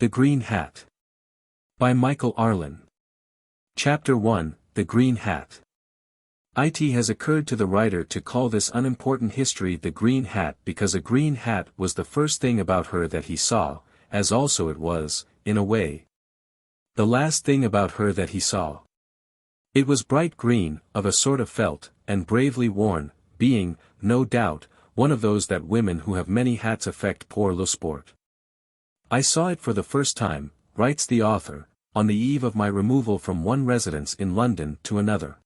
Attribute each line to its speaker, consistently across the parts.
Speaker 1: The Green Hat. By Michael Arlen. Chapter 1, The Green Hat. It has occurred to the writer to call this unimportant history The Green Hat because a green hat was the first thing about her that he saw, as also it was, in a way, the last thing about her that he saw. It was bright green, of a sort of felt, and bravely worn, being, no doubt, one of those that women who have many hats affect pour le sport. I saw it for the first time, writes the author, on the eve of my removal from one residence in London to another.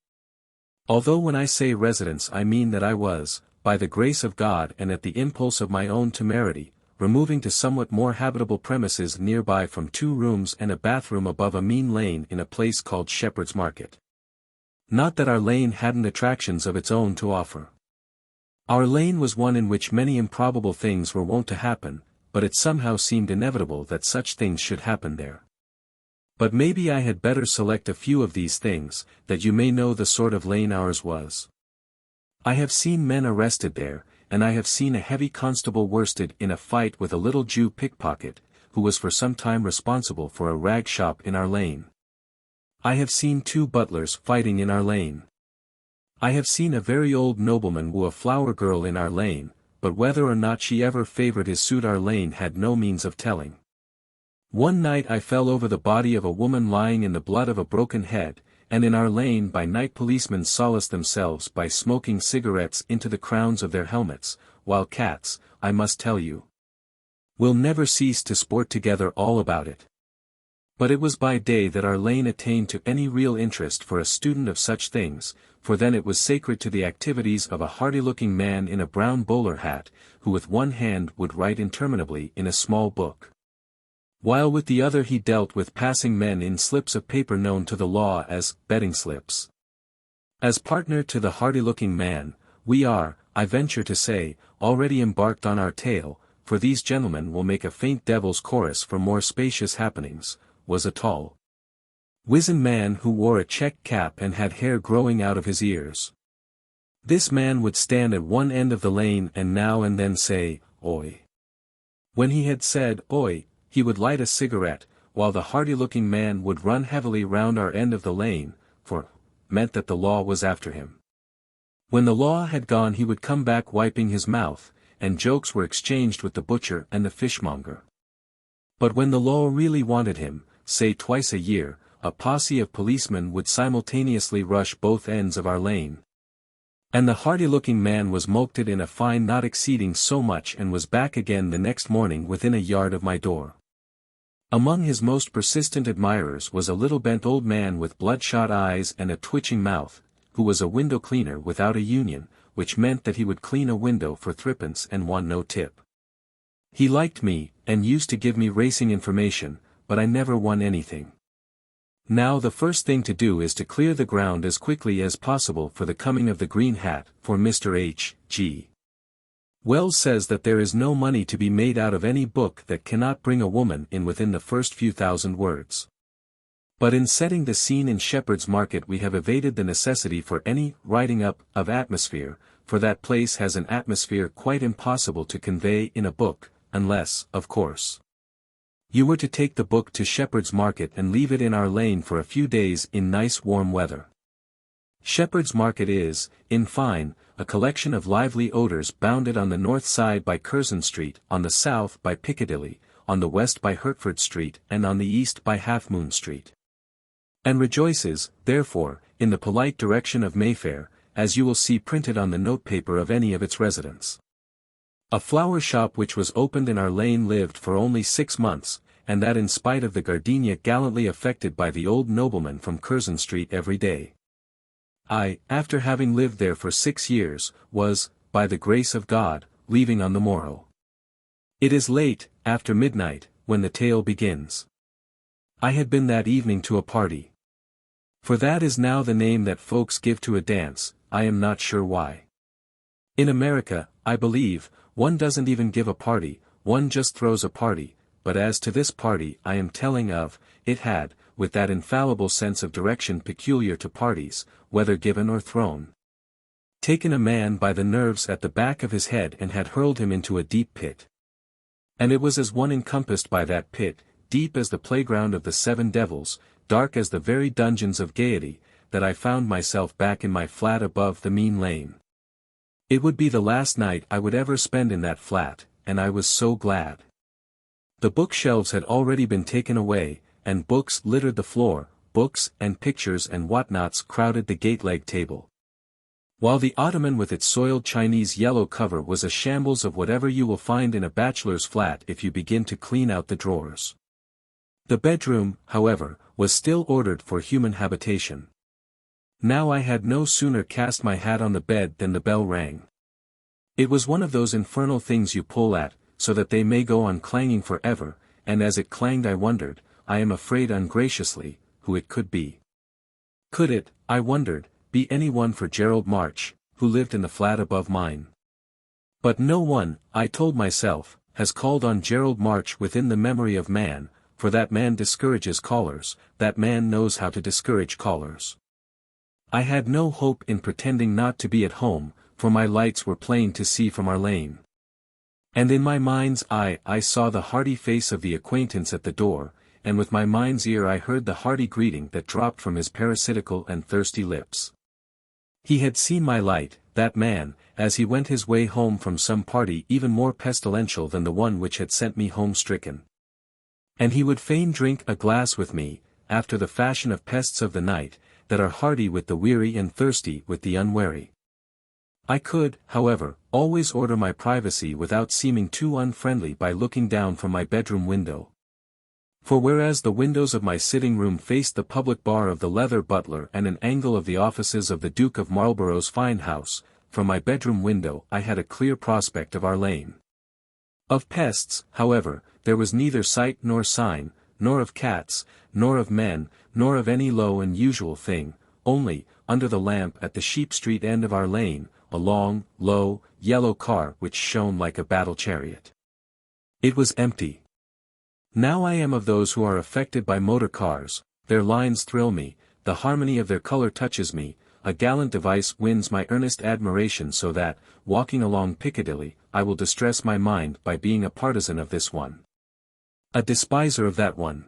Speaker 1: Although when I say residence I mean that I was, by the grace of God and at the impulse of my own temerity, removing to somewhat more habitable premises nearby from 2 rooms and a bathroom above a mean lane in a place called Shepherd's Market. Not that our lane hadn't attractions of its own to offer. Our lane was one in which many improbable things were wont to happen, but it somehow seemed inevitable that such things should happen there. But maybe I had better select a few of these things, that you may know the sort of lane ours was. I have seen men arrested there, and I have seen a heavy constable worsted in a fight with a little Jew pickpocket, who was for some time responsible for a rag shop in our lane. I have seen 2 butlers fighting in our lane. I have seen a very old nobleman woo a flower girl in our lane, but whether or not she ever favored his suit our lane had no means of telling. One night I fell over the body of a woman lying in the blood of a broken head, and in our lane by night policemen solaced themselves by smoking cigarettes into the crowns of their helmets, while cats, I must tell you, will never cease to sport together all about it. But it was by day that our lane attained to any real interest for a student of such things, for then it was sacred to the activities of a hardy-looking man in a brown bowler hat, who with one hand would write interminably in a small book, while with the other he dealt with passing men in slips of paper known to the law as betting slips. As partner to the hardy-looking man, we are, I venture to say, already embarked on our tale, for these gentlemen will make a faint devil's chorus for more spacious happenings, was a tall, wizened man who wore a check cap and had hair growing out of his ears. This man would stand at one end of the lane and now and then say, "Oi." When he had said, "Oi," he would light a cigarette, while the hardy-looking man would run heavily round our end of the lane, for meant that the law was after him. When the law had gone he would come back wiping his mouth, and jokes were exchanged with the butcher and the fishmonger. But when the law really wanted him, say twice a year, a posse of policemen would simultaneously rush both ends of our lane. And the hardy-looking man was mulcted in a fine not exceeding so much and was back again the next morning within a yard of my door. Among his most persistent admirers was a little bent old man with bloodshot eyes and a twitching mouth, who was a window cleaner without a union, which meant that he would clean a window for 3d and won no tip. He liked me, and used to give me racing information, but I never won anything. Now the first thing to do is to clear the ground as quickly as possible for the coming of the Green Hat, for Mr. H. G. Wells says that there is no money to be made out of any book that cannot bring a woman in within the first few thousand words. But in setting the scene in Shepherd's Market we have evaded the necessity for any writing up of atmosphere, for that place has an atmosphere quite impossible to convey in a book, unless, of course, you were to take the book to Shepherd's Market and leave it in our lane for a few days in nice warm weather. Shepherd's Market is, in fine, a collection of lively odors bounded on the north side by Curzon Street, on the south by Piccadilly, on the west by Hertford Street and on the east by Half Moon Street. And rejoices, therefore, in the polite direction of Mayfair, as you will see printed on the notepaper of any of its residents. A flower shop which was opened in our lane lived for only 6 months, and that in spite of the gardenia gallantly affected by the old nobleman from Curzon Street every day. I, after having lived there for 6 years, was, by the grace of God, leaving on the morrow. It is late, after midnight, when the tale begins. I had been that evening to a party. For that is now the name that folks give to a dance, I am not sure why. In America, I believe, one doesn't even give a party, one just throws a party, but as to this party I am telling of, it had, with that infallible sense of direction peculiar to parties, whether given or thrown, taken a man by the nerves at the back of his head and had hurled him into a deep pit. And it was as one encompassed by that pit, deep as the playground of the seven devils, dark as the very dungeons of gaiety, that I found myself back in my flat above the mean lane. It would be the last night I would ever spend in that flat, and I was so glad. The bookshelves had already been taken away, and books littered the floor, books and pictures and whatnots crowded the gate-leg table. While the ottoman with its soiled Chinese yellow cover was a shambles of whatever you will find in a bachelor's flat if you begin to clean out the drawers. The bedroom, however, was still ordered for human habitation. Now I had no sooner cast my hat on the bed than the bell rang. It was one of those infernal things you pull at, so that they may go on clanging forever, and as it clanged I wondered, I am afraid ungraciously, who it could be. Could it, I wondered, be anyone for Gerald March, who lived in the flat above mine? But no one, I told myself, has called on Gerald March within the memory of man, for that man discourages callers, that man knows how to discourage callers. I had no hope in pretending not to be at home, for my lights were plain to see from our lane. And in my mind's eye I saw the hearty face of the acquaintance at the door, and with my mind's ear I heard the hearty greeting that dropped from his parasitical and thirsty lips. He had seen my light, that man, as he went his way home from some party even more pestilential than the one which had sent me home stricken. And he would fain drink a glass with me, after the fashion of pests of the night, that are hardy with the weary and thirsty with the unwary. I could, however, always order my privacy without seeming too unfriendly by looking down from my bedroom window. For whereas the windows of my sitting room faced the public bar of the leather butler and an angle of the offices of the Duke of Marlborough's fine house, from my bedroom window I had a clear prospect of our lane. Of pests, however, there was neither sight nor sign, nor of cats, nor of men, nor of any low and usual thing, only, under the lamp at the Sheep Street end of our lane, a long, low, yellow car which shone like a battle chariot. It was empty. Now I am of those who are affected by motor cars, their lines thrill me, the harmony of their color touches me, a gallant device wins my earnest admiration so that, walking along Piccadilly, I will distress my mind by being a partisan of this one. A despiser of that one.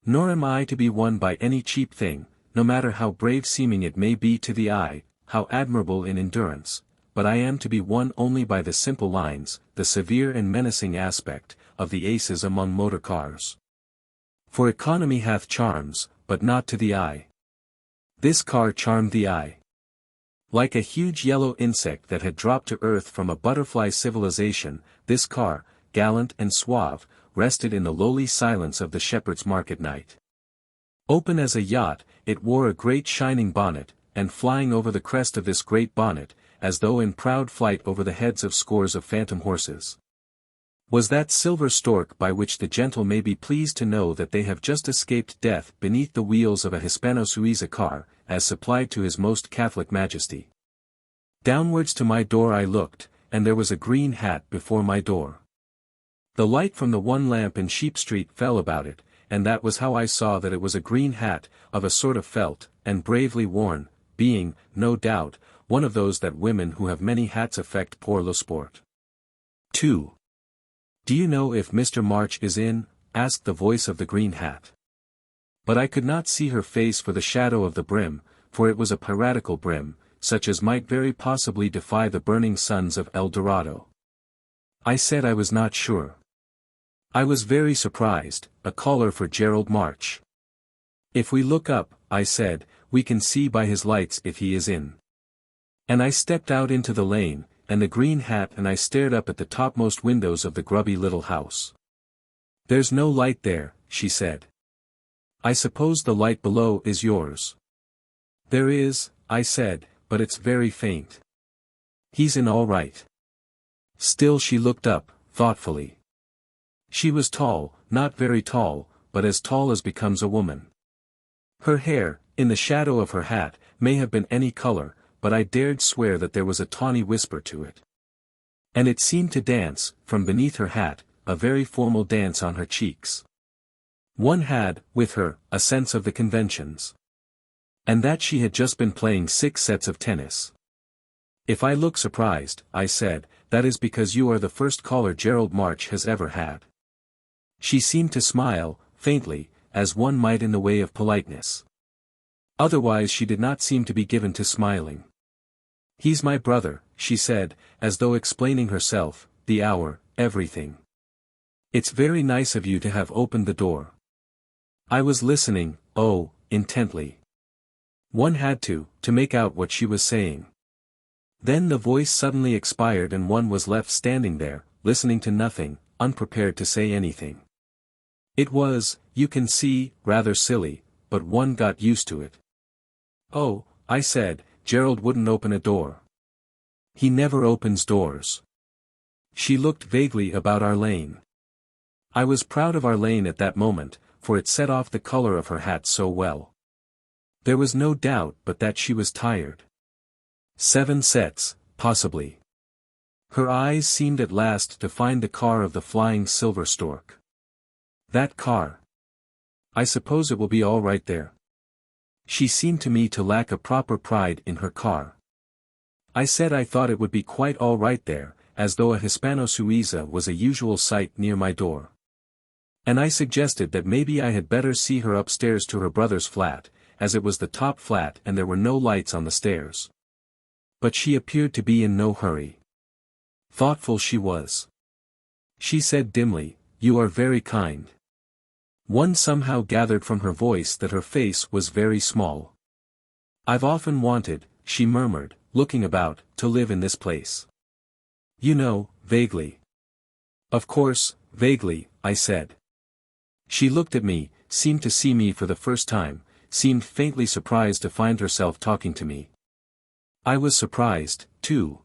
Speaker 1: Nor am I to be won by any cheap thing, no matter how brave seeming it may be to the eye, how admirable in endurance, but I am to be won only by the simple lines, the severe and menacing aspect, of the aces among motor cars. For economy hath charms, but not to the eye. This car charmed the eye. Like a huge yellow insect that had dropped to earth from a butterfly civilization, this car, gallant and suave, rested in the lowly silence of the shepherd's market night. Open as a yacht, it wore a great shining bonnet, and flying over the crest of this great bonnet, as though in proud flight over the heads of scores of phantom horses, was that silver stork by which the gentle may be pleased to know that they have just escaped death beneath the wheels of a Hispano-Suiza car, as supplied to His Most Catholic Majesty. Downwards to my door I looked, and there was a green hat before my door. The light from the one lamp in Sheep Street fell about it, and that was how I saw that it was a green hat, of a sort of felt, and bravely worn, being, no doubt, one of those that women who have many hats affect pour le sport. 2. Do you know if Mr. March is in? Asked the voice of the green hat. But I could not see her face for the shadow of the brim, for it was a piratical brim, such as might very possibly defy the burning suns of El Dorado. I said I was not sure. I was very surprised, a caller for Gerald March. If we look up, I said, we can see by his lights if he is in. And I stepped out into the lane, and the green hat and I stared up at the topmost windows of the grubby little house. There's no light there, she said. I suppose the light below is yours. There is, I said, but it's very faint. He's in all right. Still she looked up, thoughtfully. She was tall, not very tall, but as tall as becomes a woman. Her hair, in the shadow of her hat, may have been any color, but I dared swear that there was a tawny whisper to it. And it seemed to dance, from beneath her hat, a very formal dance on her cheeks. One had, with her, a sense of the conventions. And that she had just been playing 6 sets of tennis. If I look surprised, I said, that is because you are the first caller Gerald March has ever had. She seemed to smile, faintly, as one might in the way of politeness. Otherwise she did not seem to be given to smiling. "He's my brother," she said, as though explaining herself, "the hour, everything. It's very nice of you to have opened the door." I was listening, intently. One had to make out what she was saying. Then the voice suddenly expired and one was left standing there, listening to nothing, unprepared to say anything. It was, you can see, rather silly, but one got used to it. "Oh," I said, "Gerald wouldn't open a door. He never opens doors." She looked vaguely about Arlene. I was proud of Arlene at that moment, for it set off the color of her hat so well. There was no doubt but that she was tired. 7 sets, possibly. Her eyes seemed at last to find the car of the flying silver stork. That car. I suppose it will be all right there. She seemed to me to lack a proper pride in her car. I said I thought it would be quite all right there, as though a Hispano-Suiza was a usual sight near my door. And I suggested that maybe I had better see her upstairs to her brother's flat, as it was the top flat and there were no lights on the stairs. But she appeared to be in no hurry. Thoughtful she was. She said dimly, "You are very kind." One somehow gathered from her voice that her face was very small. "I've often wanted," she murmured, looking about, "to live in this place. You know, vaguely." "Of course, vaguely," I said. She looked at me, seemed to see me for the first time, seemed faintly surprised to find herself talking to me. I was surprised, too.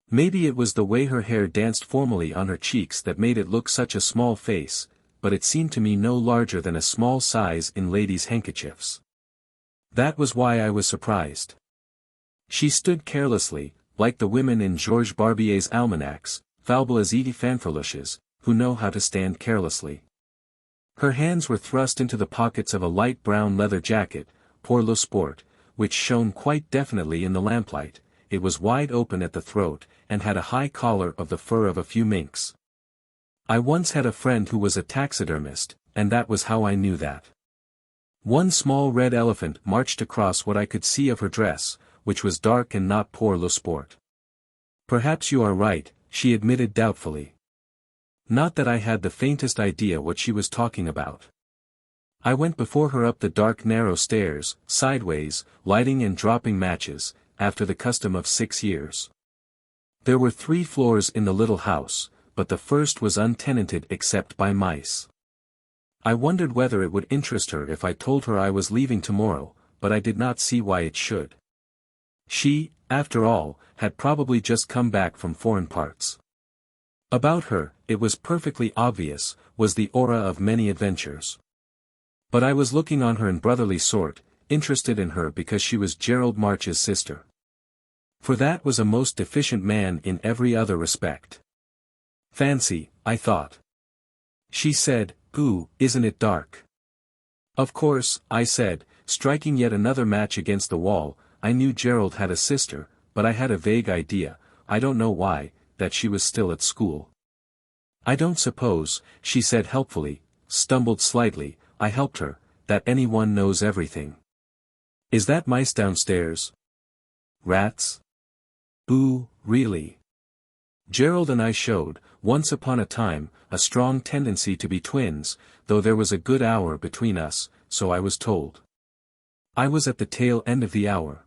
Speaker 1: Maybe it was the way her hair danced formally on her cheeks that made it look such a small face, but it seemed to me no larger than a small size in ladies' handkerchiefs. That was why I was surprised. She stood carelessly, like the women in Georges Barbier's almanacs, faubles et fanfreluches, who know how to stand carelessly. Her hands were thrust into the pockets of a light brown leather jacket, pour le sport, which shone quite definitely in the lamplight. It was wide open at the throat, and had a high collar of the fur of a few minks. I once had a friend who was a taxidermist, and that was how I knew that. One small red elephant marched across what I could see of her dress, which was dark and not pour le sport. "Perhaps you are right," she admitted doubtfully. Not that I had the faintest idea what she was talking about. I went before her up the dark narrow stairs, sideways, lighting and dropping matches, after the custom of 6 years. There were 3 floors in the little house, but the first was untenanted except by mice. I wondered whether it would interest her if I told her I was leaving tomorrow, but I did not see why it should. She, after all, had probably just come back from foreign parts. About her, it was perfectly obvious, was the aura of many adventures. But I was looking on her in brotherly sort, interested in her because she was Gerald March's sister. For that was a most deficient man in every other respect. Fancy, I thought. She said, "Ooh, isn't it dark?" Of course, I said, striking yet another match against the wall, I knew Gerald had a sister, but I had a vague idea, I don't know why, that she was still at school. "I don't suppose," she said helpfully, stumbled slightly, I helped her, "that anyone knows everything. Is that mice downstairs? Rats? Ooh, really?" Gerald and I showed, once upon a time, a strong tendency to be twins, though there was a good hour between us, so I was told. I was at the tail end of the hour.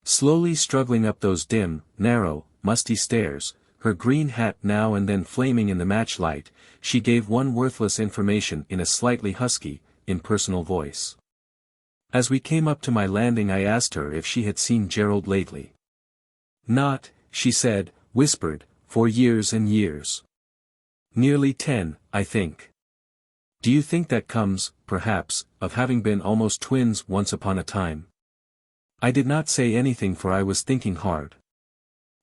Speaker 1: Slowly struggling up those dim, narrow, musty stairs, her green hat now and then flaming in the matchlight, she gave one worthless information in a slightly husky, impersonal voice. As we came up to my landing I asked her if she had seen Gerald lately. "Not," she said, whispered, "for years and years. Nearly 10, I think. Do you think that comes, perhaps, of having been almost twins once upon a time?" I did not say anything for I was thinking hard.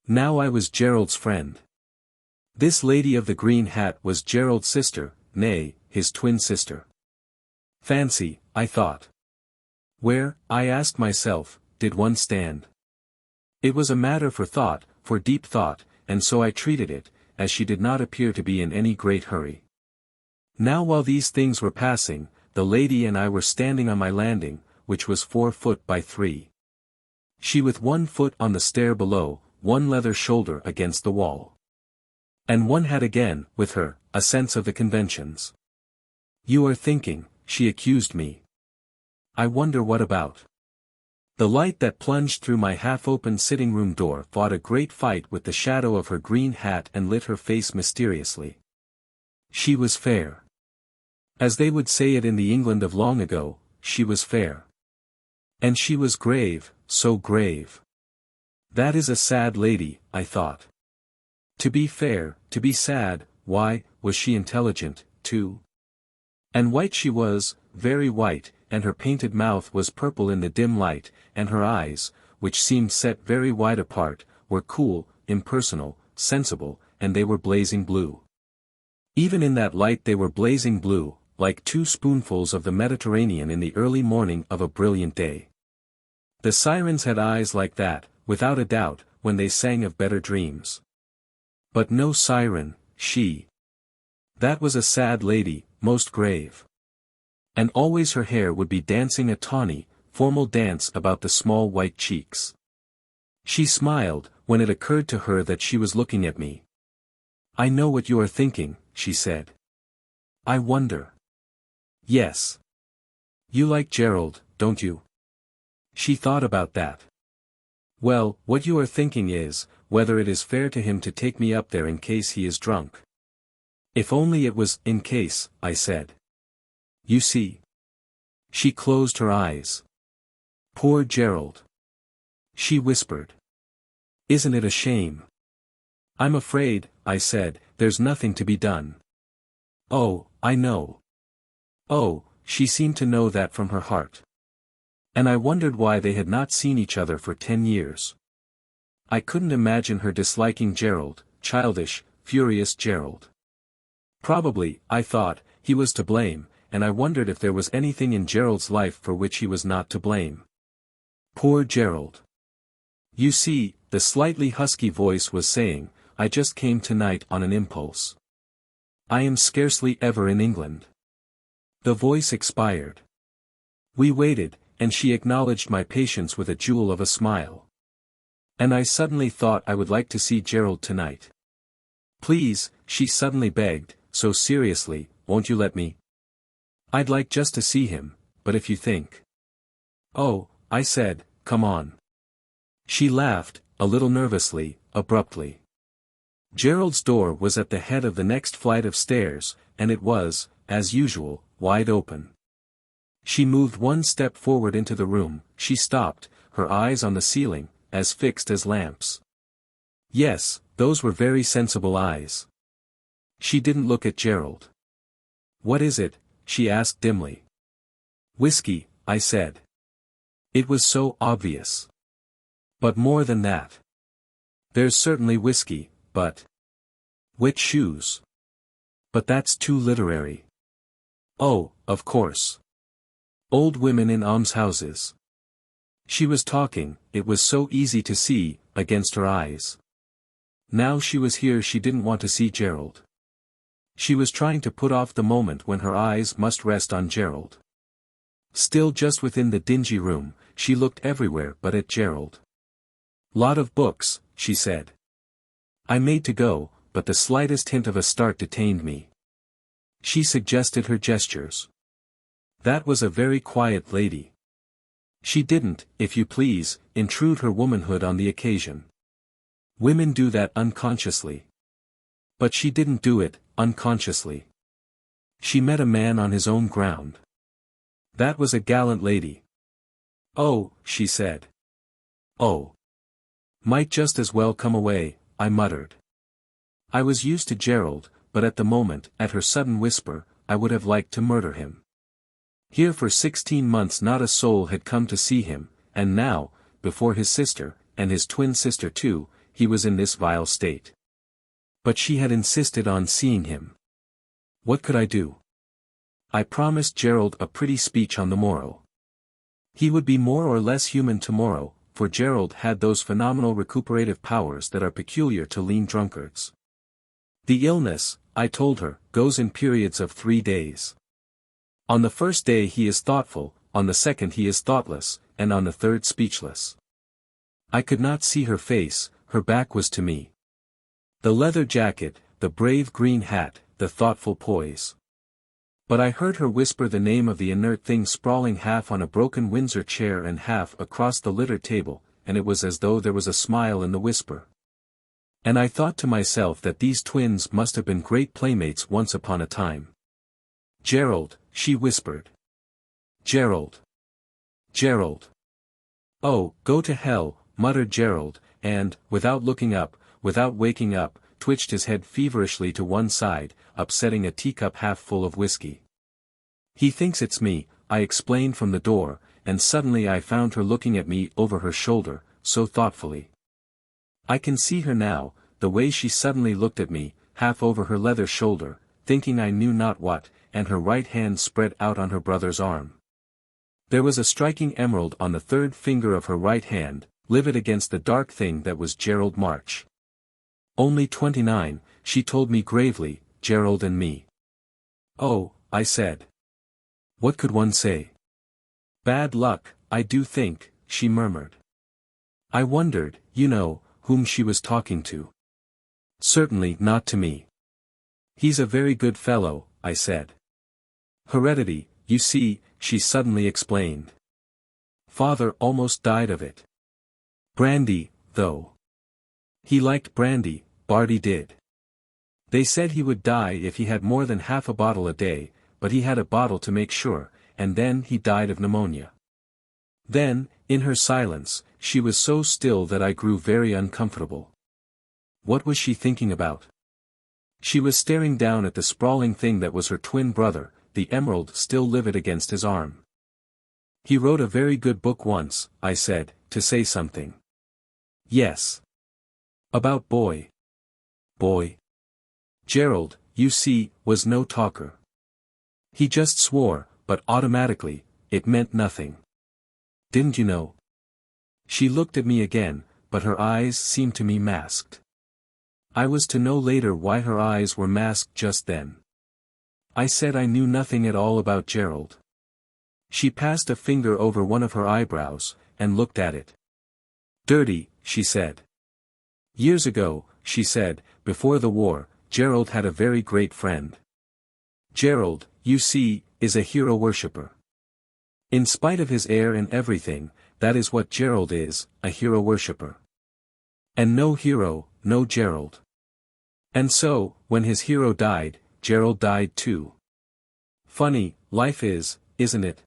Speaker 1: Now I was Gerald's friend. This lady of the green hat was Gerald's sister, nay, his twin sister. Fancy, I thought. Where, I asked myself, did one stand? It was a matter for thought, for deep thought, and so I treated it, as she did not appear to be in any great hurry. Now while these things were passing, the lady and I were standing on my landing, which was 4 foot by 3. She with 1 foot on the stair below, one leather shoulder against the wall. And one had again, with her, a sense of the conventions. "You are thinking," she accused me. "I wonder what about." The light that plunged through my half-open sitting-room door fought a great fight with the shadow of her green hat and lit her face mysteriously. She was fair. As they would say it in the England of long ago, she was fair. And she was grave, so grave. That is a sad lady, I thought. To be fair, to be sad, why, was she intelligent, too? And white she was, very white, and her painted mouth was purple in the dim light, and her eyes, which seemed set very wide apart, were cool, impersonal, sensible, and they were blazing blue. Even in that light they were blazing blue, like 2 spoonfuls of the Mediterranean in the early morning of a brilliant day. The sirens had eyes like that, without a doubt, when they sang of better dreams. But no siren, she. That was a sad lady, most grave. And always her hair would be dancing a tawny, formal dance about the small white cheeks. She smiled, when it occurred to her that she was looking at me. "I know what you are thinking," she said. "I wonder." "Yes. You like Gerald, don't you?" She thought about that. "Well, what you are thinking is, whether it is fair to him to take me up there in case he is drunk." "If only it was, in case," I said. "You see." She closed her eyes. "Poor Gerald," she whispered. "Isn't it a shame?" "I'm afraid," I said, "there's nothing to be done." "Oh, I know." Oh, she seemed to know that from her heart. And I wondered why they had not seen each other for 10 years. I couldn't imagine her disliking Gerald, childish, furious Gerald. Probably, I thought, he was to blame, and I wondered if there was anything in Gerald's life for which he was not to blame. Poor Gerald. "You see," the slightly husky voice was saying, "I just came tonight on an impulse. I am scarcely ever in England." The voice expired. We waited, and she acknowledged my patience with a jewel of a smile. "And I suddenly thought I would like to see Gerald tonight." "Please," she suddenly begged, so seriously, "won't you let me? I'd like just to see him, but if you think—" "Oh," I said, "come on." She laughed, a little nervously, abruptly. Gerald's door was at the head of the next flight of stairs, and it was, as usual, wide open. She moved 1 step forward into the room, she stopped, her eyes on the ceiling, as fixed as lamps. Yes, those were very sensible eyes. She didn't look at Gerald. "What is it?" she asked dimly. "Whiskey," I said. It was so obvious. "But more than that. There's certainly whiskey, but—" "Wet shoes." "But that's too literary." "Oh, of course. Old women in almshouses." She was talking, it was so easy to see, against her eyes. Now she was here she didn't want to see Gerald. She was trying to put off the moment when her eyes must rest on Gerald. Still just within the dingy room, she looked everywhere but at Gerald. "Lot of books," she said. I made to go, but the slightest hint of a start detained me. She suggested her gestures. That was a very quiet lady. She didn't, if you please, intrude her womanhood on the occasion. Women do that unconsciously. But she didn't do it, unconsciously. She met a man on his own ground. That was a gallant lady. "Oh," she said. "Oh. Might just as well come away," I muttered. I was used to Gerald, but at the moment, at her sudden whisper, I would have liked to murder him. Here for 16 months not a soul had come to see him, and now, before his sister, and his twin sister too, he was in this vile state. But she had insisted on seeing him. What could I do? I promised Gerald a pretty speech on the morrow. He would be more or less human tomorrow, for Gerald had those phenomenal recuperative powers that are peculiar to lean drunkards. The illness, I told her, goes in periods of 3 days. On the first day he is thoughtful, on the second he is thoughtless, and on the third speechless. I could not see her face, her back was to me. The leather jacket, the brave green hat, the thoughtful poise. But I heard her whisper the name of the inert thing sprawling half on a broken Windsor chair and half across the littered table, and it was as though there was a smile in the whisper. And I thought to myself that these twins must have been great playmates once upon a time. "Gerald," she whispered. "Gerald. Gerald." "Oh, go to hell," muttered Gerald, and, without looking up, without waking up, twitched his head feverishly to one side, upsetting a teacup half full of whiskey. "He thinks it's me," I explained from the door, and suddenly I found her looking at me over her shoulder, so thoughtfully. I can see her now, the way she suddenly looked at me, half over her leather shoulder, thinking I knew not what, and her right hand spread out on her brother's arm. There was a striking emerald on the third finger of her right hand, livid against the dark thing that was Gerald March. "Only 29, she told me gravely, Gerald and me." "Oh," I said. "What could one say?" "Bad luck, I do think," she murmured. I wondered, whom she was talking to. "Certainly not to me." "He's a very good fellow," I said. "Heredity, you see," she suddenly explained. "Father almost died of it. Brandy, though. He liked brandy, Barty did. They said he would die if he had more than half a bottle a day, but he had a bottle to make sure, and then he died of pneumonia." Then, in her silence, she was so still that I grew very uncomfortable. What was she thinking about? She was staring down at the sprawling thing that was her twin brother, the emerald still livid against his arm. "He wrote a very good book once," I said, to say something. "Yes. About boy. Gerald, you see, was no talker. He just swore, but automatically, it meant nothing. Didn't you know?" She looked at me again, but her eyes seemed to me masked. I was to know later why her eyes were masked just then. I said I knew nothing at all about Gerald. She passed a finger over one of her eyebrows, and looked at it. "Dirty," she said. "Years ago," she said, "before the war, Gerald had a very great friend. Gerald, you see, is a hero worshipper. In spite of his air and everything, that is what Gerald is, a hero worshipper. And no hero, no Gerald. And so, when his hero died, Gerald died too. Funny, life is, isn't it?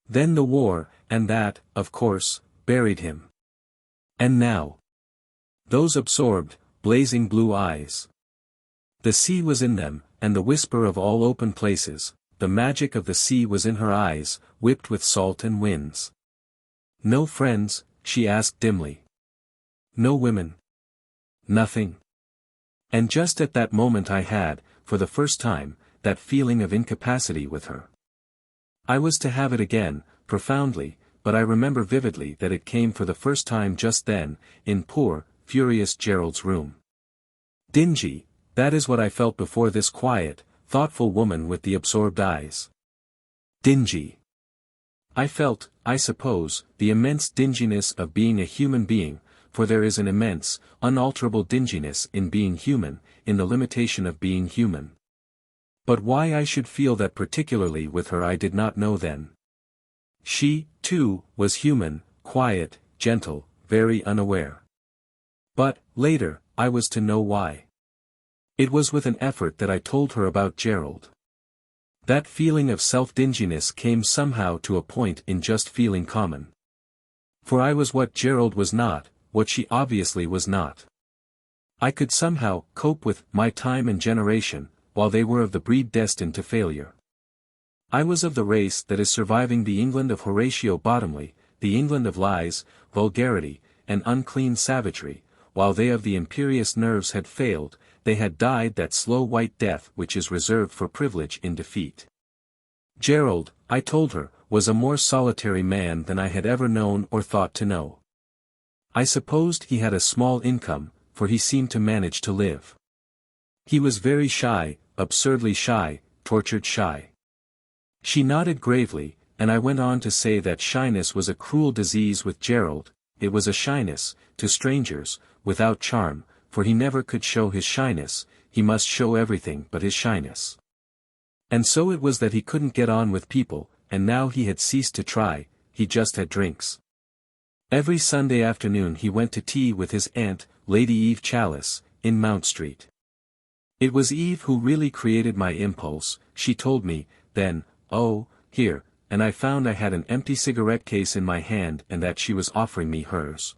Speaker 1: Then the war, and that, of course, buried him. And now. Those absorbed, blazing blue eyes. The sea was in them, and the whisper of all open places, the magic of the sea was in her eyes, whipped with salt and winds. No friends, she asked dimly. No women. Nothing. And just at that moment I had, for the first time, that feeling of incapacity with her. I was to have it again, profoundly, but I remember vividly that it came for the first time just then, in poor, furious Gerald's room. Dingy, that is what I felt before this quiet, thoughtful woman with the absorbed eyes. Dingy. I felt, I suppose, the immense dinginess of being a human being, for there is an immense, unalterable dinginess in being human, in the limitation of being human. But why I should feel that particularly with her I did not know then. She, too, was human, quiet, gentle, very unaware. But, later, I was to know why. It was with an effort that I told her about Gerald. That feeling of self-dinginess came somehow to a point in just feeling common. For I was what Gerald was not, what she obviously was not. I could somehow cope with my time and generation, while they were of the breed destined to failure. I was of the race that is surviving the England of Horatio Bottomley, the England of lies, vulgarity, and unclean savagery, while they of the imperious nerves had failed, they had died that slow white death which is reserved for privilege in defeat. Gerald, I told her, was a more solitary man than I had ever known or thought to know. I supposed he had a small income, for he seemed to manage to live. He was very shy, absurdly shy, tortured shy. She nodded gravely, and I went on to say that shyness was a cruel disease with Gerald. It was a shyness, to strangers, without charm, for he never could show his shyness, he must show everything but his shyness. And so it was that he couldn't get on with people, and now he had ceased to try, he just had drinks. Every Sunday afternoon he went to tea with his aunt, Lady Eve Chalice, in Mount Street. It was Eve who really created my impulse, she told me, then, oh, here, and I found I had an empty cigarette case in my hand and that she was offering me hers.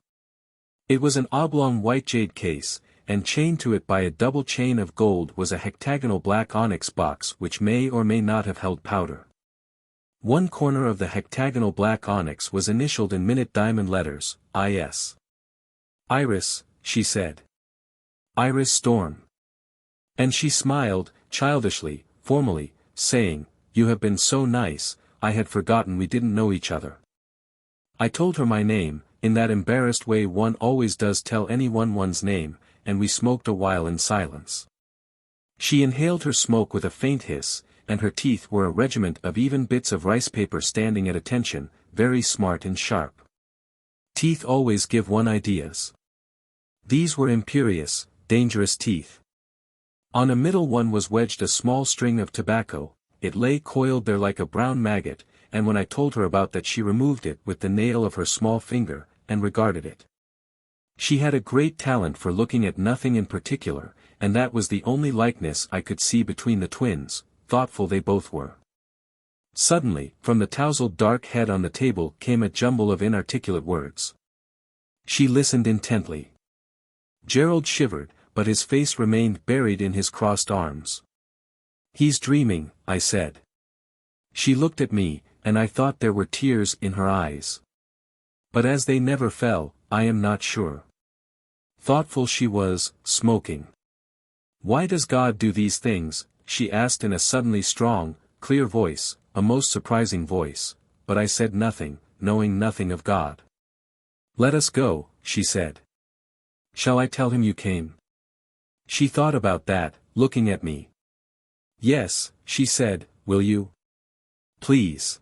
Speaker 1: It was an oblong white jade case, and chained to it by a double chain of gold was a hectagonal black onyx box which may or may not have held powder. One corner of the hectagonal black onyx was initialed in minute diamond letters, I.S. Iris, she said. Iris Storm. And she smiled, childishly, formally, saying, "You have been so nice, I had forgotten we didn't know each other." I told her my name, in that embarrassed way one always does tell anyone one's name, and we smoked a while in silence. She inhaled her smoke with a faint hiss, and her teeth were a regiment of even bits of rice paper standing at attention, very smart and sharp. Teeth always give one ideas. These were imperious, dangerous teeth. On a middle one was wedged a small string of tobacco, it lay coiled there like a brown maggot, and when I told her about that she removed it with the nail of her small finger, and regarded it. She had a great talent for looking at nothing in particular, and that was the only likeness I could see between the twins, thoughtful they both were. Suddenly, from the tousled dark head on the table came a jumble of inarticulate words. She listened intently. Gerald shivered, but his face remained buried in his crossed arms. "He's dreaming," I said. She looked at me, and I thought there were tears in her eyes. But as they never fell, I am not sure. Thoughtful she was, smoking. "Why does God do these things?" she asked in a suddenly strong, clear voice, a most surprising voice, but I said nothing, knowing nothing of God. "Let us go," she said. "Shall I tell him you came?" She thought about that, looking at me. "Yes," she said, "will you? Please.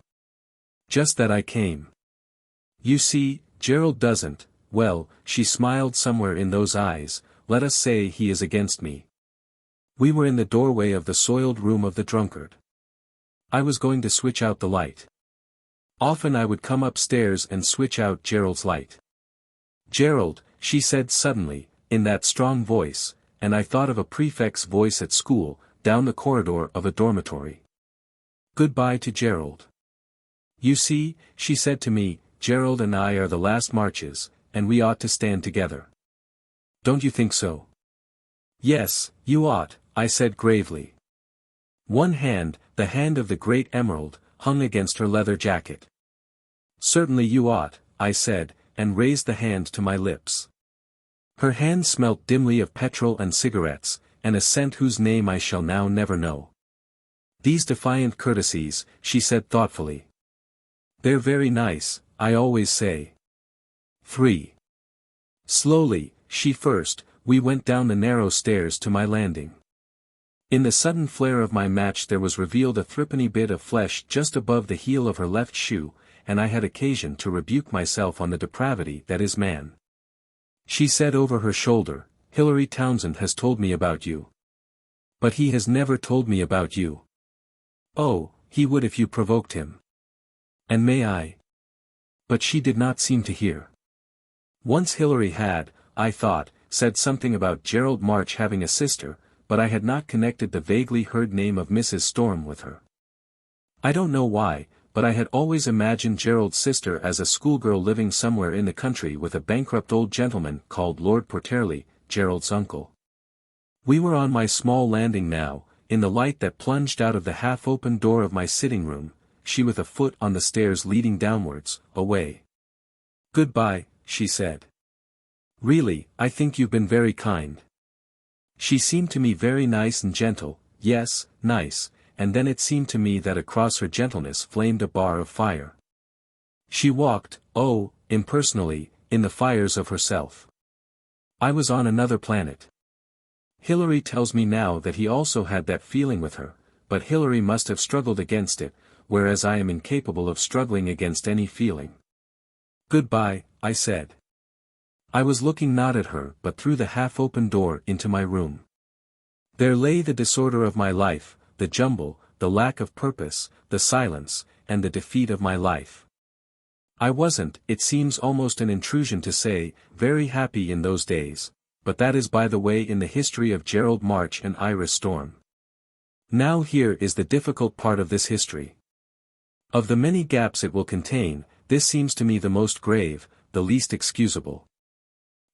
Speaker 1: Just that I came. You see, Gerald doesn't, well," she smiled somewhere in those eyes, "let us say he is against me." We were in the doorway of the soiled room of the drunkard. I was going to switch out the light. Often I would come upstairs and switch out Gerald's light. "Gerald," she said suddenly, in that strong voice, and I thought of a prefect's voice at school, down the corridor of a dormitory. "Goodbye to Gerald. You see," she said to me, "Gerald and I are the last marches, and we ought to stand together. Don't you think so?" "Yes, you ought," I said gravely. One hand, the hand of the great emerald, hung against her leather jacket. "Certainly you ought," I said, and raised the hand to my lips. Her hand smelt dimly of petrol and cigarettes, and a scent whose name I shall now never know. "These defiant courtesies," she said thoughtfully. "They're very nice, I always say." 3. Slowly, she first, we went down the narrow stairs to my landing. In the sudden flare of my match there was revealed a threepenny bit of flesh just above the heel of her left shoe, and I had occasion to rebuke myself on the depravity that is man. She said over her shoulder, "Hilary Townsend has told me about you. But he has never told me about you." "Oh, he would if you provoked him. And may I?" But she did not seem to hear. Once Hilary had, I thought, said something about Gerald March having a sister, but I had not connected the vaguely heard name of Mrs. Storm with her. I don't know why, but I had always imagined Gerald's sister as a schoolgirl living somewhere in the country with a bankrupt old gentleman called Lord Porterley, Gerald's uncle. We were on my small landing now, in the light that plunged out of the half-open door of my sitting room, she with a foot on the stairs leading downwards, away. "Goodbye," she said. "Really, I think you've been very kind." She seemed to me very nice and gentle, yes, nice, and then it seemed to me that across her gentleness flamed a bar of fire. She walked, oh, impersonally, in the fires of herself. I was on another planet. Hilary tells me now that he also had that feeling with her, but Hilary must have struggled against it, whereas I am incapable of struggling against any feeling. Goodbye, I said. I was looking not at her but through the half-open door into my room. There lay the disorder of my life, the jumble, the lack of purpose, the silence, and the defeat of my life. I wasn't, it seems almost an intrusion to say, very happy in those days, but that is by the way in the history of Gerald March and Iris Storm. Now here is the difficult part of this history. Of the many gaps it will contain, this seems to me the most grave, the least excusable.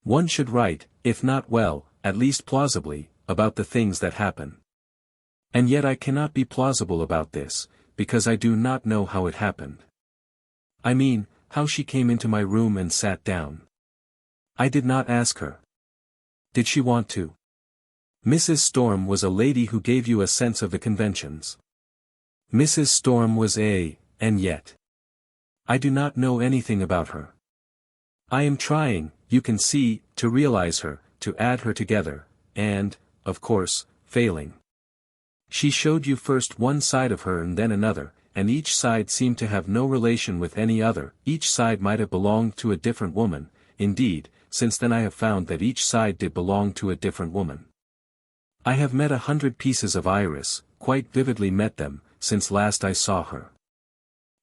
Speaker 1: One should write, if not well, at least plausibly, about the things that happen. And yet I cannot be plausible about this, because I do not know how it happened. I mean, how she came into my room and sat down. I did not ask her. Did she want to? Mrs. Storm was a lady who gave you a sense of the conventions. Mrs. Storm was and yet. I do not know anything about her. I am trying, you can see, to realize her, to add her together, and, of course, failing. She showed you first one side of her and then another, and each side seemed to have no relation with any other, each side might have belonged to a different woman, indeed, since then I have found that each side did belong to a different woman. I have met 100 pieces of Iris, quite vividly met them, since last I saw her.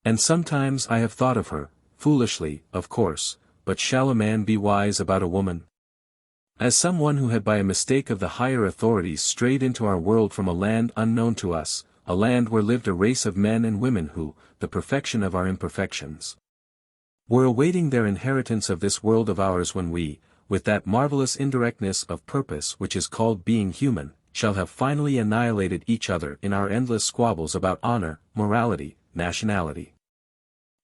Speaker 1: And sometimes I have thought of her, foolishly, of course, but shall a man be wise about a woman? As someone who had by a mistake of the higher authorities strayed into our world from a land unknown to us, a land where lived a race of men and women who, the perfection of our imperfections, were awaiting their inheritance of this world of ours when we, with that marvelous indirectness of purpose which is called being human, shall have finally annihilated each other in our endless squabbles about honor, morality, nationality.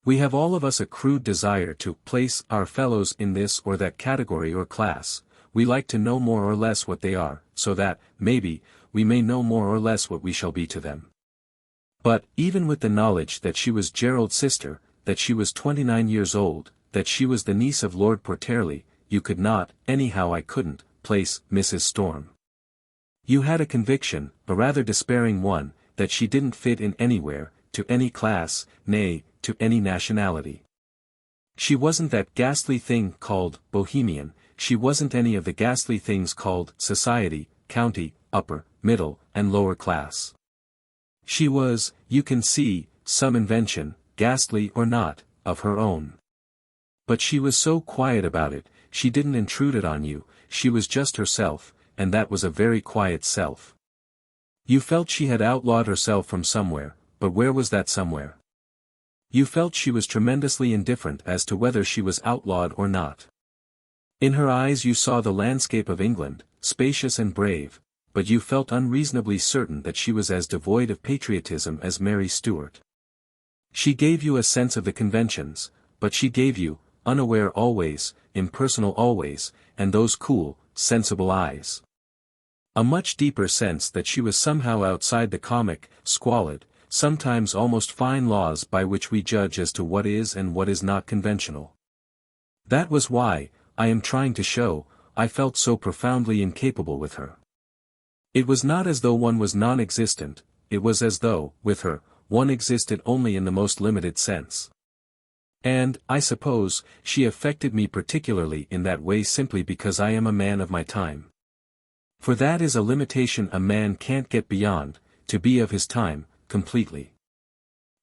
Speaker 1: We have all of us a crude desire to place our fellows in this or that category or class. We like to know more or less what they are, so that, maybe, we may know more or less what we shall be to them. But, even with the knowledge that she was Gerald's sister, that she was 29 years old, that she was the niece of Lord Porterley, you could not, anyhow I couldn't, place Mrs. Storm. You had a conviction, a rather despairing one, that she didn't fit in anywhere, to any class, nay, to any nationality. She wasn't that ghastly thing called Bohemian, she wasn't any of the ghastly things called society, county, upper, middle, and lower class. She was, you can see, some invention, ghastly or not, of her own. But she was so quiet about it, she didn't intrude it on you, she was just herself, and that was a very quiet self. You felt she had outlawed herself from somewhere, but where was that somewhere? You felt she was tremendously indifferent as to whether she was outlawed or not. In her eyes you saw the landscape of England, spacious and brave, but you felt unreasonably certain that she was as devoid of patriotism as Mary Stuart. She gave you a sense of the conventions, but she gave you, unaware always, impersonal always, and those cool, sensible eyes. A much deeper sense that she was somehow outside the comic, squalid, sometimes almost fine laws by which we judge as to what is and what is not conventional. That was why, I am trying to show, I felt so profoundly incapable with her. It was not as though one was non-existent, it was as though, with her, one existed only in the most limited sense. And, I suppose, she affected me particularly in that way simply because I am a man of my time. For that is a limitation a man can't get beyond, to be of his time, completely.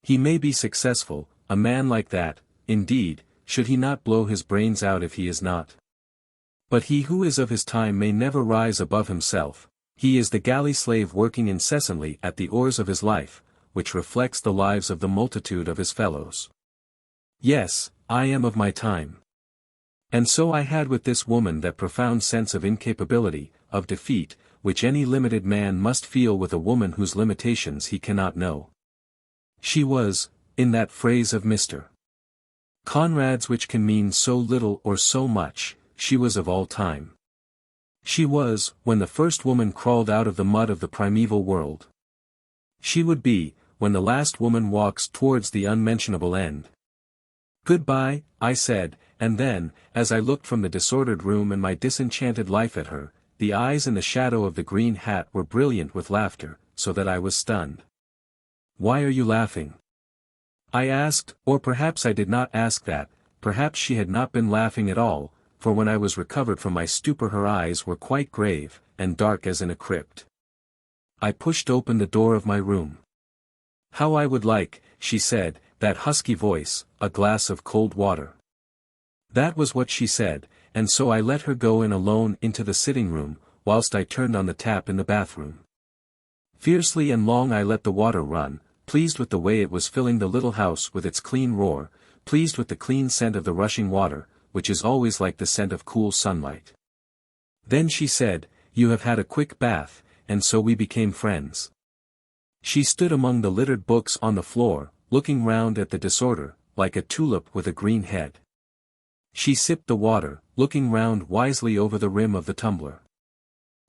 Speaker 1: He may be successful, a man like that, indeed, should he not blow his brains out if he is not? But he who is of his time may never rise above himself, he is the galley slave working incessantly at the oars of his life, which reflects the lives of the multitude of his fellows. Yes, I am of my time. And so I had with this woman that profound sense of incapability, of defeat, which any limited man must feel with a woman whose limitations he cannot know. She was, in that phrase of Mr. Conrad's which can mean so little or so much, she was of all time. She was, when the first woman crawled out of the mud of the primeval world. She would be, when the last woman walks towards the unmentionable end. Goodbye, I said, and then, as I looked from the disordered room and my disenchanted life at her, the eyes in the shadow of the green hat were brilliant with laughter, so that I was stunned. "Why are you laughing?" I asked, or perhaps I did not ask that, perhaps she had not been laughing at all, for when I was recovered from my stupor her eyes were quite grave, and dark as in a crypt. I pushed open the door of my room. "How I would like," she said, that husky voice, "a glass of cold water." That was what she said, and so I let her go in alone into the sitting room, whilst I turned on the tap in the bathroom. Fiercely and long I let the water run, pleased with the way it was filling the little house with its clean roar, pleased with the clean scent of the rushing water, which is always like the scent of cool sunlight. Then she said, "You have had a quick bath," and so we became friends. She stood among the littered books on the floor, looking round at the disorder, like a tulip with a green head. She sipped the water, looking round wisely over the rim of the tumbler.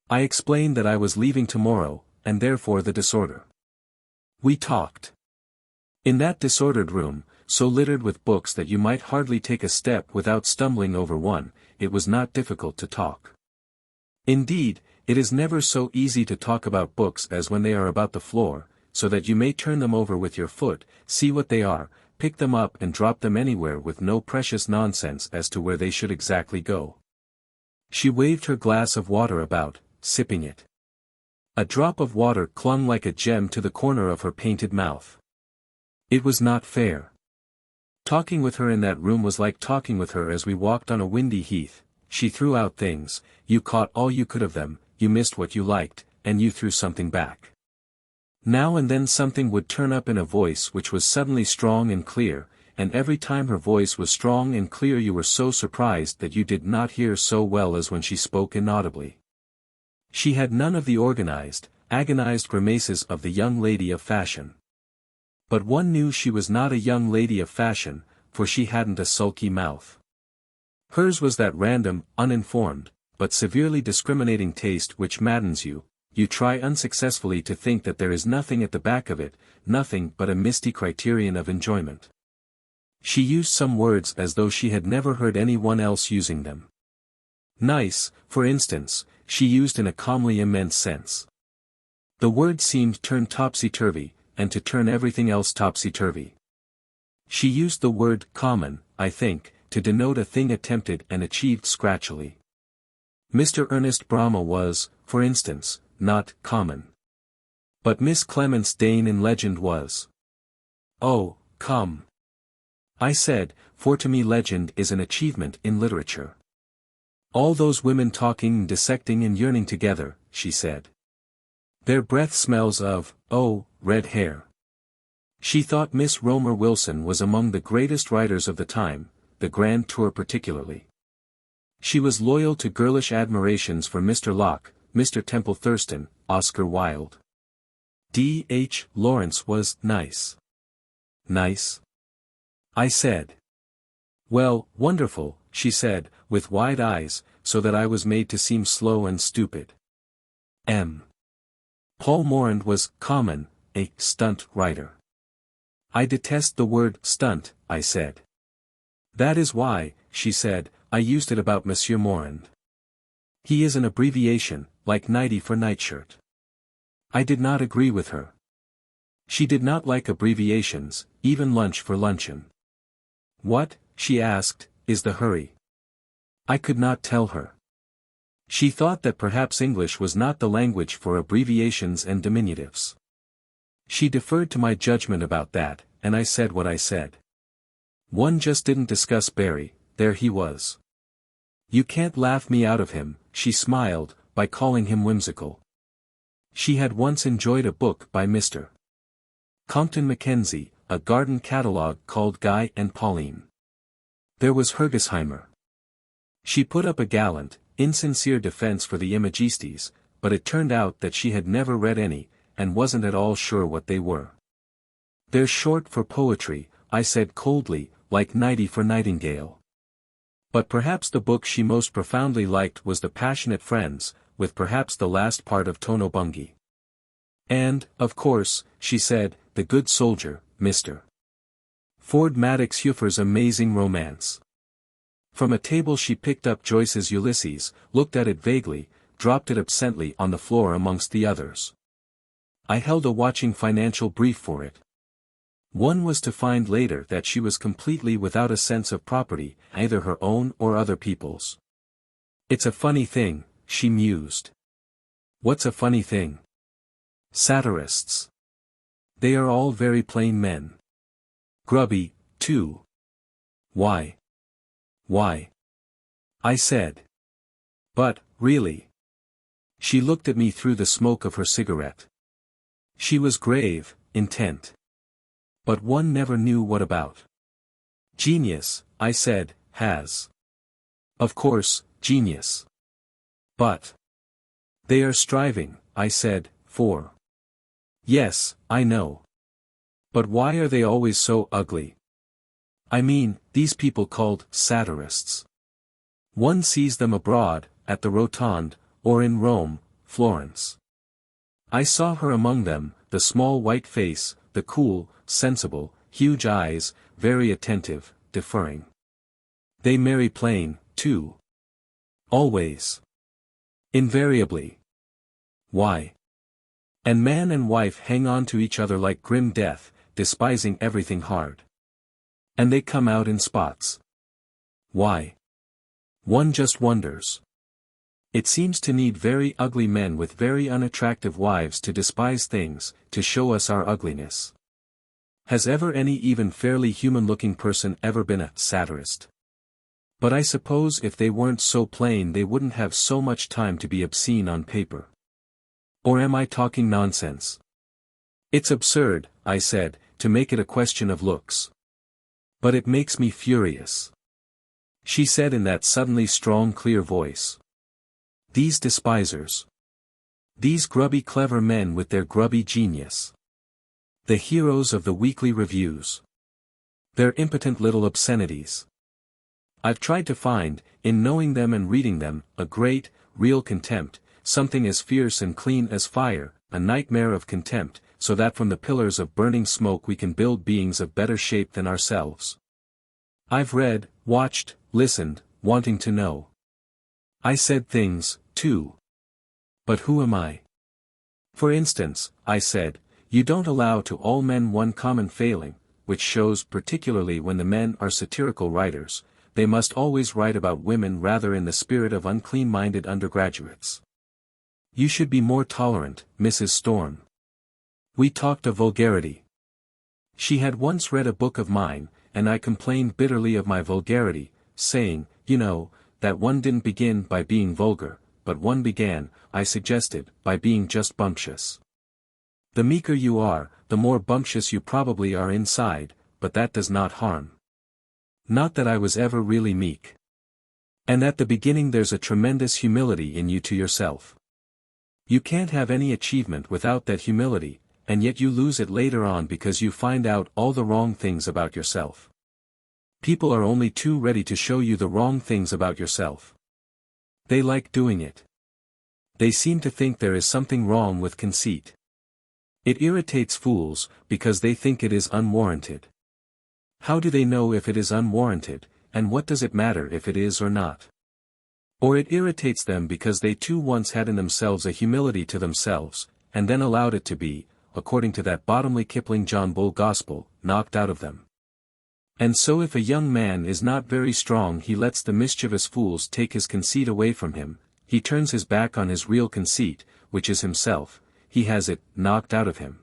Speaker 1: I explained that I was leaving tomorrow, and therefore the disorder. We talked. In that disordered room, so littered with books that you might hardly take a step without stumbling over one, it was not difficult to talk. Indeed, it is never so easy to talk about books as when they are about the floor, so that you may turn them over with your foot, see what they are, pick them up and drop them anywhere with no precious nonsense as to where they should exactly go. She waved her glass of water about, sipping it. A drop of water clung like a gem to the corner of her painted mouth. It was not fair. Talking with her in that room was like talking with her as we walked on a windy heath. She threw out things, you caught all you could of them, you missed what you liked, and you threw something back. Now and then something would turn up in a voice which was suddenly strong and clear, and every time her voice was strong and clear you were so surprised that you did not hear so well as when she spoke inaudibly. She had none of the organized, agonized grimaces of the young lady of fashion. But one knew she was not a young lady of fashion, for she hadn't a sulky mouth. Hers was that random, uninformed, but severely discriminating taste which maddens you. You try unsuccessfully to think that there is nothing at the back of it, nothing but a misty criterion of enjoyment. She used some words as though she had never heard any one else using them. Nice, for instance, she used in a calmly immense sense. The word seemed turned topsy-turvy, and to turn everything else topsy-turvy. She used the word common, I think, to denote a thing attempted and achieved scratchily. Mr. Ernest Bramah was, for instance, not common. But Miss Clemence Dane in legend was. "Oh, come," I said, for to me legend is an achievement in literature. "All those women talking and dissecting and yearning together," she said. "Their breath smells of, oh, red hair." She thought Miss Romer Wilson was among the greatest writers of the time, the Grand Tour particularly. She was loyal to girlish admirations for Mr. Locke, Mr. Temple Thurston, Oscar Wilde. D.H. Lawrence was nice. Nice? I said. "Well, wonderful," she said, with wide eyes, so that I was made to seem slow and stupid. M. Paul Morand was common, a stunt writer. "I detest the word stunt," I said. "That is why," she said, "I used it about Monsieur Morand. He is an abbreviation, like nighty for nightshirt." I did not agree with her. She did not like abbreviations, even lunch for luncheon. "What," she asked, "is the hurry?" I could not tell her. She thought that perhaps English was not the language for abbreviations and diminutives. She deferred to my judgment about that, and I said what I said. One just didn't discuss Barrie, there he was. "You can't laugh me out of him," she smiled, by calling him whimsical. She had once enjoyed a book by Mr. Compton Mackenzie, a garden catalogue called Guy and Pauline. There was Hergesheimer. She put up a gallant, insincere defense for the Imagistes, but it turned out that she had never read any, and wasn't at all sure what they were. "They're short for poetry," I said coldly, "like nighty for nightingale." But perhaps the book she most profoundly liked was The Passionate Friends, with perhaps the last part of Tono Bungay. "And, of course," she said, "The Good Soldier, Mr. Ford Madox Hueffer's amazing romance." From a table she picked up Joyce's Ulysses, looked at it vaguely, dropped it absently on the floor amongst the others. I held a watching financial brief for it. One was to find later that she was completely without a sense of property, either her own or other people's. It's a funny thing, she mused. What's a funny thing? Satirists. They are all very plain men. Grubby, too. Why? Why? I said. But, really. She looked at me through the smoke of her cigarette. She was grave, intent. But one never knew what about. Genius, I said, has. Of course, genius. But. They are striving, I said, for. Yes, I know. But why are they always so ugly? I mean, these people called satirists. One sees them abroad, at the Rotonde, or in Rome, Florence. I saw her among them, the small white face, the cool, sensible, huge eyes, very attentive, deferring. They marry plain, too. Always. Invariably. Why? And man and wife hang on to each other like grim death, despising everything hard. And they come out in spots. Why? One just wonders. It seems to need very ugly men with very unattractive wives to despise things, to show us our ugliness. Has ever any even fairly human-looking person ever been a satirist? But I suppose if they weren't so plain they wouldn't have so much time to be obscene on paper. Or am I talking nonsense? It's absurd, I said, to make it a question of looks. But it makes me furious. She said in that suddenly strong clear voice. These despisers. These grubby clever men with their grubby genius. The heroes of the weekly reviews. Their impotent little obscenities. I've tried to find, in knowing them and reading them, a great, real contempt, something as fierce and clean as fire, a nightmare of contempt, so that from the pillars of burning smoke we can build beings of better shape than ourselves. I've read, watched, listened, wanting to know. I said things, too. But who am I? For instance, I said, you don't allow to all men one common failing, which shows particularly when the men are satirical writers, they must always write about women rather in the spirit of unclean-minded undergraduates. You should be more tolerant, Mrs. Storm. We talked of vulgarity. She had once read a book of mine, and I complained bitterly of my vulgarity, saying, you know, that one didn't begin by being vulgar, but one began, I suggested, by being just bumptious. The meeker you are, the more bumptious you probably are inside, but that does not harm. Not that I was ever really meek. And at the beginning there's a tremendous humility in you to yourself. You can't have any achievement without that humility, and yet you lose it later on because you find out all the wrong things about yourself. People are only too ready to show you the wrong things about yourself. They like doing it. They seem to think there is something wrong with conceit. It irritates fools, because they think it is unwarranted. How do they know if it is unwarranted, and what does it matter if it is or not? Or it irritates them because they too once had in themselves a humility to themselves, and then allowed it to be, according to that bottomly Kipling John Bull gospel, knocked out of them. And so if a young man is not very strong he lets the mischievous fools take his conceit away from him, he turns his back on his real conceit, which is himself, he has it knocked out of him.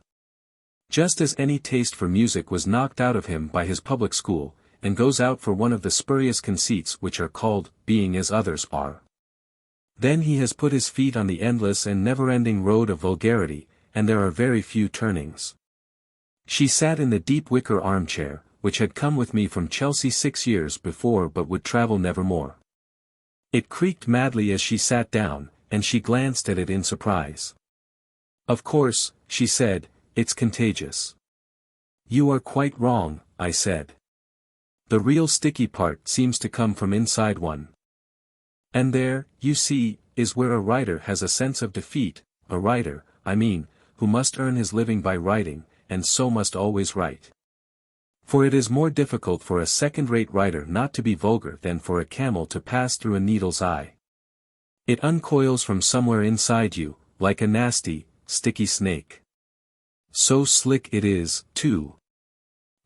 Speaker 1: Just as any taste for music was knocked out of him by his public school, and goes out for one of the spurious conceits which are called, being as others are. Then he has put his feet on the endless and never-ending road of vulgarity, and there are very few turnings. She sat in the deep wicker armchair, which had come with me from Chelsea 6 years before but would travel nevermore. It creaked madly as she sat down, and she glanced at it in surprise. Of course, she said, it's contagious. You are quite wrong, I said. The real sticky part seems to come from inside one. And there, you see, is where a writer has a sense of defeat, a writer, I mean, who must earn his living by writing, and so must always write. For it is more difficult for a second-rate writer not to be vulgar than for a camel to pass through a needle's eye. It uncoils from somewhere inside you, like a nasty, sticky snake. So slick it is, too.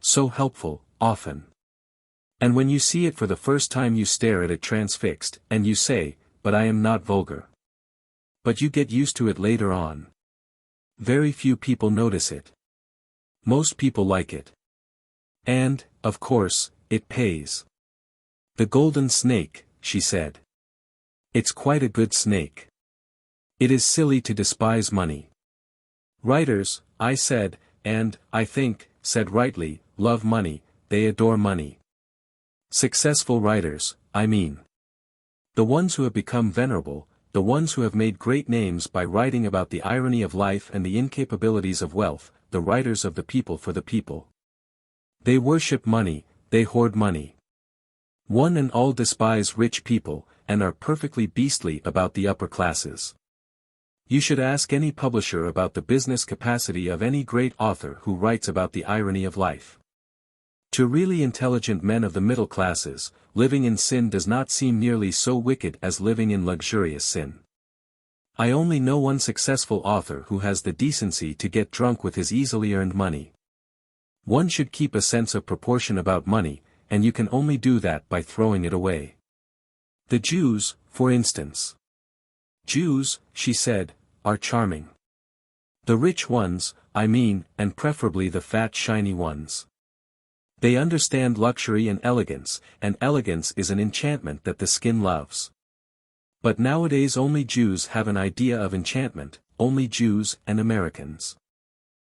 Speaker 1: So helpful, often. And when you see it for the first time you stare at it transfixed, and you say, but I am not vulgar. But you get used to it later on. Very few people notice it. Most people like it. And, of course, it pays. The golden snake, she said. It's quite a good snake. It is silly to despise money. Writers, I said, and, I think, said rightly, love money, they adore money. Successful writers, I mean. The ones who have become venerable, the ones who have made great names by writing about the irony of life and the incapabilities of wealth, the writers of the people for the people. They worship money, they hoard money. One and all despise rich people, and are perfectly beastly about the upper classes. You should ask any publisher about the business capacity of any great author who writes about the irony of life. To really intelligent men of the middle classes, living in sin does not seem nearly so wicked as living in luxurious sin. I only know one successful author who has the decency to get drunk with his easily earned money. One should keep a sense of proportion about money, and you can only do that by throwing it away. The Jews, for instance. Jews, she said, are charming. The rich ones, I mean, and preferably the fat shiny ones. They understand luxury and elegance is an enchantment that the skin loves. But nowadays only Jews have an idea of enchantment, only Jews and Americans.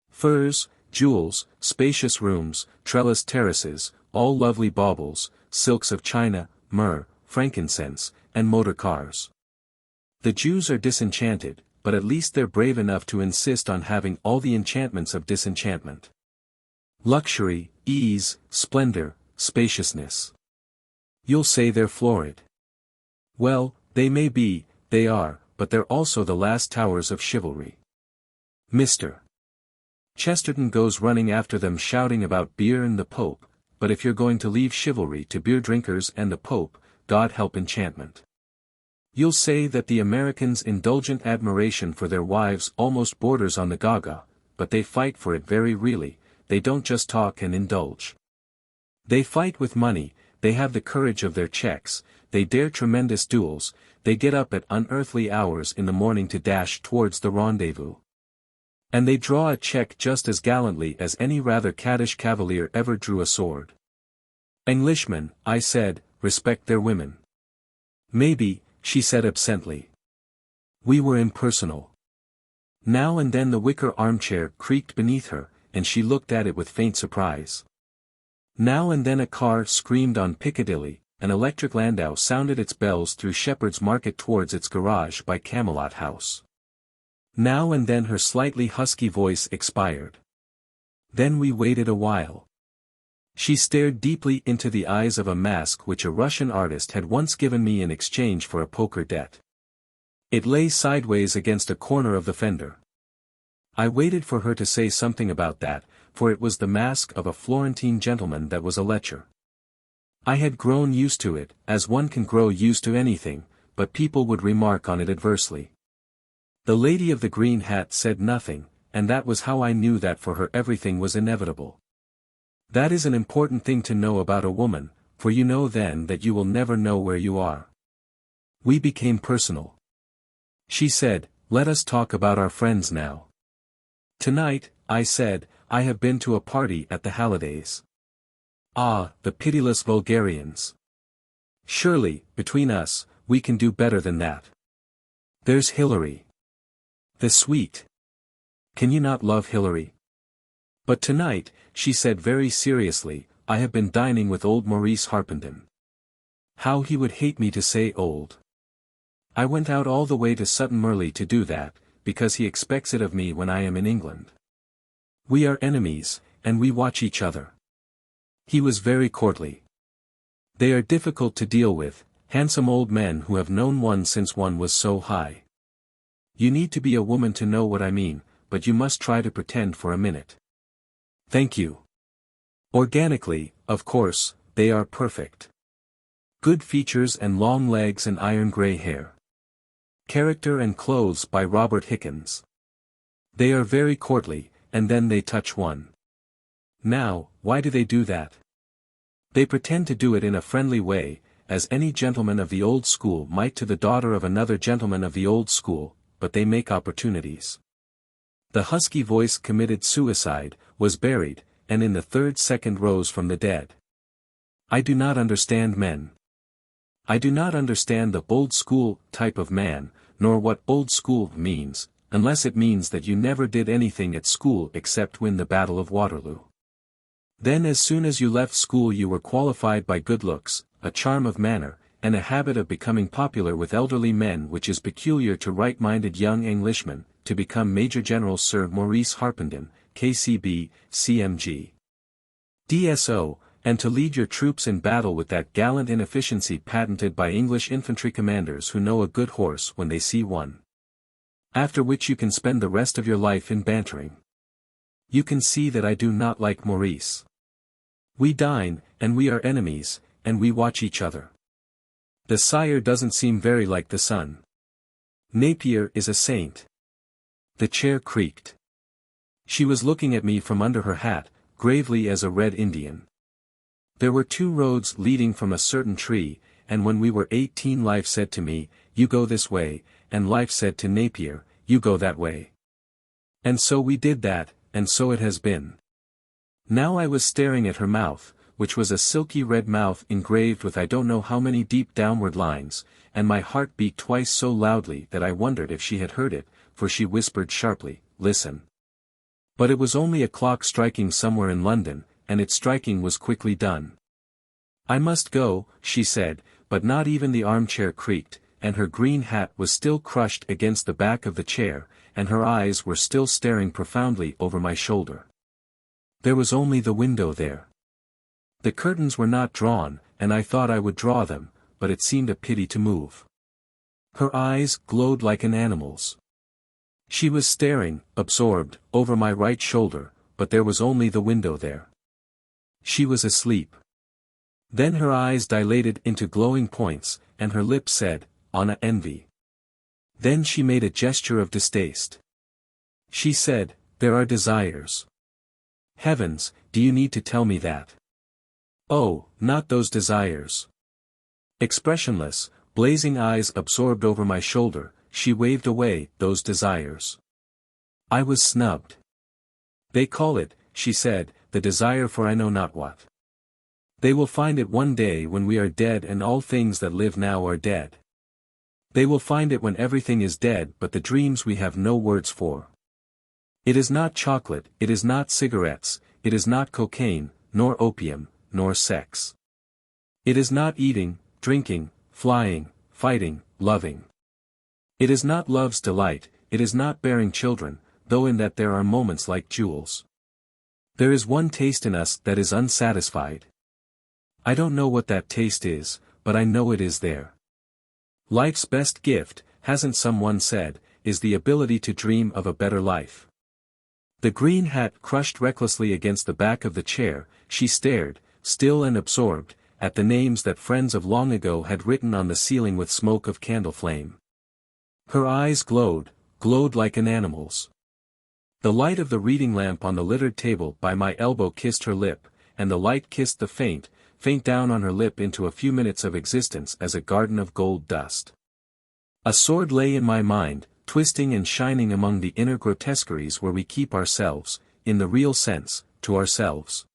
Speaker 1: Furs, jewels, spacious rooms, trellised terraces, all lovely baubles, silks of China, myrrh, frankincense, and motor cars. The Jews are disenchanted, but at least they're brave enough to insist on having all the enchantments of disenchantment. Luxury, ease, splendor, spaciousness. You'll say they're florid. Well, they may be, they are, but they're also the last towers of chivalry. Mr. Chesterton goes running after them shouting about beer and the Pope, but if you're going to leave chivalry to beer drinkers and the Pope, God help enchantment. You'll say that the Americans' indulgent admiration for their wives almost borders on the gaga, but they fight for it very really. They don't just talk and indulge. They fight with money, they have the courage of their checks, they dare tremendous duels, they get up at unearthly hours in the morning to dash towards the rendezvous. And they draw a check just as gallantly as any rather caddish cavalier ever drew a sword. Englishmen, I said, respect their women. Maybe, she said absently. We were impersonal. Now and then the wicker armchair creaked beneath her, and she looked at it with faint surprise. Now and then a car screamed on Piccadilly, an electric landau sounded its bells through Shepherd's Market towards its garage by Camelot House. Now and then her slightly husky voice expired. Then we waited a while. She stared deeply into the eyes of a mask which a Russian artist had once given me in exchange for a poker debt. It lay sideways against a corner of the fender. I waited for her to say something about that, for it was the mask of a Florentine gentleman that was a lecher. I had grown used to it, as one can grow used to anything, but people would remark on it adversely. The lady of the green hat said nothing, and that was how I knew that for her everything was inevitable. That is an important thing to know about a woman, for you know then that you will never know where you are. We became personal. She said, let us talk about our friends now. Tonight, I said, I have been to a party at the Hallidays. Ah, the pitiless vulgarians. Surely, between us, we can do better than that. There's Hilary. The sweet. Can you not love Hilary? But tonight, she said very seriously, I have been dining with old Maurice Harpenden. How he would hate me to say old. I went out all the way to Sutton Merley to do that, because he expects it of me when I am in England. We are enemies, and we watch each other. He was very courtly. They are difficult to deal with, handsome old men who have known one since one was so high. You need to be a woman to know what I mean, but you must try to pretend for a minute. Thank you. Organically, of course, they are perfect. Good features and long legs and iron gray hair. Character and Clothes by Robert Hickens. They are very courtly, and then they touch one. Now, why do they do that? They pretend to do it in a friendly way, as any gentleman of the old school might to the daughter of another gentleman of the old school, but they make opportunities. The husky voice committed suicide, was buried, and in the 3rd second rose from the dead. I do not understand men. I do not understand the old school type of man, nor what old school means, unless it means that you never did anything at school except win the Battle of Waterloo. Then as soon as you left school you were qualified by good looks, a charm of manner, and a habit of becoming popular with elderly men which is peculiar to right-minded young Englishmen, to become Major General Sir Maurice Harpenden, KCB, CMG. DSO, and to lead your troops in battle with that gallant inefficiency patented by English infantry commanders who know a good horse when they see one. After which you can spend the rest of your life in bantering. You can see that I do not like Maurice. We dine, and we are enemies, and we watch each other. The sire doesn't seem very like the son. Napier is a saint. The chair creaked. She was looking at me from under her hat, gravely as a Red Indian. There were 2 roads leading from a certain tree, and when we were 18 Life said to me, "You go this way," and Life said to Napier, "You go that way." And so we did that, and so it has been. Now I was staring at her mouth, which was a silky red mouth engraved with I don't know how many deep downward lines, and my heart beat twice so loudly that I wondered if she had heard it, for she whispered sharply, "Listen." But it was only a clock striking somewhere in London, and its striking was quickly done. "I must go," she said, but not even the armchair creaked, and her green hat was still crushed against the back of the chair, and her eyes were still staring profoundly over my shoulder. There was only the window there. The curtains were not drawn, and I thought I would draw them, but it seemed a pity to move. Her eyes glowed like an animal's. She was staring, absorbed, over my right shoulder, but there was only the window there. She was asleep. Then her eyes dilated into glowing points, and her lips said, "Anna envy." Then she made a gesture of distaste. She said, "There are desires." Heavens, do you need to tell me that? Oh, not those desires. Expressionless, blazing eyes absorbed over my shoulder, she waved away those desires. I was snubbed. "They call it," she said, "the desire for I know not what. They will find it one day when we are dead and all things that live now are dead. They will find it when everything is dead but the dreams we have no words for. It is not chocolate, it is not cigarettes, it is not cocaine, nor opium, nor sex. It is not eating, drinking, flying, fighting, loving. It is not love's delight, it is not bearing children, though in that there are moments like jewels. There is one taste in us that is unsatisfied. I don't know what that taste is, but I know it is there. Life's best gift, hasn't someone said, is the ability to dream of a better life." The green hat crushed recklessly against the back of the chair, she stared, still and absorbed, at the names that friends of long ago had written on the ceiling with smoke of candle flame. Her eyes glowed like an animal's. The light of the reading lamp on the littered table by my elbow kissed her lip, and the light kissed the faint down on her lip into a few minutes of existence as a garden of gold dust. A sword lay in my mind, twisting and shining among the inner grotesqueries where we keep ourselves, in the real sense, to ourselves.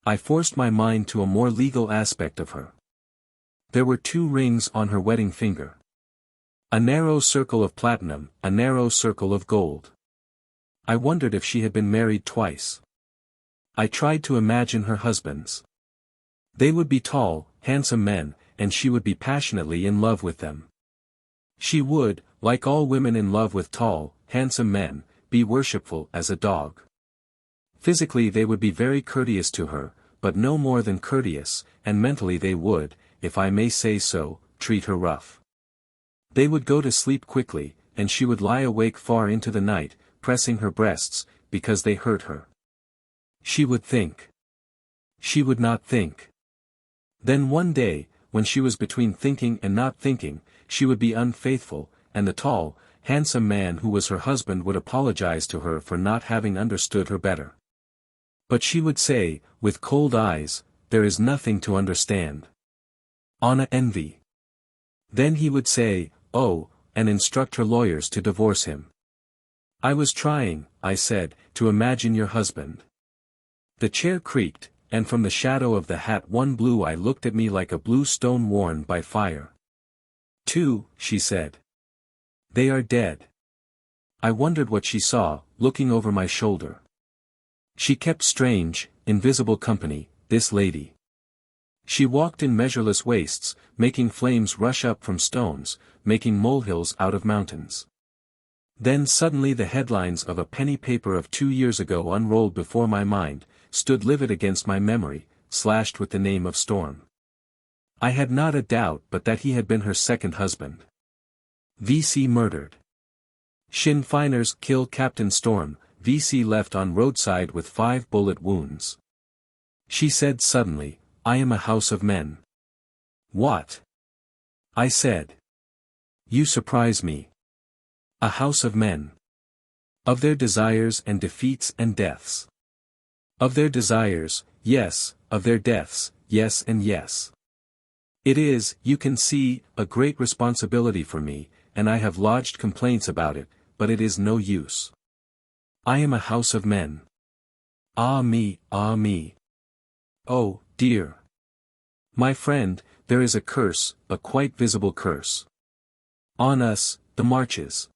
Speaker 1: I forced my mind to a more legal aspect of her. There were 2 rings on her wedding finger. A narrow circle of platinum, a narrow circle of gold. I wondered if she had been married twice. I tried to imagine her husbands. They would be tall, handsome men, and she would be passionately in love with them. She would, like all women in love with tall, handsome men, be worshipful as a dog. Physically they would be very courteous to her, but no more than courteous, and mentally they would, if I may say so, treat her rough. They would go to sleep quickly, and she would lie awake far into the night, pressing her breasts, because they hurt her. She would think. She would not think. Then one day, when she was between thinking and not thinking, she would be unfaithful, and the tall, handsome man who was her husband would apologize to her for not having understood her better. But she would say, with cold eyes, "There is nothing to understand. Anna envy." Then he would say, "Oh," and instruct her lawyers to divorce him. "I was trying," I said, "to imagine your husband." The chair creaked, and from the shadow of the hat one blue eye looked at me like a blue stone worn by fire. "Two," she said. "They are dead." I wondered what she saw, looking over my shoulder. She kept strange, invisible company, this lady. She walked in measureless wastes, making flames rush up from stones, making molehills out of mountains. Then suddenly the headlines of a penny paper of 2 years ago unrolled before my mind, stood livid against my memory, slashed with the name of Storm. I had not a doubt but that he had been her second husband. VC murdered. Sinn Féiners kill Captain Storm, VC left on roadside with 5 bullet wounds. She said suddenly, "I am a house of men." "What?" I said. "You surprise me. A house of men. Of their desires and defeats and deaths. Of their desires, yes, of their deaths, yes and yes. It is, you can see, a great responsibility for me, and I have lodged complaints about it, but it is no use. I am a house of men. Ah me, ah me. Oh, dear. My friend, there is a curse, a quite visible curse. On us, the marches.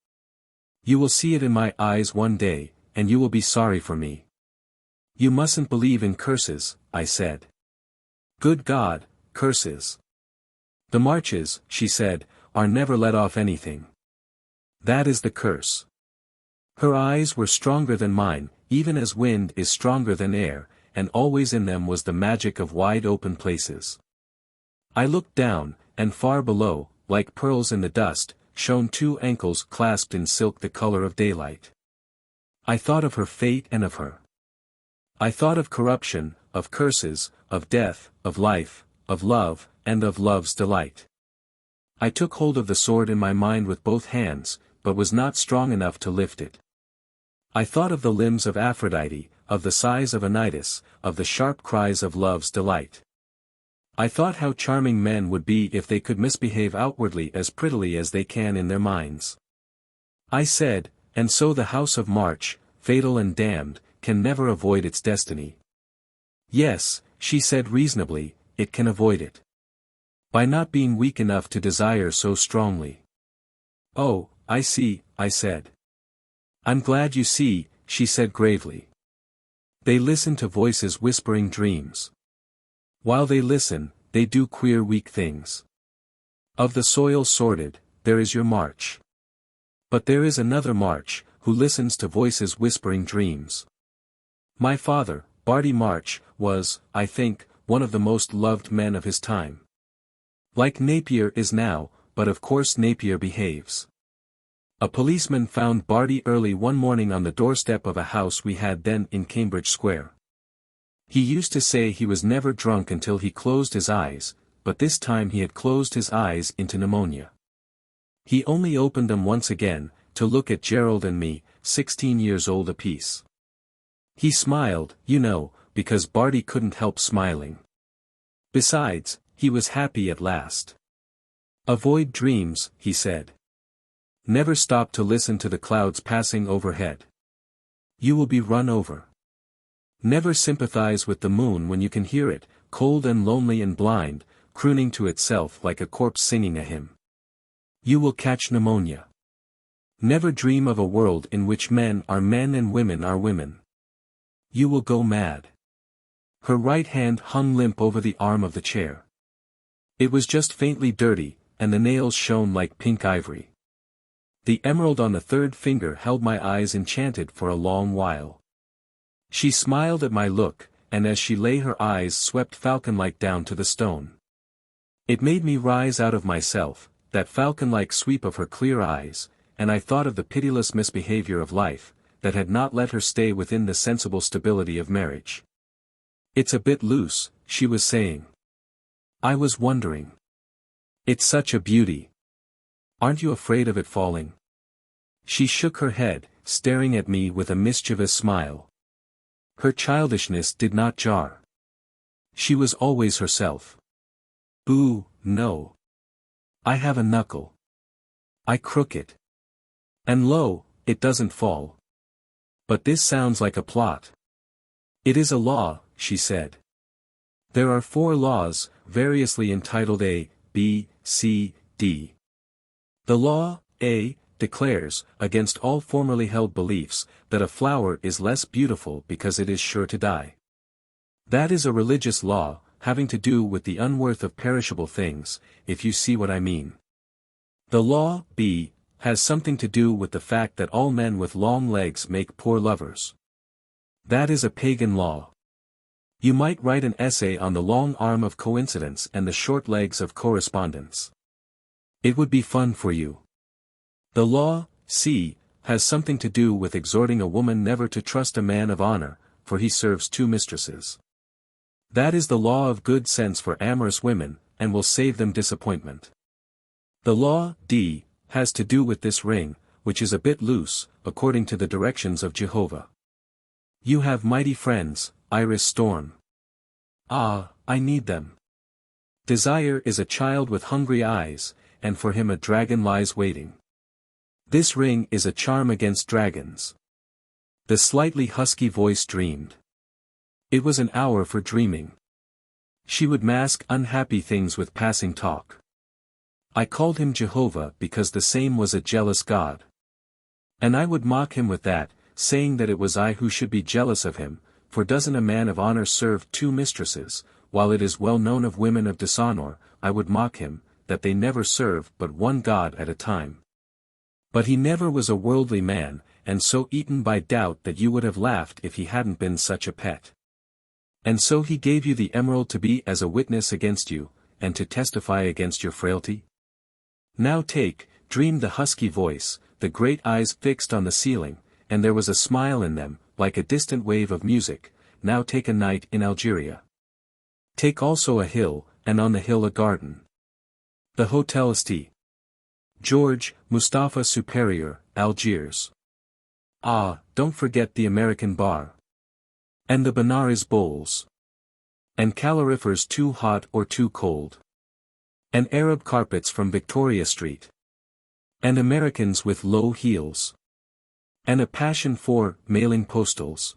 Speaker 1: You will see it in my eyes one day, and you will be sorry for me." "You mustn't believe in curses," I said. "Good God, curses. The marches," she said, "are never let off anything. That is the curse." Her eyes were stronger than mine, even as wind is stronger than air, and always in them was the magic of wide open places. I looked down, and far below, like pearls in the dust, shone 2 ankles clasped in silk the color of daylight. I thought of her fate and of her. I thought of corruption, of curses, of death, of life, of love, and of love's delight. I took hold of the sword in my mind with both hands, but was not strong enough to lift it. I thought of the limbs of Aphrodite, of the sighs of Anitus, of the sharp cries of love's delight. I thought how charming men would be if they could misbehave outwardly as prettily as they can in their minds. I said, "And so the house of March, fatal and damned, can never avoid its destiny." "Yes," she said reasonably, "it can avoid it. By not being weak enough to desire so strongly." "Oh, I see," I said. "I'm glad you see," she said gravely. "They listen to voices whispering dreams. While they listen, they do queer weak things. Of the soil sordid, there is your March. But there is another March, who listens to voices whispering dreams. My father, Barty March, was, I think, one of the most loved men of his time. Like Napier is now, but of course Napier behaves. A policeman found Barty early one morning on the doorstep of a house we had then in Cambridge Square. He used to say he was never drunk until he closed his eyes, but this time he had closed his eyes into pneumonia. He only opened them once again, to look at Gerald and me, 16 years old apiece. He smiled, you know, because Barty couldn't help smiling. Besides, he was happy at last. "Avoid dreams," he said. "Never stop to listen to the clouds passing overhead. You will be run over. Never sympathize with the moon when you can hear it, cold and lonely and blind, crooning to itself like a corpse singing a hymn. You will catch pneumonia. Never dream of a world in which men are men and women are women. You will go mad." Her right hand hung limp over the arm of the chair. It was just faintly dirty, and the nails shone like pink ivory. The emerald on the 3rd finger held my eyes enchanted for a long while. She smiled at my look, and as she lay her eyes swept falcon-like down to the stone. It made me rise out of myself, that falcon-like sweep of her clear eyes, and I thought of the pitiless misbehavior of life, that had not let her stay within the sensible stability of marriage. "It's a bit loose," she was saying. I was wondering. "It's such a beauty. Aren't you afraid of it falling? She shook her head, staring at me with a mischievous smile. Her childishness did not jar. She was always herself. Ooh, no. I have a knuckle. I crook it. And lo, it doesn't fall. But this sounds like a plot. It is a law, she said. There are 4 laws, variously entitled A, B, C, D. The law, A, declares, against all formerly held beliefs, that a flower is less beautiful because it is sure to die. That is a religious law, having to do with the unworth of perishable things, if you see what I mean. The law, B, has something to do with the fact that all men with long legs make poor lovers. That is a pagan law. You might write an essay on the long arm of coincidence and the short legs of correspondence. It would be fun for you. The law, C, has something to do with exhorting a woman never to trust a man of honor, for he serves 2 mistresses. That is the law of good sense for amorous women, and will save them disappointment. The law, D, has to do with this ring, which is a bit loose, according to the directions of Jehovah. You have mighty friends, Iris Storm. Ah, I need them. Desire is a child with hungry eyes, and for him a dragon lies waiting. This ring is a charm against dragons. The slightly husky voice dreamed. It was an hour for dreaming. She would mask unhappy things with passing talk. I called him Jehovah because the same was a jealous God. And I would mock him with that, saying that it was I who should be jealous of him, for doesn't a man of honor serve 2 mistresses, while it is well known of women of dishonor, I would mock him, that they never serve but one God at a time. But he never was a worldly man, and so eaten by doubt that you would have laughed if he hadn't been such a pet. And so he gave you the emerald to be as a witness against you, and to testify against your frailty? Now take, dreamed the husky voice, the great eyes fixed on the ceiling, and there was a smile in them, like a distant wave of music. Now take a night in Algeria. Take also a hill, and on the hill a garden. The Hotel St. George, Mustafa Superior, Algiers. Ah, don't forget the American bar. And the Benares bowls. And calorifers too hot or too cold. And Arab carpets from Victoria Street. And Americans with low heels. And a passion for mailing postals.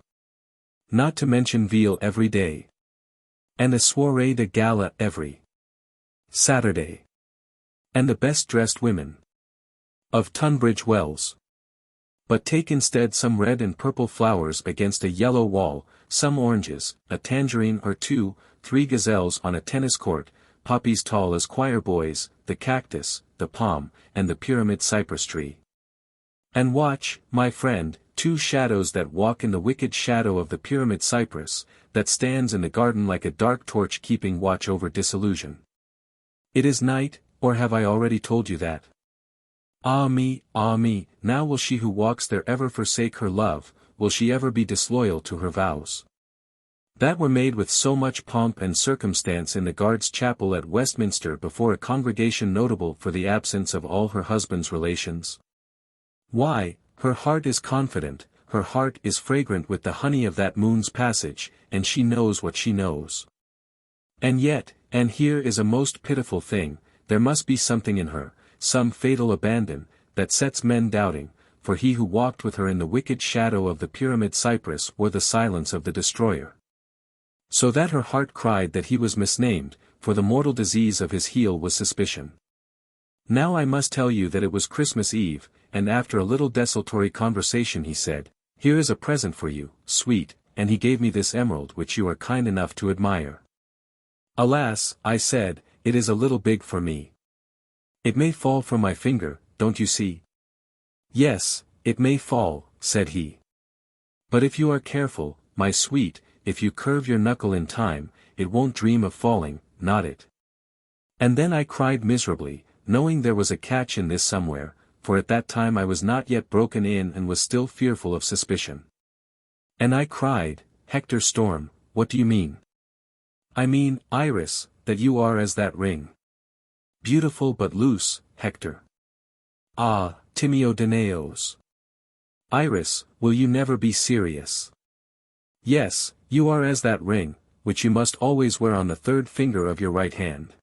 Speaker 1: Not to mention veal every day. And a soirée de gala every Saturday. And the best dressed women of Tunbridge Wells. But take instead some red and purple flowers against a yellow wall, some oranges, a tangerine or 2, 3 gazelles on a tennis court, poppies tall as choir boys, the cactus, the palm, and the pyramid cypress tree. And watch, my friend, 2 shadows that walk in the wicked shadow of the pyramid cypress, that stands in the garden like a dark torch keeping watch over disillusion. It is night, or have I already told you that? Ah me, now will she who walks there ever forsake her love, will she ever be disloyal to her vows? That were made with so much pomp and circumstance in the Guards' Chapel at Westminster before a congregation notable for the absence of all her husband's relations. Why, her heart is confident, her heart is fragrant with the honey of that moon's passage, and she knows what she knows. And yet, and here is a most pitiful thing, there must be something in her, some fatal abandon, that sets men doubting, for he who walked with her in the wicked shadow of the pyramid cypress wore the silence of the destroyer. So that her heart cried that he was misnamed, for the mortal disease of his heel was suspicion. Now I must tell you that it was Christmas Eve, and after a little desultory conversation he said, "Here is a present for you, sweet," and he gave me this emerald which you are kind enough to admire. Alas, I said, it is a little big for me. It may fall from my finger, don't you see? Yes, it may fall, said he. But if you are careful, my sweet, if you curve your knuckle in time, it won't dream of falling, not it. And then I cried miserably, knowing there was a catch in this somewhere, for at that time I was not yet broken in and was still fearful of suspicion. And I cried, Hector Storm, what do you mean? I mean, Iris, that you are as that ring. Beautiful but loose, Hector. Ah, Timeo Danaos. Iris, will you never be serious? Yes, you are as that ring, which you must always wear on the third finger of your right hand.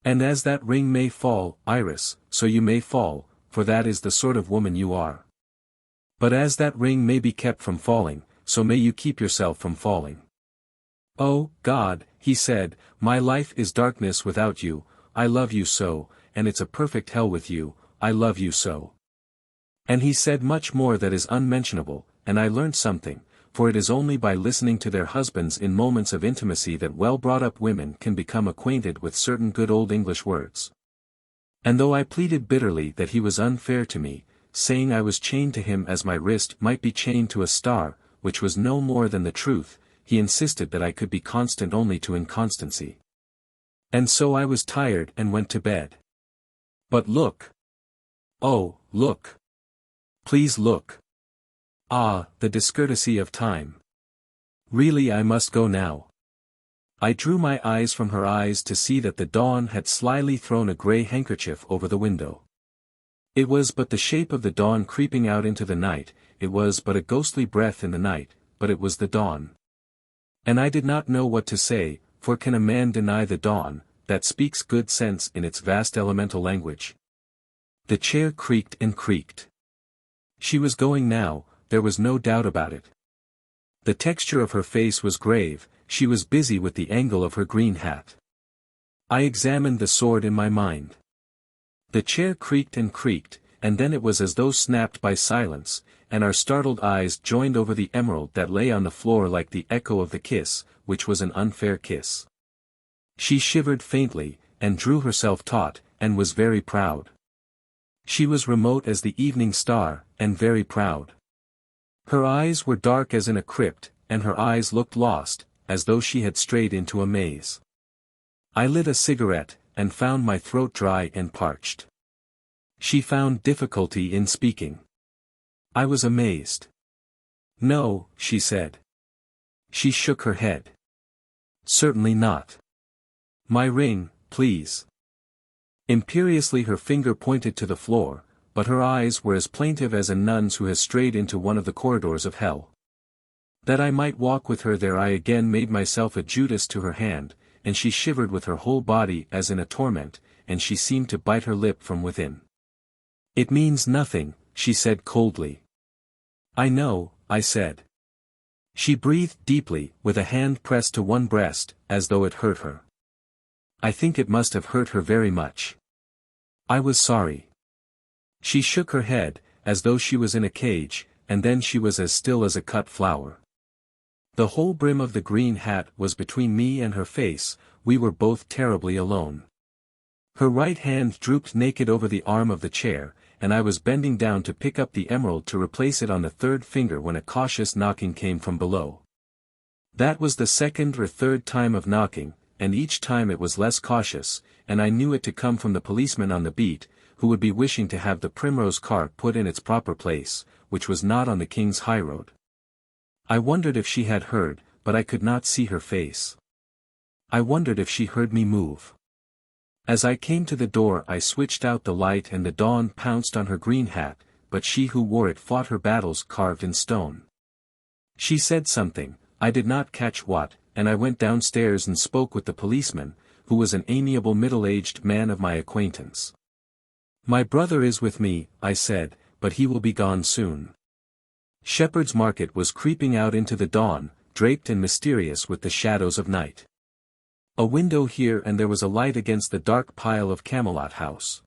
Speaker 1: And as that ring may fall, Iris, so you may fall, for that is the sort of woman you are. But as that ring may be kept from falling, so may you keep yourself from falling. Oh, God, he said, my life is darkness without you, I love you so, and it's a perfect hell with you, I love you so. And he said much more that is unmentionable, and I learned something, for it is only by listening to their husbands in moments of intimacy that well-brought-up women can become acquainted with certain good old English words. And though I pleaded bitterly that he was unfair to me, saying I was chained to him as my wrist might be chained to a star, which was no more than the truth, he insisted that I could be constant only to inconstancy. And so I was tired and went to bed. But look. Oh, look. Please look. Ah, the discourtesy of time. Really I must go now. I drew my eyes from her eyes to see that the dawn had slyly thrown a grey handkerchief over the window. It was but the shape of the dawn creeping out into the night, it was but a ghostly breath in the night, but it was the dawn. And I did not know what to say, for can a man deny the dawn, that speaks good sense in its vast elemental language? The chair creaked and creaked. She was going now, there was no doubt about it. The texture of her face was grave, she was busy with the angle of her green hat. I examined the sword in my mind. The chair creaked, and then it was as though snapped by silence, and our startled eyes joined over the emerald that lay on the floor like the echo of the kiss, which was an unfair kiss. She shivered faintly, and drew herself taut, and was very proud. She was remote as the evening star, and very proud. Her eyes were dark as in a crypt, and her eyes looked lost, as though she had strayed into a maze. I lit a cigarette, and found my throat dry and parched. She found difficulty in speaking. I was amazed. No, she said. She shook her head. Certainly not. My ring, please. Imperiously her finger pointed to the floor, but her eyes were as plaintive as a nun's who has strayed into one of the corridors of hell. That I might walk with her there I again made myself a Judas to her hand, and she shivered with her whole body as in a torment, and she seemed to bite her lip from within. It means nothing, she said coldly. I know, I said. She breathed deeply, with a hand pressed to one breast, as though it hurt her. I think it must have hurt her very much. I was sorry. She shook her head, as though she was in a cage, and then she was as still as a cut flower. The whole brim of the green hat was between me and her face, we were both terribly alone. Her right hand drooped naked over the arm of the chair, and I was bending down to pick up the emerald to replace it on the third finger when a cautious knocking came from below. That was the second or third time of knocking, and each time it was less cautious, and I knew it to come from the policeman on the beat, who would be wishing to have the Primrose cart put in its proper place, which was not on the King's highroad. I wondered if she had heard, but I could not see her face. I wondered if she heard me move. As I came to the door I switched out the light and the dawn pounced on her green hat, but she who wore it fought her battles carved in stone. She said something, I did not catch what, and I went downstairs and spoke with the policeman, who was an amiable middle-aged man of my acquaintance. My brother is with me, I said, but he will be gone soon. Shepherd's Market was creeping out into the dawn, draped and mysterious with the shadows of night. A window here and there was a light against the dark pile of Camelot House.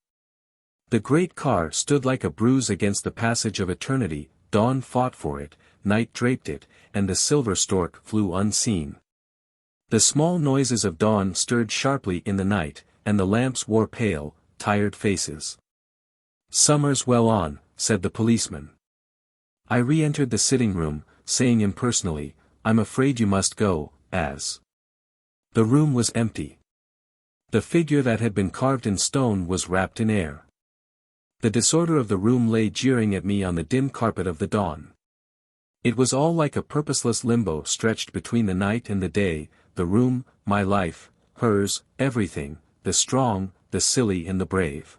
Speaker 1: The great car stood like a bruise against the passage of eternity, dawn fought for it, night draped it, and the silver stork flew unseen. The small noises of dawn stirred sharply in the night, and the lamps wore pale, tired faces. Summer's well on, said the policeman. I re-entered the sitting room, saying impersonally, I'm afraid you must go, as. The room was empty. The figure that had been carved in stone was wrapped in air. The disorder of the room lay jeering at me on the dim carpet of the dawn. It was all like a purposeless limbo stretched between the night and the day, the room, my life, hers, everything, the strong, the silly and the brave.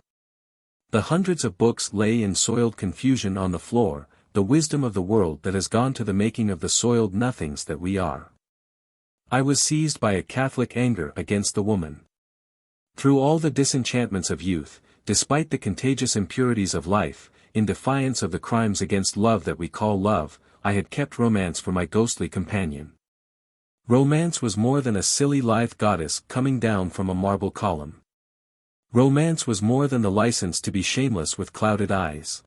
Speaker 1: The hundreds of books lay in soiled confusion on the floor, the wisdom of the world that has gone to the making of the soiled nothings that we are. I was seized by a Catholic anger against the woman. Through all the disenchantments of youth, despite the contagious impurities of life, in defiance of the crimes against love that we call love, I had kept romance for my ghostly companion. Romance was more than a silly lithe goddess coming down from a marble column. Romance was more than the license to be shameless with clouded eyes.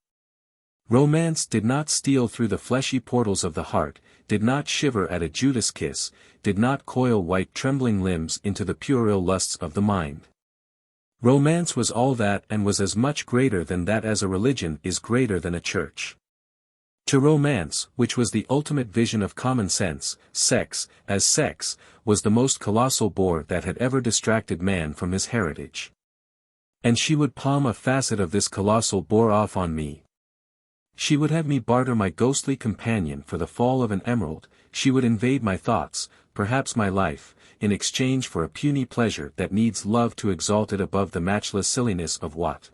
Speaker 1: Romance did not steal through the fleshy portals of the heart, did not shiver at a Judas kiss, did not coil white trembling limbs into the puerile lusts of the mind. Romance was all that and was as much greater than that as a religion is greater than a church. To romance, which was the ultimate vision of common sense, sex, as sex, was the most colossal bore that had ever distracted man from his heritage. And she would palm a facet of this colossal bore off on me. She would have me barter my ghostly companion for the fall of an emerald, she would invade my thoughts, perhaps my life, in exchange for a puny pleasure that needs love to exalt it above the matchless silliness of what,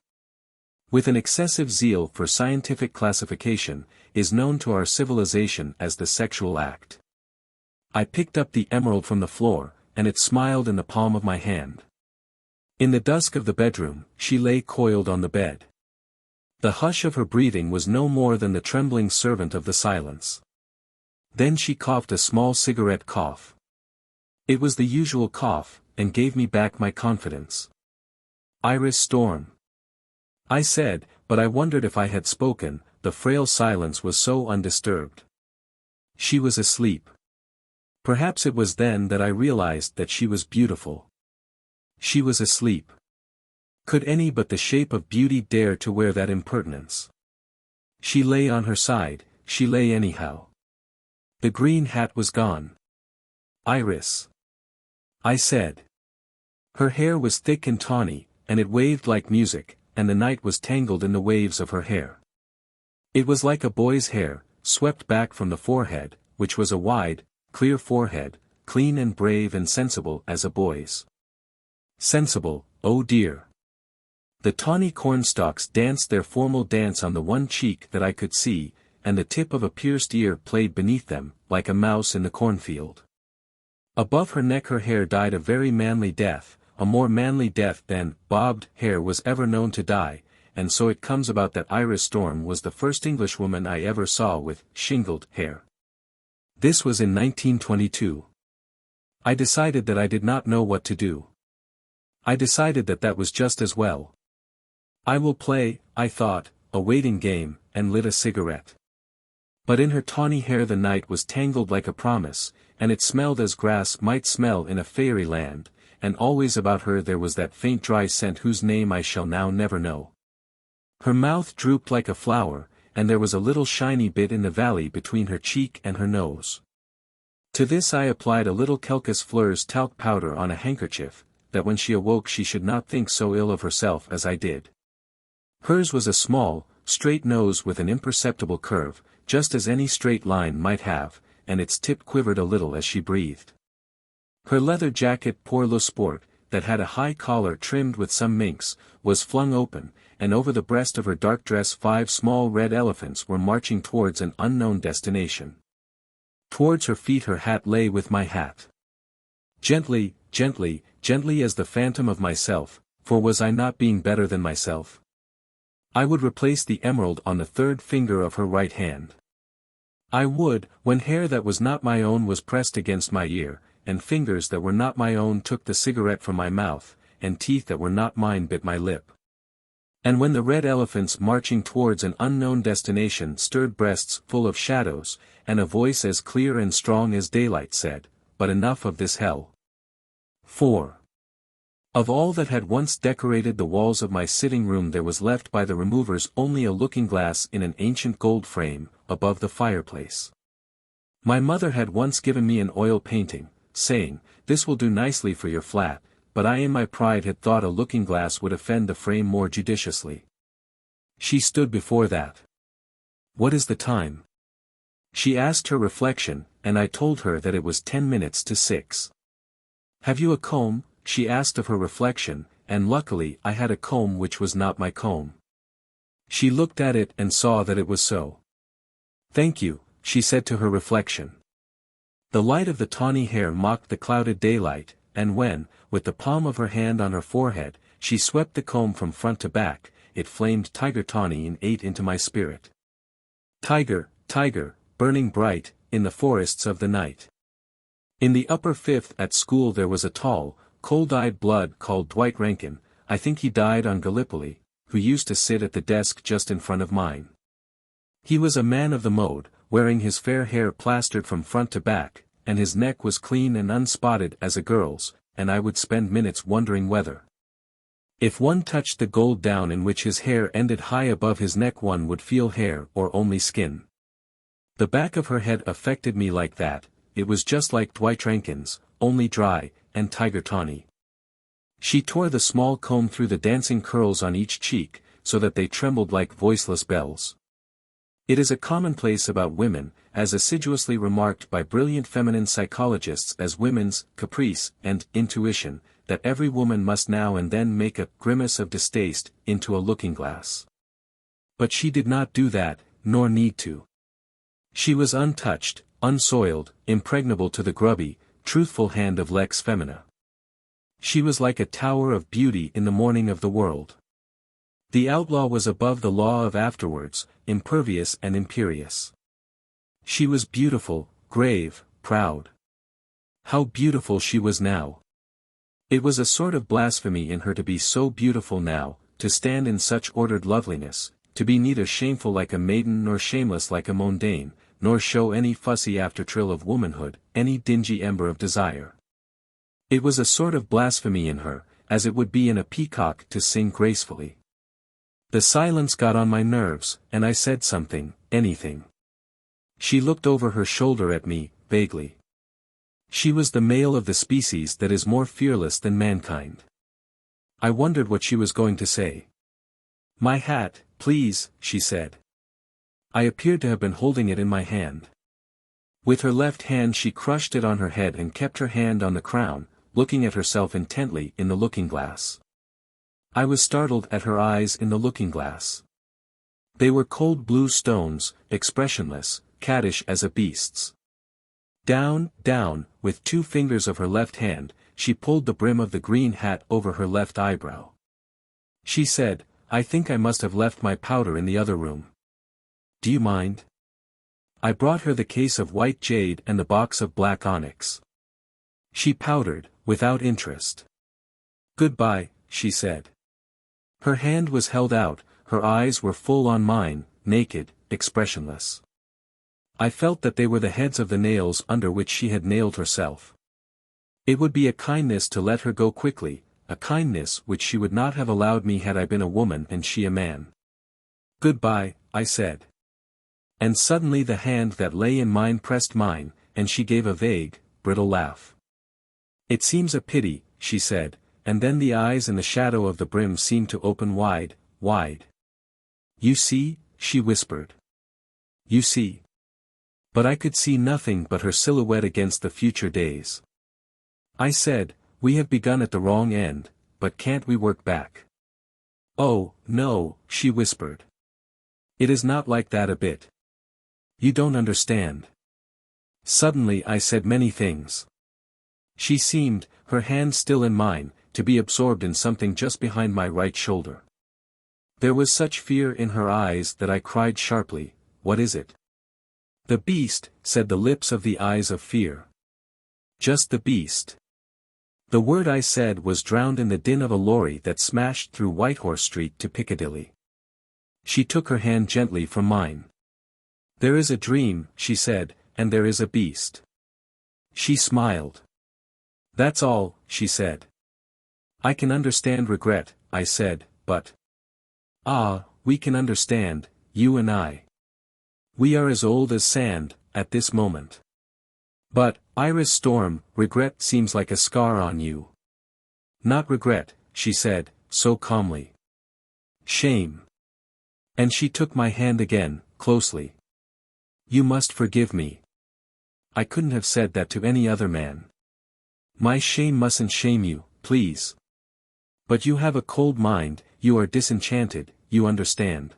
Speaker 1: with an excessive zeal for scientific classification, is known to our civilization as the sexual act. I picked up the emerald from the floor, and it smiled in the palm of my hand. In the dusk of the bedroom, she lay coiled on the bed. The hush of her breathing was no more than the trembling servant of the silence. Then she coughed a small cigarette cough. It was the usual cough, and gave me back my confidence. Iris Storm. I said, but I wondered if I had spoken, the frail silence was so undisturbed. She was asleep. Perhaps it was then that I realized that she was beautiful. She was asleep. Could any but the shape of beauty dare to wear that impertinence? She lay on her side, she lay anyhow. The green hat was gone. Iris. I said. Her hair was thick and tawny, and it waved like music, and the night was tangled in the waves of her hair. It was like a boy's hair, swept back from the forehead, which was a wide, clear forehead, clean and brave and sensible as a boy's. Sensible, oh dear. The tawny cornstalks danced their formal dance on the one cheek that I could see, and the tip of a pierced ear played beneath them, like a mouse in the cornfield. Above her neck her hair died a very manly death, a more manly death than bobbed hair was ever known to die, and so it comes about that Iris Storm was the first Englishwoman I ever saw with shingled hair. This was in 1922. I decided that I did not know what to do. I decided that that was just as well. I will play, I thought, a waiting game, and lit a cigarette. But in her tawny hair the night was tangled like a promise, and it smelled as grass might smell in a fairy land, and always about her there was that faint dry scent whose name I shall now never know. Her mouth drooped like a flower, and there was a little shiny bit in the valley between her cheek and her nose. To this I applied a little Quelques Fleurs talc powder on a handkerchief, that when she awoke she should not think so ill of herself as I did. Hers was a small, straight nose with an imperceptible curve, just as any straight line might have, and its tip quivered a little as she breathed. Her leather jacket pour le sport, that had a high collar trimmed with some minks, was flung open, and over the breast of her dark dress 5 small red elephants were marching towards an unknown destination. Towards her feet her hat lay with my hat. Gently, gently, gently as the phantom of myself, for was I not being better than myself? I would replace the emerald on the 3rd finger of her right hand. I would, when hair that was not my own was pressed against my ear, and fingers that were not my own took the cigarette from my mouth, and teeth that were not mine bit my lip. And when the red elephants marching towards an unknown destination stirred breasts full of shadows, and a voice as clear and strong as daylight said, "But enough of this hell." 4. Of all that had once decorated the walls of my sitting room there was left by the removers only a looking-glass in an ancient gold frame, above the fireplace. My mother had once given me an oil painting, saying, "This will do nicely for your flat," but I in my pride had thought a looking-glass would offend the frame more judiciously. She stood before that. "What is the time?" She asked her reflection, and I told her that it was 10 minutes to 6. "Have you a comb?" she asked of her reflection, and luckily I had a comb which was not my comb. She looked at it and saw that it was so. "Thank you," she said to her reflection. The light of the tawny hair mocked the clouded daylight, and when, with the palm of her hand on her forehead, she swept the comb from front to back, it flamed tiger tawny and ate into my spirit. Tiger, tiger, burning bright, in the forests of the night. In the upper fifth at school there was a tall, cold-eyed blood called Dwight Rankin, I think he died on Gallipoli, who used to sit at the desk just in front of mine. He was a man of the mode, wearing his fair hair plastered from front to back, and his neck was clean and unspotted as a girl's, and I would spend minutes wondering whether, if one touched the gold down in which his hair ended high above his neck, one would feel hair or only skin. The back of her head affected me like that, it was just like Dwight Rankin's, only dry, and tiger tawny. She tore the small comb through the dancing curls on each cheek, so that they trembled like voiceless bells. It is a commonplace about women, as assiduously remarked by brilliant feminine psychologists as women's caprice and intuition, that every woman must now and then make a grimace of distaste into a looking-glass. But she did not do that, nor need to. She was untouched, unsoiled, impregnable to the grubby, truthful hand of Lex Femina. She was like a tower of beauty in the morning of the world. The outlaw was above the law of afterwards, impervious and imperious. She was beautiful, grave, proud. How beautiful she was now! It was a sort of blasphemy in her to be so beautiful now, to stand in such ordered loveliness, to be neither shameful like a maiden nor shameless like a mondaine, nor show any fussy after-trill of womanhood, any dingy ember of desire. It was a sort of blasphemy in her, as it would be in a peacock to sing gracefully. The silence got on my nerves, and I said something, anything. She looked over her shoulder at me, vaguely. She was the male of the species that is more fearless than mankind. I wondered what she was going to say. "My hat, please," she said. I appeared to have been holding it in my hand. With her left hand she crushed it on her head and kept her hand on the crown, looking at herself intently in the looking-glass. I was startled at her eyes in the looking-glass. They were cold blue stones, expressionless, caddish as a beast's. Down, down, with 2 fingers of her left hand, she pulled the brim of the green hat over her left eyebrow. She said, "I think I must have left my powder in the other room. Do you mind?" I brought her the case of white jade and the box of black onyx. She powdered, without interest. "Goodbye," she said. Her hand was held out, her eyes were full on mine, naked, expressionless. I felt that they were the heads of the nails under which she had nailed herself. It would be a kindness to let her go quickly, a kindness which she would not have allowed me had I been a woman and she a man. "Goodbye," I said. And suddenly the hand that lay in mine pressed mine, and she gave a vague, brittle laugh. "It seems a pity," she said, and then the eyes in the shadow of the brim seemed to open wide, wide. "You see," she whispered. "You see." But I could see nothing but her silhouette against the future days. I said, "We have begun at the wrong end, but can't we work back?" "Oh, no," she whispered. "It is not like that a bit. You don't understand." Suddenly I said many things. She seemed, her hand still in mine, to be absorbed in something just behind my right shoulder. There was such fear in her eyes that I cried sharply, "What is it?" "The beast," said the lips of the eyes of fear. "Just the beast." The word I said was drowned in the din of a lorry that smashed through Whitehorse Street to Piccadilly. She took her hand gently from mine. "There is a dream," she said, "and there is a beast." She smiled. "That's all," she said. "I can understand regret," I said, "but—" "Ah, we can understand, you and I. We are as old as sand, at this moment. But, Iris Storm, regret seems like a scar on you." "Not regret," she said, so calmly. "Shame." And she took my hand again, closely. "You must forgive me. I couldn't have said that to any other man. My shame mustn't shame you, please. But you have a cold mind, you are disenchanted, you understand."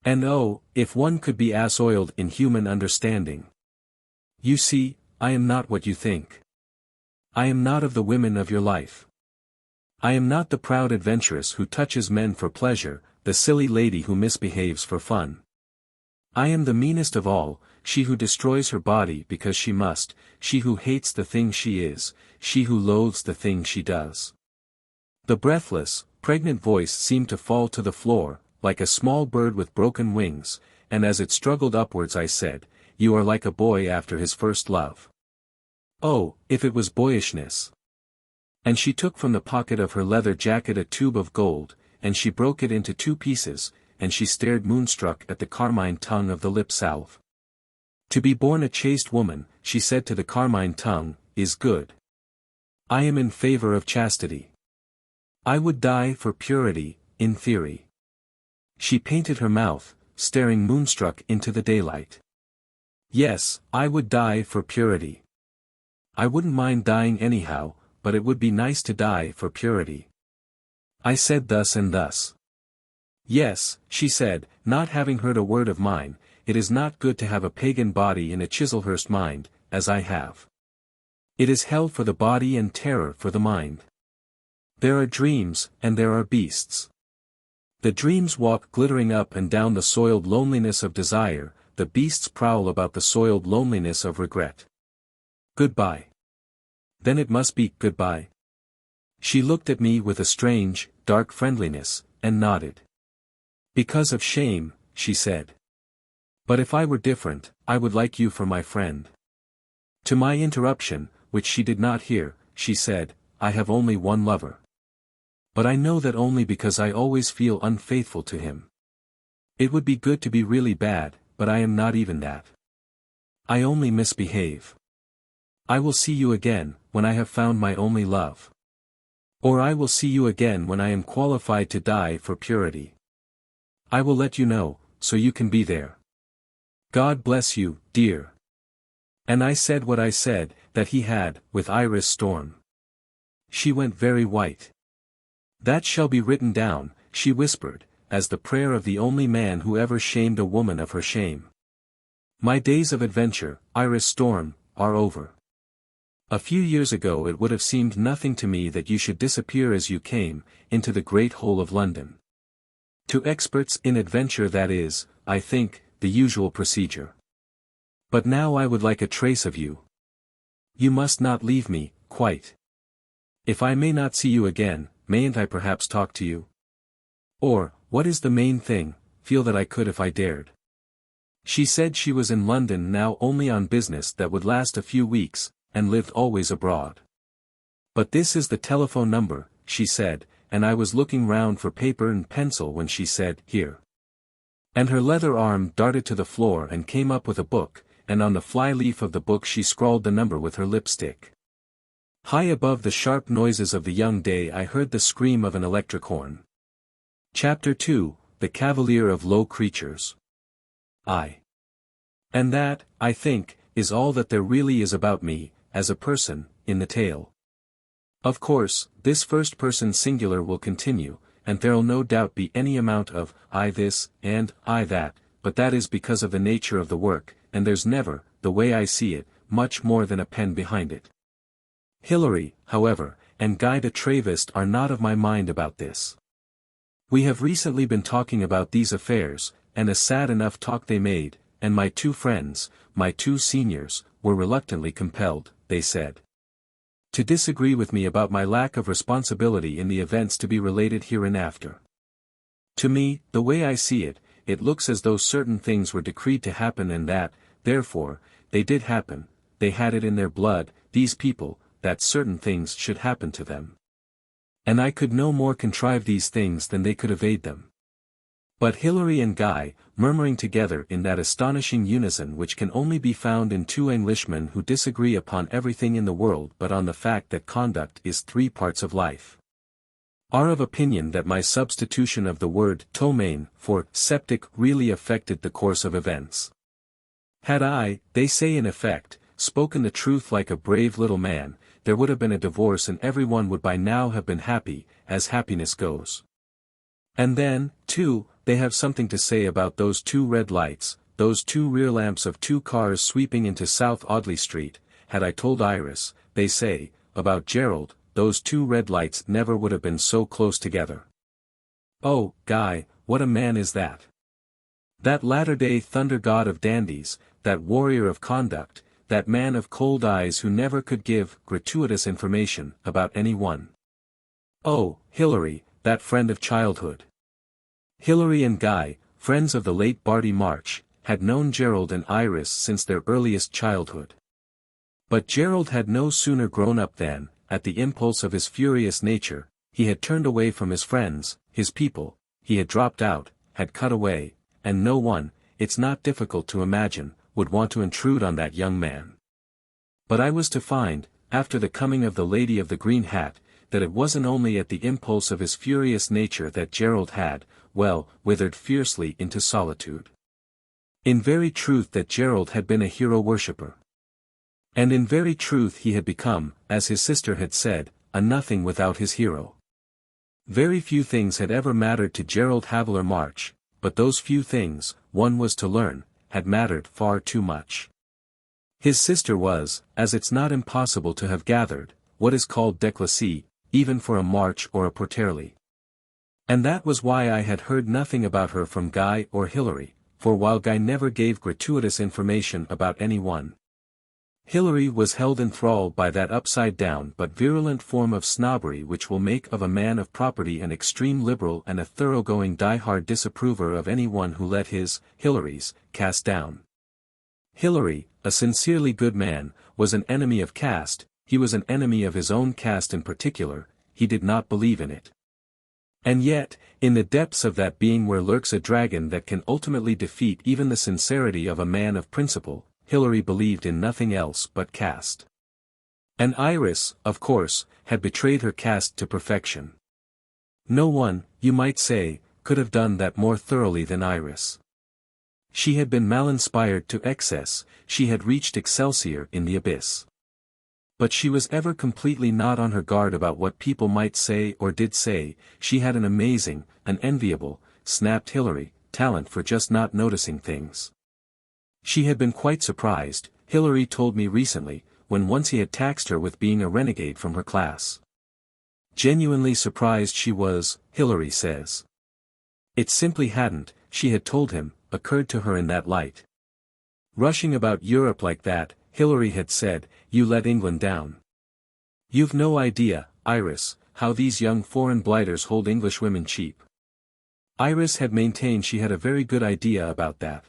Speaker 1: And oh, if one could be as-oiled in human understanding. You see, I am not what you think. I am not of the women of your life. I am not the proud adventuress who touches men for pleasure, the silly lady who misbehaves for fun. I am the meanest of all, she who destroys her body because she must, she who hates the thing she is, she who loathes the thing she does. The breathless, pregnant voice seemed to fall to the floor, like a small bird with broken wings, and as it struggled upwards I said, "You are like a boy after his first love." Oh, if it was boyishness! And she took from the pocket of her leather jacket a tube of gold, and she broke it into 2 pieces, and she stared moonstruck at the carmine tongue of the lip salve. "To be born a chaste woman," she said to the carmine tongue, "is good. I am in favor of chastity. I would die for purity, in theory." She painted her mouth, staring moonstruck into the daylight. "Yes, I would die for purity. I wouldn't mind dying anyhow, but it would be nice to die for purity." I said thus and thus. "Yes," she said, not having heard a word of mine, "it is not good to have a pagan body in a Chislehurst mind, as I have. It is hell for the body and terror for the mind. There are dreams, and there are beasts. The dreams walk glittering up and down the soiled loneliness of desire, the beasts prowl about the soiled loneliness of regret. Goodbye. Then it must be goodbye." She looked at me with a strange, dark friendliness, and nodded. "Because of shame," she said. "But if I were different, I would like you for my friend." To my interruption, which she did not hear, she said, "I have only one lover. But I know that only because I always feel unfaithful to him. It would be good to be really bad, but I am not even that. I only misbehave. I will see you again, when I have found my only love. Or I will see you again when I am qualified to die for purity. I will let you know, so you can be there. God bless you, dear." And I said what I said, that he had, with Iris Storm. She went very white. "That shall be written down," she whispered, "as the prayer of the only man who ever shamed a woman of her shame. My days of adventure, Iris Storm, are over. A few years ago it would have seemed nothing to me that you should disappear as you came, into the great hole of London. To experts in adventure that is, I think, the usual procedure. But now I would like a trace of you. You must not leave me, quite. If I may not see you again, mayn't I perhaps talk to you? Or, what is the main thing, feel that I could if I dared." She said she was in London now only on business that would last a few weeks, and lived always abroad. "But this is the telephone number," she said, and I was looking round for paper and pencil when she said, "Here." And her leather arm darted to the floor and came up with a book, and on the fly-leaf of the book she scrawled the number with her lipstick. High above the sharp noises of the young day I heard the scream of an electric horn. Chapter 2, The Cavalier of Low Creatures. And that, I think, is all that there really is about me, as a person, in the tale. Of course, this first-person singular will continue, and there'll no doubt be any amount of I this, and I that, but that is because of the nature of the work, and there's never, the way I see it, much more than a pen behind it. Hilary, however, and Guy de Travest are not of my mind about this. We have recently been talking about these affairs, and a sad enough talk they made, and my 2 friends, my 2 seniors, were reluctantly compelled, they said, to disagree with me about my lack of responsibility in the events to be related hereinafter. To me, the way I see it, it looks as though certain things were decreed to happen and that, therefore, they did happen, they had it in their blood, these people, that certain things should happen to them. And I could no more contrive these things than they could evade them. But Hilary and Guy, murmuring together in that astonishing unison which can only be found in 2 Englishmen who disagree upon everything in the world but on the fact that conduct is 3 parts of life, are of opinion that my substitution of the word ptomaine for septic really affected the course of events. Had I, they say in effect, spoken the truth like a brave little man, there would have been a divorce and everyone would by now have been happy, as happiness goes. And then, too, they have something to say about those two red lights, those two rear lamps of two cars sweeping into South Audley Street. Had I told Iris, they say, about Gerald, those two red lights never would have been so close together. Oh, Guy, what a man is that! That latter-day thunder god of dandies, that warrior of conduct, that man of cold eyes who never could give gratuitous information about any one. Oh, Hilary, that friend of childhood. Hilary and Guy, friends of the late Barty March, had known Gerald and Iris since their earliest childhood. But Gerald had no sooner grown up than, at the impulse of his furious nature, he had turned away from his friends, his people, he had dropped out, had cut away, and no one, it's not difficult to imagine, would want to intrude on that young man. But I was to find, after the coming of the Lady of the Green Hat, that it wasn't only at the impulse of his furious nature that Gerald had, well, withered fiercely into solitude. In very truth that Gerald had been a hero worshipper. And in very truth he had become, as his sister had said, a nothing without his hero. Very few things had ever mattered to Gerald Haviler March, but those few things, one was to learn, had mattered far too much. His sister was, as it's not impossible to have gathered, what is called déclassée, even for a March or a Porterly. And that was why I had heard nothing about her from Guy or Hilary, for while Guy never gave gratuitous information about any one, Hilary was held enthralled by that upside-down but virulent form of snobbery which will make of a man of property an extreme liberal and a thoroughgoing die-hard disapprover of any one who let his, Hilary's, cast down. Hilary, a sincerely good man, was an enemy of caste, he was an enemy of his own caste in particular, he did not believe in it. And yet, in the depths of that being where lurks a dragon that can ultimately defeat even the sincerity of a man of principle, Hilary believed in nothing else but caste. And Iris, of course, had betrayed her caste to perfection. No one, you might say, could have done that more thoroughly than Iris. She had been mal-inspired to excess, she had reached excelsior in the abyss. But she was ever completely not on her guard about what people might say or did say, she had an amazing, an enviable, snapped Hilary, talent for just not noticing things. She had been quite surprised, Hilary told me recently, when once he had taxed her with being a renegade from her class. Genuinely surprised she was, Hilary says. It simply hadn't, she had told him, occurred to her in that light. Rushing about Europe like that, Hilary had said, you let England down. You've no idea, Iris, how these young foreign blighters hold English women cheap. Iris had maintained she had a very good idea about that.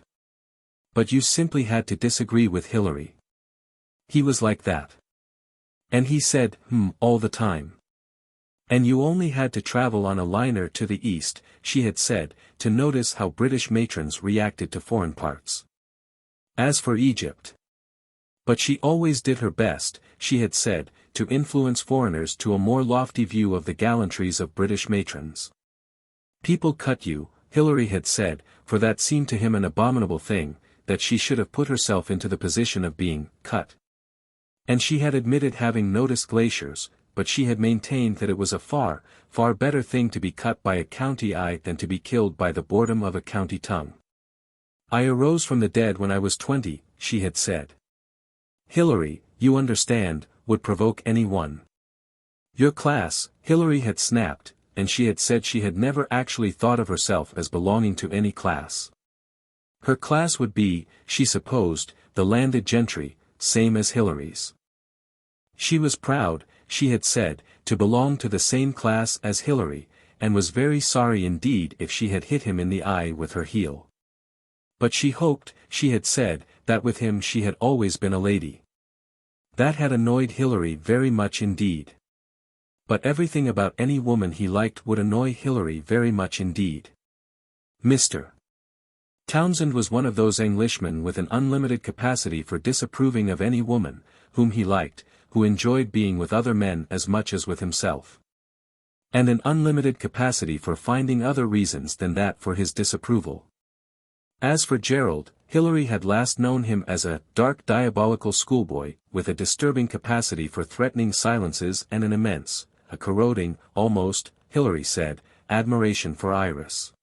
Speaker 1: But you simply had to disagree with Hilary. He was like that. And he said, all the time. And you only had to travel on a liner to the east, she had said, to notice how British matrons reacted to foreign parts. As for Egypt. But she always did her best, she had said, to influence foreigners to a more lofty view of the gallantries of British matrons. People cut you, Hilary had said, for that seemed to him an abominable thing, that she should have put herself into the position of being cut. And she had admitted having noticed glaciers, but she had maintained that it was a far, far better thing to be cut by a county eye than to be killed by the boredom of a county tongue. I arose from the dead when I was 20, she had said. Hilary, you understand, would provoke any one. Your class, Hilary had snapped, and she had said she had never actually thought of herself as belonging to any class. Her class would be, she supposed, the landed gentry, same as Hilary's. She was proud, she had said, to belong to the same class as Hilary, and was very sorry indeed if she had hit him in the eye with her heel. But she hoped, she had said, that with him she had always been a lady. That had annoyed Hilary very much indeed. But everything about any woman he liked would annoy Hilary very much indeed. Mr. Townsend was one of those Englishmen with an unlimited capacity for disapproving of any woman, whom he liked, who enjoyed being with other men as much as with himself. And an unlimited capacity for finding other reasons than that for his disapproval. As for Gerald, Hilary had last known him as a dark diabolical schoolboy, with a disturbing capacity for threatening silences and an immense, a corroding, almost, Hilary said, admiration for Iris.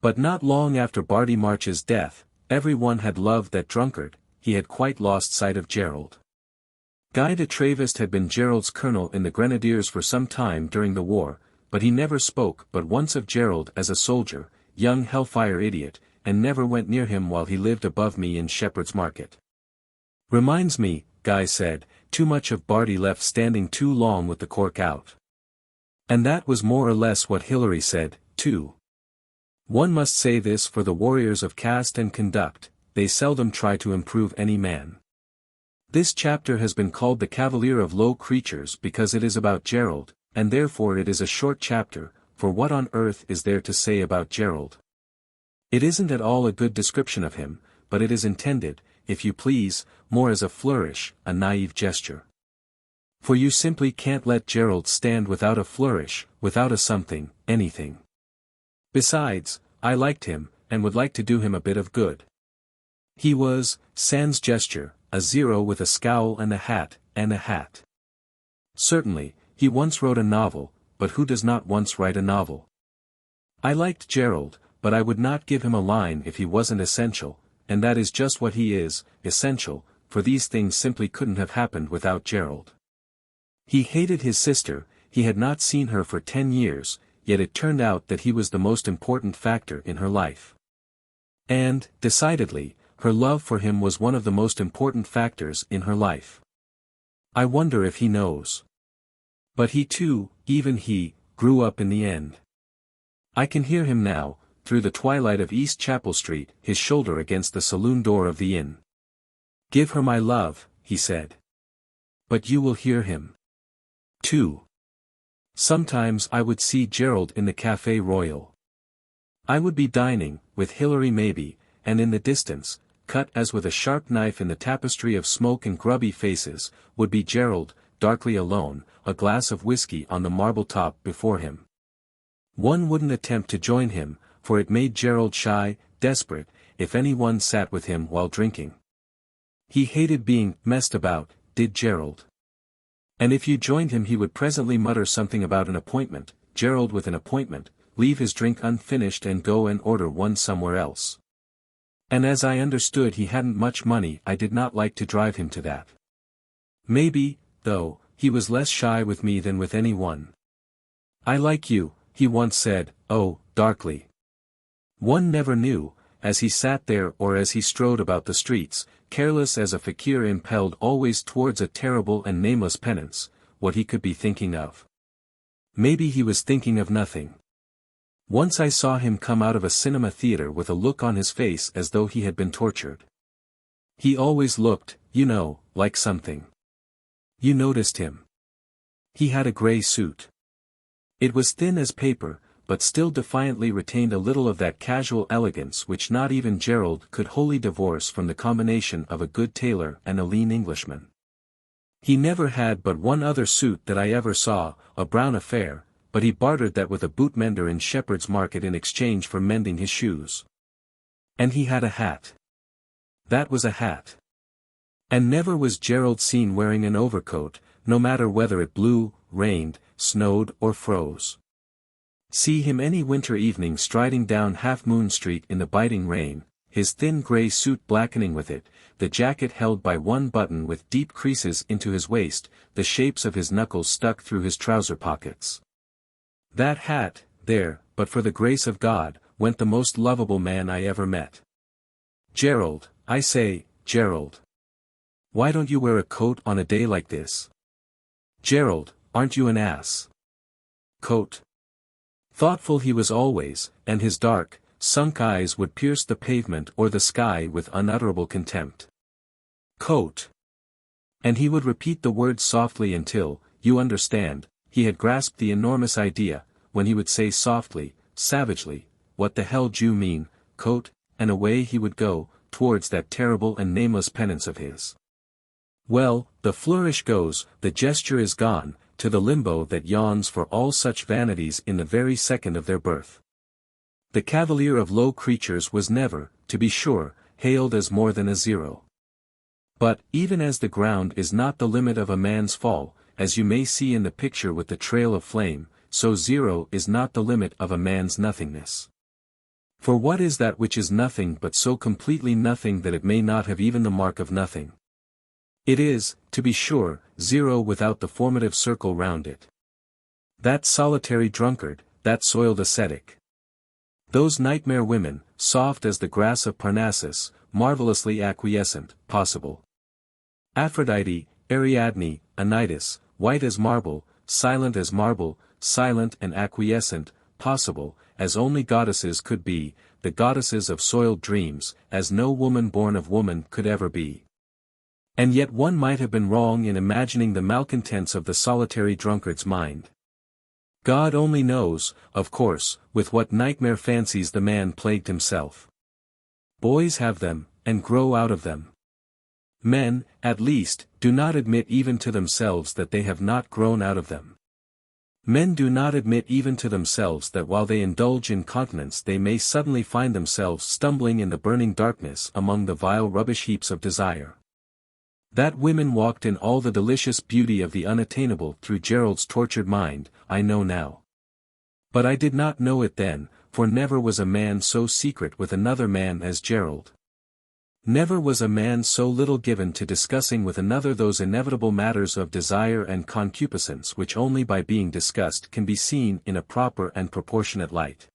Speaker 1: But not long after Barty March's death, everyone had loved that drunkard, he had quite lost sight of Gerald. Guy de Travest had been Gerald's colonel in the Grenadiers for some time during the war, but he never spoke but once of Gerald as a soldier, young hellfire idiot, and never went near him while he lived above me in Shepherd's Market. Reminds me, Guy said, too much of Barty left standing too long with the cork out. And that was more or less what Hilary said, too. One must say this for the warriors of caste and conduct, they seldom try to improve any man. This chapter has been called the Cavalier of Low Creatures because it is about Gerald, and therefore it is a short chapter, for what on earth is there to say about Gerald? It isn't at all a good description of him, but it is intended, if you please, more as a flourish, a naive gesture. For you simply can't let Gerald stand without a flourish, without a something, anything. Besides, I liked him, and would like to do him a bit of good. He was, sans gesture, a zero with a scowl and a hat, Certainly, he once wrote a novel, but who does not once write a novel? I liked Gerald, but I would not give him a line if he wasn't essential, and that is just what he is, essential, for these things simply couldn't have happened without Gerald. He hated his sister, he had not seen her for 10 years, yet it turned out that he was the most important factor in her life. And, decidedly, her love for him was one of the most important factors in her life. I wonder if he knows. But he too, even he, grew up in the end. I can hear him now, through the twilight of East Chapel Street, his shoulder against the saloon door of the inn. "Give her my love," he said. But you will hear him. too. Sometimes I would see Gerald in the Café Royal. I would be dining, with Hilary maybe, and in the distance, cut as with a sharp knife in the tapestry of smoke and grubby faces, would be Gerald, darkly alone, a glass of whiskey on the marble top before him. One wouldn't attempt to join him, for it made Gerald shy, desperate, if anyone sat with him while drinking. He hated being messed about, did Gerald. And if you joined him he would presently mutter something about an appointment, Gerald with an appointment, leave his drink unfinished and go and order one somewhere else. And as I understood he hadn't much money I did not like to drive him to that. Maybe, though, he was less shy with me than with any one. "I like you," he once said, oh, darkly. One never knew, as he sat there or as he strode about the streets, careless as a fakir impelled always towards a terrible and nameless penance, what he could be thinking of. Maybe he was thinking of nothing. Once I saw him come out of a cinema theater with a look on his face as though he had been tortured. He always looked, you know, like something. You noticed him. He had a grey suit. It was thin as paper, but still defiantly retained a little of that casual elegance which not even Gerald could wholly divorce from the combination of a good tailor and a lean Englishman. He never had but one other suit that I ever saw, a brown affair, but he bartered that with a bootmender in Shepherd's Market in exchange for mending his shoes. And he had a hat. That was a hat. And never was Gerald seen wearing an overcoat, no matter whether it blew, rained, snowed or froze. See him any winter evening striding down Half Moon Street in the biting rain, his thin grey suit blackening with it, the jacket held by one button with deep creases into his waist, the shapes of his knuckles stuck through his trouser pockets. That hat, there, but for the grace of God, went the most lovable man I ever met. Gerald, I say, Gerald. Why don't you wear a coat on a day like this? Gerald, aren't you an ass? Coat. Thoughtful he was always, and his dark, sunk eyes would pierce the pavement or the sky with unutterable contempt. Coat. And he would repeat the words softly until, you understand, he had grasped the enormous idea, when he would say softly, savagely, what the hell d'you mean, coat, and away he would go, towards that terrible and nameless penance of his. Well, the flourish goes, the gesture is gone, to the limbo that yawns for all such vanities in the very second of their birth. The Cavalier of Low Creatures was never, to be sure, hailed as more than a zero. But, even as the ground is not the limit of a man's fall, as you may see in the picture with the trail of flame, so zero is not the limit of a man's nothingness. For what is that which is nothing but so completely nothing that it may not have even the mark of nothing? It is, to be sure, zero without the formative circle round it. That solitary drunkard, that soiled ascetic. Those nightmare women, soft as the grass of Parnassus, marvelously acquiescent, possible. Aphrodite, Ariadne, Anytus, white as marble, silent and acquiescent, possible, as only goddesses could be, the goddesses of soiled dreams, as no woman born of woman could ever be. And yet one might have been wrong in imagining the malcontents of the solitary drunkard's mind. God only knows, of course, with what nightmare fancies the man plagued himself. Boys have them, and grow out of them. Men, at least, do not admit even to themselves that they have not grown out of them. Men do not admit even to themselves that while they indulge in continence they may suddenly find themselves stumbling in the burning darkness among the vile rubbish heaps of desire. That women walked in all the delicious beauty of the unattainable through Gerald's tortured mind, I know now. But I did not know it then, for never was a man so secret with another man as Gerald. Never was a man so little given to discussing with another those inevitable matters of desire and concupiscence which only by being discussed can be seen in a proper and proportionate light.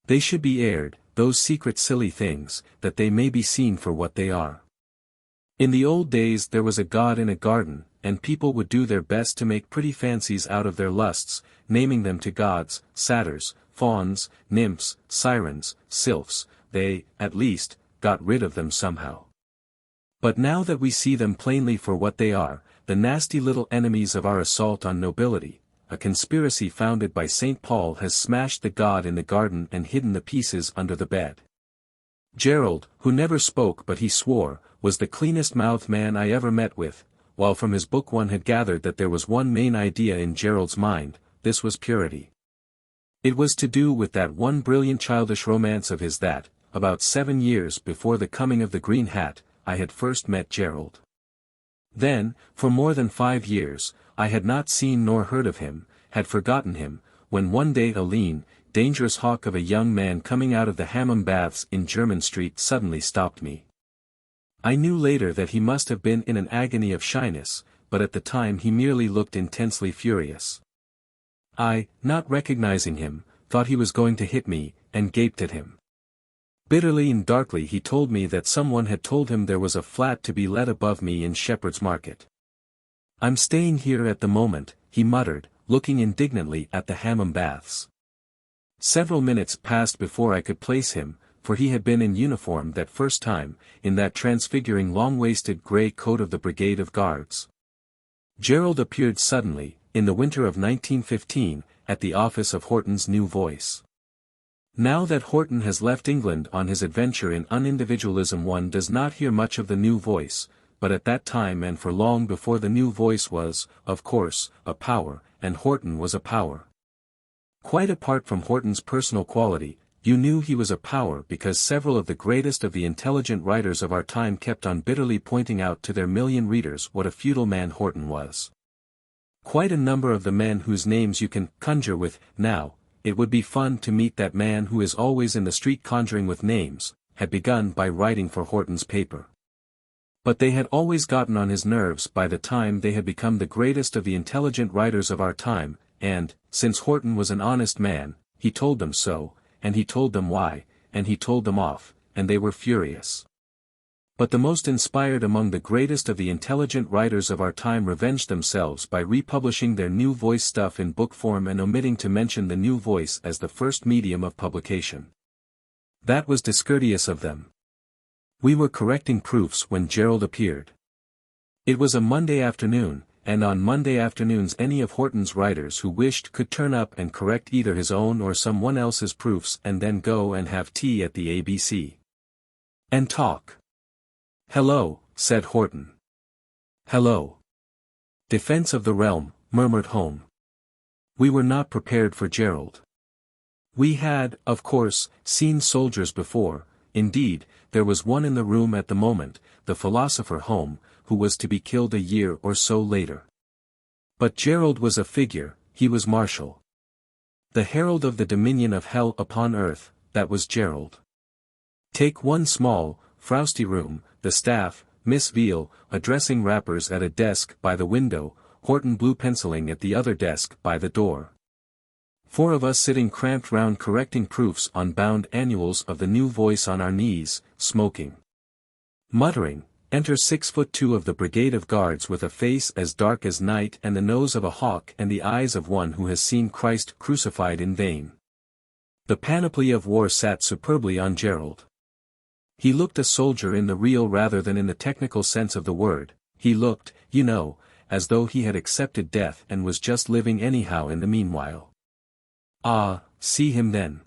Speaker 1: They should be aired, those secret silly things, that they may be seen for what they are. In the old days there was a god in a garden, and people would do their best to make pretty fancies out of their lusts, naming them to gods, satyrs, fauns, nymphs, sirens, sylphs. They, at least, got rid of them somehow. But now that we see them plainly for what they are, the nasty little enemies of our assault on nobility, a conspiracy founded by St. Paul has smashed the god in the garden and hidden the pieces under the bed. Gerald, who never spoke but he swore, was the cleanest-mouthed man I ever met with, while from his book one had gathered that there was one main idea in Gerald's mind, this was purity. It was to do with that one brilliant childish romance of his that, about 7 years before the coming of the green hat, I had first met Gerald. Then, for more than 5 years, I had not seen nor heard of him, had forgotten him, when one day a lean, dangerous hawk of a young man coming out of the hammam baths in Jermyn Street suddenly stopped me. I knew later that he must have been in an agony of shyness, but at the time he merely looked intensely furious. I, not recognizing him, thought he was going to hit me, and gaped at him. Bitterly and darkly he told me that someone had told him there was a flat to be let above me in Shepherd's Market. "I'm staying here at the moment," he muttered, looking indignantly at the hammam baths. Several minutes passed before I could place him, for he had been in uniform that first time, in that transfiguring long-waisted grey coat of the Brigade of Guards. Gerald appeared suddenly, in the winter of 1915, at the office of Horton's New Voice. Now that Horton has left England on his adventure in unindividualism one does not hear much of the New Voice, but at that time and for long before the New Voice was, of course, a power, and Horton was a power. Quite apart from Horton's personal quality, you knew he was a power because several of the greatest of the intelligent writers of our time kept on bitterly pointing out to their million readers what a feudal man Horton was. Quite a number of the men whose names you can conjure with, now, it would be fun to meet that man who is always in the street conjuring with names, had begun by writing for Horton's paper. But they had always gotten on his nerves by the time they had become the greatest of the intelligent writers of our time, and, since Horton was an honest man, he told them so, and he told them why, and he told them off, and they were furious. But the most inspired among the greatest of the intelligent writers of our time revenged themselves by republishing their New Voice stuff in book form and omitting to mention the New Voice as the first medium of publication. That was discourteous of them. We were correcting proofs when Gerald appeared. It was a Monday afternoon, and on Monday afternoons any of Horton's writers who wished could turn up and correct either his own or someone else's proofs and then go and have tea at the ABC. And talk. "Hello," said Horton. "Hello." "Defense of the realm," murmured Home. We were not prepared for Gerald. We had, of course, seen soldiers before, indeed, there was one in the room at the moment, the philosopher Home, who was to be killed a year or so later. But Gerald was a figure, he was martial. The herald of the dominion of hell upon earth, that was Gerald. Take one small, frosty room, the staff, Miss Veal, addressing wrappers at a desk by the window, Horton blue penciling at the other desk by the door. 4 of us sitting cramped round correcting proofs on bound annuals of the new voice on our knees, smoking. Muttering, enter 6'2" of the brigade of guards with a face as dark as night and the nose of a hawk and the eyes of one who has seen Christ crucified in vain. The panoply of war sat superbly on Gerald. He looked a soldier in the real rather than in the technical sense of the word. He looked, you know, as though he had accepted death and was just living anyhow in the meanwhile. Ah, see him then.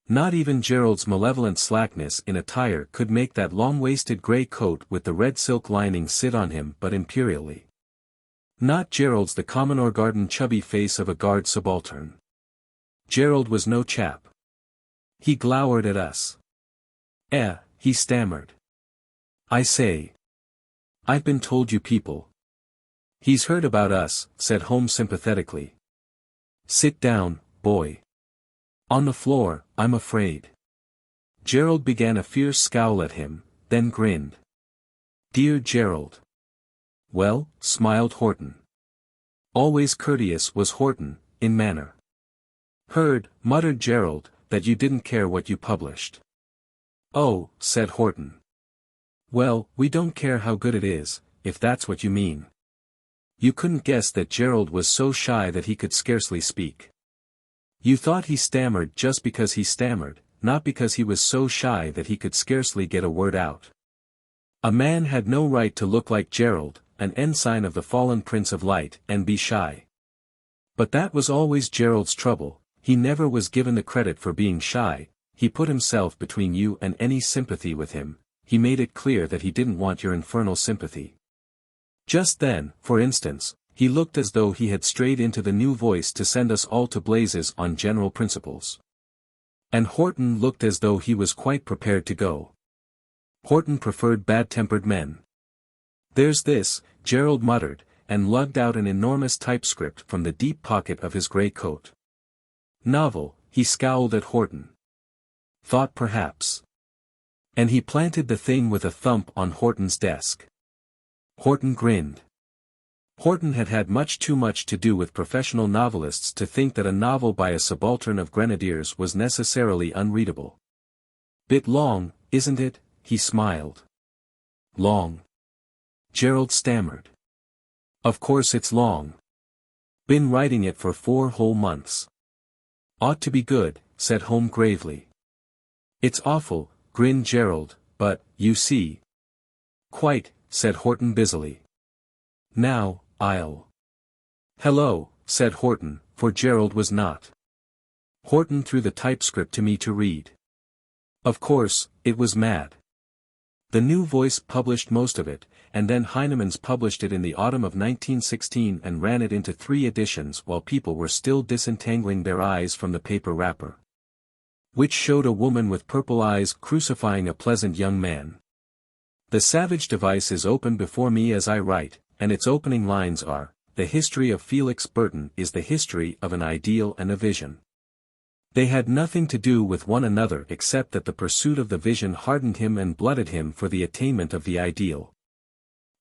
Speaker 1: Not even Gerald's malevolent slackness in attire could make that long-waisted grey coat with the red silk lining sit on him but imperially. Not Gerald's the common or garden chubby face of a guard subaltern. Gerald was no chap. He glowered at us. He stammered. I say. I've been told you people. He's heard about us, said Holmes sympathetically. Sit down, boy. On the floor, I'm afraid. Gerald began a fierce scowl at him, then grinned. Dear Gerald. Well, smiled Horton. Always courteous was Horton, in manner. Heard, muttered Gerald, that you didn't care what you published. Oh, said Horton. Well, we don't care how good it is, if that's what you mean. You couldn't guess that Gerald was so shy that he could scarcely speak. You thought he stammered just because he stammered, not because he was so shy that he could scarcely get a word out. A man had no right to look like Gerald, an ensign of the fallen Prince of Light, and be shy. But that was always Gerald's trouble, he never was given the credit for being shy. He put himself between you and any sympathy with him, he made it clear that he didn't want your infernal sympathy. Just then, for instance, he looked as though he had strayed into the new voice to send us all to blazes on general principles. And Horton looked as though he was quite prepared to go. Horton preferred bad-tempered men. There's this, Gerald muttered, and lugged out an enormous typescript from the deep pocket of his grey coat. Novel, he scowled at Horton. Thought perhaps. And he planted the thing with a thump on Horton's desk. Horton grinned. Horton had had much too much to do with professional novelists to think that a novel by a subaltern of grenadiers was necessarily unreadable. Bit long, isn't it? He smiled. Long. Gerald stammered. Of course it's long. Been writing it for 4 whole months. Ought to be good, said Holmes gravely. It's awful, grinned Gerald, but, you see. Quite, said Horton busily. Now, I'll. Hello, said Horton, for Gerald was not. Horton threw the typescript to me to read. Of course, it was mad. The New Voice published most of it, and then Heinemann's published it in the autumn of 1916 and ran it into 3 editions while people were still disentangling their eyes from the paper wrapper. Which showed a woman with purple eyes crucifying a pleasant young man. The savage device is open before me as I write, and its opening lines are, the history of Felix Burton is the history of an ideal and a vision. They had nothing to do with one another except that the pursuit of the vision hardened him and blooded him for the attainment of the ideal.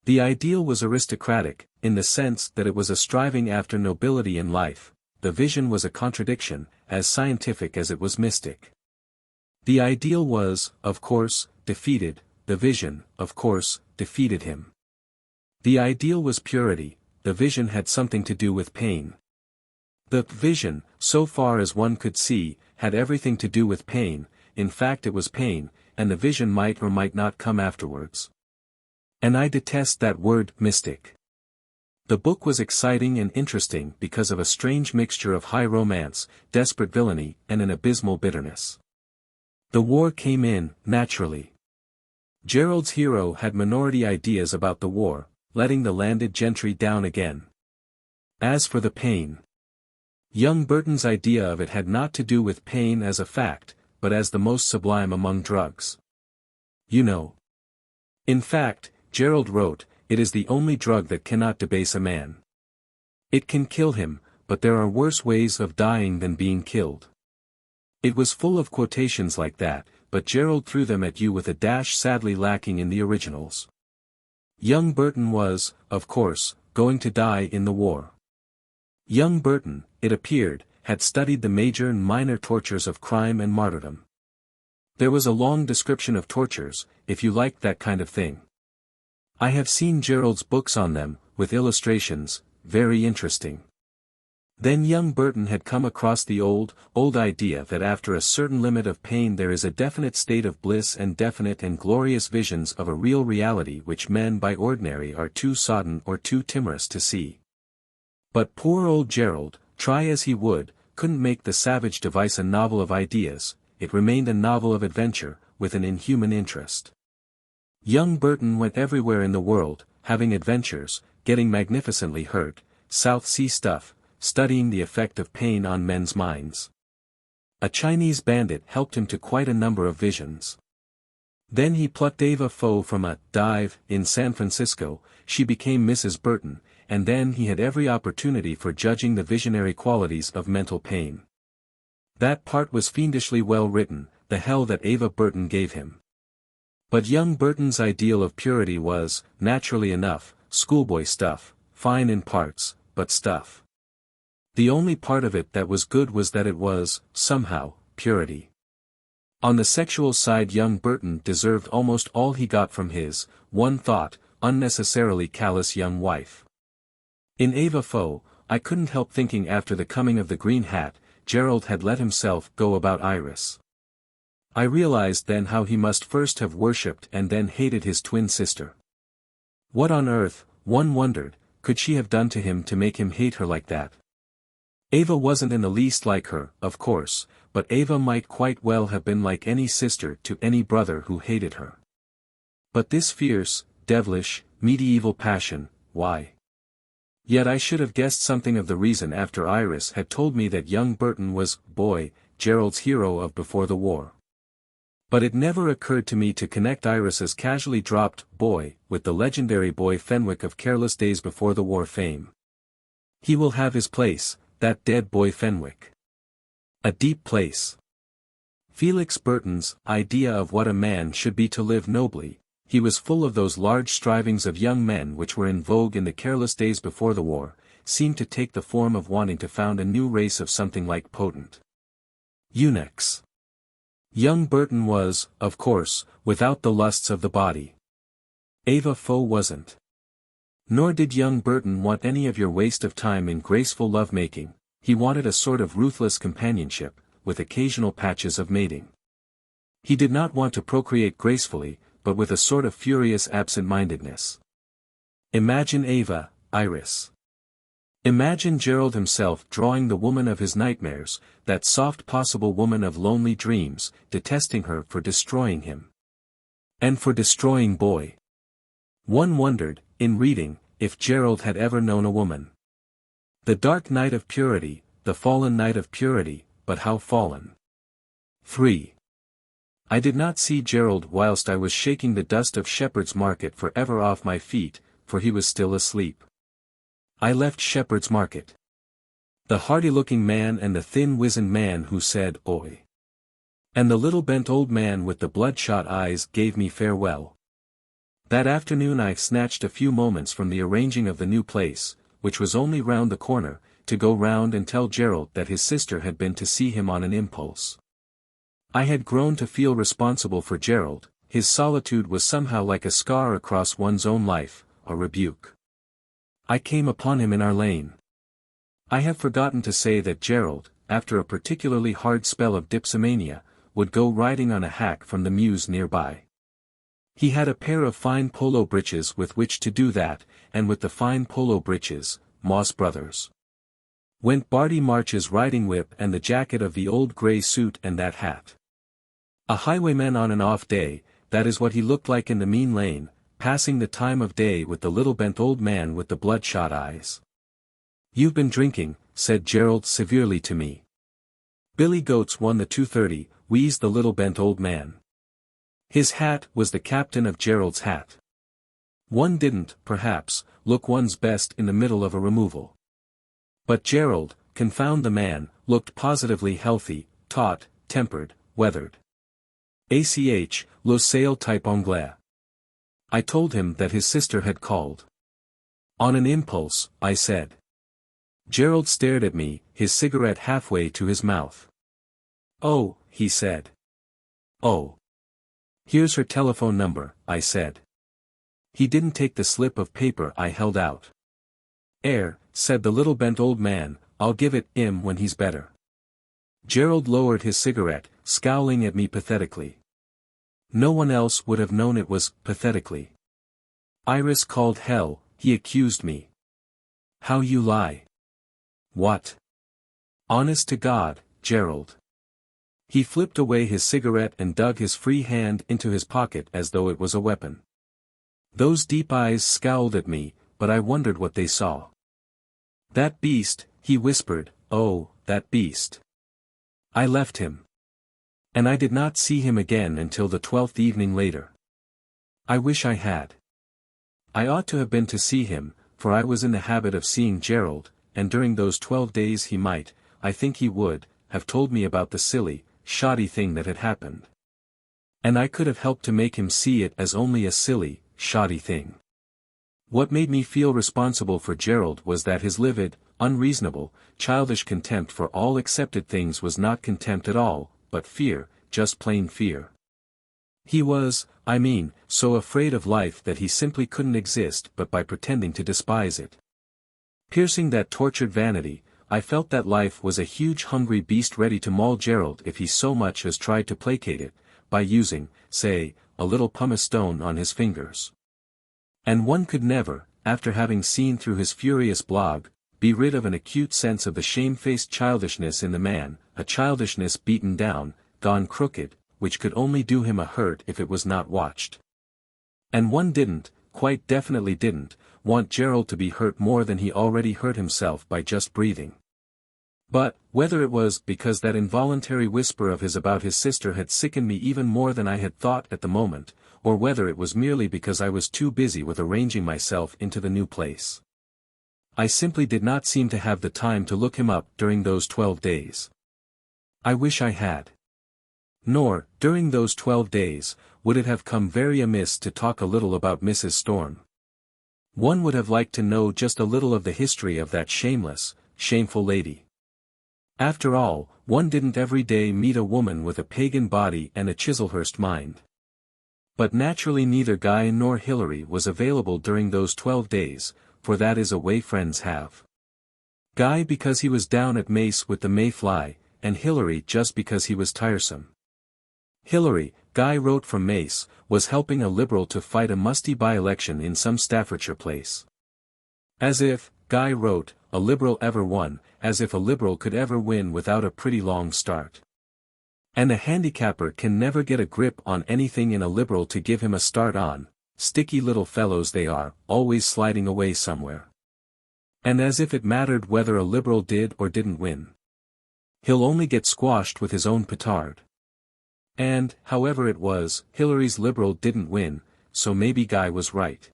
Speaker 1: The ideal was aristocratic, in the sense that it was a striving after nobility in life, the vision was a contradiction, as scientific as it was mystic. The ideal was, of course, defeated, the vision, of course, defeated him. The ideal was purity, the vision had something to do with pain. The vision, so far as one could see, had everything to do with pain, in fact it was pain, and the vision might or might not come afterwards. And I detest that word, mystic. The book was exciting and interesting because of a strange mixture of high romance, desperate villainy, and an abysmal bitterness. The war came in, naturally. Gerald's hero had minority ideas about the war, letting the landed gentry down again. As for the pain, young Burton's idea of it had not to do with pain as a fact, but as the most sublime among drugs. You know. In fact, Gerald wrote, it is the only drug that cannot debase a man. It can kill him, but there are worse ways of dying than being killed. It was full of quotations like that, but Gerald threw them at you with a dash sadly lacking in the originals. Young Burton was, of course, going to die in the war. Young Burton, it appeared, had studied the major and minor tortures of crime and martyrdom. There was a long description of tortures, if you liked that kind of thing. I have seen Gerald's books on them, with illustrations, very interesting. Then young Burton had come across the old idea that after a certain limit of pain there is a definite state of bliss and definite and glorious visions of a real reality which men by ordinary are too sodden or too timorous to see. But poor old Gerald, try as he would, couldn't make the savage device a novel of ideas, it remained a novel of adventure, with an inhuman interest. Young Burton went everywhere in the world, having adventures, getting magnificently hurt, South Sea stuff, studying the effect of pain on men's minds. A Chinese bandit helped him to quite a number of visions. Then he plucked Ava Foe from a dive in San Francisco, she became Mrs. Burton, and then he had every opportunity for judging the visionary qualities of mental pain. That part was fiendishly well written, the hell that Ava Burton gave him. But young Burton's ideal of purity was, naturally enough, schoolboy stuff, fine in parts, but stuff. The only part of it that was good was that it was, somehow, purity. On the sexual side young Burton deserved almost all he got from his, one thought, unnecessarily callous young wife. In Ava Foe, I couldn't help thinking after the coming of the green hat, Gerald had let himself go about Iris. I realized then how he must first have worshipped and then hated his twin sister. What on earth, one wondered, could she have done to him to make him hate her like that? Ava wasn't in the least like her, of course, but Ava might quite well have been like any sister to any brother who hated her. But this fierce, devilish, medieval passion, why? Yet I should have guessed something of the reason after Iris had told me that young Burton was, boy, Gerald's hero of before the war. But it never occurred to me to connect Iris's casually dropped boy with the legendary boy Fenwick of Careless Days Before the War fame. He will have his place, that dead boy Fenwick. A deep place. Felix Burton's idea of what a man should be to live nobly, he was full of those large strivings of young men which were in vogue in the careless days before the war, seemed to take the form of wanting to found a new race of something like potent eunuchs. Young Burton was, of course, without the lusts of the body. Ava Foe wasn't. Nor did young Burton want any of your waste of time in graceful love-making, he wanted a sort of ruthless companionship, with occasional patches of mating. He did not want to procreate gracefully, but with a sort of furious absent-mindedness. Imagine Ava, Iris. Imagine Gerald himself drawing the woman of his nightmares, that soft possible woman of lonely dreams, detesting her for destroying him. And for destroying boy. One wondered, in reading, if Gerald had ever known a woman. The dark night of purity, the fallen night of purity, but how fallen. 3. I did not see Gerald whilst I was shaking the dust of Shepherd's Market for ever off my feet, for he was still asleep. I left Shepherd's Market. The hardy-looking man and the thin wizened man who said, "Oi." And the little bent old man with the bloodshot eyes gave me farewell. That afternoon I snatched a few moments from the arranging of the new place, which was only round the corner, to go round and tell Gerald that his sister had been to see him on an impulse. I had grown to feel responsible for Gerald, his solitude was somehow like a scar across one's own life, a rebuke. I came upon him in our lane. I have forgotten to say that Gerald, after a particularly hard spell of dipsomania, would go riding on a hack from the mews nearby. He had a pair of fine polo breeches with which to do that, and with the fine polo breeches, Moss Brothers. Went Barty March's riding whip and the jacket of the old grey suit and that hat. A highwayman on an off day, that is what he looked like in the mean lane, passing the time of day with the little bent old man with the bloodshot eyes. "You've been drinking," said Gerald severely to me. "Billy Goats won the 2:30, wheezed the little bent old man. His hat was the captain of Gerald's hat. One didn't, perhaps, look one's best in the middle of a removal. But Gerald, confound the man, looked positively healthy, taut, hot-tempered, weathered. Le sale type anglais. I told him that his sister had called. On an impulse, I said. Gerald stared at me, his cigarette halfway to his mouth. Oh, he said. Oh. Here's her telephone number, I said. He didn't take the slip of paper I held out. Said the little bent old man, I'll give it him when he's better. Gerald lowered his cigarette, scowling at me pathetically. No one else would have known it was pathetically. Iris called hell, he accused me. How you lie. What? Honest to God, Gerald. He flipped away his cigarette and dug his free hand into his pocket as though it was a weapon. Those deep eyes scowled at me, but I wondered what they saw. That beast, he whispered, oh, that beast. I left him. And I did not see him again until the 12th evening later. I wish I had. I ought to have been to see him, for I was in the habit of seeing Gerald, and during those 12 days he might, I think he would, have told me about the silly, shoddy thing that had happened. And I could have helped to make him see it as only a silly, shoddy thing. What made me feel responsible for Gerald was that his livid, unreasonable, childish contempt for all accepted things was not contempt at all, but fear, just plain fear. He was, so afraid of life that he simply couldn't exist but by pretending to despise it. Piercing that tortured vanity, I felt that life was a huge hungry beast ready to maul Gerald if he so much as tried to placate it, by using, say, a little pumice stone on his fingers. And one could never, after having seen through his furious blog, be rid of an acute sense of the shamefaced childishness in the man, a childishness beaten down, gone crooked, which could only do him a hurt if it was not watched. And one didn't, quite definitely didn't, want Gerald to be hurt more than he already hurt himself by just breathing. But, whether it was because that involuntary whisper of his about his sister had sickened me even more than I had thought at the moment, or whether it was merely because I was too busy with arranging myself into the new place, I simply did not seem to have the time to look him up during those 12 days. I wish I had. Nor, during those 12 days, would it have come very amiss to talk a little about Mrs. Storm. One would have liked to know just a little of the history of that shameless, shameful lady. After all, one didn't every day meet a woman with a pagan body and a Chislehurst mind. But naturally neither Guy nor Hilary was available during those 12 days, for that is a way friends have. Guy because he was down at Mace with the Mayfly, and Hilary just because he was tiresome. Hilary, Guy wrote from Mace, was helping a Liberal to fight a musty by-election in some Staffordshire place. As if, Guy wrote, a Liberal ever won, as if a Liberal could ever win without a pretty long start. And a handicapper can never get a grip on anything in a Liberal to give him a start on. Sticky little fellows they are, always sliding away somewhere. And as if it mattered whether a Liberal did or didn't win. He'll only get squashed with his own petard. And, however it was, Hilary's Liberal didn't win, so maybe Guy was right.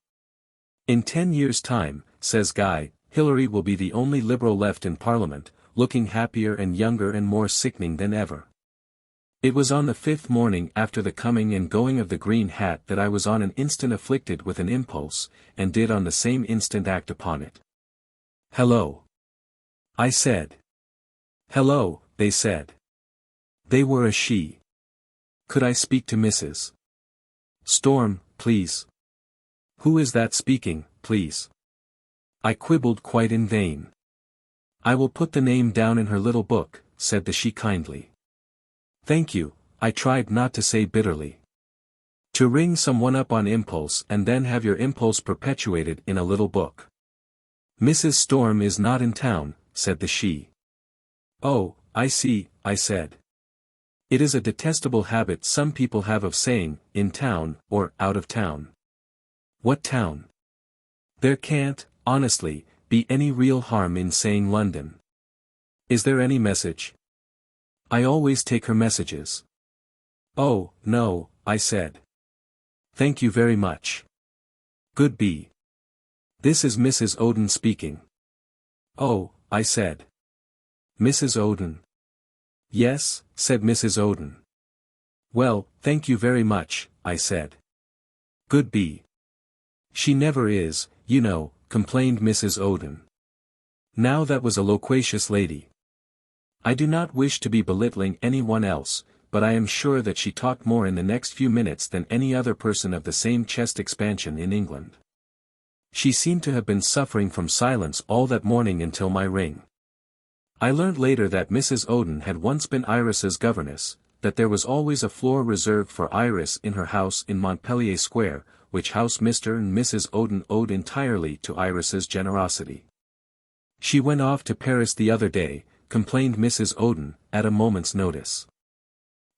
Speaker 1: In 10 years' time, says Guy, Hilary will be the only Liberal left in Parliament, looking happier and younger and more sickening than ever. It was on the 5th morning after the coming and going of the green hat that I was on an instant afflicted with an impulse, and did on the same instant act upon it. Hello. I said. Hello, they said. They were a she. Could I speak to Mrs. Storm, please? Who is that speaking, please? I quibbled quite in vain. I will put the name down in her little book, said the she kindly. Thank you, I tried not to say bitterly. To ring someone up on impulse and then have your impulse perpetuated in a little book. Mrs. Storm is not in town, said the she. Oh, I see, I said. It is a detestable habit some people have of saying, in town, or out of town. What town? There can't, honestly, be any real harm in saying London. Is there any message? I always take her messages. Oh, no, I said. Thank you very much. Goodbye. This is Mrs. Oden speaking. Oh, I said. Mrs. Oden. Yes, said Mrs. Oden. Well, thank you very much, I said. Good bee. She never is, you know, complained Mrs. Oden. Now that was a loquacious lady. I do not wish to be belittling anyone else, but I am sure that she talked more in the next few minutes than any other person of the same chest expansion in England. She seemed to have been suffering from silence all that morning until my ring. I learned later that Mrs. Oden had once been Iris's governess, that there was always a floor reserved for Iris in her house in Montpellier Square, which house Mr. and Mrs. Oden owed entirely to Iris's generosity. She went off to Paris the other day, complained Mrs. Oden, at a moment's notice.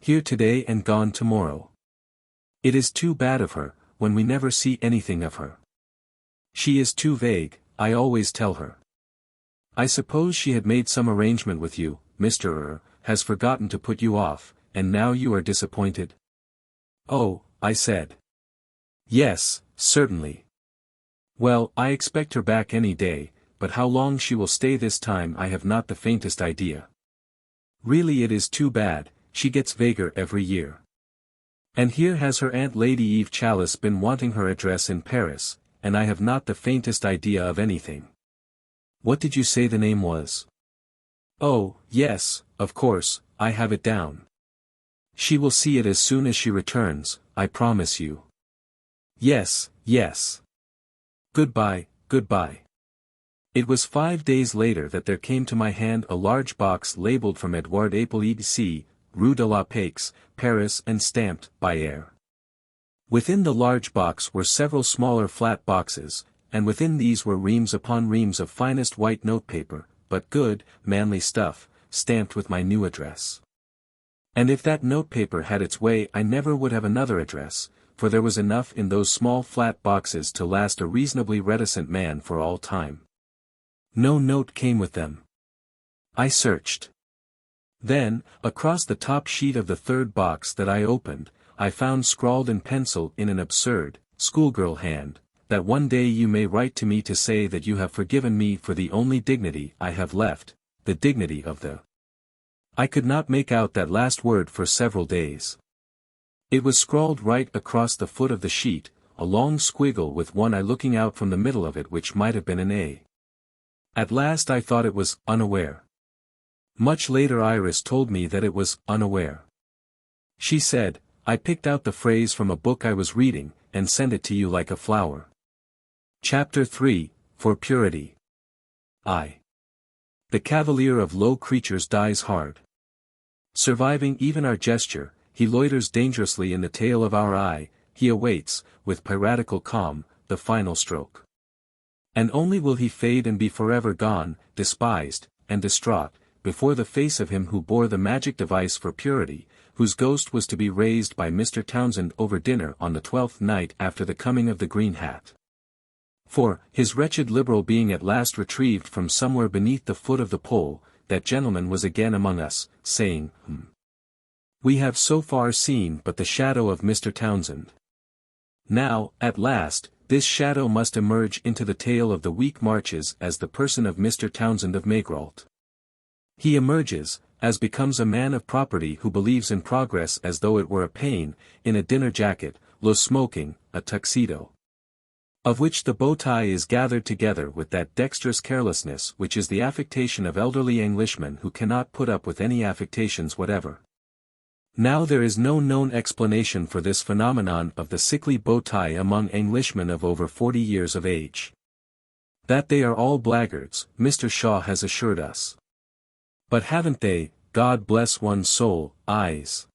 Speaker 1: Here today and gone tomorrow. It is too bad of her, when we never see anything of her. She is too vague, I always tell her. I suppose she had made some arrangement with you, Mr. has forgotten to put you off, and now you are disappointed? Oh, I said. Yes, certainly. Well, I expect her back any day, but how long she will stay this time I have not the faintest idea. Really it is too bad, she gets vaguer every year. And here has her Aunt Lady Eve Chalice been wanting her address in Paris, and I have not the faintest idea of anything. What did you say the name was? Oh, yes, of course, I have it down. She will see it as soon as she returns, I promise you. Yes, yes. Goodbye, goodbye. It was 5 days later that there came to my hand a large box labeled from Edouard Hippolyte C, Rue de la Paix, Paris and stamped, PIQURE. Within the large box were several smaller flat boxes, and within these were reams upon reams of finest white notepaper, but good, manly stuff, stamped with my new address. And if that notepaper had its way I never would have another address, for there was enough in those small flat boxes to last a reasonably reticent man for all time. No note came with them. I searched. Then, across the top sheet of the third box that I opened, I found scrawled in pencil in an absurd, schoolgirl hand, that one day you may write to me to say that you have forgiven me for the only dignity I have left, the dignity of the. I could not make out that last word for several days. It was scrawled right across the foot of the sheet, a long squiggle with one eye looking out from the middle of it which might have been an A. At last I thought it was unaware. Much later Iris told me that it was unaware. She said, I picked out the phrase from a book I was reading, and sent it to you like a flower. Chapter 3, For Purity. I. The cavalier of low creatures dies hard. Surviving even our gesture, he loiters dangerously in the tail of our eye, he awaits, with piratical calm, the final stroke. And only will he fade and be forever gone, despised, and distraught, before the face of him who bore the magic device for purity, whose ghost was to be raised by Mr. Townsend over dinner on the 12th night after the coming of the green hat. For, his wretched liberal being at last retrieved from somewhere beneath the foot of the pole, that gentleman was again among us, saying, We have so far seen but the shadow of Mr. Townsend. Now, at last, this shadow must emerge into the tale of the week marches as the person of Mr. Townsend of Maigret. He emerges, as becomes a man of property who believes in progress as though it were a pain, in a dinner jacket, low smoking, a tuxedo, of which the bow tie is gathered together with that dexterous carelessness which is the affectation of elderly Englishmen who cannot put up with any affectations whatever. Now there is no known explanation for this phenomenon of the sickly bow tie among Englishmen of over 40 years of age. That they are all blackguards, Mr. Shaw has assured us. But haven't they, God bless one's soul, eyes?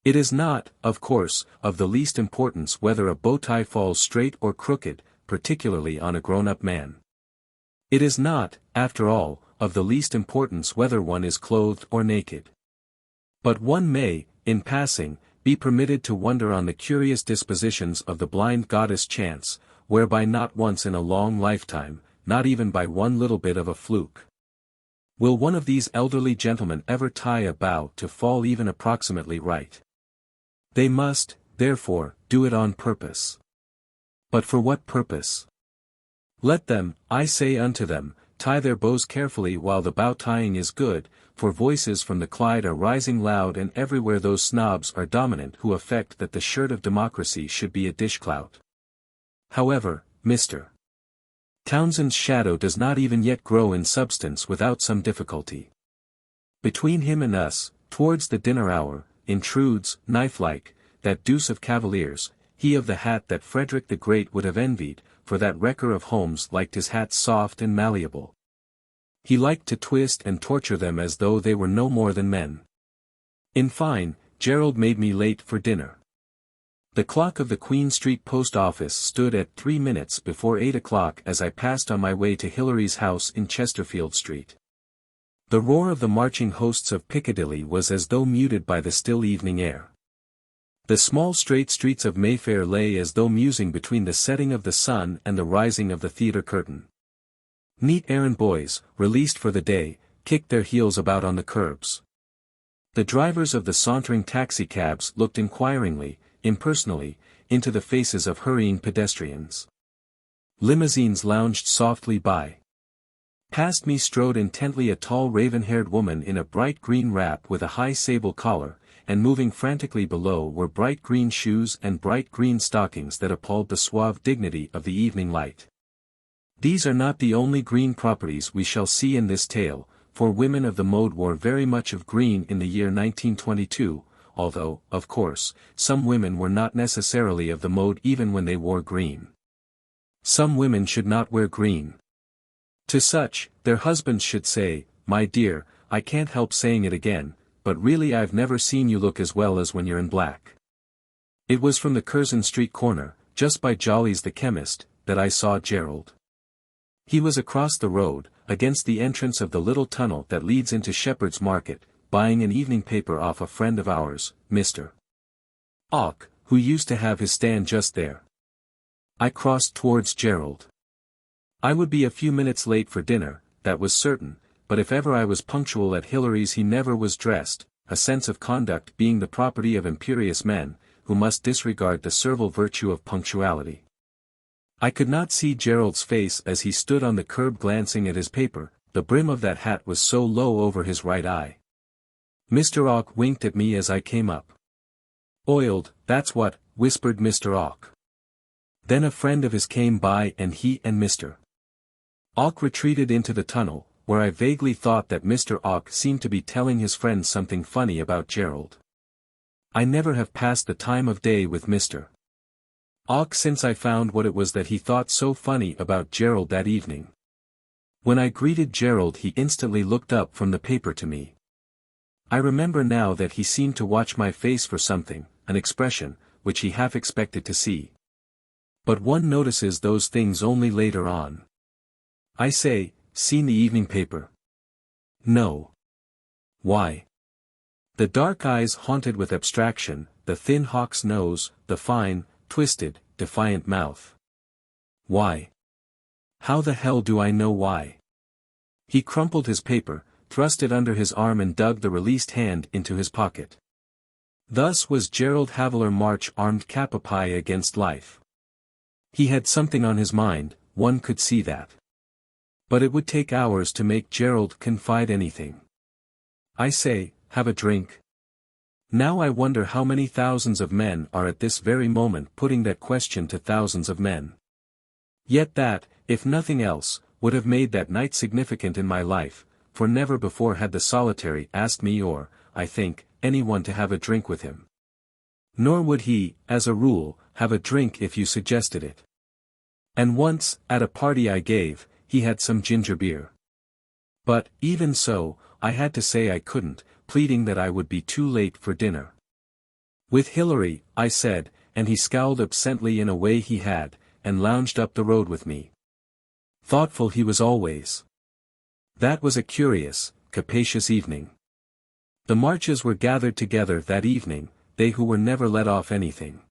Speaker 1: It is not, of course, of the least importance whether a bow tie falls straight or crooked, particularly on a grown-up man. It is not, after all, of the least importance whether one is clothed or naked. But one may, in passing, be permitted to wonder on the curious dispositions of the blind goddess Chance, whereby not once in a long lifetime, not even by one little bit of a fluke, will one of these elderly gentlemen ever tie a bow to fall even approximately right. They must, therefore, do it on purpose. But for what purpose? Let them, I say unto them, tie their bows carefully while the bow tying is good, for voices from the Clyde are rising loud and everywhere those snobs are dominant who affect that the shirt of democracy should be a dishclout. However, Mr. Townsend's shadow does not even yet grow in substance without some difficulty. Between him and us, towards the dinner hour, intrudes, knife-like, that deuce of Cavaliers, he of the hat that Frederick the Great would have envied, for that wrecker of homes liked his hats soft and malleable. He liked to twist and torture them as though they were no more than men. In fine, Gerald made me late for dinner. The clock of the Queen Street post office stood at 3 minutes before 8 o'clock as I passed on my way to Hilary's house in Chesterfield Street. The roar of the marching hosts of Piccadilly was as though muted by the still evening air. The small straight streets of Mayfair lay as though musing between the setting of the sun and the rising of the theatre curtain. Neat errand boys, released for the day, kicked their heels about on the curbs. The drivers of the sauntering taxicabs looked inquiringly, impersonally, into the faces of hurrying pedestrians. Limousines lounged softly by. Past me strode intently a tall raven-haired woman in a bright green wrap with a high sable collar, and moving frantically below were bright green shoes and bright green stockings that appalled the suave dignity of the evening light. These are not the only green properties we shall see in this tale, for women of the mode wore very much of green in the year 1922, although, of course, some women were not necessarily of the mode even when they wore green. Some women should not wear green. To such, their husbands should say, "My dear, I can't help saying it again, but really I've never seen you look as well as when you're in black." It was from the Curzon Street corner, just by Jolly's the chemist, that I saw Gerald. He was across the road, against the entrance of the little tunnel that leads into Shepherd's Market, buying an evening paper off a friend of ours, Mr. Auck, who used to have his stand just there. I crossed towards Gerald. I would be a few minutes late for dinner, that was certain, but if ever I was punctual at Hilary's he never was dressed, a sense of conduct being the property of imperious men, who must disregard the servile virtue of punctuality. I could not see Gerald's face as he stood on the curb glancing at his paper, the brim of that hat was so low over his right eye. Mr. Auck winked at me as I came up. "Oiled, that's what," whispered Mr. Auck. Then a friend of his came by and he and Mr. Auck retreated into the tunnel, where I vaguely thought that Mr. Auck seemed to be telling his friend something funny about Gerald. I never have passed the time of day with Mr. Auck since I found what it was that he thought so funny about Gerald that evening. When I greeted Gerald he instantly looked up from the paper to me. I remember now that he seemed to watch my face for something, an expression, which he half expected to see. But one notices those things only later on. I say, "Seen the evening paper?" "No." "Why?" The dark eyes haunted with abstraction, the thin hawk's nose, the fine, twisted, defiant mouth. "Why? How the hell do I know why?" He crumpled his paper, thrust it under his arm and dug the released hand into his pocket. Thus was Gerald Cavalier march armed cap a pie against life. He had something on his mind, one could see that. But it would take hours to make Gerald confide anything. I say, "Have a drink?" Now I wonder how many thousands of men are at this very moment putting that question to thousands of men. Yet that, if nothing else, would have made that night significant in my life, for never before had the solitary asked me or, I think, anyone to have a drink with him. Nor would he, as a rule, have a drink if you suggested it. And once, at a party I gave, he had some ginger beer. But, even so, I had to say I couldn't, pleading that I would be too late for dinner. "With Hilary," I said, and he scowled absently in a way he had, and lounged up the road with me. Thoughtful he was always. That was a curious, capacious evening. The Marches were gathered together that evening, they who were never let off anything.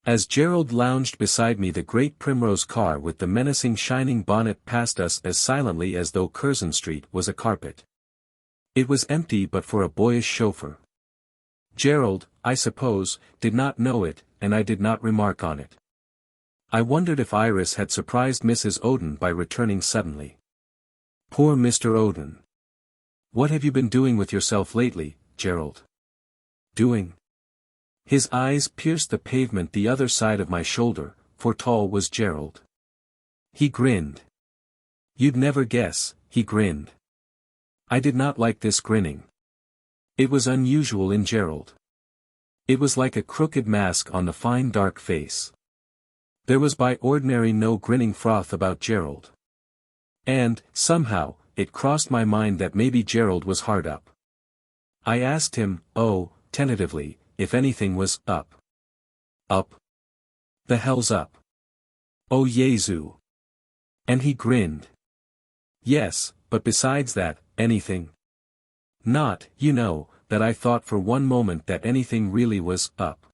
Speaker 1: As Gerald lounged beside me the great Primrose car with the menacing shining bonnet passed us as silently as though Curzon Street was a carpet. It was empty but for a boyish chauffeur. Gerald, I suppose, did not know it, and I did not remark on it. I wondered if Iris had surprised Mrs. Oden by returning suddenly. Poor Mr. Odin. What have you been doing with yourself lately, Gerald? Doing? His eyes pierced the pavement the other side of my shoulder, for tall was Gerald. He grinned. You'd never guess, he grinned. I did not like this grinning. It was unusual in Gerald. It was like a crooked mask on the fine dark face. There was by ordinary no grinning froth about Gerald. And, somehow, it crossed my mind that maybe Gerald was hard up. I asked him, tentatively, if anything was up. Up? The hell's up? Oh Jesu. And he grinned. Yes, but besides that, anything? Not, that I thought for one moment that anything really was up.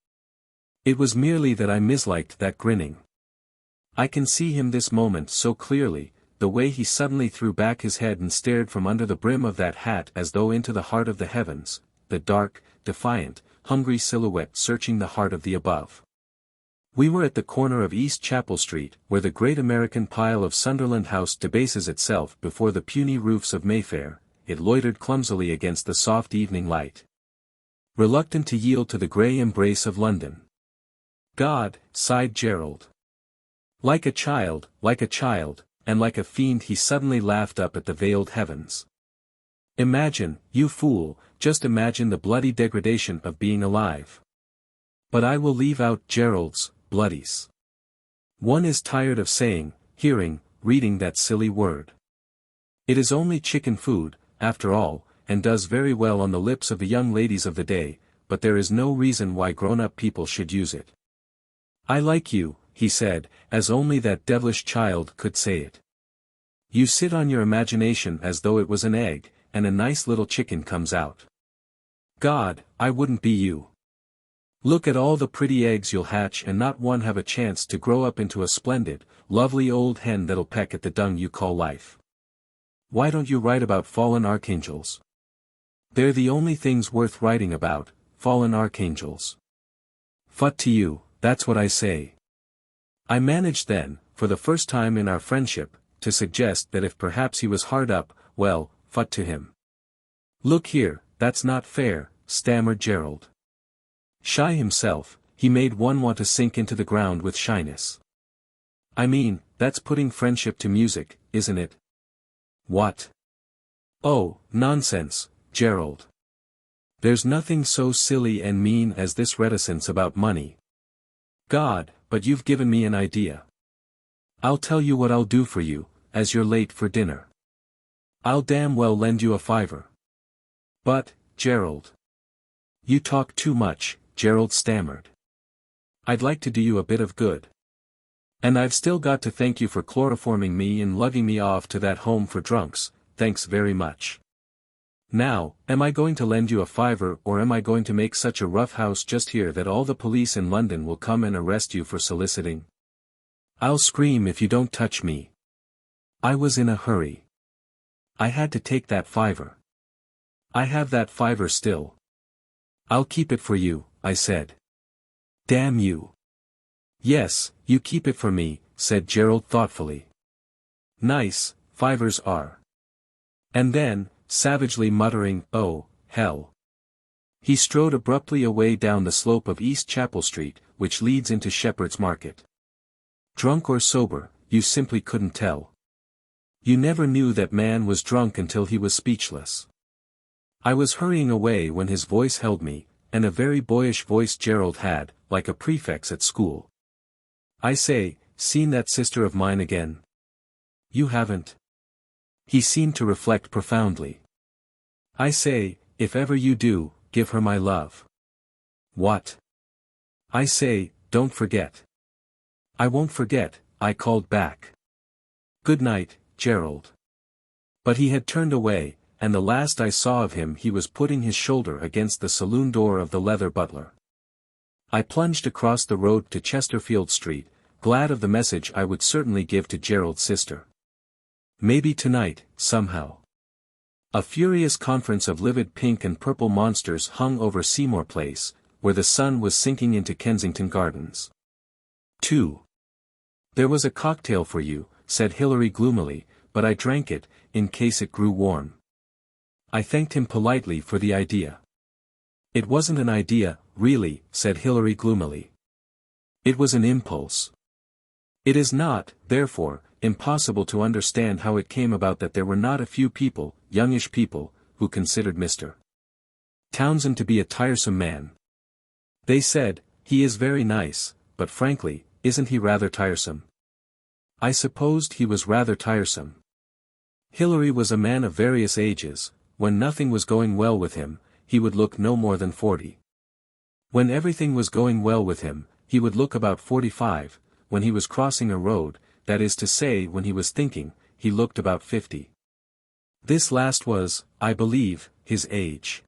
Speaker 1: It was merely that I misliked that grinning. I can see him this moment so clearly, the way he suddenly threw back his head and stared from under the brim of that hat as though into the heart of the heavens, the dark, defiant, hungry silhouette searching the heart of the above. We were at the corner of East Chapel Street, where the great American pile of Sunderland House debases itself before the puny roofs of Mayfair. It loitered clumsily against the soft evening light. Reluctant to yield to the grey embrace of London. God, sighed Gerald. Like a child, and like a fiend he suddenly laughed up at the veiled heavens. Imagine, you fool, just imagine the bloody degradation of being alive. But I will leave out Gerald's bloodies. One is tired of saying, hearing, reading that silly word. It is only chicken food, after all, and does very well on the lips of the young ladies of the day, but there is no reason why grown-up people should use it. I like you, he said, as only that devilish child could say it. You sit on your imagination as though it was an egg, and a nice little chicken comes out. God, I wouldn't be you. Look at all the pretty eggs you'll hatch and not one have a chance to grow up into a splendid, lovely old hen that'll peck at the dung you call life. Why don't you write about fallen archangels? They're the only things worth writing about, fallen archangels. Phut to you, that's what I say. I managed then, for the first time in our friendship, to suggest that if perhaps he was hard up, well, phut to him. Look here, that's not fair, stammered Gerald. Shy himself, he made one want to sink into the ground with shyness. I mean, that's putting friendship to music, isn't it? What? Oh, nonsense, Gerald. There's nothing so silly and mean as this reticence about money. God, but you've given me an idea. I'll tell you what I'll do for you, as you're late for dinner. I'll damn well lend you a $5. But, Gerald. You talk too much, Gerald stammered. I'd like to do you a bit of good. And I've still got to thank you for chloroforming me and lugging me off to that home for drunks, thanks very much. Now, am I going to lend you a $5 or am I going to make such a rough house just here that all the police in London will come and arrest you for soliciting? I'll scream if you don't touch me. I was in a hurry. I had to take that $5. I have that $5 still. I'll keep it for you, I said. Damn you. Yes, you keep it for me, said Gerald thoughtfully. Nice, $5 are. And then, savagely muttering, oh, hell. He strode abruptly away down the slope of East Chapel Street, which leads into Shepherd's Market. Drunk or sober, you simply couldn't tell. You never knew that man was drunk until he was speechless. I was hurrying away when his voice held me, and a very boyish voice Gerald had, like a prefect's at school. I say, seen that sister of mine again? You haven't. He seemed to reflect profoundly. I say, if ever you do, give her my love. What? I say, don't forget. I won't forget, I called back. Good night, Gerald. But he had turned away, and the last I saw of him he was putting his shoulder against the saloon door of the leather butler. I plunged across the road to Chesterfield Street, glad of the message I would certainly give to Gerald's sister. Maybe tonight, somehow. A furious conference of livid pink and purple monsters hung over Seymour Place, where the sun was sinking into Kensington Gardens. 2. There was a cocktail for you, said Hilary gloomily, but I drank it, in case it grew warm. I thanked him politely for the idea. It wasn't an idea, really, said Hilary gloomily. It was an impulse. It is not, therefore, impossible to understand how it came about that there were not a few people, youngish people, who considered Mr. Townsend to be a tiresome man. They said, he is very nice, but frankly, isn't he rather tiresome? I supposed he was rather tiresome. Hilary was a man of various ages. When nothing was going well with him, he would look no more than 40. When everything was going well with him, he would look about 45, when he was crossing a road, that is to say when he was thinking, he looked about 50. This last was, I believe, his age.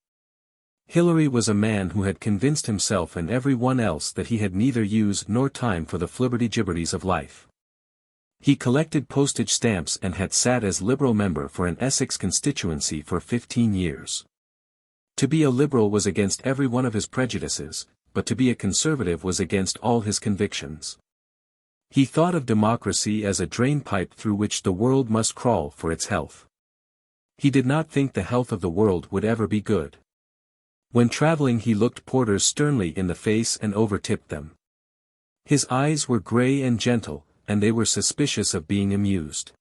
Speaker 1: Hilary was a man who had convinced himself and every one else that he had neither use nor time for the flibberty-gibberties of life. He collected postage stamps and had sat as Liberal member for an Essex constituency for 15 years. To be a Liberal was against every one of his prejudices, but to be a Conservative was against all his convictions. He thought of democracy as a drain-pipe through which the world must crawl for its health. He did not think the health of the world would ever be good. When traveling he looked porters sternly in the face and over-tipped them. His eyes were grey and gentle, and they were suspicious of being amused.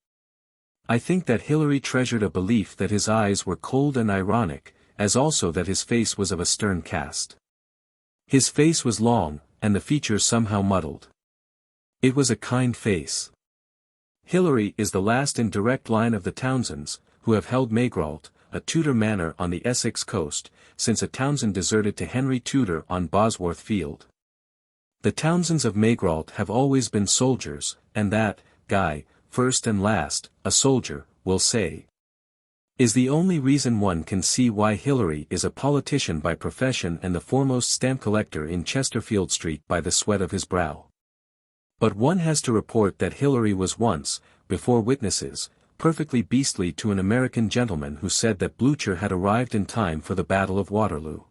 Speaker 1: I think that Hilary treasured a belief that his eyes were cold and ironic, as also that his face was of a stern cast. His face was long, and the features somehow muddled. It was a kind face. Hilary is the last in direct line of the Townsends, who have held Maygrawlt, a Tudor manor on the Essex coast, since a Townsend deserted to Henry Tudor on Bosworth Field. The Townsends of Maygrawlt have always been soldiers, and that, Guy, first and last, a soldier, will say, is the only reason one can see why Hilary is a politician by profession and the foremost stamp collector in Chesterfield Street by the sweat of his brow. But one has to report that Hilary was once, before witnesses, perfectly beastly to an American gentleman who said that Blucher had arrived in time for the Battle of Waterloo.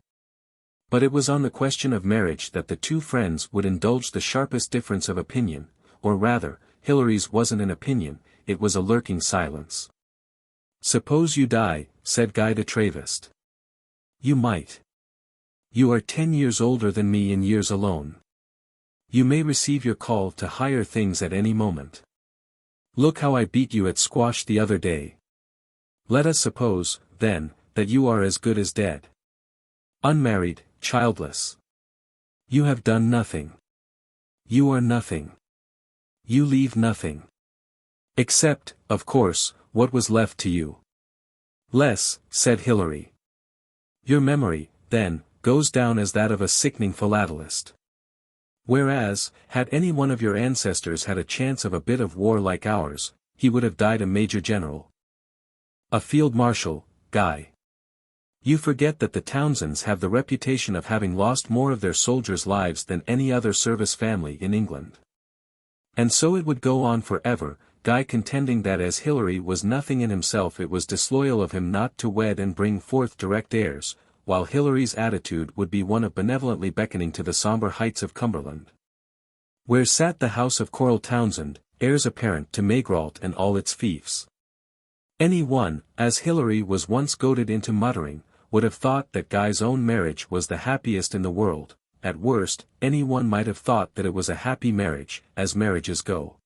Speaker 1: But it was on the question of marriage that the two friends would indulge the sharpest difference of opinion, or rather, Hilary's wasn't an opinion, it was a lurking silence. Suppose you die, said Guy de Trevest. You might. You are 10 years older than me in years alone. You may receive your call to higher things at any moment. Look how I beat you at squash the other day. Let us suppose, then, that you are as good as dead. Unmarried, childless. You have done nothing. You are nothing. You leave nothing. Except, of course, what was left to you. Less, said Hilary. Your memory, then, goes down as that of a sickening philatelist. Whereas, had any one of your ancestors had a chance of a bit of war like ours, he would have died a major general. A field marshal, Guy. You forget that the Townsends have the reputation of having lost more of their soldiers' lives than any other service family in England. And so it would go on forever, Guy contending that as Hilary was nothing in himself it was disloyal of him not to wed and bring forth direct heirs, while Hilary's attitude would be one of benevolently beckoning to the sombre heights of Cumberland, where sat the house of Coral Townsend, heirs apparent to Maygrawlt and all its fiefs. Any one, as Hilary was once goaded into muttering, would have thought that Guy's own marriage was the happiest in the world. At worst, any one might have thought that it was a happy marriage, as marriages go.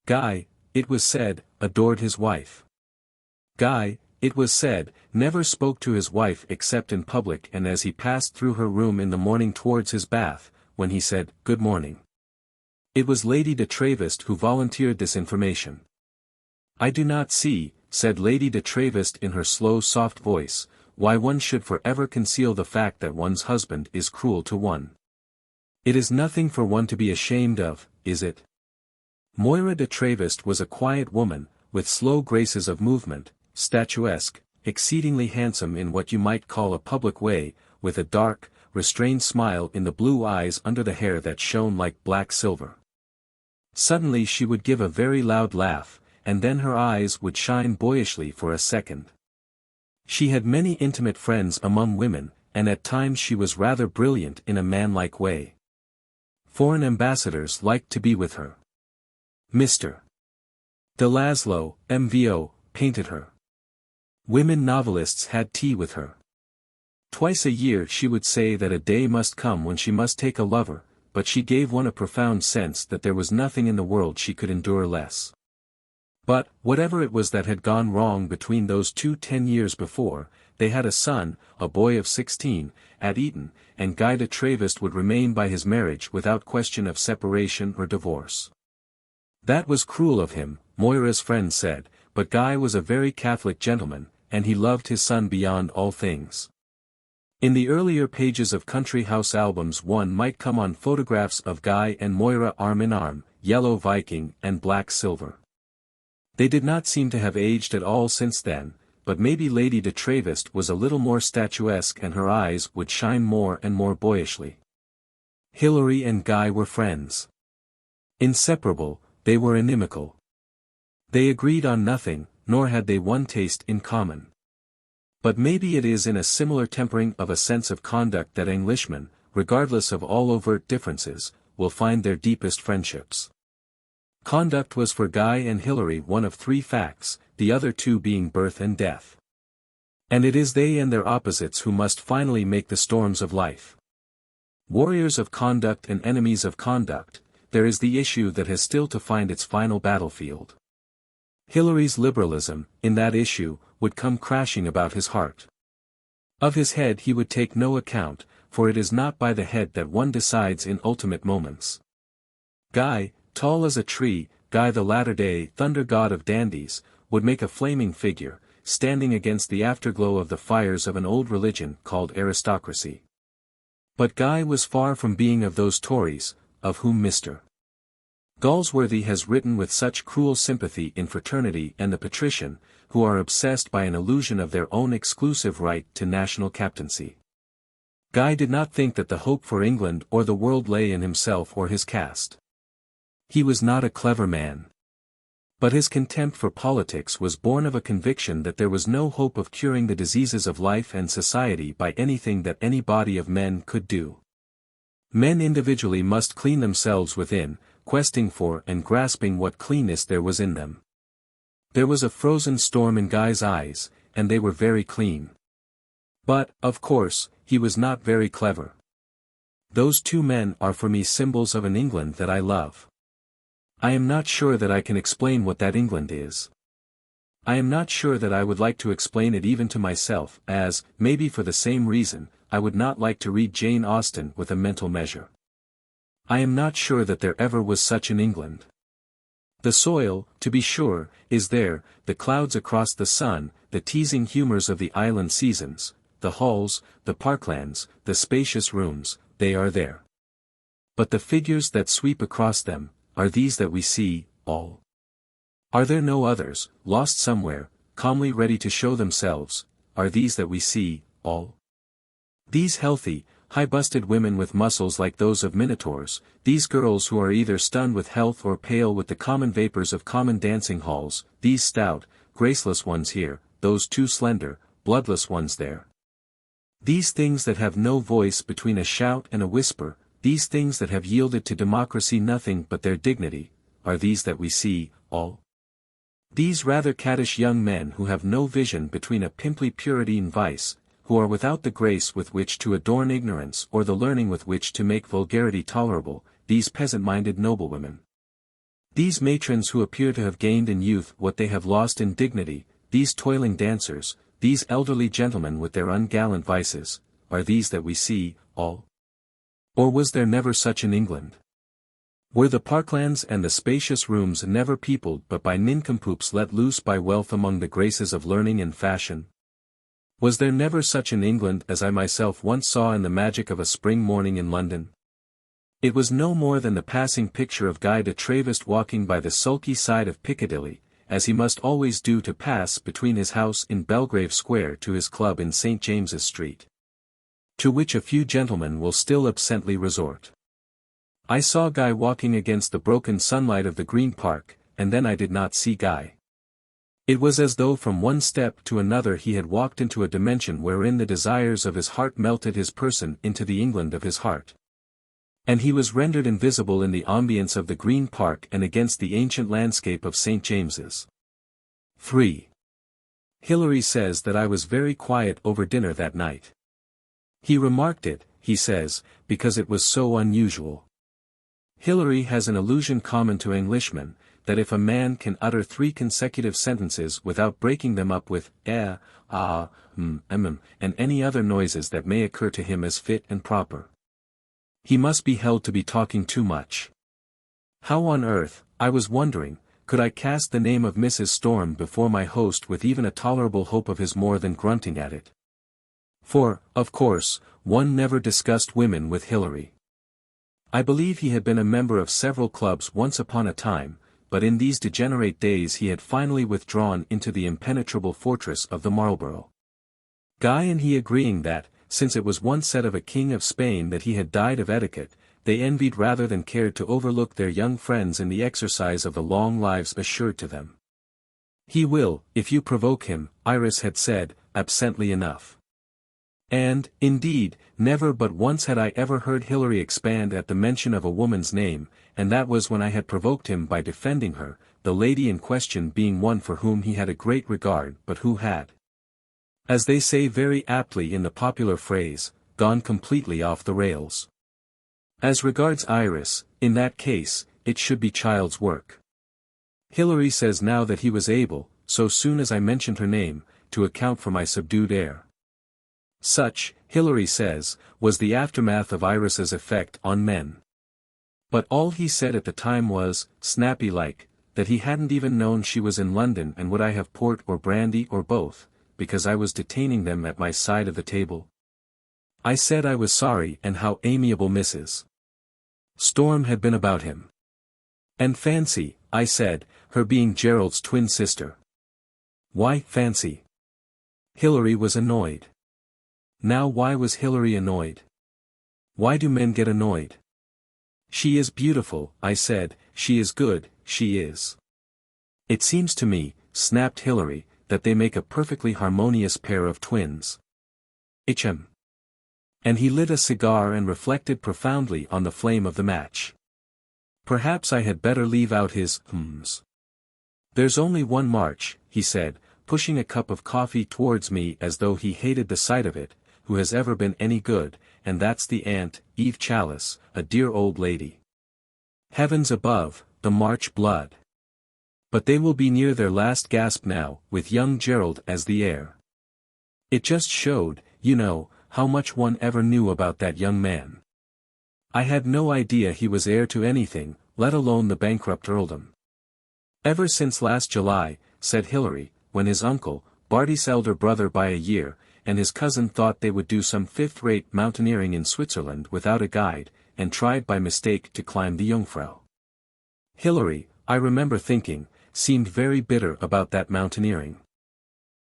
Speaker 1: Guy, it was said, adored his wife. Guy, it was said, never spoke to his wife except in public and as he passed through her room in the morning towards his bath, when he said, "Good morning." It was Lady de Trevest who volunteered this information. I do not see, said Lady de Trevest in her slow soft voice, why one should forever conceal the fact that one's husband is cruel to one. It is nothing for one to be ashamed of, is it? Moira de Trevest was a quiet woman, with slow graces of movement, statuesque, exceedingly handsome in what you might call a public way, with a dark, restrained smile in the blue eyes under the hair that shone like black silver. Suddenly she would give a very loud laugh, and then her eyes would shine boyishly for a second. She had many intimate friends among women, and at times she was rather brilliant in a manlike way. Foreign ambassadors liked to be with her. Mr. de Laszlo, MVO, painted her. Women novelists had tea with her. Twice a year she would say that a day must come when she must take a lover, but she gave one a profound sense that there was nothing in the world she could endure less. But, whatever it was that had gone wrong between those 10 years before, they had a son, a boy of 16, at Eton, and Guy de Trevest would remain by his marriage without question of separation or divorce. That was cruel of him, Moira's friend said, but Guy was a very Catholic gentleman, and he loved his son beyond all things. In the earlier pages of country house albums one might come on photographs of Guy and Moira arm in arm, yellow Viking and black silver. They did not seem to have aged at all since then, but maybe Lady de Trevest was a little more statuesque and her eyes would shine more and more boyishly. Hilary and Guy were friends. Inseparable, they were inimical. They agreed on nothing, nor had they one taste in common. But maybe it is in a similar tempering of a sense of conduct that Englishmen, regardless of all overt differences, will find their deepest friendships. Conduct was for Guy and Hilary one of 3 facts, the other 2 being birth and death. And it is they and their opposites who must finally make the storms of life. Warriors of conduct and enemies of conduct, there is the issue that has still to find its final battlefield. Hilary's liberalism, in that issue, would come crashing about his heart. Of his head he would take no account, for it is not by the head that one decides in ultimate moments. Guy, tall as a tree, Guy the latter-day thunder god of dandies, would make a flaming figure, standing against the afterglow of the fires of an old religion called aristocracy. But Guy was far from being of those Tories, of whom Mr. Galsworthy has written with such cruel sympathy in Fraternity and the Patrician, who are obsessed by an illusion of their own exclusive right to national captaincy. Guy did not think that the hope for England or the world lay in himself or his caste. He was not a clever man. But his contempt for politics was born of a conviction that there was no hope of curing the diseases of life and society by anything that any body of men could do. Men individually must clean themselves within, questing for and grasping what cleanness there was in them. There was a frozen storm in Guy's eyes, and they were very clean. But, of course, he was not very clever. Those 2 men are for me symbols of an England that I love. I am not sure that I can explain what that England is. I am not sure that I would like to explain it even to myself, as, maybe for the same reason, I would not like to read Jane Austen with a mental measure. I am not sure that there ever was such an England. The soil, to be sure, is there, the clouds across the sun, the teasing humours of the island seasons, the halls, the parklands, the spacious rooms, they are there. But the figures that sweep across them, are these that we see, all? Are there no others, lost somewhere, calmly ready to show themselves, are these that we see, all? These healthy, high-busted women with muscles like those of minotaurs, these girls who are either stunned with health or pale with the common vapors of common dancing halls, these stout, graceless ones here, those 2 slender, bloodless ones there. These things that have no voice between a shout and a whisper, these things that have yielded to democracy nothing but their dignity, are these that we see, all? These rather caddish young men who have no vision between a pimply purity and vice, who are without the grace with which to adorn ignorance or the learning with which to make vulgarity tolerable, these peasant-minded noblewomen. These matrons who appear to have gained in youth what they have lost in dignity, these toiling dancers, these elderly gentlemen with their ungallant vices, are these that we see, all? Or was there never such an England? Were the parklands and the spacious rooms never peopled but by nincompoops let loose by wealth among the graces of learning and fashion? Was there never such an England as I myself once saw in the magic of a spring morning in London? It was no more than the passing picture of Guy de Trevest walking by the sulky side of Piccadilly, as he must always do to pass between his house in Belgrave Square to his club in St. James's Street, to which a few gentlemen will still absently resort. I saw Guy walking against the broken sunlight of the Green Park, and then I did not see Guy. It was as though from one step to another he had walked into a dimension wherein the desires of his heart melted his person into the England of his heart. And he was rendered invisible in the ambience of the Green Park and against the ancient landscape of St. James's. 3. Hilary says that I was very quiet over dinner that night. He remarked it, he says, because it was so unusual. Hilary has an illusion common to Englishmen, that if a man can utter 3 consecutive sentences without breaking them up with and any other noises that may occur to him as fit and proper, he must be held to be talking too much. How on earth, I was wondering, could I cast the name of Mrs. Storm before my host with even a tolerable hope of his more than grunting at it? For, of course, one never discussed women with Hilary. I believe he had been a member of several clubs once upon a time, but in these degenerate days he had finally withdrawn into the impenetrable fortress of the Marlborough. Guy and he agreeing that, since it was once said of a king of Spain that he had died of etiquette, they envied rather than cared to overlook their young friends in the exercise of the long lives assured to them. He will, if you provoke him, Iris had said, absently enough. And, indeed, never but once had I ever heard Hilary expand at the mention of a woman's name, and that was when I had provoked him by defending her, the lady in question being one for whom he had a great regard but who had, as they say very aptly in the popular phrase, gone completely off the rails. As regards Iris, in that case, it should be child's work. Hilary says now that he was able, so soon as I mentioned her name, to account for my subdued air. Such, Hilary says, was the aftermath of Iris's effect on men. But all he said at the time was, snappy-like, that he hadn't even known she was in London and would I have port or brandy or both, because I was detaining them at my side of the table. I said I was sorry and how amiable Mrs. Storm had been about him. And fancy, I said, her being Gerald's twin sister. Why fancy? Hilary was annoyed. Now why was Hilary annoyed? Why do men get annoyed? She is beautiful, I said, she is good, she is. It seems to me, snapped Hilary, that they make a perfectly harmonious pair of twins. Hm. And he lit a cigar and reflected profoundly on the flame of the match. Perhaps I had better leave out his hms. There's only one march, he said, pushing a cup of coffee towards me as though he hated the sight of it, who has ever been any good, and that's the Aunt Eve Chalice, a dear old lady. Heavens above, the March blood. But they will be near their last gasp now, with young Gerald as the heir. It just showed, you know, how much one ever knew about that young man. I had no idea he was heir to anything, let alone the bankrupt earldom. Ever since last July, said Hilary, when his uncle, Barty's elder brother by a year, and his cousin thought they would do some fifth-rate mountaineering in Switzerland without a guide, and tried by mistake to climb the Jungfrau. Hilary, I remember thinking, seemed very bitter about that mountaineering.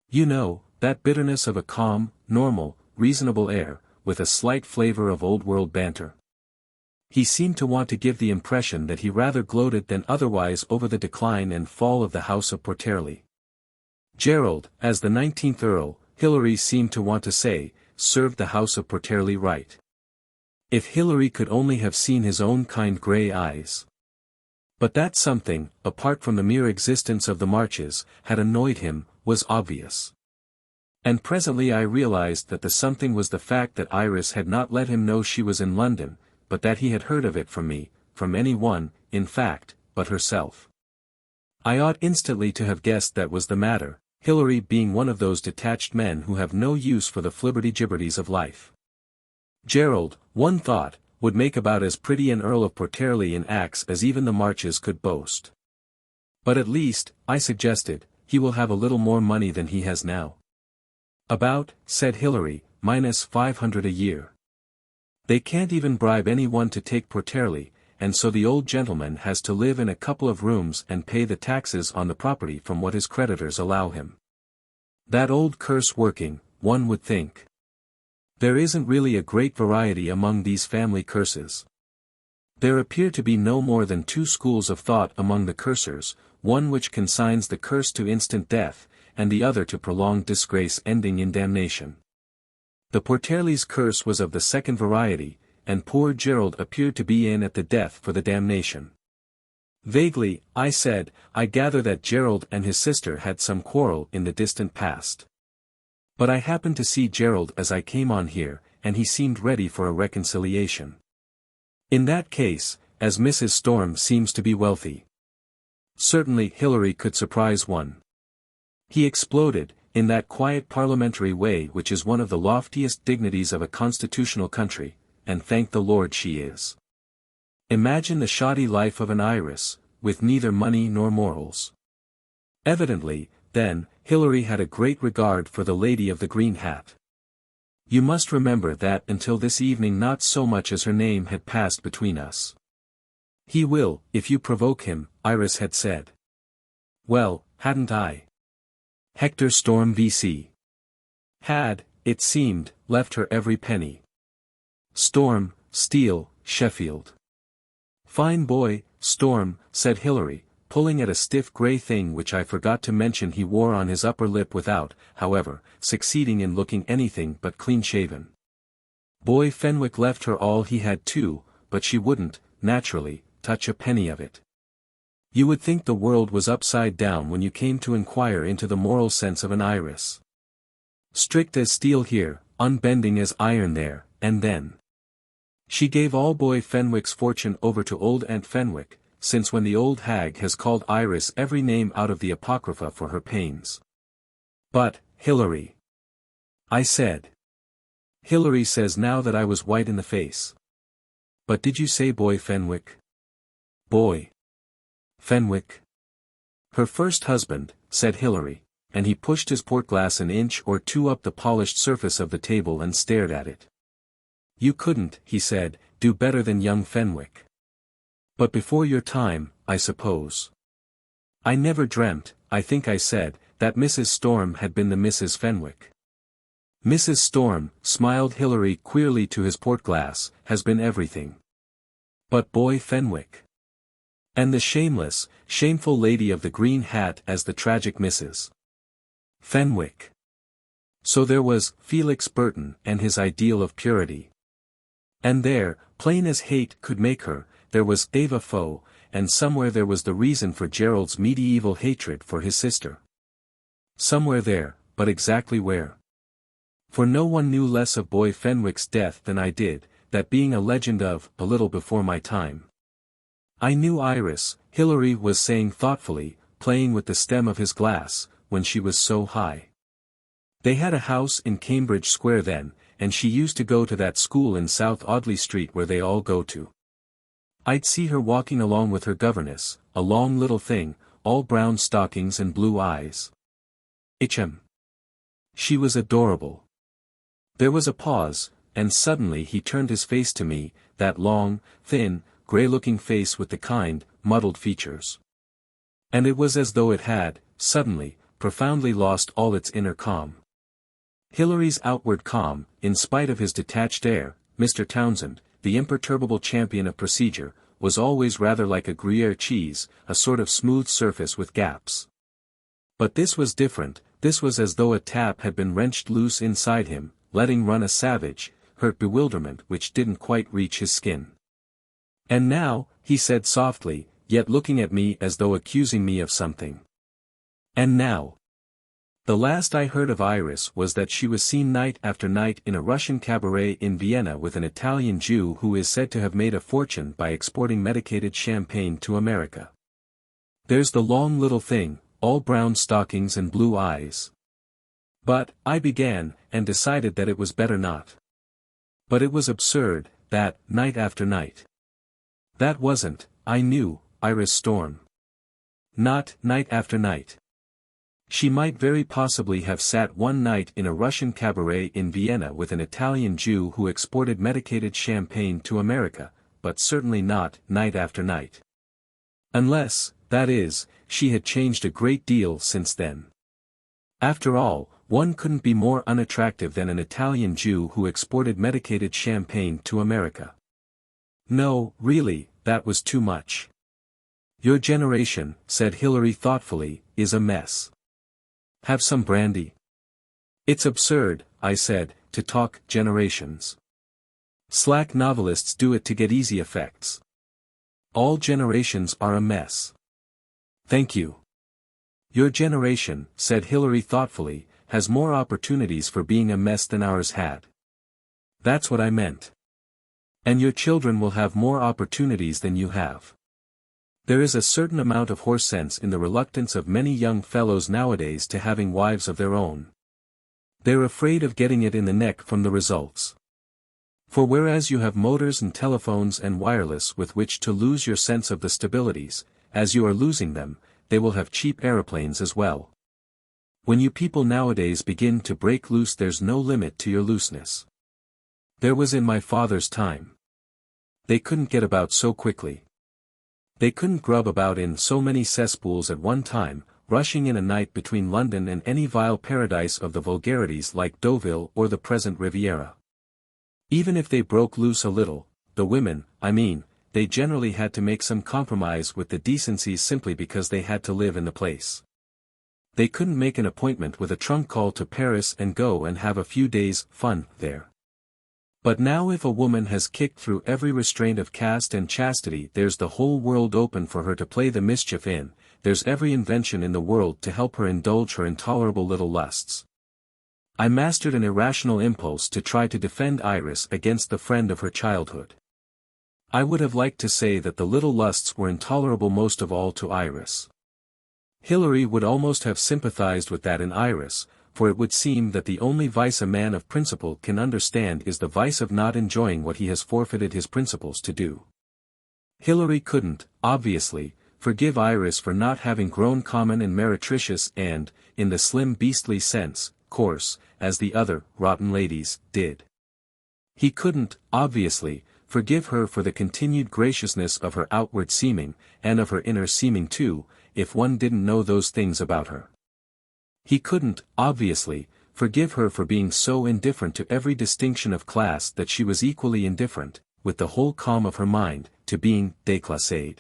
Speaker 1: You know, that bitterness of a calm, normal, reasonable air, with a slight flavor of old-world banter. He seemed to want to give the impression that he rather gloated than otherwise over the decline and fall of the House of Porterley. Gerald, as the 19th Earl, Hilary seemed to want to say, served the House of Porterley right. If Hilary could only have seen his own kind grey eyes. But that something, apart from the mere existence of the Marches, had annoyed him, was obvious. And presently I realized that the something was the fact that Iris had not let him know she was in London, but that he had heard of it from me, from any one, in fact, but herself. I ought instantly to have guessed that was the matter, Hilary being one of those detached men who have no use for the flibberty-gibberties of life. Gerald, one thought, would make about as pretty an Earl of Porterley in acts as even the Marches could boast. But at least, I suggested, he will have a little more money than he has now. About, said Hilary, minus 500 a year. They can't even bribe anyone to take Porterley, and so the old gentleman has to live in a couple of rooms and pay the taxes on the property from what his creditors allow him. That old curse working, one would think. There isn't really a great variety among these family curses. There appear to be no more than 2 schools of thought among the cursers, one which consigns the curse to instant death, and the other to prolonged disgrace ending in damnation. The Porterley's curse was of the second variety, and poor Gerald appeared to be in at the death for the damnation. Vaguely, I said, I gather that Gerald and his sister had some quarrel in the distant past. But I happened to see Gerald as I came on here, and he seemed ready for a reconciliation. In that case, as Mrs. Storm seems to be wealthy, certainly Hilary could surprise one. He exploded, in that quiet parliamentary way which is one of the loftiest dignities of a constitutional country, and thank the Lord she is. Imagine the shoddy life of an Iris, with neither money nor morals. Evidently, then, Hilary had a great regard for the lady of the green hat. You must remember that until this evening not so much as her name had passed between us. He will, if you provoke him, Iris had said. Well, hadn't I? Hector Storm VC had, it seemed, left her every penny. Storm, Steele, Sheffield. Fine boy, Storm, said Hilary, pulling at a stiff grey thing which I forgot to mention he wore on his upper lip without, however, succeeding in looking anything but clean-shaven. Boy Fenwick left her all he had too, but she wouldn't, naturally, touch a penny of it. You would think the world was upside down when you came to inquire into the moral sense of an Iris. Strict as steel here, unbending as iron there, and then she gave all boy Fenwick's fortune over to old Aunt Fenwick, since when the old hag has called Iris every name out of the Apocrypha for her pains. But, Hilary, I said. Hilary says now that I was white in the face. But did you say boy Fenwick? Boy Fenwick. Her first husband, said Hilary, and he pushed his port glass an inch or two up the polished surface of the table and stared at it. You couldn't, he said, do better than young Fenwick. But before your time, I suppose. I never dreamt, I think I said, that Mrs. Storm had been the Mrs. Fenwick. Mrs. Storm, smiled Hilary queerly to his port glass, has been everything. But boy Fenwick. And the shameless, shameful lady of the green hat as the tragic Mrs. Fenwick. So there was Felix Burton and his ideal of purity. And there, plain as hate could make her, there was Ava Foe, and somewhere there was the reason for Gerald's medieval hatred for his sister. Somewhere there, but exactly where? For no one knew less of boy Fenwick's death than I did, that being a legend of, a little before my time. I knew Iris, Hilary was saying thoughtfully, playing with the stem of his glass, when she was so high. They had a house in Cambridge Square then, and she used to go to that school in South Audley Street where they all go to. I'd see her walking along with her governess, a long little thing, all brown stockings and blue eyes. She was adorable. There was a pause, and suddenly he turned his face to me, that long, thin, grey-looking face with the kind, muddled features. And it was as though it had, suddenly, profoundly lost all its inner calm. Hilary's outward calm, in spite of his detached air, Mr. Townsend, the imperturbable champion of procedure, was always rather like a Gruyere cheese, a sort of smooth surface with gaps. But this was different, this was as though a tap had been wrenched loose inside him, letting run a savage, hurt bewilderment which didn't quite reach his skin. And now, he said softly, yet looking at me as though accusing me of something. And now. The last I heard of Iris was that she was seen night after night in a Russian cabaret in Vienna with an Italian Jew who is said to have made a fortune by exporting medicated champagne to America. There's the long little thing, all brown stockings and blue eyes. But, I began, and decided that it was better not. But it was absurd, that, night after night. That wasn't, I knew, Iris Storm. Not, night after night. She might very possibly have sat one night in a Russian cabaret in Vienna with an Italian Jew who exported medicated champagne to America, but certainly not, night after night. Unless, that is, she had changed a great deal since then. After all, one couldn't be more unattractive than an Italian Jew who exported medicated champagne to America. No, really, that was too much. Your generation, said Hilary thoughtfully, is a mess. Have some brandy? It's absurd, I said, to talk generations. Slack novelists do it to get easy effects. All generations are a mess. Thank you. Your generation, said Hilary thoughtfully, has more opportunities for being a mess than ours had. That's what I meant. And your children will have more opportunities than you have. There is a certain amount of horse sense in the reluctance of many young fellows nowadays to having wives of their own. They're afraid of getting it in the neck from the results. For whereas you have motors and telephones and wireless with which to lose your sense of the stabilities, as you are losing them, they will have cheap aeroplanes as well. When you people nowadays begin to break loose, there's no limit to your looseness. There was in my father's time. They couldn't get about so quickly. They couldn't grub about in so many cesspools at one time, rushing in a night between London and any vile paradise of the vulgarities like Deauville or the present Riviera. Even if they broke loose a little, the women, I mean, they generally had to make some compromise with the decencies simply because they had to live in the place. They couldn't make an appointment with a trunk call to Paris and go and have a few days' fun there. But now if a woman has kicked through every restraint of caste and chastity, there's the whole world open for her to play the mischief in, there's every invention in the world to help her indulge her intolerable little lusts. I mastered an irrational impulse to try to defend Iris against the friend of her childhood. I would have liked to say that the little lusts were intolerable most of all to Iris. Hilary would almost have sympathized with that in Iris, for it would seem that the only vice a man of principle can understand is the vice of not enjoying what he has forfeited his principles to do. Hilary couldn't, obviously, forgive Iris for not having grown common and meretricious and, in the slim beastly sense, coarse, as the other rotten ladies did. He couldn't, obviously, forgive her for the continued graciousness of her outward seeming, and of her inner seeming too, if one didn't know those things about her. He couldn't, obviously, forgive her for being so indifferent to every distinction of class that she was equally indifferent, with the whole calm of her mind, to being déclassée.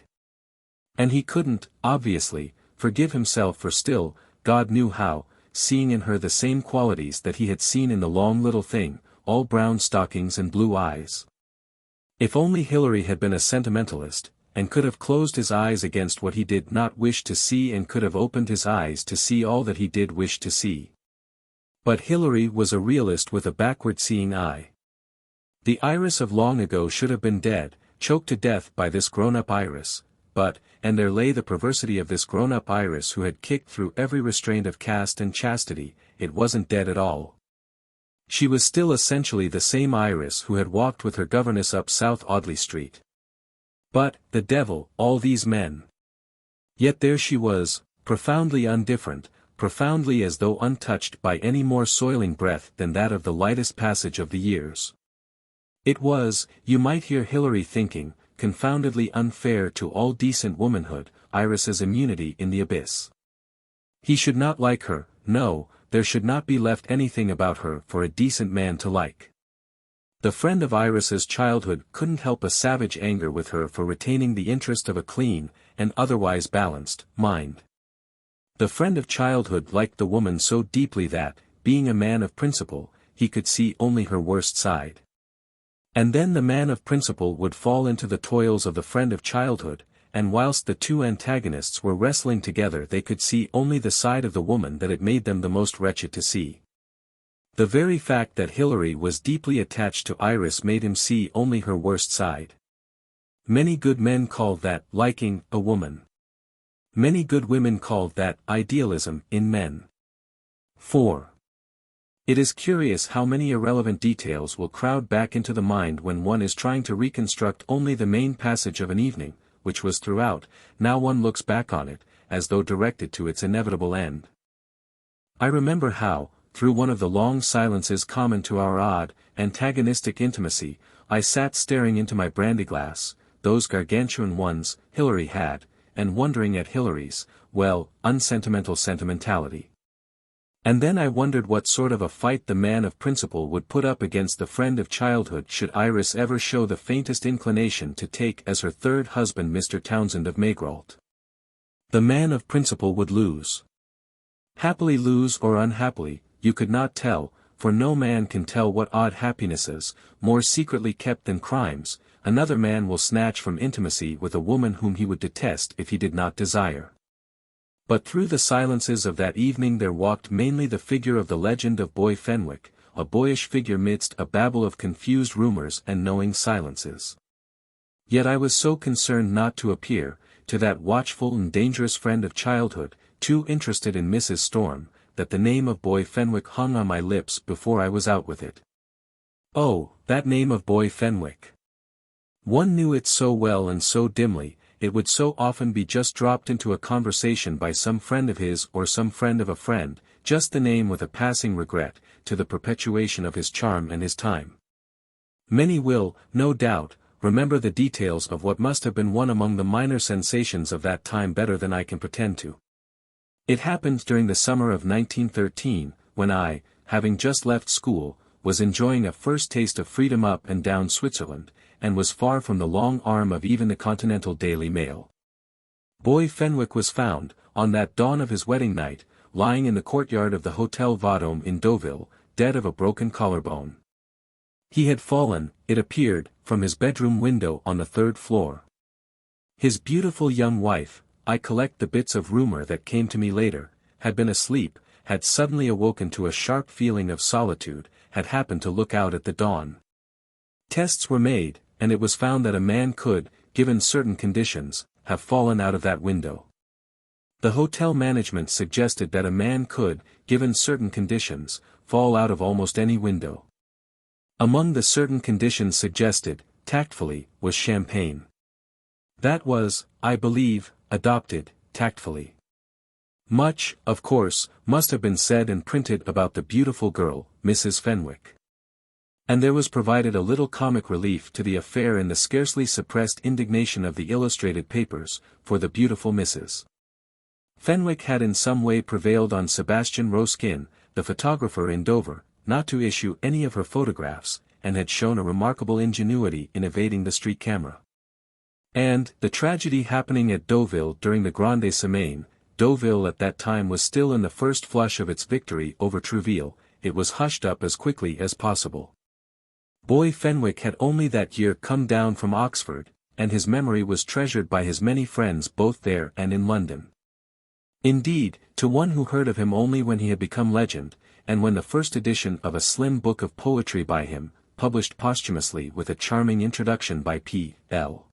Speaker 1: And he couldn't, obviously, forgive himself for still, God knew how, seeing in her the same qualities that he had seen in the long little thing, all brown stockings and blue eyes. If only Hilary had been a sentimentalist, and could have closed his eyes against what he did not wish to see and could have opened his eyes to see all that he did wish to see. But Hilary was a realist with a backward-seeing eye. The Iris of long ago should have been dead, choked to death by this grown-up Iris, but, and there lay the perversity of this grown-up Iris who had kicked through every restraint of caste and chastity, it wasn't dead at all. She was still essentially the same Iris who had walked with her governess up South Audley Street. But, the devil, all these men. Yet there she was, profoundly undifferent, profoundly as though untouched by any more soiling breath than that of the lightest passage of the years. It was, you might hear Hilary thinking, confoundedly unfair to all decent womanhood, Iris's immunity in the abyss. He should not like her, no, there should not be left anything about her for a decent man to like. The friend of Iris's childhood couldn't help a savage anger with her for retaining the interest of a clean, and otherwise balanced, mind. The friend of childhood liked the woman so deeply that, being a man of principle, he could see only her worst side. And then the man of principle would fall into the toils of the friend of childhood, and whilst the two antagonists were wrestling together they could see only the side of the woman that it made them the most wretched to see. The very fact that Hilary was deeply attached to Iris made him see only her worst side. Many good men called that liking a woman. Many good women called that idealism in men. 4. It is curious how many irrelevant details will crowd back into the mind when one is trying to reconstruct only the main passage of an evening, which was throughout, now one looks back on it, as though directed to its inevitable end. I remember how, through one of the long silences common to our odd, antagonistic intimacy, I sat staring into my brandy glass, those gargantuan ones Hilary had, and wondering at Hilary's, well, unsentimental sentimentality. And then I wondered what sort of a fight the man of principle would put up against the friend of childhood should Iris ever show the faintest inclination to take as her third husband Mr. Townsend of Maygrawlt. The man of principle would lose. Happily lose or unhappily, you could not tell, for no man can tell what odd happinesses, more secretly kept than crimes, another man will snatch from intimacy with a woman whom he would detest if he did not desire. But through the silences of that evening there walked mainly the figure of the legend of Boy Fenwick, a boyish figure midst a babel of confused rumors and knowing silences. Yet I was so concerned not to appear, to that watchful and dangerous friend of childhood, too interested in Mrs. Storm, that the name of Boy Fenwick hung on my lips before I was out with it. Oh, that name of Boy Fenwick! One knew it so well and so dimly, it would so often be just dropped into a conversation by some friend of his or some friend of a friend, just the name with a passing regret, to the perpetuation of his charm and his time. Many will, no doubt, remember the details of what must have been one among the minor sensations of that time better than I can pretend to. It happened during the summer of 1913, when I, having just left school, was enjoying a first taste of freedom up and down Switzerland, and was far from the long arm of even the continental Daily Mail. Boy Fenwick was found, on that dawn of his wedding night, lying in the courtyard of the Hotel Vendôme in Deauville, dead of a broken collarbone. He had fallen, it appeared, from his bedroom window on the 3rd floor. His beautiful young wife, I collect the bits of rumor that came to me later, had been asleep, had suddenly awoken to a sharp feeling of solitude, had happened to look out at the dawn. Tests were made, and it was found that a man could, given certain conditions, have fallen out of that window. The hotel management suggested that a man could, given certain conditions, fall out of almost any window. Among the certain conditions suggested, tactfully, was champagne. That was, I believe, adopted, tactfully. Much, of course, must have been said and printed about the beautiful girl, Mrs. Fenwick. And there was provided a little comic relief to the affair in the scarcely suppressed indignation of the illustrated papers, for the beautiful Mrs. Fenwick had in some way prevailed on Sebastian Roskin, the photographer in Dover, not to issue any of her photographs, and had shown a remarkable ingenuity in evading the street camera. And, the tragedy happening at Deauville during the Grande Semaine, Deauville at that time was still in the first flush of its victory over Trouville, it was hushed up as quickly as possible. Boy Fenwick had only that year come down from Oxford, and his memory was treasured by his many friends both there and in London. Indeed, to one who heard of him only when he had become legend, and when the first edition of a slim book of poetry by him, published posthumously with a charming introduction by P.L.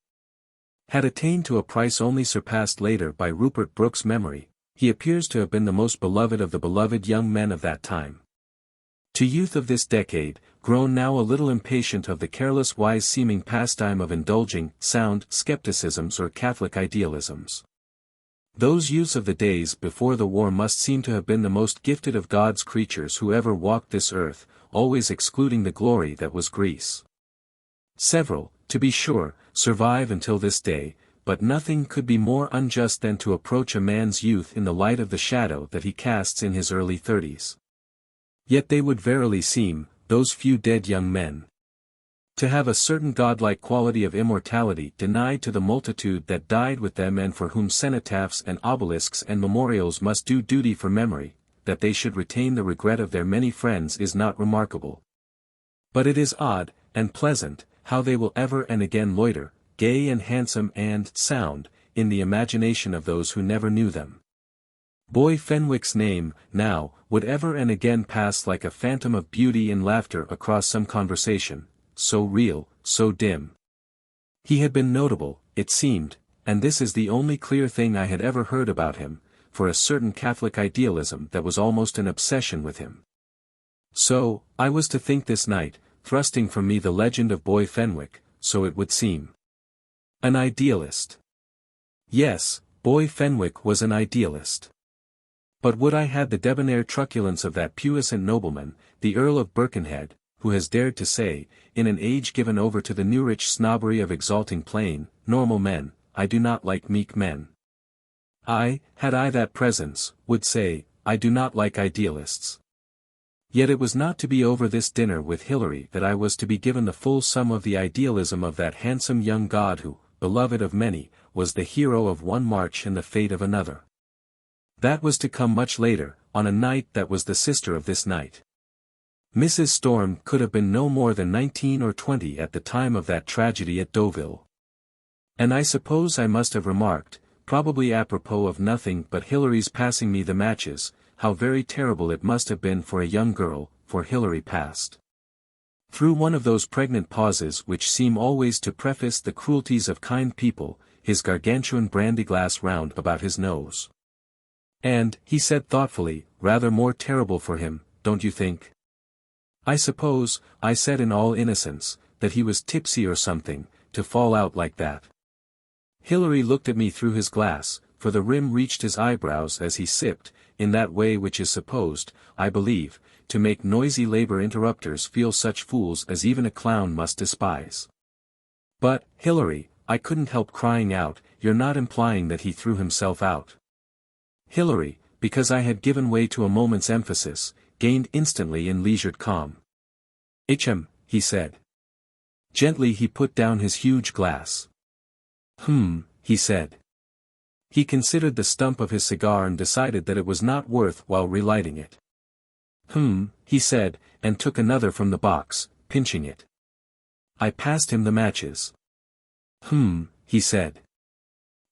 Speaker 1: had attained to a price only surpassed later by Rupert Brooke's memory, he appears to have been the most beloved of the beloved young men of that time. To youth of this decade, grown now a little impatient of the careless wise-seeming pastime of indulging sound skepticisms or Catholic idealisms. Those youths of the days before the war must seem to have been the most gifted of God's creatures who ever walked this earth, always excluding the glory that was Greece. Several, to be sure, survive until this day, but nothing could be more unjust than to approach a man's youth in the light of the shadow that he casts in his early 30s. Yet they would verily seem, those few dead young men, to have a certain godlike quality of immortality denied to the multitude that died with them and for whom cenotaphs and obelisks and memorials must do duty for memory, that they should retain the regret of their many friends is not remarkable. But it is odd, and pleasant, how they will ever and again loiter, gay and handsome and sound, in the imagination of those who never knew them. Boy Fenwick's name, now, would ever and again pass like a phantom of beauty and laughter across some conversation, so real, so dim. He had been notable, it seemed, and this is the only clear thing I had ever heard about him, for a certain Catholic idealism that was almost an obsession with him. So, I was to think this night, thrusting from me the legend of Boy Fenwick, so it would seem. An idealist. Yes, Boy Fenwick was an idealist. But would I had the debonair truculence of that puissant nobleman, the Earl of Birkenhead, who has dared to say, in an age given over to the new rich snobbery of exalting plain, normal men, I do not like meek men. Had I that presence, would say, I do not like idealists. Yet it was not to be over this dinner with Hilary that I was to be given the full sum of the idealism of that handsome young god who, beloved of many, was the hero of one march and the fate of another. That was to come much later, on a night that was the sister of this night. Mrs. Storm could have been no more than 19 or 20 at the time of that tragedy at Deauville. And I suppose I must have remarked, probably apropos of nothing but Hilary's passing me the matches, how very terrible it must have been for a young girl, for Hilary passed through one of those pregnant pauses which seem always to preface the cruelties of kind people, his gargantuan brandy-glass round about his nose. And, he said thoughtfully, rather more terrible for him, don't you think? I suppose, I said in all innocence, that he was tipsy or something, to fall out like that. Hilary looked at me through his glass, for the rim reached his eyebrows as he sipped, in that way which is supposed, I believe, to make noisy labor interrupters feel such fools as even a clown must despise. But, Hilary, I couldn't help crying out, you're not implying that he threw himself out. Hilary, because I had given way to a moment's emphasis, gained instantly in leisured calm. He said. Gently he put down his huge glass. He said. He considered the stump of his cigar and decided that it was not worth while relighting it. He said, and took another from the box, pinching it. I passed him the matches. He said.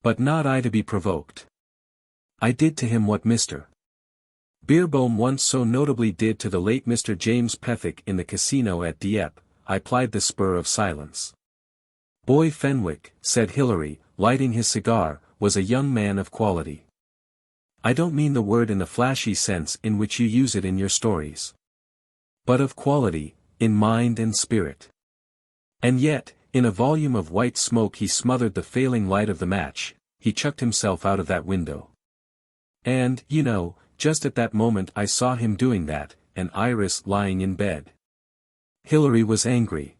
Speaker 1: But not I to be provoked. I did to him what Mr. Beerbohm once so notably did to the late Mr. James Pethick in the casino at Dieppe, I plied the spur of silence. Boy Fenwick, said Hilary, lighting his cigar, was a young man of quality. I don't mean the word in the flashy sense in which you use it in your stories. But of quality, in mind and spirit. And yet, in a volume of white smoke he smothered the failing light of the match, he chucked himself out of that window. And, you know, just at that moment I saw him doing that, and Iris lying in bed. Hilary was angry.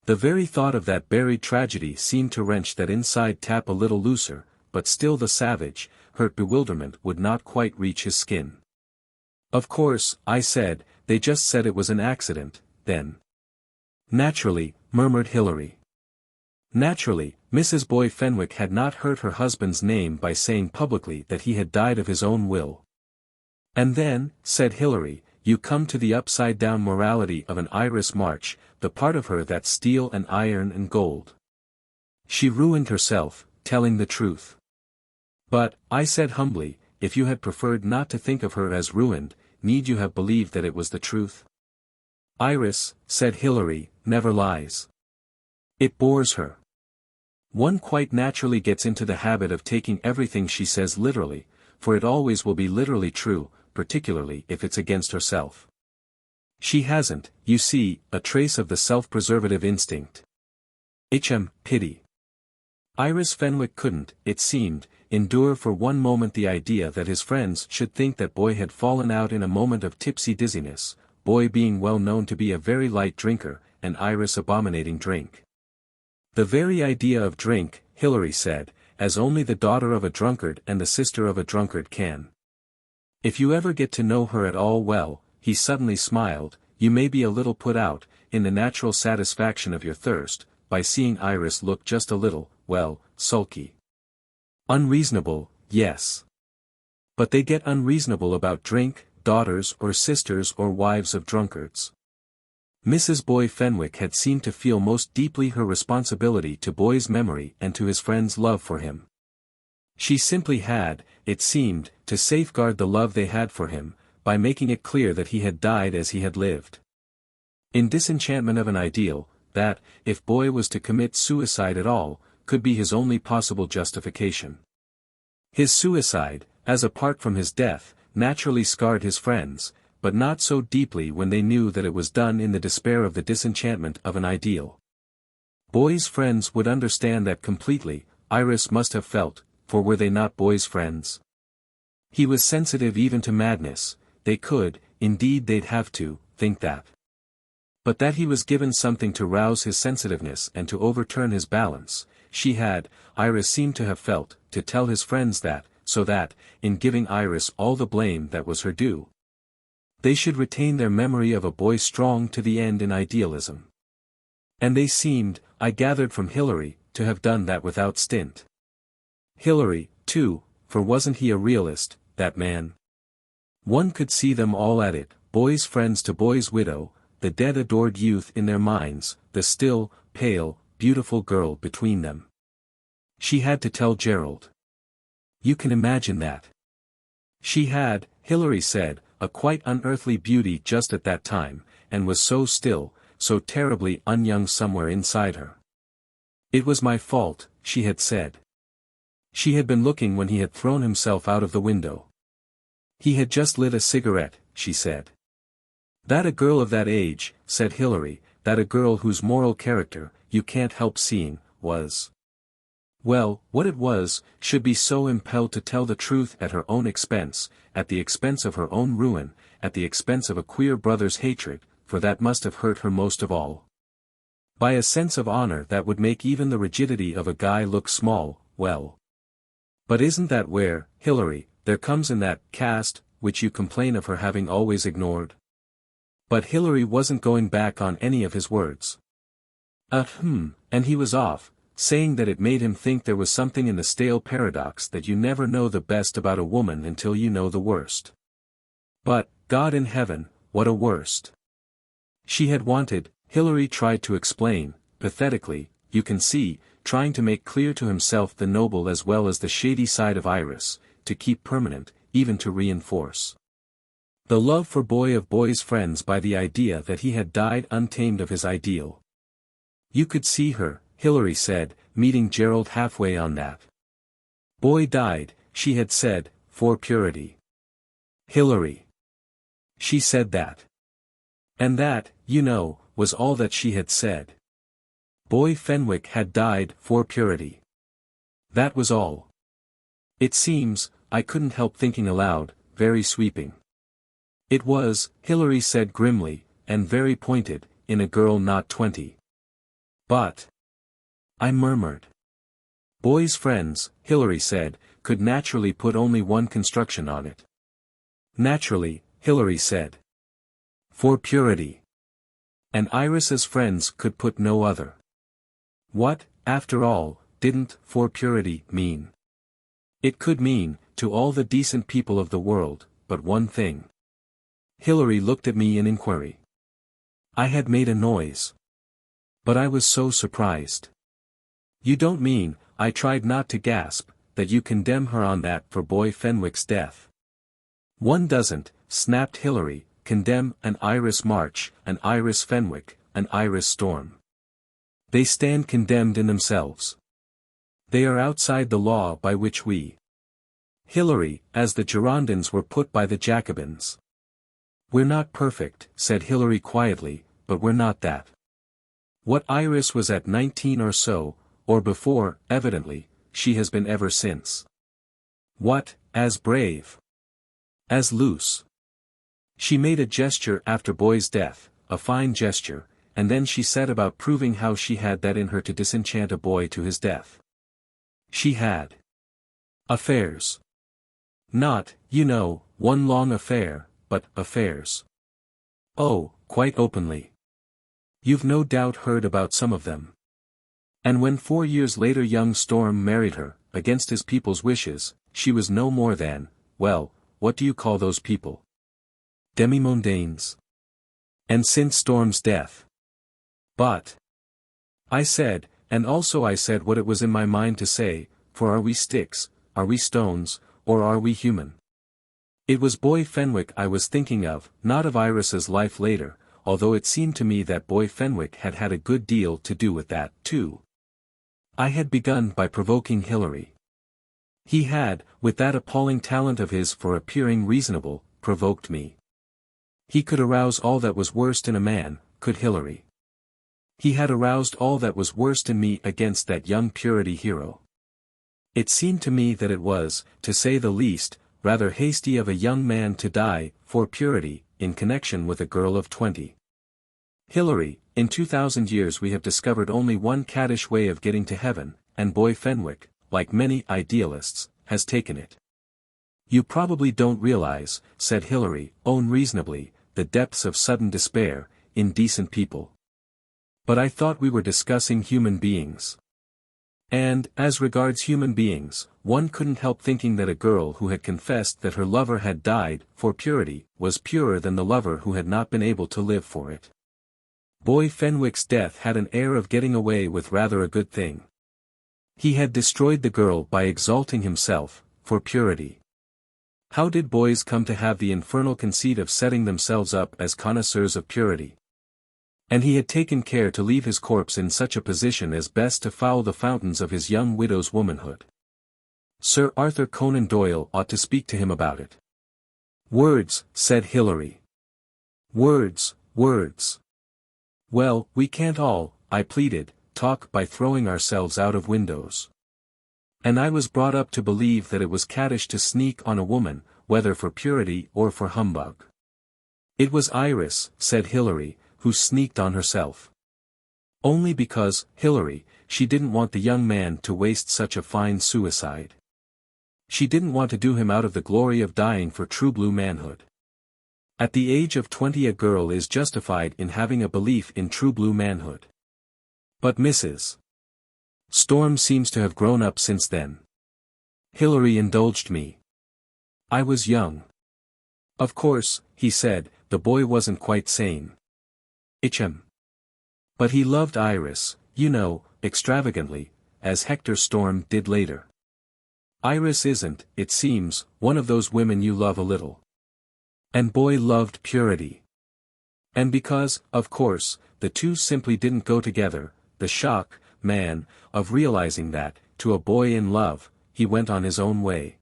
Speaker 1: The very thought of that buried tragedy seemed to wrench that inside tap a little looser, but still the savage, hurt bewilderment would not quite reach his skin. Of course, I said, they just said it was an accident, then. Naturally, murmured Hilary. Naturally, Mrs. Boy Fenwick had not hurt her husband's name by saying publicly that he had died of his own will. And then, said Hilary, you come to the upside-down morality of an Iris March, the part of her that's steel and iron and gold. She ruined herself, telling the truth. But, I said humbly, if you had preferred not to think of her as ruined, need you have believed that it was the truth? Iris, said Hilary, never lies. It bores her. One quite naturally gets into the habit of taking everything she says literally, for it always will be literally true, particularly if it's against herself. She hasn't, you see, a trace of the self-preservative instinct. Pity. Iris Fenwick couldn't, it seemed, endure for one moment the idea that his friends should think that Boy had fallen out in a moment of tipsy dizziness, Boy being well known to be a very light drinker, and Iris abominating drink. The very idea of drink, Hilary said, as only the daughter of a drunkard and the sister of a drunkard can. If you ever get to know her at all well, he suddenly smiled, you may be a little put out, in the natural satisfaction of your thirst, by seeing Iris look just a little, well, sulky. Unreasonable, yes. But they get unreasonable about drink, daughters or sisters or wives of drunkards. Mrs. Boy Fenwick had seemed to feel most deeply her responsibility to Boy's memory and to his friends' love for him. She simply had, it seemed, to safeguard the love they had for him, by making it clear that he had died as he had lived. In disenchantment of an ideal, that, if Boy was to commit suicide at all, could be his only possible justification. His suicide, as apart from his death, naturally scarred his friends, but not so deeply when they knew that it was done in the despair of the disenchantment of an ideal. Boy's friends would understand that completely, Iris must have felt, for were they not Boy's friends? He was sensitive even to madness, they could, indeed they'd have to, think that. But that he was given something to rouse his sensitiveness and to overturn his balance, she had, Iris seemed to have felt, to tell his friends that, so that, in giving Iris all the blame that was her due, they should retain their memory of a boy strong to the end in idealism. And they seemed, I gathered from Hilary, to have done that without stint. Hilary, too, for wasn't he a realist, that man? One could see them all at it, boys' friends to boys' widow, the dead adored youth in their minds, the still, pale, beautiful girl between them. She had to tell Gerald. You can imagine that. She had, Hilary said, a quite unearthly beauty just at that time, and was so still, so terribly unyoung somewhere inside her. It was my fault, she had said. She had been looking when he had thrown himself out of the window. He had just lit a cigarette, she said. That a girl of that age, said Hilary, that a girl whose moral character, you can't help seeing, was. Well, what it was, should be so impelled to tell the truth at her own expense, at the expense of her own ruin, at the expense of a queer brother's hatred, for that must have hurt her most of all. By a sense of honor that would make even the rigidity of a guy look small, well. But isn't that where, Hilary, there comes in that caste, which you complain of her having always ignored? But Hilary wasn't going back on any of his words. And he was off, saying that it made him think there was something in the stale paradox that you never know the best about a woman until you know the worst. But, God in heaven, what a worst. She had wanted, Hilary tried to explain, pathetically, you can see, trying to make clear to himself the noble as well as the shady side of Iris, to keep permanent, even to reinforce the love for boy of boys' friends by the idea that he had died untamed of his ideal. You could see her, Hilary said, meeting Gerald halfway on that. Boy died, she had said, for purity. Hilary. She said that. And that, you know, was all that she had said. Boy Fenwick had died for purity. That was all. It seems, I couldn't help thinking aloud, very sweeping. It was, Hilary said grimly, and very pointed, in a girl not 20. But. I murmured. Boys' friends, Hilary said, could naturally put only one construction on it. Naturally, Hilary said. For purity. And Iris's friends could put no other. What, after all, didn't for purity mean? It could mean, to all the decent people of the world, but one thing. Hilary looked at me in inquiry. I had made a noise. But I was so surprised. You don't mean, I tried not to gasp, that you condemn her on that for boy Fenwick's death? One doesn't, snapped Hilary, condemn an Iris March, an Iris Fenwick, an Iris Storm. They stand condemned in themselves. They are outside the law by which we. Hilary, as the Girondins were put by the Jacobins. We're not perfect, said Hilary quietly, but we're not that. What Iris was at 19 or so, or before, evidently, she has been ever since. What, as brave? As loose? She made a gesture after Boy's death, a fine gesture, and then she set about proving how she had that in her to disenchant a boy to his death. She had affairs. Not, you know, one long affair, but affairs. Oh, quite openly. You've no doubt heard about some of them. And when 4 years later young Storm married her, against his people's wishes, she was no more than, well, what do you call those people? Demi-mondaines. And since Storm's death. But. I said, and also I said what it was in my mind to say, for are we sticks, are we stones, or are we human? It was boy Fenwick I was thinking of, not of Iris's life later, although it seemed to me that boy Fenwick had had a good deal to do with that, too. I had begun by provoking Hilary. He had, with that appalling talent of his for appearing reasonable, provoked me. He could arouse all that was worst in a man, could Hilary. He had aroused all that was worst in me against that young purity hero. It seemed to me that it was, to say the least, rather hasty of a young man to die, for purity, in connection with a girl of 20. Hilary, in 2000 years we have discovered only one caddish way of getting to heaven, and boy Fenwick, like many idealists, has taken it. You probably don't realize, said Hilary, own reasonably, the depths of sudden despair, in decent people. But I thought we were discussing human beings. And, as regards human beings, one couldn't help thinking that a girl who had confessed that her lover had died for purity was purer than the lover who had not been able to live for it. Boy Fenwick's death had an air of getting away with rather a good thing. He had destroyed the girl by exalting himself, for purity. How did boys come to have the infernal conceit of setting themselves up as connoisseurs of purity? And he had taken care to leave his corpse in such a position as best to foul the fountains of his young widow's womanhood. Sir Arthur Conan Doyle ought to speak to him about it. Words, said Hilary. Words, words. Well, we can't all, I pleaded, talk by throwing ourselves out of windows. And I was brought up to believe that it was caddish to sneak on a woman, whether for purity or for humbug. It was Iris, said Hilary, who sneaked on herself. Only because, Hilary, she didn't want the young man to waste such a fine suicide. She didn't want to do him out of the glory of dying for true blue manhood. At the age of 20 a girl is justified in having a belief in true blue manhood. But Mrs. Storm seems to have grown up since then. Hilary indulged me. I was young. Of course, he said, the boy wasn't quite sane. But he loved Iris, you know, extravagantly, as Hector Storm did later. Iris isn't, it seems, one of those women you love a little. And boy loved purity. And because, of course, the two simply didn't go together, the shock, man, of realizing that, to a boy in love, he went on his own way.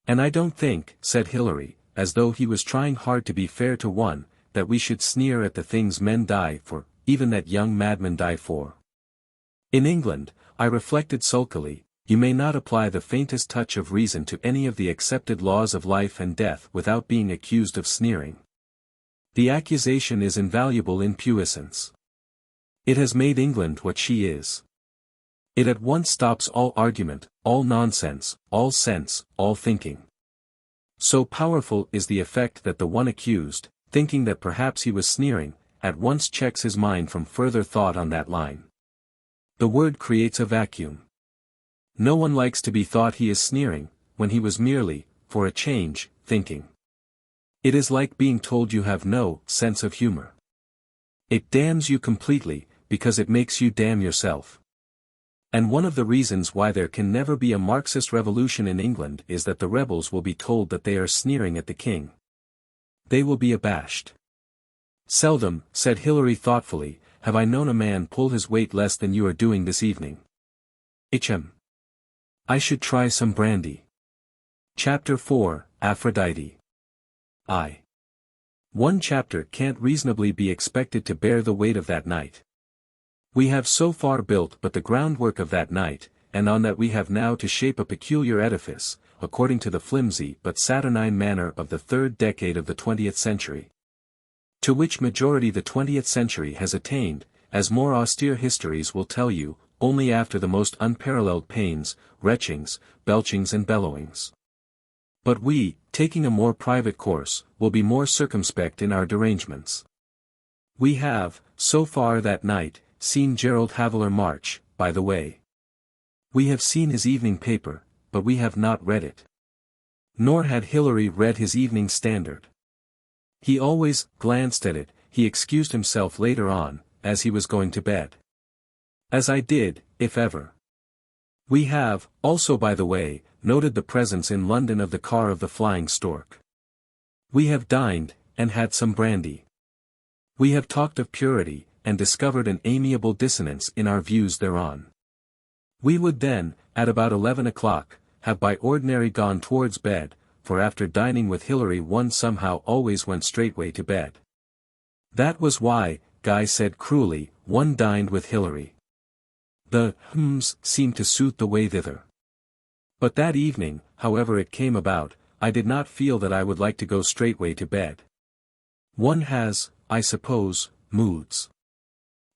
Speaker 1: And I don't think, said Hilary, as though he was trying hard to be fair to one, that we should sneer at the things men die for, even that young madmen die for. In England, I reflected sulkily, you may not apply the faintest touch of reason to any of the accepted laws of life and death without being accused of sneering. The accusation is invaluable in puissance. It has made England what she is. It at once stops all argument, all nonsense, all sense, all thinking. So powerful is the effect that the one accused, thinking that perhaps he was sneering, at once checks his mind from further thought on that line. The word creates a vacuum. No one likes to be thought he is sneering, when he was merely, for a change, thinking. It is like being told you have no sense of humor. It damns you completely, because it makes you damn yourself. And one of the reasons why there can never be a Marxist revolution in England is that the rebels will be told that they are sneering at the king. They will be abashed. Seldom, said Hilary thoughtfully, have I known a man pull his weight less than you are doing this evening. I should try some brandy. Chapter 4, Aphrodite. One chapter can't reasonably be expected to bear the weight of that night. We have so far built but the groundwork of that night, and on that we have now to shape a peculiar edifice, according to the flimsy but saturnine manner of the third decade of the 20th century. To which majority the 20th century has attained, as more austere histories will tell you, only after the most unparalleled pains, retchings, belchings and bellowings. But we, taking a more private course, will be more circumspect in our derangements. We have, so far that night, seen Gerald Haviler march, by the way. We have seen his evening paper, but we have not read it. Nor had Hilary read his Evening Standard. He always glanced at it, he excused himself later on, as he was going to bed. As I did, if ever. We have, also by the way, noted the presence in London of the car of the Flying Stork. We have dined, and had some brandy. We have talked of purity, and discovered an amiable dissonance in our views thereon. We would then, at about 11 o'clock, have by ordinary gone towards bed, for after dining with Hilary one somehow always went straightway to bed. That was why, Guy said cruelly, one dined with Hilary. The hms seemed to suit the way thither. But that evening, however it came about, I did not feel that I would like to go straightway to bed. One has, I suppose, moods.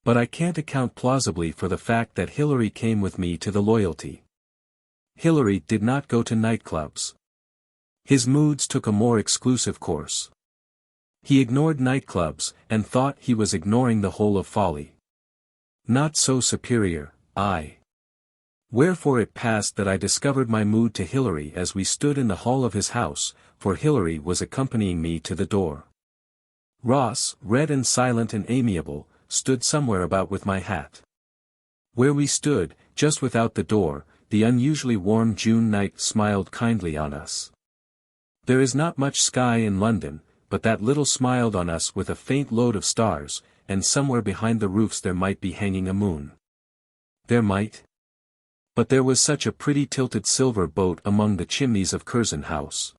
Speaker 1: But I can't account plausibly for the fact that Hilary came with me to the Loyalty. Hilary did not go to nightclubs. His moods took a more exclusive course. He ignored nightclubs, and thought he was ignoring the whole of folly. Not so superior, I. Wherefore it passed that I discovered my mood to Hilary as we stood in the hall of his house, for Hilary was accompanying me to the door. Ross, red and silent and amiable, stood somewhere about with my hat. Where we stood, just without the door, the unusually warm June night smiled kindly on us. There is not much sky in London, but that little smiled on us with a faint load of stars, and somewhere behind the roofs there might be hanging a moon. There might. But there was such a pretty tilted silver boat among the chimneys of Curzon House.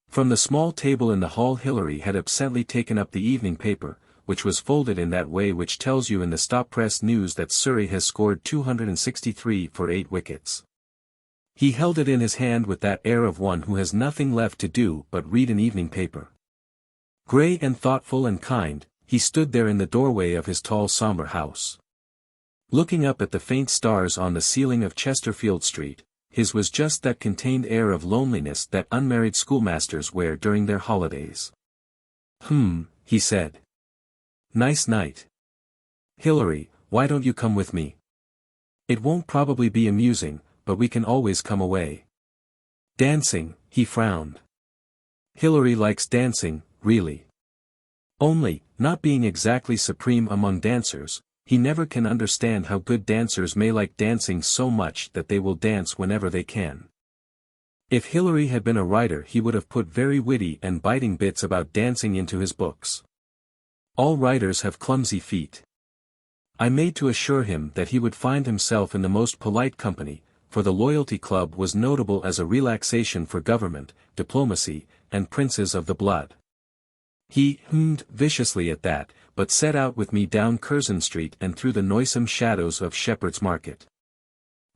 Speaker 1: From the small table in the hall Hilary had absently taken up the evening paper, which was folded in that way which tells you in the stop-press news that Surrey has scored 263 for 8 wickets. He held it in his hand with that air of one who has nothing left to do but read an evening paper. Grey and thoughtful and kind, he stood there in the doorway of his tall sombre house. Looking up at the faint stars on the ceiling of Chesterfield Street, his was just that contained air of loneliness that unmarried schoolmasters wear during their holidays. He said. Nice night. Hilary, why don't you come with me? It won't probably be amusing, but we can always come away. Dancing, he frowned. Hilary likes dancing, really. Only, not being exactly supreme among dancers, he never can understand how good dancers may like dancing so much that they will dance whenever they can. If Hilary had been a writer he would have put very witty and biting bits about dancing into his books. All writers have clumsy feet. I made to assure him that he would find himself in the most polite company, for the Loyalty Club was notable as a relaxation for government, diplomacy, and princes of the blood. He hummed viciously at that, but set out with me down Curzon Street and through the noisome shadows of Shepherd's Market.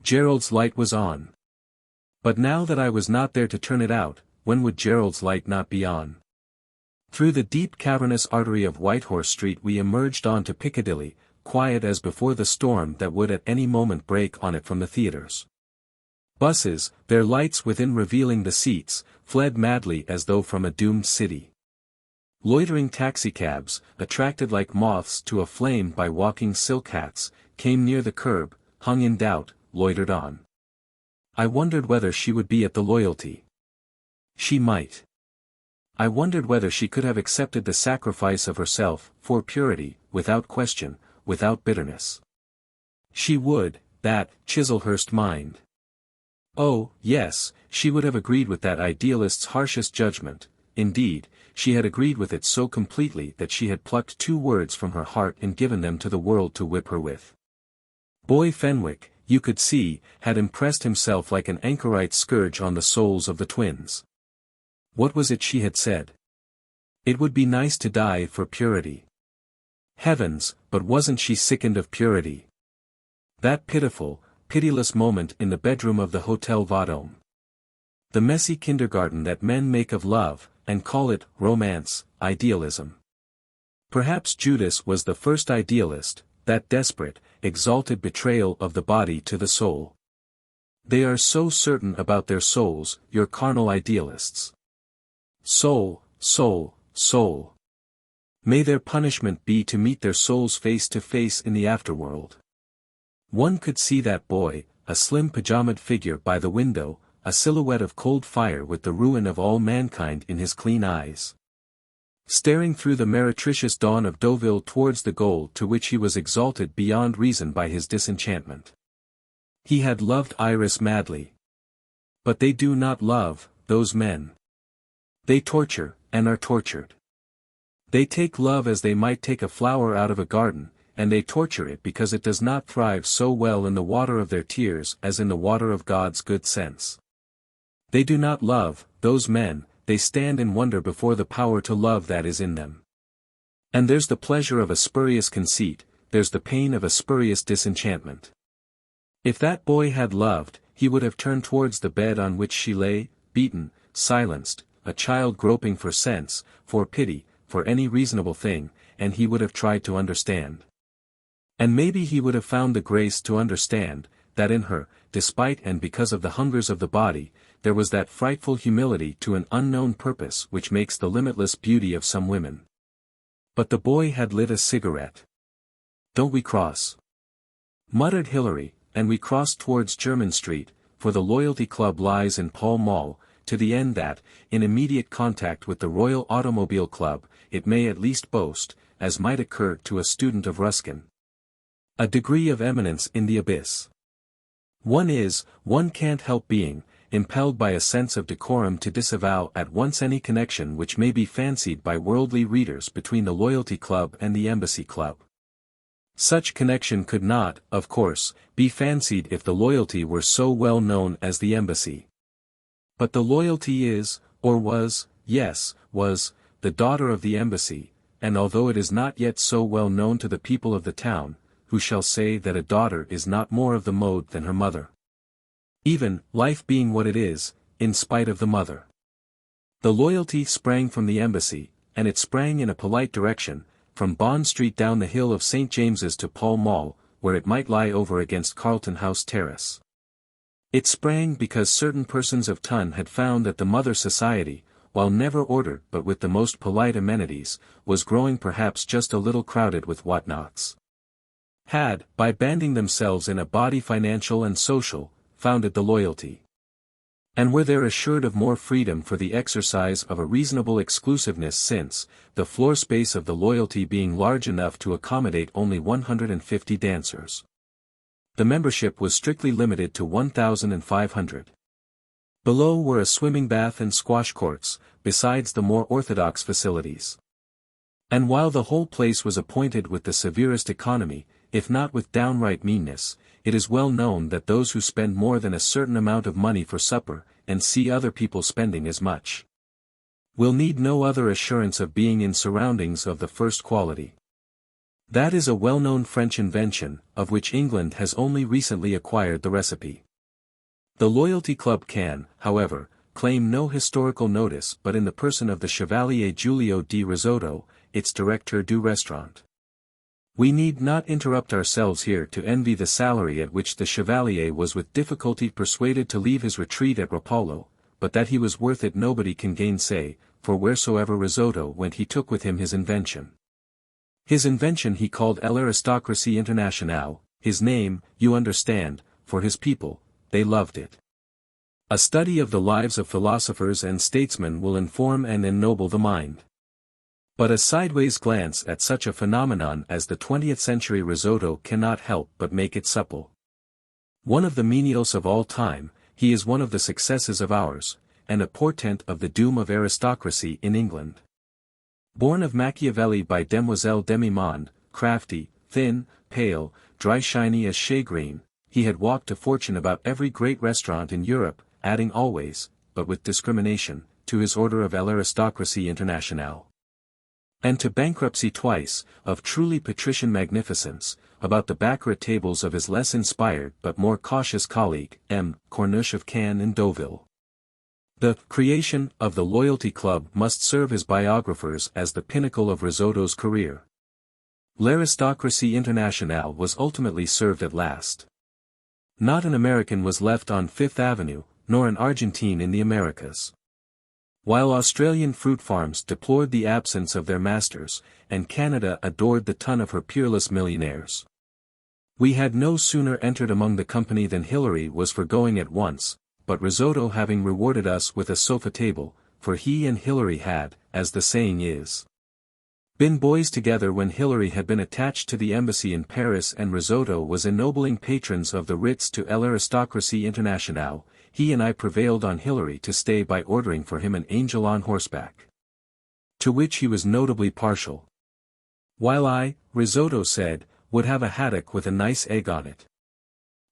Speaker 1: Gerald's light was on. But now that I was not there to turn it out, when would Gerald's light not be on? Through the deep cavernous artery of Whitehorse Street we emerged onto Piccadilly, quiet as before the storm that would at any moment break on it from the theatres. Buses, their lights within revealing the seats, fled madly as though from a doomed city. Loitering taxicabs, attracted like moths to a flame by walking silk hats, came near the curb, hung in doubt, loitered on. I wondered whether she would be at the Loyalty. She might. I wondered whether she could have accepted the sacrifice of herself, for purity, without question, without bitterness. She would, that Chislehurst mind. Oh, yes, she would have agreed with that idealist's harshest judgment. Indeed, she had agreed with it so completely that she had plucked 2 words from her heart and given them to the world to whip her with. Boy Fenwick, you could see, had impressed himself like an anchorite scourge on the souls of the twins. What was it she had said? It would be nice to die for purity. Heavens, but wasn't she sickened of purity? That pitiful, pitiless moment in the bedroom of the Hotel Vendôme. The messy kindergarten that men make of love, and call it romance, idealism. Perhaps Judas was the first idealist, that desperate, exalted betrayal of the body to the soul. They are so certain about their souls, your carnal idealists. Soul, soul, soul. May their punishment be to meet their souls face to face in the afterworld. One could see that boy, a slim pajamaed figure by the window, a silhouette of cold fire with the ruin of all mankind in his clean eyes. Staring through the meretricious dawn of Deauville towards the goal to which he was exalted beyond reason by his disenchantment. He had loved Iris madly. But they do not love, those men. They torture, and are tortured. They take love as they might take a flower out of a garden, and they torture it because it does not thrive so well in the water of their tears as in the water of God's good sense. They do not love, those men, they stand in wonder before the power to love that is in them. And there's the pleasure of a spurious conceit, there's the pain of a spurious disenchantment. If that boy had loved, he would have turned towards the bed on which she lay, beaten, silenced, a child groping for sense, for pity, for any reasonable thing, and he would have tried to understand. And maybe he would have found the grace to understand, that in her, despite and because of the hungers of the body, there was that frightful humility to an unknown purpose which makes the limitless beauty of some women. But the boy had lit a cigarette. "Don't we cross?" muttered Hilary, and we crossed towards Jermyn Street, for the Loyalty Club lies in Pall Mall, to the end that, in immediate contact with the Royal Automobile Club, it may at least boast, as might occur to a student of Ruskin, a degree of eminence in the abyss. One can't help being, impelled by a sense of decorum to disavow at once any connection which may be fancied by worldly readers between the Loyalty Club and the Embassy Club. Such connection could not, of course, be fancied if the Loyalty were so well known as the Embassy. But the Loyalty is, or was, the daughter of the Embassy, and although it is not yet so well known to the people of the town, who shall say that a daughter is not more of the mode than her mother? Even, life being what it is, in spite of the mother. The Loyalty sprang from the Embassy, and it sprang in a polite direction, from Bond Street down the hill of St. James's to Pall Mall, where it might lie over against Carlton House Terrace. It sprang because certain persons of ton had found that the Mother Society, while never ordered but with the most polite amenities, was growing perhaps just a little crowded with whatnots. Had, by banding themselves in a body financial and social, founded the Loyalty. And were there assured of more freedom for the exercise of a reasonable exclusiveness since, the floor space of the Loyalty being large enough to accommodate only 150 dancers. The membership was strictly limited to 1,500. Below were a swimming bath and squash courts, besides the more orthodox facilities. And while the whole place was appointed with the severest economy, if not with downright meanness, it is well known that those who spend more than a certain amount of money for supper, and see other people spending as much, will need no other assurance of being in surroundings of the first quality. That is a well-known French invention, of which England has only recently acquired the recipe. The Loyalty Club can, however, claim no historical notice but in the person of the Chevalier Giulio di Risotto, its directeur du restaurant. We need not interrupt ourselves here to envy the salary at which the Chevalier was with difficulty persuaded to leave his retreat at Rapallo, but that he was worth it nobody can gainsay, for wheresoever Risotto went he took with him his invention. His invention he called L'Aristocratie Internationale, his name, you understand, for his people, they loved it. A study of the lives of philosophers and statesmen will inform and ennoble the mind. But a sideways glance at such a phenomenon as the 20th century risotto cannot help but make it supple. One of the menials of all time, he is one of the successes of ours, and a portent of the doom of aristocracy in England. Born of Machiavelli by Demoiselle Demimonde, crafty, thin, pale, dry shiny as shagreen, he had walked to fortune about every great restaurant in Europe, adding always, but with discrimination, to his order of L'Aristocratie Internationale. And to bankruptcy twice, of truly patrician magnificence, about the baccarat tables of his less inspired but more cautious colleague, M. Cornuche of Cannes and Deauville. The creation of the Loyalty Club must serve his biographers as the pinnacle of Risotto's career. L'Aristocratie Internationale was ultimately served at last. Not an American was left on Fifth Avenue, nor an Argentine in the Americas. While Australian fruit farms deplored the absence of their masters, and Canada adored the ton of her peerless millionaires. We had no sooner entered among the company than Hillary was for going at once, but Risotto having rewarded us with a sofa table, for he and Hillary had, as the saying is, been boys together when Hillary had been attached to the embassy in Paris and Risotto was ennobling patrons of the Ritz to L'Aristocratie Internationale. He and I prevailed on Hillary to stay by ordering for him an angel on horseback, to which he was notably partial. While I, Risotto said, would have a haddock with a nice egg on it.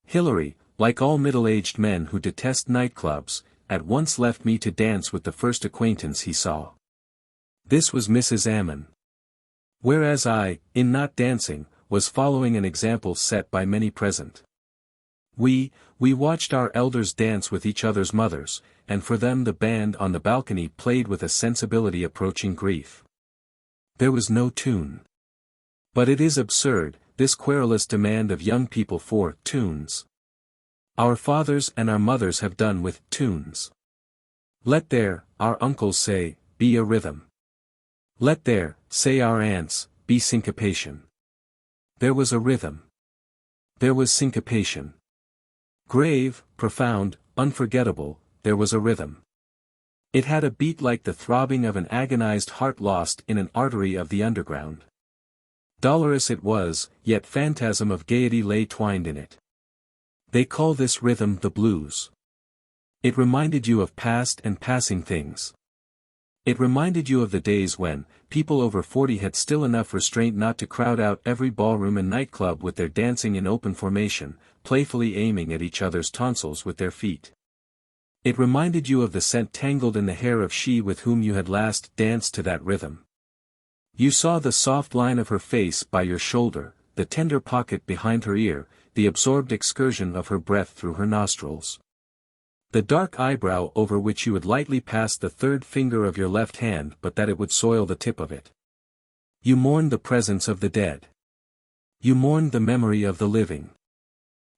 Speaker 1: Hillary, like all middle-aged men who detest nightclubs, at once left me to dance with the first acquaintance he saw. This was Mrs. Ammon. Whereas I, in not dancing, was following an example set by many present. We watched our elders dance with each other's mothers, and for them the band on the balcony played with a sensibility approaching grief. There was no tune. But it is absurd, this querulous demand of young people for tunes. Our fathers and our mothers have done with tunes. Let there, our uncles say, be a rhythm. Let there, say our aunts, be syncopation. There was a rhythm. There was syncopation. Grave, profound, unforgettable, there was a rhythm. It had a beat like the throbbing of an agonized heart lost in an artery of the underground. Dolorous it was, yet phantasm of gaiety lay twined in it. They call this rhythm the blues. It reminded you of past and passing things. It reminded you of the days when, people over 40 had still enough restraint not to crowd out every ballroom and nightclub with their dancing in open formation, playfully aiming at each other's tonsils with their feet. It reminded you of the scent tangled in the hair of she with whom you had last danced to that rhythm. You saw the soft line of her face by your shoulder, the tender pocket behind her ear, the absorbed excursion of her breath through her nostrils. The dark eyebrow over which you would lightly pass the third finger of your left hand but that it would soil the tip of it. You mourned the presence of the dead. You mourned the memory of the living.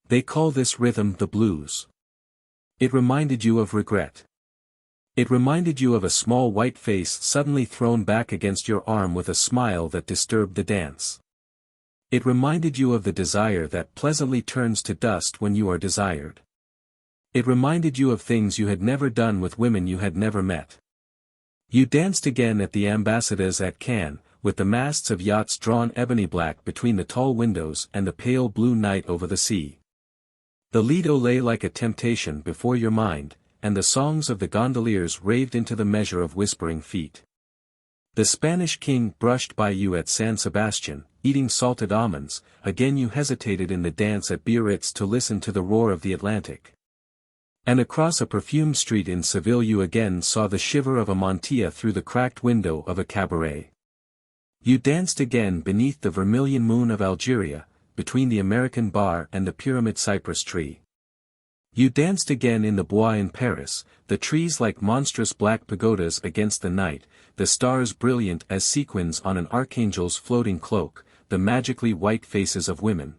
Speaker 1: They call this rhythm the blues. It reminded you of regret. It reminded you of a small white face suddenly thrown back against your arm with a smile that disturbed the dance. It reminded you of the desire that pleasantly turns to dust when you are desired. It reminded you of things you had never done with women you had never met. You danced again at the Ambassadors at Cannes, with the masts of yachts drawn ebony black between the tall windows and the pale blue night over the sea. The Lido lay like a temptation before your mind, and the songs of the gondoliers raved into the measure of whispering feet. The Spanish king brushed by you at San Sebastian, eating salted almonds. Again you hesitated in the dance at Biarritz to listen to the roar of the Atlantic. And across a perfumed street in Seville you again saw the shiver of a mantilla through the cracked window of a cabaret. You danced again beneath the vermilion moon of Algeria, between the American bar and the pyramid cypress tree. You danced again in the Bois in Paris, the trees like monstrous black pagodas against the night, the stars brilliant as sequins on an archangel's floating cloak, the magically white faces of women.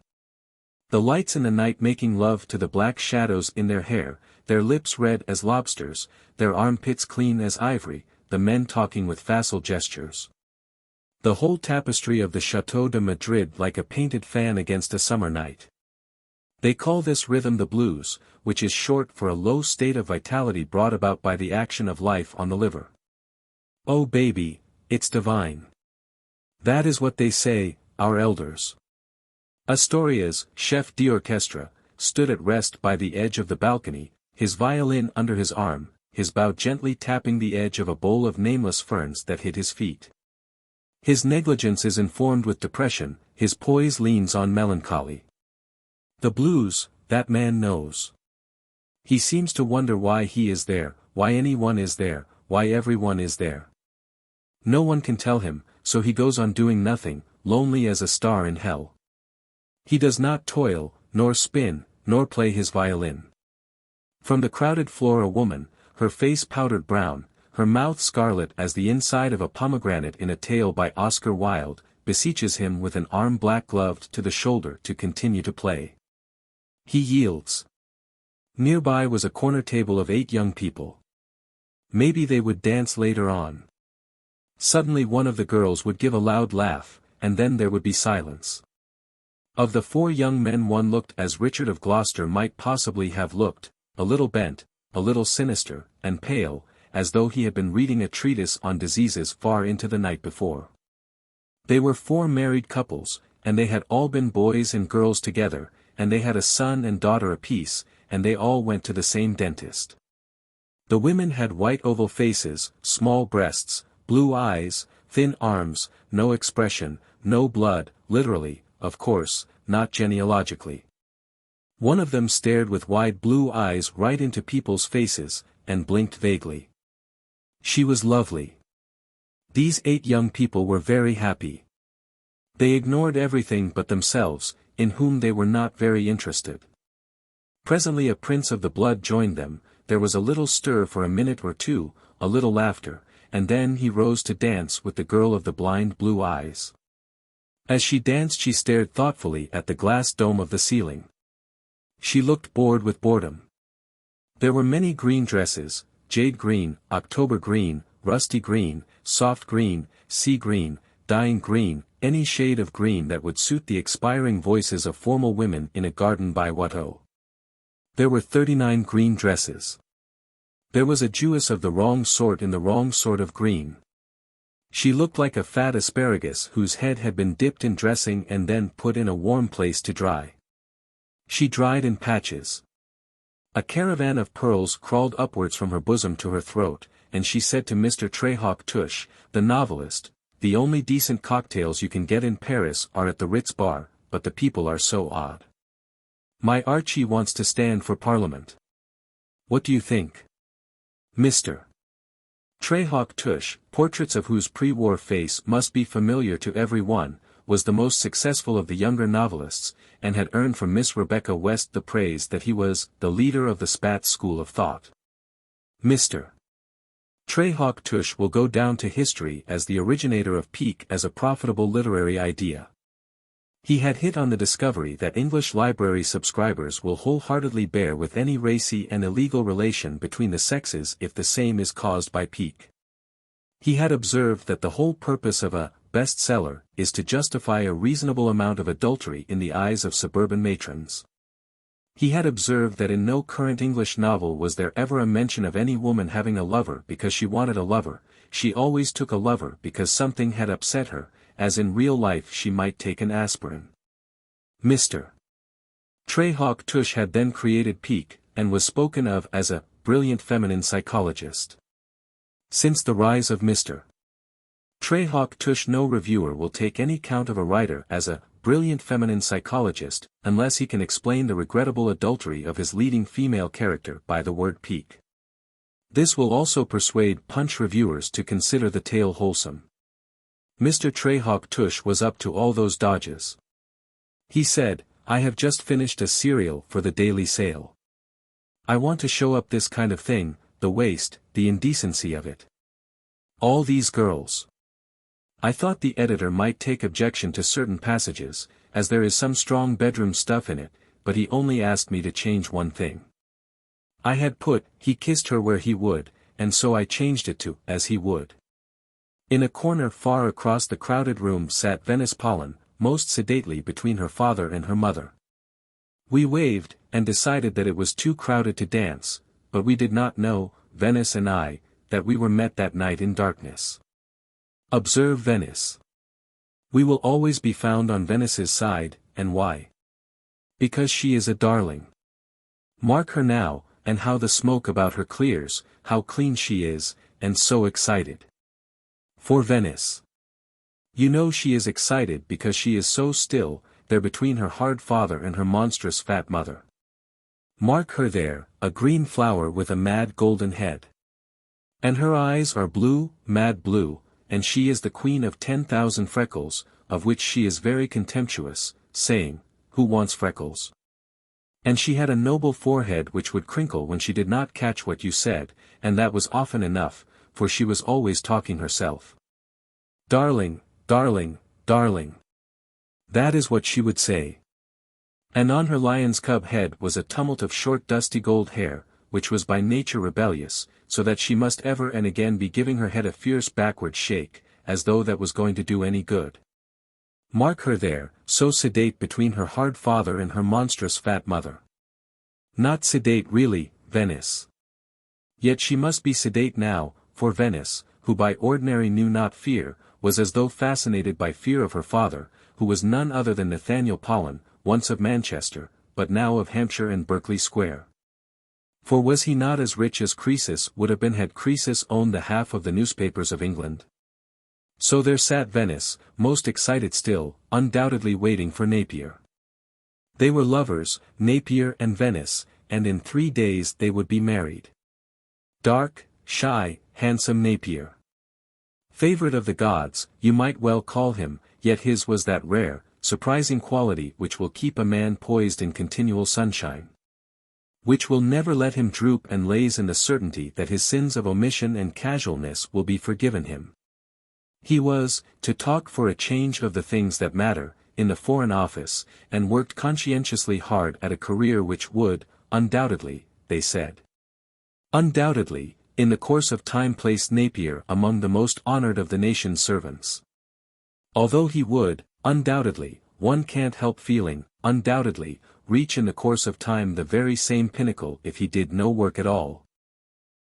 Speaker 1: The lights in the night making love to the black shadows in their hair, their lips red as lobsters, their armpits clean as ivory, the men talking with facile gestures. The whole tapestry of the Château de Madrid like a painted fan against a summer night. They call this rhythm the blues, which is short for a low state of vitality brought about by the action of life on the liver. Oh baby, it's divine. That is what they say, our elders. Astorias, chef d'orchestre, stood at rest by the edge of the balcony, his violin under his arm, his bow gently tapping the edge of a bowl of nameless ferns that hid his feet. His negligence is informed with depression, his poise leans on melancholy. The blues, that man knows. He seems to wonder why he is there, why anyone is there, why everyone is there. No one can tell him, so he goes on doing nothing, lonely as a star in hell. He does not toil, nor spin, nor play his violin. From the crowded floor a woman, her face powdered brown, her mouth scarlet as the inside of a pomegranate in a tale by Oscar Wilde, beseeches him with an arm black gloved to the shoulder to continue to play. He yields. Nearby was a corner table of 8 young people. Maybe they would dance later on. Suddenly one of the girls would give a loud laugh, and then there would be silence. Of the 4 young men one looked as Richard of Gloucester might possibly have looked, a little bent, a little sinister, and pale, as though he had been reading a treatise on diseases far into the night before. They were 4 married couples, and they had all been boys and girls together, and they had a son and daughter apiece, and they all went to the same dentist. The women had white oval faces, small breasts, blue eyes, thin arms, no expression, no blood, literally, of course, not genealogically. One of them stared with wide blue eyes right into people's faces, and blinked vaguely. She was lovely. These 8 young people were very happy. They ignored everything but themselves, in whom they were not very interested. Presently a prince of the blood joined them, there was a little stir for a minute or two, a little laughter, and then he rose to dance with the girl of the blind blue eyes. As she danced she stared thoughtfully at the glass dome of the ceiling. She looked bored with boredom. There were many green dresses, jade green, October green, rusty green, soft green, sea green, dying green, any shade of green that would suit the expiring voices of formal women in a garden by Watteau. There were 39 green dresses. There was a Jewess of the wrong sort in the wrong sort of green. She looked like a fat asparagus whose head had been dipped in dressing and then put in a warm place to dry. She dried in patches. A caravan of pearls crawled upwards from her bosom to her throat, and she said to Mr. Trehawk Tush, the novelist, "The only decent cocktails you can get in Paris are at the Ritz bar, but the people are so odd. My Archie wants to stand for Parliament. What do you think?" Mr. Trehawk Tush, portraits of whose pre-war face must be familiar to every one, was the most successful of the younger novelists, and had earned from Miss Rebecca West the praise that he was the leader of the Spat school of thought. Mr. Trehawk Tush will go down to history as the originator of pique as a profitable literary idea. He had hit on the discovery that English library subscribers will wholeheartedly bear with any racy and illegal relation between the sexes if the same is caused by pique. He had observed that the whole purpose of a bestseller is to justify a reasonable amount of adultery in the eyes of suburban matrons. He had observed that in no current English novel was there ever a mention of any woman having a lover because she wanted a lover. She always took a lover because something had upset her, as in real life she might take an aspirin. Mr. Trehawk Tush had then created pique, and was spoken of as a brilliant feminine psychologist. Since the rise of Mr. Trehawk Tush, no reviewer will take any count of a writer as a brilliant feminine psychologist, unless he can explain the regrettable adultery of his leading female character by the word pique. This will also persuade Punch reviewers to consider the tale wholesome. Mr. Trehawk Tush was up to all those dodges. He said, "I have just finished a serial for the Daily Sale. I want to show up this kind of thing, the waste, the indecency of it. All these girls." I thought the editor might take objection to certain passages, as there is some strong bedroom stuff in it, but he only asked me to change one thing. I had put, "He kissed her where he would," and so I changed it to, "as he would." In a corner far across the crowded room sat Venice Pollen, most sedately between her father and her mother. We waved, and decided that it was too crowded to dance, but we did not know, Venice and I, that we were met that night in darkness. Observe Venice. We will always be found on Venice's side, and why? Because she is a darling. Mark her now, and how the smoke about her clears, how clean she is, and so excited. For Venice. You know she is excited because she is so still, there between her hard father and her monstrous fat mother. Mark her there, a green flower with a mad golden head. And her eyes are blue, mad blue, and she is the queen of 10,000 freckles, of which she is very contemptuous, saying, "Who wants freckles?" And she had a noble forehead which would crinkle when she did not catch what you said, and that was often enough, for she was always talking herself. "Darling, darling, darling." That is what she would say. And on her lion's cub head was a tumult of short dusty gold hair, which was by nature rebellious, so that she must ever and again be giving her head a fierce backward shake, as though that was going to do any good. Mark her there, so sedate between her hard father and her monstrous fat mother. Not sedate really, Venice. Yet she must be sedate now, for Venice, who by ordinary knew not fear, was as though fascinated by fear of her father, who was none other than Nathaniel Pollen, once of Manchester, but now of Hampshire and Berkeley Square. For was he not as rich as Croesus would have been had Croesus owned the half of the newspapers of England? So there sat Venice, most excited still, undoubtedly waiting for Napier. They were lovers, Napier and Venice, and in 3 days they would be married. Dark, shy, handsome Napier. Favorite of the gods, you might well call him, yet his was that rare, surprising quality which will keep a man poised in continual sunshine. Which will never let him droop and lays in the certainty that his sins of omission and casualness will be forgiven him. He was, to talk for a change of the things that matter, in the Foreign Office, and worked conscientiously hard at a career which would, undoubtedly, they said. Undoubtedly, in the course of time place Napier among the most honored of the nation's servants. Although he would, undoubtedly, one can't help feeling, undoubtedly, reach in the course of time the very same pinnacle if he did no work at all.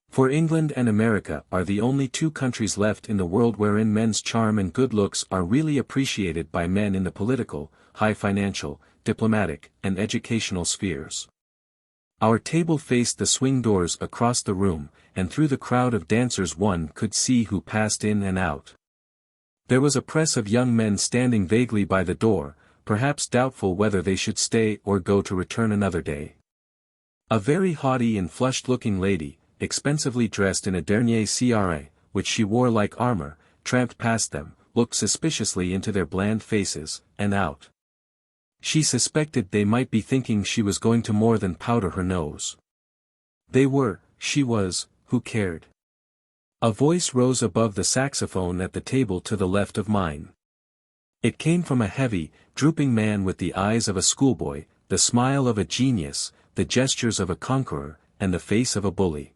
Speaker 1: For England and America are the only two countries left in the world wherein men's charm and good looks are really appreciated by men in the political, high financial, diplomatic, and educational spheres. Our table faced the swing doors across the room, and through the crowd of dancers one could see who passed in and out. There was a press of young men standing vaguely by the door, perhaps doubtful whether they should stay or go to return another day. A very haughty and flushed-looking lady, expensively dressed in a dernier CRA, which she wore like armor, tramped past them, looked suspiciously into their bland faces, and out. She suspected they might be thinking she was going to more than powder her nose. They were, she was, who cared? A voice rose above the saxophone at the table to the left of mine. It came from a heavy, drooping man with the eyes of a schoolboy, the smile of a genius, the gestures of a conqueror, and the face of a bully.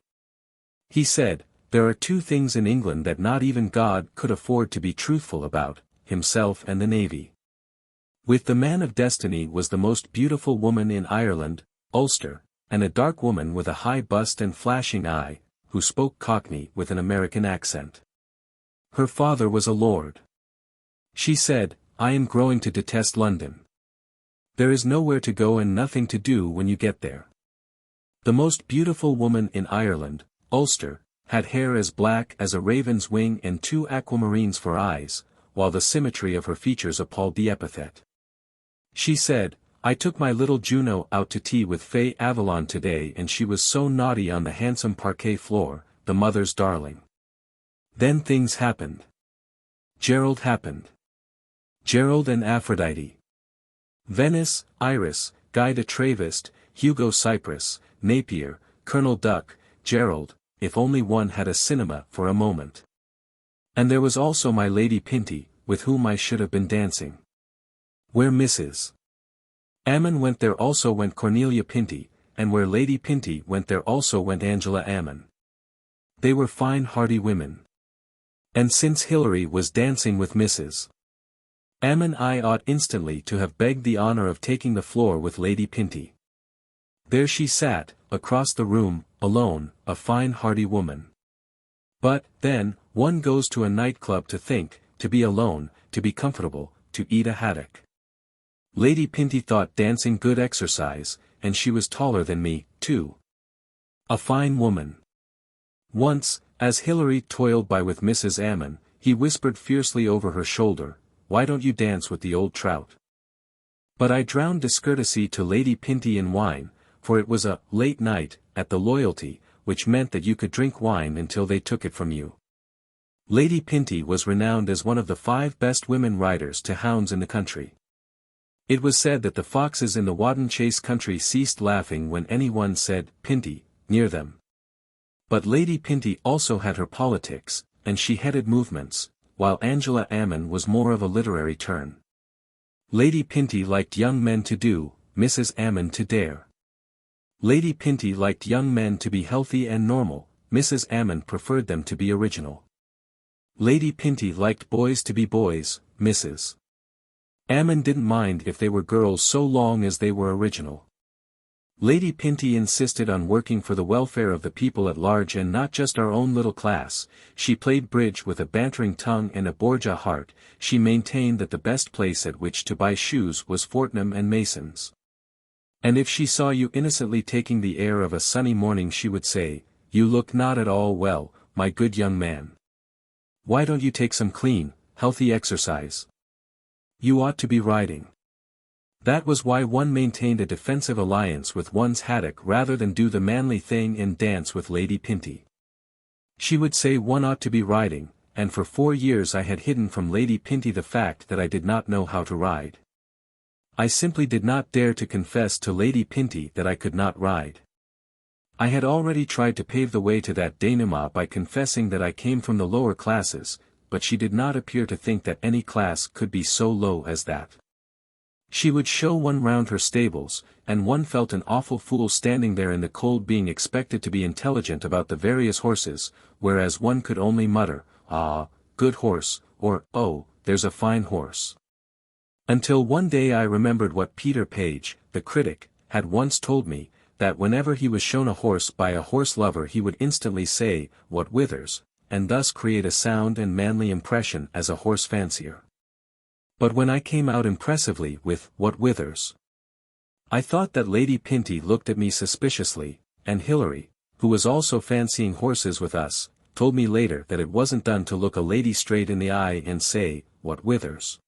Speaker 1: He said, "There are two things in England that not even God could afford to be truthful about, himself and the Navy." With the man of destiny was the most beautiful woman in Ireland, Ulster, and a dark woman with a high bust and flashing eye, who spoke Cockney with an American accent. Her father was a lord. She said, "I am growing to detest London. There is nowhere to go and nothing to do when you get there." The most beautiful woman in Ireland, Ulster, had hair as black as a raven's wing and two aquamarines for eyes, while the symmetry of her features appalled the epithet. She said, "I took my little Juno out to tea with Faye Avalon today and she was so naughty on the handsome parquet floor, the mother's darling." Then things happened. Gerald happened. Gerald and Aphrodite. Venice, Iris, Guy de Travest, Hugo Cyprus, Napier, Colonel Duck, Gerald, if only one had a cinema for a moment. And there was also my Lady Pinty, with whom I should have been dancing. Where Mrs. Ammon went there also went Cornelia Pinty, and where Lady Pinty went there also went Angela Ammon. They were fine hearty women. And since Hilary was dancing with Mrs. Ammon I ought instantly to have begged the honor of taking the floor with Lady Pinty. There she sat, across the room, alone, a fine hearty woman. But, then, one goes to a nightclub to think, to be alone, to be comfortable, to eat a haddock. Lady Pinty thought dancing good exercise, and she was taller than me, too. A fine woman. Once, as Hilary toiled by with Mrs. Ammon, he whispered fiercely over her shoulder, "Why don't you dance with the old trout?" But I drowned discourtesy to Lady Pinty in wine, for it was a late night, at the Loyalty, which meant that you could drink wine until they took it from you. Lady Pinty was renowned as one of the 5 best women riders to hounds in the country. It was said that the foxes in the Wadden Chase country ceased laughing when anyone said, "Pinty," near them. But Lady Pinty also had her politics, and she headed movements, while Angela Ammon was more of a literary turn. Lady Pinty liked young men to do, Mrs. Ammon to dare. Lady Pinty liked young men to be healthy and normal, Mrs. Ammon preferred them to be original. Lady Pinty liked boys to be boys, Mrs. Ammon didn't mind if they were girls so long as they were original. Lady Pinty insisted on working for the welfare of the people at large and not just our own little class. She played bridge with a bantering tongue and a Borgia heart. She maintained that the best place at which to buy shoes was Fortnum and Mason's. And if she saw you innocently taking the air of a sunny morning she would say, "You look not at all well, my good young man. Why don't you take some clean, healthy exercise? You ought to be riding." That was why one maintained a defensive alliance with one's haddock rather than do the manly thing and dance with Lady Pinty. She would say one ought to be riding, and for 4 years I had hidden from Lady Pinty the fact that I did not know how to ride. I simply did not dare to confess to Lady Pinty that I could not ride. I had already tried to pave the way to that denouement by confessing that I came from the lower classes, but she did not appear to think that any class could be so low as that. She would show one round her stables, and one felt an awful fool standing there in the cold being expected to be intelligent about the various horses, whereas one could only mutter, "Ah, good horse," or "Oh, there's a fine horse." Until one day I remembered what Peter Page, the critic, had once told me, that whenever he was shown a horse by a horse lover he would instantly say, "What withers," and thus create a sound and manly impression as a horse fancier. But when I came out impressively with "What withers," I thought that Lady Pinty looked at me suspiciously, and Hilary, who was also fancying horses with us, told me later that it wasn't done to look a lady straight in the eye and say, "What withers."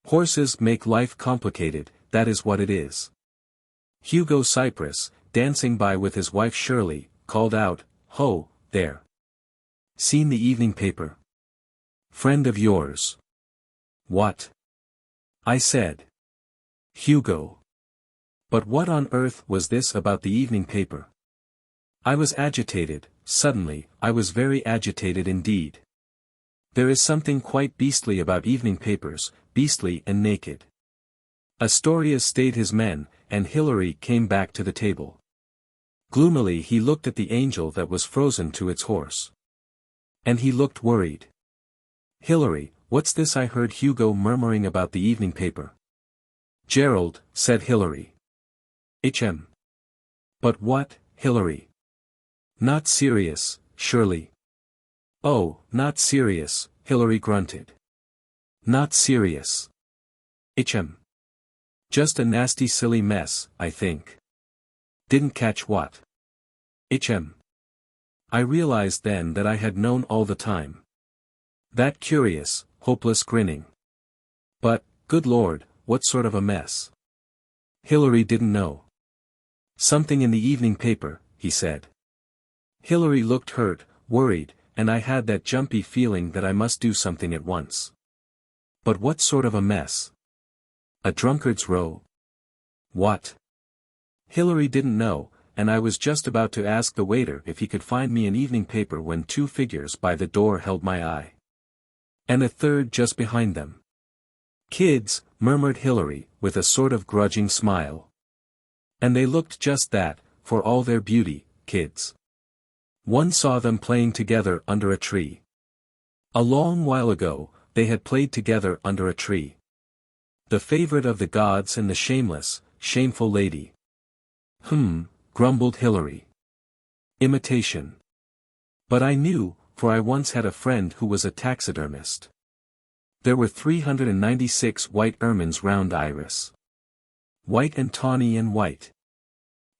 Speaker 1: Horses make life complicated, that is what it is. Hugo Cypress, dancing by with his wife Shirley, called out, "Ho, there. Seen the evening paper? Friend of yours." "What?" I said. "Hugo. But what on earth was this about the evening paper?" I was agitated, suddenly, I was very agitated indeed. There is something quite beastly about evening papers, beastly and naked. Astorius stayed his men, and Hilary came back to the table. Gloomily he looked at the angel that was frozen to its horse. And he looked worried. "Hilary, what's this I heard Hugo murmuring about the evening paper?" "Gerald," said Hilary. "Hm. But what, Hilary? Not serious, surely?" "Oh, not serious," Hilary grunted. "Not serious. Hm. Just a nasty silly mess, I think." "Didn't catch what?" "Hm. I realized then that I had known all the time. That curious, hopeless grinning. But, good Lord, what sort of a mess?" Hilary didn't know. "Something in the evening paper," he said. Hilary looked hurt, worried, and I had that jumpy feeling that I must do something at once. But what sort of a mess? A drunkard's row? What? Hilary didn't know, and I was just about to ask the waiter if he could find me an evening paper when two figures by the door held my eye. And a third just behind them. "Kids," murmured Hilary, with a sort of grudging smile. And they looked just that, for all their beauty, kids. One saw them playing together under a tree. A long while ago, they had played together under a tree. The favorite of the gods and the shameless, shameful lady. Grumbled Hilary. Imitation. But I knew, for I once had a friend who was a taxidermist. There were 396 white ermines round Iris. White and tawny and white.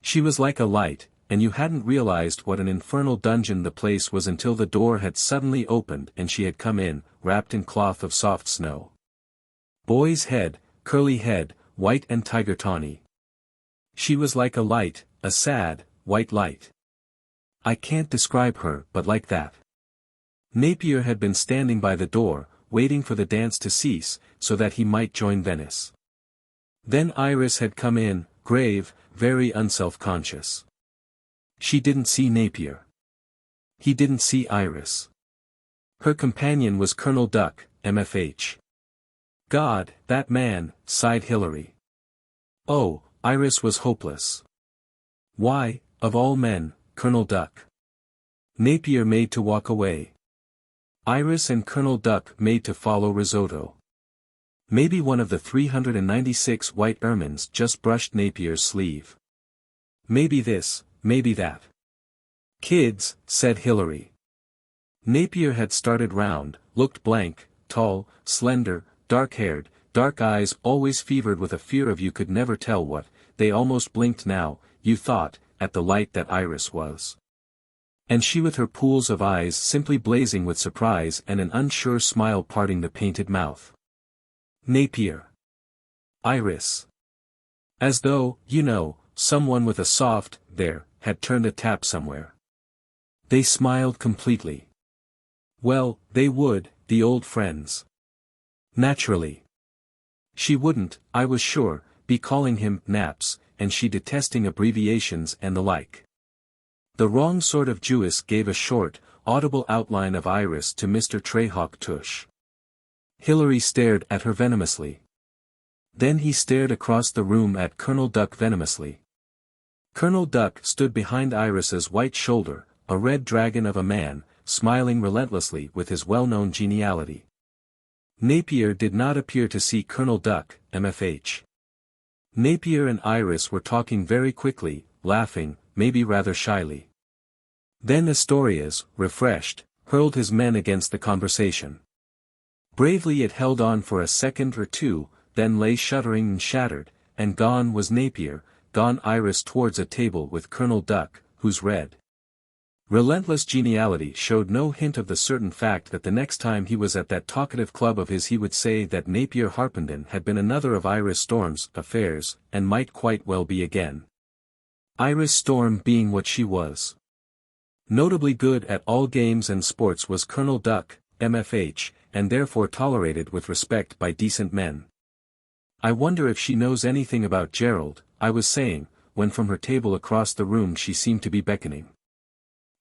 Speaker 1: She was like a light, and you hadn't realized what an infernal dungeon the place was until the door had suddenly opened and she had come in, wrapped in cloth of soft snow. Boy's head, curly head, white and tiger tawny. She was like a light, a sad, white light. I can't describe her, but like that. Napier had been standing by the door, waiting for the dance to cease, so that he might join Venice. Then Iris had come in, grave, very unself-conscious. She didn't see Napier. He didn't see Iris. Her companion was Colonel Duck, MFH. God, that man, sighed Hilary. Oh, Iris was hopeless. Why, of all men, Colonel Duck? Napier made to walk away. Iris and Colonel Duck made to follow risotto. Maybe one of the 396 white ermines just brushed Napier's sleeve. Maybe this, maybe that. Kids, said Hilary. Napier had started round, looked blank, tall, slender, dark-haired, dark eyes always fevered with a fear of you could never tell what, they almost blinked now, you thought, at the light that Iris was. And she with her pools of eyes simply blazing with surprise and an unsure smile parting the painted mouth. Napier. Iris. As though, you know, someone with a soft, there, had turned a tap somewhere. They smiled completely. Well, they would, the old friends. Naturally. She wouldn't, I was sure, be calling him Naps, and she detesting abbreviations and the like. The wrong sort of Jewess gave a short, audible outline of Iris to Mr. Trayhawk Tush. Hilary stared at her venomously. Then he stared across the room at Colonel Duck venomously. Colonel Duck stood behind Iris's white shoulder, a red dragon of a man, smiling relentlessly with his well-known geniality. Napier did not appear to see Colonel Duck, MFH. Napier and Iris were talking very quickly, laughing, maybe rather shyly. Then Astorius, refreshed, hurled his men against the conversation. Bravely it held on for a second or two, then lay shuddering and shattered, and gone was Napier, gone Iris towards a table with Colonel Duck, whose relentless geniality showed no hint of the certain fact that the next time he was at that talkative club of his he would say that Napier Harpenden had been another of Iris Storm's affairs, and might quite well be again. Iris Storm being what she was. Notably good at all games and sports was Colonel Duck, MFH, and therefore tolerated with respect by decent men. I wonder if she knows anything about Gerald, I was saying, when from her table across the room she seemed to be beckoning.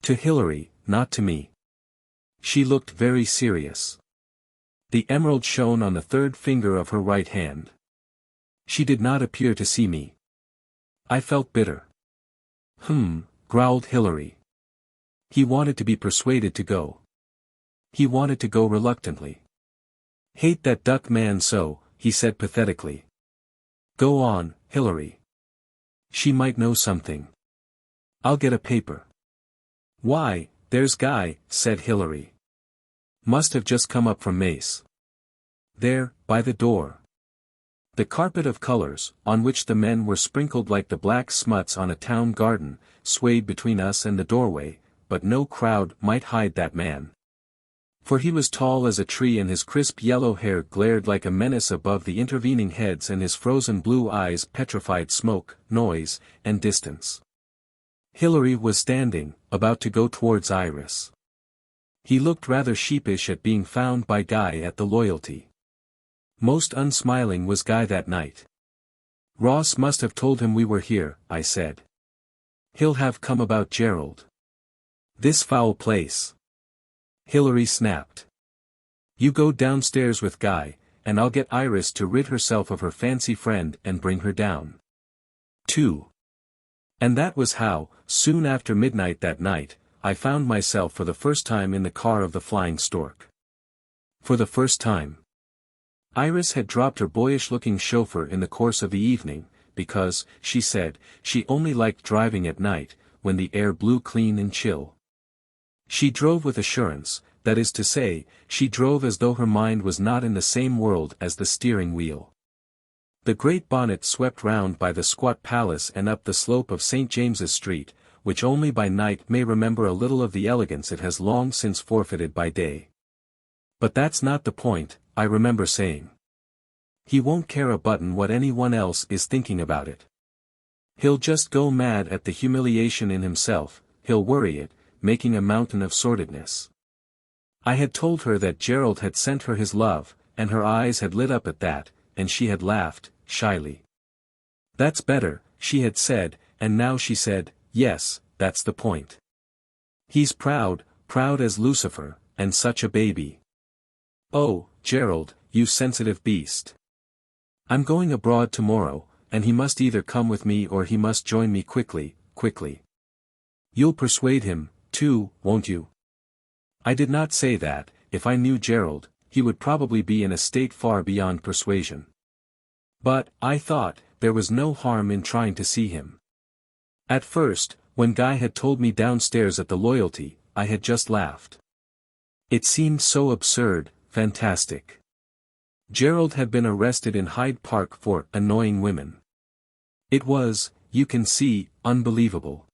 Speaker 1: To Hilary, not to me. She looked very serious. The emerald shone on the third finger of her right hand. She did not appear to see me. I felt bitter. Growled Hilary. He wanted to be persuaded to go. He wanted to go reluctantly. Hate that Duck man so, he said pathetically. Go on, Hilary. She might know something. I'll get a paper. Why, there's Guy, said Hilary. Must have just come up from Mace. There, by the door. The carpet of colors, on which the men were sprinkled like the black smuts on a town garden, swayed between us and the doorway, but no crowd might hide that man. For he was tall as a tree and his crisp yellow hair glared like a menace above the intervening heads and his frozen blue eyes petrified smoke, noise, and distance. Hilary was standing, about to go towards Iris. He looked rather sheepish at being found by Guy at the Loyalty. Most unsmiling was Guy that night. Ross must have told him we were here, I said. He'll have come about Gerald. This foul place. Hilary snapped. You go downstairs with Guy, and I'll get Iris to rid herself of her fancy friend and bring her down. 2. And that was how, soon after midnight that night, I found myself for the first time in the car of the Flying Stork. For the first time. Iris had dropped her boyish-looking chauffeur in the course of the evening, because, she said, she only liked driving at night, when the air blew clean and chill. She drove with assurance, that is to say, she drove as though her mind was not in the same world as the steering wheel. The great bonnet swept round by the squat palace and up the slope of St. James's Street, which only by night may remember a little of the elegance it has long since forfeited by day. But that's not the point, I remember saying. He won't care a button what anyone else is thinking about it. He'll just go mad at the humiliation in himself, he'll worry it, making a mountain of sordidness. I had told her that Gerald had sent her his love, and her eyes had lit up at that, and she had laughed, shyly. That's better, she had said, and now she said, yes, that's the point. He's proud as Lucifer, and such a baby. Oh, Gerald, you sensitive beast. I'm going abroad tomorrow, and he must either come with me or he must join me quickly. You'll persuade him, too, won't you? I did not say that, if I knew Gerald, he would probably be in a state far beyond persuasion. But, I thought, there was no harm in trying to see him. At first, when Guy had told me downstairs at the Loyalty, I had just laughed. It seemed so absurd, fantastic. Gerald had been arrested in Hyde Park for annoying women. It was, you can see, unbelievable.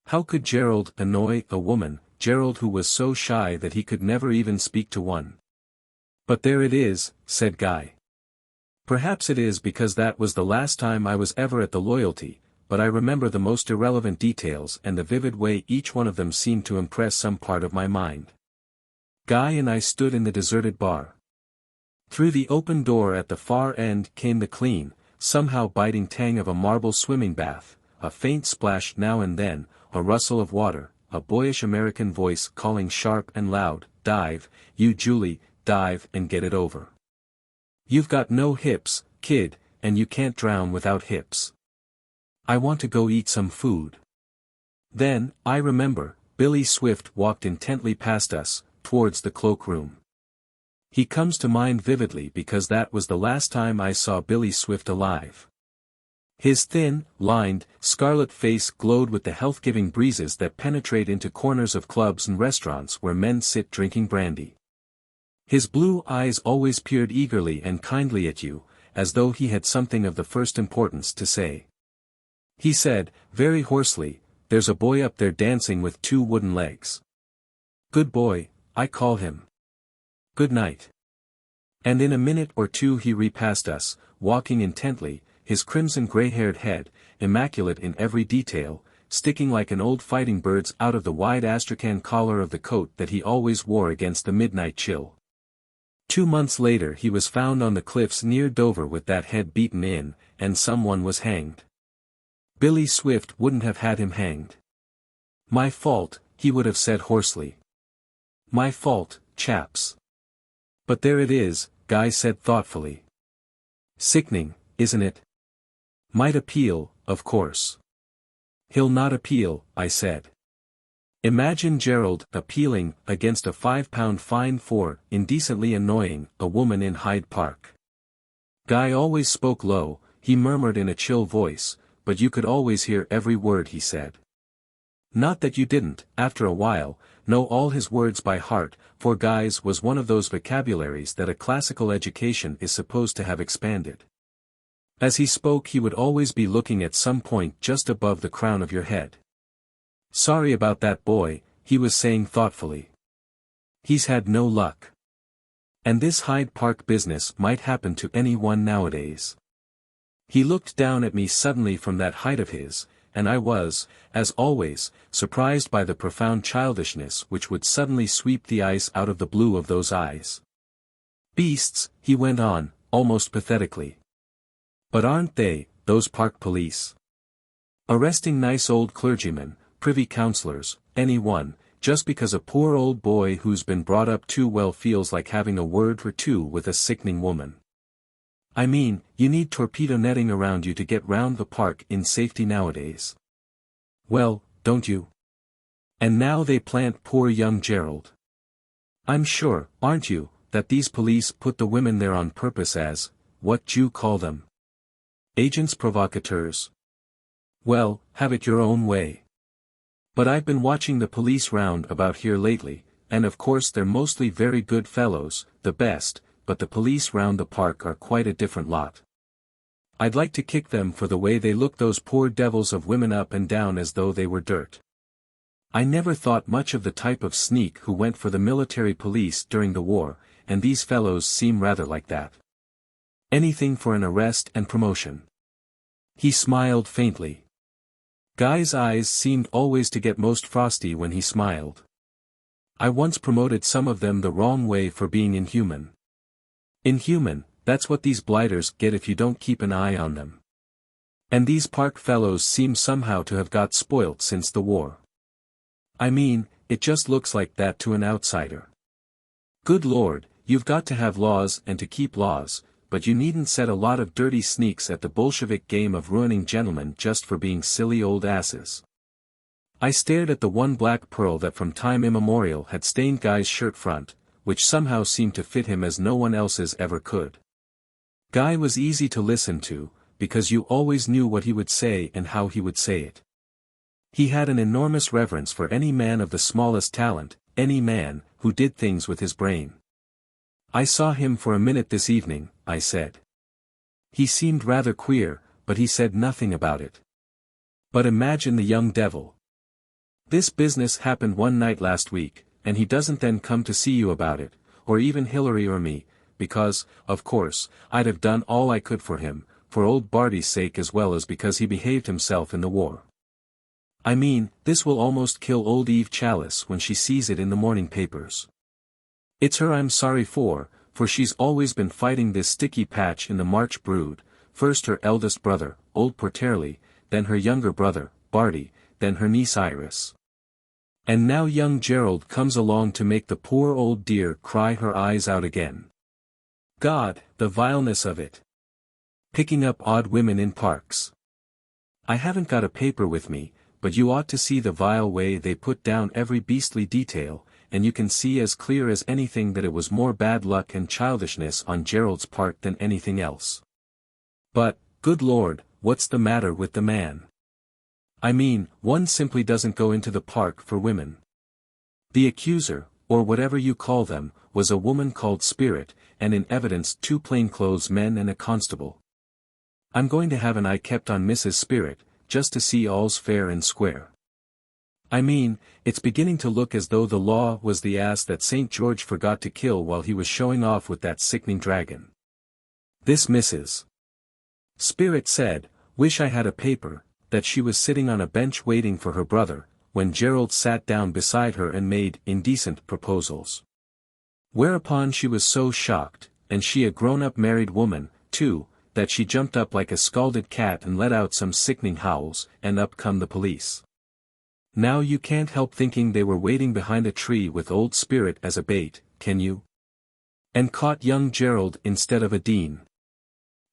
Speaker 1: How could Gerald annoy a woman, Gerald who was so shy that he could never even speak to one? But there it is, said Guy. Perhaps it is because that was the last time I was ever at the Loyalty, but I remember the most irrelevant details and the vivid way each one of them seemed to impress some part of my mind. Guy and I stood in the deserted bar. Through the open door at the far end came the clean, somehow biting tang of a marble swimming bath, a faint splash now and then, a rustle of water, a boyish American voice calling sharp and loud, "Dive, you Julie, dive and get it over. You've got no hips, kid, and you can't drown without hips. I want to go eat some food." Then, I remember, Billy Swift walked intently past us, towards the cloakroom. He comes to mind vividly because that was the last time I saw Billy Swift alive. His thin, lined, scarlet face glowed with the health-giving breezes that penetrate into corners of clubs and restaurants where men sit drinking brandy. His blue eyes always peered eagerly and kindly at you, as though he had something of the first importance to say. He said, very hoarsely, "There's a boy up there dancing with 2 wooden legs. Good boy, I call him. Good night." And in a minute or two he repassed us, walking intently, his crimson gray-haired head, immaculate in every detail, sticking like an old fighting bird's out of the wide astrakhan collar of the coat that he always wore against the midnight chill. 2 months later he was found on the cliffs near Dover with that head beaten in, and someone was hanged. Billy Swift wouldn't have had him hanged. "My fault," he would have said hoarsely. "My fault, chaps." "But there it is," Guy said thoughtfully. "Sickening, isn't it? Might appeal, of course." "He'll not appeal," I said. "Imagine Gerald appealing against a 5-pound fine for indecently annoying a woman in Hyde Park." Guy always spoke low, he murmured in a chill voice, but you could always hear every word he said. Not that you didn't, after a while, know all his words by heart, for Guy's was one of those vocabularies that a classical education is supposed to have expanded. As he spoke he would always be looking at some point just above the crown of your head. "Sorry about that boy," he was saying thoughtfully. "He's had no luck. And this Hyde Park business might happen to anyone nowadays." He looked down at me suddenly from that height of his, and I was, as always, surprised by the profound childishness which would suddenly sweep the ice out of the blue of those eyes. "Beasts," he went on, almost pathetically. "But aren't they, those park police? Arresting nice old clergymen, privy councillors, anyone, just because a poor old boy who's been brought up too well feels like having a word or two with a sickening woman. I mean, you need torpedo netting around you to get round the park in safety nowadays. Well, don't you? And now they plant poor young Gerald. I'm sure, aren't you, that these police put the women there on purpose as, what do you call them? Agents provocateurs? Well, have it your own way. But I've been watching the police round about here lately, and of course they're mostly very good fellows, the best, but the police round the park are quite a different lot. I'd like to kick them for the way they look those poor devils of women up and down as though they were dirt. I never thought much of the type of sneak who went for the military police during the war, and these fellows seem rather like that. Anything for an arrest and promotion." He smiled faintly. Guy's eyes seemed always to get most frosty when he smiled. "I once promoted some of them the wrong way for being inhuman." "Inhuman, that's what these blighters get if you don't keep an eye on them. And these park fellows seem somehow to have got spoilt since the war. I mean, it just looks like that to an outsider. Good Lord, you've got to have laws and to keep laws, but you needn't set a lot of dirty sneaks at the Bolshevik game of ruining gentlemen just for being silly old asses." I stared at the one black pearl that from time immemorial had stained Guy's shirt front, which somehow seemed to fit him as no one else's ever could. Guy was easy to listen to, because you always knew what he would say and how he would say it. He had an enormous reverence for any man of the smallest talent, any man who did things with his brain. "I saw him for a minute this evening," I said. "He seemed rather queer, but he said nothing about it. But imagine the young devil. This business happened one night last week, and he doesn't then come to see you about it, or even Hillary or me, because, of course, I'd have done all I could for him, for old Barty's sake as well as because he behaved himself in the war. I mean, this will almost kill old Eve Chalice when she sees it in the morning papers. It's her I'm sorry for she's always been fighting this sticky patch in the March brood, first her eldest brother, old Porterley, then her younger brother, Barty, then her niece Iris. And now young Gerald comes along to make the poor old dear cry her eyes out again. God, the vileness of it. Picking up odd women in parks. I haven't got a paper with me, but you ought to see the vile way they put down every beastly detail, and you can see as clear as anything that it was more bad luck and childishness on Gerald's part than anything else. But, good Lord, what's the matter with the man? I mean, one simply doesn't go into the park for women. The accuser, or whatever you call them, was a woman called Spirit, and in evidence 2 plainclothes men and a constable. I'm going to have an eye kept on Mrs. Spirit, just to see all's fair and square. I mean, it's beginning to look as though the law was the ass that St. George forgot to kill while he was showing off with that sickening dragon. This Mrs. Spirit said, "Wish I had a paper," that she was sitting on a bench waiting for her brother, when Gerald sat down beside her and made indecent proposals. Whereupon she was so shocked, and she a grown-up married woman, too, that she jumped up like a scalded cat and let out some sickening howls, and up come the police. Now you can't help thinking they were waiting behind a tree with old Spirit as a bait, can you? And caught young Gerald instead of a dean.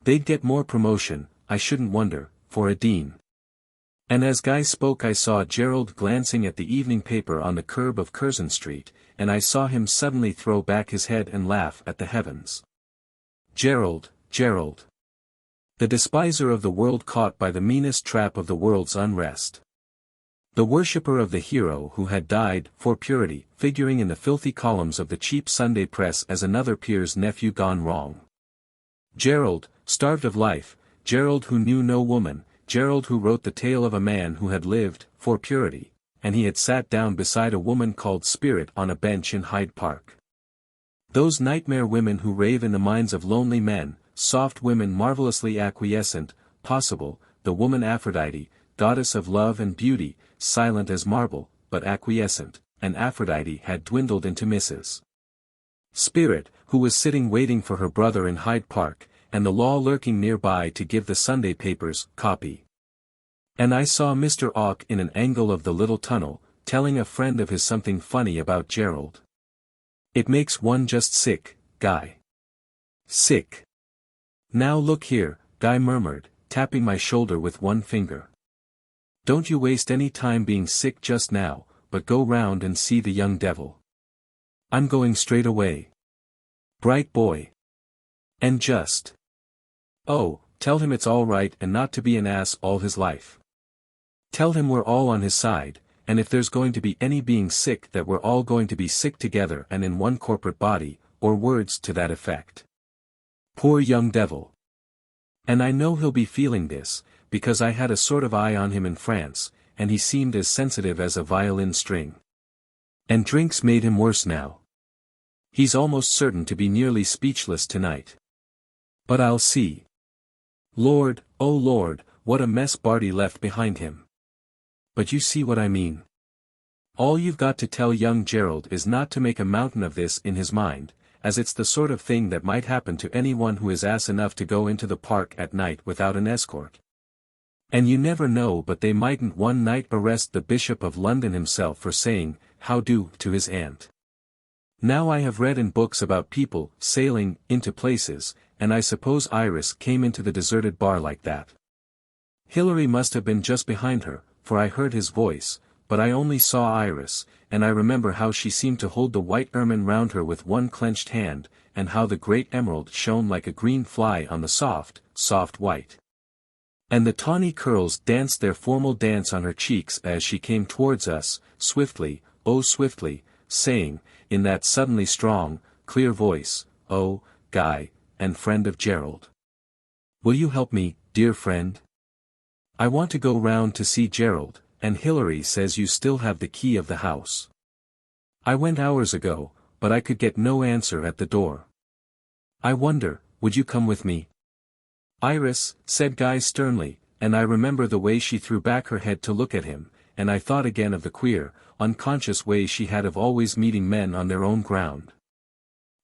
Speaker 1: They'd get more promotion, I shouldn't wonder, for a dean. And as Guy spoke I saw Gerald glancing at the evening paper on the curb of Curzon Street, and I saw him suddenly throw back his head and laugh at the heavens. Gerald, Gerald. The despiser of the world caught by the meanest trap of the world's unrest. The worshipper of the hero who had died for purity, figuring in the filthy columns of the cheap Sunday press as another peer's nephew gone wrong. Gerald, starved of life, Gerald who knew no woman, Gerald who wrote the tale of a man who had lived for purity, and he had sat down beside a woman called Spirit on a bench in Hyde Park. Those nightmare women who rave in the minds of lonely men, soft women marvelously acquiescent, possible, the woman Aphrodite, goddess of love and beauty, silent as marble, but acquiescent, and Aphrodite had dwindled into Mrs. Spirit, who was sitting waiting for her brother in Hyde Park, and the law lurking nearby to give the Sunday papers copy. And I saw Mr. Auck in an angle of the little tunnel, telling a friend of his something funny about Gerald. It makes one just sick, Guy. Sick. Now look here, Guy murmured, tapping my shoulder with one finger. Don't you waste any time being sick just now, but go round and see the young devil. I'm going straight away. Bright boy. And just. Oh, tell him it's all right and not to be an ass all his life. Tell him we're all on his side, and if there's going to be any being sick that we're all going to be sick together and in one corporate body, or words to that effect. Poor young devil. And I know he'll be feeling this, because I had a sort of eye on him in France, and he seemed as sensitive as a violin string. And drinks made him worse now. He's almost certain to be nearly speechless tonight. But I'll see. Lord, oh Lord, what a mess Barty left behind him. But you see what I mean. All you've got to tell young Gerald is not to make a mountain of this in his mind, as it's the sort of thing that might happen to anyone who is ass enough to go into the park at night without an escort. And you never know, but they mightn't one night arrest the Bishop of London himself for saying, "How do" to his aunt. Now I have read in books about people sailing into places, and I suppose Iris came into the deserted bar like that. Hilary must have been just behind her, for I heard his voice, but I only saw Iris, and I remember how she seemed to hold the white ermine round her with one clenched hand, and how the great emerald shone like a green fly on the soft, soft white. And the tawny curls danced their formal dance on her cheeks as she came towards us, swiftly, oh swiftly, saying, in that suddenly strong, clear voice, "Oh, Guy, and friend of Gerald. Will you help me, dear friend? I want to go round to see Gerald, and Hilary says you still have the key of the house. I went hours ago, but I could get no answer at the door. I wonder, would you come with me?" "Iris," said Guy sternly, and I remember the way she threw back her head to look at him, and I thought again of the queer, unconscious way she had of always meeting men on their own ground.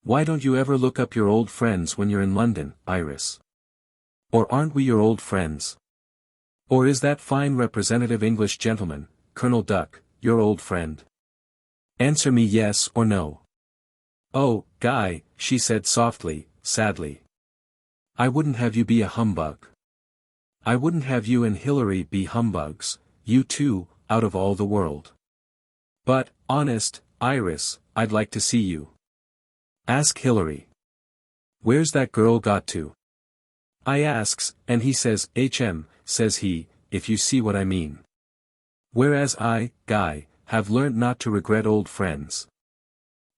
Speaker 1: "Why don't you ever look up your old friends when you're in London, Iris? Or aren't we your old friends? Or is that fine representative English gentleman, Colonel Duck, your old friend? Answer me yes or no." "Oh, Guy," she said softly, sadly. "I wouldn't have you be a humbug. I wouldn't have you and Hilary be humbugs, you two, out of all the world. But, honest, Iris, I'd like to see you. Ask Hillary. Where's that girl got to? I asks, and he says, says he, if you see what I mean. Whereas I, Guy, have learnt not to regret old friends.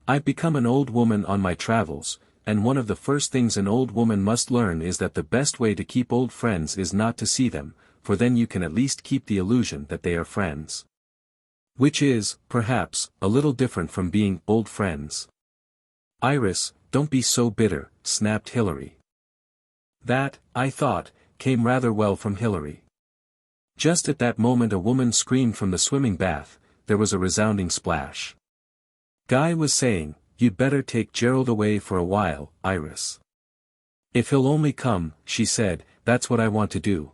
Speaker 1: I've become an old woman on my travels, and one of the first things an old woman must learn is that the best way to keep old friends is not to see them, for then you can at least keep the illusion that they are friends. Which is, perhaps, a little different from being old friends. Iris, don't be so bitter, snapped Hillary. That, I thought, came rather well from Hillary. Just at that moment a woman screamed from the swimming bath. There was a resounding splash. Guy was saying, "You'd better take Gerald away for a while, Iris." "If he'll only come," she said, "that's what I want to do."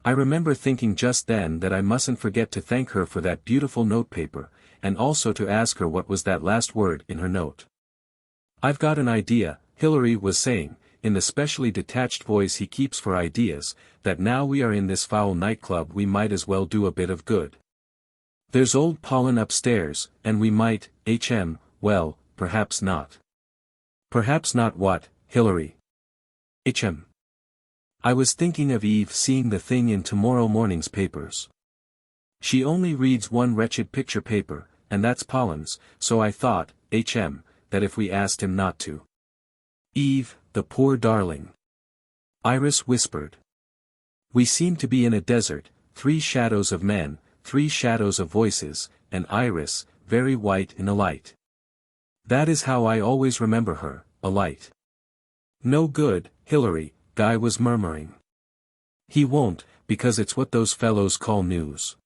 Speaker 1: I remember thinking just then that I mustn't forget to thank her for that beautiful notepaper, and also to ask her what was that last word in her note. "I've got an idea," Hillary was saying, in the specially detached voice he keeps for ideas, "that now we are in this foul nightclub we might as well do a bit of good. There's old Pollen upstairs, and we might, well, perhaps not." "Perhaps not what, Hillary?" "I was thinking of Eve seeing the thing in tomorrow morning's papers. She only reads one wretched picture paper, and that's Pollen's, so I thought, that if we asked him not to." "Eve, the poor darling," Iris whispered. We seemed to be in a desert, 3 shadows of men, 3 shadows of voices, and Iris, very white in a light. That is how I always remember her, a light. "No good, Hillary," Guy was murmuring. "He won't, because it's what those fellows call news.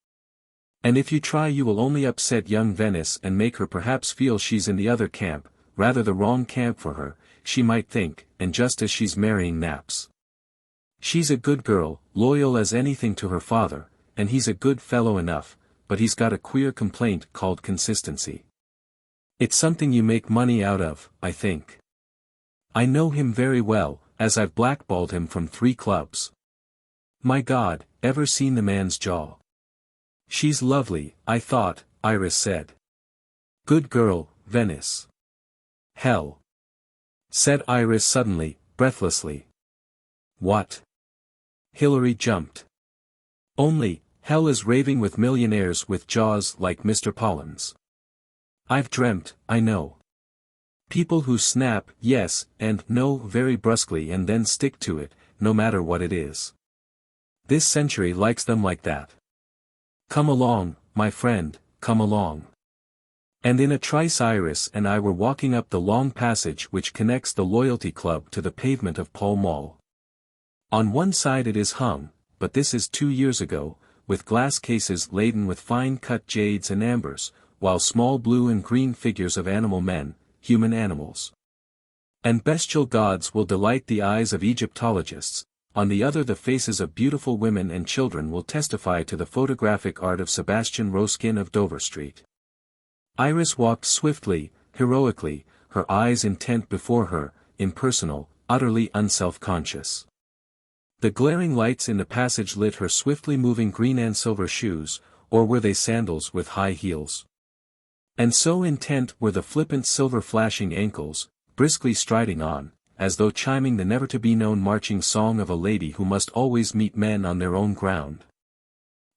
Speaker 1: And if you try you will only upset young Venice and make her perhaps feel she's in the other camp, rather the wrong camp for her, she might think, and just as she's marrying Naps. She's a good girl, loyal as anything to her father, and he's a good fellow enough, but he's got a queer complaint called consistency. It's something you make money out of, I think. I know him very well, as I've blackballed him from 3 clubs. My God, ever seen the man's jaw?" "She's lovely, I thought," Iris said. "Good girl, Venice." "Hell," said Iris suddenly, breathlessly. "What?" Hillary jumped. "Only, hell is raving with millionaires with jaws like Mr. Pollen's. I've dreamt, I know. People who snap yes and no very brusquely and then stick to it, no matter what it is. This century likes them like that. Come along, my friend, come along." And in a trice Iris and I were walking up the long passage which connects the Loyalty Club to the pavement of Pall Mall. On one side it is hung, but this is 2 years ago, with glass cases laden with fine-cut jades and ambers, while small blue and green figures of animal men, human animals, and bestial gods will delight the eyes of Egyptologists. On the other the faces of beautiful women and children will testify to the photographic art of Sebastian Roskin of Dover Street. Iris walked swiftly, heroically, her eyes intent before her, impersonal, utterly unself-conscious. The glaring lights in the passage lit her swiftly moving green and silver shoes, or were they sandals with high heels? And so intent were the flippant silver flashing ankles, briskly striding on, as though chiming the never-to-be-known marching song of a lady who must always meet men on their own ground.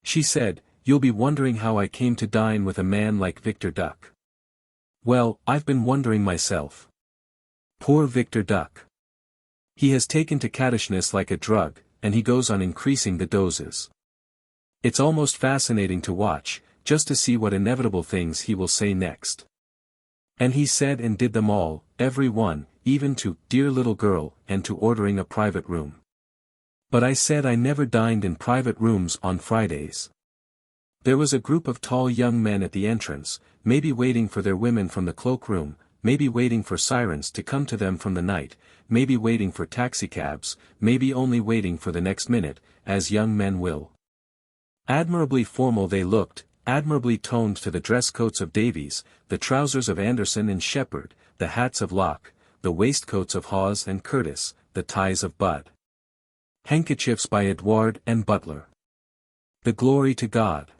Speaker 1: She said, "You'll be wondering how I came to dine with a man like Victor Duck. Well, I've been wondering myself. Poor Victor Duck. He has taken to cattishness like a drug, and he goes on increasing the doses. It's almost fascinating to watch, just to see what inevitable things he will say next. And he said and did them all, every one, even to 'dear little girl' and to ordering a private room. But I said I never dined in private rooms on Fridays." There was a group of tall young men at the entrance, maybe waiting for their women from the cloakroom, maybe waiting for sirens to come to them from the night, maybe waiting for taxicabs, maybe only waiting for the next minute, as young men will. Admirably formal they looked, admirably toned to the dress coats of Davies, the trousers of Anderson and Shepherd, the hats of Locke, the waistcoats of Hawes and Curtis, the ties of Budd. Handkerchiefs by Edouard and Butler. The glory to God.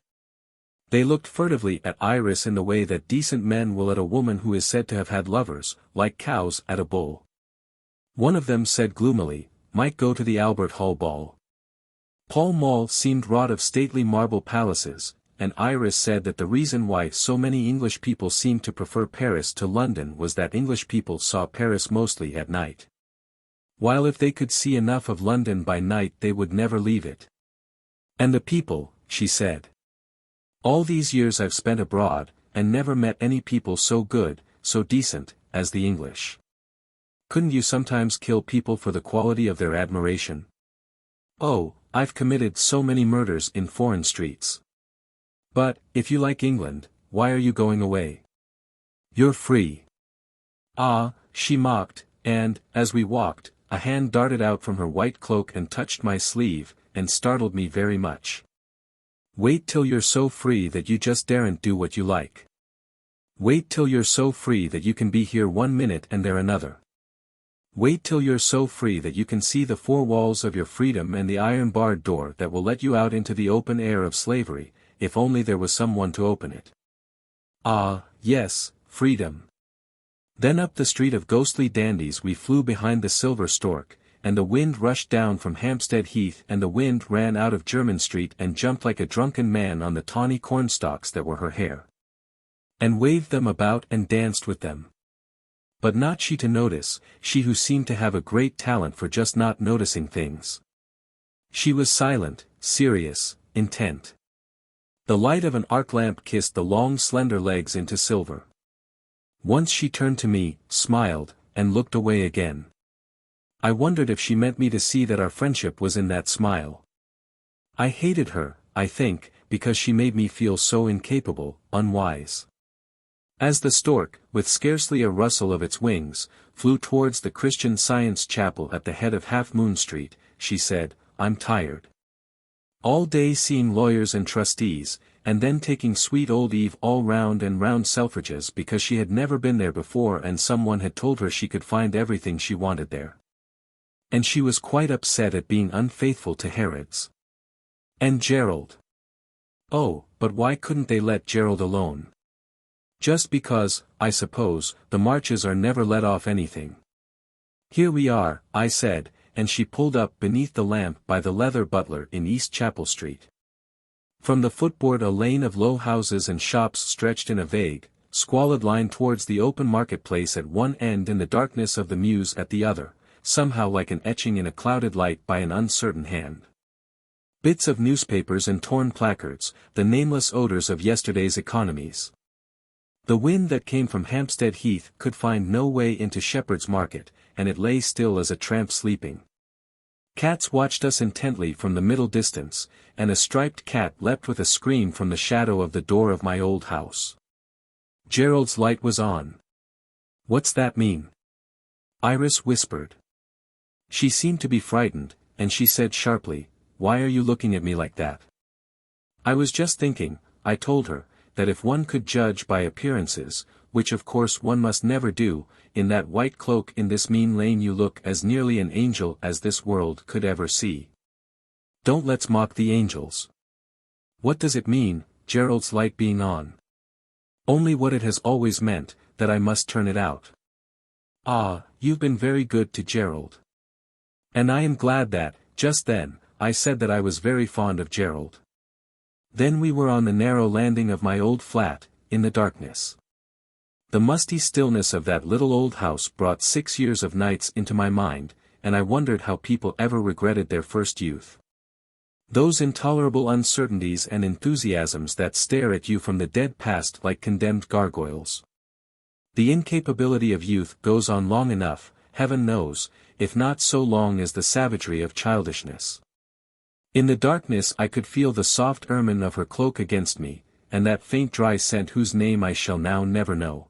Speaker 1: They looked furtively at Iris in the way that decent men will at a woman who is said to have had lovers, like cows at a bull. One of them said gloomily, "Might go to the Albert Hall ball." Pall Mall seemed wrought of stately marble palaces, and Iris said that the reason why so many English people seemed to prefer Paris to London was that English people saw Paris mostly at night. While if they could see enough of London by night they would never leave it. "And the people," she said. "All these years I've spent abroad, and never met any people so good, so decent, as the English. Couldn't you sometimes kill people for the quality of their admiration? Oh, I've committed so many murders in foreign streets. But, if you like England, why are you going away? You're free." "Ah," she mocked, and, as we walked, a hand darted out from her white cloak and touched my sleeve, and startled me very much. "Wait till you're so free that you just daren't do what you like. Wait till you're so free that you can be here 1 minute and there another. Wait till you're so free that you can see the 4 walls of your freedom and the iron-barred door that will let you out into the open air of slavery, if only there was someone to open it. Ah, yes, freedom." Then up the street of ghostly dandies we flew behind the Silver Stork, and the wind rushed down from Hampstead Heath and the wind ran out of Jermyn Street and jumped like a drunken man on the tawny cornstalks that were her hair. And waved them about and danced with them. But not she to notice, she who seemed to have a great talent for just not noticing things. She was silent, serious, intent. The light of an arc lamp kissed the long slender legs into silver. Once she turned to me, smiled, and looked away again. I wondered if she meant me to see that our friendship was in that smile. I hated her, I think, because she made me feel so incapable, unwise. As the stork, with scarcely a rustle of its wings, flew towards the Christian Science Chapel at the head of Half Moon Street, she said, "I'm tired. All day seeing lawyers and trustees, and then taking sweet old Eve all round and round Selfridges because she had never been there before and someone had told her she could find everything she wanted there. And she was quite upset at being unfaithful to Harrods. And Gerald. Oh, but why couldn't they let Gerald alone? Just because, I suppose, the Marches are never let off anything." "Here we are," I said, and she pulled up beneath the lamp by the leather butler in East Chapel Street. From the footboard a lane of low houses and shops stretched in a vague, squalid line towards the open marketplace at one end and the darkness of the mews at the other, somehow like an etching in a clouded light by an uncertain hand. Bits of newspapers and torn placards, the nameless odors of yesterday's economies. The wind that came from Hampstead Heath could find no way into Shepherd's Market, and it lay still as a tramp sleeping. Cats watched us intently from the middle distance, and a striped cat leapt with a scream from the shadow of the door of my old house. Gerald's light was on. "What's that mean?" Iris whispered. She seemed to be frightened, and she said sharply, "Why are you looking at me like that?" "I was just thinking," I told her, "that if one could judge by appearances, which of course one must never do, in that white cloak in this mean lane you look as nearly an angel as this world could ever see." "Don't let's mock the angels. What does it mean, Gerald's light being on?" "Only what it has always meant, that I must turn it out." "Ah, you've been very good to Gerald." "And I am glad that, just then, I said that I was very fond of Gerald." Then we were on the narrow landing of my old flat, in the darkness. The musty stillness of that little old house brought 6 years of nights into my mind, and I wondered how people ever regretted their first youth. Those intolerable uncertainties and enthusiasms that stare at you from the dead past like condemned gargoyles. The incapability of youth goes on long enough, heaven knows, if not so long as the savagery of childishness. In the darkness I could feel the soft ermine of her cloak against me, and that faint dry scent whose name I shall now never know.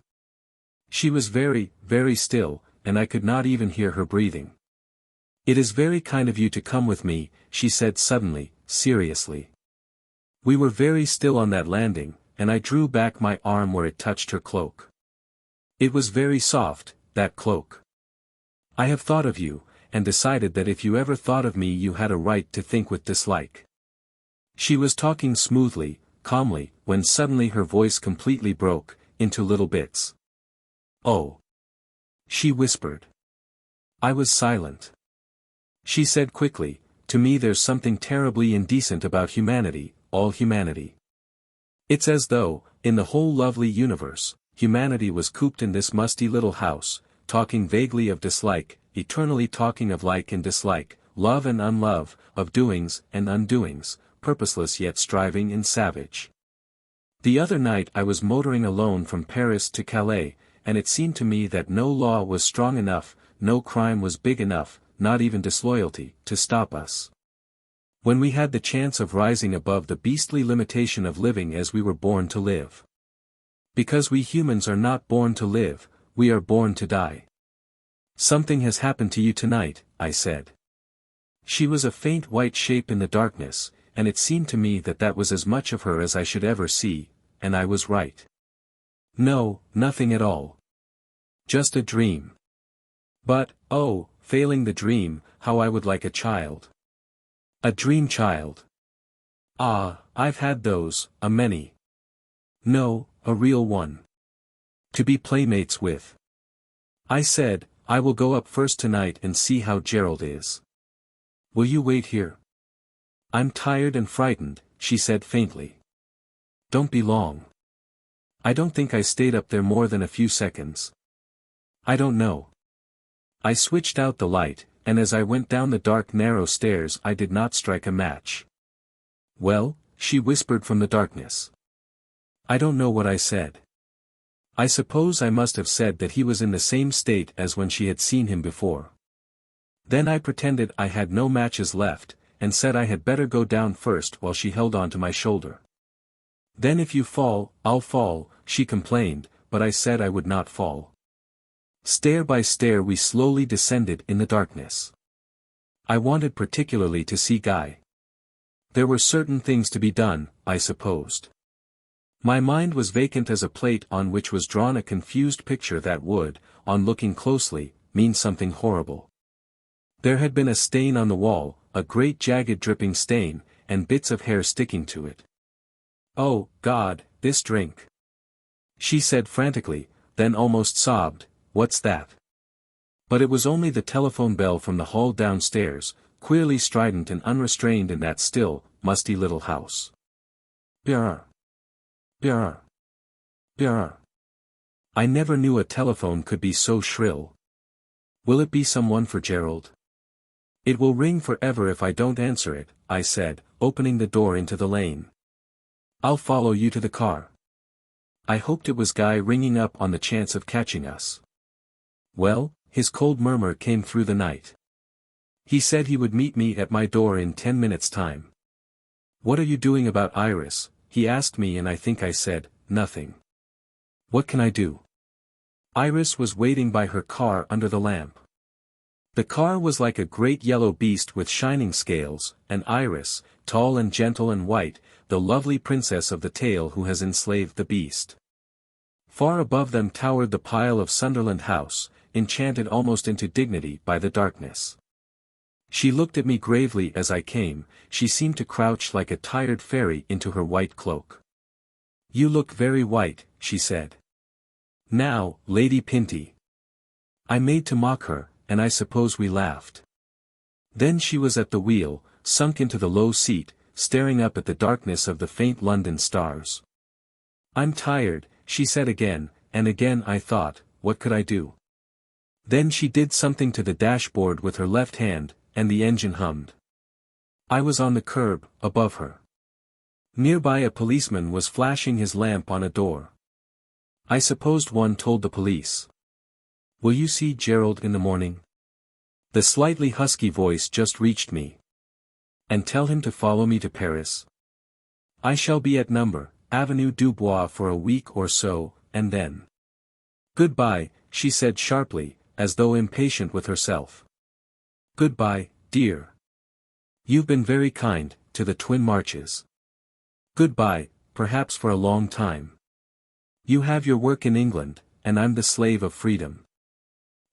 Speaker 1: She was very, very still, and I could not even hear her breathing. "It is very kind of you to come with me," she said suddenly, seriously. We were very still on that landing, and I drew back my arm where it touched her cloak. It was very soft, that cloak. "I have thought of you, and decided that if you ever thought of me you had a right to think with dislike." She was talking smoothly, calmly, when suddenly her voice completely broke, into little bits. "Oh," she whispered. I was silent. She said quickly, "To me there's something terribly indecent about humanity, all humanity. It's as though, in the whole lovely universe, humanity was cooped in this musty little house, talking vaguely of dislike, eternally talking of like and dislike, love and unlove, of doings and undoings, purposeless yet striving and savage. The other night I was motoring alone from Paris to Calais, and it seemed to me that no law was strong enough, no crime was big enough, not even disloyalty, to stop us. When we had the chance of rising above the beastly limitation of living as we were born to live. Because we humans are not born to live, we are born to die." "Something has happened to you tonight," I said. She was a faint white shape in the darkness, and it seemed to me that that was as much of her as I should ever see, and I was right. "No, nothing at all. Just a dream. But, oh, failing the dream, how I would like a child. A dream child. Ah, I've had those, a many. No, a real one. To be playmates with." I said, "I will go up first tonight and see how Gerald is. Will you wait here?" "I'm tired and frightened," she said faintly. "Don't be long." I don't think I stayed up there more than a few seconds. I don't know. I switched out the light, and as I went down the dark narrow stairs I did not strike a match. "Well?" she whispered from the darkness. I don't know what I said. I suppose I must have said that he was in the same state as when she had seen him before. Then I pretended I had no matches left, and said I had better go down first while she held on to my shoulder. "Then if you fall, I'll fall," she complained, but I said I would not fall. Stair by stair we slowly descended in the darkness. I wanted particularly to see Guy. There were certain things to be done, I supposed. My mind was vacant as a plate on which was drawn a confused picture that would, on looking closely, mean something horrible. There had been a stain on the wall, a great jagged dripping stain, and bits of hair sticking to it. "Oh, God, this drink!" she said frantically, then almost sobbed, "What's that?" But it was only the telephone bell from the hall downstairs, queerly strident and unrestrained in that still, musty little house. Brr. Brr. Brr. I never knew a telephone could be so shrill. "Will it be someone for Gerald?" "It will ring forever if I don't answer it," I said, opening the door into the lane. "I'll follow you to the car." I hoped it was Guy ringing up on the chance of catching us. "Well?" his cold murmur came through the night. "He said he would meet me at my door in 10 minutes' time." "What are you doing about Iris?" he asked me, and I think I said, "Nothing." "What can I do?" Iris was waiting by her car under the lamp. The car was like a great yellow beast with shining scales, and Iris, tall and gentle and white, the lovely princess of the tale who has enslaved the beast. Far above them towered the pile of Sunderland House, enchanted almost into dignity by the darkness. She looked at me gravely as I came, she seemed to crouch like a tired fairy into her white cloak. "You look very white," she said. "Now, Lady Pinty." I made to mock her, and I suppose we laughed. Then she was at the wheel, sunk into the low seat, staring up at the darkness of the faint London stars. "I'm tired," she said again, and again I thought, what could I do? Then she did something to the dashboard with her left hand, and the engine hummed. I was on the curb, above her. Nearby a policeman was flashing his lamp on a door. I supposed one told the police. "Will you see Gerald in the morning?" The slightly husky voice just reached me. "And tell him to follow me to Paris. I shall be at No. Avenue du Bois for a week or so, and then." "Goodbye," she said sharply, as though impatient with herself. "Goodbye, dear. You've been very kind, to the Twin Marches. Goodbye, perhaps for a long time. You have your work in England, and I'm the slave of freedom.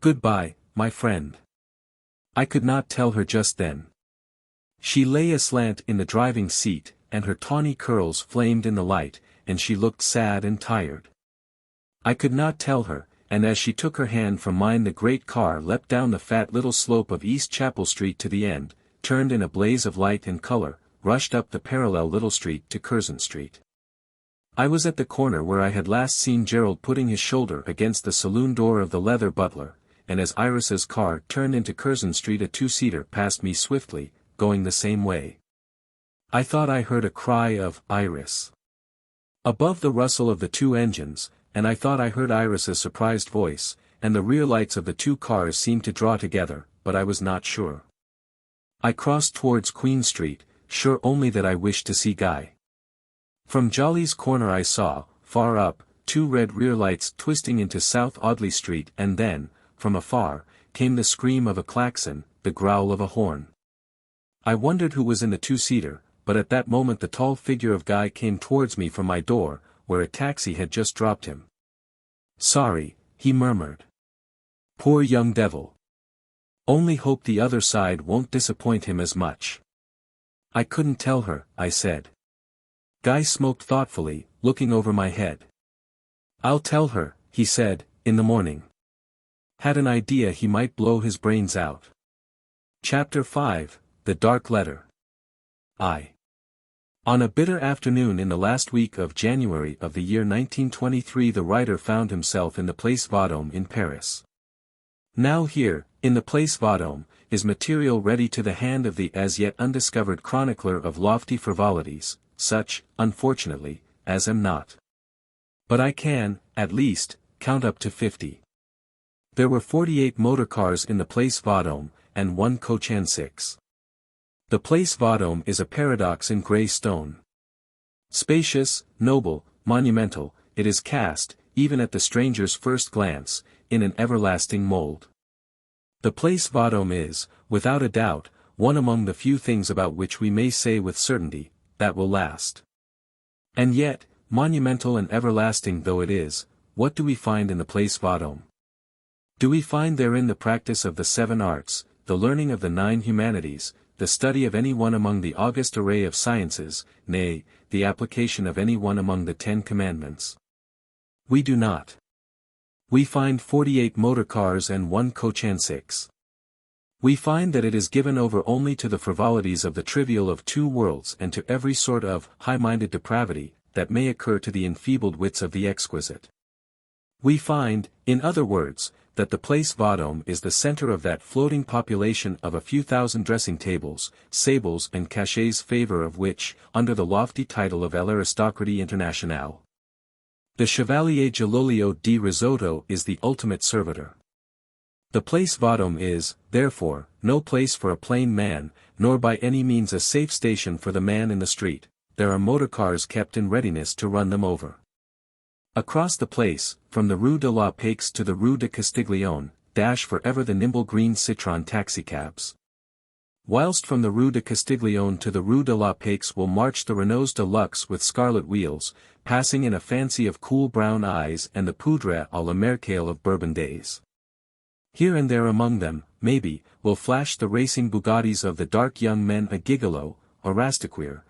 Speaker 1: Goodbye, my friend." I could not tell her just then. She lay aslant in the driving seat, and her tawny curls flamed in the light, and she looked sad and tired. I could not tell her, and as she took her hand from mine the great car leapt down the fat little slope of East Chapel Street to the end, turned in a blaze of light and color, rushed up the parallel little street to Curzon Street. I was at the corner where I had last seen Gerald putting his shoulder against the saloon door of the leather butler, and as Iris's car turned into Curzon Street a two-seater passed me swiftly, going the same way. I thought I heard a cry of "Iris!" above the rustle of the two engines, and I thought I heard Iris's surprised voice, and the rear lights of the two cars seemed to draw together, but I was not sure. I crossed towards Queen Street, sure only that I wished to see Guy. From Jolly's corner I saw, far up, two red rear lights twisting into South Audley Street, and then, from afar, came the scream of a klaxon, the growl of a horn. I wondered who was in the two-seater, but at that moment the tall figure of Guy came towards me from my door, where a taxi had just dropped him. "Sorry," he murmured. "Poor young devil. Only hope the other side won't disappoint him as much." "I couldn't tell her," I said. Guy smoked thoughtfully, looking over my head. "I'll tell her," he said, "in the morning." Had an idea he might blow his brains out. Chapter 5, The Dark Letter. On a bitter afternoon in the last week of January of the year 1923 the writer found himself in the Place Vendôme in Paris. Now here, in the Place Vendôme, is material ready to the hand of the as yet undiscovered chronicler of lofty frivolities, such, unfortunately, as am not. But I can, at least, count up to 50. There were 48 motor cars in the Place Vendôme, and one coach and 6. The Place Vendôme is a paradox in grey stone. Spacious, noble, monumental, it is cast, even at the stranger's first glance, in an everlasting mould. The Place Vendôme is, without a doubt, one among the few things about which we may say with certainty, that will last. And yet, monumental and everlasting though it is, what do we find in the Place Vendôme? Do we find therein the practice of the 7 arts, the learning of the 9 humanities, the study of any one among the august array of sciences, nay, the application of any one among the 10 commandments? We do not. We find 48 motor cars and one coach and 6. We find that it is given over only to the frivolities of the trivial of 2 worlds and to every sort of high-minded depravity that may occur to the enfeebled wits of the exquisite. We find, in other words, that the Place Vendôme is the center of that floating population of a few thousand dressing tables, sables and cachets favor of which, under the lofty title of l'aristocratie internationale, the Chevalier Gelolio di Risotto is the ultimate servitor. The Place Vendôme is, therefore, no place for a plain man, nor by any means a safe station for the man in the street. There are motor cars kept in readiness to run them over. Across the place, from the Rue de la Paix to the Rue de Castiglione, dash forever the nimble green citron taxicabs. Whilst from the Rue de Castiglione to the Rue de la Paix will march the Renaults de luxe with scarlet wheels, passing in a fancy of cool brown eyes and the poudre à la Mercale of Bourbon days. Here and there among them, maybe, will flash the racing Bugattis of the dark young men, a gigolo, a rastaquouère,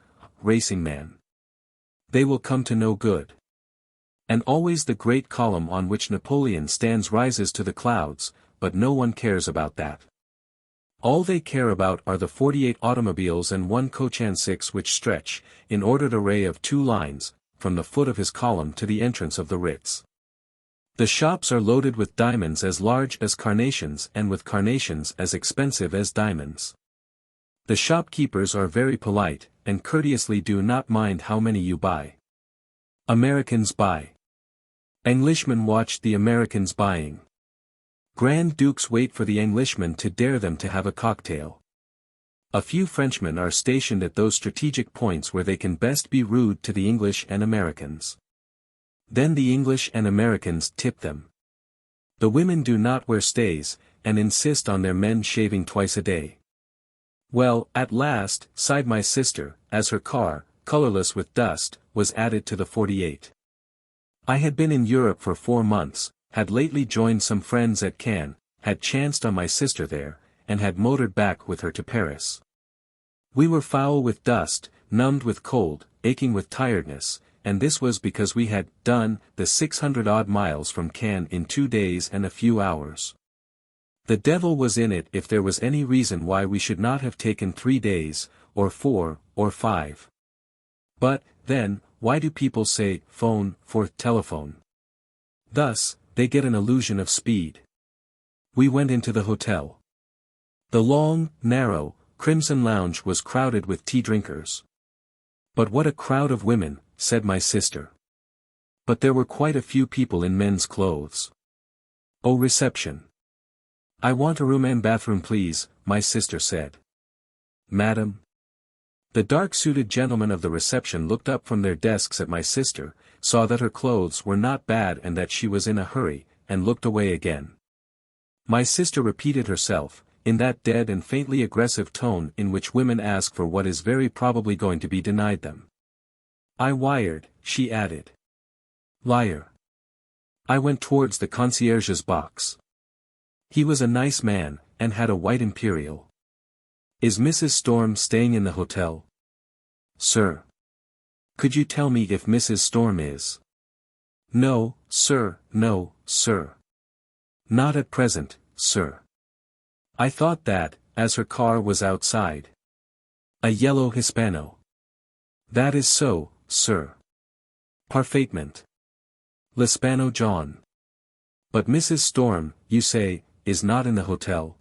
Speaker 1: racing man. They will come to no good. And always the great column on which Napoleon stands rises to the clouds, but no one cares about that. All they care about are the 48 automobiles and one coach and 6 which stretch, in ordered array of 2 lines, from the foot of his column to the entrance of the Ritz. The shops are loaded with diamonds as large as carnations and with carnations as expensive as diamonds. The shopkeepers are very polite, and courteously do not mind how many you buy. Americans buy. Englishmen watch the Americans buying. Grand dukes wait for the Englishman to dare them to have a cocktail. A few Frenchmen are stationed at those strategic points where they can best be rude to the English and Americans. Then the English and Americans tip them. The women do not wear stays, and insist on their men shaving twice a day. Well, at last, sighed my sister, as her car, colorless with dust, was added to the 48. I had been in Europe for 4 months, had lately joined some friends at Cannes, had chanced on my sister there, and had motored back with her to Paris. We were foul with dust, numbed with cold, aching with tiredness, and this was because we had done the 600-odd miles from Cannes in 2 days and a few hours. The devil was in it if there was any reason why we should not have taken 3 days, or 4, or 5. But, then, why do people say phone for telephone? Thus, they get an illusion of speed. We went into the hotel. The long, narrow, crimson lounge was crowded with tea drinkers. But what a crowd of women, said my sister. But there were quite a few people in men's clothes. Oh, reception. I want a room and bathroom please, my sister said. Madam? The dark-suited gentlemen of the reception looked up from their desks at my sister, saw that her clothes were not bad and that she was in a hurry, and looked away again. My sister repeated herself, in that dead and faintly aggressive tone in which women ask for what is very probably going to be denied them. I wired, she added. Liar. I went towards the concierge's box. He was a nice man, and had a white imperial. Is Mrs. Storm staying in the hotel? Sir. Could you tell me if Mrs. Storm is? No, sir, no, sir. Not at present, sir. I thought that, as her car was outside. A yellow Hispano. That is so, sir. Parfaitement. L'Hispano John. But Mrs. Storm, you say, is not in the hotel?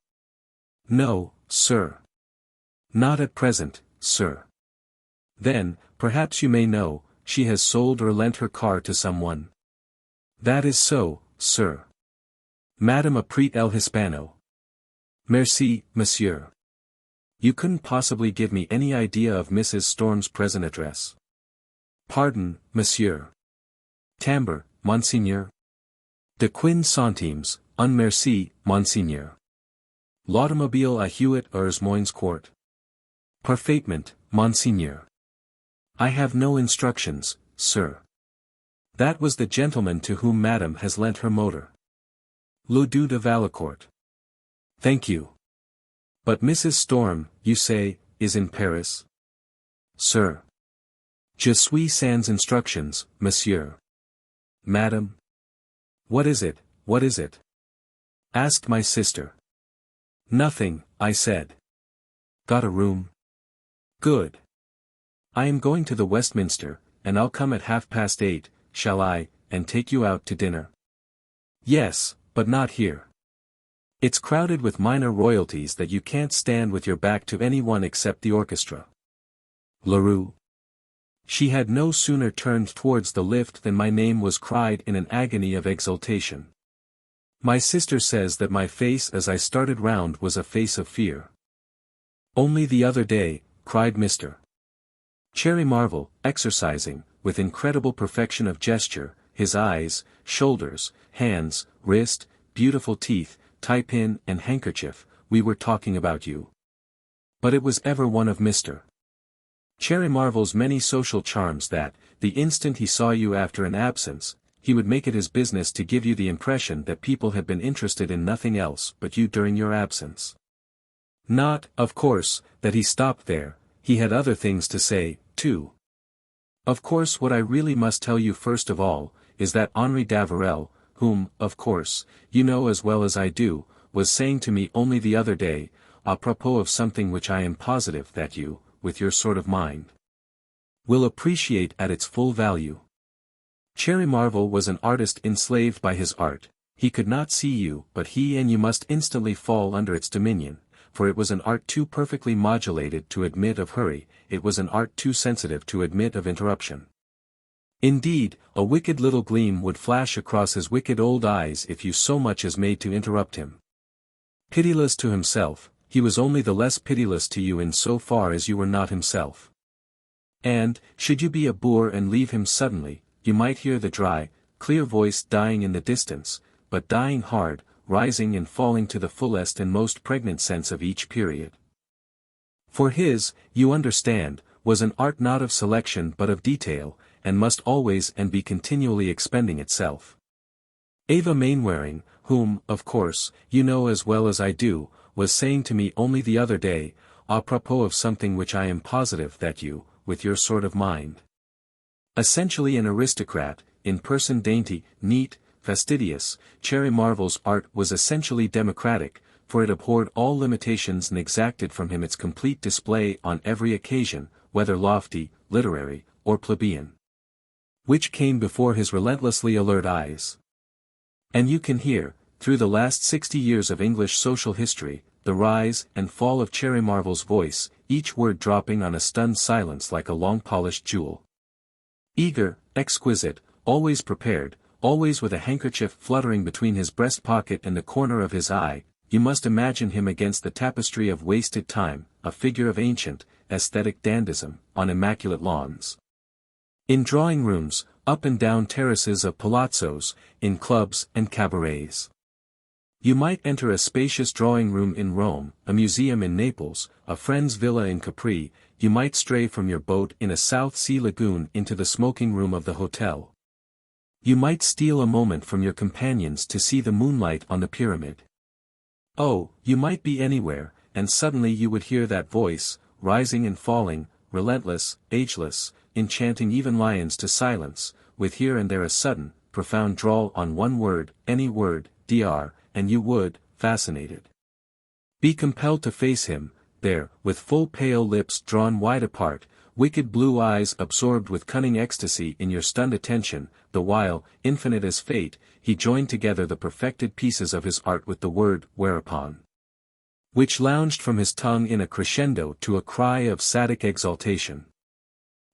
Speaker 1: No, sir. Not at present, sir. Then, perhaps you may know, she has sold or lent her car to someone. That is so, sir. Madame apprête el Hispano. Merci, monsieur. You couldn't possibly give me any idea of Mrs. Storm's present address. Pardon, monsieur. Timbre, monseigneur. De quin centimes, un merci, monseigneur. L'automobile à Hewitt ers Moins Court. Parfaitement, monseigneur. I have no instructions, sir. That was the gentleman to whom madame has lent her motor. Le Duc de Valicourt. Thank you. But Mrs. Storm, you say, is in Paris? Sir. Je suis sans instructions, monsieur. Madam? What is it, what is it? Asked my sister. Nothing, I said. Got a room? Good. I am going to the Westminster, and I'll come at 8:30, shall I, and take you out to dinner? Yes, but not here. It's crowded with minor royalties that you can't stand with your back to anyone except the orchestra. Leroux. She had no sooner turned towards the lift than my name was cried in an agony of exultation. My sister says that my face as I started round was a face of fear. Only the other day, cried Mr. Cherry Marvel, exercising, with incredible perfection of gesture, his eyes, shoulders, hands, wrist, beautiful teeth, tie-pin and handkerchief, we were talking about you. But it was ever one of Mr. Cherry Marvel's many social charms that, the instant he saw you after an absence, he would make it his business to give you the impression that people had been interested in nothing else but you during your absence. Not, of course, that he stopped there, he had other things to say, too. Of course what I really must tell you first of all, is that Henri Davarel, whom, of course, you know as well as I do, was saying to me only the other day, à propos of something which I am positive that you, with your sort of mind, will appreciate at its full value. Cherry Marvel was an artist enslaved by his art, he could not see you but he and you must instantly fall under its dominion, for it was an art too perfectly modulated to admit of hurry, it was an art too sensitive to admit of interruption. Indeed, a wicked little gleam would flash across his wicked old eyes if you so much as made to interrupt him. Pitiless to himself, he was only the less pitiless to you in so far as you were not himself. And, should you be a boor and leave him suddenly, you might hear the dry, clear voice dying in the distance, but dying hard, rising and falling to the fullest and most pregnant sense of each period. For his, you understand, was an art not of selection but of detail, and must always and be continually expending itself. Eva Mainwaring, whom, of course, you know as well as I do, was saying to me only the other day, à propos of something which I am positive that you, with your sort of mind. Essentially an aristocrat, in person dainty, neat, fastidious, Cherry Marvel's art was essentially democratic, for it abhorred all limitations and exacted from him its complete display on every occasion, whether lofty, literary, or plebeian. Which came before his relentlessly alert eyes. And you can hear, through the last 60 years of English social history, the rise and fall of Cherry Marvel's voice, each word dropping on a stunned silence like a long-polished jewel. Eager, exquisite, always prepared, always with a handkerchief fluttering between his breast pocket and the corner of his eye, you must imagine him against the tapestry of wasted time, a figure of ancient, aesthetic dandism, on immaculate lawns. In drawing rooms, up and down terraces of palazzos, in clubs and cabarets. You might enter a spacious drawing room in Rome, a museum in Naples, a friend's villa in Capri, you might stray from your boat in a South Sea lagoon into the smoking room of the hotel. You might steal a moment from your companions to see the moonlight on the pyramid. Oh, you might be anywhere, and suddenly you would hear that voice, rising and falling, relentless, ageless, enchanting even lions to silence, with here and there a sudden, profound drawl on one word, any word, dr, and you would, fascinated, be compelled to face him, there, with full pale lips drawn wide apart, wicked blue eyes absorbed with cunning ecstasy in your stunned attention, the while, infinite as fate, he joined together the perfected pieces of his art with the word, whereupon, which lounged from his tongue in a crescendo to a cry of Sadic exaltation.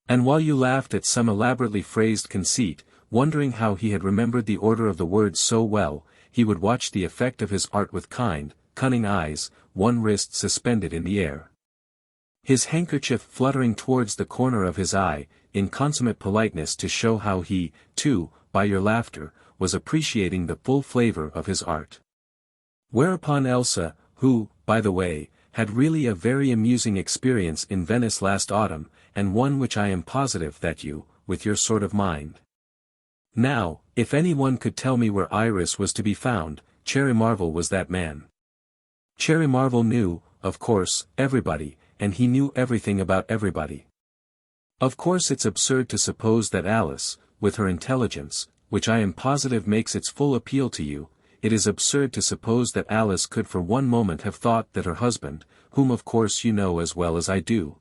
Speaker 1: And while you laughed at some elaborately phrased conceit, wondering how he had remembered the order of the words so well, he would watch the effect of his art with kind, cunning eyes, one wrist suspended in the air, his handkerchief fluttering towards the corner of his eye, in consummate politeness to show how he, too, by your laughter, was appreciating the full flavor of his art. Whereupon Elsa, who, by the way, had really a very amusing experience in Venice last autumn, and one which I am positive that you, with your sort of mind. Now, if anyone could tell me where Iris was to be found, Cherry Marvel was that man. Cherry Marvel knew, of course, everybody, and he knew everything about everybody. Of course it's absurd to suppose that Alice, with her intelligence, which I am positive makes its full appeal to you, it is absurd to suppose that Alice could for one moment have thought that her husband, whom of course you know as well as I do,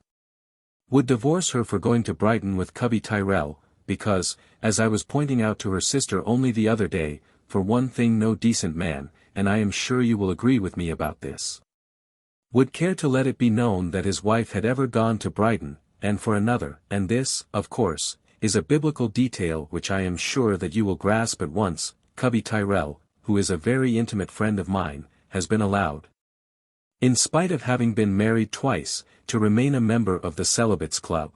Speaker 1: would divorce her for going to Brighton with Cubby Tyrrell, because, as I was pointing out to her sister only the other day, for one thing no decent man, and I am sure you will agree with me about this, would care to let it be known that his wife had ever gone to Brighton, and for another, and this, of course, is a biblical detail which I am sure that you will grasp at once, Cubby Tyrrell, who is a very intimate friend of mine, has been allowed, in spite of having been married twice, to remain a member of the Celibates Club.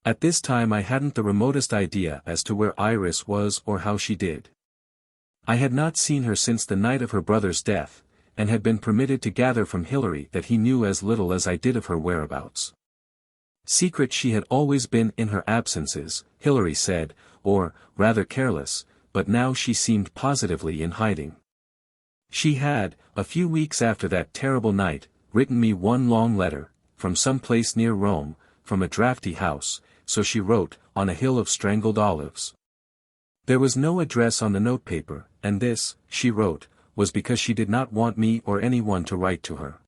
Speaker 1: At this time I hadn't the remotest idea as to where Iris was or how she did. I had not seen her since the night of her brother's death, and had been permitted to gather from Hilary that he knew as little as I did of her whereabouts. Secret she had always been in her absences, Hilary said, or, rather careless, but now she seemed positively in hiding. She had, a few weeks after that terrible night, written me one long letter, from some place near Rome, from a draughty house, so she wrote, on a hill of strangled olives. There was no address on the notepaper, and this, she wrote, was because she did not want me or anyone to write to her.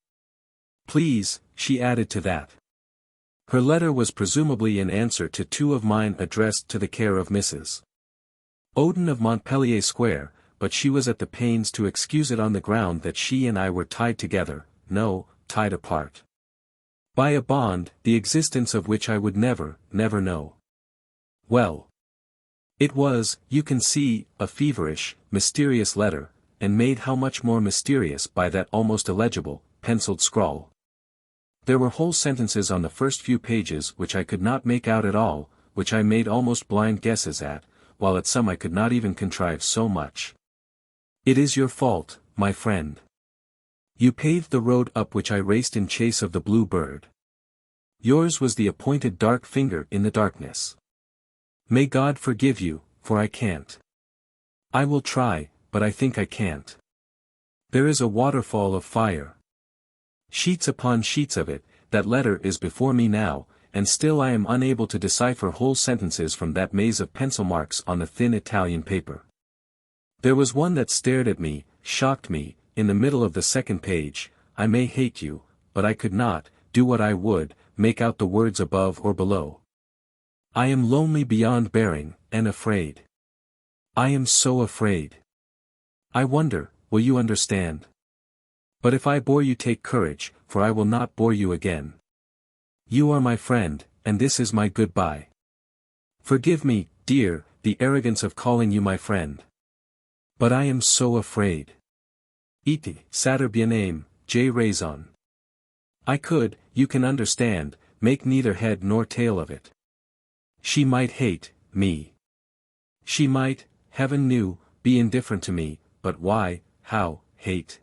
Speaker 1: Please, she added to that. Her letter was presumably in answer to two of mine addressed to the care of Mrs. Odin of Montpellier Square, but she was at the pains to excuse it on the ground that she and I were tied together, no, tied apart, by a bond, the existence of which I would never, never know. Well, it was, you can see, a feverish, mysterious letter, and made how much more mysterious by that almost illegible, penciled scrawl. There were whole sentences on the first few pages which I could not make out at all, which I made almost blind guesses at, while at some I could not even contrive so much. It is your fault, my friend. You paved the road up which I raced in chase of the blue bird. Yours was the appointed dark finger in the darkness. May God forgive you, for I can't. I will try, but I think I can't. There is a waterfall of fire. Sheets upon sheets of it, that letter is before me now, and still I am unable to decipher whole sentences from that maze of pencil marks on the thin Italian paper. There was one that stared at me, shocked me, in the middle of the second page. I may hate you, but I could not, do what I would, make out the words above or below. I am lonely beyond bearing, and afraid. I am so afraid. I wonder, will you understand? But if I bore you, take courage, for I will not bore you again. You are my friend, and this is my goodbye. Forgive me, dear, the arrogance of calling you my friend. But I am so afraid. Iti, sater bien aime, j'ai raison. I could, you can understand, make neither head nor tail of it. She might hate me. She might, heaven knew, be indifferent to me, but why, how, hate?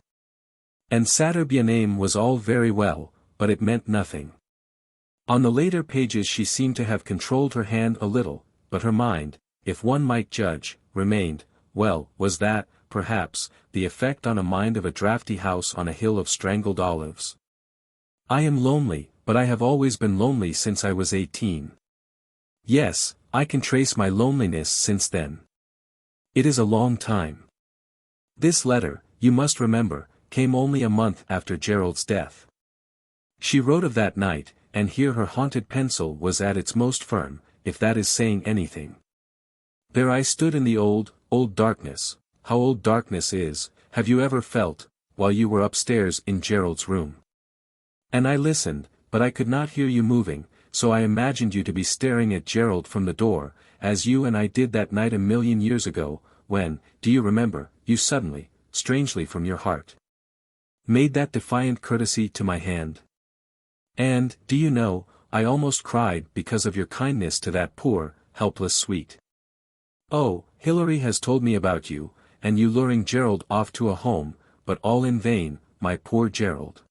Speaker 1: And sater bien aime was all very well, but it meant nothing. On the later pages she seemed to have controlled her hand a little, but her mind, if one might judge, remained. Well, was that, perhaps, the effect on a mind of a draughty house on a hill of strangled olives? I am lonely, but I have always been lonely since I was 18. Yes, I can trace my loneliness since then. It is a long time. This letter, you must remember, came only a month after Gerald's death. She wrote of that night, and here her haunted pencil was at its most firm, if that is saying anything. There I stood in the old darkness. How old darkness is, have you ever felt, while you were upstairs in Gerald's room? And I listened, but I could not hear you moving, so I imagined you to be staring at Gerald from the door, as you and I did that night 1,000,000 years ago, when, do you remember, you suddenly, strangely from your heart, made that defiant courtesy to my hand? And, do you know, I almost cried because of your kindness to that poor, helpless sweet. Oh, Hilary has told me about you, and you luring Gerald off to a home, but all in vain, my poor Gerald.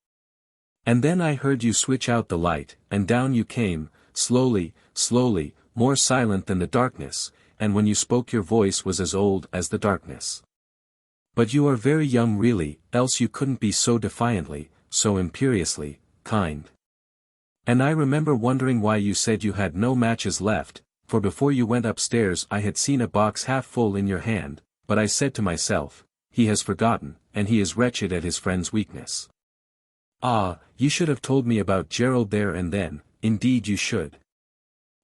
Speaker 1: And then I heard you switch out the light, and down you came, slowly, slowly, more silent than the darkness, and when you spoke your voice was as old as the darkness. But you are very young really, else you couldn't be so defiantly, so imperiously, kind. And I remember wondering why you said you had no matches left, for before you went upstairs I had seen a box half full in your hand, but I said to myself, he has forgotten, and he is wretched at his friend's weakness. Ah, you should have told me about Gerald there and then, indeed you should.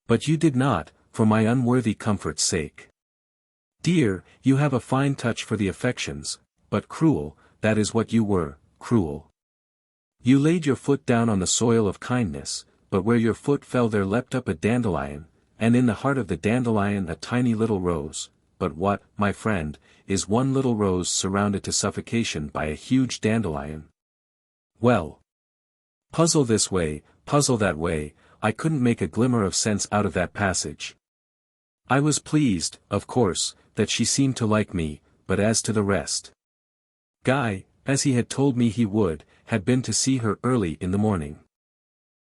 Speaker 1: But you did not, for my unworthy comfort's sake. Dear, you have a fine touch for the affections, but cruel, that is what you were, cruel. You laid your foot down on the soil of kindness, but where your foot fell there leapt up a dandelion, and in the heart of the dandelion a tiny little rose. But what, my friend, is one little rose surrounded to suffocation by a huge dandelion? Well, puzzle this way, puzzle that way, I couldn't make a glimmer of sense out of that passage. I was pleased, of course, that she seemed to like me, but as to the rest. Guy, as he had told me he would, had been to see her early in the morning.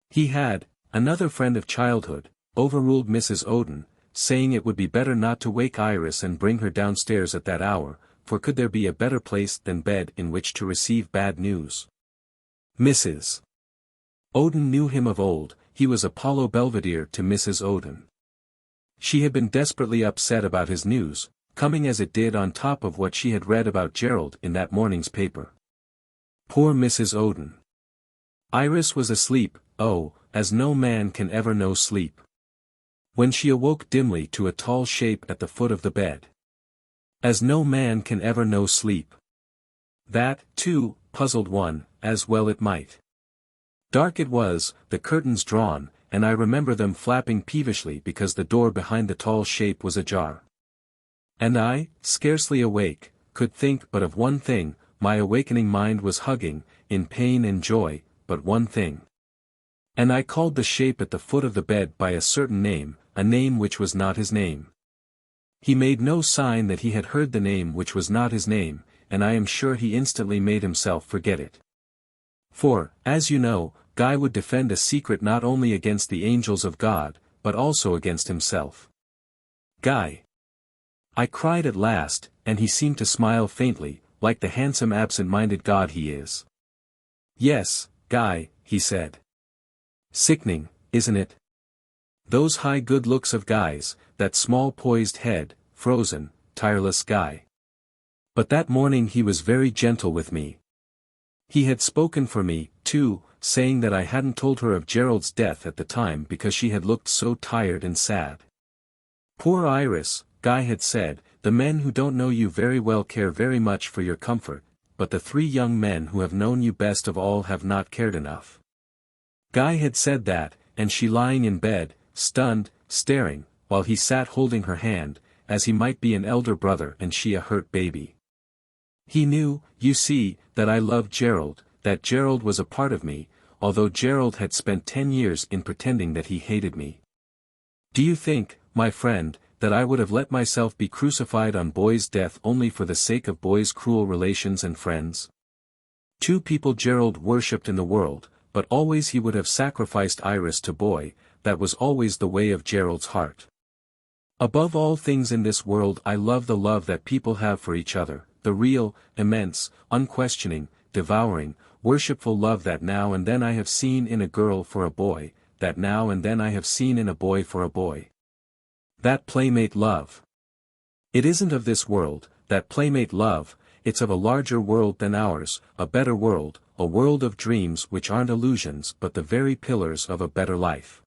Speaker 1: He had, another friend of childhood, overruled Mrs. Oden, saying it would be better not to wake Iris and bring her downstairs at that hour, for could there be a better place than bed in which to receive bad news? Mrs. Oden knew him of old, he was Apollo Belvedere to Mrs. Oden. She had been desperately upset about his news, coming as it did on top of what she had read about Gerald in that morning's paper. Poor Mrs. Oden. Iris was asleep, oh, as no man can ever know sleep. When she awoke dimly to a tall shape at the foot of the bed. As no man can ever know sleep. That, too, puzzled one, as well it might. Dark it was, the curtains drawn, and I remember them flapping peevishly because the door behind the tall shape was ajar. And I, scarcely awake, could think but of one thing, my awakening mind was hugging, in pain and joy, but one thing. And I called the shape at the foot of the bed by a certain name, a name which was not his name. He made no sign that he had heard the name which was not his name, and I am sure he instantly made himself forget it. For, as you know, Guy would defend a secret not only against the angels of God, but also against himself. Guy. I cried at last, and he seemed to smile faintly, like the handsome absent-minded god he is. Yes, Guy, he said. Sickening, isn't it? Those high good looks of Guy's, that small poised head, frozen, tireless Guy. But that morning he was very gentle with me. He had spoken for me, too, saying that I hadn't told her of Gerald's death at the time because she had looked so tired and sad. Poor Iris, Guy had said, the men who don't know you very well care very much for your comfort, but the 3 young men who have known you best of all have not cared enough. Guy had said that, and she lying in bed, stunned, staring, while he sat holding her hand, as he might be an elder brother and she a hurt baby. He knew, you see, that I loved Gerald, that Gerald was a part of me, although Gerald had spent 10 years in pretending that he hated me. Do you think, my friend, that I would have let myself be crucified on Boy's death only for the sake of Boy's cruel relations and friends? 2 people Gerald worshipped in the world, but always he would have sacrificed Iris to Boy, that was always the way of Gerald's heart. Above all things in this world I love the love that people have for each other, the real, immense, unquestioning, devouring, worshipful love that now and then I have seen in a girl for a boy, that now and then I have seen in a boy for a boy. That playmate love. It isn't of this world, that playmate love, it's of a larger world than ours, a better world, a world of dreams which aren't illusions but the very pillars of a better life.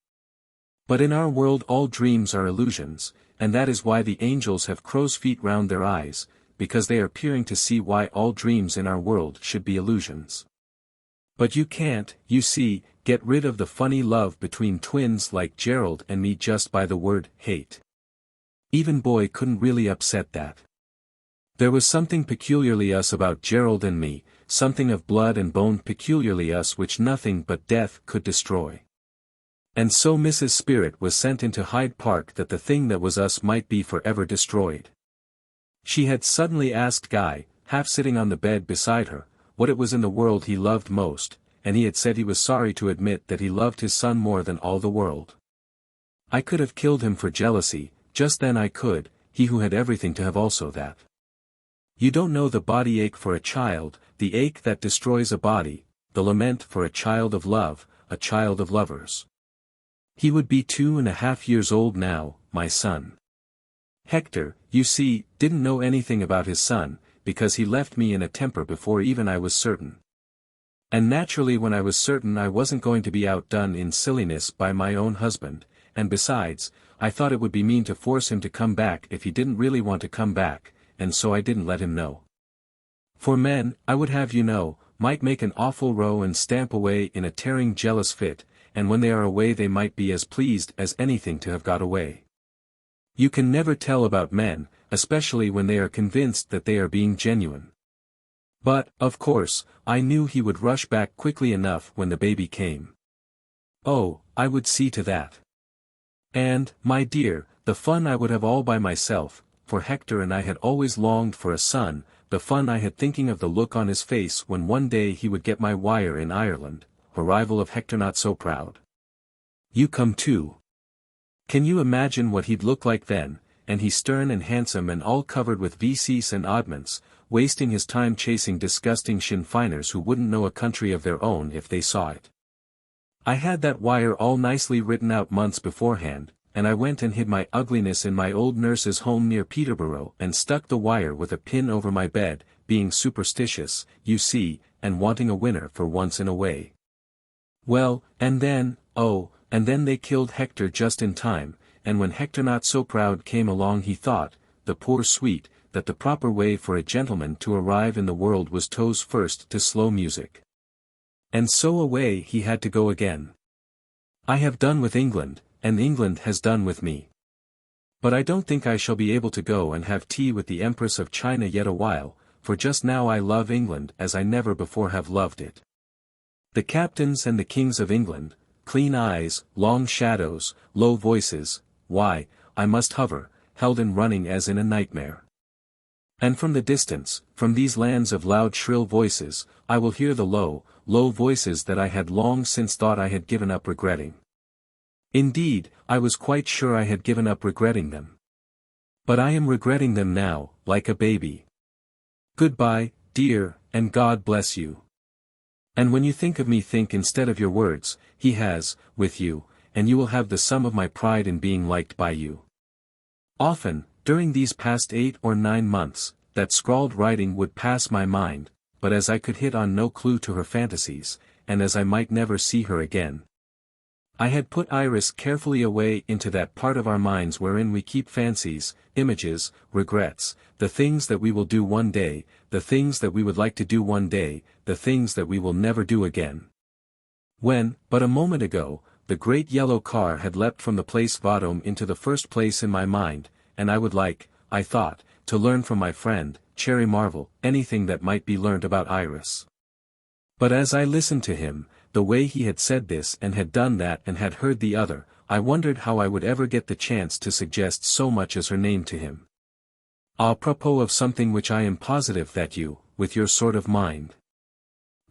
Speaker 1: But in our world all dreams are illusions, and that is why the angels have crow's feet round their eyes, because they are peering to see why all dreams in our world should be illusions. But you can't, you see, get rid of the funny love between twins like Gerald and me just by the word hate. Even Boy couldn't really upset that. There was something peculiarly us about Gerald and me, something of blood and bone peculiarly us which nothing but death could destroy. And so Mrs. Spirit was sent into Hyde Park that the thing that was us might be forever destroyed. She had suddenly asked Guy, half sitting on the bed beside her, what it was in the world he loved most, and he had said he was sorry to admit that he loved his son more than all the world. I could have killed him for jealousy, just then I could, he who had everything to have also that. You don't know the body ache for a child, the ache that destroys a body, the lament for a child of love, a child of lovers. He would be 2.5 years old now, my son. Hector, you see, didn't know anything about his son, because he left me in a temper before even I was certain. And naturally when I was certain I wasn't going to be outdone in silliness by my own husband, and besides, I thought it would be mean to force him to come back if he didn't really want to come back, and so I didn't let him know. For men, I would have you know, might make an awful row and stamp away in a tearing jealous fit, and when they are away they might be as pleased as anything to have got away. You can never tell about men, especially when they are convinced that they are being genuine. But, of course, I knew he would rush back quickly enough when the baby came. Oh, I would see to that. And, my dear, the fun I would have all by myself, for Hector and I had always longed for a son, the fun I had thinking of the look on his face when one day he would get my wire in Ireland, arrival of Hector not so proud. You come too. Can you imagine what he'd look like then, and he stern and handsome and all covered with VCs and oddments, wasting his time chasing disgusting Sinn Feiners who wouldn't know a country of their own if they saw it. I had that wire all nicely written out months beforehand, and I went and hid my ugliness in my old nurse's home near Peterborough and stuck the wire with a pin over my bed, being superstitious, you see, and wanting a winner for once in a way. Well, and then, and then they killed Hector just in time, and when Hector not so proud came along he thought, the poor sweet, that the proper way for a gentleman to arrive in the world was toes first to slow music. And so away he had to go again. I have done with England, and England has done with me. But I don't think I shall be able to go and have tea with the Empress of China yet a while, for just now I love England as I never before have loved it. The captains and the kings of England, clean eyes, long shadows, low voices, why, I must hover, held in running as in a nightmare. And from the distance, from these lands of loud shrill voices, I will hear the low voices that I had long since thought I had given up regretting. Indeed, I was quite sure I had given up regretting them. But I am regretting them now, like a baby. Goodbye, dear, and God bless you. And when you think of me think instead of your words, he has, with you, and you will have the sum of my pride in being liked by you. Often, during these past 8 or 9 months, that scrawled writing would pass my mind, but as I could hit on no clue to her fantasies, and as I might never see her again, I had put Iris carefully away into that part of our minds wherein we keep fancies, images, regrets, the things that we will do one day, the things that we would like to do one day, the things that we will never do again. When, but a moment ago, the great yellow car had leapt from the place Vadome into the first place in my mind, and I would like, I thought, to learn from my friend, Cherry Marvel, anything that might be learnt about Iris. But as I listened to him, the way he had said this and had done that and had heard the other, I wondered how I would ever get the chance to suggest so much as her name to him. A propos of something which I am positive that you, with your sort of mind.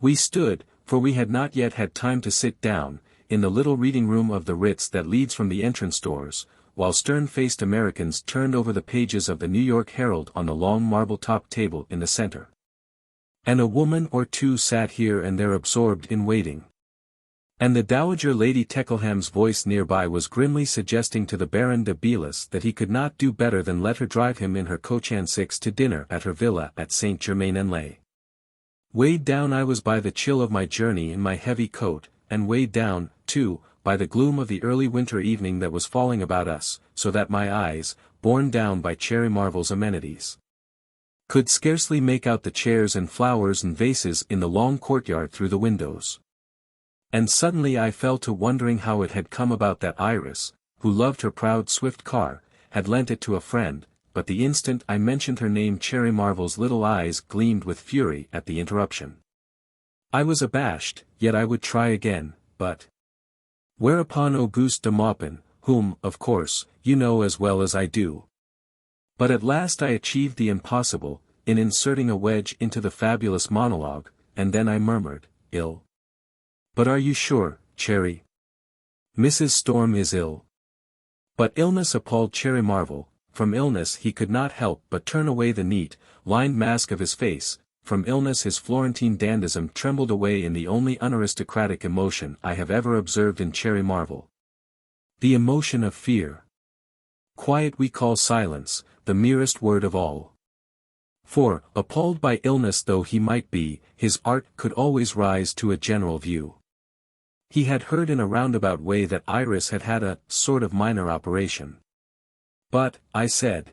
Speaker 1: We stood, for we had not yet had time to sit down, in the little reading room of the Ritz that leads from the entrance doors, while stern-faced Americans turned over the pages of the New York Herald on the long marble-topped table in the center. And a woman or two sat here and there absorbed in waiting. And the Dowager Lady Teckleham's voice nearby was grimly suggesting to the Baron de Bellis that he could not do better than let her drive him in her coach-and six to dinner at her villa at Saint-Germain-en-Laye. Weighed down I was by the chill of my journey in my heavy coat, and weighed down, too, by the gloom of the early winter evening that was falling about us, so that my eyes, borne down by Cherry Marvel's amenities, could scarcely make out the chairs and flowers and vases in the long courtyard through the windows. And suddenly I fell to wondering how it had come about that Iris, who loved her proud swift car, had lent it to a friend, but the instant I mentioned her name Cherry Marvel's little eyes gleamed with fury at the interruption. I was abashed, yet I would try again, but... Whereupon Auguste de Maupin, whom, of course, you know as well as I do. But at last I achieved the impossible, in inserting a wedge into the fabulous monologue, and then I murmured, ill. But are you sure, Cherry? Mrs. Storm is ill. But illness appalled Cherry Marvel. From illness he could not help but turn away the neat, lined mask of his face, from illness his Florentine dandism trembled away in the only unaristocratic emotion I have ever observed in Cherry Marvel. The emotion of fear. Quiet we call silence, the merest word of all. For, appalled by illness though he might be, his art could always rise to a general view. He had heard in a roundabout way that Iris had had a sort of minor operation. But, I said.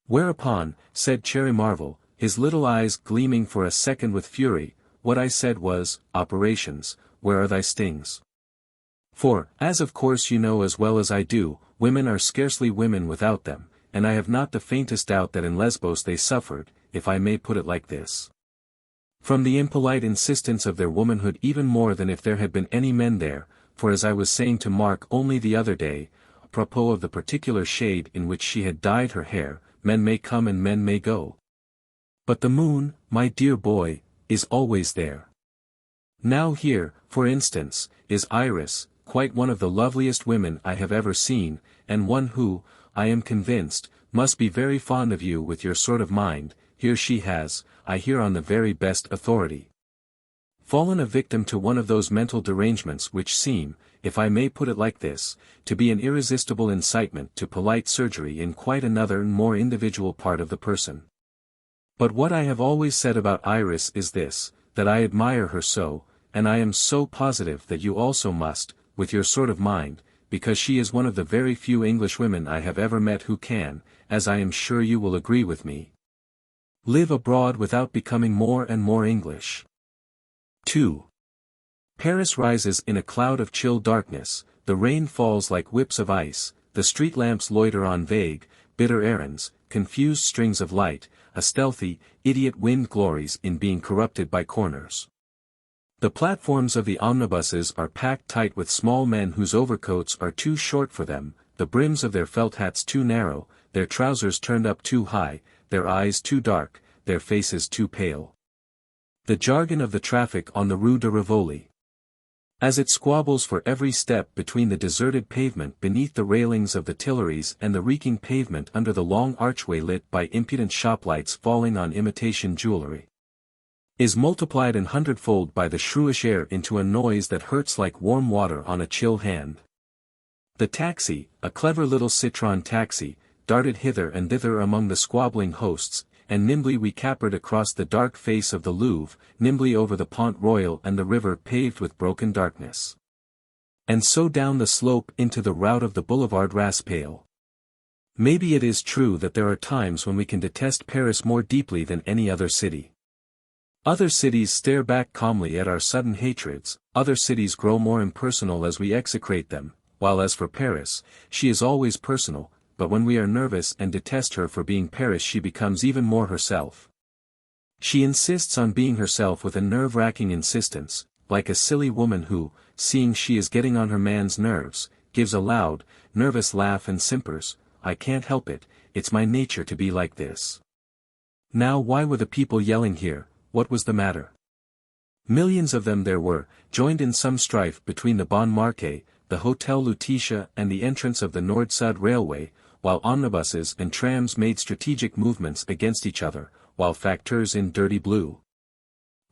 Speaker 1: Whereupon, said Cherry Marvel, his little eyes gleaming for a second with fury, what I said was, operations, where are thy stings? For, as of course you know as well as I do, women are scarcely women without them, and I have not the faintest doubt that in Lesbos they suffered, if I may put it like this, from the impolite insistence of their womanhood even more than if there had been any men there, for as I was saying to Mark only the other day, apropos of the particular shade in which she had dyed her hair, men may come and men may go. But the moon, my dear boy, is always there. Now here, for instance, is Iris, quite one of the loveliest women I have ever seen, and one who, I am convinced, must be very fond of you with your sort of mind. Here she has, I hear on the very best authority, fallen a victim to one of those mental derangements which seem, if I may put it like this, to be an irresistible incitement to polite surgery in quite another and more individual part of the person. But what I have always said about Iris is this, that I admire her so, and I am so positive that you also must, with your sort of mind, because she is one of the very few English women I have ever met who can, as I am sure you will agree with me, live abroad without becoming more and more English. 2. Paris rises in a cloud of chill darkness, the rain falls like whips of ice, the street lamps loiter on vague, bitter errands, confused strings of light, a stealthy, idiot wind glories in being corrupted by corners. The platforms of the omnibuses are packed tight with small men whose overcoats are too short for them, the brims of their felt hats too narrow, their trousers turned up too high, their eyes too dark, their faces too pale. The jargon of the traffic on the Rue de Rivoli, as it squabbles for every step between the deserted pavement beneath the railings of the Tuileries and the reeking pavement under the long archway lit by impudent shoplights falling on imitation jewelry, is multiplied an hundredfold by the shrewish air into a noise that hurts like warm water on a chill hand. The taxi, a clever little citron taxi, darted hither and thither among the squabbling hosts, and nimbly we capered across the dark face of the Louvre, nimbly over the Pont Royal and the river paved with broken darkness. And so down the slope into the rout of the Boulevard Raspail. Maybe it is true that there are times when we can detest Paris more deeply than any other city. Other cities stare back calmly at our sudden hatreds, other cities grow more impersonal as we execrate them, while as for Paris, she is always personal, but when we are nervous and detest her for being Paris she becomes even more herself. She insists on being herself with a nerve-wracking insistence, like a silly woman who, seeing she is getting on her man's nerves, gives a loud, nervous laugh and simpers, "I can't help it, it's my nature to be like this." Now why were the people yelling here, what was the matter? Millions of them there were, joined in some strife between the Bon Marché, the Hotel Lutetia and the entrance of the Nord-Sud Railway, while omnibuses and trams made strategic movements against each other, while facteurs in dirty blue,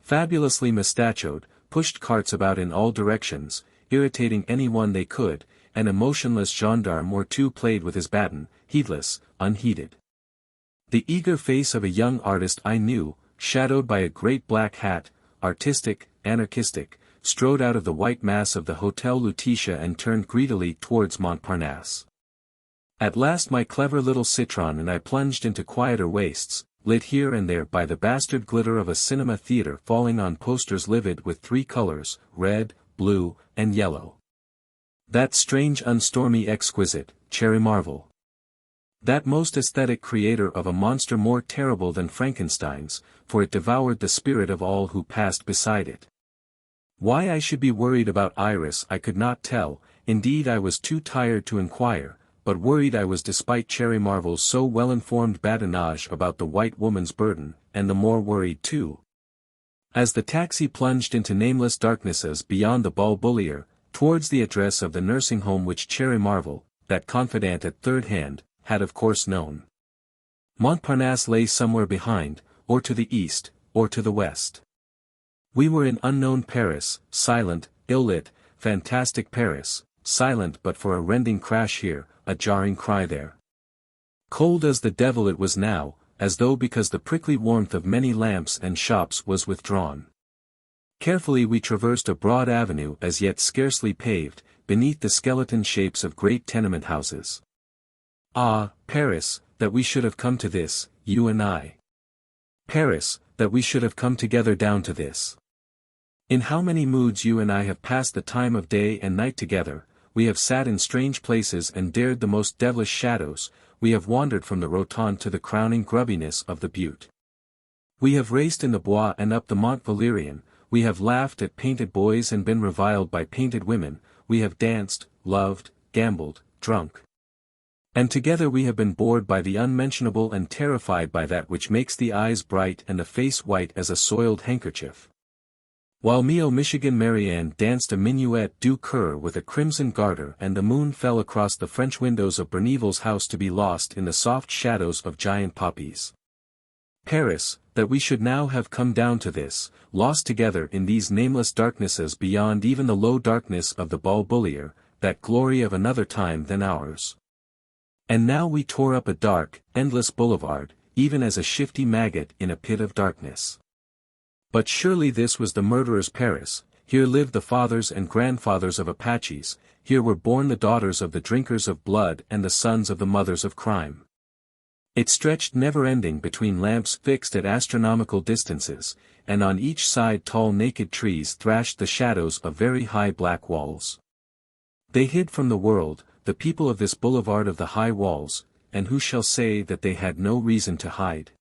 Speaker 1: fabulously mustachioed, pushed carts about in all directions, irritating anyone they could, and a motionless gendarme or two played with his baton, heedless, unheeded. The eager face of a young artist I knew, shadowed by a great black hat, artistic, anarchistic, strode out of the white mass of the Hotel Lutetia and turned greedily towards Montparnasse. At last my clever little citron and I plunged into quieter wastes, lit here and there by the bastard glitter of a cinema theatre falling on posters livid with three colors, red, blue, and yellow. That strange unstormy exquisite, cherry marvel. That most aesthetic creator of a monster more terrible than Frankenstein's, for it devoured the spirit of all who passed beside it. Why I should be worried about Iris I could not tell, indeed I was too tired to inquire, but worried I was despite Cherry Marvel's so well-informed badinage about the white woman's burden, and the more worried too. As the taxi plunged into nameless darknesses beyond the Balboulier, towards the address of the nursing home which Cherry Marvel, that confidant at third hand, had of course known. Montparnasse lay somewhere behind, or to the east, or to the west. We were in unknown Paris, silent, ill-lit, fantastic Paris, silent but for a rending crash here, a jarring cry there. Cold as the devil it was now, as though because the prickly warmth of many lamps and shops was withdrawn. Carefully we traversed a broad avenue as yet scarcely paved, beneath the skeleton shapes of great tenement houses. Ah, Paris, that we should have come to this, you and I. Paris, that we should have come together down to this. In how many moods you and I have passed the time of day and night together, we have sat in strange places and dared the most devilish shadows, we have wandered from the Rotonde to the crowning grubbiness of the Butte. We have raced in the Bois and up the Mont Valérien, we have laughed at painted boys and been reviled by painted women, we have danced, loved, gambled, drunk. And together we have been bored by the unmentionable and terrified by that which makes the eyes bright and the face white as a soiled handkerchief. While Mio Michigan Marianne danced a minuet du coeur with a crimson garter and the moon fell across the French windows of Berneval's house to be lost in the soft shadows of giant poppies. Paris, that we should now have come down to this, lost together in these nameless darknesses beyond even the low darkness of the Balboulier, that glory of another time than ours. And now we tore up a dark, endless boulevard, even as a shifty maggot in a pit of darkness. But surely this was the murderer's Paris, here lived the fathers and grandfathers of Apaches, here were born the daughters of the drinkers of blood and the sons of the mothers of crime. It stretched never-ending between lamps fixed at astronomical distances, and on each side tall naked trees thrashed the shadows of very high black walls. They hid from the world, the people of this boulevard of the high walls, and who shall say that they had no reason to hide?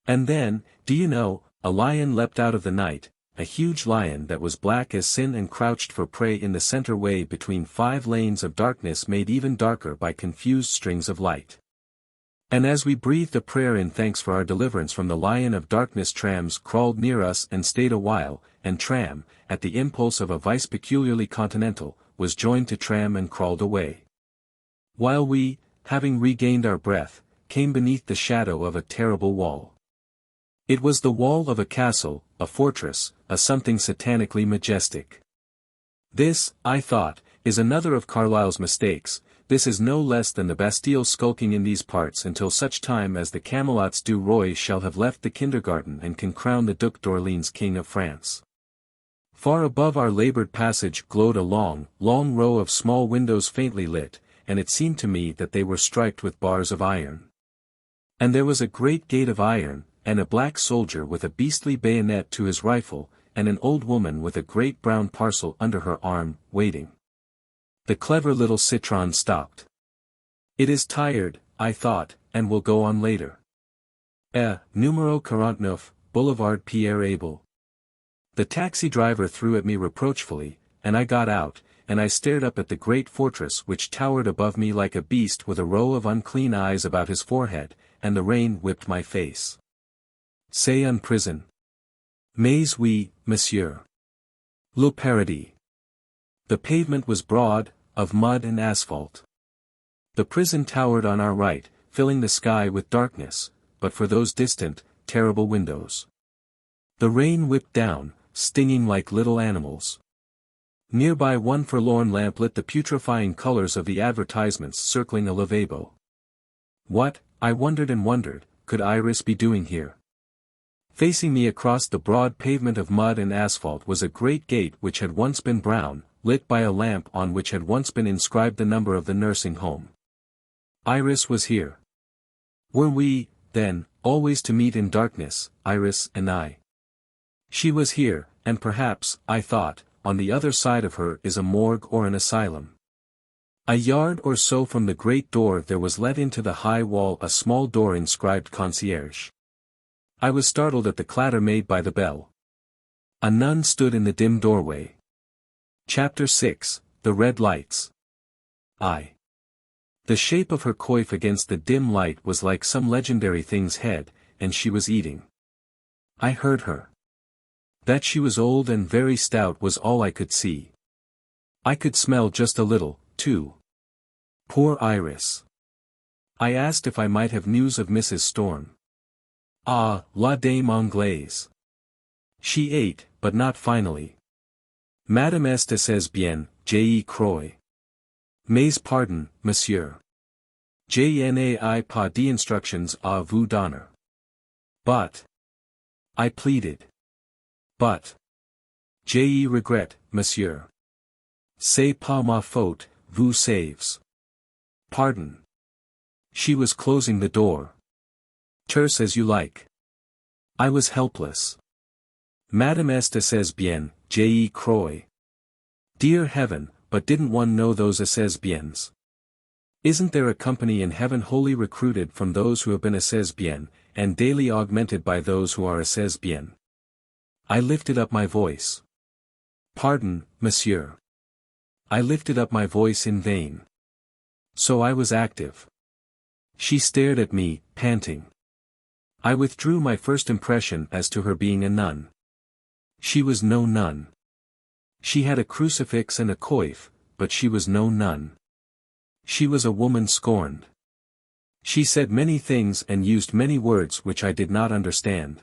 Speaker 1: And then, do you know, a lion leapt out of the night, a huge lion that was black as sin and crouched for prey in the center way between 5 lanes of darkness made even darker by confused strings of light. And as we breathed a prayer in thanks for our deliverance from the lion of darkness, trams crawled near us and stayed a while, and tram, at the impulse of a vice peculiarly continental, was joined to tram and crawled away. While we, having regained our breath, came beneath the shadow of a terrible wall. It was the wall of a castle, a fortress, a something satanically majestic. This, I thought, is another of Carlyle's mistakes. This is no less than the Bastille skulking in these parts until such time as the Camelots du Roi shall have left the kindergarten and can crown the Duc d'Orléans King of France. Far above our labored passage glowed a long, long row of small windows faintly lit, and it seemed to me that they were striped with bars of iron. And there was a great gate of iron, and a black soldier with a beastly bayonet to his rifle, and an old woman with a great brown parcel under her arm, waiting. The clever little citron stopped. It is tired, I thought, and will go on later. Numero 49, Boulevard Pierre Abel. The taxi driver threw at me reproachfully, and I got out, and I stared up at the great fortress which towered above me like a beast with a row of unclean eyes about his forehead, and the rain whipped my face. C'est un prison. Mais oui, monsieur. Le paradis. The pavement was broad, of mud and asphalt. The prison towered on our right, filling the sky with darkness, but for those distant, terrible windows. The rain whipped down, stinging like little animals. Nearby one forlorn lamp lit the putrefying colors of the advertisements circling a lavabo. What, I wondered and wondered, could Iris be doing here? Facing me across the broad pavement of mud and asphalt was a great gate which had once been brown, lit by a lamp on which had once been inscribed the number of the nursing home. Iris was here. Were we, then, always to meet in darkness, Iris and I? She was here, and perhaps, I thought, on the other side of her is a morgue or an asylum. A yard or so from the great door there was let into the high wall a small door inscribed concierge. I was startled at the clatter made by the bell. A nun stood in the dim doorway. Chapter 6, The Red Lights. The shape of her coif against the dim light was like some legendary thing's head, and she was eating. I heard her. That she was old and very stout was all I could see. I could smell just a little, too. Poor Iris. I asked if I might have news of Mrs. Storm. Ah, la dame anglaise. She ate, but not finally. Madame Este says bien, je crois. Mais pardon, monsieur. Je n'ai pas d'instructions à vous donner. But. I pleaded. But. Je regrette, monsieur. C'est pas ma faute, vous saves. Pardon. She was closing the door. Terse as you like. I was helpless. Madame Este says bien, je crois. Dear heaven, but didn't one know those says biens? Isn't there a company in heaven wholly recruited from those who have been says bien, and daily augmented by those who are says bien? I lifted up my voice. Pardon, monsieur. I lifted up my voice in vain. So I was active. She stared at me, panting. I withdrew my first impression as to her being a nun. She was no nun. She had a crucifix and a coif, but she was no nun. She was a woman scorned. She said many things and used many words which I did not understand.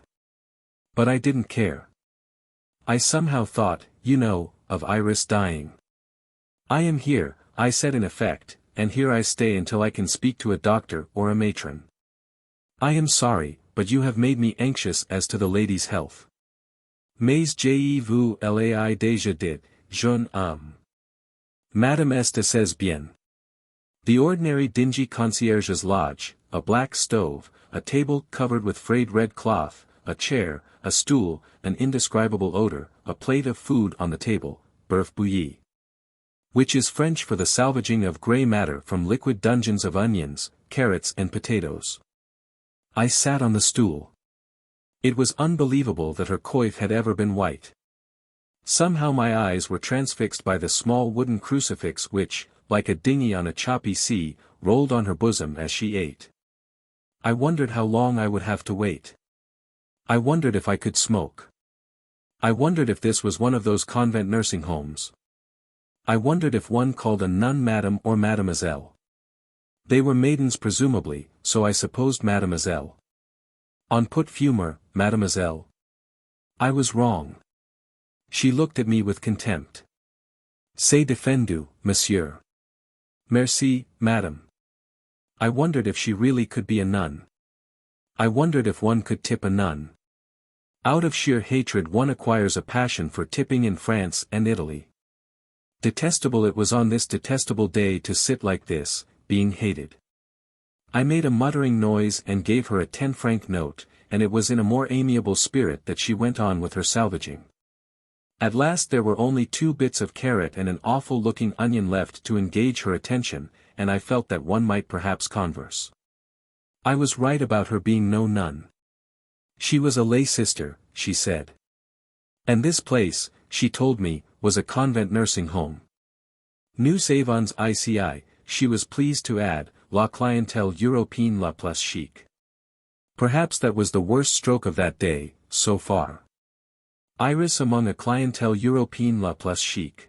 Speaker 1: But I didn't care. I somehow thought, you know, of Iris dying. I am here, I said in effect, and here I stay until I can speak to a doctor or a matron. I am sorry, but you have made me anxious as to the lady's health. Mais je vous l'ai déjà dit, jeune homme. Madame Este says bien. The ordinary dingy concierge's lodge, a black stove, a table covered with frayed red cloth, a chair, a stool, an indescribable odor, a plate of food on the table, boeuf bouilli. Which is French for the salvaging of grey matter from liquid dungeons of onions, carrots and potatoes. I sat on the stool. It was unbelievable that her coif had ever been white. Somehow my eyes were transfixed by the small wooden crucifix which, like a dinghy on a choppy sea, rolled on her bosom as she ate. I wondered how long I would have to wait. I wondered if I could smoke. I wondered if this was one of those convent nursing homes. I wondered if one called a nun madam or mademoiselle. They were maidens presumably, so I supposed mademoiselle. On put fumer, mademoiselle. I was wrong. She looked at me with contempt. C'est défendu, monsieur. Merci, madame. I wondered if she really could be a nun. I wondered if one could tip a nun. Out of sheer hatred one acquires a passion for tipping in France and Italy. Detestable it was on this detestable day to sit like this, being hated. I made a muttering noise and gave her a 10-franc note, and it was in a more amiable spirit that she went on with her salvaging. At last there were only 2 bits of carrot and an awful-looking onion left to engage her attention, and I felt that one might perhaps converse. I was right about her being no nun. She was a lay sister, she said. And this place, she told me, was a convent nursing home. Nous avons ici, she was pleased to add, la clientèle européenne la plus chic. Perhaps that was the worst stroke of that day, so far. Iris among a clientèle européenne la plus chic.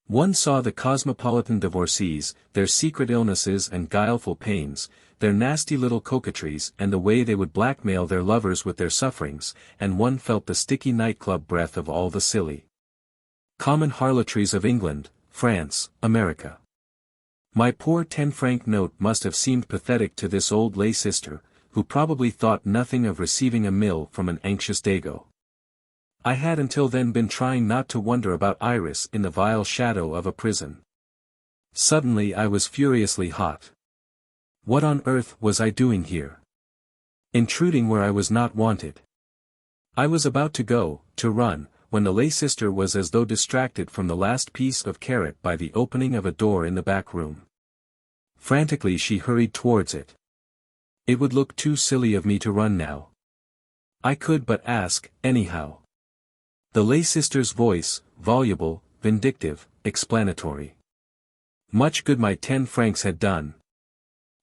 Speaker 1: One saw the cosmopolitan divorcees, their secret illnesses and guileful pains, their nasty little coquetries and the way they would blackmail their lovers with their sufferings, and one felt the sticky nightclub breath of all the silly, common harlotries of England, France, America. My poor 10-franc note must have seemed pathetic to this old lay sister, who probably thought nothing of receiving a mill from an anxious dago. I had until then been trying not to wonder about Iris in the vile shadow of a prison. Suddenly I was furiously hot. What on earth was I doing here? Intruding where I was not wanted. I was about to run, when the lay sister was as though distracted from the last piece of carrot by the opening of a door in the back room. Frantically she hurried towards it. It would look too silly of me to run now. I could but ask, anyhow. The lay sister's voice, voluble, vindictive, explanatory. Much good my 10 francs had done.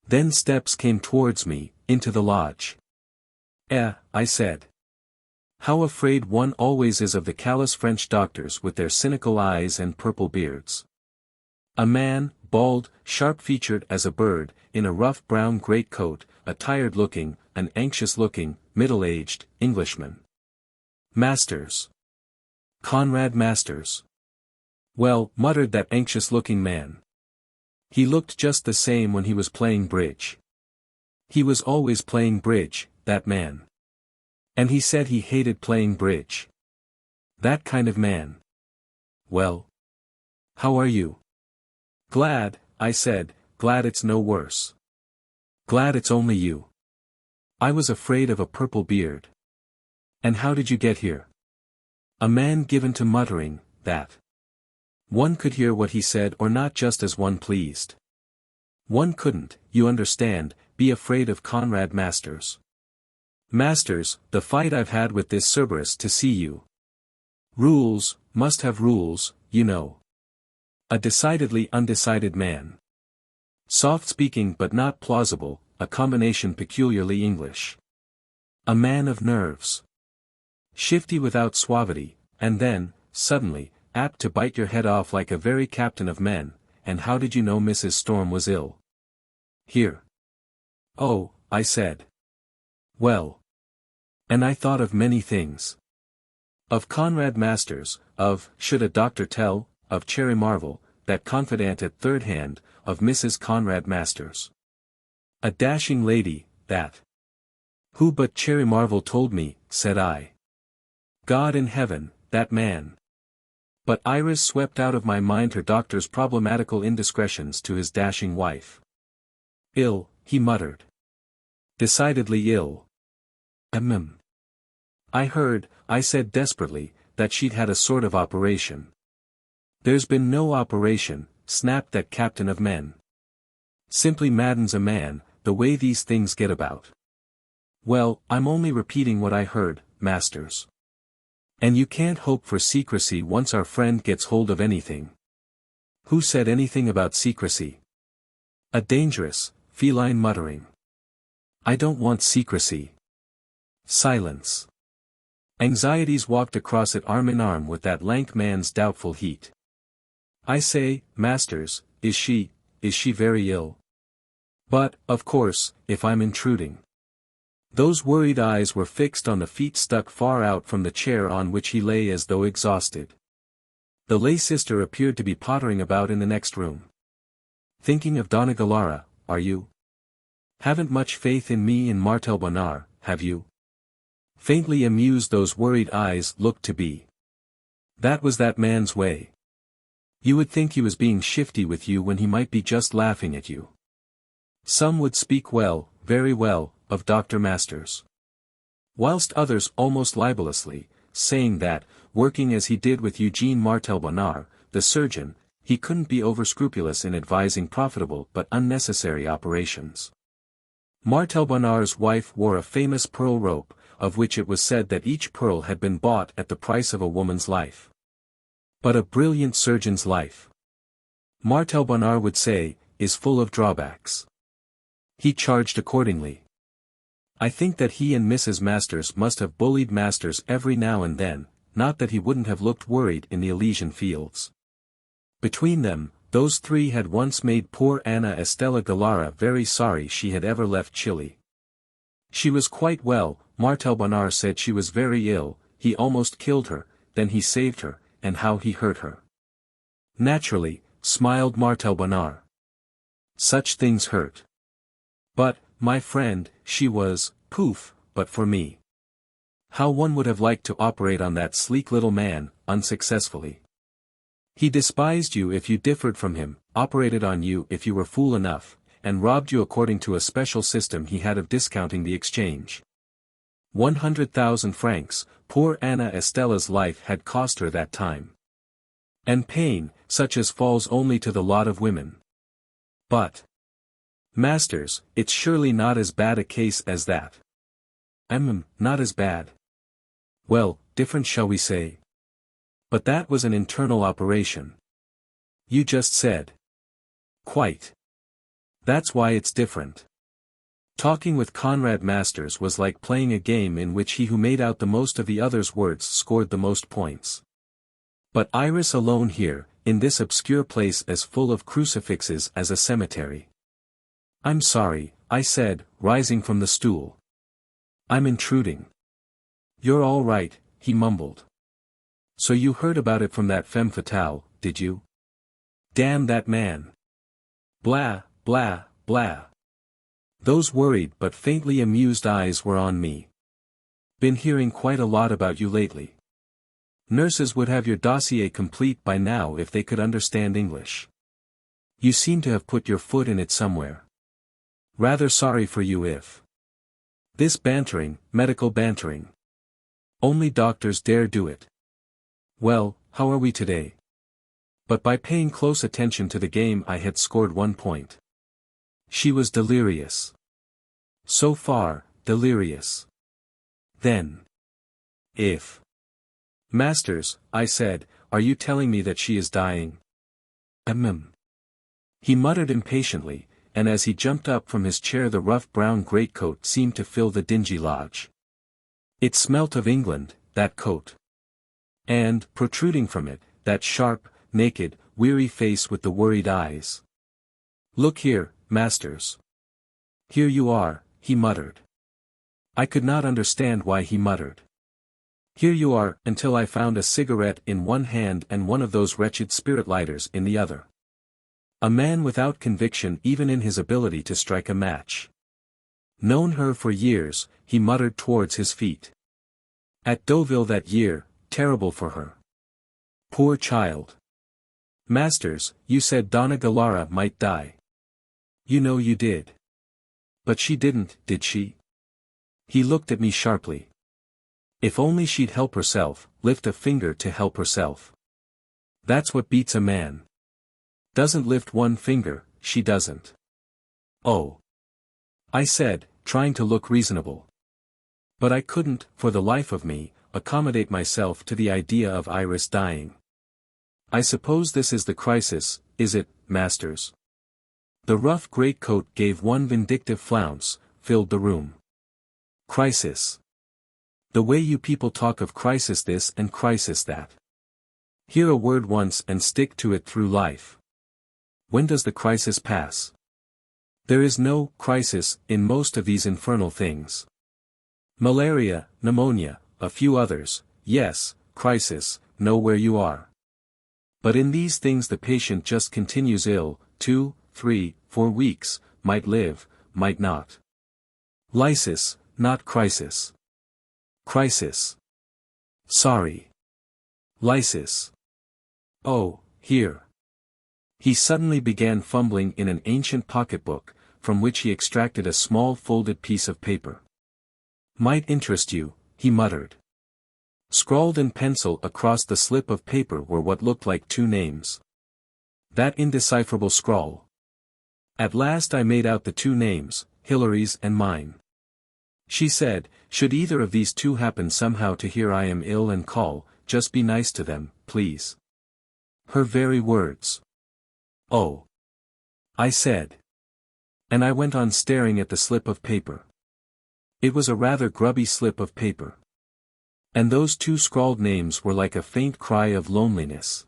Speaker 1: Then steps came towards me, into the lodge. I said. How afraid one always is of the callous French doctors with their cynical eyes and purple beards. A man, bald, sharp-featured as a bird, in a rough brown greatcoat, a tired-looking, an anxious-looking, middle-aged, Englishman. Masters. Conrad Masters. Well, muttered that anxious-looking man. He looked just the same when he was playing bridge. He was always playing bridge, that man. And he said he hated playing bridge. That kind of man. Well. How are you? Glad, I said, glad it's no worse. Glad it's only you. I was afraid of a purple beard. And how did you get here? A man given to muttering, that. One could hear what he said or not just as one pleased. One couldn't, you understand, be afraid of Conrad Masters. Masters, the fight I've had with this Cerberus to see you. Rules, must have rules, you know. A decidedly undecided man. Soft-speaking but not plausible, a combination peculiarly English. A man of nerves. Shifty without suavity, and then, suddenly, apt to bite your head off like a very captain of men. And how did you know Mrs. Storm was ill? Here. Oh, I said. Well. And I thought of many things. Of Conrad Masters, of, should a doctor tell, of Cherry Marvel, that confidant at third hand, of Mrs. Conrad Masters. A dashing lady, that. Who but Cherry Marvel told me, said I. God in heaven, that man. But Iris swept out of my mind her doctor's problematical indiscretions to his dashing wife. Ill, he muttered. Decidedly ill. I heard, I said desperately, that she'd had a sort of operation. There's been no operation, snapped that captain of men. Simply maddens a man, the way these things get about. Well, I'm only repeating what I heard, Masters. And you can't hope for secrecy once our friend gets hold of anything. Who said anything about secrecy? A dangerous, feline muttering. I don't want secrecy. Silence. Anxieties walked across it arm in arm with that lank man's doubtful heat. I say, Masters, is she very ill? But, of course, if I'm intruding. Those worried eyes were fixed on the feet stuck far out from the chair on which he lay as though exhausted. The lay sister appeared to be pottering about in the next room. Thinking of Donna Galara, are you? Haven't much faith in me in Martel Bonnard, have you? Faintly amused those worried eyes looked to be. That was that man's way. You would think he was being shifty with you when he might be just laughing at you. Some would speak well, very well, of Dr. Masters. Whilst others almost libelously, saying that, working as he did with Eugene Martel Bonnard, the surgeon, he couldn't be over-scrupulous in advising profitable but unnecessary operations. Martel Bonnard's wife wore a famous pearl rope, of which it was said that each pearl had been bought at the price of a woman's life. But a brilliant surgeon's life, Martel Bonnard would say, is full of drawbacks. He charged accordingly. I think that he and Mrs. Masters must have bullied Masters every now and then, not that he wouldn't have looked worried in the Elysian fields. Between them, those three had once made poor Anna Estella Galara very sorry she had ever left Chile. She was quite well, Martel Bonnard said she was very ill, he almost killed her, then he saved her, and how he hurt her. Naturally, smiled Martel Bonnard. Such things hurt. But, my friend, she was, poof, but for me. How one would have liked to operate on that sleek little man, unsuccessfully. He despised you if you differed from him, operated on you if you were fool enough, and robbed you according to a special system he had of discounting the exchange. 100,000 francs, poor Anna Estella's life had cost her that time. And pain, such as falls only to the lot of women. But, Masters, it's surely not as bad a case as that. Not as bad. Well, different shall we say. But that was an internal operation. You just said. Quite. That's why it's different. Talking with Conrad Masters was like playing a game in which he who made out the most of the other's words scored the most points. But Iris alone here, in this obscure place as full of crucifixes as a cemetery. I'm sorry, I said, rising from the stool. I'm intruding. You're all right, he mumbled. So you heard about it from that femme fatale, did you? Damn that man. Blah, blah, blah. Those worried but faintly amused eyes were on me. Been hearing quite a lot about you lately. Nurses would have your dossier complete by now if they could understand English. You seem to have put your foot in it somewhere. Rather sorry for you if. This bantering, medical bantering. Only doctors dare do it. Well, how are we today? But by paying close attention to the game I had scored 1 point. She was delirious. So far, delirious. Then. If. Masters, I said, are you telling me that she is dying? He muttered impatiently, and as he jumped up from his chair the rough brown greatcoat seemed to fill the dingy lodge. It smelt of England, that coat. And, protruding from it, that sharp, naked, weary face with the worried eyes. Look here, Masters. Here you are, he muttered. I could not understand why he muttered. Here you are, until I found a cigarette in one hand and one of those wretched spirit lighters in the other. A man without conviction even in his ability to strike a match. Known her for years, he muttered towards his feet. At Deauville that year, terrible for her. Poor child. Masters, you said Donna Galara might die. You know you did. But she didn't, did she? He looked at me sharply. If only she'd help herself, lift a finger to help herself. That's what beats a man. Doesn't lift one finger, she doesn't. Oh. I said, trying to look reasonable. But I couldn't, for the life of me, accommodate myself to the idea of Iris dying. I suppose this is the crisis, is it, Masters? The rough greatcoat gave one vindictive flounce, filled the room. Crisis. The way you people talk of crisis this and crisis that. Hear a word once and stick to it through life. When does the crisis pass? There is no crisis in most of these infernal things. Malaria, pneumonia, a few others, yes, crisis, know where you are. But in these things the patient just continues ill, 2, 3, 4 weeks, might live, might not. Lysis, not crisis. Crisis. Sorry. Lysis. Oh, here. He suddenly began fumbling in an ancient pocketbook, from which he extracted a small folded piece of paper. Might interest you, he muttered. Scrawled in pencil across the slip of paper were what looked like 2 names. That indecipherable scrawl. At last I made out the 2 names, Hilary's and mine. She said, should either of these 2 happen somehow to hear I am ill and call, just be nice to them, please. Her very words. Oh. I said. And I went on staring at the slip of paper. It was a rather grubby slip of paper. And those 2 scrawled names were like a faint cry of loneliness.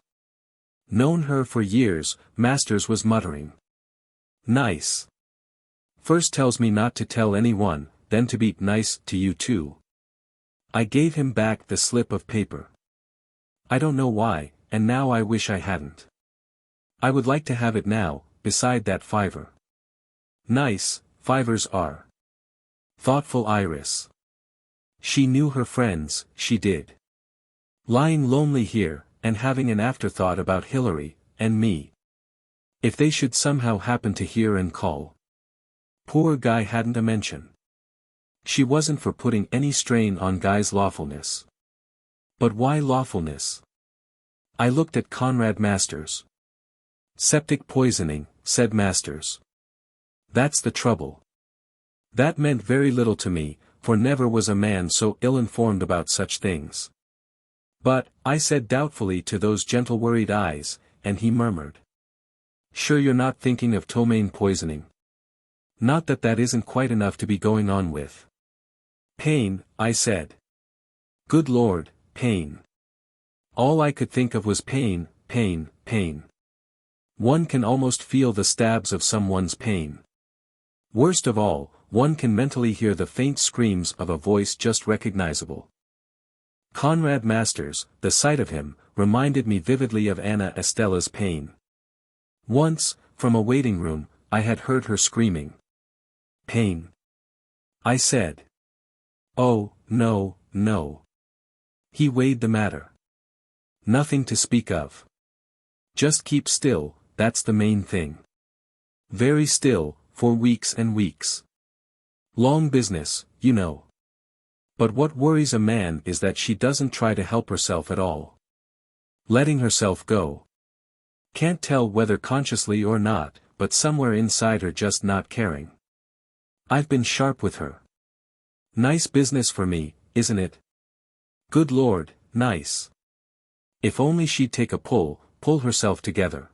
Speaker 1: Known her for years, Masters was muttering. Nice. First tells me not to tell anyone, then to be nice to you too. I gave him back the slip of paper. I don't know why, and now I wish I hadn't. I would like to have it now, beside that $5. Nice, $5 are. Thoughtful Iris. She knew her friends, she did. Lying lonely here, and having an afterthought about Hilary, and me. If they should somehow happen to hear and call. Poor Guy hadn't a mention. She wasn't for putting any strain on Guy's lawfulness. But why lawfulness? I looked at Conrad Masters. Septic poisoning, said Masters. That's the trouble. That meant very little to me, for never was a man so ill-informed about such things. But, I said doubtfully to those gentle worried eyes, and he murmured. Sure you're not thinking of ptomaine poisoning? Not that that isn't quite enough to be going on with. Pain, I said. Good Lord, pain. All I could think of was pain, pain, pain. One can almost feel the stabs of someone's pain. Worst of all, one can mentally hear the faint screams of a voice just recognizable. Conrad Masters, the sight of him, reminded me vividly of Anna Estella's pain. Once, from a waiting room, I had heard her screaming. Pain. I said. Oh, no, no. He weighed the matter. Nothing to speak of. Just keep still, that's the main thing. Very still, for weeks and weeks. Long business, you know. But what worries a man is that she doesn't try to help herself at all. Letting herself go. Can't tell whether consciously or not, but somewhere inside her just not caring. I've been sharp with her. Nice business for me, isn't it? Good Lord, nice. If only she'd take a pull herself together.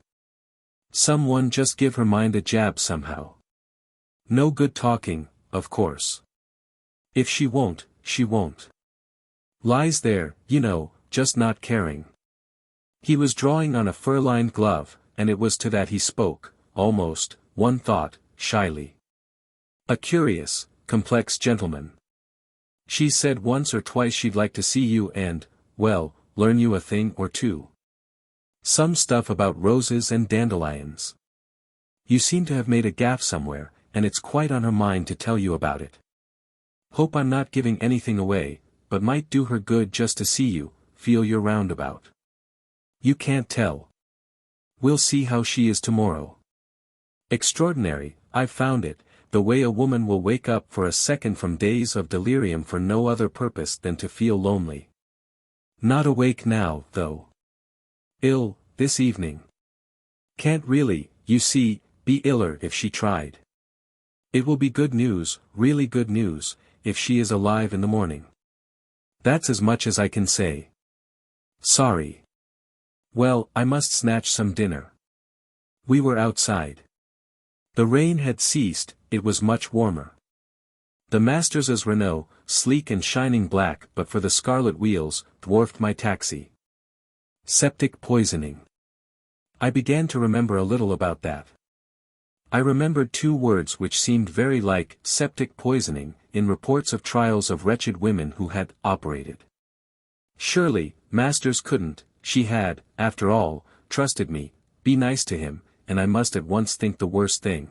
Speaker 1: Someone just give her mind a jab somehow. No good talking, of course. If she won't, she won't. Lies there, you know, just not caring. He was drawing on a fur-lined glove, and it was to that he spoke, almost, one thought, shyly. A curious, complex gentleman. She said once or twice she'd like to see you and, well, learn you a thing or 2. Some stuff about roses and dandelions. You seem to have made a gaffe somewhere, and it's quite on her mind to tell you about it. Hope I'm not giving anything away, but might do her good just to see you, feel your roundabout. You can't tell. We'll see how she is tomorrow. Extraordinary, I've found it, the way a woman will wake up for a second from days of delirium for no other purpose than to feel lonely. Not awake now, though. Ill, this evening. Can't really, you see, be iller if she tried. It will be good news, really good news, if she is alive in the morning. That's as much as I can say. Sorry. Well, I must snatch some dinner. We were outside. The rain had ceased, it was much warmer. The Masters' Renault, sleek and shining black but for the scarlet wheels, dwarfed my taxi. Septic poisoning. I began to remember a little about that. I remembered 2 words which seemed very like septic poisoning in reports of trials of wretched women who had operated. Surely, Masters couldn't, she had, after all, trusted me, be nice to him, and I must at once think the worst thing.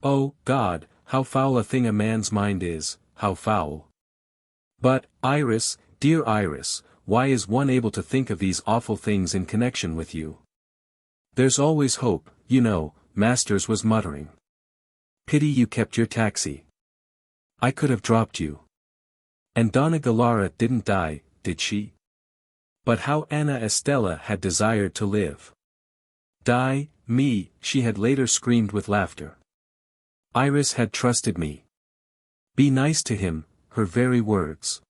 Speaker 1: Oh, God, how foul a thing a man's mind is, how foul. But, Iris, dear Iris, why is one able to think of these awful things in connection with you? There's always hope, you know, Masters was muttering. Pity you kept your taxi. I could have dropped you. And Donna Galara didn't die, did she? But how Anna Estella had desired to live. Die, me, she had later screamed with laughter. Iris had trusted me. Be nice to him, her very words.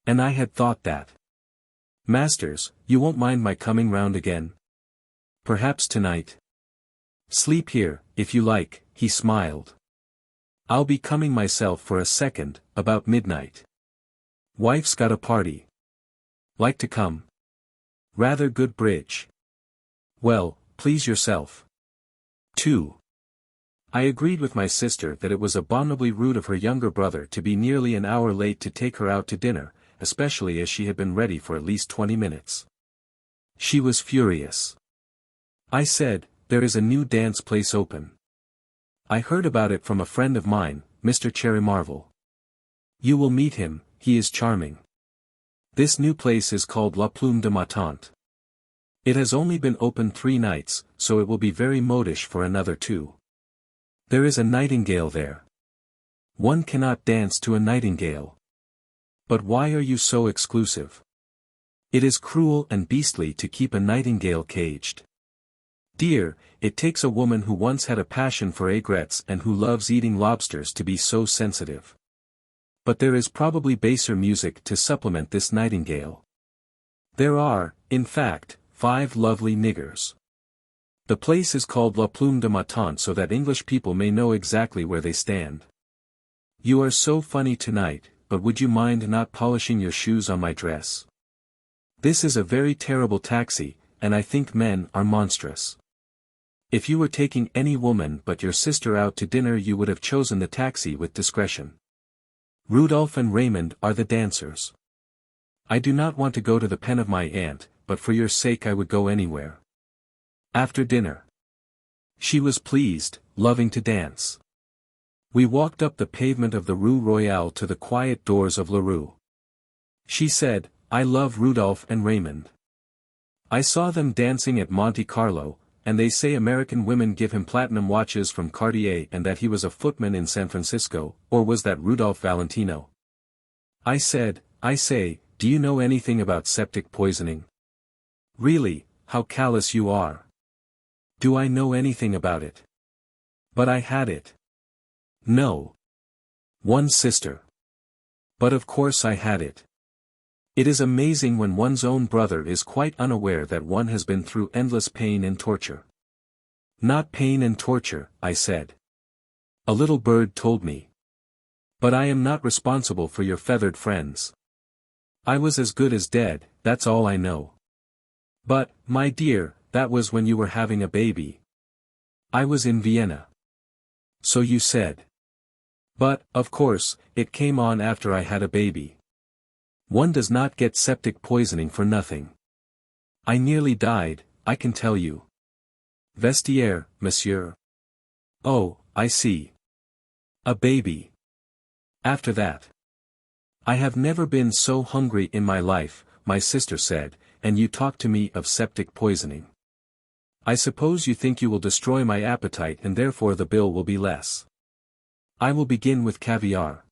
Speaker 1: And I had thought that. Masters, you won't mind my coming round again? Perhaps tonight. Sleep here, if you like, he smiled. I'll be coming myself for a second, about midnight. Wife's got a party. Like to come? Rather good bridge. Well, please yourself. 2. I agreed with my sister that it was abominably rude of her younger brother to be nearly an hour late to take her out to dinner, especially as she had been ready for at least 20 minutes. She was furious. I said, there is a new dance place open. I heard about it from a friend of mine, Mr. Cherry Marvel. You will meet him, he is charming. This new place is called La Plume de ma Tante. It has only been open 3 nights, so it will be very modish for another 2. There is a nightingale there. One cannot dance to a nightingale. But why are you so exclusive? It is cruel and beastly to keep a nightingale caged. Dear, it takes a woman who once had a passion for aigrettes and who loves eating lobsters to be so sensitive. But there is probably baser music to supplement this nightingale. There are, in fact, 5 lovely niggers. The place is called La Plume de ma Tante so that English people may know exactly where they stand. You are so funny tonight, but would you mind not polishing your shoes on my dress? This is a very terrible taxi, and I think men are monstrous. If you were taking any woman but your sister out to dinner you would have chosen the taxi with discretion. Rudolph and Raymond are the dancers. I do not want to go to the pen of my aunt, but for your sake I would go anywhere. After dinner. She was pleased, loving to dance. We walked up the pavement of the Rue Royale to the quiet doors of La Rue. She said, I love Rudolph and Raymond. I saw them dancing at Monte Carlo, and they say American women give him platinum watches from Cartier and that he was a footman in San Francisco, or was that Rudolph Valentino? I said, I say, do you know anything about septic poisoning? Really, how callous you are. Do I know anything about it? But I had it. No. One sister. But of course I had it. It is amazing when one's own brother is quite unaware that one has been through endless pain and torture. Not pain and torture, I said. A little bird told me. But I am not responsible for your feathered friends. I was as good as dead, that's all I know. But, my dear, that was when you were having a baby. I was in Vienna. So you said. But, of course, it came on after I had a baby. One does not get septic poisoning for nothing. I nearly died, I can tell you. Vestiaire, monsieur. Oh, I see. A baby. After that. I have never been so hungry in my life, my sister said, and you talk to me of septic poisoning. I suppose you think you will destroy my appetite and therefore the bill will be less. I will begin with caviar.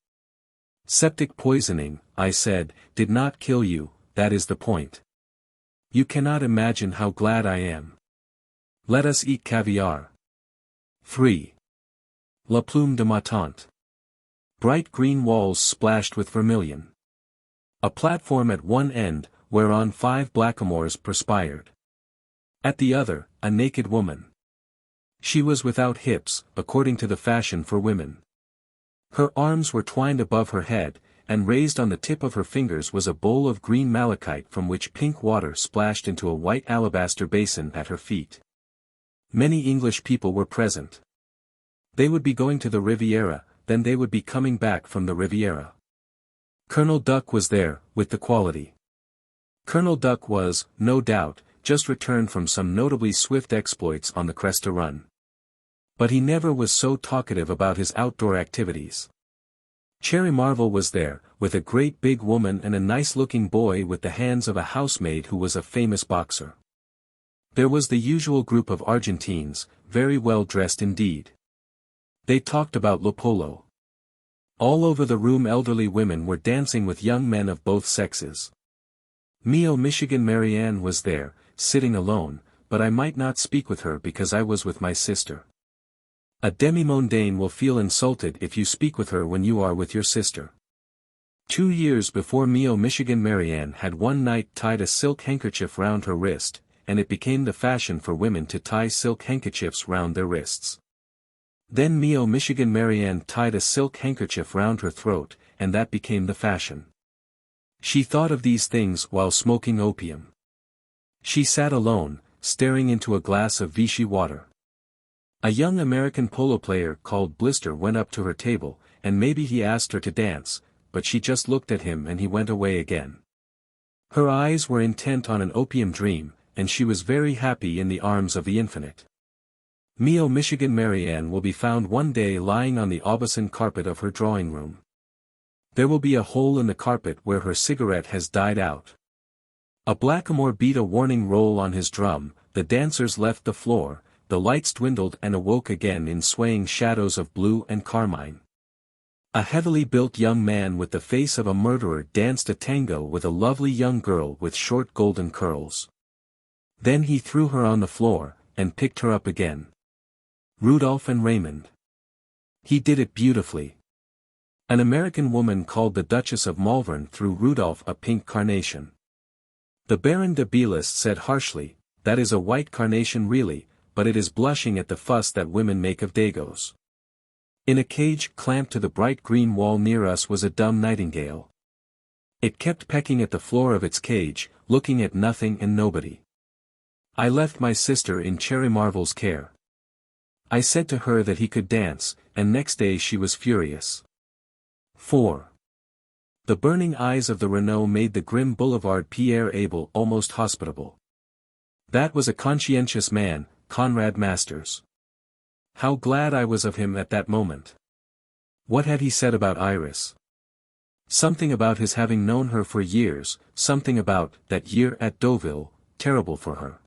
Speaker 1: Septic poisoning, I said, did not kill you, that is the point. You cannot imagine how glad I am. Let us eat caviar. 3. La Plume de ma Tante. Bright green walls splashed with vermilion. A platform at one end, whereon 5 blackamoors perspired. At the other, a naked woman. She was without hips, according to the fashion for women. Her arms were twined above her head, and raised on the tip of her fingers was a bowl of green malachite from which pink water splashed into a white alabaster basin at her feet. Many English people were present. They would be going to the Riviera, then they would be coming back from the Riviera. Colonel Duck was there, with the quality. Colonel Duck was, no doubt, just returned from some notably swift exploits on the Cresta Run. But he never was so talkative about his outdoor activities. Cherry Marvel was there, with a great big woman and a nice-looking boy with the hands of a housemaid who was a famous boxer. There was the usual group of Argentines, very well dressed indeed. They talked about lo polo. All over the room elderly women were dancing with young men of both sexes. Mio Michigan Marianne was there, sitting alone, but I might not speak with her because I was with my sister. A demi-mondaine will feel insulted if you speak with her when you are with your sister. 2 years before Mio Michigan Marianne had one night tied a silk handkerchief round her wrist, and it became the fashion for women to tie silk handkerchiefs round their wrists. Then Mio Michigan Marianne tied a silk handkerchief round her throat, and that became the fashion. She thought of these things while smoking opium. She sat alone, staring into a glass of Vichy water. A young American polo player called Blister went up to her table, and maybe he asked her to dance, but she just looked at him and he went away again. Her eyes were intent on an opium dream, and she was very happy in the arms of the infinite. Mio Michigan Marianne will be found one day lying on the Aubusson carpet of her drawing room. There will be a hole in the carpet where her cigarette has died out. A blackamoor beat a warning roll on his drum, the dancers left the floor, the lights dwindled and awoke again in swaying shadows of blue and carmine. A heavily built young man with the face of a murderer danced a tango with a lovely young girl with short golden curls. Then he threw her on the floor, and picked her up again. Rudolph and Raymond. He did it beautifully. An American woman called the Duchess of Malvern threw Rudolph a pink carnation. The Baron de Bellis said harshly, "That is a white carnation really, but it is blushing at the fuss that women make of dagos." In a cage clamped to the bright green wall near us was a dumb nightingale. It kept pecking at the floor of its cage, looking at nothing and nobody. I left my sister in Cherry Marvel's care. I said to her that he could dance, and next day she was furious. 4. The burning eyes of the Renault made the grim boulevard Pierre Abel almost hospitable. That was a conscientious man, Conrad Masters. How glad I was of him at that moment. What had he said about Iris? Something about his having known her for years, something about that year at Deauville, terrible for her.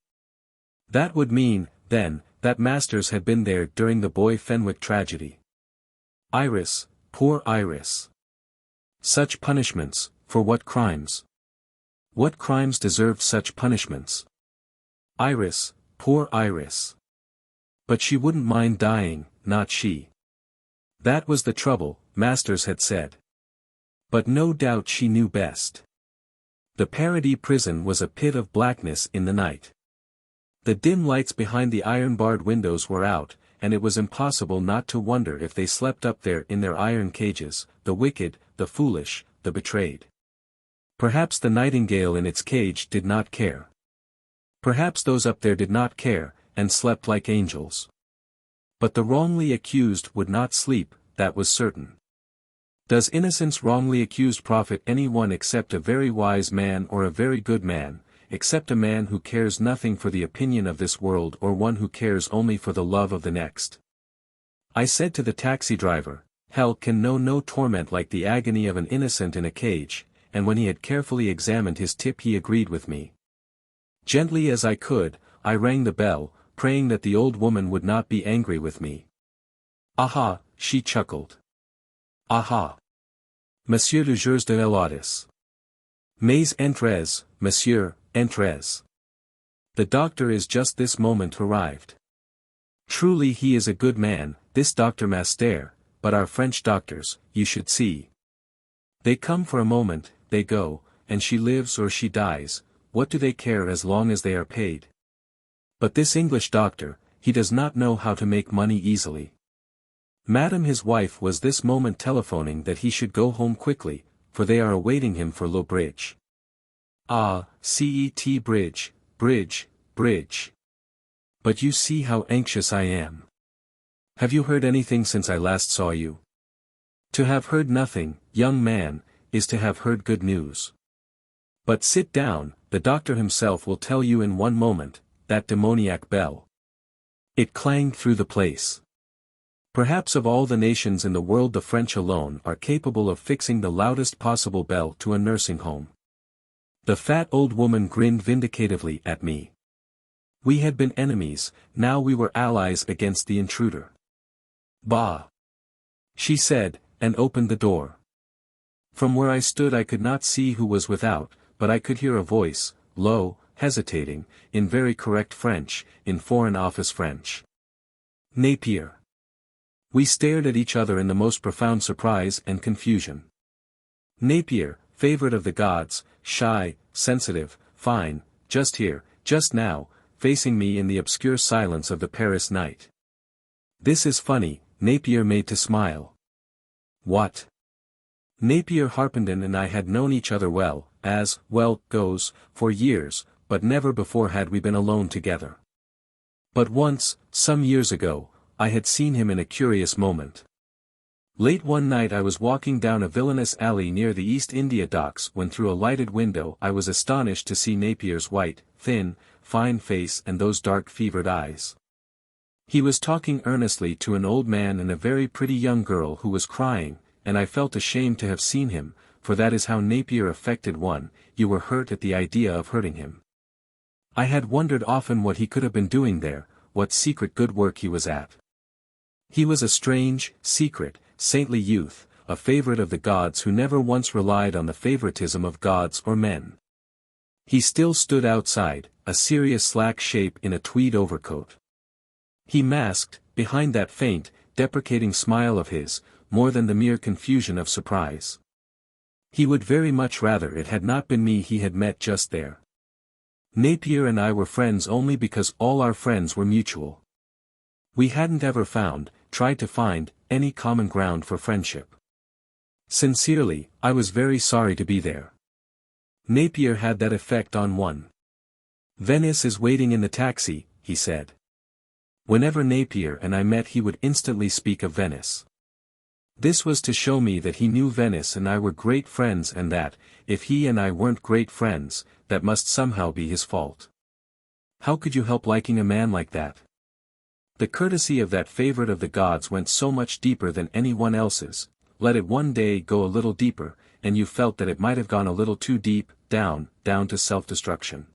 Speaker 1: That would mean, then, that Masters had been there during the Boy Fenwick tragedy. Iris, poor Iris. Such punishments, for what crimes? What crimes deserved such punishments? Iris, poor Iris. But she wouldn't mind dying, not she. That was the trouble, Masters had said. But no doubt she knew best. The Paradis prison was a pit of blackness in the night. The dim lights behind the iron-barred windows were out, and it was impossible not to wonder if they slept up there in their iron cages, the wicked, the foolish, the betrayed. Perhaps the nightingale in its cage did not care. Perhaps those up there did not care, and slept like angels. But the wrongly accused would not sleep, that was certain. Does innocence wrongly accused profit anyone except a very wise man or a very good man, except a man who cares nothing for the opinion of this world or one who cares only for the love of the next? I said to the taxi driver, hell can know no torment like the agony of an innocent in a cage, and when he had carefully examined his tip he agreed with me. Gently as I could, I rang the bell, praying that the old woman would not be angry with me. Aha, she chuckled. Aha. Monsieur le juge de l'audice. Mais entrez, monsieur, entrez. The doctor is just this moment arrived. Truly he is a good man, this Dr. Master, but our French doctors, you should see. They come for a moment, they go, and she lives or she dies, what do they care as long as they are paid? But this English doctor, he does not know how to make money easily. Madam his wife was this moment telephoning that he should go home quickly, for they are awaiting him for Low Bridge. Ah, cet bridge, bridge, bridge. But you see how anxious I am. Have you heard anything since I last saw you? To have heard nothing, young man, is to have heard good news. But sit down, the doctor himself will tell you in one moment, that demoniac bell. It clanged through the place. Perhaps of all the nations in the world the French alone are capable of fixing the loudest possible bell to a nursing home. The fat old woman grinned vindicatively at me. We had been enemies, now we were allies against the intruder. Bah! She said, and opened the door. From where I stood I could not see who was without, but I could hear a voice, low, hesitating, in very correct French, in Foreign Office French. Napier. We stared at each other in the most profound surprise and confusion. Napier, favorite of the gods, shy, sensitive, fine, just here, just now, facing me in the obscure silence of the Paris night. This is funny, Napier made to smile. What? Napier Harpenden and I had known each other well, as, well, goes, for years, but never before had we been alone together. But once, some years ago, I had seen him in a curious moment. Late one night I was walking down a villainous alley near the East India Docks when through a lighted window I was astonished to see Napier's white, thin, fine face and those dark fevered eyes. He was talking earnestly to an old man and a very pretty young girl who was crying, and I felt ashamed to have seen him, for that is how Napier affected one, you were hurt at the idea of hurting him. I had wondered often what he could have been doing there, what secret good work he was at. He was a strange, secret, saintly youth, a favorite of the gods who never once relied on the favoritism of gods or men. He still stood outside, a serious slack shape in a tweed overcoat. He masked, behind that faint, deprecating smile of his, more than the mere confusion of surprise. He would very much rather it had not been me he had met just there. Napier and I were friends only because all our friends were mutual. We hadn't ever tried to find, any common ground for friendship. Sincerely, I was very sorry to be there. Napier had that effect on one. Venice is waiting in the taxi, he said. Whenever Napier and I met he would instantly speak of Venice. This was to show me that he knew Venice and I were great friends and that, if he and I weren't great friends, that must somehow be his fault. How could you help liking a man like that? The courtesy of that favorite of the gods went so much deeper than anyone else's, let it one day go a little deeper, and you felt that it might have gone a little too deep, down to self-destruction.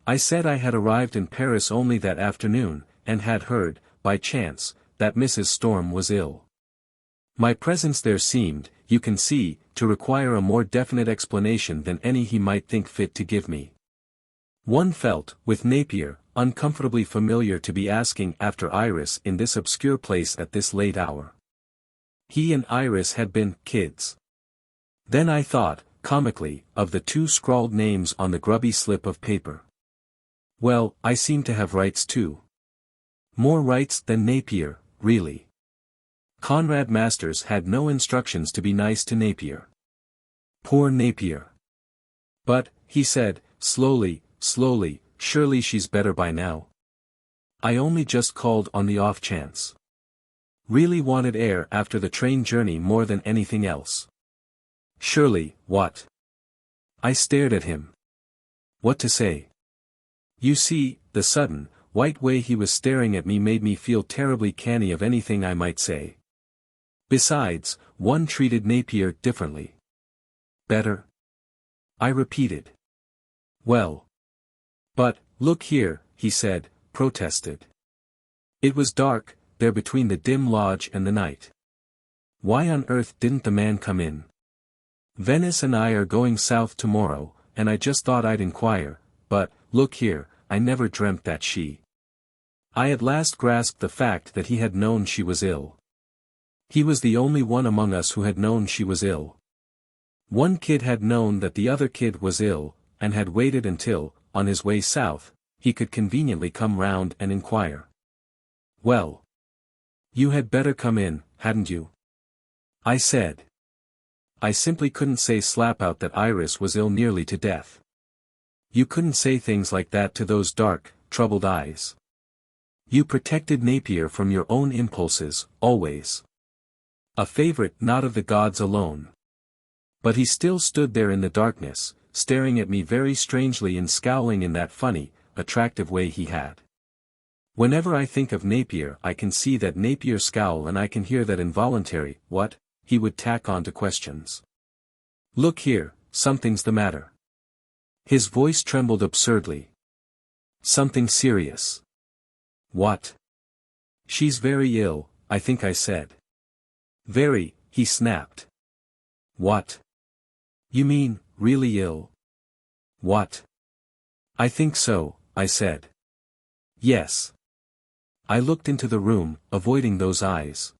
Speaker 1: I said I had arrived in Paris only that afternoon, and had heard, by chance, that Mrs. Storm was ill. My presence there seemed, you can see, to require a more definite explanation than any he might think fit to give me. One felt, with Napier, uncomfortably familiar to be asking after Iris in this obscure place at this late hour. He and Iris had been kids. Then I thought, comically, of the two scrawled names on the grubby slip of paper. Well, I seem to have rights too. More rights than Napier, really. Conrad Masters had no instructions to be nice to Napier. Poor Napier. But, he said, slowly, surely she's better by now. I only just called on the off chance. Really wanted air after the train journey more than anything else. Surely, what? I stared at him. What to say? You see, the sudden, white way he was staring at me made me feel terribly canny of anything I might say. Besides, one treated Napier differently. Better? I repeated. Well. But, look here, he said, protested. It was dark, there between the dim lodge and the night. Why on earth didn't the man come in? Venice and I are going south tomorrow, and I just thought I'd inquire, but, look here, I never dreamt that she. I at last grasped the fact that he had known she was ill. He was the only one among us who had known she was ill. One kid had known that the other kid was ill, and had waited until, on his way south, he could conveniently come round and inquire. Well. You had better come in, hadn't you? I said. I simply couldn't say slap out that Iris was ill nearly to death. You couldn't say things like that to those dark, troubled eyes. You protected Napier from your own impulses, always. A favorite not of the gods alone. But he still stood there in the darkness, staring at me very strangely and scowling in that funny, attractive way he had. Whenever I think of Napier I can see that Napier scowl and I can hear that involuntary, what, he would tack on to questions. Look here, something's the matter. His voice trembled absurdly. Something serious. What? She's very ill, I think I said. Very, he snapped. What? You mean, really ill? What? I think so, I said. Yes. I looked into the room, avoiding those eyes.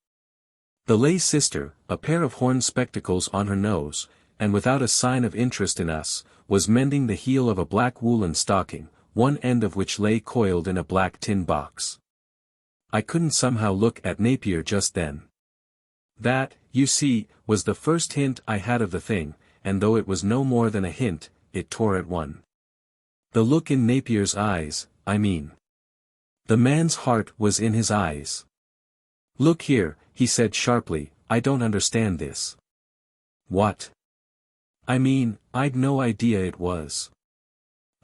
Speaker 1: The lay sister, a pair of horn spectacles on her nose, and without a sign of interest in us, was mending the heel of a black woolen stocking, one end of which lay coiled in a black tin box. I couldn't somehow look at Napier just then. That, you see, was the first hint I had of the thing, and though it was no more than a hint, it tore at one. The look in Napier's eyes, I mean. The man's heart was in his eyes. Look here, he said sharply, I don't understand this. What? I mean, I'd no idea it was.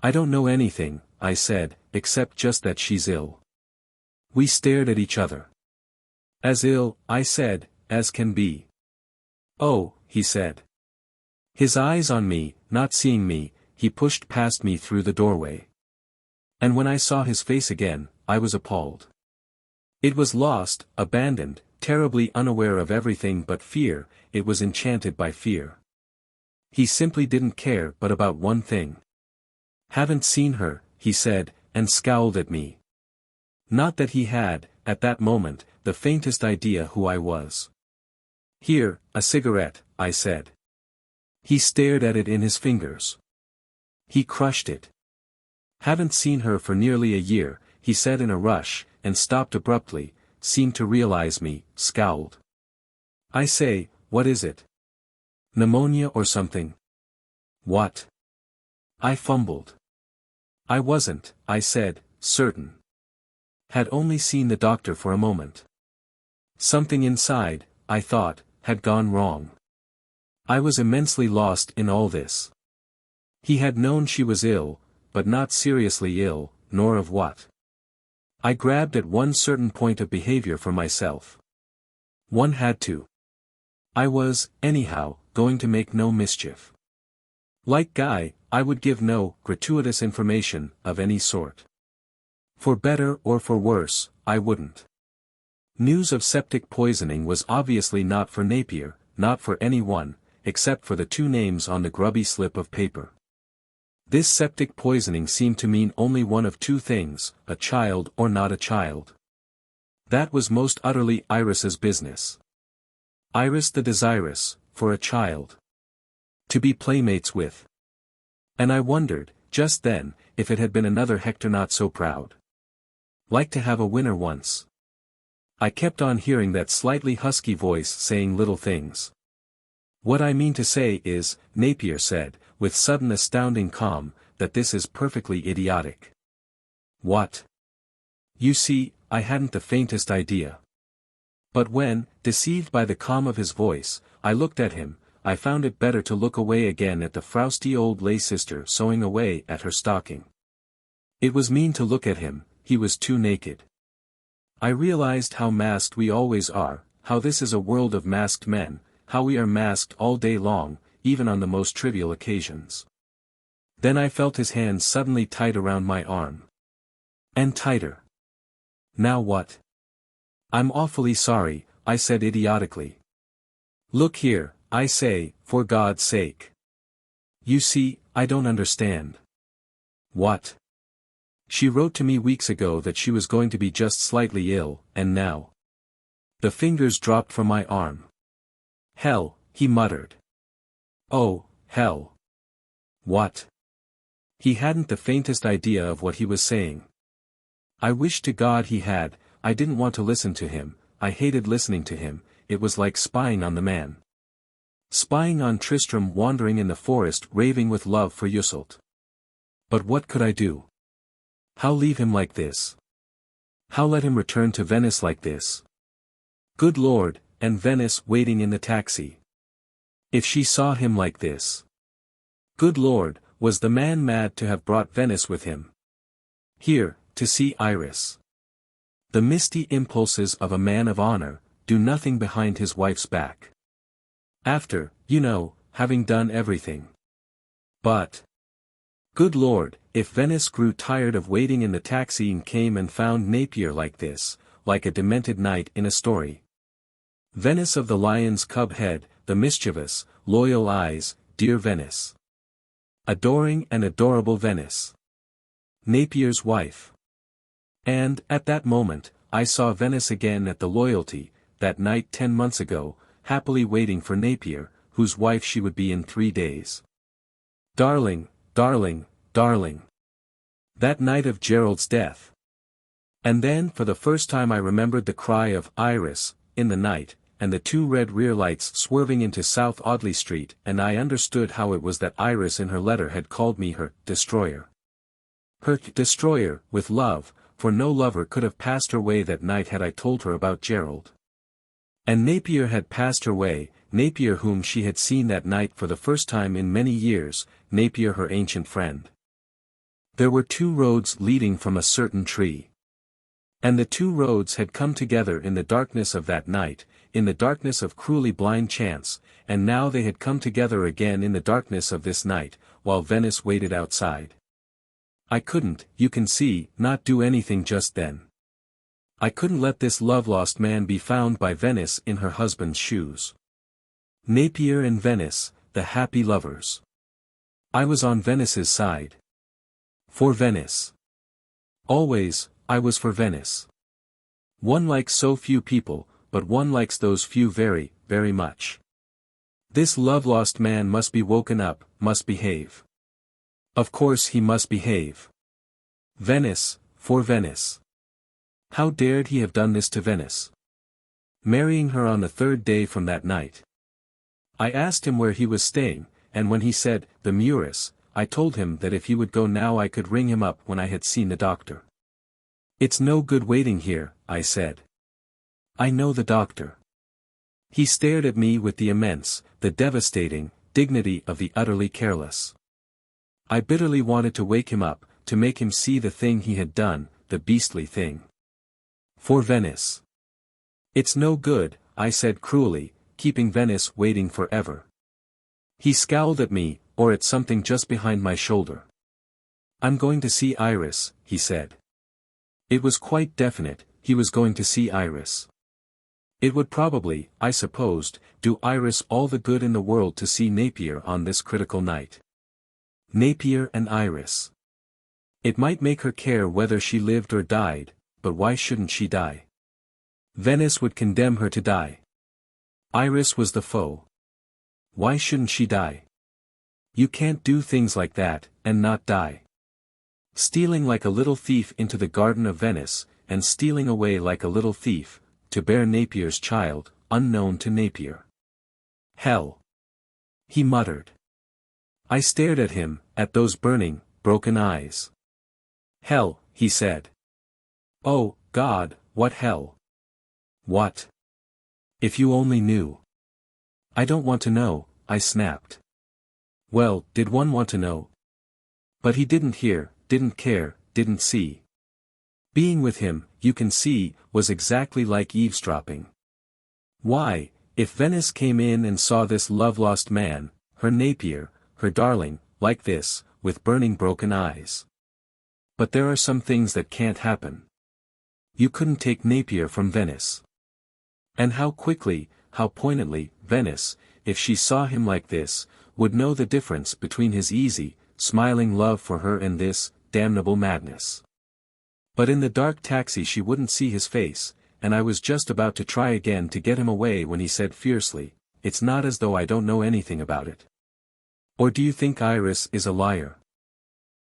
Speaker 1: I don't know anything, I said, except just that she's ill. We stared at each other. As ill, I said, as can be. Oh, he said. His eyes on me, not seeing me, he pushed past me through the doorway. And when I saw his face again, I was appalled. It was lost, abandoned, terribly unaware of everything but fear, it was enchanted by fear. He simply didn't care but about one thing. Haven't seen her, he said, and scowled at me. Not that he had, at that moment, the faintest idea who I was. Here, a cigarette, I said. He stared at it in his fingers. He crushed it. Haven't seen her for nearly a year, he said in a rush, and stopped abruptly, seemed to realize me, scowled. I say, what is it? Pneumonia or something? What? I fumbled. I wasn't, I said, certain. Had only seen the doctor for a moment. Something inside, I thought, had gone wrong. I was immensely lost in all this. He had known she was ill, but not seriously ill, nor of what. I grabbed at one certain point of behavior for myself. One had to. I was, anyhow, going to make no mischief. Like Guy, I would give no gratuitous information of any sort. For better or for worse, I wouldn't. News of septic poisoning was obviously not for Napier, not for anyone, except for the two names on the grubby slip of paper. This septic poisoning seemed to mean only one of two things, a child or not a child. That was most utterly Iris's business. Iris the desirous, for a child. To be playmates with. And I wondered, just then, if it had been another Hector not so proud. Like to have a winner once. I kept on hearing that slightly husky voice saying little things. What I mean to say is, Napier said, with sudden astounding calm, that this is perfectly idiotic. What? You see, I hadn't the faintest idea. But when, deceived by the calm of his voice, I looked at him, I found it better to look away again at the frowsty old lay sister sewing away at her stocking. It was mean to look at him, he was too naked. I realized how masked we always are, how this is a world of masked men, how we are masked all day long, even on the most trivial occasions. Then I felt his hand suddenly tight around my arm. And tighter. Now what? I'm awfully sorry, I said idiotically. Look here, I say, for God's sake. You see, I don't understand. What? She wrote to me weeks ago that she was going to be just slightly ill, and now. The fingers dropped from my arm. Hell, he muttered. Oh, hell. What? He hadn't the faintest idea of what he was saying. I wished to God he had, I didn't want to listen to him, I hated listening to him, it was like spying on the man. Spying on Tristram wandering in the forest raving with love for Iseult. But what could I do? How leave him like this? How let him return to Venice like this? Good Lord, and Venice waiting in the taxi. If she saw him like this. Good Lord, was the man mad to have brought Venice with him? Here, to see Iris. The misty impulses of a man of honor do nothing behind his wife's back. After, having done everything. But, good Lord, if Venice grew tired of waiting in the taxi and came and found Napier like this, like a demented knight in a story. Venice of the lion's cub head, the mischievous, loyal eyes, dear Venice. Adoring and adorable Venice. Napier's wife. And, at that moment, I saw Venice again at the Loyalty, that night 10 months ago, happily waiting for Napier, whose wife she would be in 3 days. Darling, darling, darling. That night of Gerald's death. And then for the first time I remembered the cry of Iris, in the night, and the 2 red rear lights swerving into South Audley Street, and I understood how it was that Iris in her letter had called me her destroyer. Her destroyer, with love, for no lover could have passed her way that night had I told her about Gerald. And Napier had passed her way, Napier whom she had seen that night for the first time in many years, Napier her ancient friend. There were 2 roads leading from a certain tree. And the 2 roads had come together in the darkness of that night, in the darkness of cruelly blind chance, and now they had come together again in the darkness of this night, while Venice waited outside. I couldn't, you can see, not do anything just then. I couldn't let this love-lost man be found by Venice in her husband's shoes. Napier and Venice, the happy lovers. I was on Venice's side. For Venice. Always, I was for Venice. One likes so few people, but one likes those few very, very much. This love-lost man must be woken up, must behave. Of course he must behave. Venice, for Venice. How dared he have done this to Venice? Marrying her on the 3rd day from that night. I asked him where he was staying, and when he said, the Muris, I told him that if he would go now I could ring him up when I had seen the doctor. It's no good waiting here, I said. I know the doctor. He stared at me with the immense, the devastating, dignity of the utterly careless. I bitterly wanted to wake him up, to make him see the thing he had done, the beastly thing. For Venice. It's no good, I said cruelly, keeping Venice waiting forever. He scowled at me, or at something just behind my shoulder. I'm going to see Iris, he said. It was quite definite, he was going to see Iris. It would probably, I supposed, do Iris all the good in the world to see Napier on this critical night. Napier and Iris. It might make her care whether she lived or died, but why shouldn't she die? Venice would condemn her to die. Iris was the foe. Why shouldn't she die? You can't do things like that, and not die. Stealing like a little thief into the garden of Venice, and stealing away like a little thief, to bear Napier's child, unknown to Napier. Hell! He muttered. I stared at him, at those burning, broken eyes. Hell, he said. Oh, God, what hell? What? If you only knew. I don't want to know, I snapped. Well, did one want to know? But he didn't hear, didn't care, didn't see. Being with him, you can see, was exactly like eavesdropping. Why, if Venice came in and saw this love-lost man, her Napier, her darling, like this, with burning broken eyes. But there are some things that can't happen. You couldn't take Napier from Venice. And how quickly, how poignantly, Venice, if she saw him like this, would know the difference between his easy, smiling love for her and this, damnable madness. But in the dark taxi she wouldn't see his face, and I was just about to try again to get him away when he said fiercely, "It's not as though I don't know anything about it. Or do you think Iris is a liar?"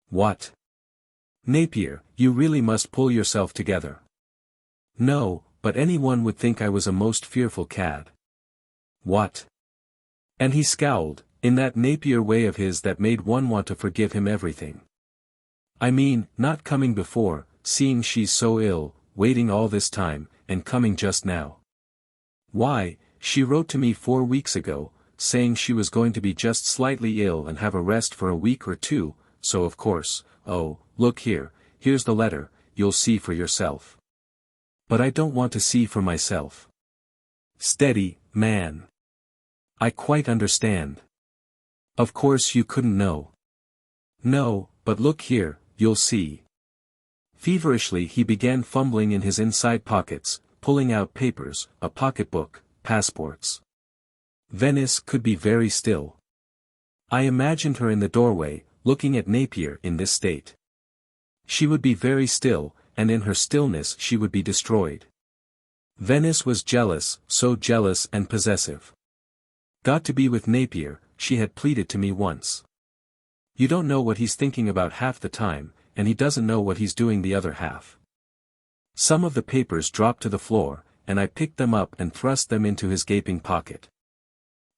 Speaker 1: What? Napier, you really must pull yourself together. No, but anyone would think I was a most fearful cad. What? And he scowled, in that Napier way of his that made one want to forgive him everything. I mean, not coming before, seeing she's so ill, waiting all this time, and coming just now. Why, she wrote to me 4 weeks ago, saying she was going to be just slightly ill and have a rest for a week or two, so of course, oh, look here, here's the letter, you'll see for yourself. But I don't want to see for myself. Steady, man. I quite understand. Of course you couldn't know. No, but look here, you'll see. Feverishly he began fumbling in his inside pockets, pulling out papers, a pocketbook, passports. Venice could be very still. I imagined her in the doorway, looking at Napier in this state. She would be very still, and in her stillness she would be destroyed. Venice was jealous, so jealous and possessive. Got to be with Napier, she had pleaded to me once. You don't know what he's thinking about half the time, and he doesn't know what he's doing the other half. Some of the papers dropped to the floor, and I picked them up and thrust them into his gaping pocket.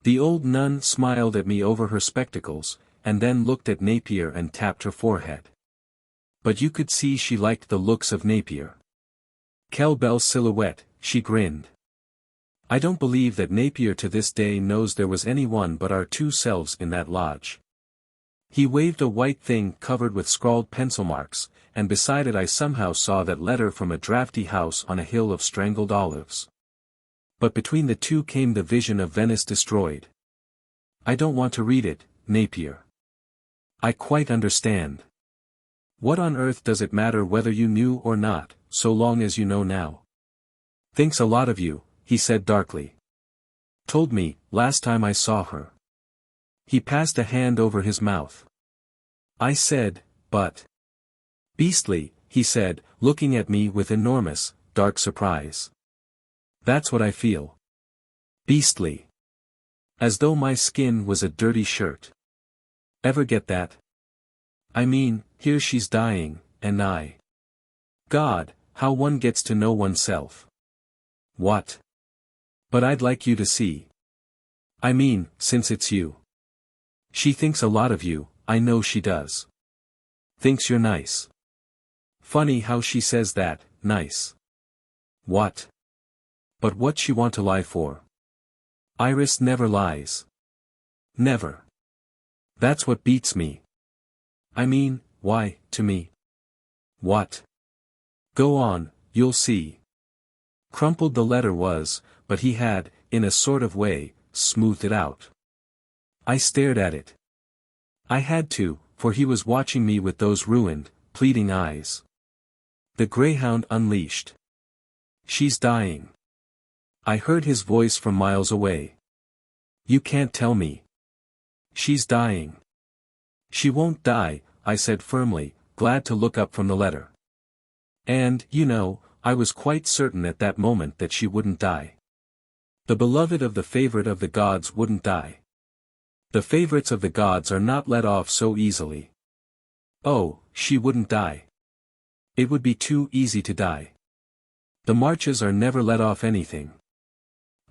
Speaker 1: The old nun smiled at me over her spectacles, and then looked at Napier and tapped her forehead. But you could see she liked the looks of Napier. Quelle belle silhouette, she grinned. I don't believe that Napier to this day knows there was anyone but our two selves in that lodge. He waved a white thing covered with scrawled pencil marks, and beside it I somehow saw that letter from a draughty house on a hill of strangled olives. But between the two came the vision of Venice destroyed. I don't want to read it, Napier. I quite understand. What on earth does it matter whether you knew or not, so long as you know now? Thinks a lot of you, he said darkly. Told me, last time I saw her. He passed a hand over his mouth. I said, but. Beastly, he said, looking at me with enormous, dark surprise. That's what I feel. Beastly. As though my skin was a dirty shirt. Ever get that? I mean, here she's dying, and I. God, how one gets to know oneself. What? But I'd like you to see. I mean, since it's you. She thinks a lot of you, I know she does. Thinks you're nice. Funny how she says that, nice. What? But what's she want to lie for? Iris never lies. Never. That's what beats me. I mean, why, to me? What? Go on, you'll see. Crumpled the letter was, but he had, in a sort of way, smoothed it out. I stared at it. I had to, for he was watching me with those ruined, pleading eyes. The greyhound unleashed. She's dying. I heard his voice from miles away. You can't tell me. She's dying. She won't die, I said firmly, glad to look up from the letter. And, you know, I was quite certain at that moment that she wouldn't die. The beloved of the favorite of the gods wouldn't die. The favorites of the gods are not let off so easily. Oh, she wouldn't die. It would be too easy to die. The marches are never let off anything.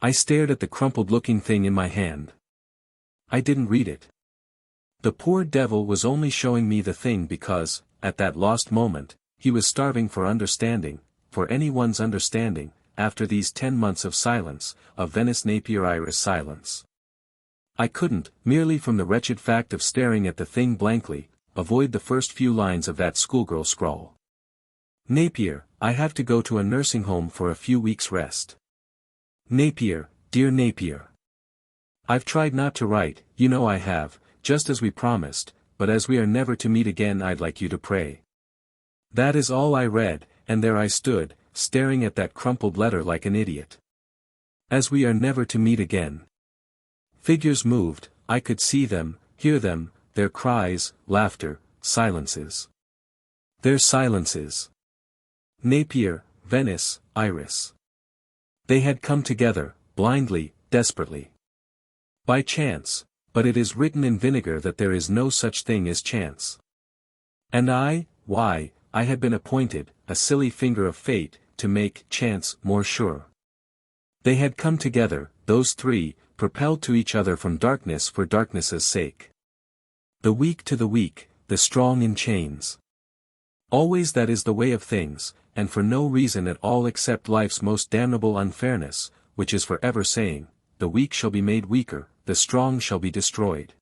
Speaker 1: I stared at the crumpled-looking thing in my hand. I didn't read it. The poor devil was only showing me the thing because, at that lost moment, he was starving for understanding, for anyone's understanding, after these 10 months of silence, of Venice Napier Iris silence. I couldn't, merely from the wretched fact of staring at the thing blankly, avoid the first few lines of that schoolgirl scrawl. Napier, I have to go to a nursing home for a few weeks' rest. Napier, dear Napier. I've tried not to write, you know I have, just as we promised, but as we are never to meet again I'd like you to pray. That is all I read, and there I stood, staring at that crumpled letter like an idiot. As we are never to meet again. Figures moved, I could see them, hear them, their cries, laughter, silences. Their silences. Napier, Venice, Iris. They had come together, blindly, desperately. By chance, but it is written in vinegar that there is no such thing as chance. And why, I had been appointed, a silly finger of fate, to make chance more sure. They had come together, those three, propelled to each other from darkness for darkness's sake. The weak to the weak, the strong in chains. Always that is the way of things, and for no reason at all except life's most damnable unfairness, which is forever saying, the weak shall be made weaker, the strong shall be destroyed.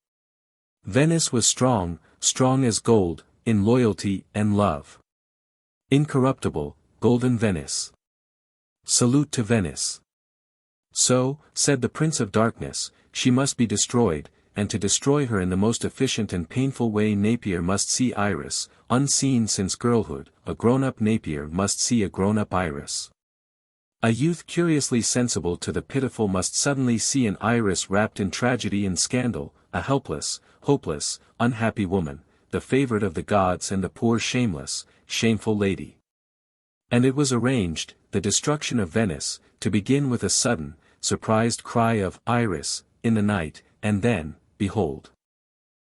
Speaker 1: Venice was strong, strong as gold, in loyalty and love. Incorruptible, golden Venice. Salute to Venice. So, said the Prince of Darkness, she must be destroyed, and to destroy her in the most efficient and painful way Napier must see Iris, unseen since girlhood, a grown-up Napier must see a grown-up Iris. A youth curiously sensible to the pitiful must suddenly see an Iris wrapped in tragedy and scandal, a helpless, hopeless, unhappy woman, the favorite of the gods and the poor shameless, shameful lady. And it was arranged, the destruction of Venice, to begin with a sudden, surprised cry of Iris, in the night, and then, behold.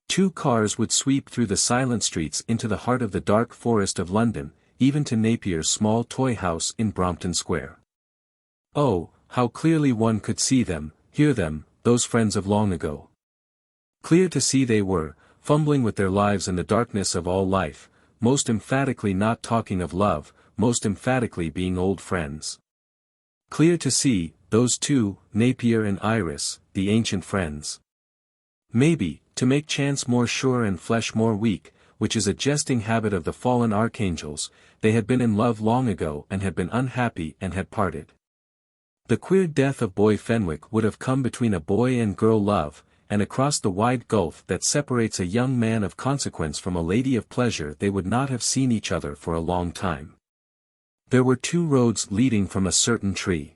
Speaker 1: 2 cars would sweep through the silent streets into the heart of the dark forest of London, even to Napier's small toy house in Brompton Square. Oh, how clearly one could see them, hear them, those friends of long ago. Clear to see they were, fumbling with their lives in the darkness of all life, most emphatically not talking of love, most emphatically being old friends. Clear to see, those 2, Napier and Iris, the ancient friends. Maybe, to make chance more sure and flesh more weak, which is a jesting habit of the fallen archangels, they had been in love long ago and had been unhappy and had parted. The queer death of Boy Fenwick would have come between a boy and girl love, and across the wide gulf that separates a young man of consequence from a lady of pleasure they would not have seen each other for a long time. There were 2 roads leading from a certain tree.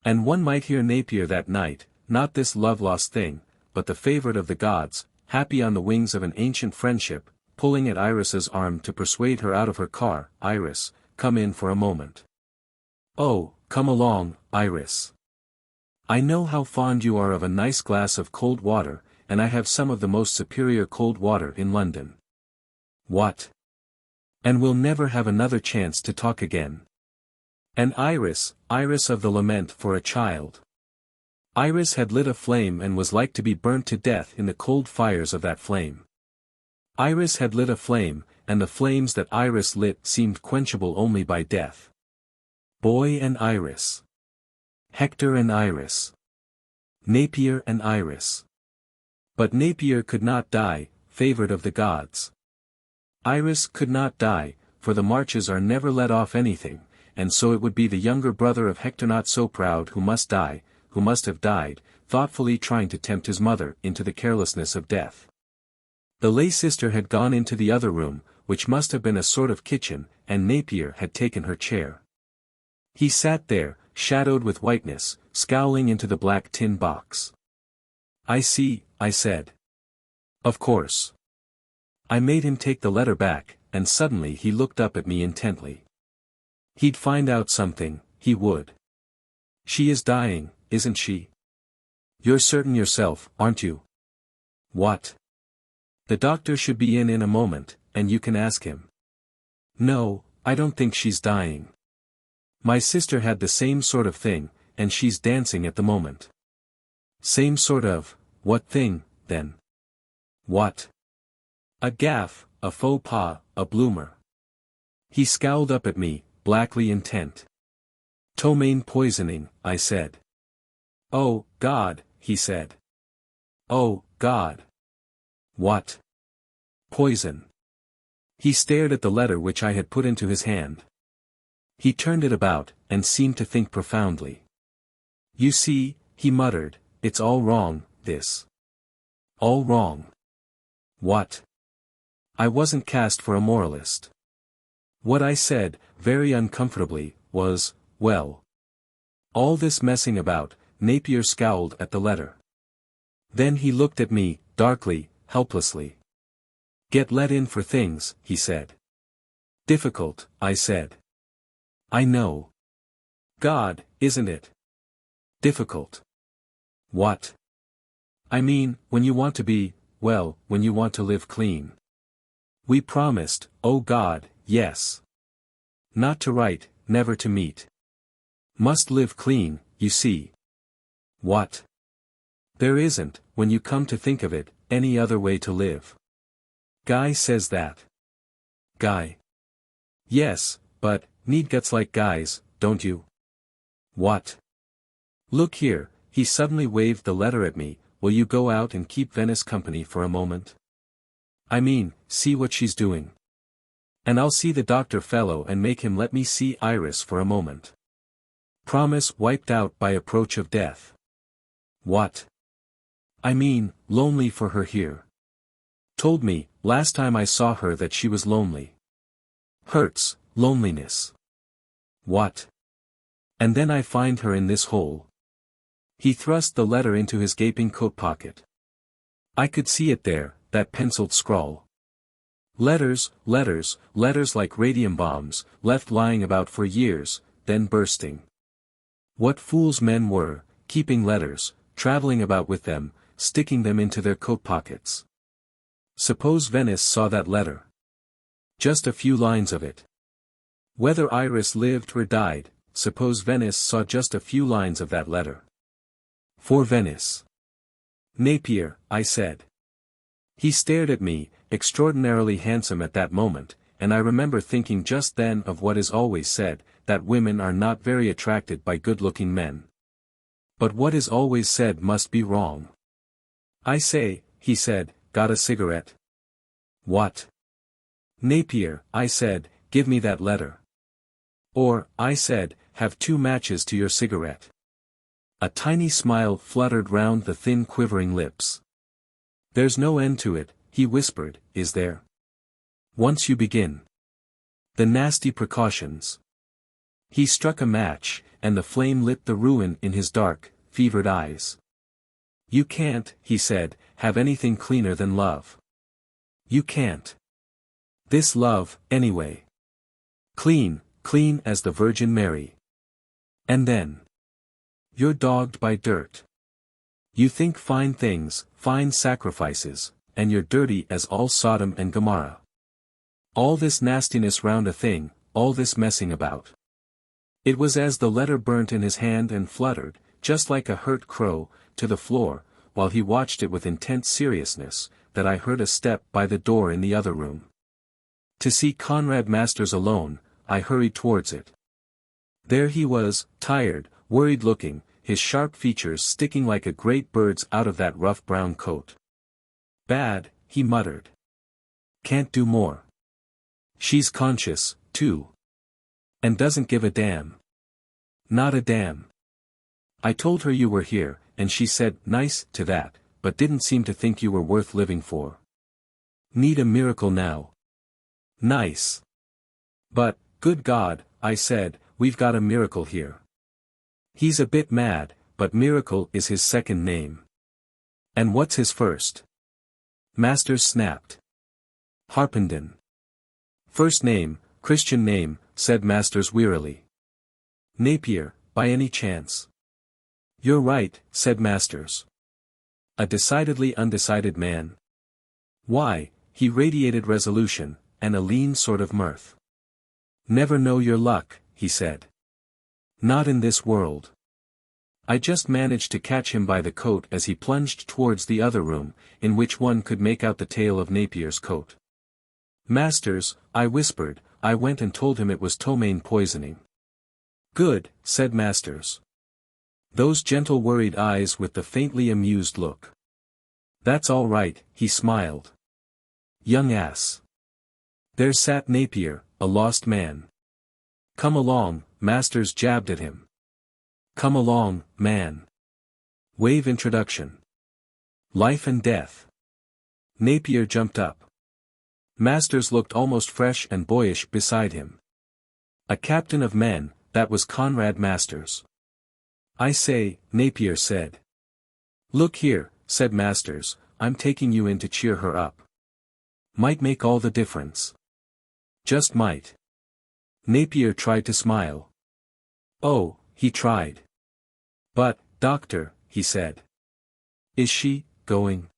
Speaker 1: And one might hear Napier that night, not this love-lost thing, but the favorite of the gods, happy on the wings of an ancient friendship, pulling at Iris's arm to persuade her out of her car. Iris, come in for a moment. Oh, come along, Iris. I know how fond you are of a nice glass of cold water, and I have some of the most superior cold water in London. What? And we'll never have another chance to talk again. And Iris, Iris of the lament for a child. Iris had lit a flame and was like to be burnt to death in the cold fires of that flame. Iris had lit a flame, and the flames that Iris lit seemed quenchable only by death. Boy and Iris. Hector and Iris. Napier and Iris. But Napier could not die, favorite of the gods. Iris could not die, for the marches are never let off anything, and so it would be the younger brother of Hector not so proud who must die, who must have died, thoughtfully trying to tempt his mother into the carelessness of death. The lay sister had gone into the other room, which must have been a sort of kitchen, and Napier had taken her chair. He sat there, shadowed with whiteness, scowling into the black tin box. I see, I said. Of course. I made him take the letter back, and suddenly he looked up at me intently. He'd find out something, he would. She is dying, isn't she? You're certain yourself, aren't you? What? The doctor should be in a moment, and you can ask him. No, I don't think she's dying. My sister had the same sort of thing, and she's dancing at the moment. Same sort of, what thing, then? What? A gaffe, a faux pas, a bloomer. He scowled up at me, blackly intent. Ptomaine poisoning, I said. Oh, God, he said. Oh, God. What? Poison. He stared at the letter which I had put into his hand. He turned it about, and seemed to think profoundly. You see, he muttered, it's all wrong, this. All wrong. What? I wasn't cast for a moralist. What I said, very uncomfortably, was, well. All this messing about, Napier scowled at the letter. Then he looked at me, darkly, helplessly. Get let in for things, he said. Difficult, I said. I know. God, isn't it? Difficult. What? I mean, when you want to be, well, when you want to live clean. We promised, oh God, yes. Not to write, never to meet. Must live clean, you see. What? There isn't, when you come to think of it, any other way to live. Guy says that. Guy. Yes, but, need guts like guys, don't you? What? Look here, he suddenly waved the letter at me. Will you go out and keep Venice company for a moment? I mean, see what she's doing. And I'll see the doctor fellow and make him let me see Iris for a moment. Promise wiped out by approach of death. What? I mean, lonely for her here. Told me, last time I saw her that she was lonely. Hurts, loneliness. What? And then I find her in this hole. He thrust the letter into his gaping coat pocket. I could see it there, that penciled scrawl. Letters, letters, letters like radium bombs, left lying about for years, then bursting. What fools men were, keeping letters, traveling about with them, sticking them into their coat pockets. Suppose Venice saw that letter. Just a few lines of it. Whether Iris lived or died, suppose Venice saw just a few lines of that letter. For Venice. Napier, I said. He stared at me, extraordinarily handsome at that moment, and I remember thinking just then of what is always said, that women are not very attracted by good-looking men. But what is always said must be wrong. I say, he said, got a cigarette? What? Napier, I said, give me that letter. Or, I said, have 2 matches to your cigarette. A tiny smile fluttered round the thin quivering lips. There's no end to it, he whispered, is there? Once you begin. The nasty precautions. He struck a match, and the flame lit the ruin in his dark, fevered eyes. You can't, he said, have anything cleaner than love. You can't. This love, anyway. Clean, clean as the Virgin Mary. And then. You're dogged by dirt. You think fine things, fine sacrifices, and you're dirty as all Sodom and Gomorrah. All this nastiness round a thing, all this messing about. It was as the letter burnt in his hand and fluttered, just like a hurt crow, to the floor, while he watched it with intense seriousness, that I heard a step by the door in the other room. To see Conrad Masters alone, I hurried towards it. There he was, tired, worried-looking, his sharp features sticking like a great bird's out of that rough brown coat. Bad, he muttered. Can't do more. She's conscious, too. And doesn't give a damn. Not a damn. I told her you were here, and she said nice to that, but didn't seem to think you were worth living for. Need a miracle now. Nice. But, good God, I said, we've got a miracle here. He's a bit mad, but Miracle is his second name. And what's his first? Masters snapped. Harpenden. First name, Christian name, said Masters wearily. Napier, by any chance? You're right, said Masters. A decidedly undecided man. Why, he radiated resolution, and a lean sort of mirth. Never know your luck, he said. Not in this world. I just managed to catch him by the coat as he plunged towards the other room, in which one could make out the tail of Napier's coat. Masters, I whispered, I went and told him it was ptomaine poisoning. Good, said Masters. Those gentle worried eyes with the faintly amused look. That's all right, he smiled. Young ass. There sat Napier, a lost man. Come along, Masters jabbed at him. Come along, man. Wave introduction. Life and death. Napier jumped up. Masters looked almost fresh and boyish beside him. A captain of men, that was Conrad Masters. I say, Napier said. Look here, said Masters, I'm taking you in to cheer her up. Might make all the difference. Just might. Napier tried to smile. Oh, he tried. But, doctor, he said. Is she going?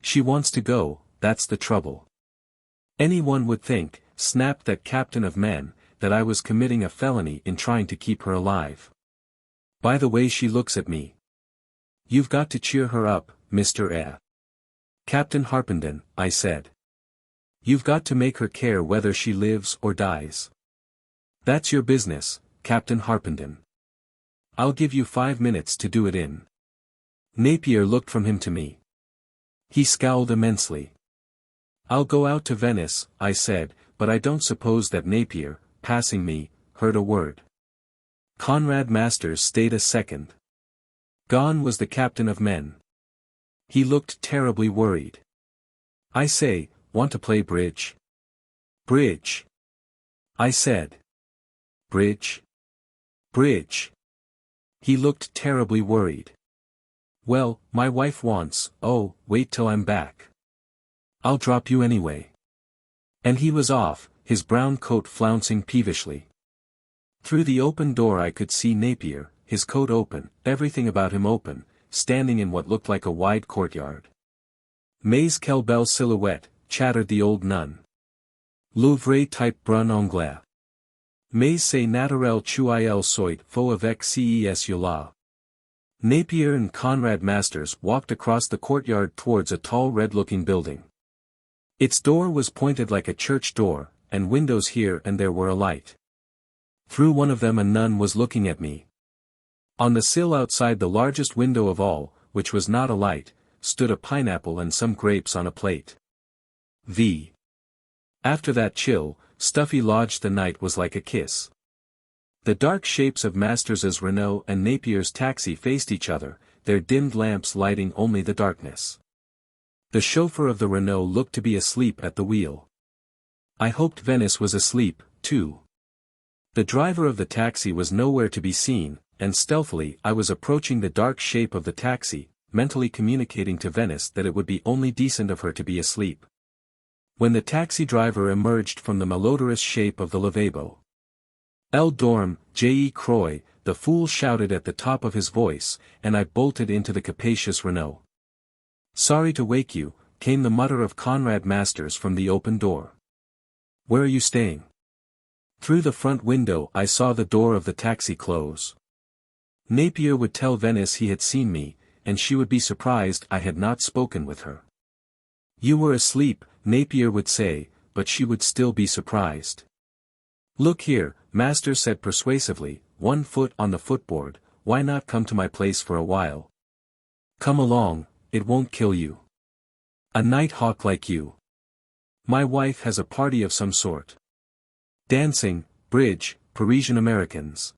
Speaker 1: She wants to go, that's the trouble. Anyone would think, snapped that captain of men, that I was committing a felony in trying to keep her alive. By the way she looks at me. You've got to cheer her up, Mr. A. Captain Harpenden, I said. You've got to make her care whether she lives or dies. That's your business, Captain Harpenden. I'll give you 5 minutes to do it in. Napier looked from him to me. He scowled immensely. I'll go out to Venice, I said, but I don't suppose that Napier, passing me, heard a word. Conrad Masters stayed a second. Gone was the captain of men. He looked terribly worried. I say, want to play bridge? Bridge. I said. Bridge? Bridge. He looked terribly worried. Well, my wife wants, oh, wait till I'm back. I'll drop you anyway. And he was off, his brown coat flouncing peevishly. Through the open door I could see Napier, his coat open, everything about him open, standing in what looked like a wide courtyard. Mais quelle belle silhouette, chattered the old nun. L'ouvrier type brun anglais. Mais c'est naturel qu'il soit faux avec ces yeux-là. Napier and Conrad Masters walked across the courtyard towards a tall red-looking building. Its door was pointed like a church door, and windows here and there were alight. Through one of them a nun was looking at me. On the sill outside the largest window of all, which was not alight, stood a pineapple and some grapes on a plate. After that chill, stuffy lodge the night was like a kiss. The dark shapes of Masters's Renault and Napier's taxi faced each other, their dimmed lamps lighting only the darkness. The chauffeur of the Renault looked to be asleep at the wheel. I hoped Venice was asleep, too. The driver of the taxi was nowhere to be seen, and stealthily I was approaching the dark shape of the taxi, mentally communicating to Venice that it would be only decent of her to be asleep. When the taxi driver emerged from the malodorous shape of the lavabo. El dorme, J.E. Croix, the fool shouted at the top of his voice, and I bolted into the capacious Renault. Sorry to wake you, came the mutter of Conrad Masters from the open door. Where are you staying? Through the front window I saw the door of the taxi close. Napier would tell Venice he had seen me, and she would be surprised I had not spoken with her. You were asleep, Napier would say, but she would still be surprised. Look here, Masters said persuasively, 1 foot on the footboard, why not come to my place for a while? Come along, it won't kill you. A night hawk like you. My wife has a party of some sort. Dancing, bridge, Parisian Americans.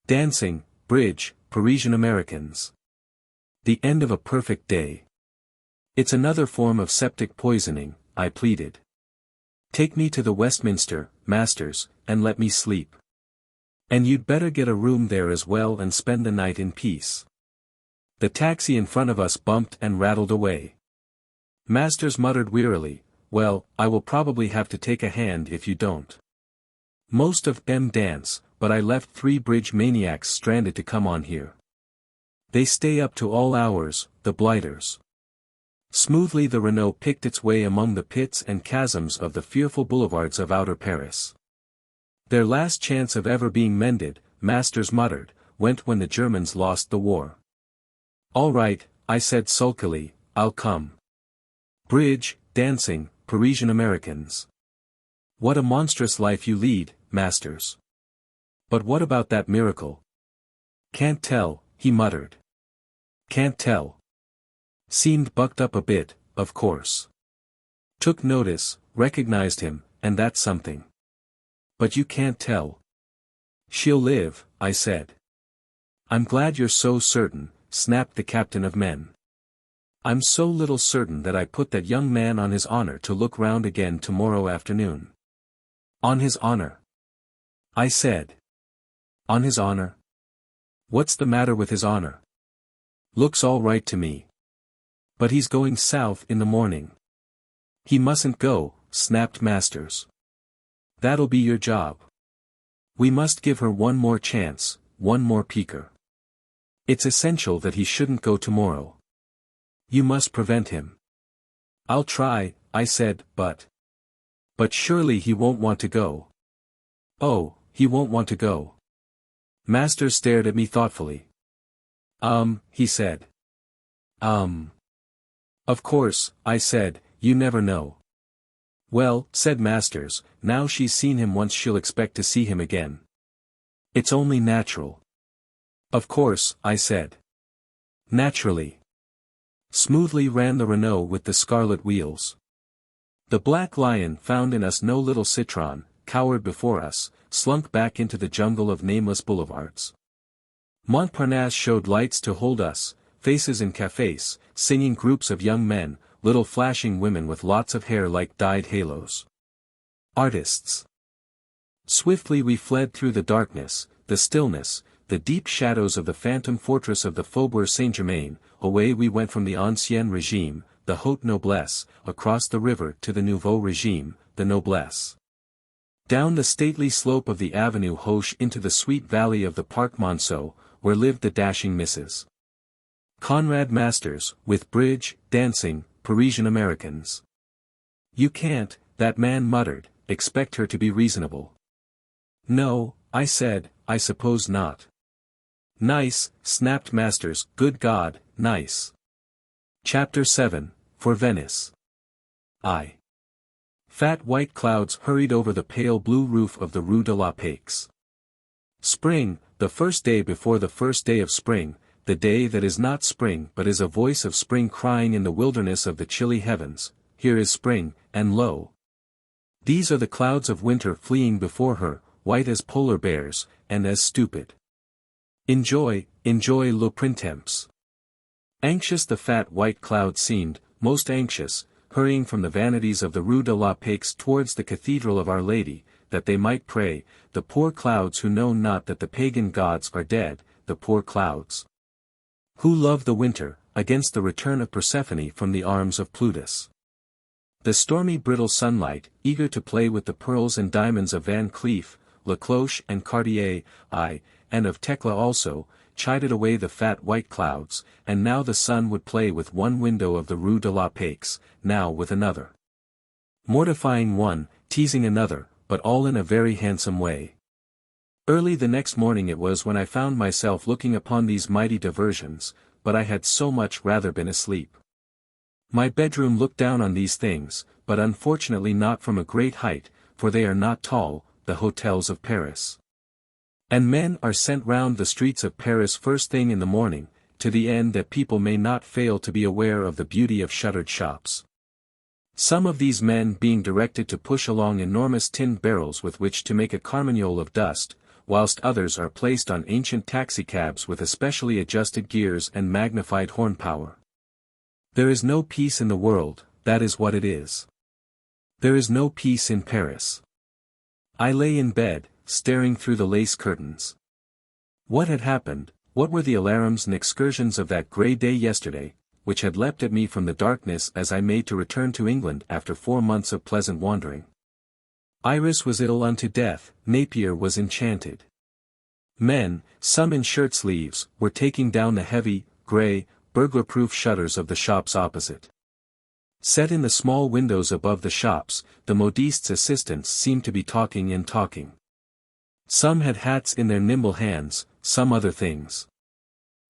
Speaker 1: Dancing, bridge, Parisian Americans. The end of a perfect day. It's another form of septic poisoning, I pleaded. Take me to the Westminster, Masters, and let me sleep. And you'd better get a room there as well and spend the night in peace. The taxi in front of us bumped and rattled away. Masters muttered wearily, well, I will probably have to take a hand if you don't. Most of them dance, but I left 3 bridge maniacs stranded to come on here. They stay up to all hours, the blighters. Smoothly the Renault picked its way among the pits and chasms of the fearful boulevards of outer Paris. Their last chance of ever being mended, Masters muttered, went when the Germans lost the war. All right, I said sulkily, I'll come. Bridge, dancing, Parisian Americans. What a monstrous life you lead, Masters. But what about that miracle? Can't tell, he muttered. Can't tell. Seemed bucked up a bit, of course. Took notice, recognized him, and that's something. But you can't tell. She'll live, I said. I'm glad you're so certain, snapped the captain of men. I'm so little certain that I put that young man on his honor to look round again tomorrow afternoon. On his honor. I said. On his honor? What's the matter with his honor? Looks all right to me. But he's going south in the morning. He mustn't go, snapped Masters. That'll be your job. We must give her one more chance, one more PIQURE. It's essential that he shouldn't go tomorrow. You must prevent him. I'll try, I said, but surely he won't want to go. Oh, he won't want to go. Masters stared at me thoughtfully. He said. Of course, I said, you never know. Well, said Masters, now she's seen him once she'll expect to see him again. It's only natural. Of course, I said. Naturally. Smoothly ran the Renault with the scarlet wheels. The black lion found in us no little citron, cowered before us, slunk back into the jungle of nameless boulevards. Montparnasse showed lights to hold us, faces in cafés, singing groups of young men, little flashing women with lots of hair like dyed halos. Artists. Swiftly we fled through the darkness, the stillness, the deep shadows of the phantom fortress of the Faubourg Saint-Germain. Away we went from the ancien régime, the haute noblesse, across the river to the nouveau régime, the noblesse. Down the stately slope of the avenue Hoche into the sweet valley of the Parc Monceau, where lived the dashing Mrs. Conrad Masters, with bridge, dancing, Parisian Americans. You can't, that man muttered, expect her to be reasonable. No, I said, I suppose not. Nice, snapped Masters, good God, nice. Chapter 7, for Venice. Fat white clouds hurried over the pale blue roof of the Rue de la Paix. Spring, the first day before the first day of spring, the day that is not spring but is a voice of spring crying in the wilderness of the chilly heavens, here is spring, and lo! These are the clouds of winter fleeing before her, white as polar bears, and as stupid. Enjoy, enjoy le printemps. Anxious the fat white cloud seemed, most anxious, hurrying from the vanities of the Rue de la Paix towards the Cathedral of Our Lady, that they might pray, the poor clouds who know not that the pagan gods are dead, the poor clouds who love the winter, against the return of Persephone from the arms of Plutus. The stormy brittle sunlight, eager to play with the pearls and diamonds of Van Cleef, Lecloche and Cartier, and of Tekla also, chided away the fat white clouds, and now the sun would play with one window of the Rue de la Paix, now with another. Mortifying one, teasing another, but all in a very handsome way. Early the next morning it was when I found myself looking upon these mighty diversions, but I had so much rather been asleep. My bedroom looked down on these things, but unfortunately not from a great height, for they are not tall, the hotels of Paris. And men are sent round the streets of Paris first thing in the morning, to the end that people may not fail to be aware of the beauty of shuttered shops. Some of these men being directed to push along enormous tin barrels with which to make a carmagnole of dust, whilst others are placed on ancient taxicabs with especially adjusted gears and magnified horn power. There is no peace in the world, that is what it is. There is no peace in Paris. I lay in bed, staring through the lace curtains. What had happened, what were the alarums and excursions of that grey day yesterday, which had leapt at me from the darkness as I made to return to England after 4 months of pleasant wandering? Iris was ill unto death, Napier was enchanted. Men, some in shirt-sleeves, were taking down the heavy, grey, burglar-proof shutters of the shops opposite. Set in the small windows above the shops, the modistes' assistants seemed to be talking and talking. Some had hats in their nimble hands, some other things.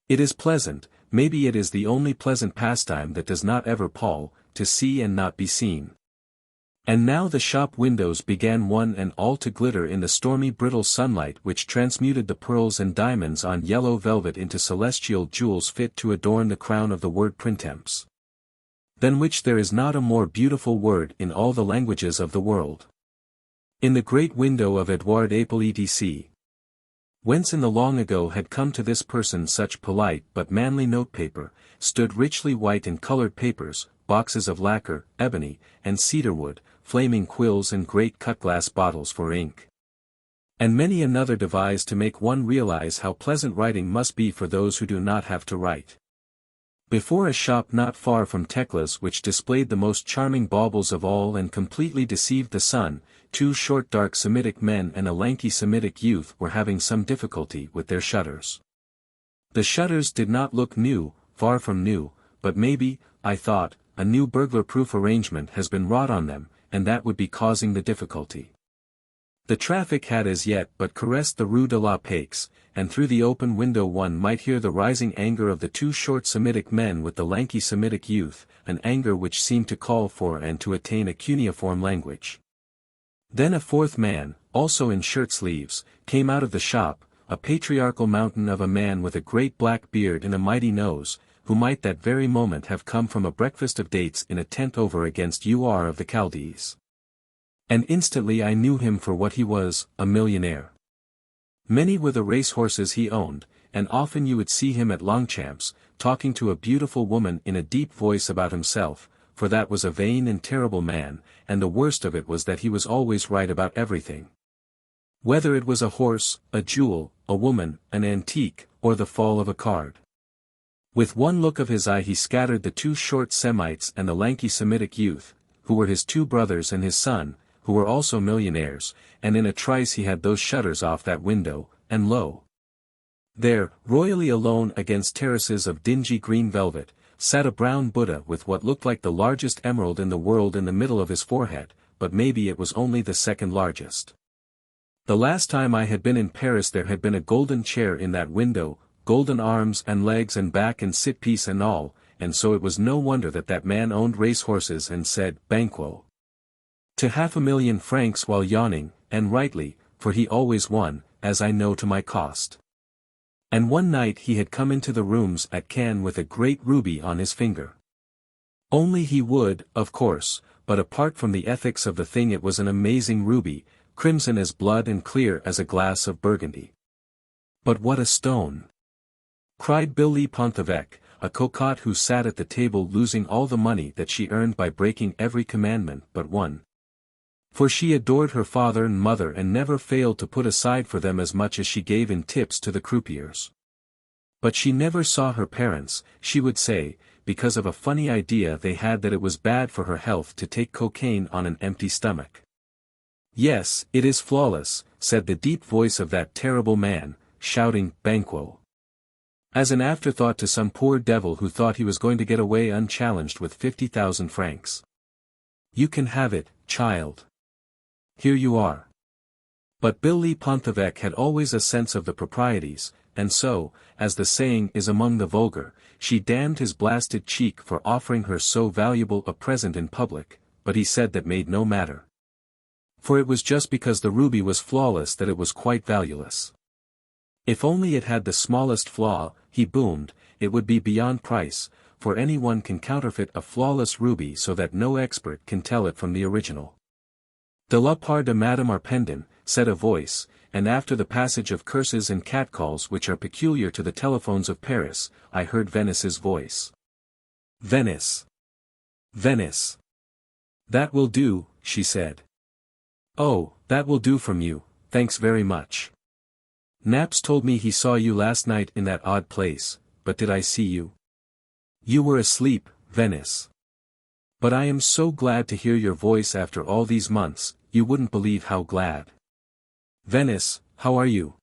Speaker 1: It is pleasant, maybe it is the only pleasant pastime that does not ever pall, to see and not be seen. And now the shop windows began one and all to glitter in the stormy brittle sunlight which transmuted the pearls and diamonds on yellow velvet into celestial jewels fit to adorn the crown of the word printemps, than which there is not a more beautiful word in all the languages of the world. In the great window of Edouard Hippolyte, whence in the long ago had come to this person such polite but manly notepaper, stood richly white and colored papers, boxes of lacquer, ebony, and cedarwood, flaming quills and great cut-glass bottles for ink. And many another devised to make one realize how pleasant writing must be for those who do not have to write. Before a shop not far from Tekla's which displayed the most charming baubles of all and completely deceived the sun, 2 short dark Semitic men and a lanky Semitic youth were having some difficulty with their shutters. The shutters did not look new, far from new, but maybe, I thought, a new burglar-proof arrangement has been wrought on them, and that would be causing the difficulty. The traffic had as yet but caressed the Rue de la Paix, and through the open window one might hear the rising anger of the 2 short Semitic men with the lanky Semitic youth, an anger which seemed to call for and to attain a cuneiform language. Then a 4th man, also in shirt-sleeves, came out of the shop, a patriarchal mountain of a man with a great black beard and a mighty nose, who might that very moment have come from a breakfast of dates in a tent over against Ur of the Chaldees. And instantly I knew him for what he was, a millionaire. Many were the racehorses he owned, and often you would see him at Longchamps, talking to a beautiful woman in a deep voice about himself, for that was a vain and terrible man, and the worst of it was that he was always right about everything. Whether it was a horse, a jewel, a woman, an antique, or the fall of a card. With one look of his eye he scattered the 2 short Semites and the lanky Semitic youth, who were his 2 brothers and his son, who were also millionaires, and in a trice he had those shutters off that window, and lo! There, royally alone against terraces of dingy green velvet, sat a brown Buddha with what looked like the largest emerald in the world in the middle of his forehead, but maybe it was only the second largest. The last time I had been in Paris there had been a golden chair in that window, golden arms and legs and back and sit-piece and all, and so it was no wonder that that man owned racehorses and said, "Banquo." To 500,000 francs while yawning, and rightly, for he always won, as I know to my cost. And one night he had come into the rooms at Cannes with a great ruby on his finger. Only he would, of course, but apart from the ethics of the thing it was an amazing ruby, crimson as blood and clear as a glass of Burgundy. But what a stone! Cried Billy Ponthevec, a cocotte who sat at the table losing all the money that she earned by breaking every commandment but one. For she adored her father and mother and never failed to put aside for them as much as she gave in tips to the croupiers. But she never saw her parents, she would say, because of a funny idea they had that it was bad for her health to take cocaine on an empty stomach. "Yes, it is flawless," said the deep voice of that terrible man, shouting, "Banquo," as an afterthought to some poor devil who thought he was going to get away unchallenged with 50,000 francs. "You can have it, child. Here you are." But Billy Ponthevec had always a sense of the proprieties, and so, as the saying is among the vulgar, she damned his blasted cheek for offering her so valuable a present in public, but he said that made no matter. For it was just because the ruby was flawless that it was quite valueless. If only it had the smallest flaw, he boomed, it would be beyond price, for anyone can counterfeit a flawless ruby so that no expert can tell it from the original. "De la part de Madame Arpendon," said a voice, and after the passage of curses and catcalls which are peculiar to the telephones of Paris, I heard Venice's voice. "Venice. Venice. That will do," she said. "Oh, that will do from you, thanks very much. Naps told me he saw you last night in that odd place, but did I see you? You were asleep, Venice. But I am so glad to hear your voice after all these months, you wouldn't believe how glad. Venice, how are you?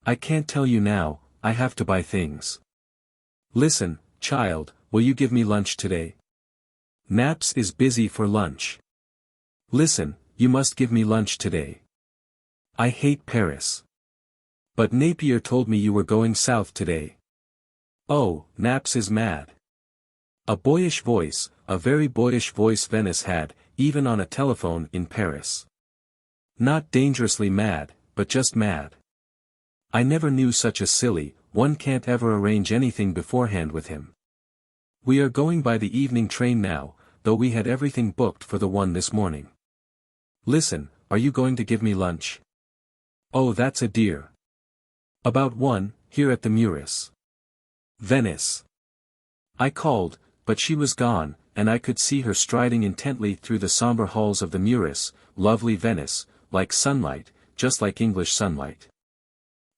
Speaker 1: I can't tell you now, I have to buy things. Listen, child, will you give me lunch today? Naps is busy for lunch. Listen, you must give me lunch today. I hate Paris. But Napier told me you were going south today. Oh, Naps is mad." A boyish voice, a very boyish voice Venice had, even on a telephone in Paris. Not dangerously mad, but just mad. I never knew such a silly, one can't ever arrange anything beforehand with him. We are going by the evening train now, though we had everything booked for the one this morning. Listen, are you going to give me lunch? Oh, that's a dear. About 1, here at the Muris. Venice. I called, but she was gone, and I could see her striding intently through the somber halls of the Muris, lovely Venice, like sunlight, just like English sunlight.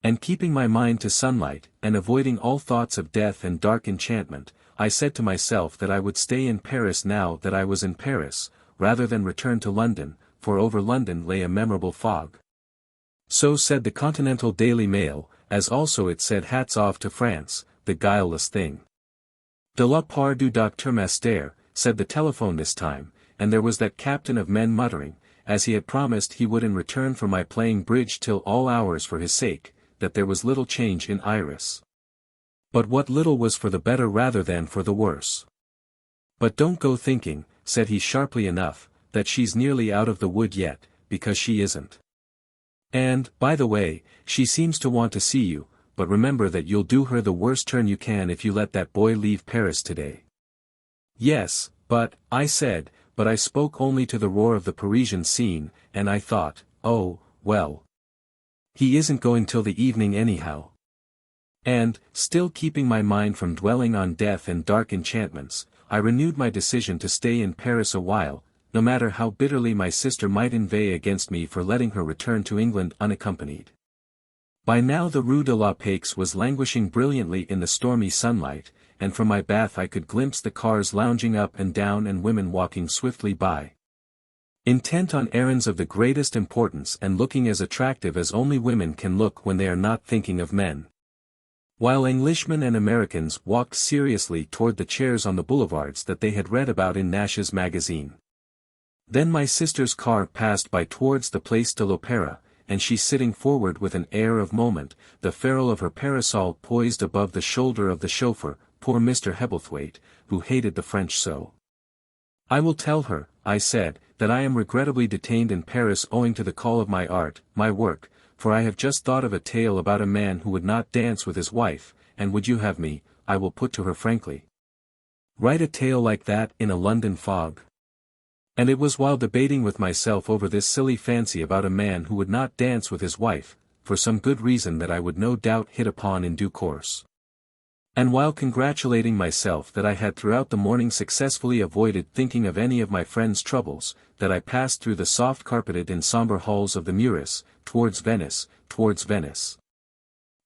Speaker 1: And keeping my mind to sunlight, and avoiding all thoughts of death and dark enchantment, I said to myself that I would stay in Paris now that I was in Paris, rather than return to London, for over London lay a memorable fog. So said the Continental Daily Mail, as also it said hats off to France, the guileless thing. De la part du Docteur Master, said the telephone this time, and there was that captain of men muttering, as he had promised he would in return for my playing bridge till all hours for his sake, that there was little change in Iris. But what little was for the better rather than for the worse. But don't go thinking, said he sharply enough, that she's nearly out of the wood yet, because she isn't. And, by the way, she seems to want to see you, but remember that you'll do her the worst turn you can if you let that boy leave Paris today. Yes, but, I said, but I spoke only to the roar of the Parisian scene, and I thought, oh, well. He isn't going till the evening anyhow. And, still keeping my mind from dwelling on death and dark enchantments, I renewed my decision to stay in Paris a while, no matter how bitterly my sister might inveigh against me for letting her return to England unaccompanied. By now the Rue de la Paix was languishing brilliantly in the stormy sunlight, and from my bath I could glimpse the cars lounging up and down and women walking swiftly by, intent on errands of the greatest importance and looking as attractive as only women can look when they are not thinking of men. While Englishmen and Americans walked seriously toward the chairs on the boulevards that they had read about in Nash's magazine. Then my sister's car passed by towards the Place de l'Opéra, and she sitting forward with an air of moment, the ferrule of her parasol poised above the shoulder of the chauffeur, poor Mr. Hebblethwaite, who hated the French so. I will tell her, I said, that I am regrettably detained in Paris owing to the call of my art, my work, for I have just thought of a tale about a man who would not dance with his wife, and would you have me, I will put to her frankly, write a tale like that in a London fog? And it was while debating with myself over this silly fancy about a man who would not dance with his wife, for some good reason that I would no doubt hit upon in due course. And while congratulating myself that I had throughout the morning successfully avoided thinking of any of my friend's troubles, that I passed through the soft-carpeted and sombre halls of the Murris, towards Venice,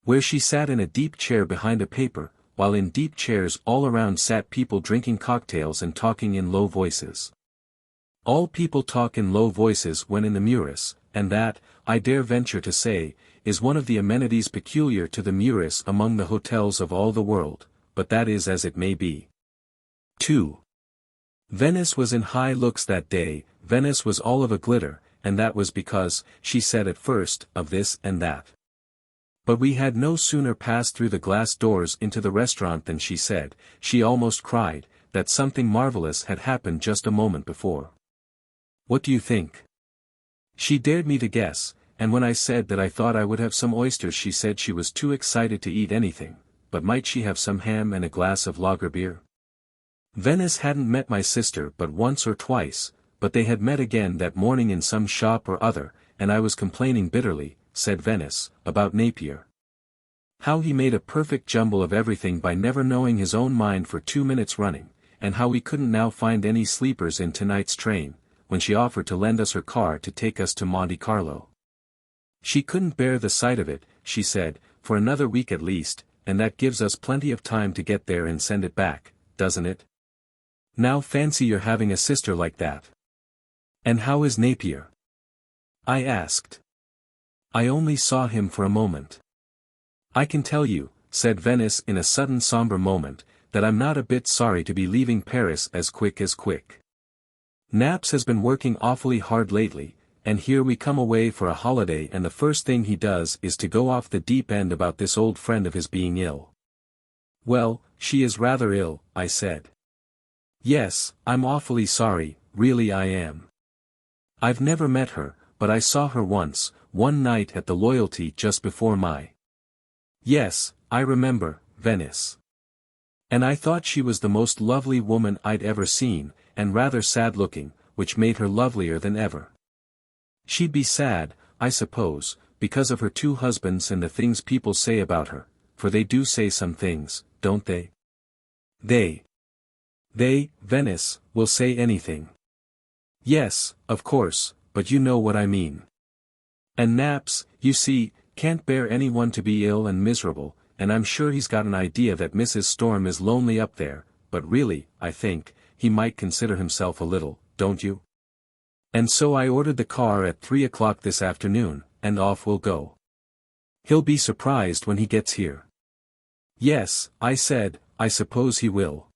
Speaker 1: where she sat in a deep chair behind a paper, while in deep chairs all around sat people drinking cocktails and talking in low voices. All people talk in low voices when in the Murris, and that, I dare venture to say, is one of the amenities peculiar to the Murris among the hotels of all the world, but that is as it may be. 2. Venice was in high looks that day, Venice was all of a glitter, and that was because, she said at first, of this and that. But we had no sooner passed through the glass doors into the restaurant than she said, she almost cried, that something marvelous had happened just a moment before. What do you think? She dared me to guess, and when I said that I thought I would have some oysters she said she was too excited to eat anything, but might she have some ham and a glass of lager beer? Venice hadn't met my sister but once or twice, but they had met again that morning in some shop or other, and I was complaining bitterly, said Venice, about Napier. How he made a perfect jumble of everything by never knowing his own mind for 2 minutes running, and how we couldn't now find any sleepers in tonight's train, when she offered to lend us her car to take us to Monte Carlo. She couldn't bear the sight of it, she said, for another week at least, and that gives us plenty of time to get there and send it back, doesn't it? Now fancy your having a sister like that. And how is Napier? I asked. I only saw him for a moment. I can tell you, said Venice in a sudden somber moment, that I'm not a bit sorry to be leaving Paris as quick. Naps has been working awfully hard lately, and here we come away for a holiday and the first thing he does is to go off the deep end about this old friend of his being ill. Well, she is rather ill, I said. Yes, I'm awfully sorry, really I am. I've never met her, but I saw her once, one night at the Loyalty just before my... Yes, I remember, Venice. And I thought she was the most lovely woman I'd ever seen, and rather sad-looking, which made her lovelier than ever. She'd be sad, I suppose, because of her 2 husbands and the things people say about her, for they do say some things, don't they? They, Venice, will say anything. Yes, of course, but you know what I mean. And Naps, you see, can't bear anyone to be ill and miserable, and I'm sure he's got an idea that Mrs. Storm is lonely up there, but really, I think, he might consider himself a little, don't you? And so I ordered the car at 3 o'clock this afternoon, and off we'll go. He'll be surprised when he gets here. Yes, I said, I suppose he will.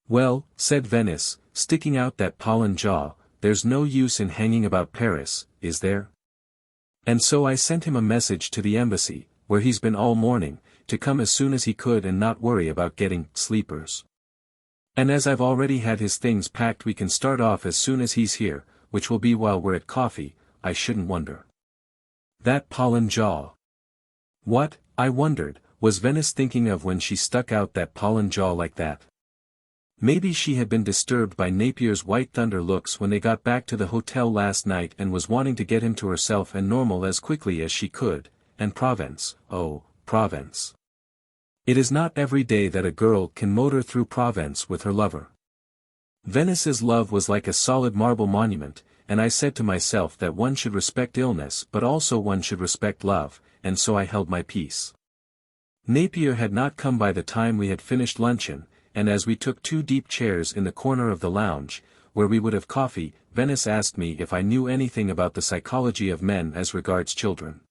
Speaker 1: Well, said Venice, sticking out that pollen jaw, there's no use in hanging about Paris, is there? And so I sent him a message to the embassy, where he's been all morning, to come as soon as he could and not worry about getting sleepers. And as I've already had his things packed we can start off as soon as he's here, which will be while we're at coffee, I shouldn't wonder. That pollen jaw. What, I wondered, was Venice thinking of when she stuck out that pollen jaw like that? Maybe she had been disturbed by Napier's white thunder looks when they got back to the hotel last night and was wanting to get him to herself and normal as quickly as she could, and Provence, oh, Provence. It is not every day that a girl can motor through Provence with her lover. Venice's love was like a solid marble monument, and I said to myself that one should respect illness but also one should respect love, and so I held my peace. Napier had not come by the time we had finished luncheon, and as we took 2 deep chairs in the corner of the lounge, where we would have coffee, Venice asked me if I knew anything about the psychology of men as regards children.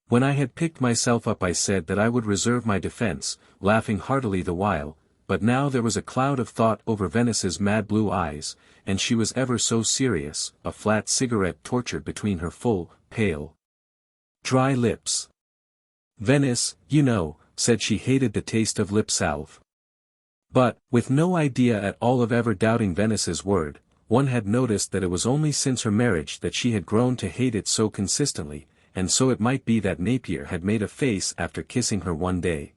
Speaker 1: When I had picked myself up I said that I would reserve my defense, laughing heartily the while, but now there was a cloud of thought over Venice's mad blue eyes, and she was ever so serious, a flat cigarette tortured between her full, pale, dry lips. Venice, you know, said she hated the taste of lip salve. But, with no idea at all of ever doubting Venice's word, one had noticed that it was only since her marriage that she had grown to hate it so consistently, and so it might be that Napier had made a face after kissing her one day.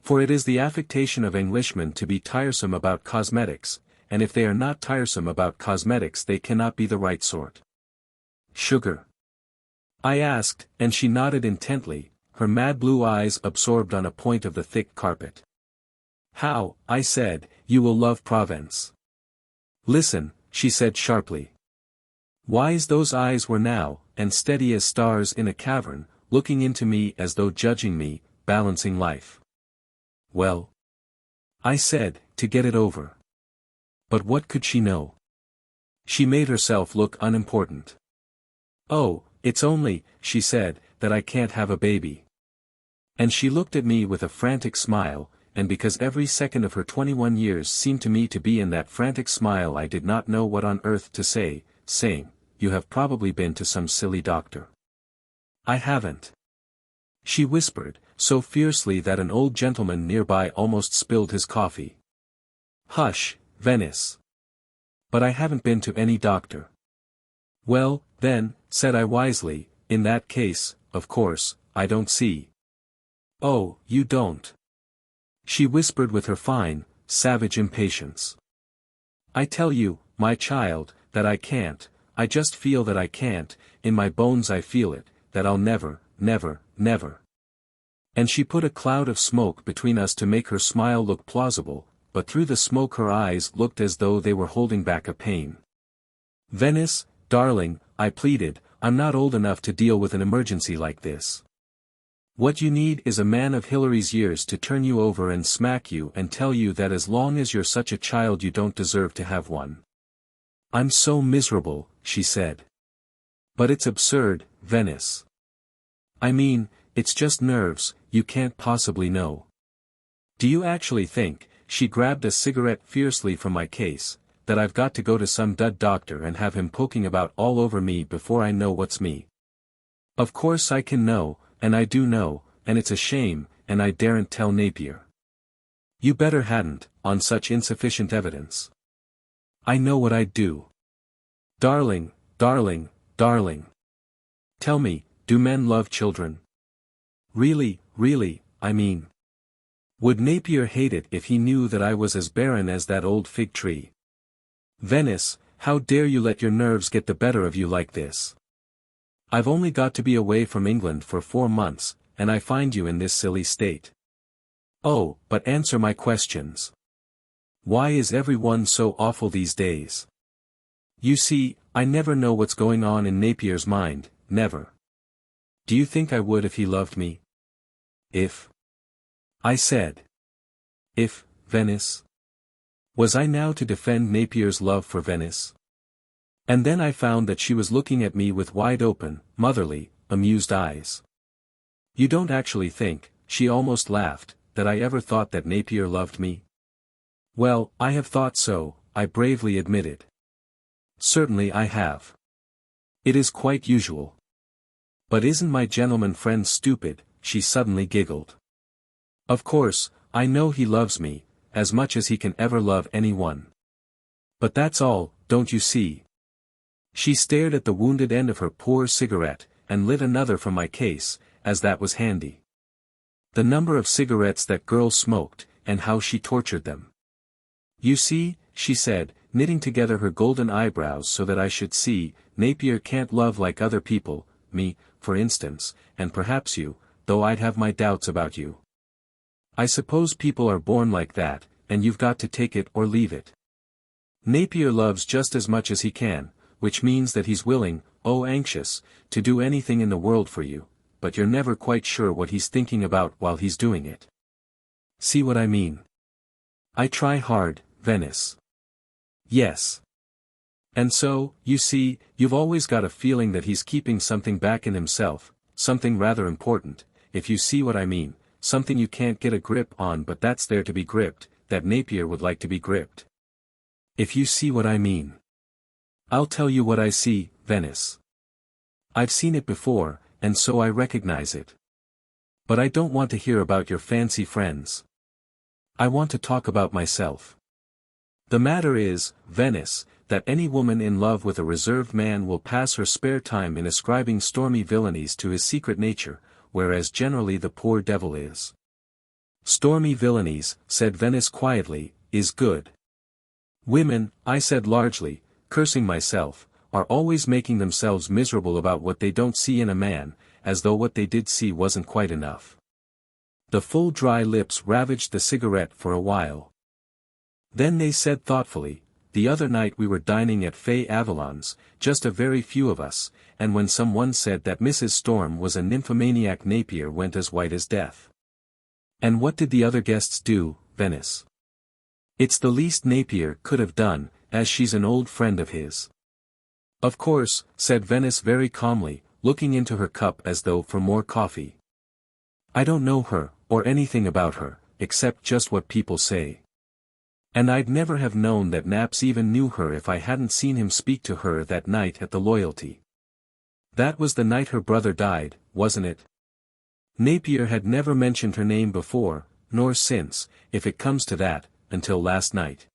Speaker 1: For it is the affectation of Englishmen to be tiresome about cosmetics, and if they are not tiresome about cosmetics they cannot be the right sort. Sugar? I asked, and she nodded intently, her mad blue eyes absorbed on a point of the thick carpet. How, I said, you will love Provence. Listen, she said sharply. Wise those eyes were now, and steady as stars in a cavern, looking into me as though judging me, balancing life. Well? I said, to get it over. But what could she know? She made herself look unimportant. Oh, it's only, she said, that I can't have a baby. And she looked at me with a frantic smile, and because every second of her 21 years seemed to me to be in that frantic smile I did not know what on earth to say, saying, you have probably been to some silly doctor. I haven't. She whispered, so fiercely that an old gentleman nearby almost spilled his coffee. Hush, Venice. But I haven't been to any doctor. Well, then, said I wisely, in that case, of course, I don't see. Oh, you don't. She whispered with her fine, savage impatience. I tell you, my child, that I can't, I just feel that I can't, in my bones I feel it, that I'll never, never, never. And she put a cloud of smoke between us to make her smile look plausible, but through the smoke her eyes looked as though they were holding back a pain. Venice, darling, I pleaded, I'm not old enough to deal with an emergency like this. What you need is a man of Hilary's years to turn you over and smack you and tell you that as long as you're such a child you don't deserve to have one. I'm so miserable, she said. But it's absurd, Venice. I mean, it's just nerves, you can't possibly know. Do you actually think, she grabbed a cigarette fiercely from my case, that I've got to go to some dud doctor and have him poking about all over me before I know what's me? Of course I can know, and I do know, and it's a shame, and I daren't tell Napier. You better hadn't, on such insufficient evidence. I know what I'd do. Darling, darling, darling. Tell me, do men love children? Really, really, I mean. Would Napier hate it if he knew that I was as barren as that old fig tree? Venice, how dare you let your nerves get the better of you like this? I've only got to be away from England for 4 months, and I find you in this silly state. Oh, but answer my questions. Why is everyone so awful these days? You see, I never know what's going on in Napier's mind, never. Do you think I would if he loved me? If? I said. If, Venice? Was I now to defend Napier's love for Venice? And then I found that she was looking at me with wide-open, motherly, amused eyes. You don't actually think, she almost laughed, that I ever thought that Napier loved me? Well, I have thought so, I bravely admitted. Certainly I have. It is quite usual. But isn't my gentleman friend stupid? She suddenly giggled. Of course, I know he loves me, as much as he can ever love anyone. But that's all, don't you see? She stared at the wounded end of her poor cigarette, and lit another from my case, as that was handy. The number of cigarettes that girl smoked, and how she tortured them. You see, she said, knitting together her golden eyebrows so that I should see, Napier can't love like other people, me, for instance, and perhaps you, though I'd have my doubts about you. I suppose people are born like that, and you've got to take it or leave it. Napier loves just as much as he can, which means that he's willing, oh anxious, to do anything in the world for you, but you're never quite sure what he's thinking about while he's doing it. See what I mean? I try hard, Venice. Yes. And so, you see, you've always got a feeling that he's keeping something back in himself, something rather important, if you see what I mean, something you can't get a grip on but that's there to be gripped, that Napier would like to be gripped. If you see what I mean. I'll tell you what I see, Venice. I've seen it before, and so I recognize it. But I don't want to hear about your fancy friends. I want to talk about myself. The matter is, Venice, that any woman in love with a reserved man will pass her spare time in ascribing stormy villainies to his secret nature, whereas generally the poor devil is. Stormy villainies, said Venice quietly, is good. Women, I said largely, cursing myself, are always making themselves miserable about what they don't see in a man, as though what they did see wasn't quite enough. The full dry lips ravaged the cigarette for a while. Then they said thoughtfully, the other night we were dining at Fay Avalon's, just a very few of us, and when someone said that Mrs. Storm was a nymphomaniac, Napier went as white as death. And what did the other guests do, Venice? It's the least Napier could have done, as she's an old friend of his. Of course, said Venice very calmly, looking into her cup as though for more coffee. I don't know her, or anything about her, except just what people say. And I'd never have known that Naps even knew her if I hadn't seen him speak to her that night at the Loyalty. That was the night her brother died, wasn't it? Napier had never mentioned her name before, nor since, if it comes to that, until last night.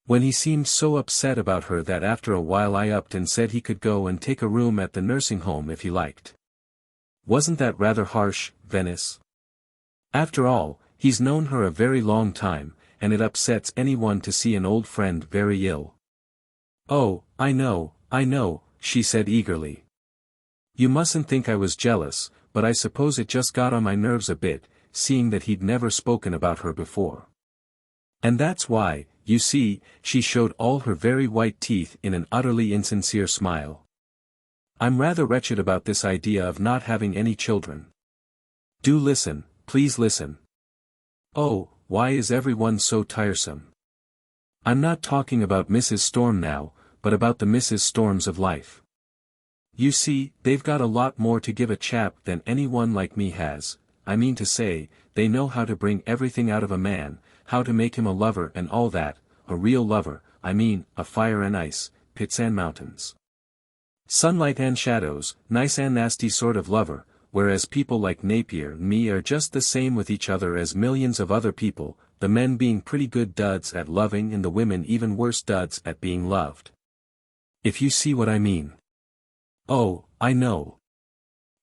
Speaker 1: When he seemed so upset about her that after a while I upped and said he could go and take a room at the nursing home if he liked. Wasn't that rather harsh, Venice? After all, he's known her a very long time, and it upsets anyone to see an old friend very ill. Oh, I know, she said eagerly. You mustn't think I was jealous, but I suppose it just got on my nerves a bit, seeing that he'd never spoken about her before. And that's why, you see, she showed all her very white teeth in an utterly insincere smile. I'm rather wretched about this idea of not having any children. Do listen, please listen. Oh, why is everyone so tiresome? I'm not talking about Mrs. Storm now, but about the Mrs. Storms of life. You see, they've got a lot more to give a chap than anyone like me has, I mean to say, they know how to bring everything out of a man, how to make him a lover and all that, a real lover, I mean, a fire and ice, pits and mountains. Sunlight and shadows, nice and nasty sort of lover, whereas people like Napier and me are just the same with each other as millions of other people, the men being pretty good duds at loving and the women even worse duds at being loved. If you see what I mean. Oh, I know.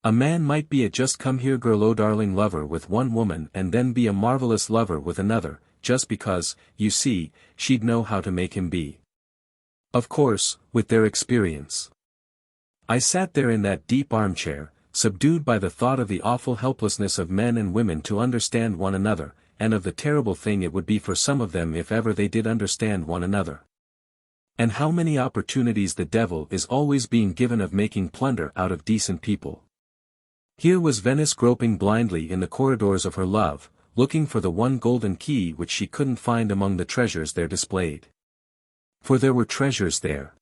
Speaker 1: A man might be a just come here girl oh darling lover with one woman and then be a marvelous lover with another, just because, you see, she'd know how to make him be. Of course, with their experience. I sat there in that deep armchair, subdued by the thought of the awful helplessness of men and women to understand one another, and of the terrible thing it would be for some of them if ever they did understand one another. And how many opportunities the devil is always being given of making plunder out of decent people. Here was Venice groping blindly in the corridors of her love, looking for the one golden key which she couldn't find among the treasures there displayed. For there were treasures there.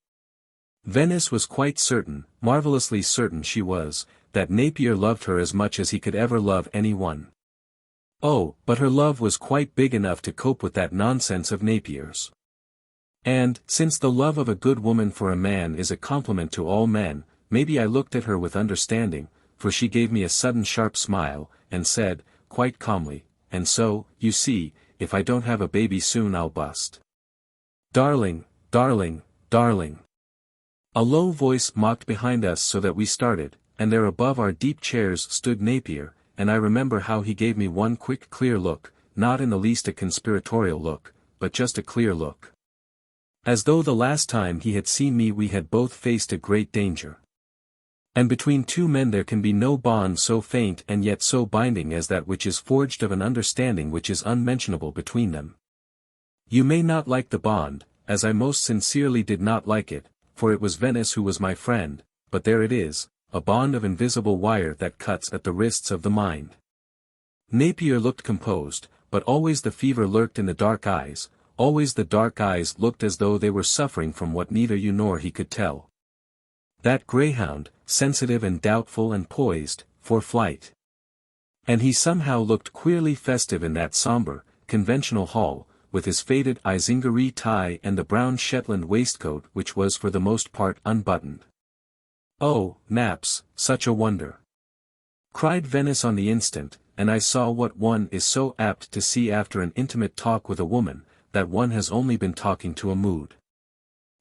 Speaker 1: Venice was quite certain, marvelously certain she was, that Napier loved her as much as he could ever love anyone. Oh, but her love was quite big enough to cope with that nonsense of Napier's. And, since the love of a good woman for a man is a compliment to all men, maybe I looked at her with understanding, for she gave me a sudden sharp smile, and said, quite calmly, and so, you see, if I don't have a baby soon I'll bust. Darling, darling, darling. A low voice mocked behind us so that we started, and there above our deep chairs stood Napier, and I remember how he gave me one quick clear look, not in the least a conspiratorial look, but just a clear look. As though the last time he had seen me we had both faced a great danger. And between two men there can be no bond so faint and yet so binding as that which is forged of an understanding which is unmentionable between them. You may not like the bond, as I most sincerely did not like it, for it was Venice who was my friend, but there it is, a bond of invisible wire that cuts at the wrists of the mind. Napier looked composed, but always the fever lurked in the dark eyes, always the dark eyes looked as though they were suffering from what neither you nor he could tell. That greyhound, sensitive and doubtful and poised, for flight. And he somehow looked queerly festive in that sombre, conventional hall, with his faded Isingary tie and the brown Shetland waistcoat which was for the most part unbuttoned. "Oh, Naps, such a wonder!" cried Venice on the instant, and I saw what one is so apt to see after an intimate talk with a woman, that one has only been talking to a mood.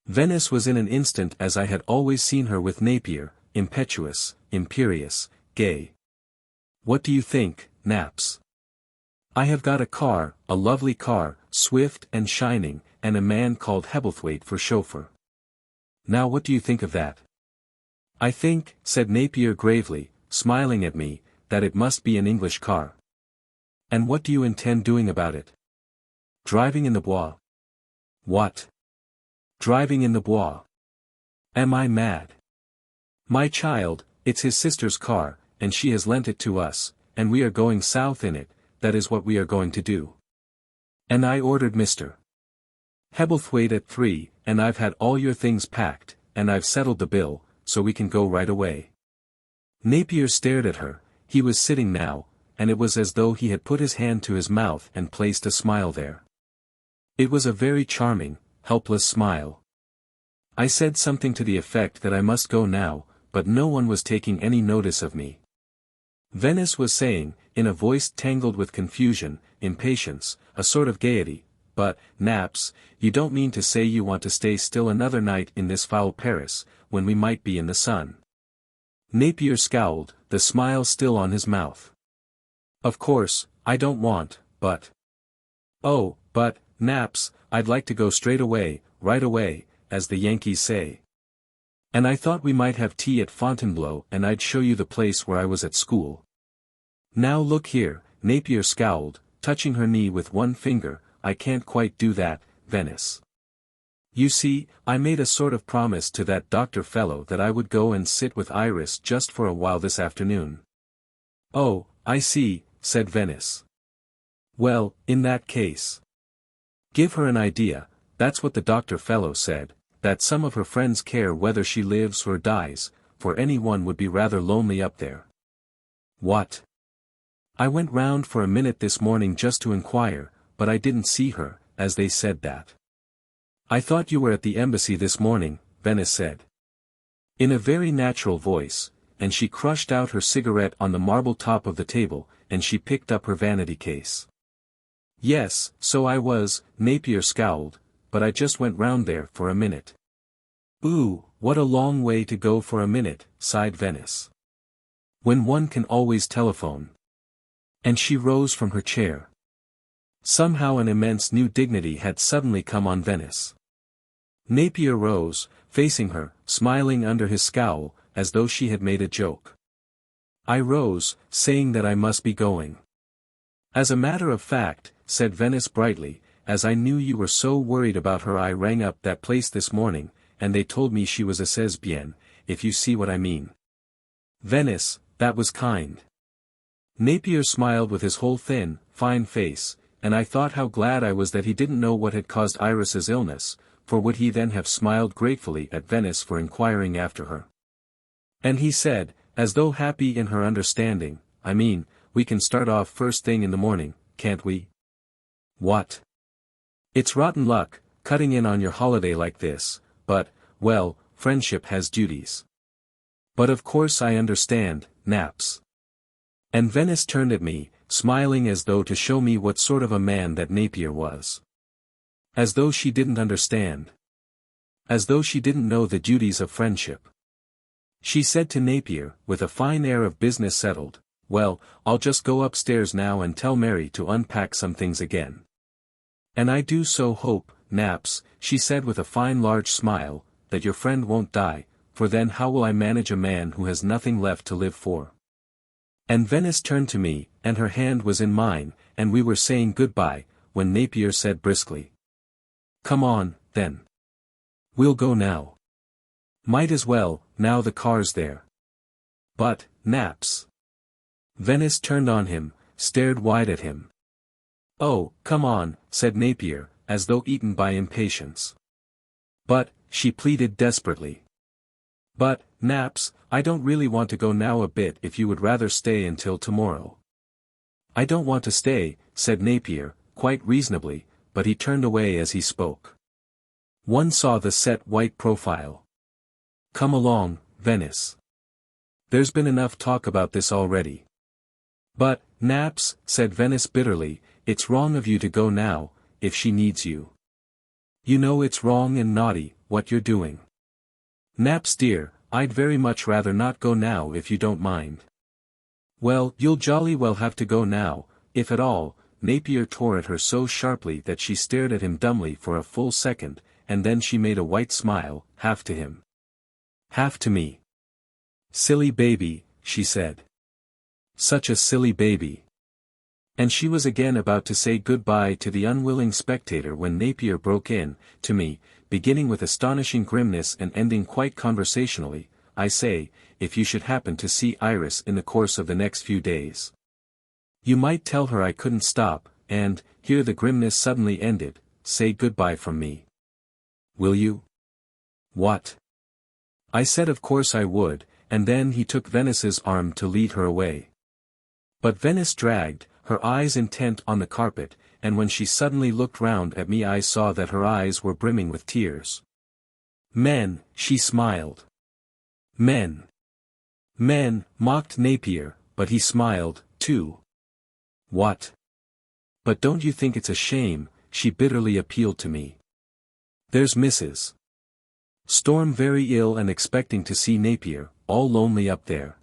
Speaker 1: Venice was in an instant as I had always seen her with Napier, impetuous, imperious, gay. "What do you think, Naps? I have got a car, a lovely car, swift and shining, and a man called Hebblethwaite for chauffeur. Now what do you think of that?" "I think," said Napier gravely, smiling at me, "that it must be an English car." "And what do you intend doing about it?" "Driving in the Bois." "What? Driving in the Bois? Am I mad?" "My child, it's his sister's car, and she has lent it to us, and we are going south in it, that is what we are going to do. And I ordered Mr. Hebblethwaite at 3, and I've had all your things packed, and I've settled the bill, so we can go right away." Napier stared at her, he was sitting now, and it was as though he had put his hand to his mouth and placed a smile there. It was a very charming, helpless smile. I said something to the effect that I must go now, but no one was taking any notice of me. Venice was saying, in a voice tangled with confusion, impatience, a sort of gaiety, "But, Naps, you don't mean to say you want to stay still another night in this foul Paris, when we might be in the sun?" Napier scowled, the smile still on his mouth. "Of course, I don't want, but—" "Oh, but, Naps, I'd like to go straight away, right away, as the Yankees say. And I thought we might have tea at Fontainebleau and I'd show you the place where I was at school." "Now look here," Napier scowled, touching her knee with one finger, "I can't quite do that, Venice. You see, I made a sort of promise to that doctor fellow that I would go and sit with Iris just for a while this afternoon." "Oh, I see," said Venice. "Well, in that case, give her an idea, that's what the doctor fellow said, that some of her friends care whether she lives or dies, for any one would be rather lonely up there." "What?" "I went round for a minute this morning just to inquire, but I didn't see her, as they said that." "I thought you were at the embassy this morning," Venice said, in a very natural voice, and she crushed out her cigarette on the marble top of the table, and she picked up her vanity case. "Yes, so I was," Napier scowled, "but I just went round there for a minute." "Ooh, what a long way to go for a minute," sighed Venice. "When one can always telephone." And she rose from her chair. Somehow an immense new dignity had suddenly come on Venice. Napier rose, facing her, smiling under his scowl, as though she had made a joke. I rose, saying that I must be going. "As a matter of fact," said Venice brightly, "as I knew you were so worried about her I rang up that place this morning, and they told me she was a lesbienne, if you see what I mean." "Venice, that was kind." Napier smiled with his whole thin, fine face, and I thought how glad I was that he didn't know what had caused Iris's illness, for would he then have smiled gratefully at Venice for inquiring after her? And he said, as though happy in her understanding, "I mean, we can start off first thing in the morning, can't we?" "What?" "It's rotten luck, cutting in on your holiday like this, but, well, friendship has duties." "But of course I understand, Naps." And Venice turned at me, smiling as though to show me what sort of a man that Napier was. As though she didn't understand. As though she didn't know the duties of friendship. She said to Napier, with a fine air of business settled, "Well, I'll just go upstairs now and tell Mary to unpack some things again." "And I do so hope, Naps," she said with a fine large smile, "that your friend won't die, for then how will I manage a man who has nothing left to live for?" And Venice turned to me, and her hand was in mine, and we were saying goodbye, when Napier said briskly, "Come on, then. We'll go now. Might as well, now the car's there." "But, Naps." Venice turned on him, stared wide at him. "Oh, come on," said Napier, as though eaten by impatience. "But," she pleaded desperately. "But, Naps, I don't really want to go now a bit if you would rather stay until tomorrow." "I don't want to stay," said Napier, quite reasonably, but he turned away as he spoke. One saw the set white profile. "Come along, Venice. There's been enough talk about this already." "But, Naps," said Venice bitterly, "it's wrong of you to go now, if she needs you. You know it's wrong and naughty, what you're doing." "Naps dear, I'd very much rather not go now if you don't mind." "Well, you'll jolly well have to go now, if at all." Napier tore at her so sharply that she stared at him dumbly for a full second, and then she made a white smile, half to him, half to me. "Silly baby," she said. "Such a silly baby." And she was again about to say goodbye to the unwilling spectator when Napier broke in, to me, beginning with astonishing grimness and ending quite conversationally, "I say, if you should happen to see Iris in the course of the next few days, you might tell her I couldn't stop, and," here the grimness suddenly ended, "say goodbye from me. Will you?" "What?" I said of course I would, and then he took Venice's arm to lead her away. But Venice dragged, her eyes intent on the carpet, and when she suddenly looked round at me I saw that her eyes were brimming with tears. "Men," she smiled. "Men." "Men," mocked Napier, but he smiled, too. "What? But don't you think it's a shame?" she bitterly appealed to me. "There's Mrs. Storm very ill and expecting to see Napier, all lonely up there.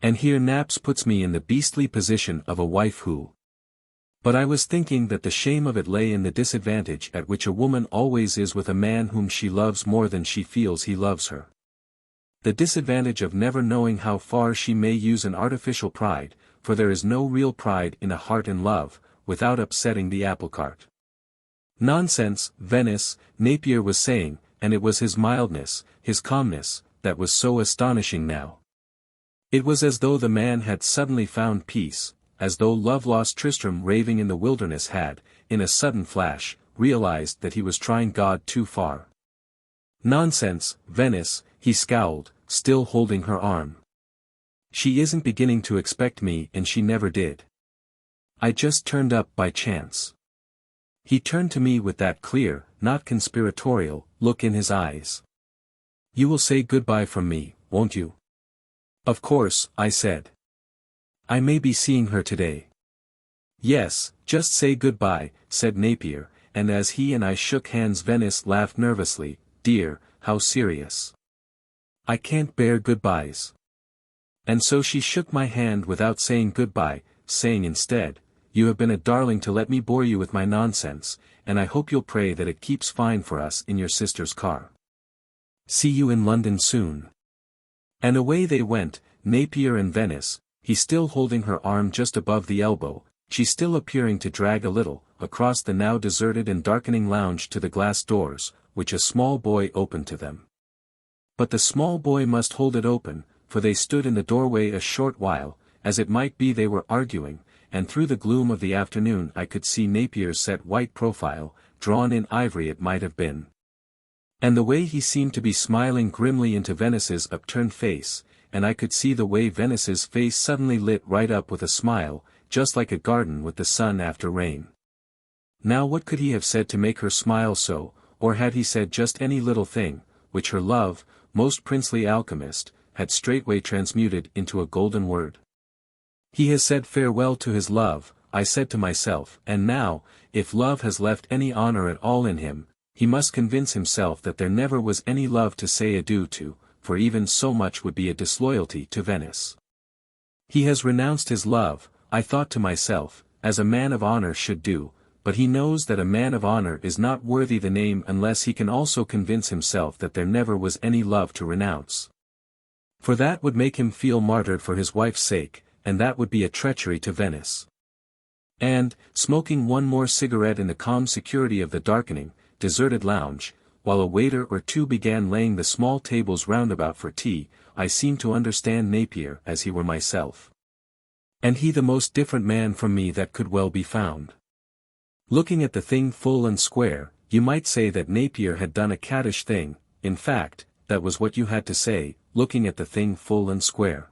Speaker 1: And here Naps puts me in the beastly position of a wife who—" But I was thinking that the shame of it lay in the disadvantage at which a woman always is with a man whom she loves more than she feels he loves her. The disadvantage of never knowing how far she may use an artificial pride, for there is no real pride in a heart in love, without upsetting the apple cart. "Nonsense, Venice," Napier was saying, and it was his mildness, his calmness, that was so astonishing now. It was as though the man had suddenly found peace, as though love-lost Tristram raving in the wilderness had, in a sudden flash, realized that he was trying God too far. "Nonsense, Venice," he scowled, still holding her arm. "She isn't beginning to expect me and she never did. I just turned up by chance." He turned to me with that clear, not conspiratorial, look in his eyes. "You will say goodbye from me, won't you?" "Of course," I said. "I may be seeing her today." "Yes, just say goodbye," said Napier, and as he and I shook hands Venice laughed nervously, "Dear, how serious. I can't bear goodbyes." And so she shook my hand without saying goodbye, saying instead, "You have been a darling to let me bore you with my nonsense, and I hope you'll pray that it keeps fine for us in your sister's car. See you in London soon." And away they went, Napier and Venice, he still holding her arm just above the elbow, she still appearing to drag a little, across the now deserted and darkening lounge to the glass doors, which a small boy opened to them. But the small boy must hold it open, for they stood in the doorway a short while, as it might be they were arguing, and through the gloom of the afternoon I could see Napier's set white profile, drawn in ivory it might have been. And the way he seemed to be smiling grimly into Venice's upturned face, and I could see the way Venice's face suddenly lit right up with a smile, just like a garden with the sun after rain. Now what could he have said to make her smile so, or had he said just any little thing, which her love, most princely alchemist, had straightway transmuted into a golden word? He has said farewell to his love, I said to myself, and now, if love has left any honor at all in him, he must convince himself that there never was any love to say adieu to, for even so much would be a disloyalty to Venice. He has renounced his love, I thought to myself, as a man of honor should do, but he knows that a man of honor is not worthy the name unless he can also convince himself that there never was any love to renounce. For that would make him feel martyred for his wife's sake, and that would be a treachery to Venice. And, smoking one more cigarette in the calm security of the darkening, deserted lounge, while a waiter or two began laying the small tables roundabout for tea, I seemed to understand Napier as he were myself. And he the most different man from me that could well be found. Looking at the thing full and square, you might say that Napier had done a caddish thing, in fact, that was what you had to say, looking at the thing full and square.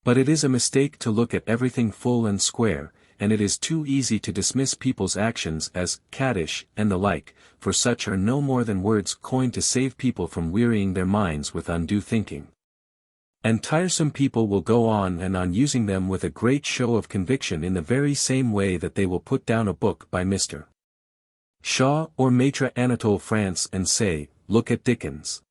Speaker 1: But it is a mistake to look at everything full and square, and it is too easy to dismiss people's actions as caddish and the like, for such are no more than words coined to save people from wearying their minds with undue thinking. And tiresome people will go on and on using them with a great show of conviction in the very same way that they will put down a book by Mr. Shaw or Maître Anatole France and say, "Look at Dickens."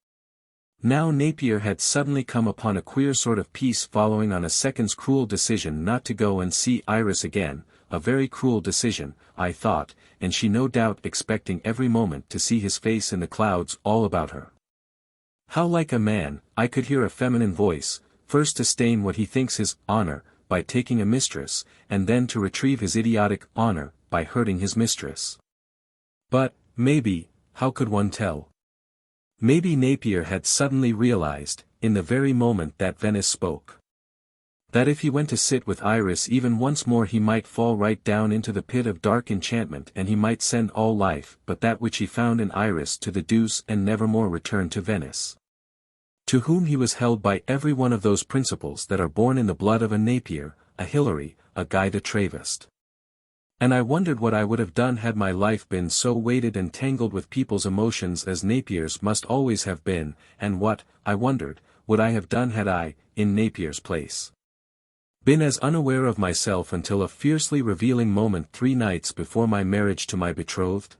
Speaker 1: Now Napier had suddenly come upon a queer sort of peace following on a second's cruel decision not to go and see Iris again, a very cruel decision, I thought, and she no doubt expecting every moment to see his face in the clouds all about her. How like a man, I could hear a feminine voice, first to stain what he thinks his honor, by taking a mistress, and then to retrieve his idiotic honor, by hurting his mistress. But, maybe, how could one tell? Maybe Napier had suddenly realized, in the very moment that Venice spoke, that if he went to sit with Iris even once more he might fall right down into the pit of dark enchantment and he might send all life but that which he found in Iris to the deuce and never more return to Venice. To whom he was held by every one of those principles that are born in the blood of a Napier, a Hilary, a Guy de Tréviste. And I wondered what I would have done had my life been so weighted and tangled with people's emotions as Napier's must always have been, and what, I wondered, would I have done had I, in Napier's place, been as unaware of myself until a fiercely revealing moment 3 nights before my marriage to my betrothed?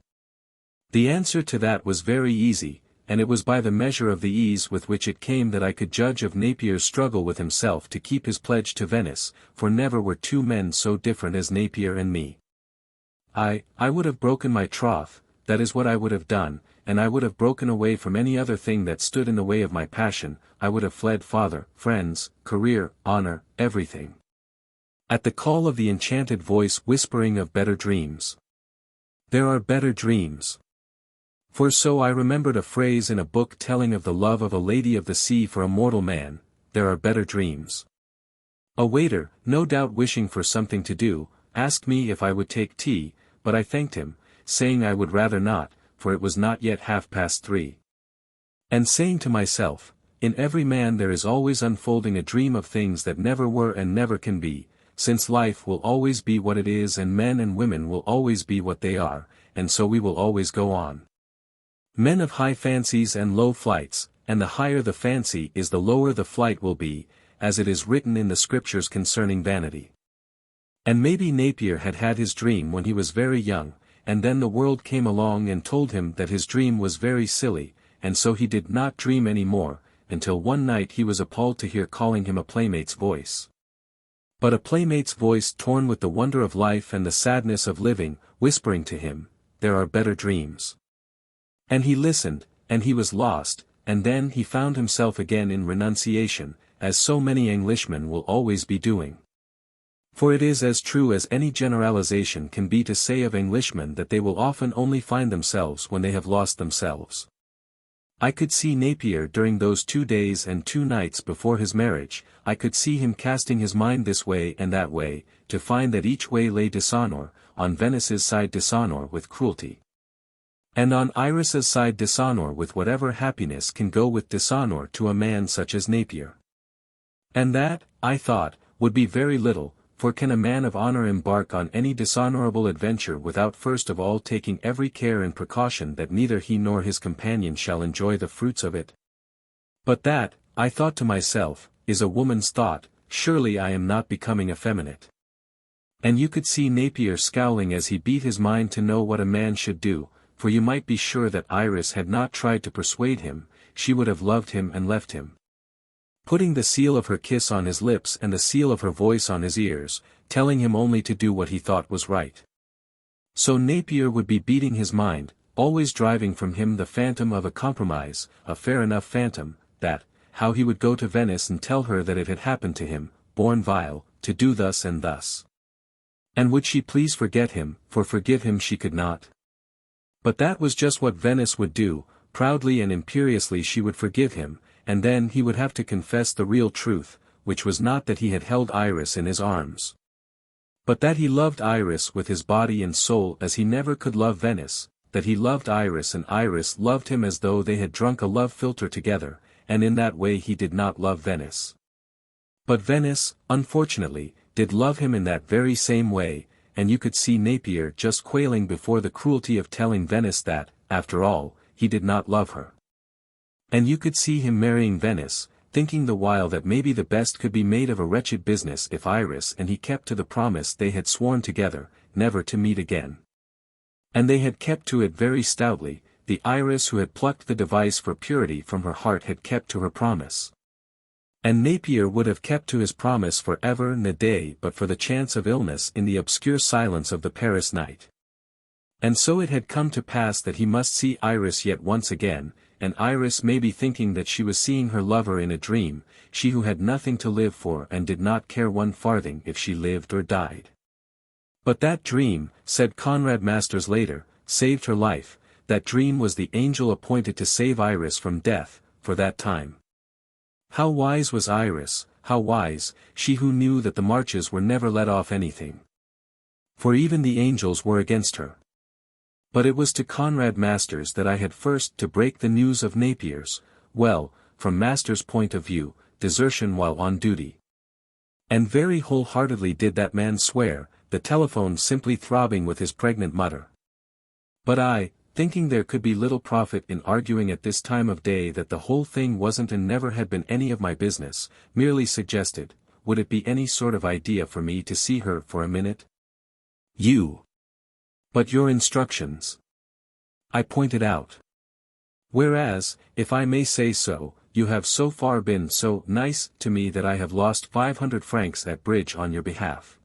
Speaker 1: The answer to that was very easy, and it was by the measure of the ease with which it came that I could judge of Napier's struggle with himself to keep his pledge to Venice, for never were 2 men so different as Napier and me. I would have broken my troth, that is what I would have done, and I would have broken away from any other thing that stood in the way of my passion, I would have fled father, friends, career, honor, everything. At the call of the enchanted voice whispering of better dreams. There are better dreams. For so I remembered a phrase in a book telling of the love of a lady of the sea for a mortal man, there are better dreams. A waiter, no doubt wishing for something to do, asked me if I would take tea, but I thanked him, saying I would rather not, for it was not yet 3:30. And saying to myself, in every man there is always unfolding a dream of things that never were and never can be, since life will always be what it is and men and women will always be what they are, and so we will always go on. Men of high fancies and low flights, and the higher the fancy is the lower the flight will be, as it is written in the scriptures concerning vanity. And maybe Napier had had his dream when he was very young, and then the world came along and told him that his dream was very silly, and so he did not dream any more, until one night he was appalled to hear calling him a playmate's voice. But a playmate's voice torn with the wonder of life and the sadness of living, whispering to him, there are better dreams. And he listened, and he was lost, and then he found himself again in renunciation, as so many Englishmen will always be doing. For it is as true as any generalization can be to say of Englishmen that they will often only find themselves when they have lost themselves. I could see Napier during those 2 days and 2 nights before his marriage, I could see him casting his mind this way and that way, to find that each way lay dishonor, on Venice's side dishonor with cruelty. And on Iris's side dishonor with whatever happiness can go with dishonor to a man such as Napier. And that, I thought, would be very little, for can a man of honor embark on any dishonorable adventure without first of all taking every care and precaution that neither he nor his companion shall enjoy the fruits of it? But that, I thought to myself, is a woman's thought, surely I am not becoming effeminate. And you could see Napier scowling as he beat his mind to know what a man should do, for you might be sure that Iris had not tried to persuade him, she would have loved him and left him. Putting the seal of her kiss on his lips and the seal of her voice on his ears, telling him only to do what he thought was right. So Napier would be beating his mind, always driving from him the phantom of a compromise, a fair enough phantom, that, how he would go to Venice and tell her that it had happened to him, born vile, to do thus and thus. And would she please forget him, for forgive him she could not? But that was just what Venice would do, proudly and imperiously she would forgive him, and then he would have to confess the real truth, which was not that he had held Iris in his arms, but that he loved Iris with his body and soul as he never could love Venice, that he loved Iris and Iris loved him as though they had drunk a love philtre together, and in that way he did not love Venice. But Venice, unfortunately, did love him in that very same way, and you could see Napier just quailing before the cruelty of telling Venice that, after all, he did not love her. And you could see him marrying Venice, thinking the while that maybe the best could be made of a wretched business if Iris and he kept to the promise they had sworn together, never to meet again. And they had kept to it very stoutly, the Iris who had plucked the device for purity from her heart had kept to her promise. And Napier would have kept to his promise for ever and a day but for the chance of illness in the obscure silence of the Paris night. And so it had come to pass that he must see Iris yet once again, and Iris may be thinking that she was seeing her lover in a dream, she who had nothing to live for and did not care one farthing if she lived or died. But that dream, said Conrad Masters later, saved her life, that dream was the angel appointed to save Iris from death, for that time. How wise was Iris, how wise, she who knew that the marches were never let off anything. For even the angels were against her. But it was to Conrad Masters that I had first to break the news of Napier's, well, from Masters' point of view, desertion while on duty. And very wholeheartedly did that man swear, the telephone simply throbbing with his pregnant mutter. But I, thinking there could be little profit in arguing at this time of day that the whole thing wasn't and never had been any of my business, merely suggested, would it be any sort of idea for me to see her for a minute? You. But your instructions. I pointed out. Whereas, if I may say so, you have so far been so nice to me that I have lost 500 francs at bridge on your behalf.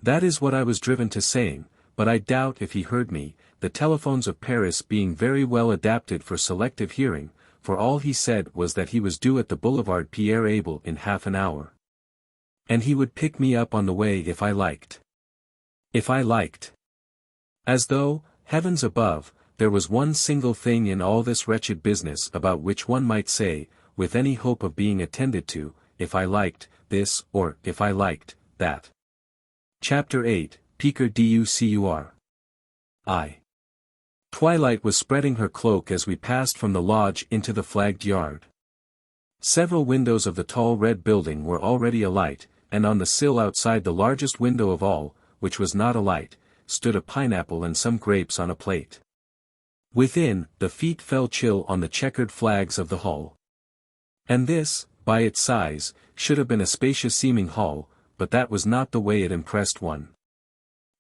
Speaker 1: That is what I was driven to saying, but I doubt if he heard me, the telephones of Paris being very well adapted for selective hearing, for all he said was that he was due at the Boulevard Pierre Abel in half an hour. And he would pick me up on the way if I liked. If I liked. As though, heavens above, there was one single thing in all this wretched business about which one might say, with any hope of being attended to, if I liked this or if I liked that. Chapter 8, PIQURE DUCUR. Twilight was spreading her cloak as we passed from the lodge into the flagged yard. Several windows of the tall red building were already alight, and on the sill outside the largest window of all, which was not alight, stood a pineapple and some grapes on a plate. Within, the feet fell chill on the checkered flags of the hall. And this, by its size, should have been a spacious-seeming hall, but that was not the way it impressed one.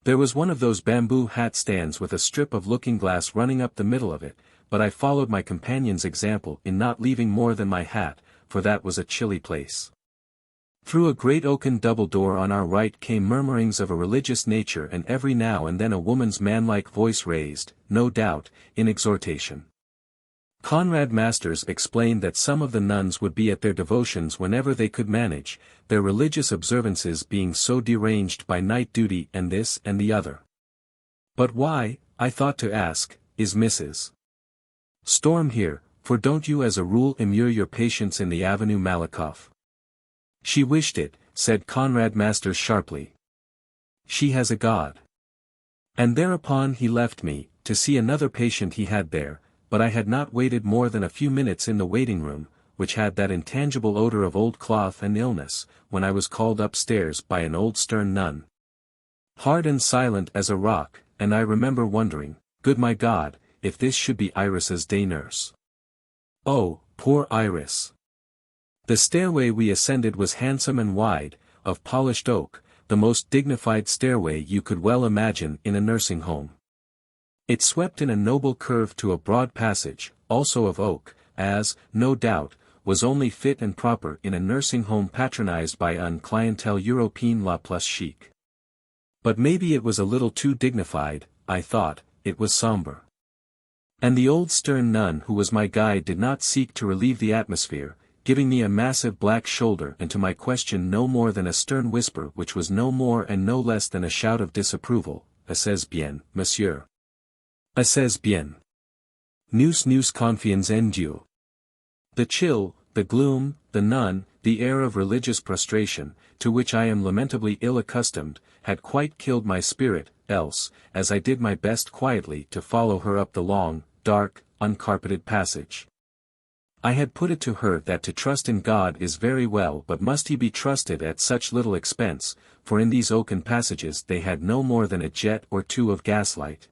Speaker 1: There was one of those bamboo hat stands with a strip of looking-glass running up the middle of it, but I followed my companion's example in not leaving more than my hat, for that was a chilly place. Through a great oaken double door on our right came murmurings of a religious nature and every now and then a woman's manlike voice raised, no doubt, in exhortation. Conrad Masters explained that some of the nuns would be at their devotions whenever they could manage, their religious observances being so deranged by night duty and this and the other. But why, I thought to ask, is Mrs. Storm here, for don't you as a rule immure your patients in the Avenue Malakoff? She wished it, said Conrad Masters sharply. She has a god. And thereupon he left me, to see another patient he had there, but I had not waited more than a few minutes in the waiting room, which had that intangible odor of old cloth and illness, when I was called upstairs by an old stern nun. Hard and silent as a rock, and I remember wondering, good my God, if this should be Iris's day nurse. Oh, poor Iris. The stairway we ascended was handsome and wide, of polished oak, the most dignified stairway you could well imagine in a nursing home. It swept in a noble curve to a broad passage, also of oak, as, no doubt, was only fit and proper in a nursing home patronized by un clientele European la plus chic. But maybe it was a little too dignified, I thought, it was somber. And the old stern nun who was my guide did not seek to relieve the atmosphere, giving me a massive black shoulder and to my question no more than a stern whisper which was no more and no less than a shout of disapproval. C'est bien, monsieur. C'est bien. Nous confions en Dieu. The chill, the gloom, the nun, the air of religious prostration, to which I am lamentably ill accustomed, had quite killed my spirit, else, as I did my best quietly to follow her up the long, dark, uncarpeted passage. I had put it to her that to trust in God is very well, but must he be trusted at such little expense, for in these oaken passages they had no more than a jet or two of gaslight.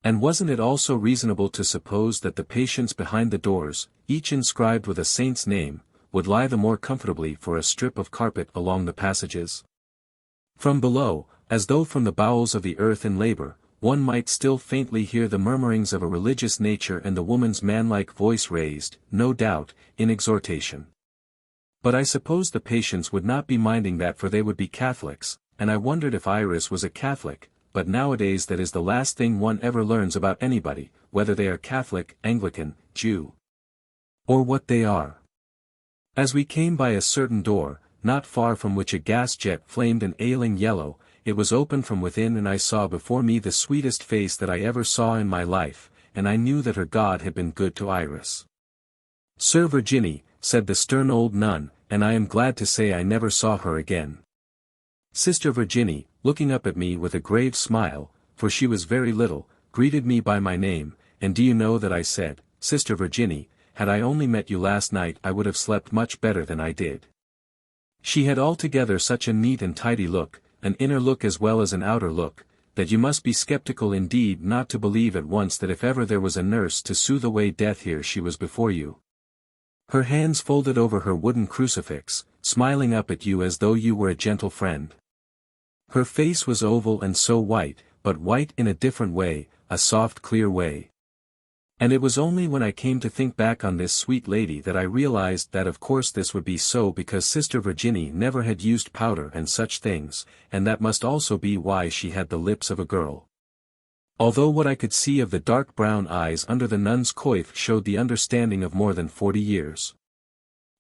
Speaker 1: And wasn't it also reasonable to suppose that the patients behind the doors, each inscribed with a saint's name, would lie the more comfortably for a strip of carpet along the passages? From below, as though from the bowels of the earth in labor, one might still faintly hear the murmurings of a religious nature and the woman's manlike voice raised, no doubt, in exhortation. But I suppose the patients would not be minding that, for they would be Catholics, and I wondered if Iris was a Catholic, but nowadays that is the last thing one ever learns about anybody, whether they are Catholic, Anglican, Jew, or what they are. As we came by a certain door, not far from which a gas jet flamed an ailing yellow, it was opened from within and I saw before me the sweetest face that I ever saw in my life, and I knew that her God had been good to Iris. Sir Virginie, said the stern old nun, and I am glad to say I never saw her again. Sister Virginie, looking up at me with a grave smile, for she was very little, greeted me by my name, and do you know that I said, Sister Virginie, had I only met you last night I would have slept much better than I did. She had altogether such a neat and tidy look, an inner look as well as an outer look, that you must be skeptical indeed not to believe at once that if ever there was a nurse to soothe away death here she was before you. Her hands folded over her wooden crucifix, smiling up at you as though you were a gentle friend. Her face was oval and so white, but white in a different way, a soft clear way. And it was only when I came to think back on this sweet lady that I realized that of course this would be so because Sister Virginie never had used powder and such things, and that must also be why she had the lips of a girl. Although what I could see of the dark brown eyes under the nun's coif showed the understanding of more than 40 years.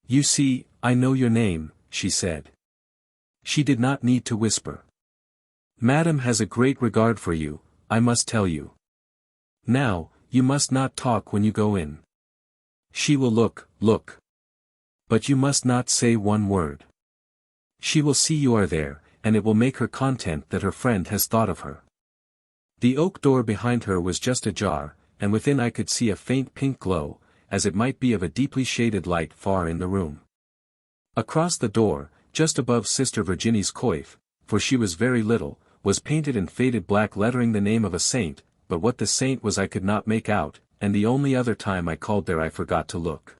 Speaker 1: You see, I know your name, she said. She did not need to whisper. Madame has a great regard for you, I must tell you. Now, you must not talk when you go in. She will look. But you must not say one word. She will see you are there, and it will make her content that her friend has thought of her. The oak door behind her was just ajar, and within I could see a faint pink glow, as it might be of a deeply shaded light far in the room. Across the door, just above Sister Virginie's coif, for she was very little, was painted in faded black lettering the name of a saint, but what the saint was I could not make out, and the only other time I called there I forgot to look.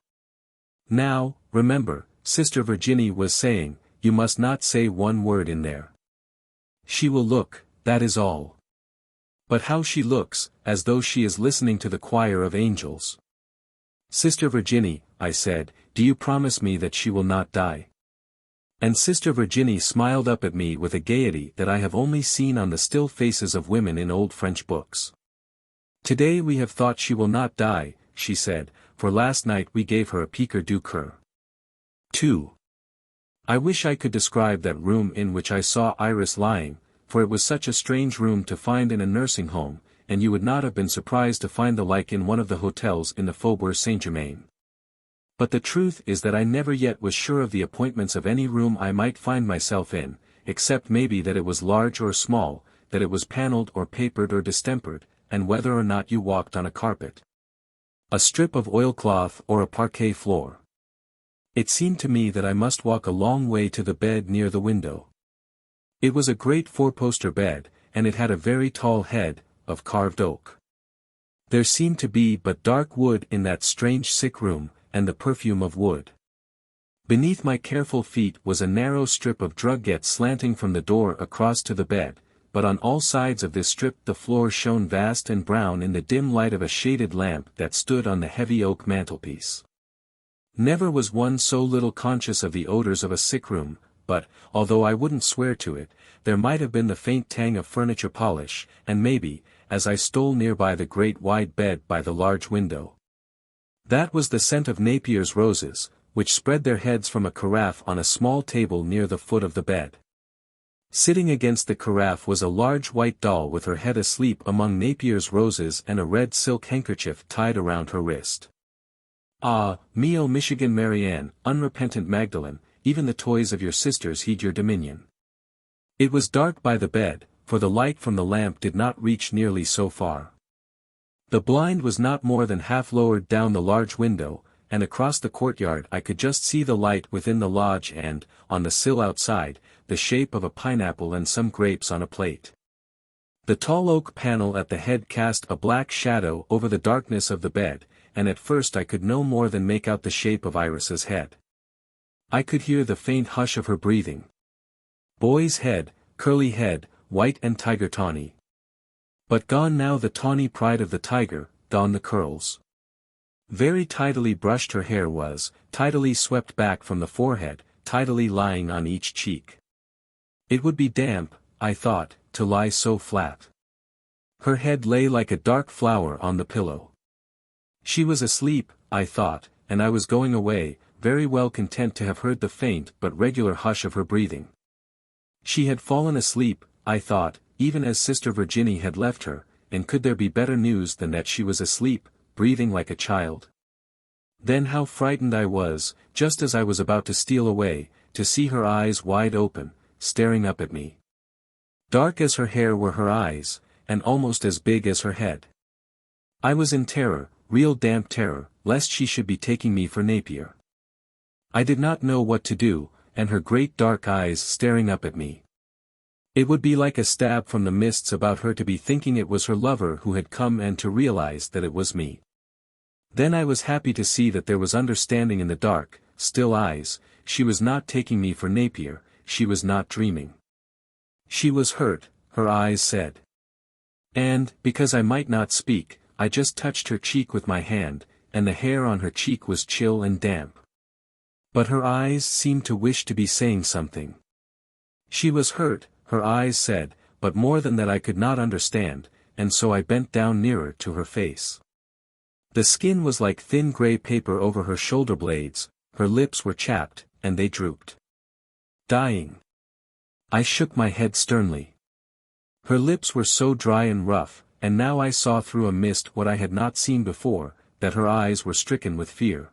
Speaker 1: Now, remember, Sister Virginie was saying, you must not say one word in there. She will look, that is all. But how she looks, as though she is listening to the choir of angels. Sister Virginie, I said, do you promise me that she will not die? And Sister Virginie smiled up at me with a gaiety that I have only seen on the still faces of women in old French books. Today we have thought she will not die, she said, for last night we gave her a piqûre du cœur. 2. I wish I could describe that room in which I saw Iris lying, for it was such a strange room to find in a nursing home, and you would not have been surprised to find the like in one of the hotels in the Faubourg Saint-Germain. But the truth is that I never yet was sure of the appointments of any room I might find myself in, except maybe that it was large or small, that it was panelled or papered or distempered, and whether or not you walked on a carpet, a strip of oilcloth or a parquet floor. It seemed to me that I must walk a long way to the bed near the window. It was a great four-poster bed, and it had a very tall head, of carved oak. There seemed to be but dark wood in that strange sick room, and the perfume of wood. Beneath my careful feet was a narrow strip of drugget slanting from the door across to the bed, but on all sides of this strip the floor shone vast and brown in the dim light of a shaded lamp that stood on the heavy oak mantelpiece. Never was one so little conscious of the odors of a sick room, but, although I wouldn't swear to it, there might have been the faint tang of furniture polish, and maybe, as I stole near by the great wide bed by the large window. That was the scent of Napier's roses, which spread their heads from a carafe on a small table near the foot of the bed. Sitting against the carafe was a large white doll with her head asleep among Napier's roses and a red silk handkerchief tied around her wrist. Ah, me oh Michigan Marianne, unrepentant Magdalene, even the toys of your sisters heed your dominion. It was dark by the bed, for the light from the lamp did not reach nearly so far. The blind was not more than half lowered down the large window, and across the courtyard I could just see the light within the lodge and, on the sill outside, the shape of a pineapple and some grapes on a plate. The tall oak panel at the head cast a black shadow over the darkness of the bed, and at first I could no more than make out the shape of Iris's head. I could hear the faint hush of her breathing. Boy's head, curly head, white and tiger tawny. But gone now the tawny pride of the tiger, gone the curls. Very tidily brushed her hair was, tidily swept back from the forehead, tidily lying on each cheek. It would be damp, I thought, to lie so flat. Her head lay like a dark flower on the pillow. She was asleep, I thought, and I was going away, very well content to have heard the faint but regular hush of her breathing. She had fallen asleep, I thought, even as Sister Virginie had left her, and could there be better news than that she was asleep, breathing like a child? Then how frightened I was, just as I was about to steal away, to see her eyes wide open, staring up at me. Dark as her hair were her eyes, and almost as big as her head. I was in terror, real damp terror, lest she should be taking me for Napier. I did not know what to do, and her great dark eyes staring up at me. It would be like a stab from the mists about her to be thinking it was her lover who had come and to realize that it was me. Then I was happy to see that there was understanding in the dark, still eyes. She was not taking me for Napier, she was not dreaming. She was hurt, her eyes said. And, because I might not speak, I just touched her cheek with my hand, and the hair on her cheek was chill and damp. But her eyes seemed to wish to be saying something. She was hurt, her eyes said, but more than that I could not understand, and so I bent down nearer to her face. The skin was like thin gray paper over her shoulder blades, her lips were chapped, and they drooped. Dying. I shook my head sternly. Her lips were so dry and rough, and now I saw through a mist what I had not seen before, that her eyes were stricken with fear.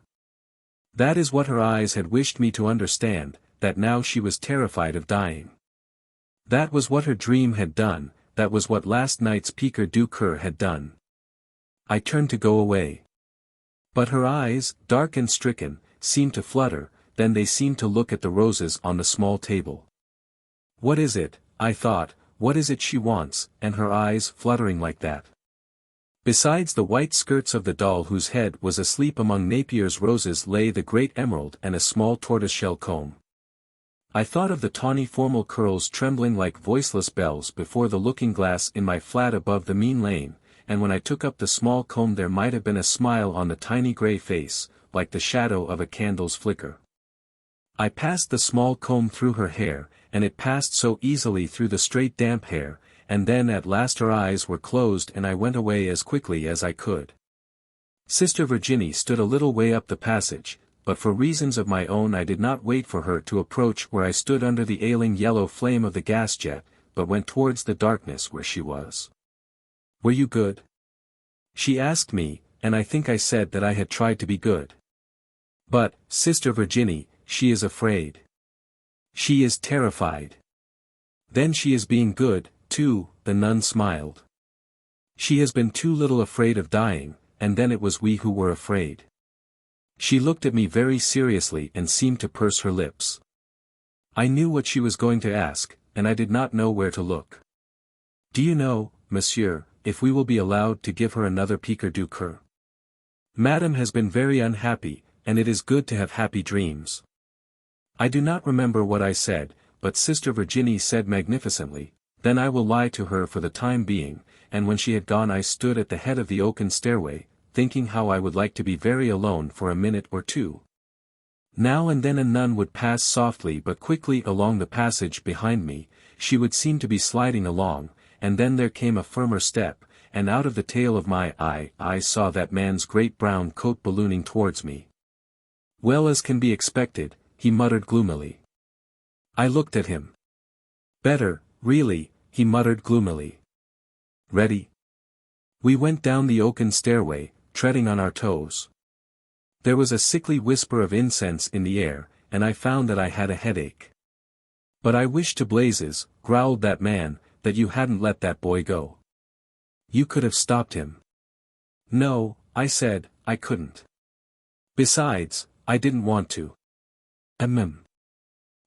Speaker 1: That is what her eyes had wished me to understand, that now she was terrified of dying. That was what her dream had done, that was what last night's piqûre du cœur had done. I turned to go away. But her eyes, dark and stricken, seemed to flutter, then they seemed to look at the roses on the small table. What is it, I thought, what is it she wants, and her eyes fluttering like that? Besides the white skirts of the doll whose head was asleep among Napier's roses lay the great emerald and a small tortoiseshell comb. I thought of the tawny formal curls trembling like voiceless bells before the looking-glass in my flat above the mean lane, and when I took up the small comb there might have been a smile on the tiny grey face, like the shadow of a candle's flicker. I passed the small comb through her hair, and it passed so easily through the straight damp hair, and then at last her eyes were closed and I went away as quickly as I could. Sister Virginie stood a little way up the passage, but for reasons of my own I did not wait for her to approach where I stood under the ailing yellow flame of the gas jet, but went towards the darkness where she was. "Were you good?" she asked me, and I think I said that I had tried to be good. "But, Sister Virginie, she is afraid. She is terrified." "Then she is being good, too," the nun smiled. "She has been too little afraid of dying, and then it was we who were afraid." She looked at me very seriously and seemed to purse her lips. I knew what she was going to ask, and I did not know where to look. "Do you know, monsieur, if we will be allowed to give her another piqûre du cœur? Madame has been very unhappy, and it is good to have happy dreams." I do not remember what I said, but Sister Virginie said magnificently, then I will lie to her for the time being, and when she had gone I stood at the head of the oaken stairway, thinking how I would like to be very alone for a minute or two. Now and then a nun would pass softly but quickly along the passage behind me, she would seem to be sliding along, and then there came a firmer step, and out of the tail of my eye I saw that man's great brown coat ballooning towards me. Well, as can be expected, he muttered gloomily. I looked at him. Better, really, he muttered gloomily. Ready? We went down the oaken stairway, treading on our toes. There was a sickly whisper of incense in the air, and I found that I had a headache. But I wish to blazes, growled that man, that you hadn't let that boy go. You could have stopped him. No, I said, I couldn't. Besides, I didn't want to.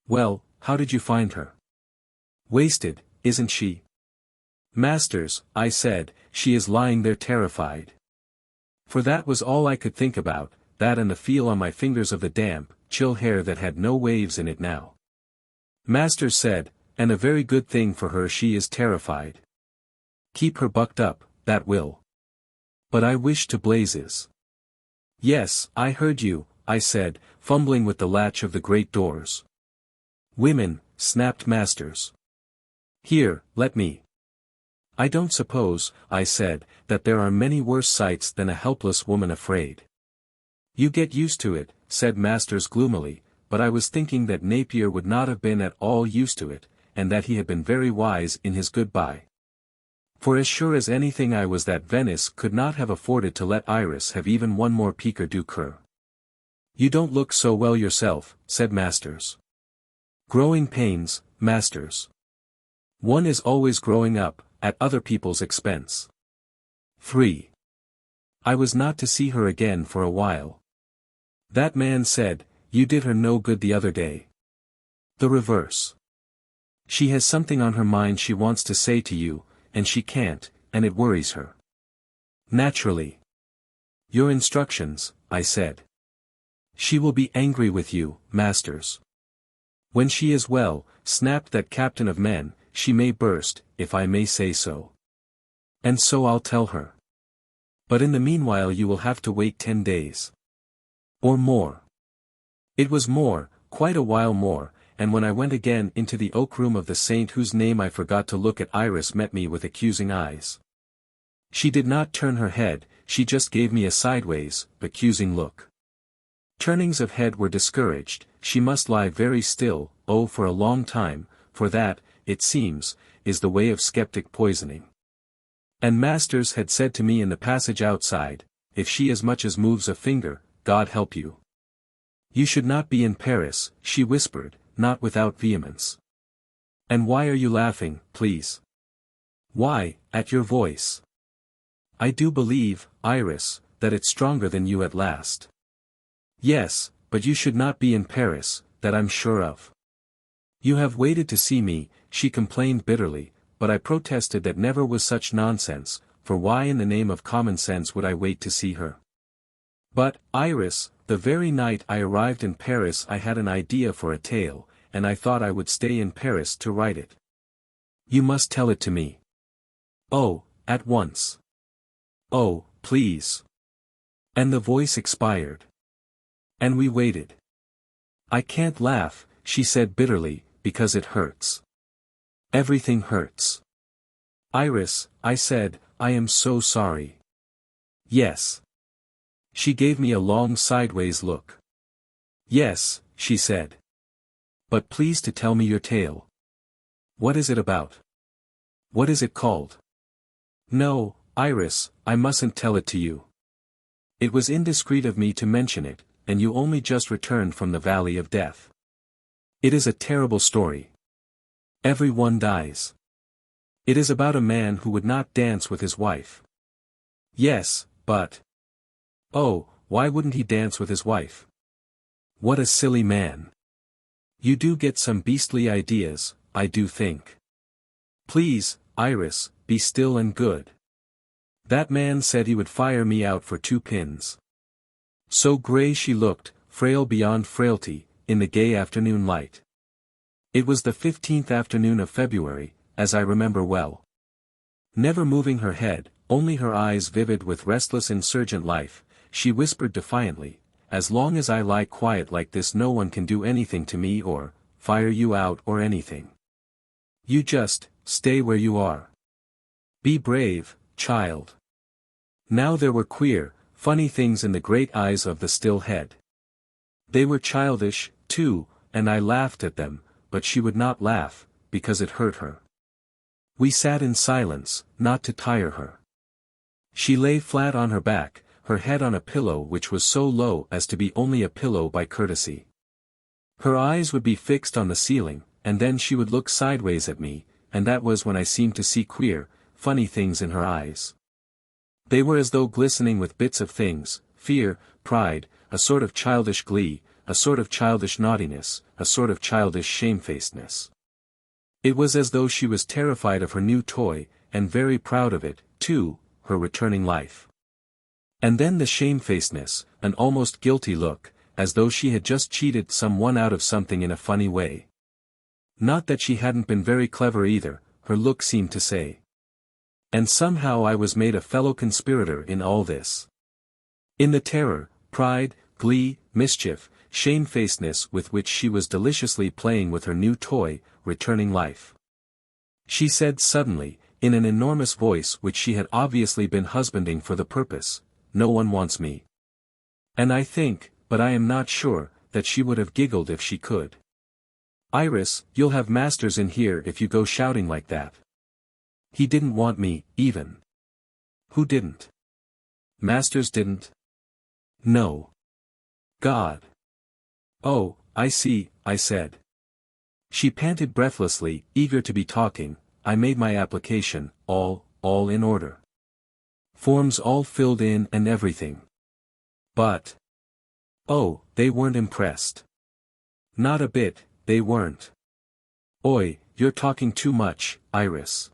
Speaker 1: Well, how did you find her? Wasted, isn't she? Masters, I said, she is lying there terrified. For that was all I could think about, that and the feel on my fingers of the damp, chill hair that had no waves in it now. Masters said, and a very good thing for her, she is terrified. Keep her bucked up, that will. But I wish to blazes. Yes, I heard you, I said, fumbling with the latch of the great doors. Women, snapped Masters. Here, let me. I don't suppose, I said, that there are many worse sights than a helpless woman afraid. You get used to it, said Masters gloomily, but I was thinking that Napier would not have been at all used to it, and that he had been very wise in his goodbye. For as sure as anything I was that Venice could not have afforded to let Iris have even one more piqûre du cœur. You don't look so well yourself, said Masters. Growing pains, Masters. One is always growing up, at other people's expense. 3. I was not to see her again for a while. That man said, you did her no good the other day. The reverse. She has something on her mind she wants to say to you, and she can't, and it worries her. Naturally. Your instructions, I said. She will be angry with you, Masters. When she is well, snapped that captain of men, she may burst, if I may say so. And so I'll tell her. But in the meanwhile you will have to wait 10 days. Or more. It was more, quite a while more, and when I went again into the oak room of the saint whose name I forgot to look at, Iris met me with accusing eyes. She did not turn her head, she just gave me a sideways, accusing look. Turnings of head were discouraged, she must lie very still, oh for a long time, for that, it seems, is the way of skeptic poisoning. And Masters had said to me in the passage outside, if she as much as moves a finger, God help you. You should not be in Paris, she whispered, not without vehemence. And why are you laughing, please? Why, at your voice. I do believe, Iris, that it's stronger than you at last. Yes, but you should not be in Paris, that I'm sure of. You have waited to see me, she complained bitterly, but I protested that never was such nonsense, for why in the name of common sense would I wait to see her? But, Iris, the very night I arrived in Paris I had an idea for a tale, and I thought I would stay in Paris to write it. You must tell it to me. Oh, at once. Oh, please. And the voice expired. And we waited. I can't laugh, she said bitterly, because it hurts. Everything hurts. Iris, I said, I am so sorry. Yes. She gave me a long sideways look. Yes, she said. But please to tell me your tale. What is it about? What is it called? No, Iris, I mustn't tell it to you. It was indiscreet of me to mention it, and you only just returned from the Valley of Death. It is a terrible story. Everyone dies. It is about a man who would not dance with his wife. Yes, but... Oh, why wouldn't he dance with his wife? What a silly man. You do get some beastly ideas, I do think. Please, Iris, be still and good. That man said he would fire me out for 2 pins. So grey she looked, frail beyond frailty, in the gay afternoon light. It was the 15th afternoon of February, as I remember well. Never moving her head, only her eyes vivid with restless insurgent life, she whispered defiantly, "As long as I lie quiet like this no one can do anything to me or fire you out or anything. You just stay where you are. Be brave, child." Now there were queer, funny things in the great eyes of the still head. They were childish, too, and I laughed at them, but she would not laugh, because it hurt her. We sat in silence, not to tire her. She lay flat on her back, her head on a pillow which was so low as to be only a pillow by courtesy. Her eyes would be fixed on the ceiling, and then she would look sideways at me, and that was when I seemed to see queer, funny things in her eyes. They were as though glistening with bits of things, fear, pride, a sort of childish glee, a sort of childish naughtiness, a sort of childish shamefacedness. It was as though she was terrified of her new toy, and very proud of it, too, her returning life. And then the shamefacedness, an almost guilty look, as though she had just cheated someone out of something in a funny way. Not that she hadn't been very clever either, her look seemed to say. And somehow I was made a fellow conspirator in all this. In the terror, pride, glee, mischief, shamefacedness with which she was deliciously playing with her new toy, returning life. She said suddenly, in an enormous voice which she had obviously been husbanding for the purpose, "No one wants me." And I think, but I am not sure, that she would have giggled if she could. "Iris, you'll have Masters in here if you go shouting like that. He didn't want me, even." "Who didn't?" "Masters didn't?" "No." "God." "Oh, I see," I said. She panted breathlessly, eager to be talking. I made my application, all in order. Forms all filled in and everything. But. Oh, they weren't impressed. Not a bit, they weren't. "Oi, you're talking too much, Iris."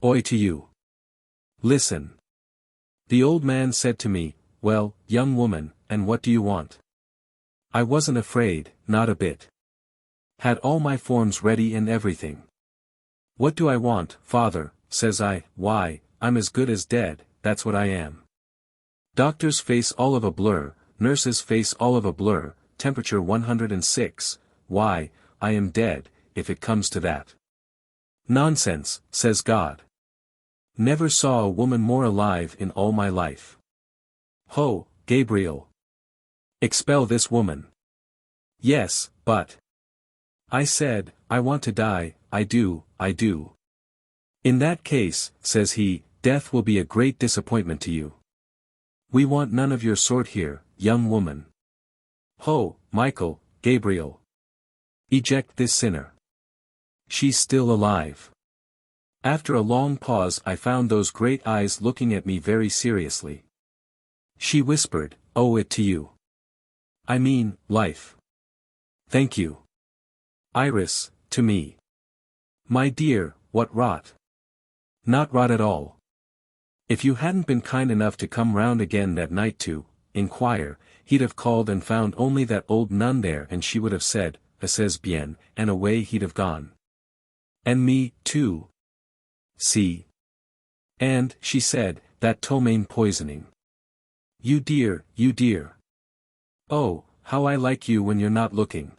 Speaker 1: "Oi to you. Listen." The old man said to me, "Well, young woman, and what do you want?" I wasn't afraid, not a bit. Had all my forms ready and everything. "What do I want, father?" says I. "Why, I'm as good as dead, that's what I am. Doctor's face all of a blur, nurse's face all of a blur, temperature 106, why, I am dead, if it comes to that." "Nonsense," says God. "Never saw a woman more alive in all my life. Ho, Gabriel. Expel this woman." "Yes, but." I said, "I want to die, I do. "In that case," says he, "death will be a great disappointment to you. We want none of your sort here, young woman. Ho, Michael, Gabriel. Eject this sinner. She's still alive." After a long pause I found those great eyes looking at me very seriously. She whispered, "Owe it to you. I mean, life." "Thank you. Iris, to me." "My dear, what rot." "Not rot at all. If you hadn't been kind enough to come round again that night to inquire, he'd have called and found only that old nun there and she would have said, 'C'est bien,' and away he'd have gone. And me, too. See? And, she said, that ptomaine poisoning. You dear. Oh, how I like you when you're not looking.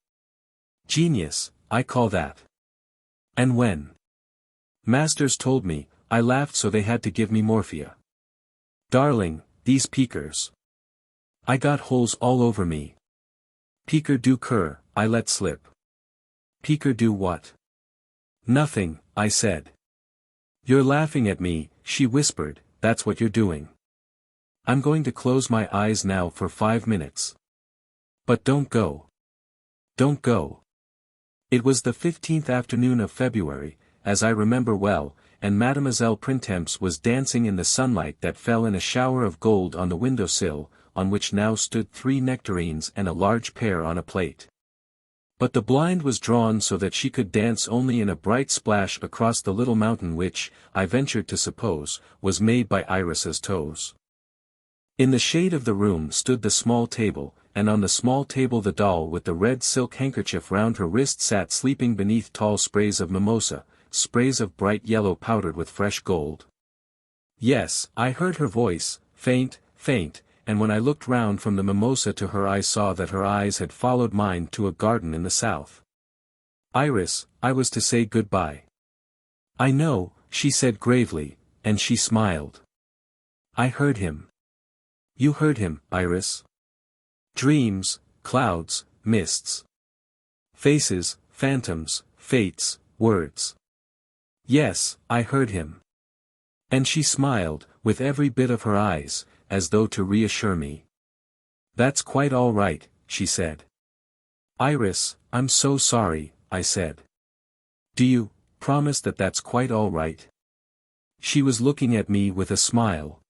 Speaker 1: Genius, I call that. And when Masters told me, I laughed so they had to give me morphia. Darling, these piqûres. I got holes all over me. Piqûre du cœur, I let slip. Piqûre du what? Nothing, I said. You're laughing at me, she whispered, that's what you're doing. I'm going to close my eyes now for 5 minutes. But don't go. Don't go. It was the 15th afternoon of February, as I remember well, and Mademoiselle Printemps was dancing in the sunlight that fell in a shower of gold on the windowsill, on which now stood 3 nectarines and a large pear on a plate. But the blind was drawn so that she could dance only in a bright splash across the little mountain which, I ventured to suppose, was made by Iris's toes. In the shade of the room stood the small table, and on the small table the doll with the red silk handkerchief round her wrist sat sleeping beneath tall sprays of mimosa, sprays of bright yellow powdered with fresh gold. Yes, I heard her voice, faint, faint, and when I looked round from the mimosa to her I saw that her eyes had followed mine to a garden in the south. Iris, I was to say goodbye. I know, she said gravely, and she smiled. I heard him. You heard him, Iris? Dreams, clouds, mists. Faces, phantoms, fates, words. Yes, I heard him. And she smiled, with every bit of her eyes, as though to reassure me. That's quite all right, she said. Iris, I'm so sorry, I said. Do you promise that that's quite all right? She was looking at me with a smile.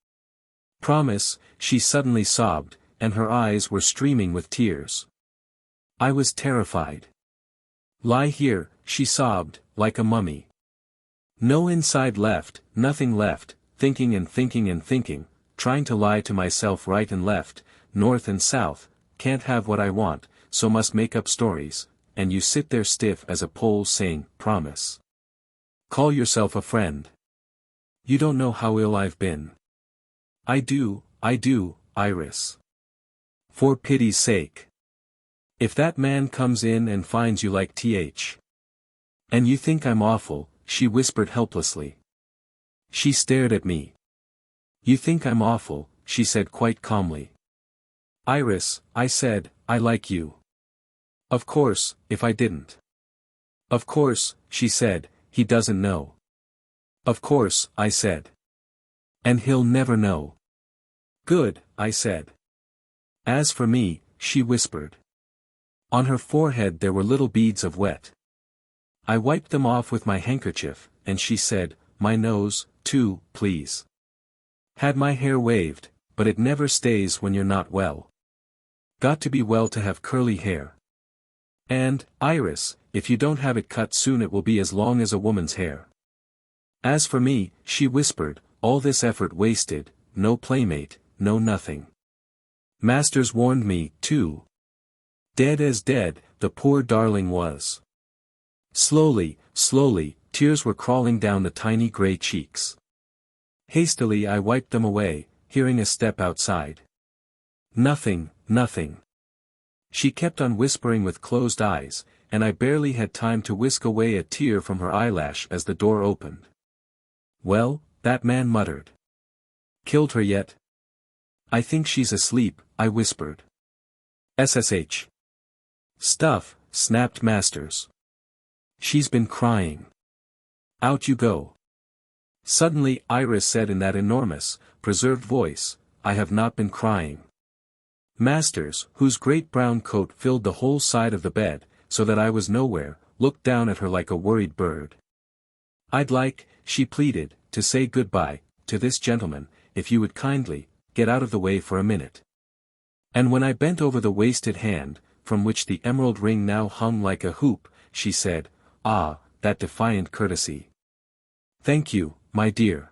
Speaker 1: Promise, she suddenly sobbed, and her eyes were streaming with tears. I was terrified. Lie here, she sobbed, like a mummy. No inside left, nothing left, thinking and thinking and thinking, trying to lie to myself right and left, north and south, can't have what I want, so must make up stories, and you sit there stiff as a pole saying, promise. Call yourself a friend. You don't know how ill I've been. I do, Iris. For pity's sake. If that man comes in and finds you like th. And you think I'm awful, she whispered helplessly. She stared at me. You think I'm awful, she said quite calmly. Iris, I said, I like you. Of course, if I didn't. Of course, she said, he doesn't know. Of course, I said. And he'll never know. Good, I said. As for me, she whispered. On her forehead there were little beads of wet. I wiped them off with my handkerchief, and she said, my nose, too, please. Had my hair waved, but it never stays when you're not well. Got to be well to have curly hair. And, Iris, if you don't have it cut soon it will be as long as a woman's hair. As for me, she whispered, all this effort wasted, no playmate, no nothing. Masters warned me, too. Dead as dead, the poor darling was. Slowly, slowly, tears were crawling down the tiny grey cheeks. Hastily I wiped them away, hearing a step outside. Nothing, nothing. She kept on whispering with closed eyes, and I barely had time to whisk away a tear from her eyelash as the door opened. Well, that man muttered. Killed her yet? I think she's asleep, I whispered. SSH. Stuff, snapped Masters. She's been crying. Out you go. Suddenly Iris said in that enormous, preserved voice, I have not been crying. Masters, whose great brown coat filled the whole side of the bed, so that I was nowhere, looked down at her like a worried bird. I'd like, she pleaded, to say goodbye, to this gentleman, if you would kindly, get out of the way for a minute. And when I bent over the wasted hand, from which the emerald ring now hung like a hoop, she said, ah, that defiant courtesy. Thank you, my dear.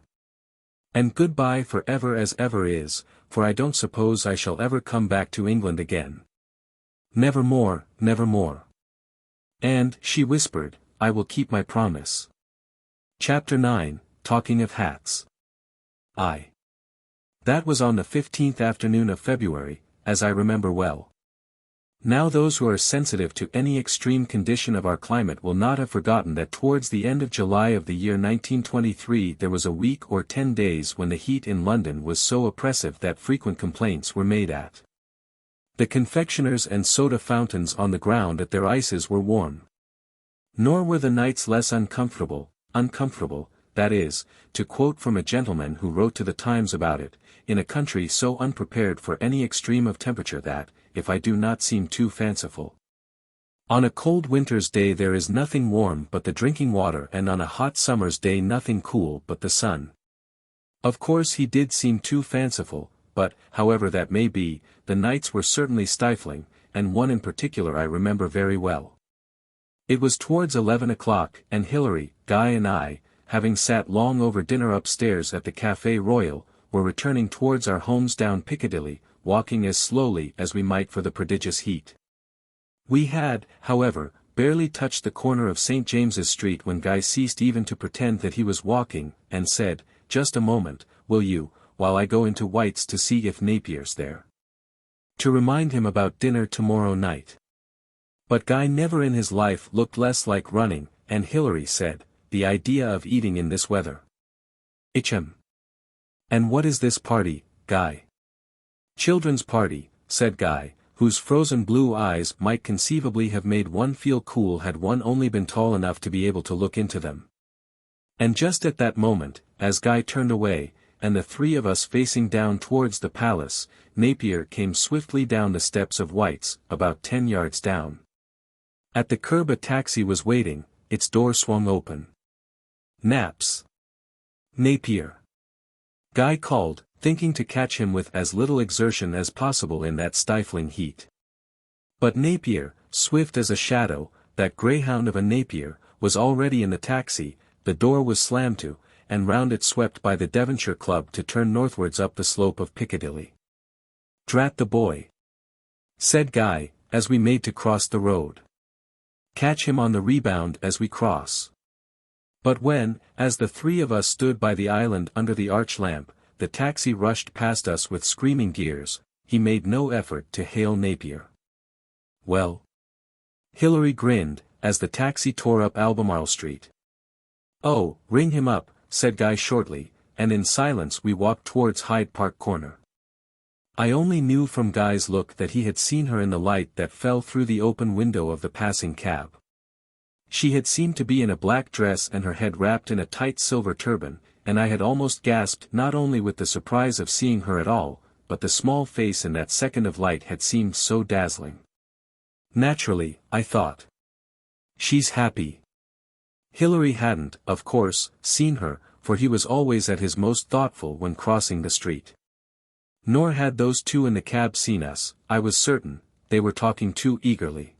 Speaker 1: And goodbye for ever as ever is, for I don't suppose I shall ever come back to England again. Nevermore, nevermore. And, she whispered, I will keep my promise. Chapter 9, Talking of Hats. That was on the 15th afternoon of February, as I remember well. Now those who are sensitive to any extreme condition of our climate will not have forgotten that towards the end of July of the year 1923 there was a week or 10 days when the heat in London was so oppressive that frequent complaints were made at the confectioners and soda fountains on the ground that their ices were warm. Nor were the nights less uncomfortable, that is, to quote from a gentleman who wrote to the Times about it, in a country so unprepared for any extreme of temperature that, if I do not seem too fanciful. On a cold winter's day there is nothing warm but the drinking water, and on a hot summer's day nothing cool but the sun. Of course he did seem too fanciful, but, however that may be, the nights were certainly stifling, and one in particular I remember very well. It was towards 11 o'clock, and Hilary, Guy and I, having sat long over dinner upstairs at the Café Royal, were returning towards our homes down Piccadilly, walking as slowly as we might for the prodigious heat. We had, however, barely touched the corner of St. James's Street when Guy ceased even to pretend that he was walking, and said, "Just a moment, will you, while I go into White's to see if Napier's there. To remind him about dinner tomorrow night." But Guy never in his life looked less like running, and Hilary said, "The idea of eating in this weather. Hm. And what is this party, Guy?" "Children's party," said Guy, whose frozen blue eyes might conceivably have made one feel cool had one only been tall enough to be able to look into them. And just at that moment, as Guy turned away, and the three of us facing down towards the palace, Napier came swiftly down the steps of White's, about 10 yards down. At the curb a taxi was waiting, its door swung open. "Naps." "Napier." Guy called, thinking to catch him with as little exertion as possible in that stifling heat. But Napier, swift as a shadow, that greyhound of a Napier, was already in the taxi, the door was slammed to, and round it swept by the Devonshire Club to turn northwards up the slope of Piccadilly. "Drat the boy," said Guy, as we made to cross the road. "Catch him on the rebound as we cross." But when, as the three of us stood by the island under the arch lamp, the taxi rushed past us with screaming gears, he made no effort to hail Napier. "Well?" Hilary grinned, as the taxi tore up Albemarle Street. "Oh, ring him up," said Guy shortly, and in silence we walked towards Hyde Park Corner. I only knew from Guy's look that he had seen her in the light that fell through the open window of the passing cab. She had seemed to be in a black dress and her head wrapped in a tight silver turban, and I had almost gasped not only with the surprise of seeing her at all, but the small face in that second of light had seemed so dazzling. Naturally, I thought. She's happy. Hilary hadn't, of course, seen her, for he was always at his most thoughtful when crossing the street. Nor had those two in the cab seen us, I was certain, they were talking too eagerly.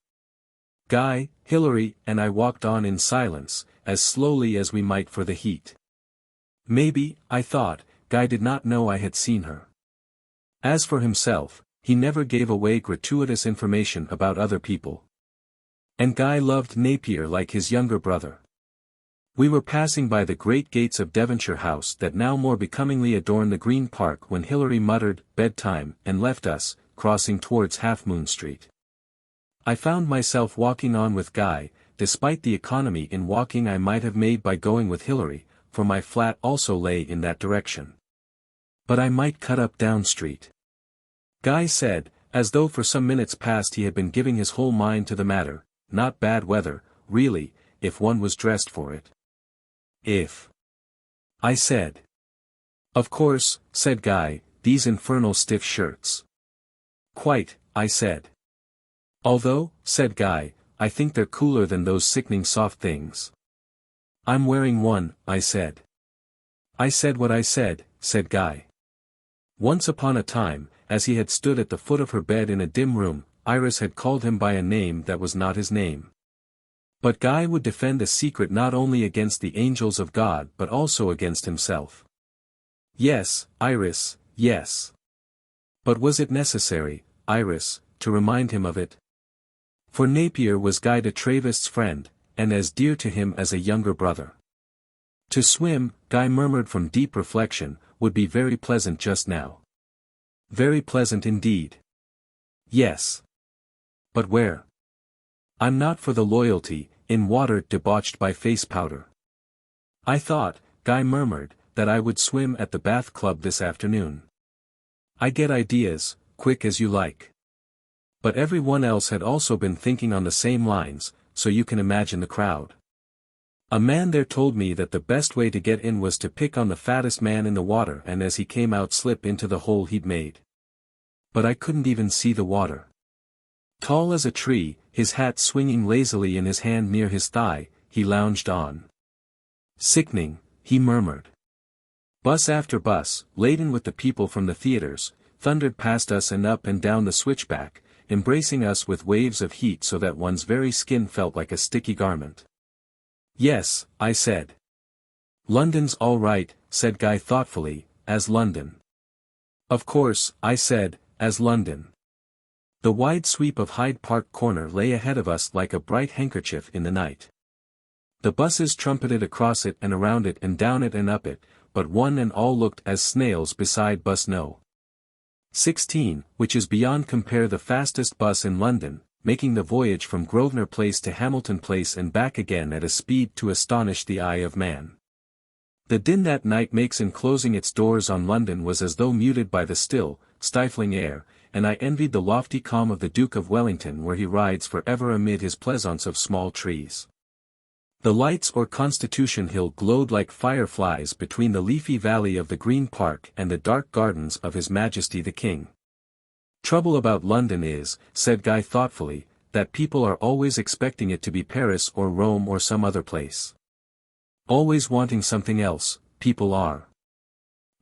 Speaker 1: Guy, Hilary, and I walked on in silence, as slowly as we might for the heat. Maybe, I thought, Guy did not know I had seen her. As for himself, he never gave away gratuitous information about other people. And Guy loved Napier like his younger brother. We were passing by the great gates of Devonshire House that now more becomingly adorn the Green Park when Hilary muttered, "Bedtime," and left us, crossing towards Half Moon Street. I found myself walking on with Guy, despite the economy in walking I might have made by going with Hilary, for my flat also lay in that direction. But I might cut up Down Street. Guy said, as though for some minutes past he had been giving his whole mind to the matter, "Not bad weather, really, if one was dressed for it." "If," I said. "Of course," said Guy, "these infernal stiff shirts." "Quite," I said. "Although," said Guy, "I think they're cooler than those sickening soft things." "I'm wearing one," I said. "I said what I said," said Guy. Once upon a time, as he had stood at the foot of her bed in a dim room, Iris had called him by a name that was not his name. But Guy would defend a secret not only against the angels of God but also against himself. Yes, Iris, yes. But was it necessary, Iris, to remind him of it? For Napier was Guy de Trevist's friend, and as dear to him as a younger brother. To swim, Guy murmured from deep reflection, would be very pleasant just now. Very pleasant indeed. Yes. But where? I'm not for the loyalty, in water debauched by face powder. I thought, Guy murmured, that I would swim at the Bath Club this afternoon. I get ideas, quick as you like. But everyone else had also been thinking on the same lines, so you can imagine the crowd. A man there told me that the best way to get in was to pick on the fattest man in the water and as he came out slip into the hole he'd made. But I couldn't even see the water. Tall as a tree, his hat swinging lazily in his hand near his thigh, he lounged on. Sickening, he murmured. Bus after bus, laden with the people from the theaters, thundered past us and up and down the switchback, embracing us with waves of heat so that one's very skin felt like a sticky garment. Yes, I said. London's all right, said Guy thoughtfully, as London. Of course, I said, as London. The wide sweep of Hyde Park Corner lay ahead of us like a bright handkerchief in the night. The buses trumpeted across it and around it and down it and up it, but one and all looked as snails beside bus No. 16, which is beyond compare the fastest bus in London, making the voyage from Grosvenor Place to Hamilton Place and back again at a speed to astonish the eye of man. The din that night makes in closing its doors on London was as though muted by the still, stifling air, and I envied the lofty calm of the Duke of Wellington where he rides for ever amid his pleasaunce of small trees. The lights or Constitution Hill glowed like fireflies between the leafy valley of the Green Park and the dark gardens of His Majesty the King. Trouble about London is, said Guy thoughtfully, that people are always expecting it to be Paris or Rome or some other place. Always wanting something else, people are.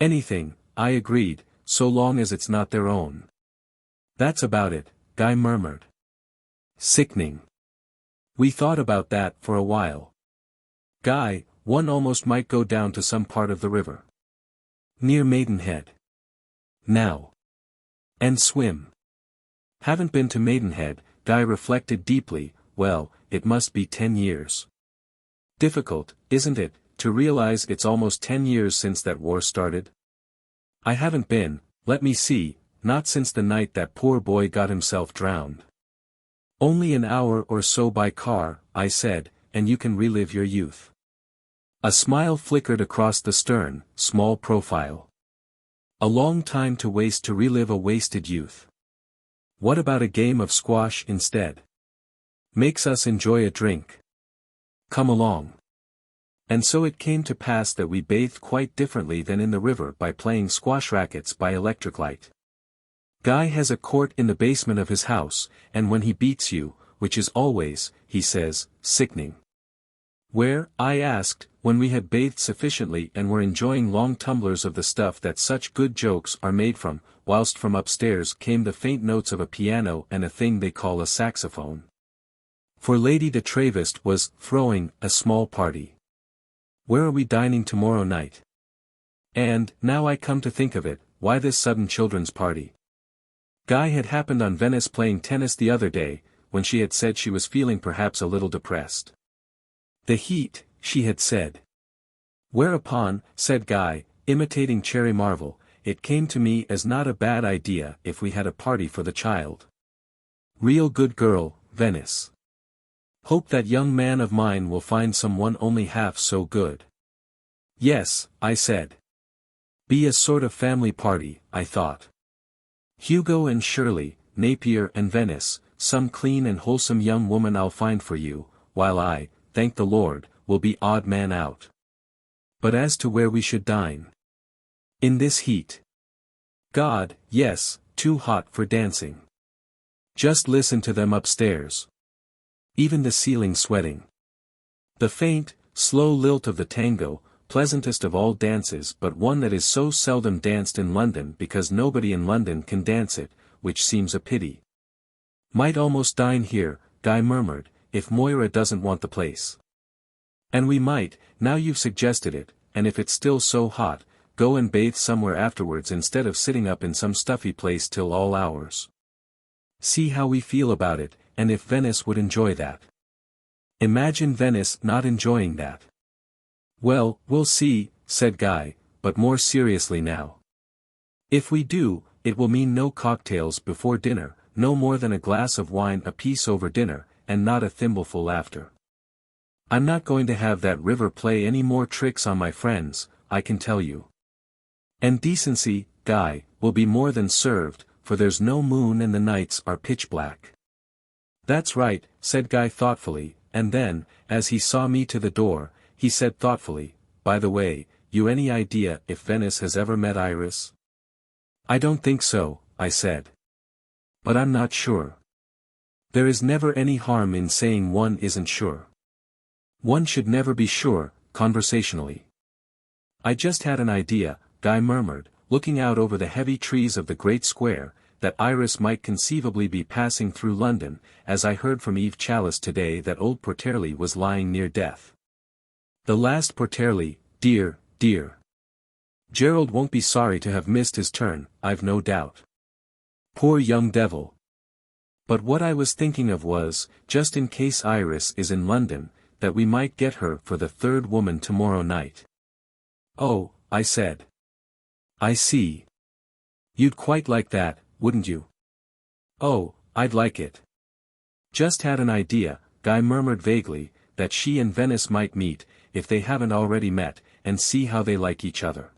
Speaker 1: Anything, I agreed, so long as it's not their own. That's about it, Guy murmured. Sickening. We thought about that for a while. Guy, one almost might go down to some part of the river. Near Maidenhead. Now. And swim. Haven't been to Maidenhead, Guy reflected deeply. Well, it must be 10 years. Difficult, isn't it, to realize it's almost 10 years since that war started? I haven't been, let me see, not since the night that poor boy got himself drowned. Only an hour or so by car, I said, and you can relive your youth. A smile flickered across the stern, small profile. A long time to waste to relive a wasted youth. What about a game of squash instead? Makes us enjoy a drink. Come along. And so it came to pass that we bathed quite differently than in the river by playing squash rackets by electric light. Guy has a court in the basement of his house, and when he beats you, which is always, he says, sickening. Where, I asked, when we had bathed sufficiently and were enjoying long tumblers of the stuff that such good jokes are made from, whilst from upstairs came the faint notes of a piano and a thing they call a saxophone. For Lady de Travest was throwing a small party. Where are we dining tomorrow night? And, now I come to think of it, why this sudden children's party? Guy had happened on Venice playing tennis the other day, when she had said she was feeling perhaps a little depressed. The heat, she had said. Whereupon, said Guy, imitating Cherry Marvel, it came to me as not a bad idea if we had a party for the child. Real good girl, Venice. Hope that young man of mine will find someone only half so good. Yes, I said. Be a sort of family party, I thought. Hugo and Shirley, Napier and Venice, some clean and wholesome young woman I'll find for you, while I, thank the Lord, will be odd man out. But as to where we should dine. In this heat. God, yes, too hot for dancing. Just listen to them upstairs. Even the ceiling sweating. The faint, slow lilt of the tango, pleasantest of all dances but one that is so seldom danced in London because nobody in London can dance it, which seems a pity. Might almost dine here, Guy murmured, if Moira doesn't want the place. And we might, now you've suggested it, and if it's still so hot, go and bathe somewhere afterwards instead of sitting up in some stuffy place till all hours. See how we feel about it, and if Venice would enjoy that. Imagine Venice not enjoying that. Well, we'll see, said Guy, but more seriously now. If we do, it will mean no cocktails before dinner, no more than a glass of wine apiece over dinner, and not a thimbleful after. I'm not going to have that river play any more tricks on my friends, I can tell you. And decency, Guy, will be more than served, for there's no moon and the nights are pitch black. That's right, said Guy thoughtfully, and then, as he saw me to the door, he said thoughtfully, by the way, you any idea if Venice has ever met Iris? I don't think so, I said. But I'm not sure. There is never any harm in saying one isn't sure. One should never be sure, conversationally. I just had an idea, Guy murmured, looking out over the heavy trees of the great square, that Iris might conceivably be passing through London, as I heard from Eve Chalice today that old Porterley was lying near death. The last Porterley, dear, dear. Gerald won't be sorry to have missed his turn, I've no doubt. Poor young devil. But what I was thinking of was, just in case Iris is in London, that we might get her for the third woman tomorrow night. Oh, I said. I see. You'd quite like that, wouldn't you? Oh, I'd like it. Just had an idea, Guy murmured vaguely, that she and Venice might meet, if they haven't already met, and see how they like each other.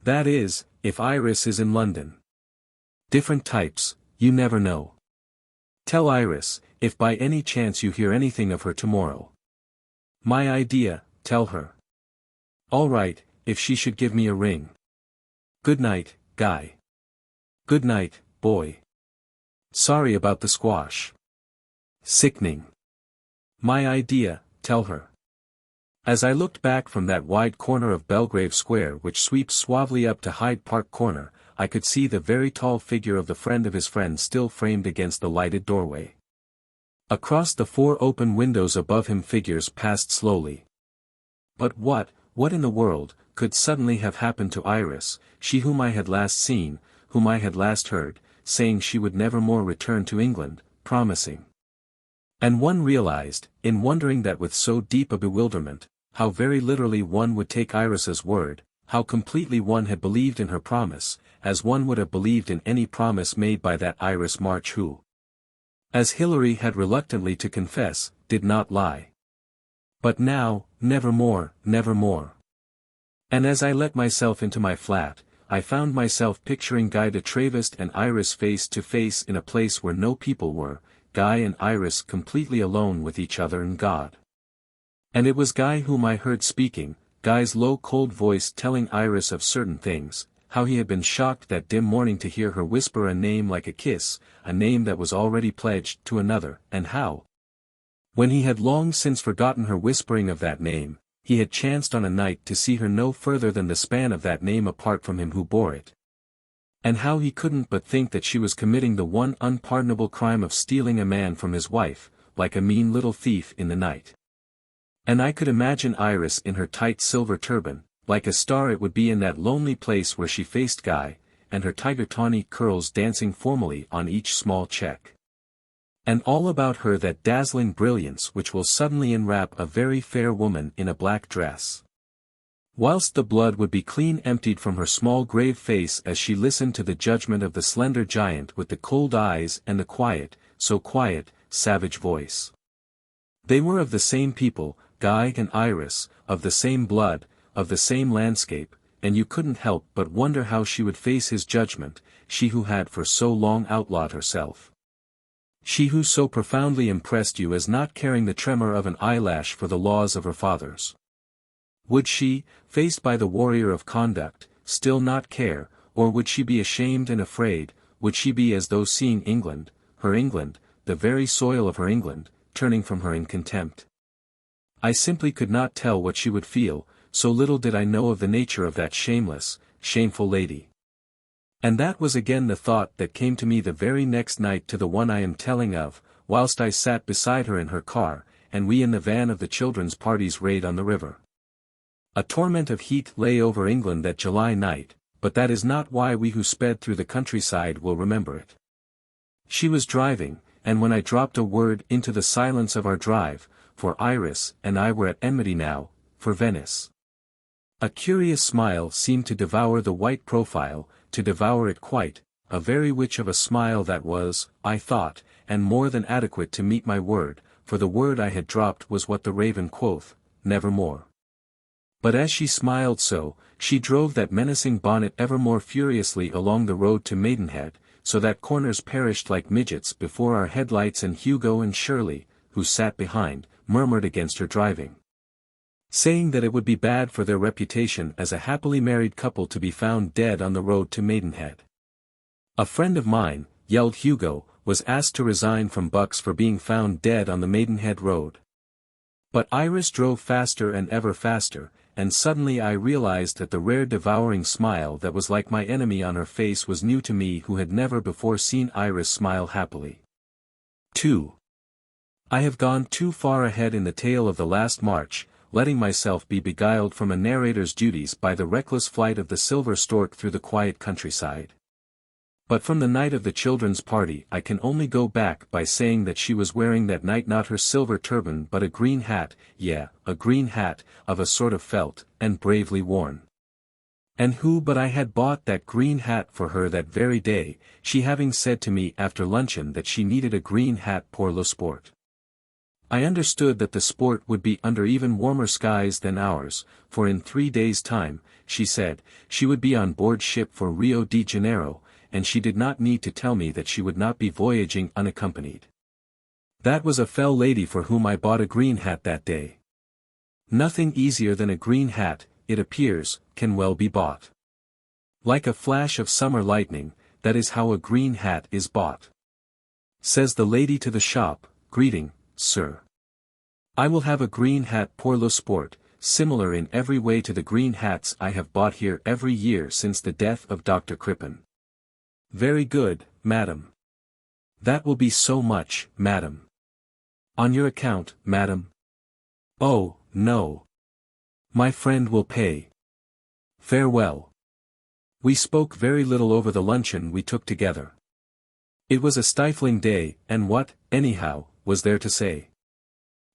Speaker 1: That is, if Iris is in London. Different types, you never know. Tell Iris, if by any chance you hear anything of her tomorrow. My idea, tell her. All right, if she should give me a ring. Good night, Guy. Good night, boy. Sorry about the squash. Sickening. My idea, tell her. As I looked back from that wide corner of Belgrave Square which sweeps suavely up to Hyde Park Corner, I could see the very tall figure of the friend of his friend still framed against the lighted doorway. Across the 4 open windows above him figures passed slowly. But what in the world, could suddenly have happened to Iris, she whom I had last seen, whom I had last heard, saying she would never more return to England, promising. And one realized, in wondering that with so deep a bewilderment, how very literally one would take Iris's word, how completely one had believed in her promise, as one would have believed in any promise made by that Iris March who, as Hilary had reluctantly to confess, did not lie. But now, nevermore, nevermore. And as I let myself into my flat, I found myself picturing Guy de Trevest and Iris face to face in a place where no people were, Guy and Iris completely alone with each other and God. And it was Guy whom I heard speaking, Guy's low cold voice telling Iris of certain things, how he had been shocked that dim morning to hear her whisper a name like a kiss, a name that was already pledged to another, and how, when he had long since forgotten her whispering of that name, he had chanced on a night to see her no further than the span of that name apart from him who bore it. And how he couldn't but think that she was committing the one unpardonable crime of stealing a man from his wife, like a mean little thief in the night. And I could imagine Iris in her tight silver turban, like a star it would be in that lonely place where she faced Guy, and her tiger-tawny curls dancing formally on each small check. And all about her that dazzling brilliance which will suddenly enwrap a very fair woman in a black dress. Whilst the blood would be clean emptied from her small grave face as she listened to the judgment of the slender giant with the cold eyes and the quiet, so quiet, savage voice. They were of the same people, Guy and Iris, of the same blood, of the same landscape, and you couldn't help but wonder how she would face his judgment, she who had for so long outlawed herself. She who so profoundly impressed you as not caring the tremor of an eyelash for the laws of her fathers. Would she, faced by the warrior of conduct, still not care, or would she be ashamed and afraid, would she be as though seeing England, her England, the very soil of her England, turning from her in contempt? I simply could not tell what she would feel, so little did I know of the nature of that shameless, shameful lady. And that was again the thought that came to me the very next night to the one I am telling of, whilst I sat beside her in her car, and we in the van of the children's party's raid on the river. A torment of heat lay over England that July night, but that is not why we who sped through the countryside will remember it. She was driving, and when I dropped a word into the silence of our drive, for Iris and I were at enmity now, for Venice. A curious smile seemed to devour the white profile, to devour it quite, a very witch of a smile that was, I thought, and more than adequate to meet my word, for the word I had dropped was what the raven quoth, nevermore. But as she smiled so, she drove that menacing bonnet ever more furiously along the road to Maidenhead, so that corners perished like midgets before our headlights, and Hugo and Shirley, who sat behind, murmured against her driving, saying that it would be bad for their reputation as a happily married couple to be found dead on the road to Maidenhead. A friend of mine, yelled Hugo, was asked to resign from Bucks for being found dead on the Maidenhead road. But Iris drove faster and ever faster, and suddenly I realized that the rare devouring smile that was like my enemy on her face was new to me who had never before seen Iris smile happily. 2. I have gone too far ahead in the tale of the last march, letting myself be beguiled from a narrator's duties by the reckless flight of the silver stork through the quiet countryside. But from the night of the children's party I can only go back by saying that she was wearing that night not her silver turban but a green hat, yeah, a green hat, of a sort of felt, and bravely worn. And who but I had bought that green hat for her that very day, she having said to me after luncheon that she needed a green hat pour le sport. I understood that the sport would be under even warmer skies than ours, for in 3 days' time, she said, she would be on board ship for Rio de Janeiro, and she did not need to tell me that she would not be voyaging unaccompanied. That was a fell lady for whom I bought a green hat that day. Nothing easier than a green hat, it appears, can well be bought. Like a flash of summer lightning, that is how a green hat is bought. Says the lady to the shop, greeting, "Sir, I will have a green hat pour le sport, similar in every way to the green hats I have bought here every year since the death of Dr. Crippen." "Very good, madam." "That will be so much, madam." "On your account, madam?" "Oh, no. My friend will pay. Farewell." We spoke very little over the luncheon we took together. It was a stifling day, and what, anyhow, was there to say?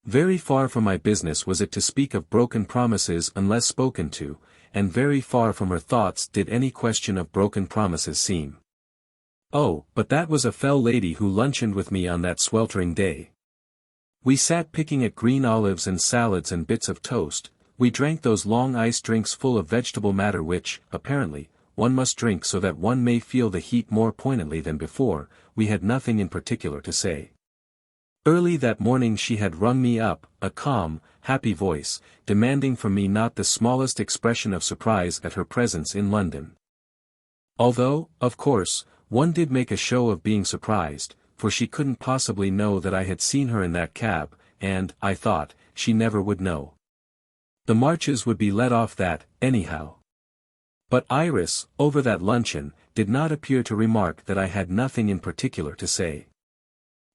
Speaker 1: Very far from my business was it to speak of broken promises unless spoken to, and very far from her thoughts did any question of broken promises seem. Oh, but that was a fell lady who lunched with me on that sweltering day. We sat picking at green olives and salads and bits of toast. We drank those long ice drinks full of vegetable matter which, apparently, one must drink so that one may feel the heat more poignantly than before. We had nothing in particular to say. Early that morning she had rung me up, a calm, happy voice, demanding from me not the smallest expression of surprise at her presence in London. Although, of course, one did make a show of being surprised, for she couldn't possibly know that I had seen her in that cab, and, I thought, she never would know. The Marches would be let off that, anyhow. But Iris, over that luncheon, did not appear to remark that I had nothing in particular to say.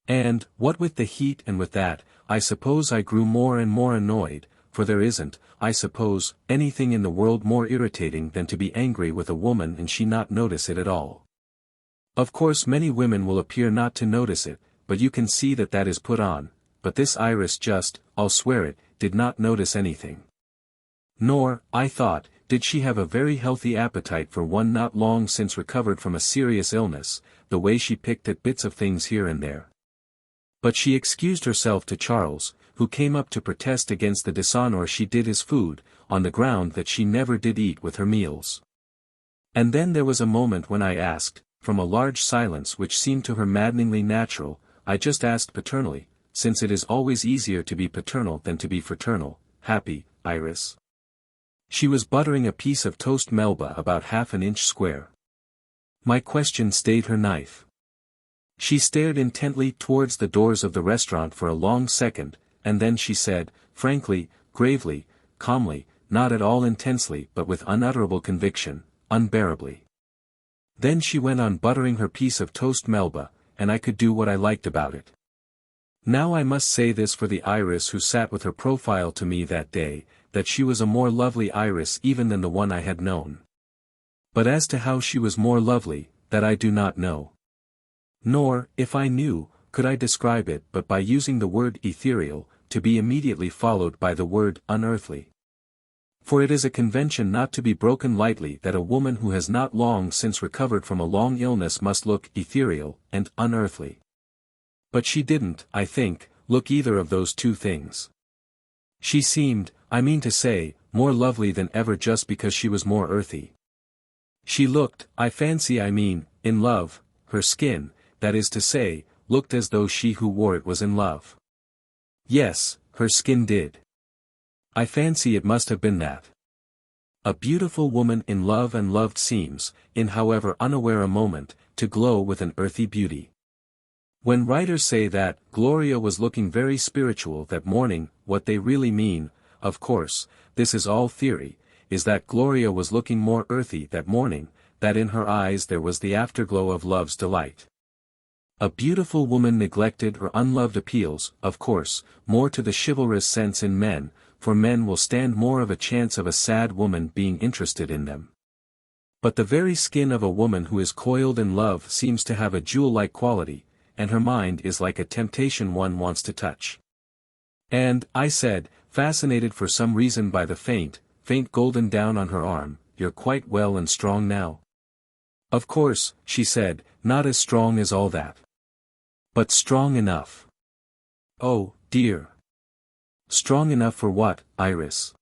Speaker 1: And, what with the heat and with that, I suppose I grew more and more annoyed, for there isn't, I suppose, anything in the world more irritating than to be angry with a woman and she not notice it at all. Of course many women will appear not to notice it, but you can see that that is put on, but this Iris just, I'll swear it, did not notice anything. Nor, I thought, did she have a very healthy appetite for one not long since recovered from a serious illness, the way she picked at bits of things here and there. But she excused herself to Charles, who came up to protest against the dishonor she did his food, on the ground that she never did eat with her meals. And then there was a moment when I asked, from a large silence which seemed to her maddeningly natural, I just asked paternally, since it is always easier to be paternal than to be fraternal, "Happy, Iris?" She was buttering a piece of toast Melba about half an inch square. My question stayed her knife. She stared intently towards the doors of the restaurant for a long second, and then she said, frankly, gravely, calmly, not at all intensely but with unutterable conviction, unbearably. Then she went on buttering her piece of toast Melba, and I could do what I liked about it. Now I must say this for the Iris who sat with her profile to me that day, that she was a more lovely Iris even than the one I had known. But as to how she was more lovely, that I do not know. Nor, if I knew, could I describe it but by using the word ethereal, to be immediately followed by the word unearthly. For it is a convention not to be broken lightly that a woman who has not long since recovered from a long illness must look ethereal and unearthly. But she didn't, I think, look either of those two things. She seemed, I mean to say, more lovely than ever just because she was more earthy. She looked, I fancy I mean, in love, her skin, that is to say, looked as though she who wore it was in love. Yes, her skin did. I fancy it must have been that. A beautiful woman in love and loved seems, in however unaware a moment, to glow with an earthy beauty. When writers say that Gloria was looking very spiritual that morning, what they really mean, of course, this is all theory, is that Gloria was looking more earthy that morning, that in her eyes there was the afterglow of love's delight. A beautiful woman neglected or unloved appeals, of course, more to the chivalrous sense in men, for men will stand more of a chance of a sad woman being interested in them. But the very skin of a woman who is coiled in love seems to have a jewel-like quality, and her mind is like a temptation one wants to touch. And, I said, fascinated for some reason by the faint golden down on her arm, you're quite well and strong now? Of course, she said, not as strong as all that. But strong enough. Oh, dear. Strong enough for what, Iris?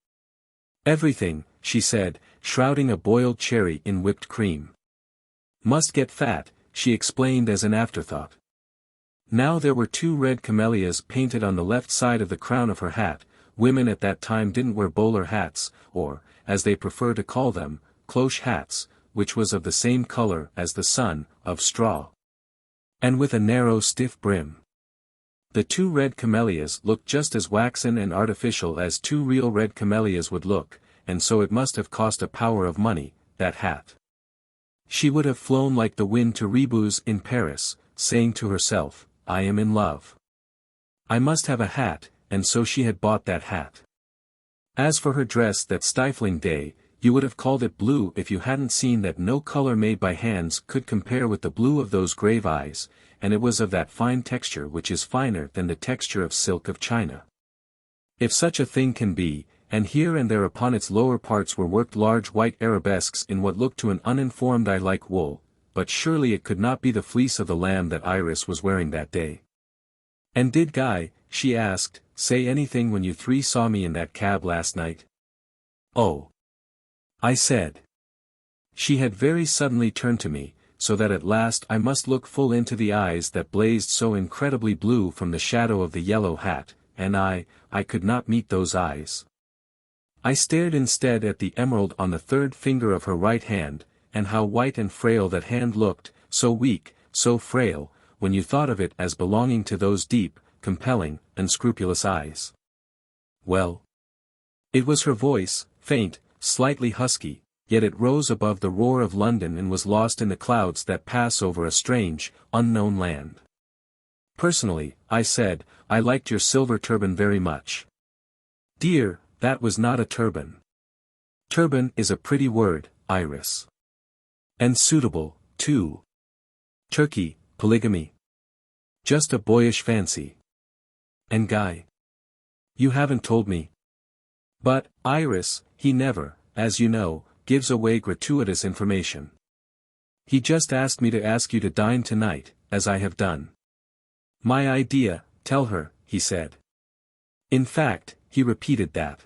Speaker 1: Everything, she said, shrouding a boiled cherry in whipped cream. Must get fat, she explained as an afterthought. Now there were 2 red camellias painted on the left side of the crown of her hat. Women at that time didn't wear bowler hats, or, as they prefer to call them, cloche hats, which was of the same color as the sun, of straw. And with a narrow stiff brim. The 2 red camellias looked just as waxen and artificial as 2 real red camellias would look, and so it must have cost a power of money, that hat. She would have flown like the wind to Rebus in Paris, saying to herself, I am in love. I must have a hat, and so she had bought that hat. As for her dress that stifling day, you would have called it blue if you hadn't seen that no color made by hands could compare with the blue of those grave eyes, and it was of that fine texture which is finer than the texture of silk of China. If such a thing can be, and here and there upon its lower parts were worked large white arabesques in what looked to an uninformed eye like wool, but surely it could not be the fleece of the lamb that Iris was wearing that day. And did Guy, she asked, say anything when you 3 saw me in that cab last night? Oh. I said. She had very suddenly turned to me, so that at last I must look full into the eyes that blazed so incredibly blue from the shadow of the yellow hat, and I could not meet those eyes. I stared instead at the emerald on the 3rd finger of her right hand, and how white and frail that hand looked, so weak, so frail, when you thought of it as belonging to those deep, compelling, unscrupulous eyes. Well. It was her voice, faint, slightly husky, yet it rose above the roar of London and was lost in the clouds that pass over a strange, unknown land. Personally, I said, I liked your silver turban very much. Dear, that was not a turban. Turban is a pretty word, Iris. And suitable, too. Turkey, polygamy. Just a boyish fancy. And Guy? You haven't told me. But, Iris, he never, as you know, gives away gratuitous information. He just asked me to ask you to dine tonight, as I have done. My idea, tell her, he said. In fact, he repeated that.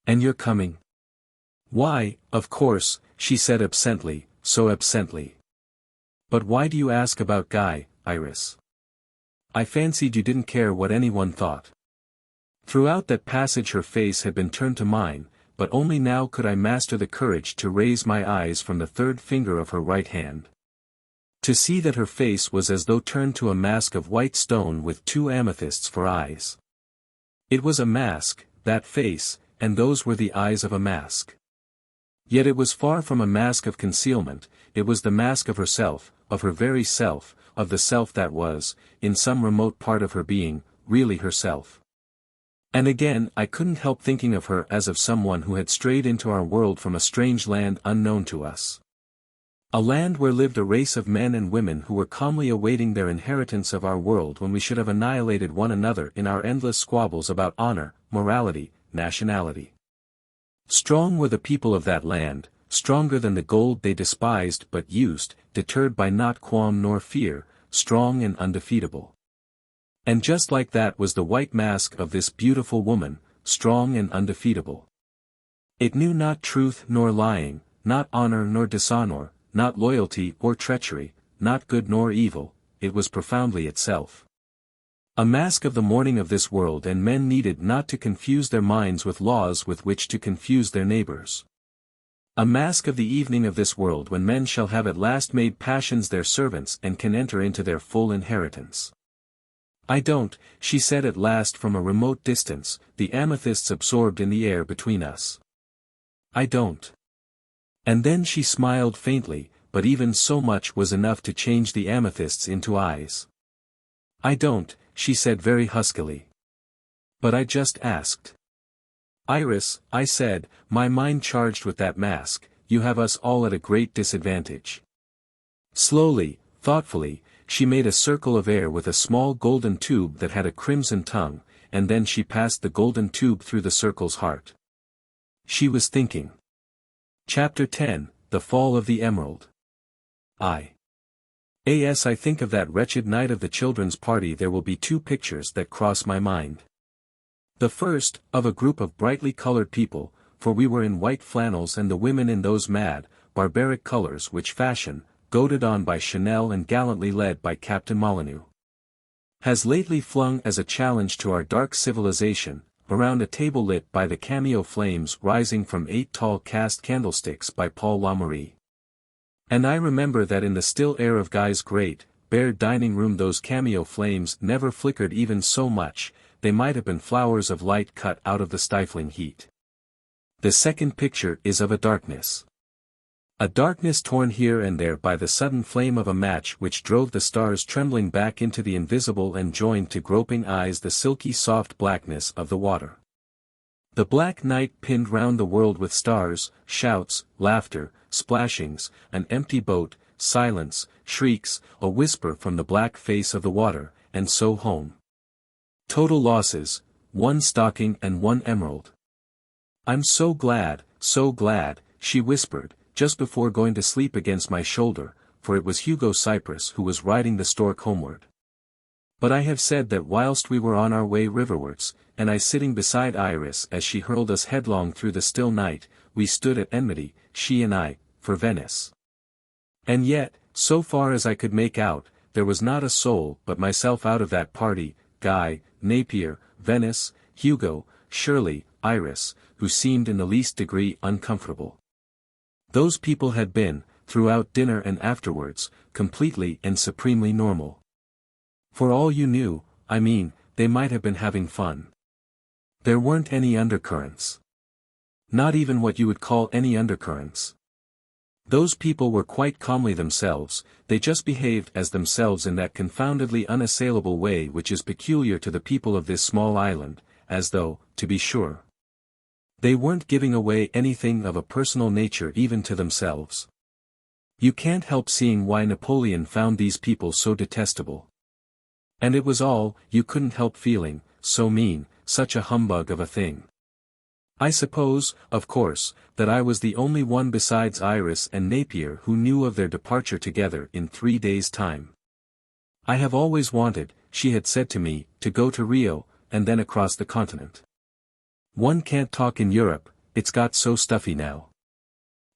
Speaker 1: And you're coming? Why, of course, she said absently, so absently. But why do you ask about Guy, Iris? I fancied you didn't care what anyone thought. Throughout that passage her face had been turned to mine, but only now could I master the courage to raise my eyes from the 3rd finger of her right hand. To see that her face was as though turned to a mask of white stone with 2 amethysts for eyes. It was a mask, that face, and those were the eyes of a mask. Yet it was far from a mask of concealment, it was the mask of herself, of her very self, of the self that was, in some remote part of her being, really herself. And again I couldn't help thinking of her as of someone who had strayed into our world from a strange land unknown to us. A land where lived a race of men and women who were calmly awaiting their inheritance of our world when we should have annihilated one another in our endless squabbles about honor, morality, nationality. Strong were the people of that land, stronger than the gold they despised but used, deterred by not qualm nor fear, strong and undefeatable. And just like that was the white mask of this beautiful woman, strong and undefeatable. It knew not truth nor lying, not honor nor dishonor, not loyalty or treachery, not good nor evil, it was profoundly itself. A mask of the morning of this world, and men needed not to confuse their minds with laws with which to confuse their neighbors. A mask of the evening of this world, when men shall have at last made passions their servants and can enter into their full inheritance. I don't, she said at last from a remote distance, the amethysts absorbed in the air between us. I don't. And then she smiled faintly, but even so much was enough to change the amethysts into eyes. I don't, she said very huskily. But I just asked. Iris, I said, my mind charged with that mask, you have us all at a great disadvantage. Slowly, thoughtfully, she made a circle of air with a small golden tube that had a crimson tongue, and then she passed the golden tube through the circle's heart. She was thinking. Chapter 10, The Fall of the Emerald. As I think of that wretched night of the children's party, there will be two pictures that cross my mind. The first, of a group of brightly colored people, for we were in white flannels and the women in those mad, barbaric colors which fashion, goaded on by Chanel and gallantly led by Captain Molyneux, has lately flung as a challenge to our dark civilization, around a table lit by the cameo flames rising from 8 tall cast candlesticks by Paul Lamery. And I remember that in the still air of Guy's great, bare dining room those cameo flames never flickered even so much, they might have been flowers of light cut out of the stifling heat. The second picture is of a darkness. A darkness torn here and there by the sudden flame of a match which drove the stars trembling back into the invisible and joined to groping eyes the silky soft blackness of the water. The black night pinned round the world with stars, shouts, laughter, splashings, an empty boat, silence, shrieks, a whisper from the black face of the water, and so home. Total losses, 1 stocking and 1 emerald. "I'm so glad," she whispered, just before going to sleep against my shoulder, for it was Hugo Cyprus who was riding the stork homeward. But I have said that whilst we were on our way riverwards, and I sitting beside Iris as she hurled us headlong through the still night, we stood at enmity, she and I, for Venice. And yet, so far as I could make out, there was not a soul but myself out of that party, Guy, Napier, Venice, Hugo, Shirley, Iris, who seemed in the least degree uncomfortable. Those people had been, throughout dinner and afterwards, completely and supremely normal. For all you knew, I mean, they might have been having fun. There weren't any undercurrents. Not even what you would call any undercurrents. Those people were quite calmly themselves, they just behaved as themselves in that confoundedly unassailable way which is peculiar to the people of this small island, as though, to be sure, they weren't giving away anything of a personal nature even to themselves. You can't help seeing why Napoleon found these people so detestable. And it was all, you couldn't help feeling, so mean, such a humbug of a thing. I suppose, of course, that I was the only one besides Iris and Napier who knew of their departure together in 3 days' time. "I have always wanted," she had said to me, "to go to Rio, and then across the continent. One can't talk in Europe, it's got so stuffy now.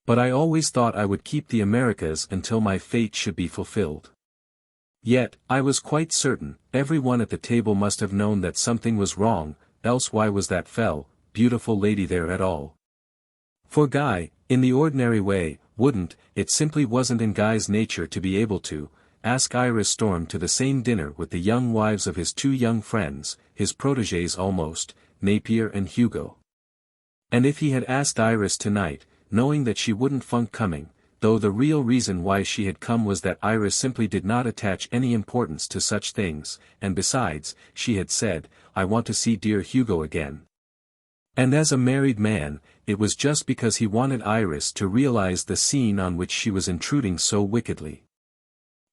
Speaker 1: But I always thought I would keep the Americas until my fate should be fulfilled." Yet, I was quite certain, everyone at the table must have known that something was wrong, else why was that beautiful lady there at all? For Guy, in the ordinary way, wouldn't, it simply wasn't in Guy's nature to be able to, ask Iris Storm to the same dinner with the young wives of his 2 young friends, his protégés almost, Napier and Hugo. And if he had asked Iris tonight, knowing that she wouldn't funk coming, though the real reason why she had come was that Iris simply did not attach any importance to such things, and besides, she had said, "I want to see dear Hugo again." And as a married man, it was just because he wanted Iris to realize the scene on which she was intruding so wickedly.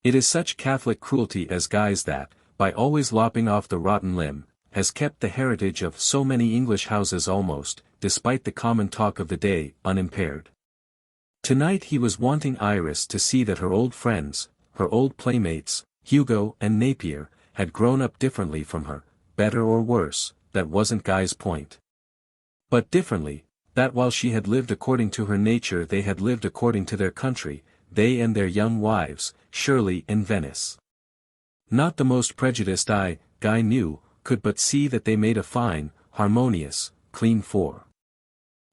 Speaker 1: It is such Catholic cruelty as Guy's that, by always lopping off the rotten limb, has kept the heritage of so many English houses almost, despite the common talk of the day, unimpaired. Tonight he was wanting Iris to see that her old friends, her old playmates, Hugo and Napier, had grown up differently from her, better or worse, that wasn't Guy's point. But differently, that while she had lived according to her nature they had lived according to their country, they and their young wives, Shirley and Venice. Not the most prejudiced eye, Guy knew, could but see that they made a fine, harmonious, clean 4.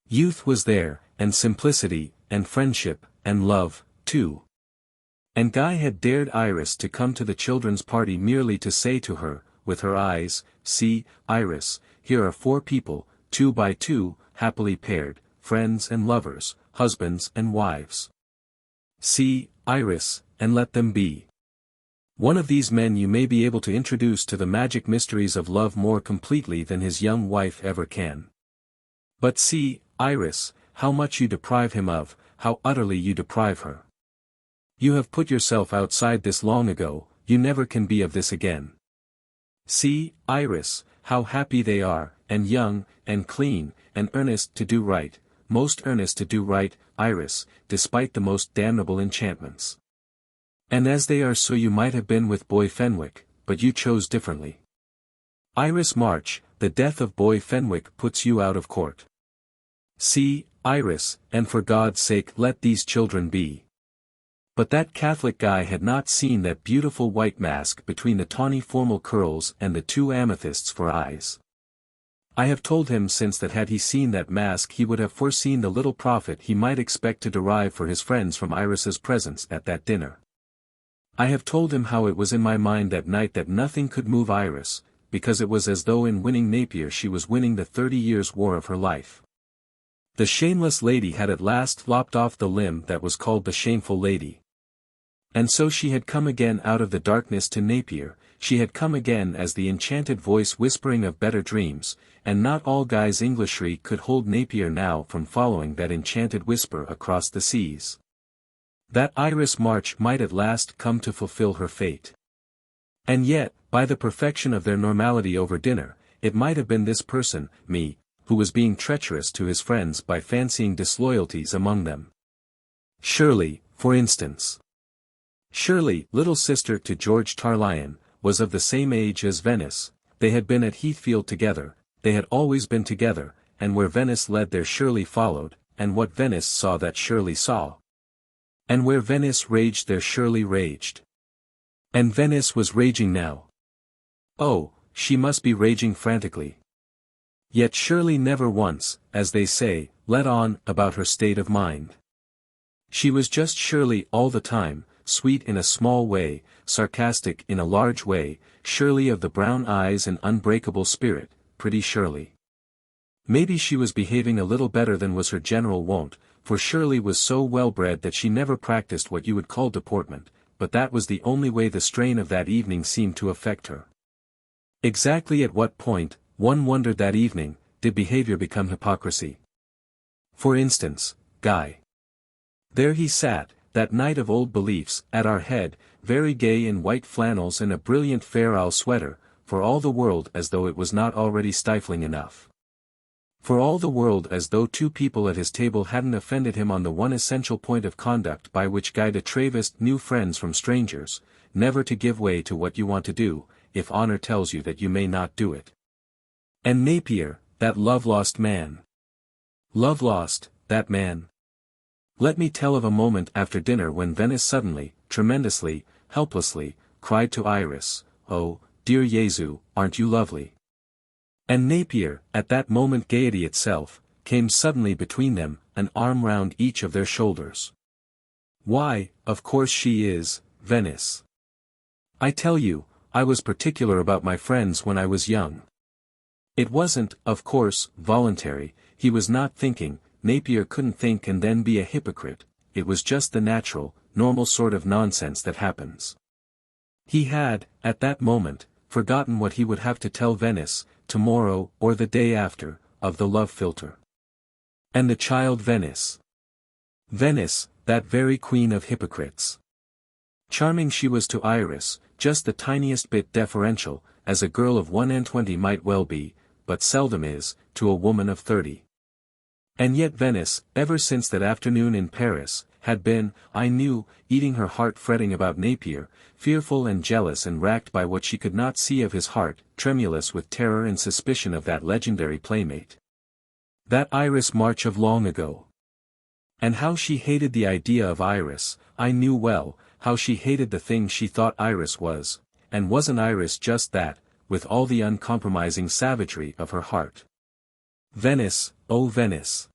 Speaker 1: Youth was there, and simplicity, and friendship, and love, too. And Guy had dared Iris to come to the children's party merely to say to her, with her eyes, "See, Iris, here are 4 people, 2 by 2, happily paired, friends and lovers, husbands and wives. See, Iris, and let them be. One of these men you may be able to introduce to the magic mysteries of love more completely than his young wife ever can. But see, Iris, how much you deprive him of, how utterly you deprive her. You have put yourself outside this long ago, you never can be of this again. See, Iris, how happy they are, and young, and clean, and earnest to do right, most earnest to do right, Iris, despite the most damnable enchantments. And as they are so you might have been with Boy Fenwick, but you chose differently. Iris March, the death of Boy Fenwick puts you out of court. See, Iris, and for God's sake let these children be. But that Catholic guy had not seen that beautiful white mask between the tawny formal curls and the two amethysts for eyes. I have told him since that had he seen that mask he would have foreseen the little profit he might expect to derive for his friends from Iris's presence at that dinner. I have told him how it was in my mind that night that nothing could move Iris, because it was as though in winning Napier she was winning the 30 years' war of her life. The shameless lady had at last lopped off the limb that was called the shameful lady. And so she had come again out of the darkness to Napier, she had come again as the enchanted voice whispering of better dreams, and not all Guy's Englishry could hold Napier now from following that enchanted whisper across the seas. That Iris March might at last come to fulfill her fate. And yet, by the perfection of their normality over dinner, it might have been this person, me, who was being treacherous to his friends by fancying disloyalties among them. Shirley, for instance. Shirley, little sister to George Tarlyon, was of the same age as Venice, they had been at Heathfield together, they had always been together, and where Venice led there Shirley followed, and what Venice saw that Shirley saw. And where Venice raged there Shirley raged. And Venice was raging now. Oh, she must be raging frantically. Yet Shirley never once, as they say, let on about her state of mind. She was just Shirley all the time, sweet in a small way, sarcastic in a large way, Shirley of the brown eyes and unbreakable spirit, pretty Shirley. Maybe she was behaving a little better than was her general wont, for Shirley was so well-bred that she never practiced what you would call deportment, but that was the only way the strain of that evening seemed to affect her. Exactly at what point, one wondered that evening, did behavior become hypocrisy? For instance, Guy. There he sat, that knight of old beliefs, at our head, very gay in white flannels and a brilliant fair owl sweater, for all the world as though it was not already stifling enough. For all the world as though two people at his table hadn't offended him on the one essential point of conduct by which Guy de Travest knew friends from strangers, never to give way to what you want to do, if honor tells you that you may not do it. And Napier, that love-lost man. Love-lost, that man. Let me tell of a moment after dinner when Venice suddenly, tremendously, helplessly, cried to Iris, "Oh, dear Jesu, aren't you lovely?" And Napier, at that moment gaiety itself, came suddenly between them, an arm round each of their shoulders. Why, of course she is, Venice. I tell you, I was particular about my friends when I was young. It wasn't, of course, voluntary, he was not thinking, Napier couldn't think and then be a hypocrite, it was just the natural, normal sort of nonsense that happens. He had, at that moment, forgotten what he would have to tell Venice, tomorrow or the day after, of the love philtre. And the child Venice. Venice, that very queen of hypocrites. Charming she was to Iris, just the tiniest bit deferential, as a girl of 21 might well be, but seldom is, to a woman of 30. And yet Venice, ever since that afternoon in Paris, had been, I knew, eating her heart fretting about Napier, fearful and jealous and racked by what she could not see of his heart, tremulous with terror and suspicion of that legendary playmate. That Iris March of long ago. And how she hated the idea of Iris, I knew well, how she hated the thing she thought Iris was, and wasn't Iris just that, with all the uncompromising savagery of her heart. Venice, oh Venice.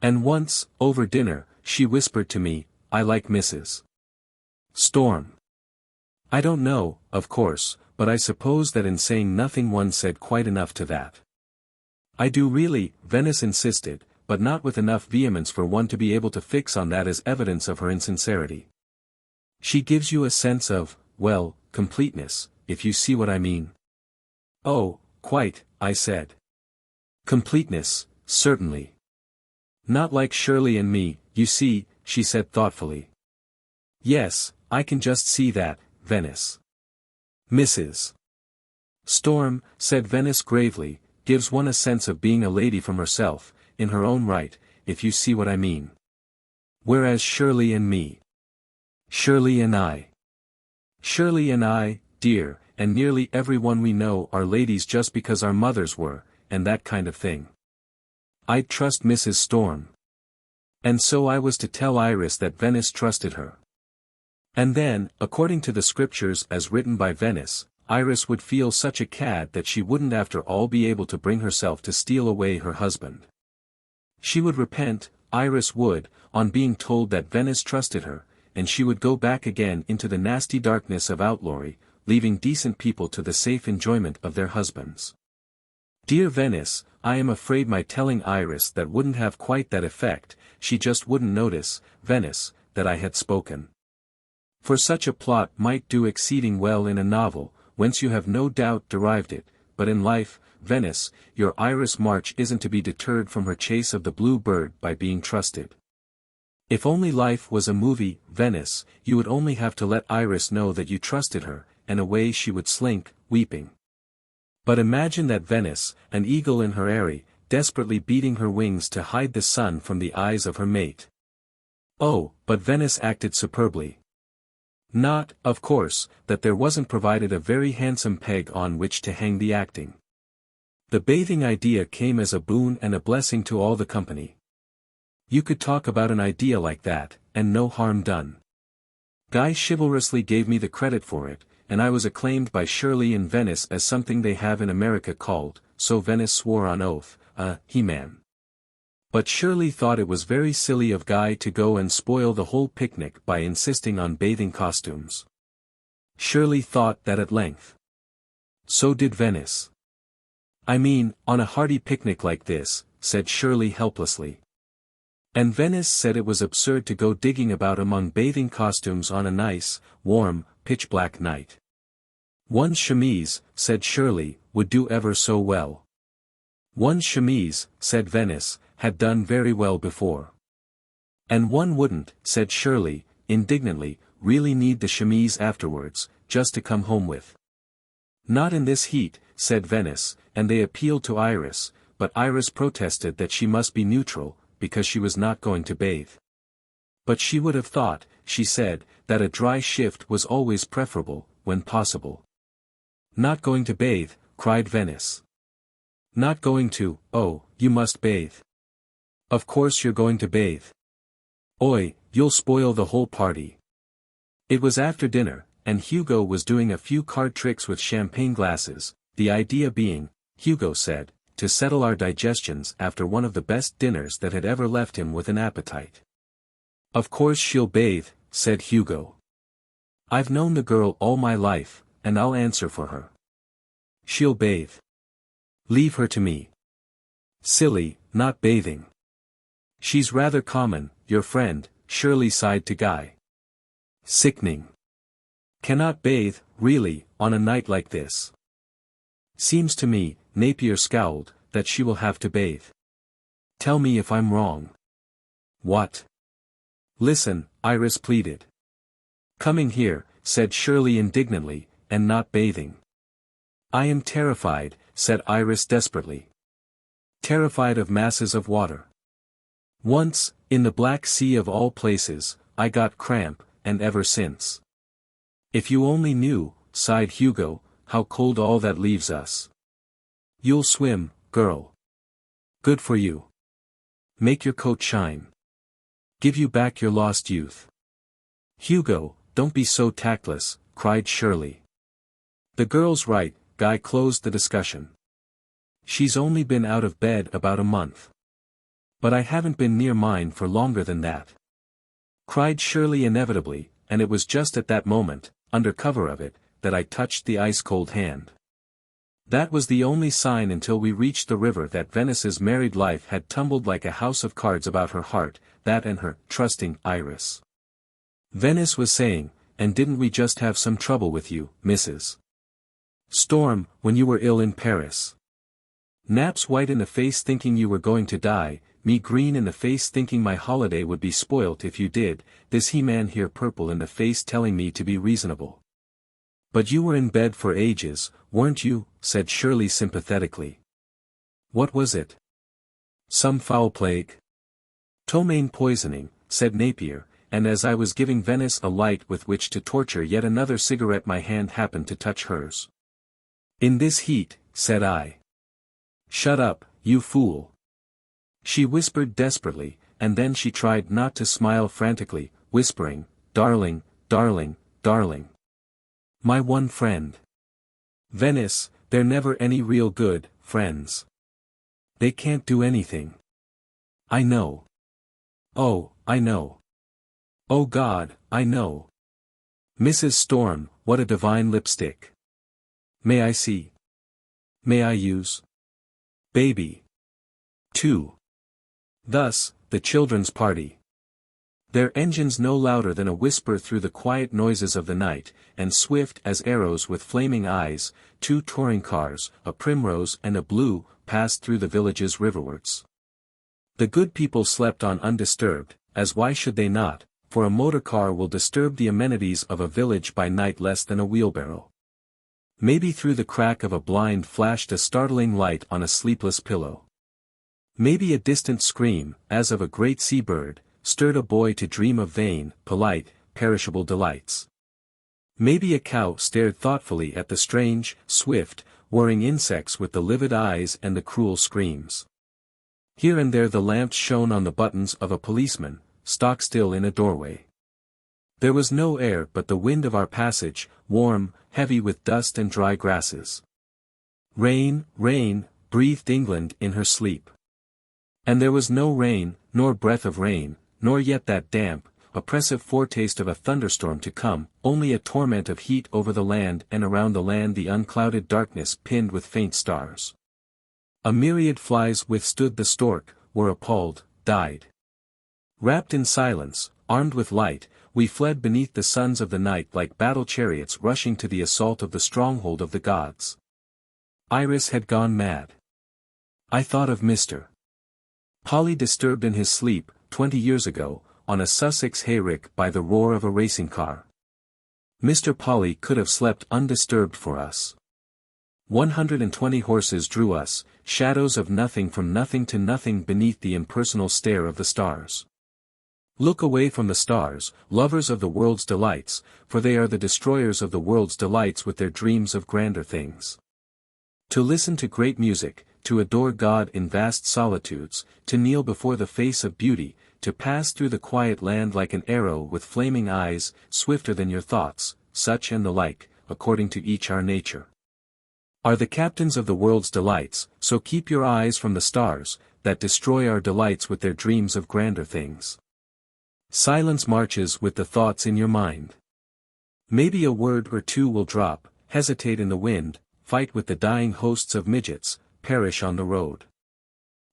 Speaker 1: And once, over dinner, she whispered to me, I like Mrs. Storm. I don't know, of course, but I suppose that in saying nothing one said quite enough to that. I do really, Venice insisted, but not with enough vehemence for one to be able to fix on that as evidence of her insincerity. She gives you a sense of, well, completeness, if you see what I mean. Oh, quite, I said. Completeness, certainly. Not like Shirley and me, you see, she said thoughtfully. Yes, I can just see that, Venice. Mrs. Storm, said Venice gravely, gives one a sense of being a lady from herself, in her own right, if you see what I mean. Whereas Shirley and me. Shirley and I. Shirley and I, dear, and nearly everyone we know are ladies just because our mothers were, and that kind of thing. I'd trust Mrs. Storm. And so I was to tell Iris that Venice trusted her. And then, according to the scriptures as written by Venice, Iris would feel such a cad that she wouldn't after all be able to bring herself to steal away her husband. She would repent, Iris would, on being told that Venice trusted her, and she would go back again into the nasty darkness of outlawry, leaving decent people to the safe enjoyment of their husbands. Dear Venice, I am afraid my telling Iris that wouldn't have quite that effect, she just wouldn't notice, Venice, that I had spoken. For such a plot might do exceeding well in a novel, whence you have no doubt derived it, but in life, Venice, your Iris March isn't to be deterred from her chase of the blue bird by being trusted. If only life was a movie, Venice, you would only have to let Iris know that you trusted her, and away she would slink, weeping. But imagine that Venice, an eagle in her eyrie, desperately beating her wings to hide the sun from the eyes of her mate. Oh, but Venice acted superbly. Not, of course, that there wasn't provided a very handsome peg on which to hang the acting. The bathing idea came as a boon and a blessing to all the company. You could talk about an idea like that, and no harm done. Guy chivalrously gave me the credit for it, and I was acclaimed by Shirley and Venice as something they have in America called, so Venice swore on oath, a he-man. But Shirley thought it was very silly of Guy to go and spoil the whole picnic by insisting on bathing costumes. Shirley thought that at length. So did Venice. I mean, on a hearty picnic like this, said Shirley helplessly. And Venice said it was absurd to go digging about among bathing costumes on a nice, warm, pitch-black night. One's chemise, said Shirley, would do ever so well. One's chemise, said Venice, had done very well before. And one wouldn't, said Shirley, indignantly, really need the chemise afterwards, just to come home with. Not in this heat, said Venice, and they appealed to Iris, but Iris protested that she must be neutral, because she was not going to bathe. But she would have thought, she said, that a dry shift was always preferable, when possible. Not going to bathe, cried Venice. Not going to, oh, you must bathe. Of course you're going to bathe. Oi, you'll spoil the whole party. It was after dinner, and Hugo was doing a few card tricks with champagne glasses, the idea being, Hugo said, to settle our digestions after one of the best dinners that had ever left him with an appetite. Of course she'll bathe, said Hugo. I've known the girl all my life, and I'll answer for her. She'll bathe. Leave her to me. Silly, not bathing. She's rather common, your friend, Shirley sighed to Guy. Sickening. Cannot bathe, really, on a night like this. Seems to me, Napier scowled, that she will have to bathe. Tell me if I'm wrong. What? Listen, Iris pleaded. Coming here, said Shirley indignantly, and not bathing. I am terrified, said Iris desperately. Terrified of masses of water. Once, in the Black Sea of all places, I got cramp, and ever since. If you only knew, sighed Hugo, how cold all that leaves us. You'll swim, girl. Good for you. Make your coat shine. Give you back your lost youth. Hugo, don't be so tactless, cried Shirley. The girl's right, Guy closed the discussion. She's only been out of bed about a month. But I haven't been near mine for longer than that. Cried Shirley inevitably, and it was just at that moment, under cover of it, that I touched the ice-cold hand. That was the only sign until we reached the river that Venice's married life had tumbled like a house of cards about her heart, that and her trusting Iris. Venice was saying, and didn't we just have some trouble with you, Mrs. Storm, when you were ill in Paris? Naps white in the face thinking you were going to die, me green in the face thinking my holiday would be spoilt if you did, this he-man here purple in the face telling me to be reasonable. But you were in bed for ages, weren't you? Said Shirley sympathetically. What was it? Some foul plague? Ptomaine poisoning, said Napier, and as I was giving Venice a light with which to torture yet another cigarette my hand happened to touch hers. In this heat, said I. Shut up, you fool. She whispered desperately, and then she tried not to smile frantically, whispering, darling, darling, darling. My one friend. Venice, they're never any real good friends. They can't do anything. I know. Oh, I know. Oh God, I know. Mrs. Storm, what a divine lipstick. May I see? May I use? Baby. 2. Thus, the children's party. Their engines no louder than a whisper through the quiet noises of the night, and swift as arrows with flaming eyes, 2 touring cars, a primrose and a blue, passed through the village's riverwards. The good people slept on undisturbed, as why should they not, for a motor car will disturb the amenities of a village by night less than a wheelbarrow. Maybe through the crack of a blind flashed a startling light on a sleepless pillow. Maybe a distant scream, as of a great sea bird, stirred a boy to dream of vain, polite, perishable delights. Maybe a cow stared thoughtfully at the strange, swift, whirring insects with the livid eyes and the cruel screams. Here and there the lamps shone on the buttons of a policeman, stock still in a doorway. There was no air but the wind of our passage, warm, heavy with dust and dry grasses. Rain, rain, breathed England in her sleep. And there was no rain, nor breath of rain, nor yet that damp, oppressive foretaste of a thunderstorm to come, only a torment of heat over the land and around the land the unclouded darkness pinned with faint stars. A myriad flies withstood the stork, were appalled, died. Wrapped in silence, armed with light, we fled beneath the suns of the night like battle chariots rushing to the assault of the stronghold of the gods. Iris had gone mad. I thought of Mr. Polly disturbed in his sleep, 20 years ago, on a Sussex hayrick by the roar of a racing car. Mr. Polly could have slept undisturbed for us. 120 horses drew us, shadows of nothing from nothing to nothing beneath the impersonal stare of the stars. Look away from the stars, lovers of the world's delights, for they are the destroyers of the world's delights with their dreams of grander things. To listen to great music, to adore God in vast solitudes, to kneel before the face of beauty, to pass through the quiet land like an arrow with flaming eyes, swifter than your thoughts, such and the like, according to each our nature. Are the captains of the world's delights, so keep your eyes from the stars, that destroy our delights with their dreams of grander things. Silence marches with the thoughts in your mind. Maybe a word or two will drop, hesitate in the wind, fight with the dying hosts of midgets, perish on the road.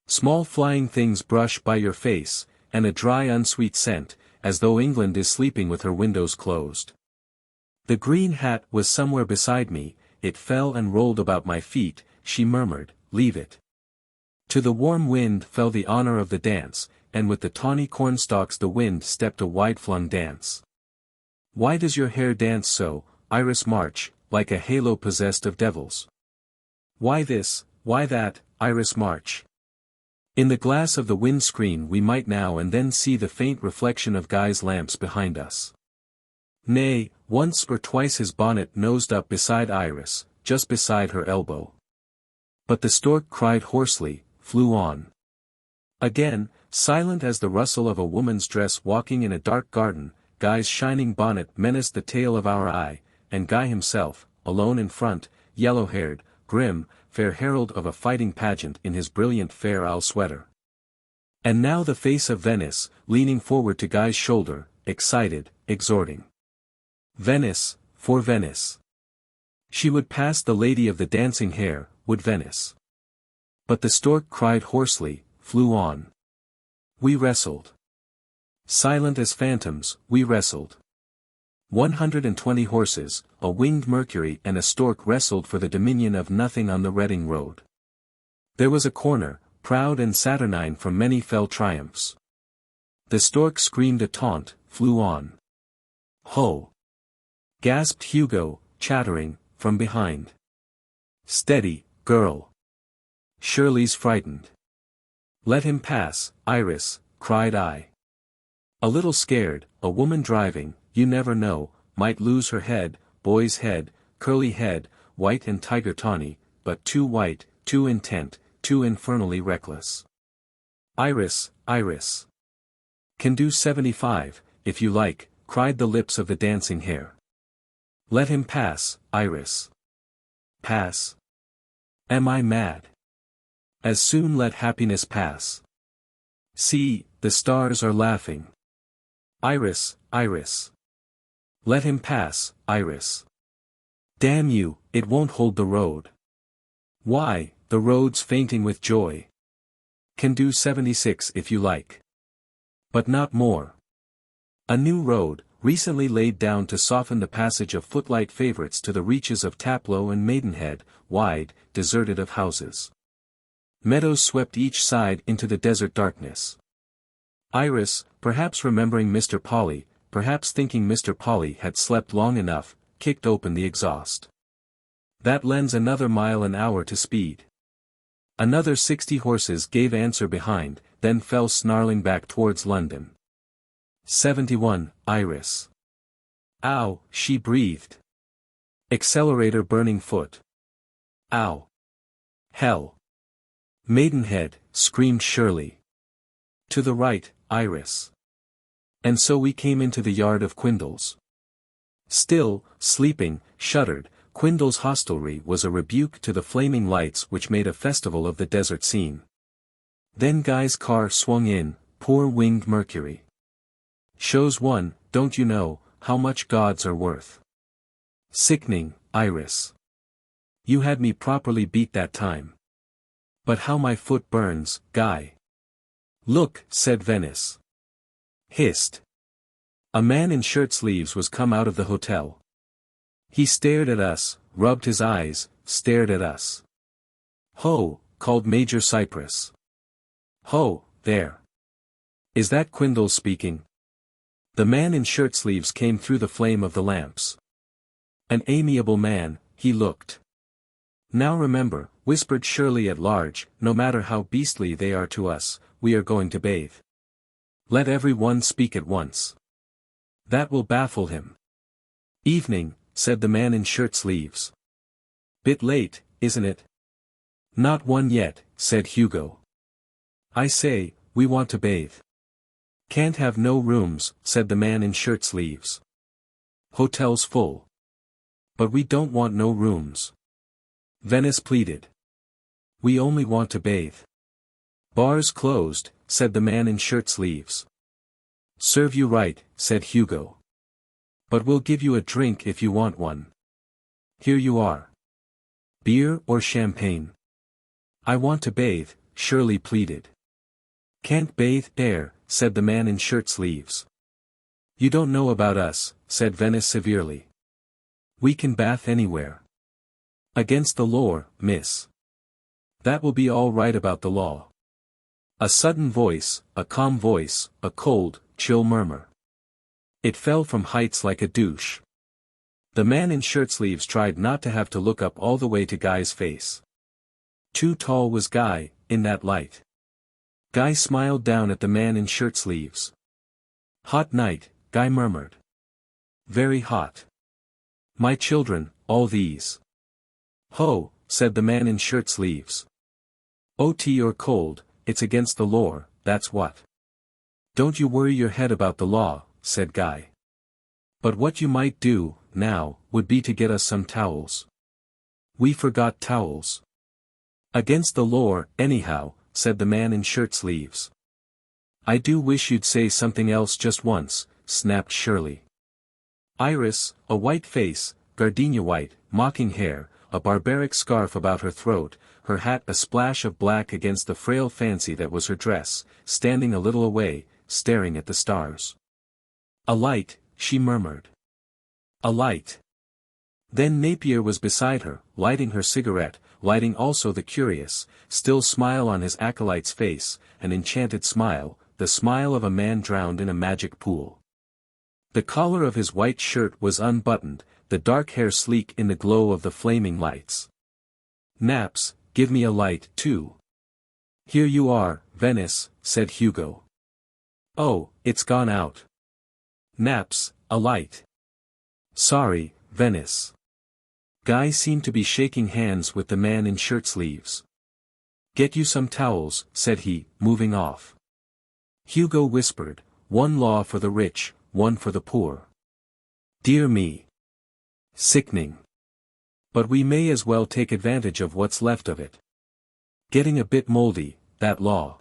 Speaker 1: Small flying things brush by your face, and a dry unsweet scent, as though England is sleeping with her windows closed. The green hat was somewhere beside me, it fell and rolled about my feet, she murmured, leave it. To the warm wind fell the honor of the dance, and with the tawny cornstalks the wind stepped a wide-flung dance. Why does your hair dance so, Iris March, like a halo possessed of devils? Why this, why that, Iris March? In the glass of the wind-screen we might now and then see the faint reflection of Guy's lamps behind us. Nay, once or twice his bonnet nosed up beside Iris, just beside her elbow. But the stork cried hoarsely, flew on. Again, silent as the rustle of a woman's dress walking in a dark garden, Guy's shining bonnet menaced the tail of our eye, and Guy himself, alone in front, yellow-haired, grim, fair herald of a fighting pageant in his brilliant fair owl sweater. And now the face of Venice, leaning forward to Guy's shoulder, excited, exhorting. Venice, for Venice. She would pass the lady of the dancing hair, would Venice. But the stork cried hoarsely, flew on. We wrestled. Silent as phantoms, we wrestled. 120 horses, a winged Mercury and a stork wrestled for the dominion of nothing on the Reading road. There was a corner, proud and saturnine from many fell triumphs. The stork screamed a taunt, flew on. Ho! Gasped Hugo, chattering, from behind. Steady, girl. Shirley's frightened. Let him pass, Iris, cried I. A little scared, a woman driving, you never know, might lose her head, boy's head, curly head, white and tiger tawny, but too white, too intent, too infernally reckless. Iris, Iris. Can do 75, if you like, cried the lips of the dancing hare. Let him pass, Iris. Pass? Am I mad? As soon let happiness pass. See, the stars are laughing. Iris, Iris. Let him pass, Iris. Damn you, it won't hold the road. Why, the road's fainting with joy. Can do 76 if you like. But not more. A new road, recently laid down to soften the passage of footlight favorites to the reaches of Taplow and Maidenhead, wide, deserted of houses. Meadows swept each side into the desert darkness. Iris, perhaps remembering Mr. Polly, perhaps thinking Mr. Polly had slept long enough, kicked open the exhaust. That lends another mile an hour to speed. Another 60 horses gave answer behind, then fell snarling back towards London. 71, Iris. Ow, she breathed. Accelerator burning foot. Ow. Hell. Maidenhead, screamed Shirley. To the right, Iris. And so we came into the yard of Quindle's. Still, sleeping, shuddered, Quindle's hostelry was a rebuke to the flaming lights which made a festival of the desert scene. Then Guy's car swung in, poor winged Mercury. Shows one, don't you know, how much gods are worth. Sickening, Iris. You had me properly beat that time. But how my foot burns, Guy. Look, said Venice. Hissed. A man in shirt-sleeves was come out of the hotel. He stared at us, rubbed his eyes, stared at us. Ho, called Major Cypress. Ho, there. Is that Quindle speaking? The man in shirt-sleeves came through the flame of the lamps. An amiable man, he looked. Now remember, whispered Shirley at large, no matter how beastly they are to us, we are going to bathe. Let every one speak at once. That will baffle him. Evening, said the man in shirt-sleeves. Bit late, isn't it? Not one yet, said Hugo. I say, we want to bathe. Can't have no rooms, said the man in shirt-sleeves. Hotel's full. But we don't want no rooms. Venice pleaded. We only want to bathe. Bars closed, said the man in shirt-sleeves. Serve you right, said Hugo. But we'll give you a drink if you want one. Here you are. Beer or champagne? I want to bathe, Shirley pleaded. Can't bathe there, said the man in shirt-sleeves. You don't know about us, said Venice severely. We can bath anywhere. Against the law, miss. That will be all right about the law. A sudden voice, a calm voice, a cold, chill murmur. It fell from heights like a douche. The man in shirt-sleeves tried not to have to look up all the way to Guy's face. Too tall was Guy, in that light. Guy smiled down at the man in shirt-sleeves. Hot night, Guy murmured. Very hot. My children, all these. Ho, said the man in shirt-sleeves. OT or cold, it's against the law, that's what. Don't you worry your head about the law, said Guy. But what you might do, now, would be to get us some towels. We forgot towels. Against the law, anyhow, said the man in shirt-sleeves. I do wish you'd say something else just once, snapped Shirley. Iris, a white face, gardenia white, mocking hair, a barbaric scarf about her throat, her hat a splash of black against the frail fancy that was her dress, standing a little away, staring at the stars. A light, she murmured. A light. Then Napier was beside her, lighting her cigarette, lighting also the curious, still smile on his acolyte's face, an enchanted smile, the smile of a man drowned in a magic pool. The collar of his white shirt was unbuttoned, the dark hair sleek in the glow of the flaming lights. "Naps, give me a light, too." "Here you are, Venice," said Hugo. "Oh, it's gone out." "Naps, a light." "Sorry, Venice." Guy seemed to be shaking hands with the man in shirt sleeves. "Get you some towels," said he, moving off. Hugo whispered, "One law for the rich, one for the poor." Dear me. Sickening. But we may as well take advantage of what's left of it. Getting a bit moldy, that law.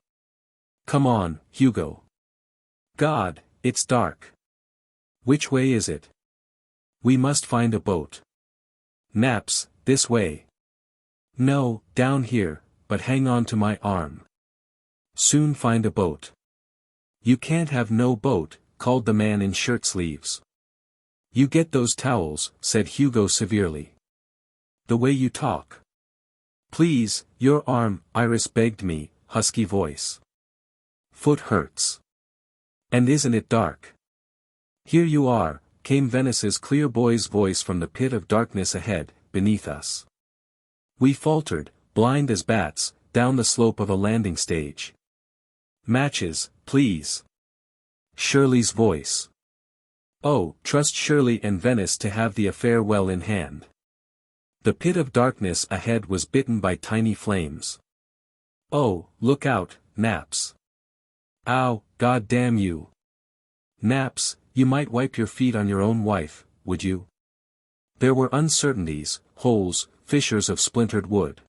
Speaker 1: Come on, Hugo. God, it's dark. Which way is it? We must find a boat. Naps, this way. No, down here, but hang on to my arm. Soon find a boat. You can't have no boat, called the man in shirt sleeves. You get those towels, said Hugo severely. The way you talk. Please, your arm, Iris begged me, husky voice. Foot hurts. And isn't it dark? Here you are, came Venice's clear boy's voice from the pit of darkness ahead, beneath us. We faltered, blind as bats, down the slope of a landing stage. Matches, please. Shirley's voice. Oh, trust Shirley and Venice to have the affair well in hand. The pit of darkness ahead was bitten by tiny flames. Oh, look out, Naps. Ow, God damn you. Naps, you might wipe your feet on your own wife, would you? There were uncertainties, holes, fissures of splintered wood.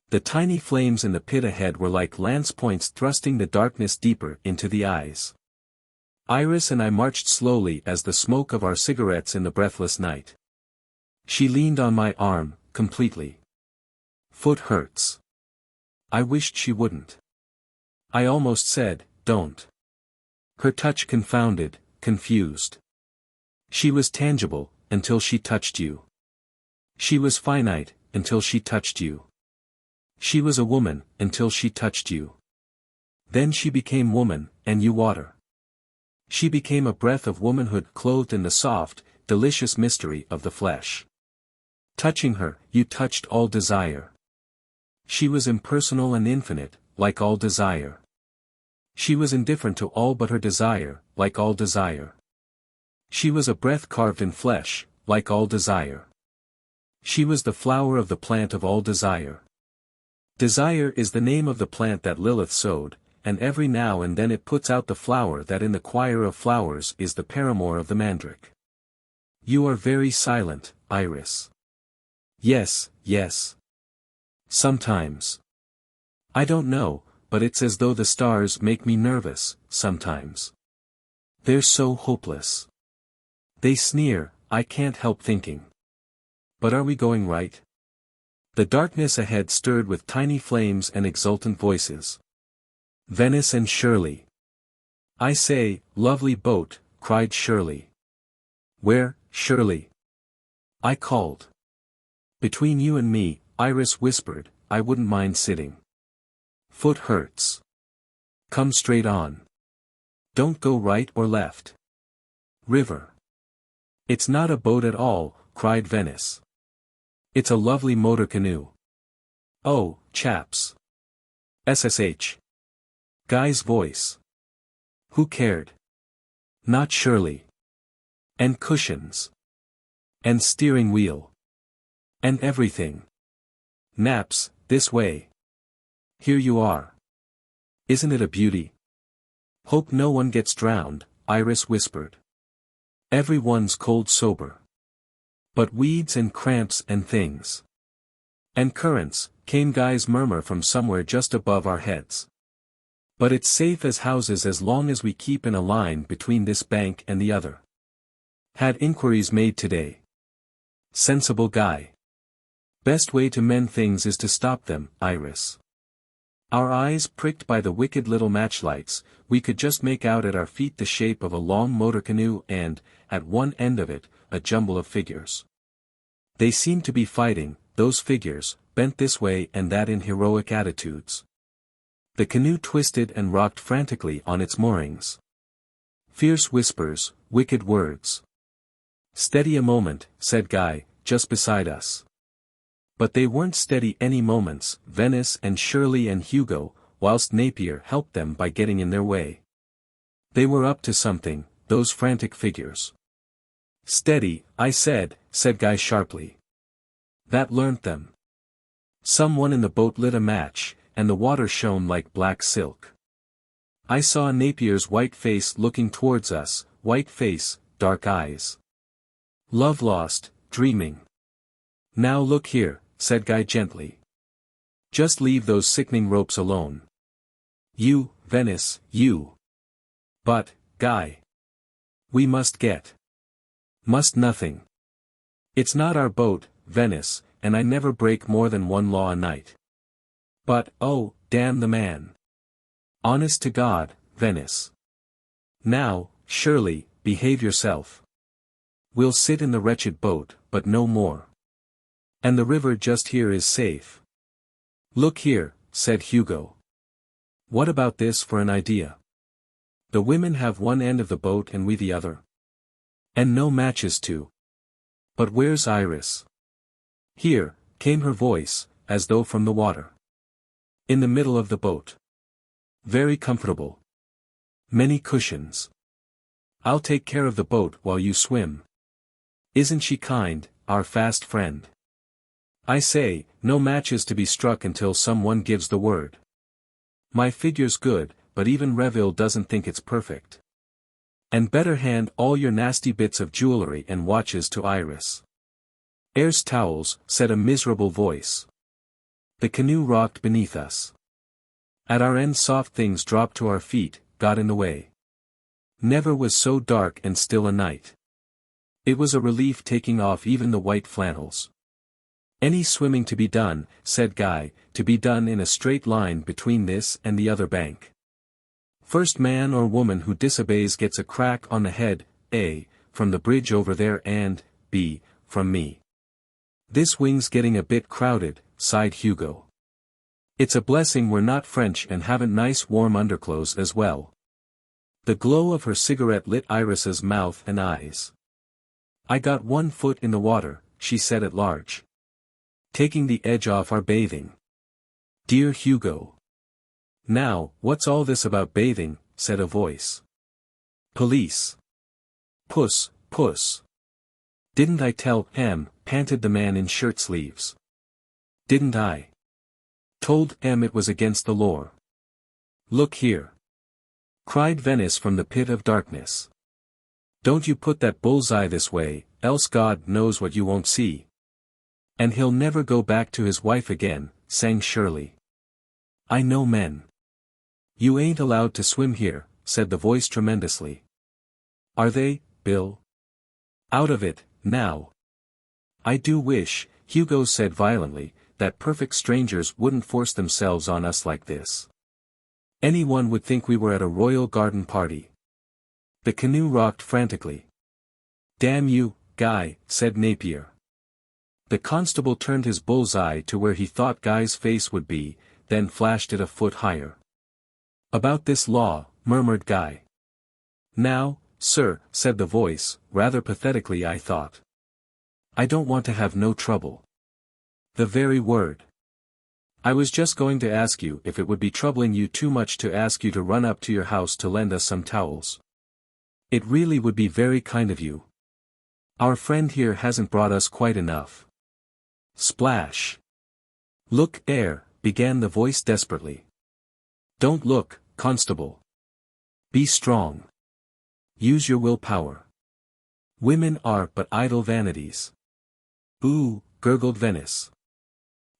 Speaker 1: The tiny flames in the pit ahead were like lance points thrusting the darkness deeper into the eyes. Iris and I marched slowly as the smoke of our cigarettes in the breathless night. She leaned on my arm, completely. Foot hurts. I wished she wouldn't. I almost said, don't. Her touch confounded, confused. She was tangible, until she touched you. She was finite, until she touched you. She was a woman, until she touched you. Then she became woman, and you water. She became a breath of womanhood clothed in the soft, delicious mystery of the flesh. Touching her, you touched all desire. She was impersonal and infinite, like all desire. She was indifferent to all but her desire, like all desire. She was a breath carved in flesh, like all desire. She was the flower of the plant of all desire. Desire is the name of the plant that Lilith sowed, and every now and then it puts out the flower that in the choir of flowers is the paramour of the mandrake. You are very silent, Iris. Yes, yes. Sometimes. I don't know, but it's as though the stars make me nervous, sometimes. They're so hopeless. They sneer, I can't help thinking. But are we going right? The darkness ahead stirred with tiny flames and exultant voices. Venice and Shirley. I say, lovely boat, cried Shirley. Where, Shirley? I called. Between you and me, Iris whispered, I wouldn't mind sitting. Foot hurts. Come straight on. Don't go right or left. River. It's not a boat at all, cried Venice. It's a lovely motor canoe. Oh, chaps. SSH. Guy's voice. Who cared? Not Shirley. And cushions. And steering wheel. And everything. Naps, this way. Here you are. Isn't it a beauty? Hope no one gets drowned, Iris whispered. Everyone's cold sober. But weeds and cramps and things. And currents, came Guy's murmur from somewhere just above our heads. But it's safe as houses as long as we keep in a line between this bank and the other. Had inquiries made today. Sensible Guy. Best way to mend things is to stop them, Iris. Our eyes pricked by the wicked little matchlights, we could just make out at our feet the shape of a long motor canoe and, at one end of it, a jumble of figures. They seemed to be fighting, those figures, bent this way and that in heroic attitudes. The canoe twisted and rocked frantically on its moorings. Fierce whispers, wicked words. "Steady a moment," said Guy, just beside us. But they weren't steady any moments, Venice and Shirley and Hugo, whilst Napier helped them by getting in their way. They were up to something, those frantic figures. "Steady, I said," said Guy sharply. That learnt them. Someone in the boat lit a match, and the water shone like black silk. I saw Napier's white face looking towards us, white face, dark eyes. Love lost, dreaming. "Now look here," said Guy gently. "Just leave those sickening ropes alone. You, Venice, you." "But, Guy. We must get." "Must nothing. It's not our boat, Venice, and I never break more than one law a night." "But, oh, damn the man. Honest to God, Venice. Now, Shirley, behave yourself. We'll sit in the wretched boat, but no more. And the river just here is safe." "Look here," said Hugo. "What about this for an idea? The women have one end of the boat and we the other. And no matches too. But where's Iris?" "Here," came her voice, as though from the water. "In the middle of the boat. Very comfortable. Many cushions. I'll take care of the boat while you swim. Isn't she kind, our fast friend? I say, no matches to be struck until someone gives the word. My figure's good, but even Reville doesn't think it's perfect. And better hand all your nasty bits of jewelry and watches to Iris." "Here's towels," said a miserable voice. The canoe rocked beneath us. At our end soft things dropped to our feet, got in the way. Never was so dark and still a night. It was a relief taking off even the white flannels. "Any swimming to be done," said Guy, "to be done in a straight line between this and the other bank. First man or woman who disobeys gets a crack on the head, A, from the bridge over there and, B, from me." "This wing's getting a bit crowded," sighed Hugo. "It's a blessing we're not French and haven't nice warm underclothes as well." The glow of her cigarette lit Iris's mouth and eyes. "I got one foot in the water," she said at large. "Taking the edge off our bathing." "Dear Hugo." "Now, what's all this about bathing?" said a voice. "Police." "Puss, puss." "Didn't I tell him?" panted the man in shirt sleeves. "Didn't I? Told him it was against the law." "Look here," cried Venice from the pit of darkness. "Don't you put that bull's-eye this way, else God knows what you won't see." "And he'll never go back to his wife again," sang Shirley. "I know men." "You ain't allowed to swim here," said the voice tremendously. "Are they, Bill? Out of it, now." "I do wish," Hugo said violently, "that perfect strangers wouldn't force themselves on us like this. Anyone would think we were at a royal garden party." The canoe rocked frantically. "Damn you, Guy," said Napier. The constable turned his bull's-eye to where he thought Guy's face would be, then flashed it a foot higher. "About this law," murmured Guy. "Now, sir," said the voice, rather pathetically I thought. "I don't want to have no trouble." "The very word. I was just going to ask you if it would be troubling you too much to ask you to run up to your house to lend us some towels. It really would be very kind of you. Our friend here hasn't brought us quite enough." Splash. "Look, air," began the voice desperately. "Don't look, constable. Be strong. Use your willpower. Women are but idle vanities." "Ooh," gurgled Venice.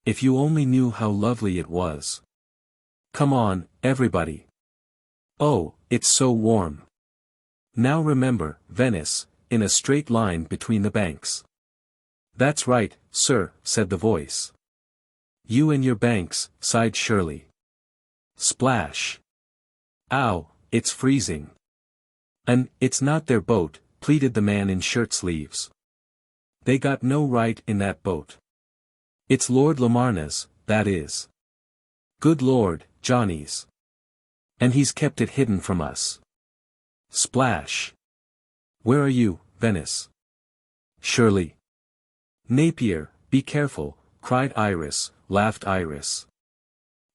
Speaker 1: "If you only knew how lovely it was. Come on, everybody. Oh, it's so warm. Now remember, Venice, in a straight line between the banks." "That's right, sir," said the voice. "You and your banks," sighed Shirley. Splash. "Ow, it's freezing." "And it's not their boat," pleaded the man in shirt sleeves. "They got no right in that boat. It's Lord Lamarna's, that is. Good Lord, Johnny's. And he's kept it hidden from us. Splash. Where are you, Venice? Shirley. Napier, be careful, cried Iris, laughed Iris.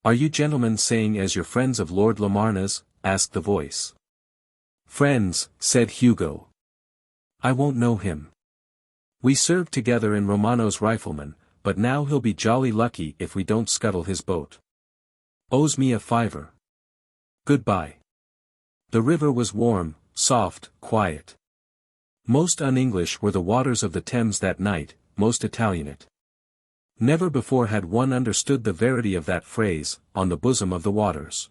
Speaker 1: Are you gentlemen saying as you're friends of Lord Lamarna's? Asked the voice. Friends, said Hugo. I won't know him. We served together in Romano's Riflemen, but now he'll be jolly lucky if we don't scuttle his boat. Owes me a $5. Goodbye. The river was warm, soft, quiet. Most un-English were the waters of the Thames that night, most Italianate. Never before had one understood the verity of that phrase, on the bosom of the waters.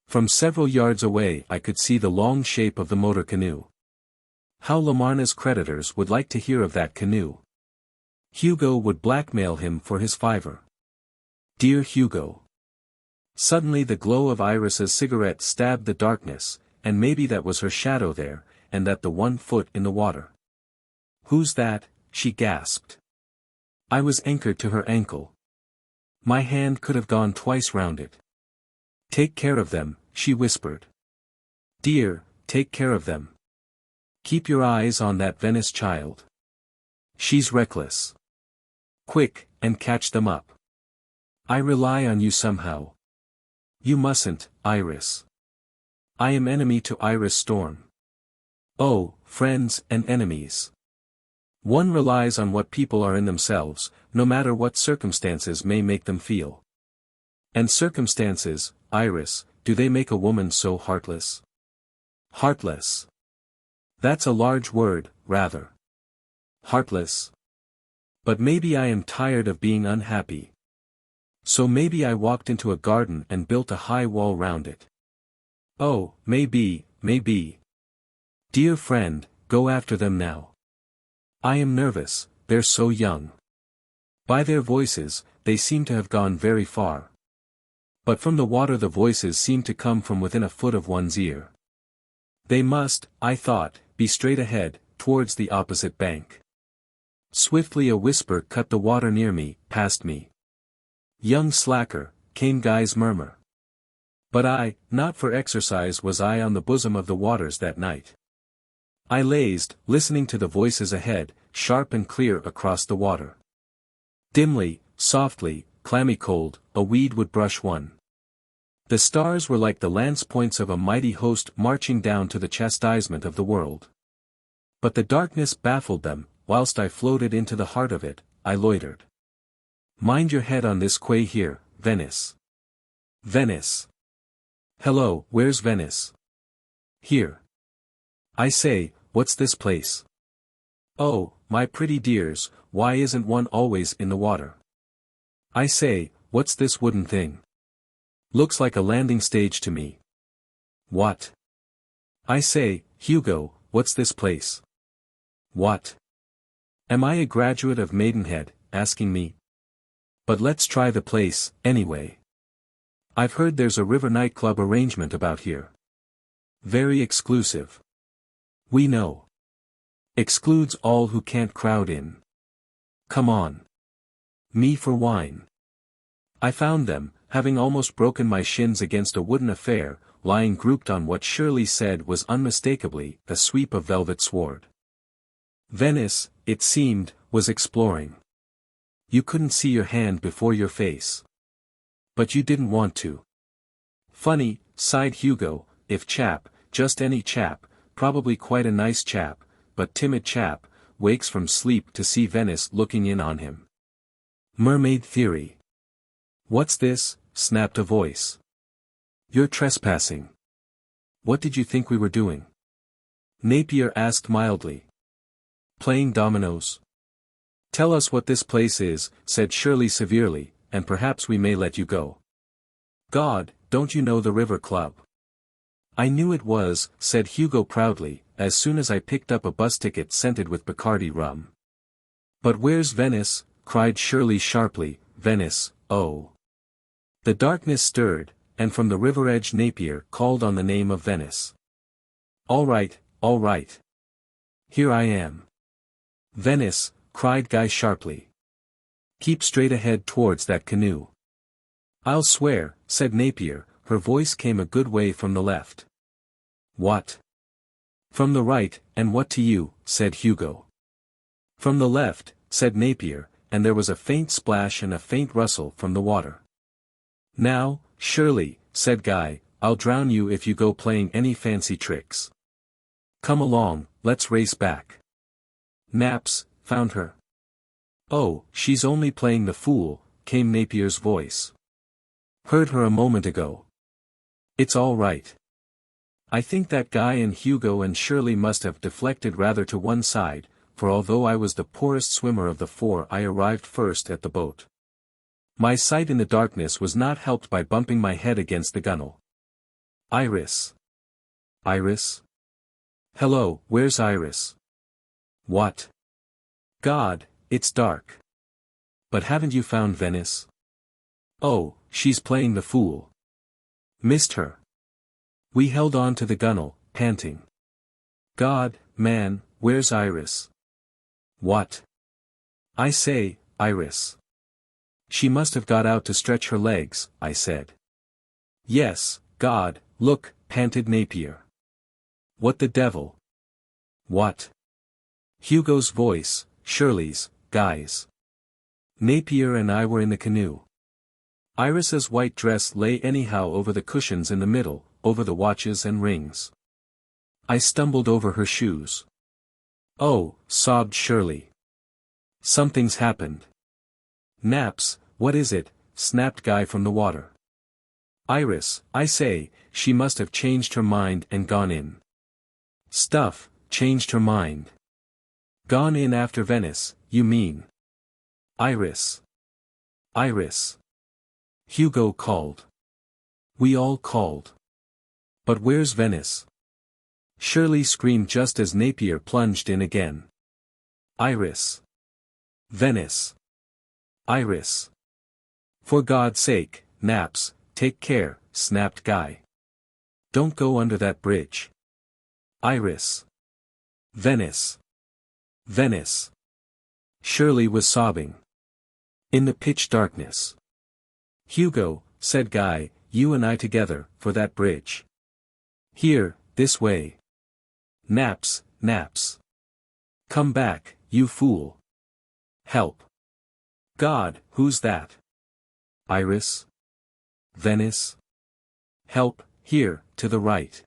Speaker 1: From several yards away I could see the long shape of the motor canoe. How Lamarna's creditors would like to hear of that canoe. Hugo would blackmail him for his $5. Dear Hugo. Suddenly the glow of Iris's cigarette stabbed the darkness, and maybe that was her shadow there, and that the 1 foot in the water. Who's that? She gasped. I was anchored to her ankle. My hand could have gone twice round it. Take care of them, she whispered. Dear, take care of them. Keep your eyes on that Venice child. She's reckless. Quick, and catch them up. I rely on you somehow. You mustn't, Iris. I am enemy to Iris Storm. Oh, friends and enemies. One relies on what people are in themselves, no matter what circumstances may make them feel. And circumstances, Iris, do they make a woman so heartless? Heartless. That's a large word, rather. Heartless. But maybe I am tired of being unhappy. So maybe I walked into a garden and built a high wall round it. Oh, maybe. Dear friend, go after them now. I am nervous, they're so young. By their voices, they seem to have gone very far. But from the water the voices seem to come from within a foot of one's ear. They must, I thought, be straight ahead, towards the opposite bank. Swiftly a whisper cut the water near me, past me. Young slacker, came Guy's murmur. But not for exercise was I on the bosom of the waters that night. I lazed, listening to the voices ahead, sharp and clear across the water. Dimly, softly, clammy cold, a weed would brush one. The stars were like the lance points of a mighty host marching down to the chastisement of the world. But the darkness baffled them, whilst I floated into the heart of it, I loitered. Mind your head on this quay here, Venice. Venice. Hello, where's Venice? Here. I say, what's this place? Oh, my pretty dears, why isn't one always in the water? I say, what's this wooden thing? Looks like a landing stage to me. What? I say, Hugo, what's this place? What? Am I a graduate of Maidenhead, asking me? But let's try the place, anyway. I've heard there's a river nightclub arrangement about here. Very exclusive. We know. Excludes all who can't crowd in. Come on. Me for wine. I found them, having almost broken my shins against a wooden affair, lying grouped on what Shirley said was unmistakably a sweep of velvet sward. Venice, it seemed, was exploring. You couldn't see your hand before your face. But you didn't want to. Funny, sighed Hugo, if chap, just any chap, probably quite a nice chap, but timid chap, wakes from sleep to see Venice looking in on him. Mermaid theory. What's this? Snapped a voice. You're trespassing. What did you think we were doing? Napier asked mildly. Playing dominoes. Tell us what this place is, said Shirley severely, and perhaps we may let you go. God, don't you know the River Club? I knew it was, said Hugo proudly, as soon as I picked up a bus ticket scented with Bacardi rum. But where's Venice? Cried Shirley sharply, Venice, oh. The darkness stirred, and from the river edge Napier called on the name of Venice. All right. Here I am. Venice, cried Guy sharply. Keep straight ahead towards that canoe. I'll swear, said Napier, her voice came a good way from the left. What? From the right, and what to you, said Hugo. From the left, said Napier, and there was a faint splash and a faint rustle from the water. Now, Shirley, said Guy, I'll drown you if you go playing any fancy tricks. Come along, let's race back. Naps, found her. Oh, she's only playing the fool, came Napier's voice. Heard her a moment ago. It's all right. I think that Guy and Hugo and Shirley must have deflected rather to one side, for although I was the poorest swimmer of the four I arrived first at the boat. My sight in the darkness was not helped by bumping my head against the gunwale. Iris. Iris? Hello, where's Iris? What? God, it's dark. But haven't you found Venice? Oh, she's playing the fool. Missed her. We held on to the gunwale, panting. God, man, where's Iris? What? I say, Iris. She must have got out to stretch her legs, I said. Yes, God, look, panted Napier. What the devil? What? Hugo's voice, Shirley's, Guy's. Napier and I were in the canoe. Iris's white dress lay anyhow over the cushions in the middle, over the watches and rings. I stumbled over her shoes. Oh, sobbed Shirley. Something's happened. Naps, what is it? Snapped Guy from the water. Iris, I say, she must have changed her mind and gone in. Stuff, changed her mind. Gone in after Venice, you mean? Iris. Iris. Hugo called. We all called. But where's Venice? Shirley screamed just as Napier plunged in again. Iris. Venice. Iris. For God's sake, Naps, take care, snapped Guy. Don't go under that bridge. Iris. Venice. Venice. Shirley was sobbing. In the pitch darkness. Hugo, said Guy, you and I together, for that bridge. Here, this way. Naps, Naps. Come back, you fool. Help. God, who's that? Iris? Venice? Help, here, to the right.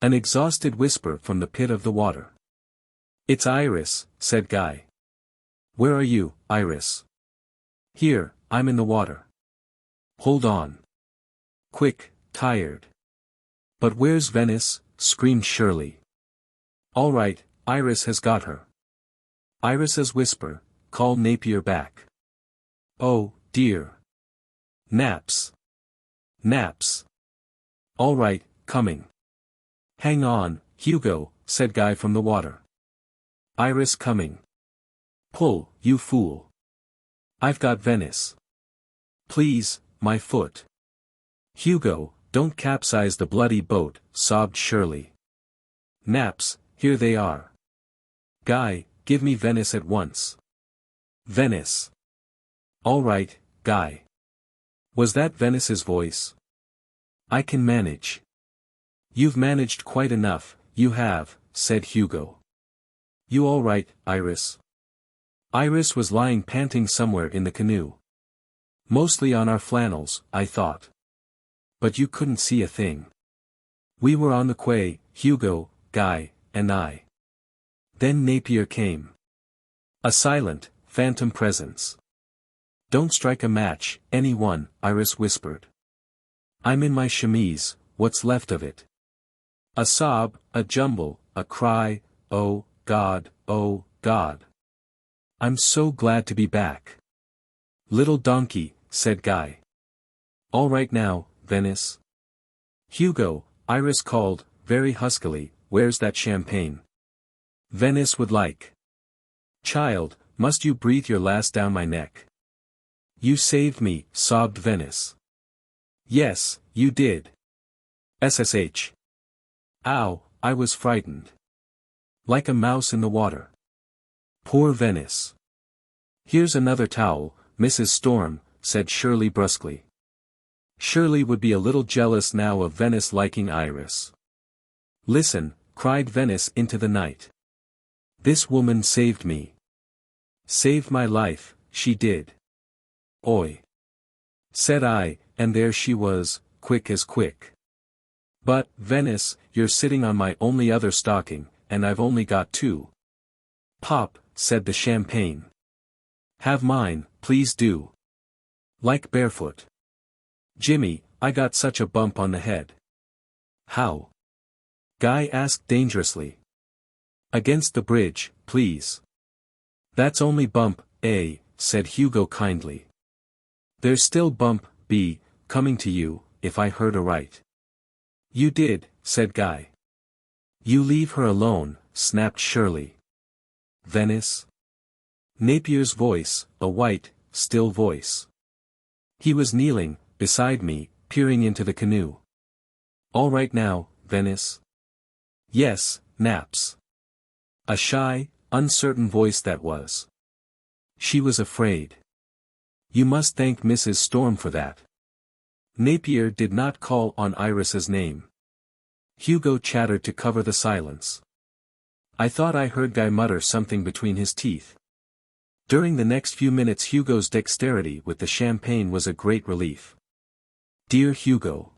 Speaker 1: An exhausted whisper from the pit of the water. It's Iris, said Guy. Where are you, Iris? Here, I'm in the water. Hold on. Quick, tired. But where's Venice? Screamed Shirley. All right, Iris has got her. Iris's whisper, called Napier back. Oh, dear. Naps. Naps. All right, coming. Hang on, Hugo, said Guy from the water. Iris coming. Pull, you fool. I've got Venice. Please, my foot. Hugo, don't capsize the bloody boat, sobbed Shirley. Naps, here they are. Guy, give me Venice at once. Venice. All right, Guy. Was that Venice's voice? I can manage. You've managed quite enough, you have, said Hugo. You all right, Iris? Iris was lying panting somewhere in the canoe. Mostly on our flannels, I thought. But you couldn't see a thing. We were on the quay, Hugo, Guy, and I. Then Napier came. A silent, phantom presence. Don't strike a match, anyone, Iris whispered. I'm in my chemise, what's left of it. A sob, a jumble, a cry, oh, God, oh, God. I'm so glad to be back. Little donkey, said Guy. All right now, Venice. Hugo, Iris called, very huskily, where's that champagne? Venice would like. Child, must you breathe your last down my neck? You saved me, sobbed Venice. Yes, you did. SSH. Ow, I was frightened. Like a mouse in the water. Poor Venice. Here's another towel, Mrs. Storm, said Shirley brusquely. Shirley would be a little jealous now of Venice liking Iris. Listen, cried Venice into the night. This woman saved me. Saved my life, she did. Oi! Said I, and there she was, quick as quick. But, Venice, you're sitting on my only other stocking, and I've only got two. Pop, said the champagne. Have mine, please do. Like barefoot. Jimmy, I got such a bump on the head. How? Guy asked dangerously. Against the bridge, please. That's only bump, A, said Hugo kindly. There's still bump, B, coming to you, if I heard aright. You did, said Guy. You leave her alone, snapped Shirley. Venice? Napier's voice, a white, still voice. He was kneeling, beside me, peering into the canoe. All right now, Venice? Yes, Naps. A shy, uncertain voice that was. She was afraid. You must thank Mrs. Storm for that. Napier did not call on Iris's name. Hugo chattered to cover the silence. I thought I heard Guy mutter something between his teeth. During the next few minutes Hugo's dexterity with the champagne was a great relief. Dear Hugo.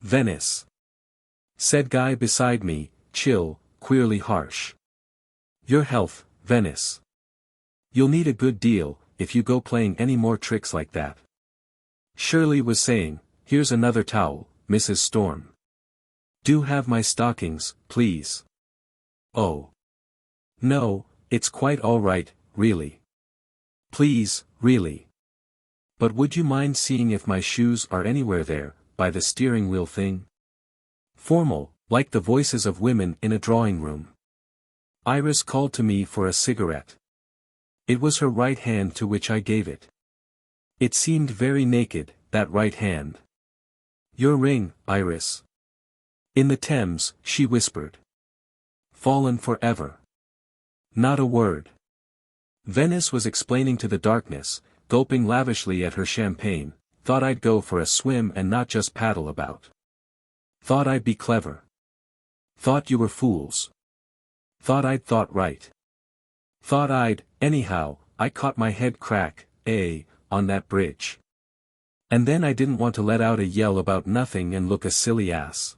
Speaker 1: Venice. Said Guy beside me, chill, queerly harsh. Your health, Venice. You'll need a good deal, if you go playing any more tricks like that. Shirley was saying, here's another towel, Mrs. Storm. Do have my stockings, please. Oh. No, it's quite all right, really. Please, really. But would you mind seeing if my shoes are anywhere there, by the steering wheel thing? Formal, like the voices of women in a drawing room. Iris called to me for a cigarette. It was her right hand to which I gave it. It seemed very naked, that right hand. Your ring, Iris. In the Thames, she whispered. Fallen forever. Not a word. Venice was explaining to the darkness, gulping lavishly at her champagne, thought I'd go for a swim and not just paddle about. Thought I'd be clever. Thought you were fools. Thought I'd thought right. Thought anyhow, I caught my head crack, on that bridge. And then I didn't want to let out a yell about nothing and look a silly ass.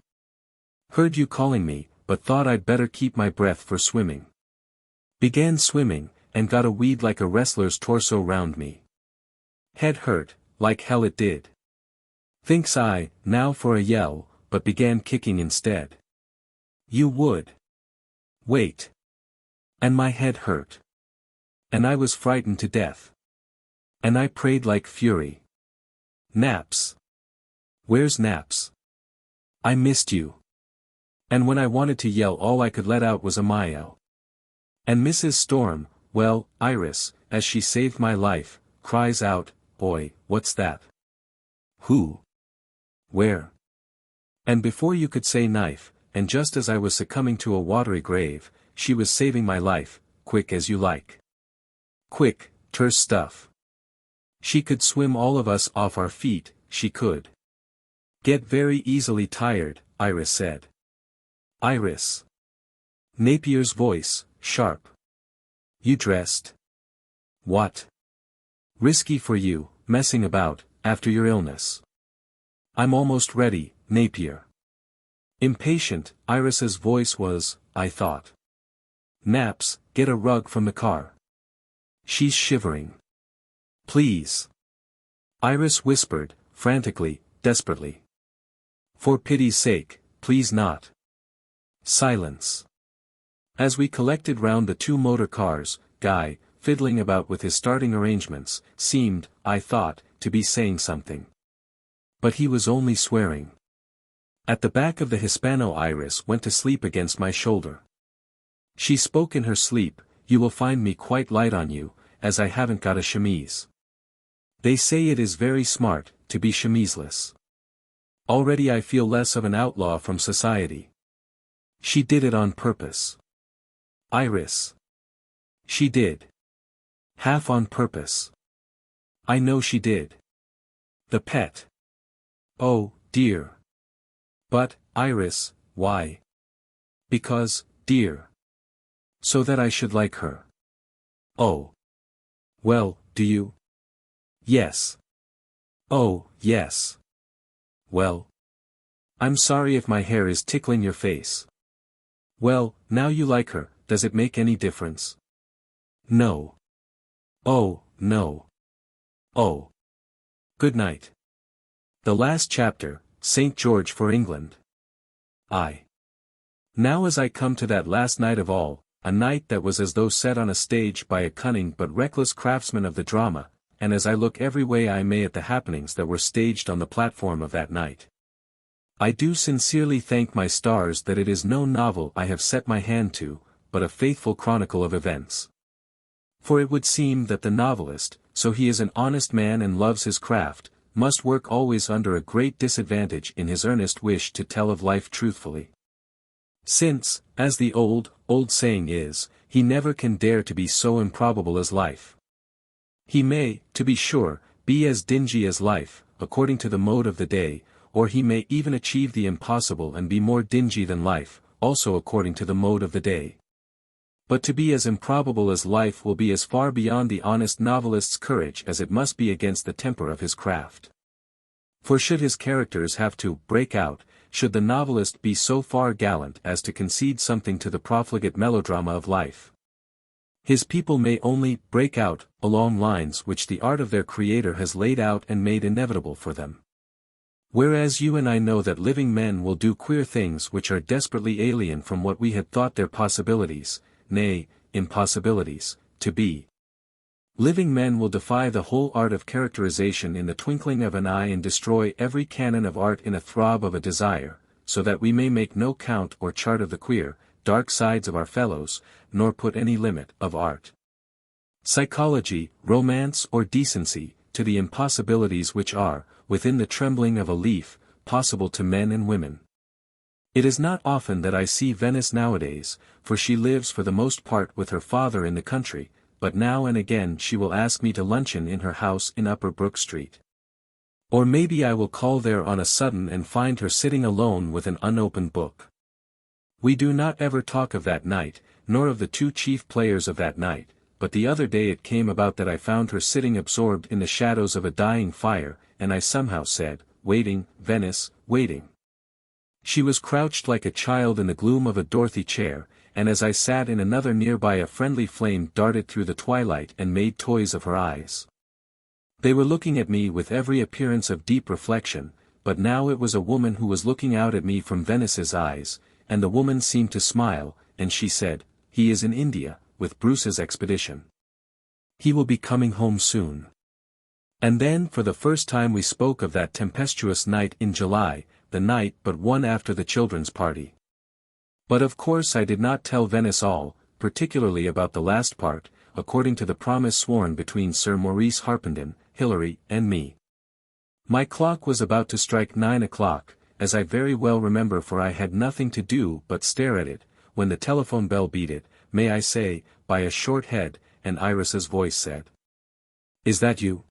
Speaker 1: Heard you calling me, but thought I'd better keep my breath for swimming. Began swimming, and got a weed like a wrestler's torso round me. Head hurt, like hell it did. Thinks I, now for a yell, but began kicking instead. You would. Wait. And my head hurt. And I was frightened to death. And I prayed like fury. Naps. Where's Naps? I missed you. And when I wanted to yell all I could let out was a myel. And Mrs. Storm, well, Iris, as she saved my life, cries out, boy, what's that? Who? Where? And before you could say knife, and just as I was succumbing to a watery grave, she was saving my life, quick as you like. Quick, terse stuff. She could swim all of us off our feet, she could. Get very easily tired, Iris said. Iris. Napier's voice, sharp. You dressed? What? Risky for you, messing about, after your illness. I'm almost ready, Napier. Impatient, Iris's voice was, I thought. Naps, get a rug from the car. She's shivering. Please. Iris whispered, frantically, desperately. For pity's sake, please not. Silence. As we collected round the two motor cars, Guy, fiddling about with his starting arrangements, seemed, I thought, to be saying something. But he was only swearing. At the back of the Hispano Iris went to sleep against my shoulder. She spoke in her sleep, you will find me quite light on you, as I haven't got a chemise. They say it is very smart, to be chemiseless. Already I feel less of an outlaw from society. She did it on purpose. Iris. She did. Half on purpose. I know she did. The pet. Oh, dear. But, Iris, why? Because, dear. So that I should like her. Oh. Well, do you? Yes. Oh, yes. Well. I'm sorry if my hair is tickling your face. Well, now you like her, does it make any difference? No. Oh, no. Oh. Good night. The last chapter, St. George for England. Now as I come to that last night of all, a night that was as though set on a stage by a cunning but reckless craftsman of the drama, and as I look every way I may at the happenings that were staged on the platform of that night, I do sincerely thank my stars that it is no novel I have set my hand to, but a faithful chronicle of events. For it would seem that the novelist, so he is an honest man and loves his craft, must work always under a great disadvantage in his earnest wish to tell of life truthfully. Since, as the old saying is, he never can dare to be so improbable as life. He may, to be sure, be as dingy as life, according to the mode of the day, or he may even achieve the impossible and be more dingy than life, also according to the mode of the day. But to be as improbable as life will be as far beyond the honest novelist's courage as it must be against the temper of his craft. For should his characters have to break out, should the novelist be so far gallant as to concede something to the profligate melodrama of life, his people may only break out along lines which the art of their creator has laid out and made inevitable for them. Whereas you and I know that living men will do queer things which are desperately alien from what we had thought their possibilities, nay, impossibilities, to be. Living men will defy the whole art of characterization in the twinkling of an eye and destroy every canon of art in a throb of a desire, so that we may make no count or chart of the queer, dark sides of our fellows, nor put any limit of art, psychology, romance or decency, to the impossibilities which are, within the trembling of a leaf, possible to men and women. It is not often that I see Venice nowadays, for she lives for the most part with her father in the country, but now and again she will ask me to luncheon in her house in Upper Brook Street. Or maybe I will call there on a sudden and find her sitting alone with an unopened book. We do not ever talk of that night, nor of the two chief players of that night, but the other day it came about that I found her sitting absorbed in the shadows of a dying fire, and I somehow said, "Waiting, Venice, waiting." She was crouched like a child in the gloom of a Dorothy chair, and as I sat in another nearby a friendly flame darted through the twilight and made toys of her eyes. They were looking at me with every appearance of deep reflection, but now it was a woman who was looking out at me from Venice's eyes, and the woman seemed to smile, and she said, "He is in India, with Bruce's expedition. He will be coming home soon." And then for the first time we spoke of that tempestuous night in July, the night but one after the children's party. But of course I did not tell Venice all, particularly about the last part, according to the promise sworn between Sir Maurice Harpenden, Hilary, and me. My clock was about to strike 9 o'clock, as I very well remember, for I had nothing to do but stare at it, when the telephone bell beat it, may I say, by a short head, and Iris's voice said, "Is that you?"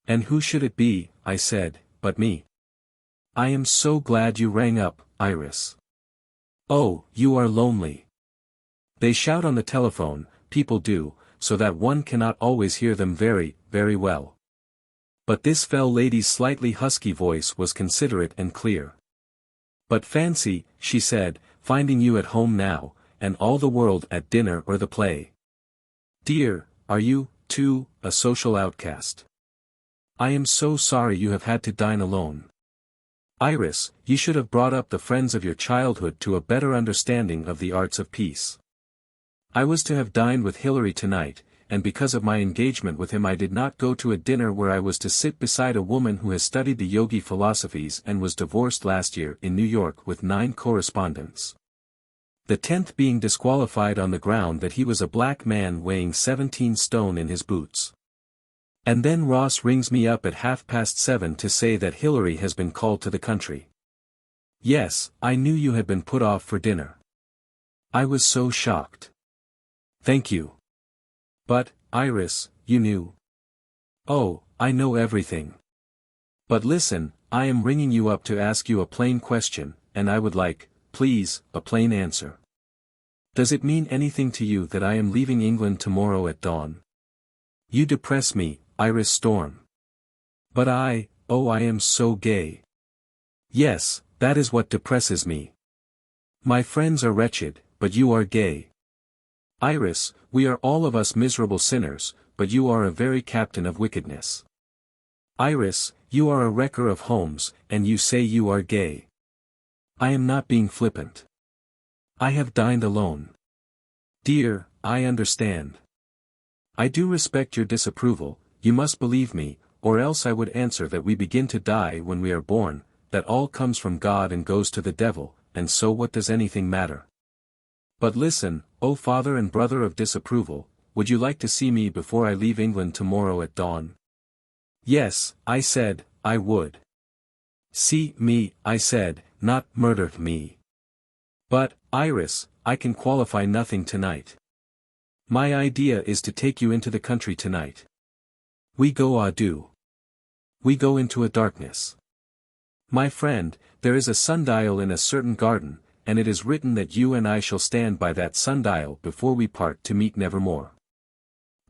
Speaker 1: "And who should it be," I said, "but me?" "I am so glad you rang up, Iris." "Oh, you are lonely." They shout on the telephone, people do, so that one cannot always hear them very, very well. But this fell lady's slightly husky voice was considerate and clear. "But fancy," she said, "finding you at home now, and all the world at dinner or the play. Dear, are you, too, a social outcast? I am so sorry you have had to dine alone. Iris, you should have brought up the friends of your childhood to a better understanding of the arts of peace." I was to have dined with Hilary tonight, and because of my engagement with him I did not go to a dinner where I was to sit beside a woman who has studied the yogi philosophies and was divorced last year in New York with 9 correspondents. The 10th being disqualified on the ground that he was a black man weighing 17 stone in his boots. And then Ross rings me up at 7:30 to say that Hilary has been called to the country. Yes, I knew you had been put off for dinner. I was so shocked. Thank you. But, Iris, you knew. Oh, I know everything. But listen, I am ringing you up to ask you a plain question, and I would like, please, a plain answer. Does it mean anything to you that I am leaving England tomorrow at dawn? You depress me, Iris Storm. But I am so gay. Yes, that is what depresses me. My friends are wretched, but you are gay. Iris, we are all of us miserable sinners, but you are a very captain of wickedness. Iris, you are a wrecker of homes, and you say you are gay. I am not being flippant. I have dined alone. Dear, I understand. I do respect your disapproval, you must believe me, or else I would answer that we begin to die when we are born, that all comes from God and goes to the devil, and so what does anything matter? But listen, O father and brother of disapproval, would you like to see me before I leave England tomorrow at dawn? Yes, I said, I would. See me, I said, not murder me. But, Iris, I can qualify nothing tonight. My idea is to take you into the country tonight. We go adieu. We go into a darkness. My friend, there is a sundial in a certain garden, and it is written that you and I shall stand by that sundial before we part to meet nevermore.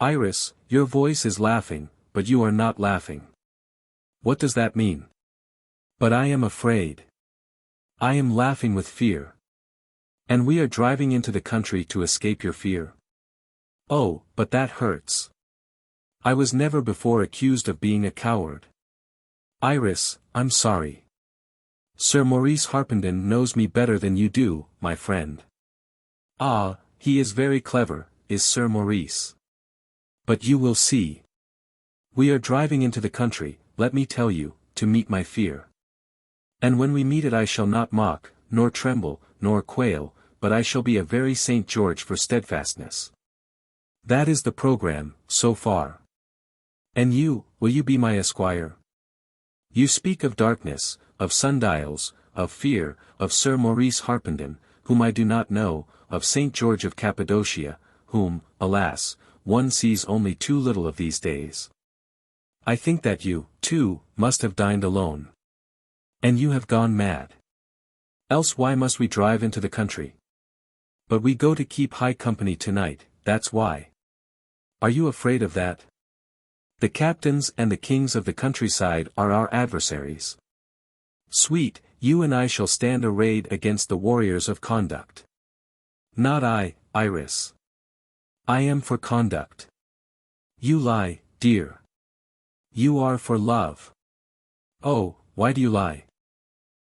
Speaker 1: Iris, your voice is laughing, but you are not laughing. What does that mean? But I am afraid. I am laughing with fear. And we are driving into the country to escape your fear. Oh, but that hurts. I was never before accused of being a coward. Iris, I'm sorry. Sir Maurice Harpenden knows me better than you do, my friend. Ah, he is very clever, is Sir Maurice. But you will see. We are driving into the country, let me tell you, to meet my fear. And when we meet it I shall not mock, nor tremble, nor quail, but I shall be a very St. George for steadfastness. That is the program, so far. And you, will you be my esquire? You speak of darkness, of sundials, of fear, of Sir Maurice Harpenden, whom I do not know, of St. George of Cappadocia, whom, alas, one sees only too little of these days. I think that you, too, must have dined alone. And you have gone mad. Else why must we drive into the country? But we go to keep high company tonight, that's why. Are you afraid of that? The captains and the kings of the countryside are our adversaries. Sweet, you and I shall stand arrayed against the warriors of conduct. Not I, Iris. I am for conduct. You lie, dear. You are for love. Oh, why do you lie?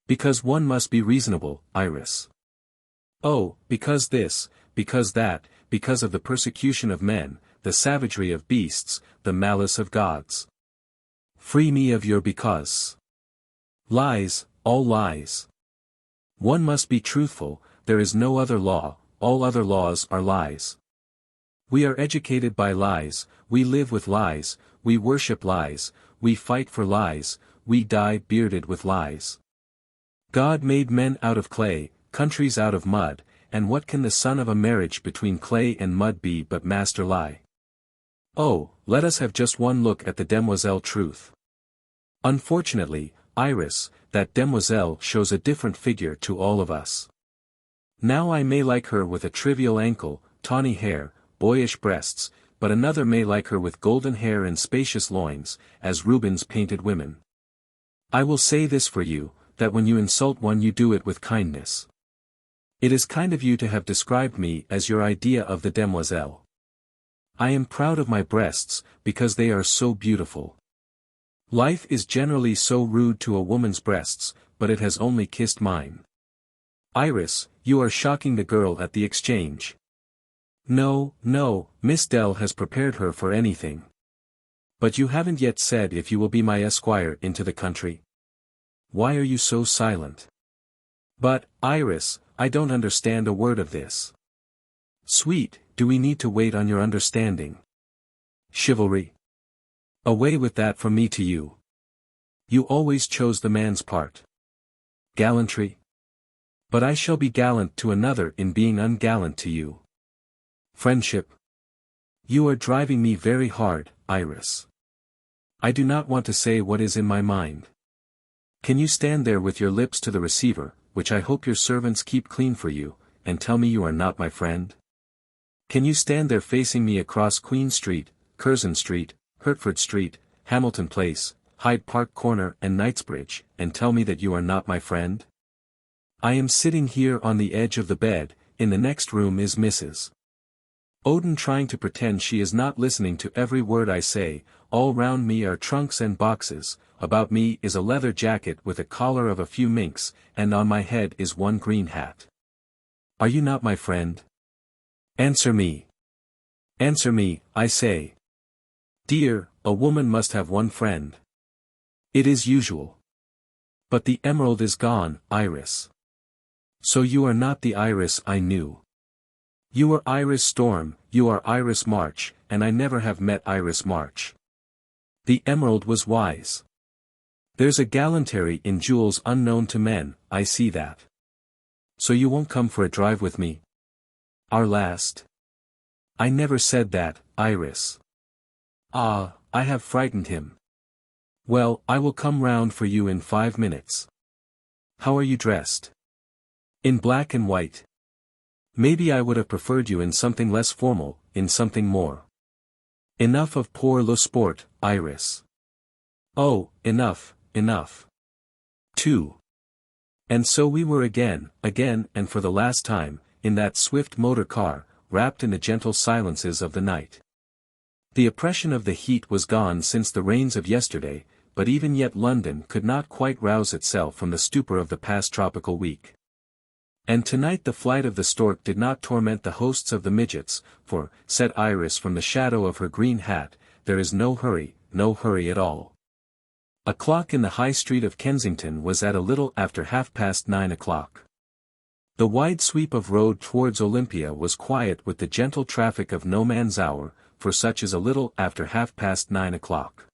Speaker 1: Because one must be reasonable, Iris. Oh, because this, because that, because of the persecution of men, the savagery of beasts, the malice of gods. Free me of your because. Lies, all lies. One must be truthful, there is no other law, all other laws are lies. We are educated by lies, we live with lies, we worship lies, we fight for lies, we die bearded with lies. God made men out of clay, countries out of mud, and what can the son of a marriage between clay and mud be but master lie? Oh, let us have just one look at the demoiselle Truth. Unfortunately, Iris, that demoiselle shows a different figure to all of us. Now I may like her with a trivial ankle, tawny hair, boyish breasts, but another may like her with golden hair and spacious loins, as Rubens painted women. I will say this for you, that when you insult one you do it with kindness. It is kind of you to have described me as your idea of the demoiselle. I am proud of my breasts, because they are so beautiful. Life is generally so rude to a woman's breasts, but it has only kissed mine. Iris, you are shocking the girl at the exchange. No, no, Miss Dell has prepared her for anything. But you haven't yet said if you will be my esquire into the country. Why are you so silent? But, Iris, I don't understand a word of this. Sweet, do we need to wait on your understanding? Chivalry. Away with that from me to you. You always chose the man's part. Gallantry. But I shall be gallant to another in being ungallant to you. Friendship. You are driving me very hard, Iris. I do not want to say what is in my mind. Can you stand there with your lips to the receiver, which I hope your servants keep clean for you, and tell me you are not my friend? Can you stand there facing me across Queen Street, Curzon Street, Hertford Street, Hamilton Place, Hyde Park Corner and Knightsbridge, and tell me that you are not my friend? I am sitting here on the edge of the bed, in the next room is Mrs. Oden trying to pretend she is not listening to every word I say. All round me are trunks and boxes, about me is a leather jacket with a collar of a few minks, and on my head is one green hat. Are you not my friend? Answer me. Answer me, I say. Dear, a woman must have one friend. It is usual. But the emerald is gone, Iris. So you are not the Iris I knew. You are Iris Storm, you are Iris March, and I never have met Iris March. The emerald was wise. There's a gallantry in jewels unknown to men, I see that. So you won't come for a drive with me? Our last? I never said that, Iris. Ah, I have frightened him. Well, I will come round for you in 5 minutes. How are you dressed? In black and white. Maybe I would have preferred you in something less formal, in something more. Enough of pour le sport, Iris. Oh, enough, enough. 2. And so we were again, and for the last time, in that swift motor car, wrapped in the gentle silences of the night. The oppression of the heat was gone since the rains of yesterday, but even yet London could not quite rouse itself from the stupor of the past tropical week. And tonight the flight of the stork did not torment the hosts of the midgets, for, said Iris from the shadow of her green hat, there is no hurry at all. A clock in the High Street of Kensington was at a little after 9:30 o'clock. The wide sweep of road towards Olympia was quiet with the gentle traffic of no man's hour, for such is a little after 9:30 o'clock.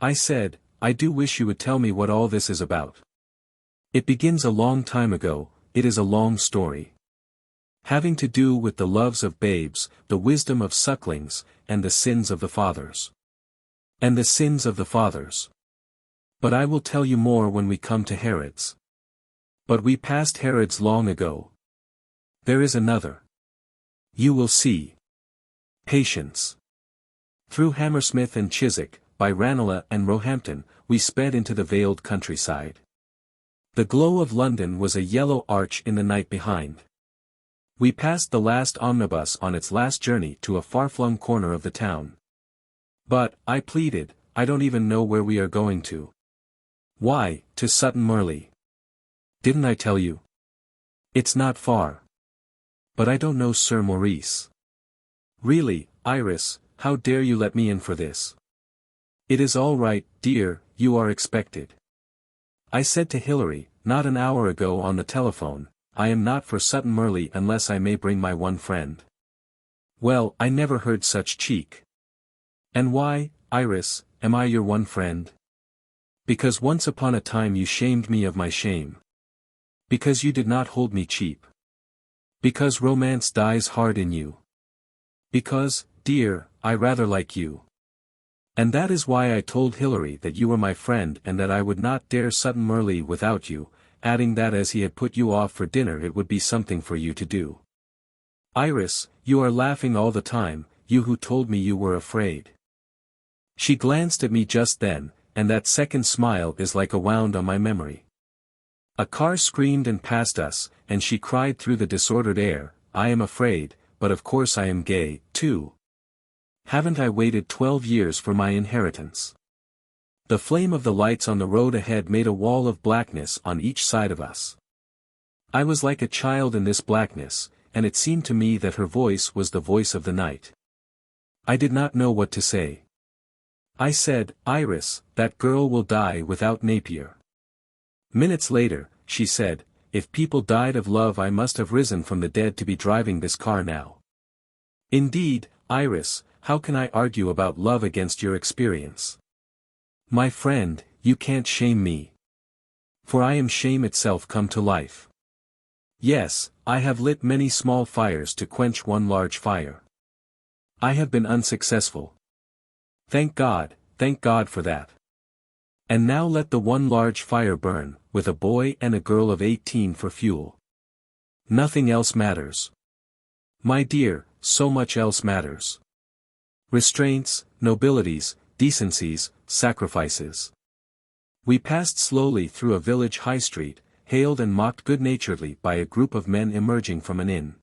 Speaker 1: I said, I do wish you would tell me what all this is about. It begins a long time ago. It is a long story. Having to do with the loves of babes, the wisdom of sucklings, and the sins of the fathers. And the sins of the fathers. But I will tell you more when we come to Herod's. But we passed Herod's long ago. There is another. You will see. Patience. Through Hammersmith and Chiswick, by Ranelagh and Roehampton, we sped into the veiled countryside. The glow of London was a yellow arch in the night behind. We passed the last omnibus on its last journey to a far-flung corner of the town. But, I pleaded, I don't even know where we are going to. Why, to Sutton Morley. Didn't I tell you? It's not far. But I don't know Sir Maurice. Really, Iris, how dare you let me in for this? It is all right, dear, you are expected. I said to Hilary, not an hour ago on the telephone, I am not for Sutton Morley unless I may bring my one friend. Well, I never heard such cheek. And why, Iris, am I your one friend? Because once upon a time you shamed me of my shame. Because you did not hold me cheap. Because romance dies hard in you. Because, dear, I rather like you. And that is why I told Hilary that you were my friend and that I would not dare Sutton Morley without you, adding that as he had put you off for dinner it would be something for you to do. Iris, you are laughing all the time, you who told me you were afraid. She glanced at me just then, and that second smile is like a wound on my memory. A car screamed and passed us, and she cried through the disordered air, I am afraid, but of course I am gay, too. Haven't I waited 12 years for my inheritance? The flame of the lights on the road ahead made a wall of blackness on each side of us. I was like a child in this blackness, and it seemed to me that her voice was the voice of the night. I did not know what to say. I said, Iris, that girl will die without Napier. Minutes later, she said, if people died of love I must have risen from the dead to be driving this car now. Indeed, Iris, how can I argue about love against your experience? My friend, you can't shame me. For I am shame itself come to life. Yes, I have lit many small fires to quench one large fire. I have been unsuccessful. Thank God for that. And now let the one large fire burn, with a boy and a girl of 18 for fuel. Nothing else matters. My dear, so much else matters. Restraints, nobilities, decencies, sacrifices. We passed slowly through a village high street, hailed and mocked good-naturedly by a group of men emerging from an inn.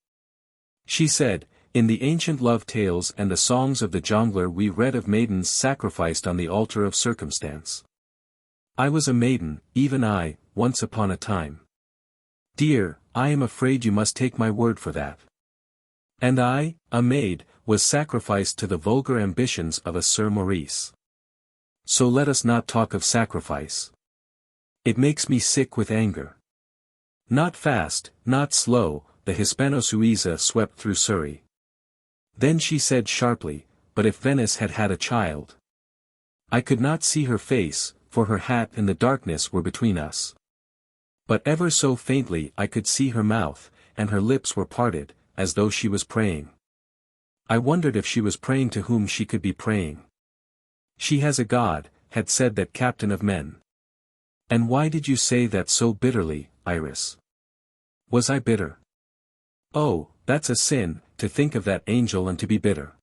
Speaker 1: She said, in the ancient love tales and the songs of the jongleur we read of maidens sacrificed on the altar of circumstance. I was a maiden, even I, once upon a time. Dear, I am afraid you must take my word for that. And I, a maid, was sacrificed to the vulgar ambitions of a Sir Maurice. So let us not talk of sacrifice. It makes me sick with anger. Not fast, not slow, the Hispano-Suiza swept through Surrey. Then she said sharply, but if Venice had had a child. I could not see her face, for her hat and the darkness were between us. But ever so faintly I could see her mouth, and her lips were parted, as though she was praying. I wondered if she was praying to whom she could be praying. She has a God, had said that captain of men. And why did you say that so bitterly, Iris? Was I bitter? Oh, that's a sin, to think of that angel and to be bitter.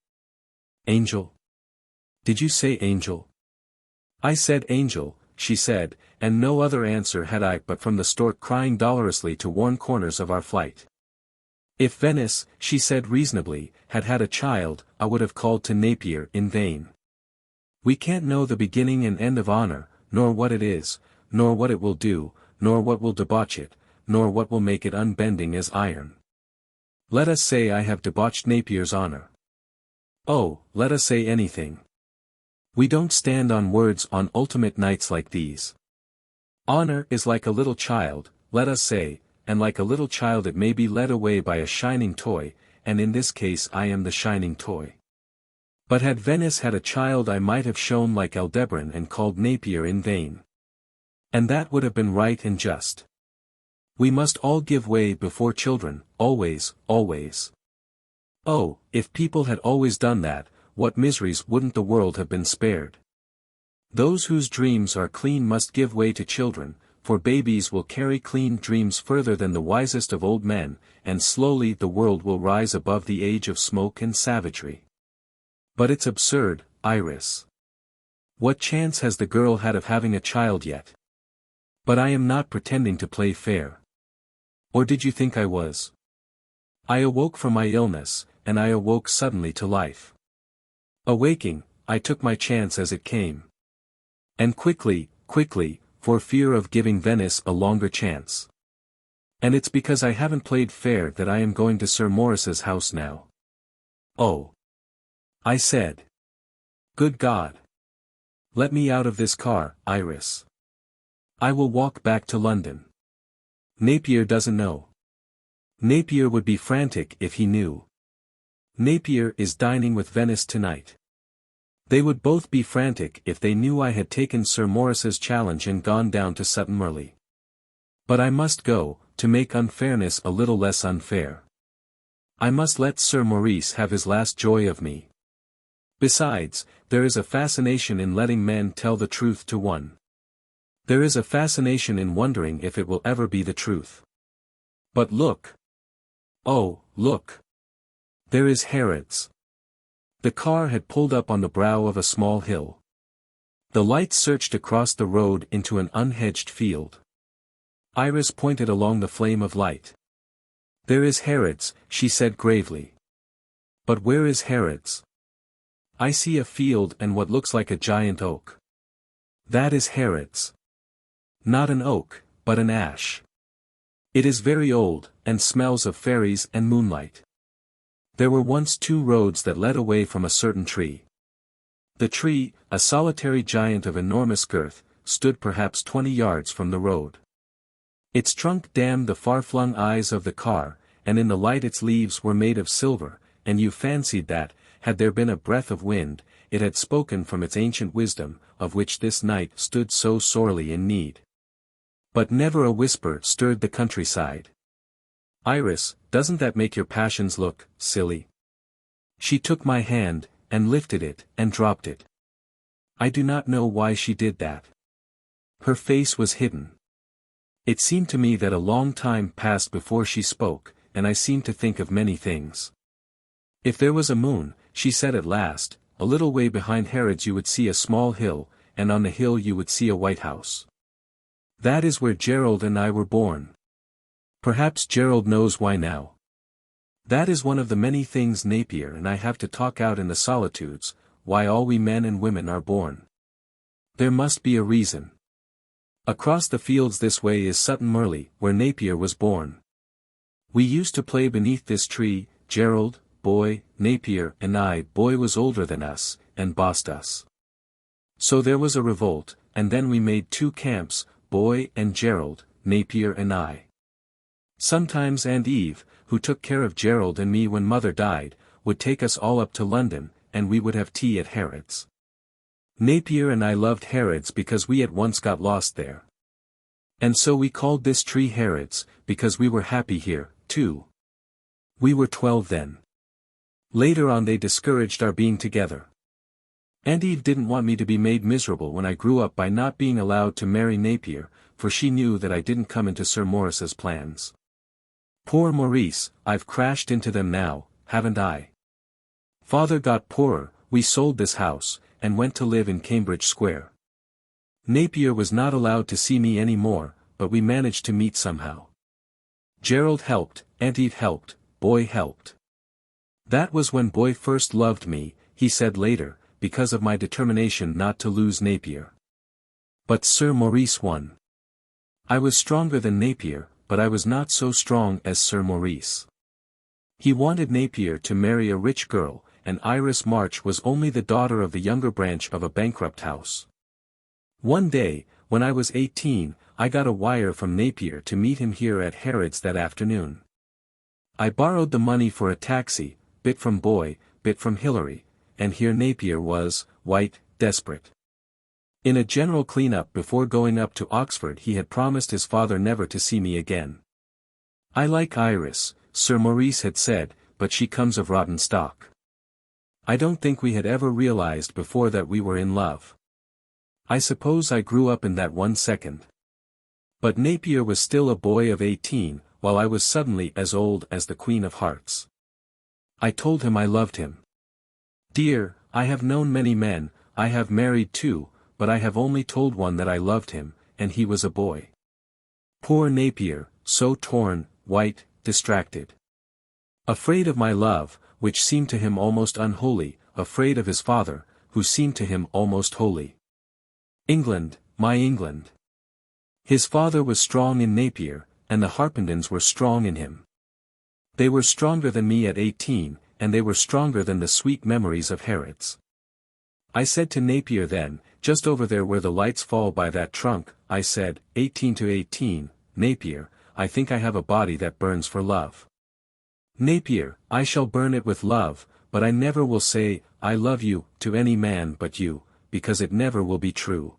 Speaker 1: Angel? Did you say angel? I said angel, she said, and no other answer had I but from the stork crying dolorously to warn corners of our flight. If Venice, she said reasonably, had had a child, I would have called to Napier in vain. We can't know the beginning and end of honor, nor what it is, nor what it will do, nor what will debauch it, nor what will make it unbending as iron. Let us say I have debauched Napier's honor. Oh, let us say anything. We don't stand on words on ultimate nights like these. Honor is like a little child, let us say, and like a little child it may be led away by a shining toy, and in this case I am the shining toy. But had Venice had a child I might have shone like Aldebaran and called Napier in vain. And that would have been right and just. We must all give way before children, always, always. Oh, if people had always done that, what miseries wouldn't the world have been spared? Those whose dreams are clean must give way to children, for babies will carry clean dreams further than the wisest of old men, and slowly the world will rise above the age of smoke and savagery. But it's absurd, Iris. What chance has the girl had of having a child yet? But I am not pretending to play fair. Or did you think I was? I awoke from my illness, and I awoke suddenly to life. Awaking, I took my chance as it came. And quickly, for fear of giving Venice a longer chance. And it's because I haven't played fair that I am going to Sir Maurice's house now. Oh. I said. Good God. Let me out of this car, Iris. I will walk back to London. Napier doesn't know. Napier would be frantic if he knew. Napier is dining with Venice tonight. They would both be frantic if they knew I had taken Sir Maurice's challenge and gone down to Sutton Merley. But I must go, to make unfairness a little less unfair. I must let Sir Maurice have his last joy of me. Besides, there is a fascination in letting men tell the truth to one. There is a fascination in wondering if it will ever be the truth. But look. Oh, look. There is Harrods. The car had pulled up on the brow of a small hill. The lights searched across the road into an unhedged field. Iris pointed along the flame of light. There is Harrods, she said gravely. But where is Harrods? I see a field and what looks like a giant oak. That is Harrods. Not an oak, but an ash. It is very old, and smells of fairies and moonlight. There were once two roads that led away from a certain tree. The tree, a solitary giant of enormous girth, stood perhaps 20 yards from the road. Its trunk damned the far-flung eyes of the car, and in the light its leaves were made of silver, and you fancied that, had there been a breath of wind, it had spoken from its ancient wisdom, of which this night stood so sorely in need. But never a whisper stirred the countryside. Iris, doesn't that make your passions look silly? She took my hand, and lifted it, and dropped it. I do not know why she did that. Her face was hidden. It seemed to me that a long time passed before she spoke, and I seemed to think of many things. If there was a moon, she said at last, a little way behind Harrods you would see a small hill, and on the hill you would see a white house. That is where Gerald and I were born. Perhaps Gerald knows why now. That is one of the many things Napier and I have to talk out in the solitudes, why all we men and women are born. There must be a reason. Across the fields this way is Sutton Merley, where Napier was born. We used to play beneath this tree, Gerald, Boy, Napier and I. Boy was older than us, and bossed us. So there was a revolt, and then we made 2 camps, Boy and Gerald, Napier and I. Sometimes Aunt Eve, who took care of Gerald and me when mother died, would take us all up to London, and we would have tea at Harrods. Napier and I loved Harrods because we at once got lost there. And so we called this tree Harrods, because we were happy here, too. We were 12 then. Later on they discouraged our being together. Aunt Eve didn't want me to be made miserable when I grew up by not being allowed to marry Napier, for she knew that I didn't come into Sir Maurice's plans. Poor Maurice, I've crashed into them now, haven't I? Father got poorer, we sold this house, and went to live in Cambridge Square. Napier was not allowed to see me any more, but we managed to meet somehow. Gerald helped, Aunt Eve helped, Boy helped. That was when Boy first loved me, he said later, because of my determination not to lose Napier. But Sir Maurice won. I was stronger than Napier, but I was not so strong as Sir Maurice. He wanted Napier to marry a rich girl, and Iris March was only the daughter of the younger branch of a bankrupt house. One day, when I was 18, I got a wire from Napier to meet him here at Harrods that afternoon. I borrowed the money for a taxi, bit from Boy, bit from Hilary, and here Napier was, white, desperate. In a general clean-up before going up to Oxford he had promised his father never to see me again. I like Iris, Sir Maurice had said, but she comes of rotten stock. I don't think we had ever realized before that we were in love. I suppose I grew up in that 1 second. But Napier was still a boy of 18, while I was suddenly as old as the Queen of Hearts. I told him I loved him. Dear, I have known many men, I have married too, but I have only told one that I loved him, and he was a boy. Poor Napier, so torn, white, distracted. Afraid of my love, which seemed to him almost unholy, afraid of his father, who seemed to him almost holy. England, my England. His father was strong in Napier, and the Harpendens were strong in him. They were stronger than me at 18, and they were stronger than the sweet memories of Harrods. I said to Napier then, just over there where the lights fall by that trunk, I said, 18 to 18, Napier, I think I have a body that burns for love. Napier, I shall burn it with love, but I never will say, I love you, to any man but you, because it never will be true.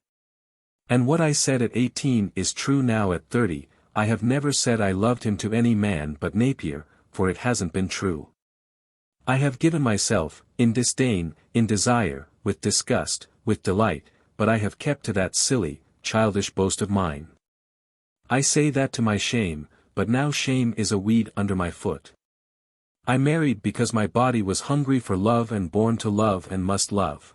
Speaker 1: And what I said at 18 is true now at 30, I have never said I loved him to any man but Napier, for it hasn't been true. I have given myself, in disdain, in desire, with disgust, with delight, but I have kept to that silly, childish boast of mine. I say that to my shame, but now shame is a weed under my foot. I married because my body was hungry for love and born to love and must love.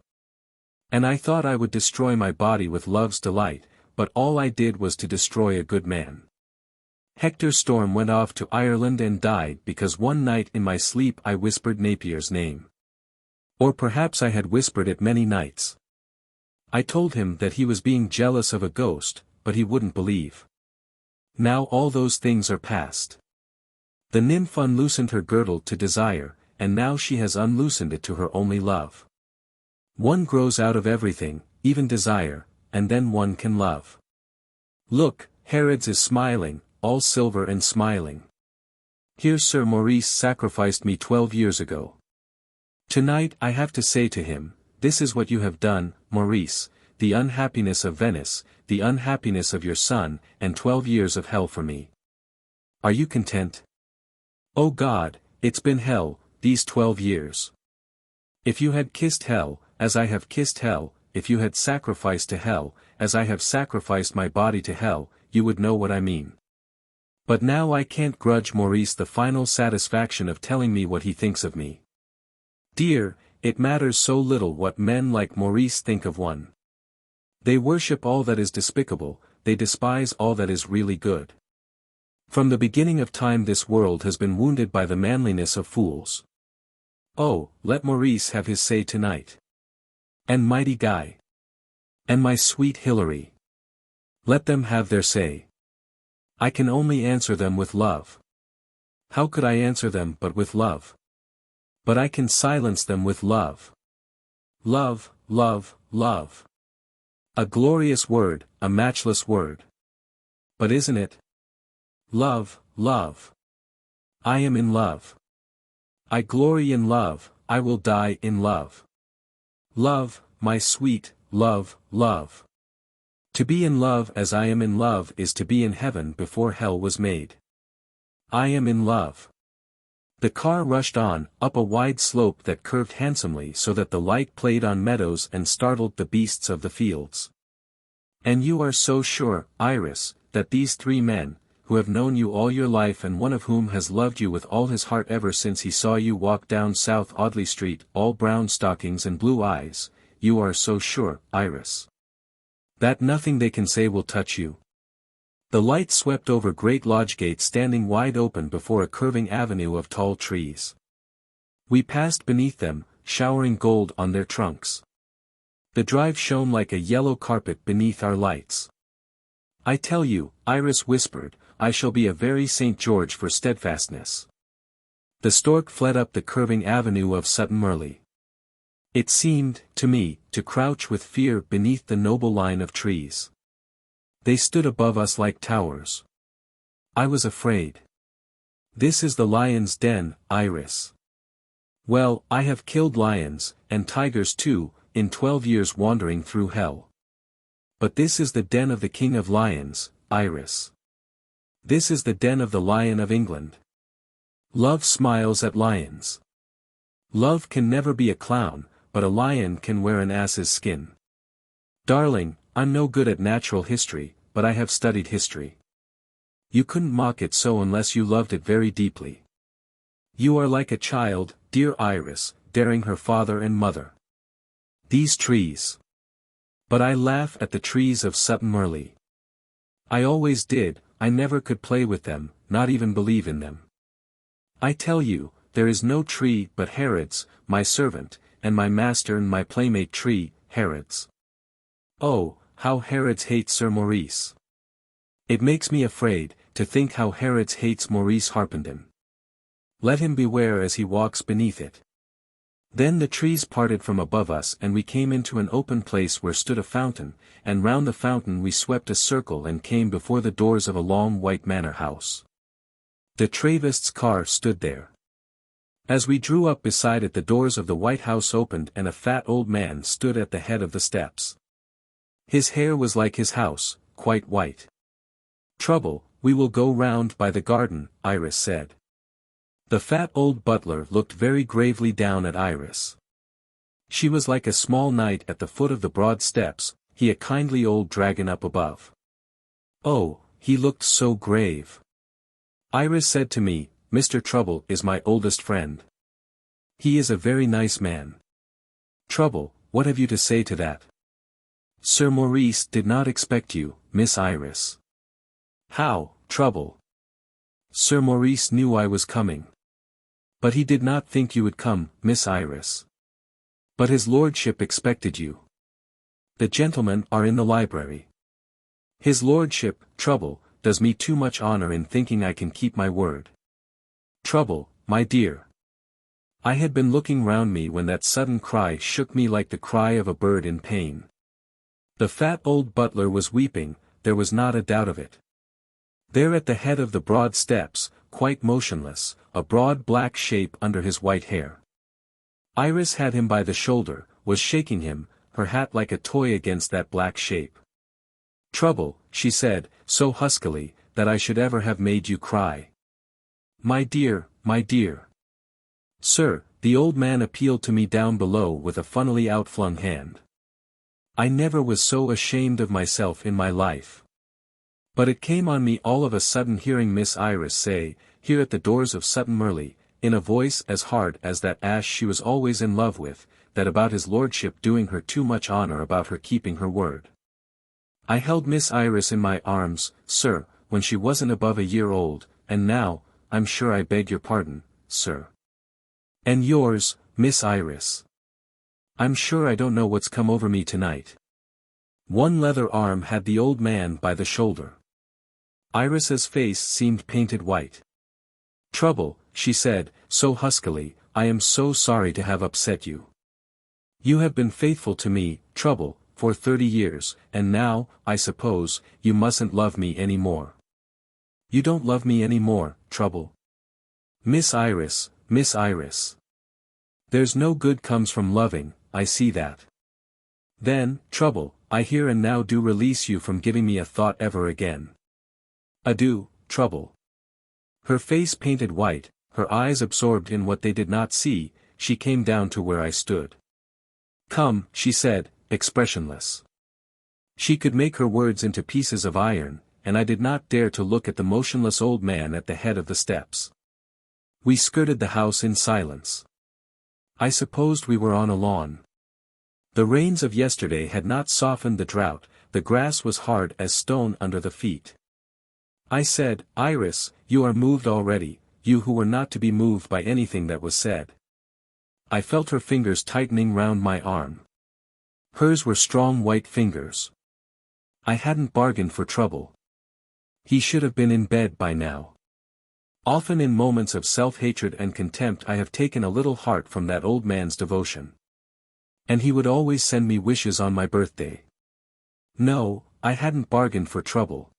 Speaker 1: And I thought I would destroy my body with love's delight, but all I did was to destroy a good man. Hector Storm went off to Ireland and died because one night in my sleep I whispered Napier's name. Or perhaps I had whispered it many nights. I told him that he was being jealous of a ghost, but he wouldn't believe. Now all those things are past. The nymph unloosened her girdle to desire, and now she has unloosened it to her only love. One grows out of everything, even desire, and then one can love. Look, Harrods is smiling, all silver and smiling. Here Sir Maurice sacrificed me 12 years ago. Tonight I have to say to him, this is what you have done, Maurice, the unhappiness of Venice, the unhappiness of your son, and 12 years of hell for me. Are you content? Oh God, it's been hell, these 12 years. If you had kissed hell, as I have kissed hell, if you had sacrificed to hell, as I have sacrificed my body to hell, you would know what I mean. But now I can't grudge Maurice the final satisfaction of telling me what he thinks of me. Dear, it matters so little what men like Maurice think of one. They worship all that is despicable, they despise all that is really good. From the beginning of time this world has been wounded by the manliness of fools. Oh, let Maurice have his say tonight. And mighty Guy. And my sweet Hilary. Let them have their say. I can only answer them with love. How could I answer them but with love? But I can silence them with love. Love, love, love. A glorious word, a matchless word. But isn't it? Love, love. I am in love. I glory in love, I will die in love. Love, my sweet, love, love. To be in love as I am in love is to be in heaven before hell was made. I am in love. The car rushed on, up a wide slope that curved handsomely so that the light played on meadows and startled the beasts of the fields. And you are so sure, Iris, that these three men, who have known you all your life and one of whom has loved you with all his heart ever since he saw you walk down South Audley Street, all brown stockings and blue eyes, you are so sure, Iris, that nothing they can say will touch you. The light swept over great lodge gates standing wide open before a curving avenue of tall trees. We passed beneath them, showering gold on their trunks. The drive shone like a yellow carpet beneath our lights. I tell you, Iris whispered, I shall be a very St. George for steadfastness. The stork fled up the curving avenue of Sutton Merley. It seemed, to me, to crouch with fear beneath the noble line of trees. They stood above us like towers. I was afraid. This is the lion's den, Iris. Well, I have killed lions, and tigers too, in 12 years wandering through hell. But this is the den of the King of Lions, Iris. This is the den of the Lion of England. Love smiles at lions. Love can never be a clown, but a lion can wear an ass's skin. Darling, I'm no good at natural history, but I have studied history. You couldn't mock it so unless you loved it very deeply. You are like a child, dear Iris, daring her father and mother. These trees. But I laugh at the trees of Sutton Merley. I always did, I never could play with them, not even believe in them. I tell you, there is no tree but Herod's, my servant, and my master and my playmate tree, Herod's. Oh, how Herod's hates Sir Maurice. It makes me afraid, to think how Herod's hates Maurice Harpenden. Let him beware as he walks beneath it. Then the trees parted from above us and we came into an open place where stood a fountain, and round the fountain we swept a circle and came before the doors of a long white manor house. The Travists' car stood there. As we drew up beside it the doors of the white house opened and a fat old man stood at the head of the steps. His hair was like his house, quite white. Trouble, we will go round by the garden, Iris said. The fat old butler looked very gravely down at Iris. She was like a small knight at the foot of the broad steps, he a kindly old dragon up above. Oh, he looked so grave. Iris said to me, Mr. Trouble is my oldest friend. He is a very nice man. Trouble, what have you to say to that? Sir Maurice did not expect you, Miss Iris. How, Trouble? Sir Maurice knew I was coming. But he did not think you would come, Miss Iris. But his lordship expected you. The gentlemen are in the library. His lordship, Trouble, does me too much honor in thinking I can keep my word. Trouble, my dear. I had been looking round me when that sudden cry shook me like the cry of a bird in pain. The fat old butler was weeping, there was not a doubt of it. There at the head of the broad steps, quite motionless, a broad black shape under his white hair. Iris had him by the shoulder, was shaking him, her hat like a toy against that black shape. Trouble, she said, so huskily, that I should ever have made you cry. My dear, my dear. Sir, The old man appealed to me down below with a funnily outflung hand. I never was so ashamed of myself in my life. But it came on me all of a sudden hearing Miss Iris say, here at the doors of Sutton Merley, in a voice as hard as that ash she was always in love with, that about his lordship doing her too much honor about her keeping her word. I held Miss Iris in my arms, sir, when she wasn't above a year old, and now, I'm sure I beg your pardon, sir. And yours, Miss Iris. I'm sure I don't know what's come over me tonight. One leather arm had the old man by the shoulder. Iris's face seemed painted white. Trouble, she said, so huskily, I am so sorry to have upset you. You have been faithful to me, Trouble, for 30 years, and now, I suppose, you mustn't love me any more. You don't love me any more, Trouble. Miss Iris, Miss Iris. There's no good comes from loving, I see that. Then, Trouble, I here and now do release you from giving me a thought ever again. Adieu, Trouble. Her face painted white, her eyes absorbed in what they did not see, she came down to where I stood. Come, she said, expressionless. She could make her words into pieces of iron, and I did not dare to look at the motionless old man at the head of the steps. We skirted the house in silence. I supposed we were on a lawn. The rains of yesterday had not softened the drought, the grass was hard as stone under the feet. I said, Iris, you are moved already, you who were not to be moved by anything that was said. I felt her fingers tightening round my arm. Hers were strong white fingers. I hadn't bargained for Trouble. He should have been in bed by now. Often in moments of self-hatred and contempt I have taken a little heart from that old man's devotion. And he would always send me wishes on my birthday. No, I hadn't bargained for Trouble.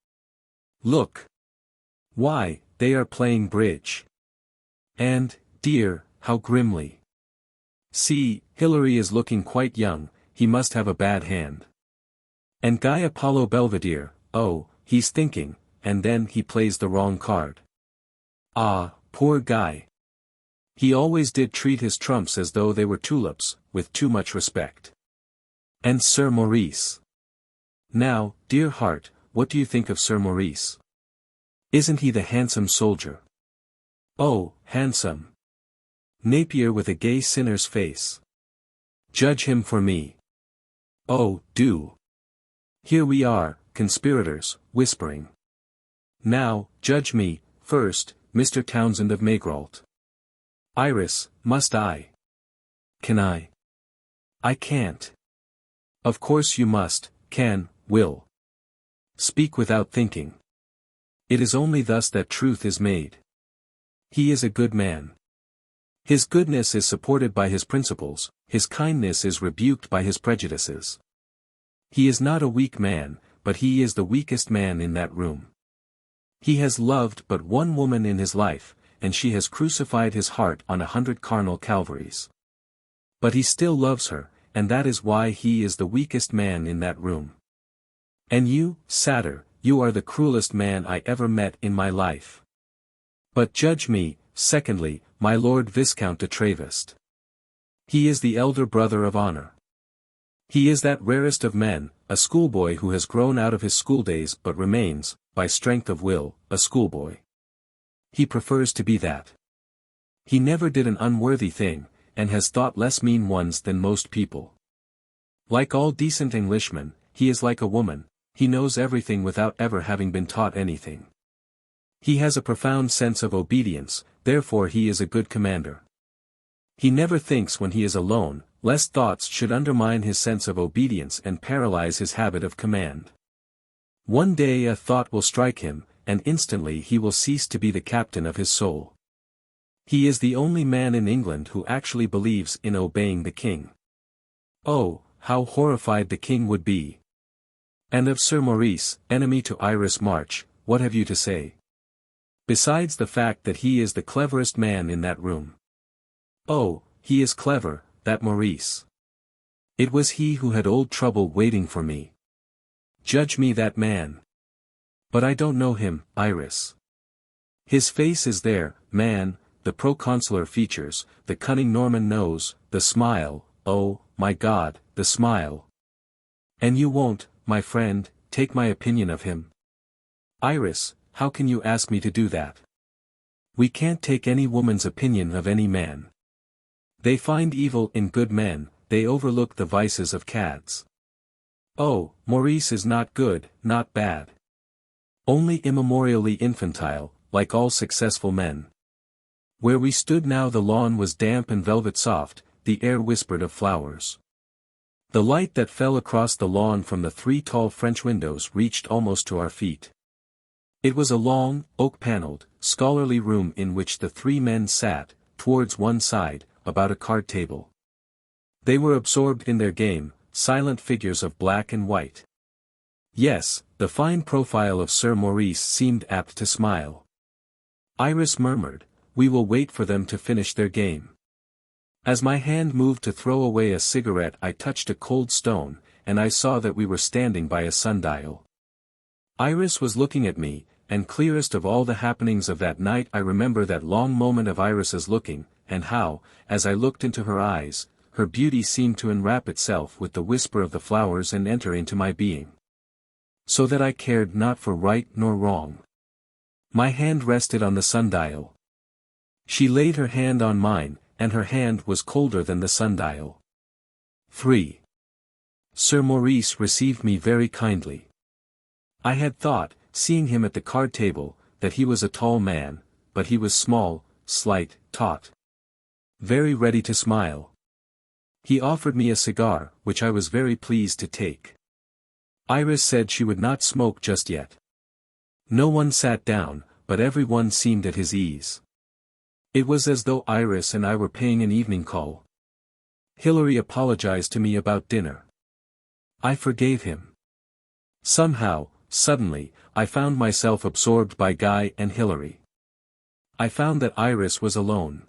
Speaker 1: Look. Why, they are playing bridge. And, dear, how grimly. See, Hilary is looking quite young, he must have a bad hand. And Guy Apollo Belvedere, oh, he's thinking, and then he plays the wrong card. Ah, poor Guy. He always did treat his trumps as though they were tulips, with too much respect. And Sir Maurice. Now, dear heart, what do you think of Sir Maurice? Isn't he the handsome soldier? Oh, handsome. Napier with a gay sinner's face. Judge him for me. Oh, do. Here we are, conspirators, whispering. Now, judge me, first, Mr. Townsend of Maygrawlt. Iris, must I? Can I? I can't. Of course you must, can, will. Speak without thinking. It is only thus that truth is made. He is a good man. His goodness is supported by his principles, his kindness is rebuked by his prejudices. He is not a weak man, but he is the weakest man in that room. He has loved but one woman in his life, and she has crucified his heart on 100 carnal Calvaries. But he still loves her, and that is why he is the weakest man in that room. And you, Satyr, you are the cruelest man I ever met in my life. But judge me, secondly, my Lord Viscount de Trévist. He is the elder brother of honor. He is that rarest of men, a schoolboy who has grown out of his schooldays but remains, by strength of will, a schoolboy. He prefers to be that. He never did an unworthy thing, and has thought less mean ones than most people. Like all decent Englishmen, he is like a woman, he knows everything without ever having been taught anything. He has a profound sense of obedience, therefore he is a good commander. He never thinks when he is alone, lest thoughts should undermine his sense of obedience and paralyze his habit of command. One day a thought will strike him, and instantly he will cease to be the captain of his soul. He is the only man in England who actually believes in obeying the king. Oh, how horrified the king would be! And of Sir Maurice, enemy to Iris March, what have you to say? Besides the fact that he is the cleverest man in that room. Oh, he is clever, that Maurice. It was he who had old Trouble waiting for me. Judge me that man. But I don't know him, Iris. His face is there, man, the proconsular features, the cunning Norman nose, the smile, oh, my God, the smile. And you won't, my friend, take my opinion of him? Iris, how can you ask me to do that? We can't take any woman's opinion of any man. They find evil in good men, they overlook the vices of cads. Oh, Maurice is not good, not bad. Only immemorially infantile, like all successful men. Where we stood now the lawn was damp and velvet soft, the air whispered of flowers. The light that fell across the lawn from the 3 tall French windows reached almost to our feet. It was a long, oak-paneled, scholarly room in which the 3 men sat, towards one side, about a card table. They were absorbed in their game, silent figures of black and white. Yes, the fine profile of Sir Maurice seemed apt to smile. Iris murmured, "We will wait for them to finish their game." As my hand moved to throw away a cigarette I touched a cold stone, and I saw that we were standing by a sundial. Iris was looking at me, and clearest of all the happenings of that night I remember that long moment of Iris's looking, and how, as I looked into her eyes, her beauty seemed to enwrap itself with the whisper of the flowers and enter into my being. So that I cared not for right nor wrong. My hand rested on the sundial. She laid her hand on mine, and her hand was colder than the sundial. 3. Sir Maurice received me very kindly. I had thought, seeing him at the card table, that he was a tall man, but he was small, slight, taut. Very ready to smile. He offered me a cigar, which I was very pleased to take. Iris said she would not smoke just yet. No one sat down, but every one seemed at his ease. It was as though Iris and I were paying an evening call. Hilary apologized to me about dinner. I forgave him. Somehow, suddenly, I found myself absorbed by Guy and Hilary. I found that Iris was alone.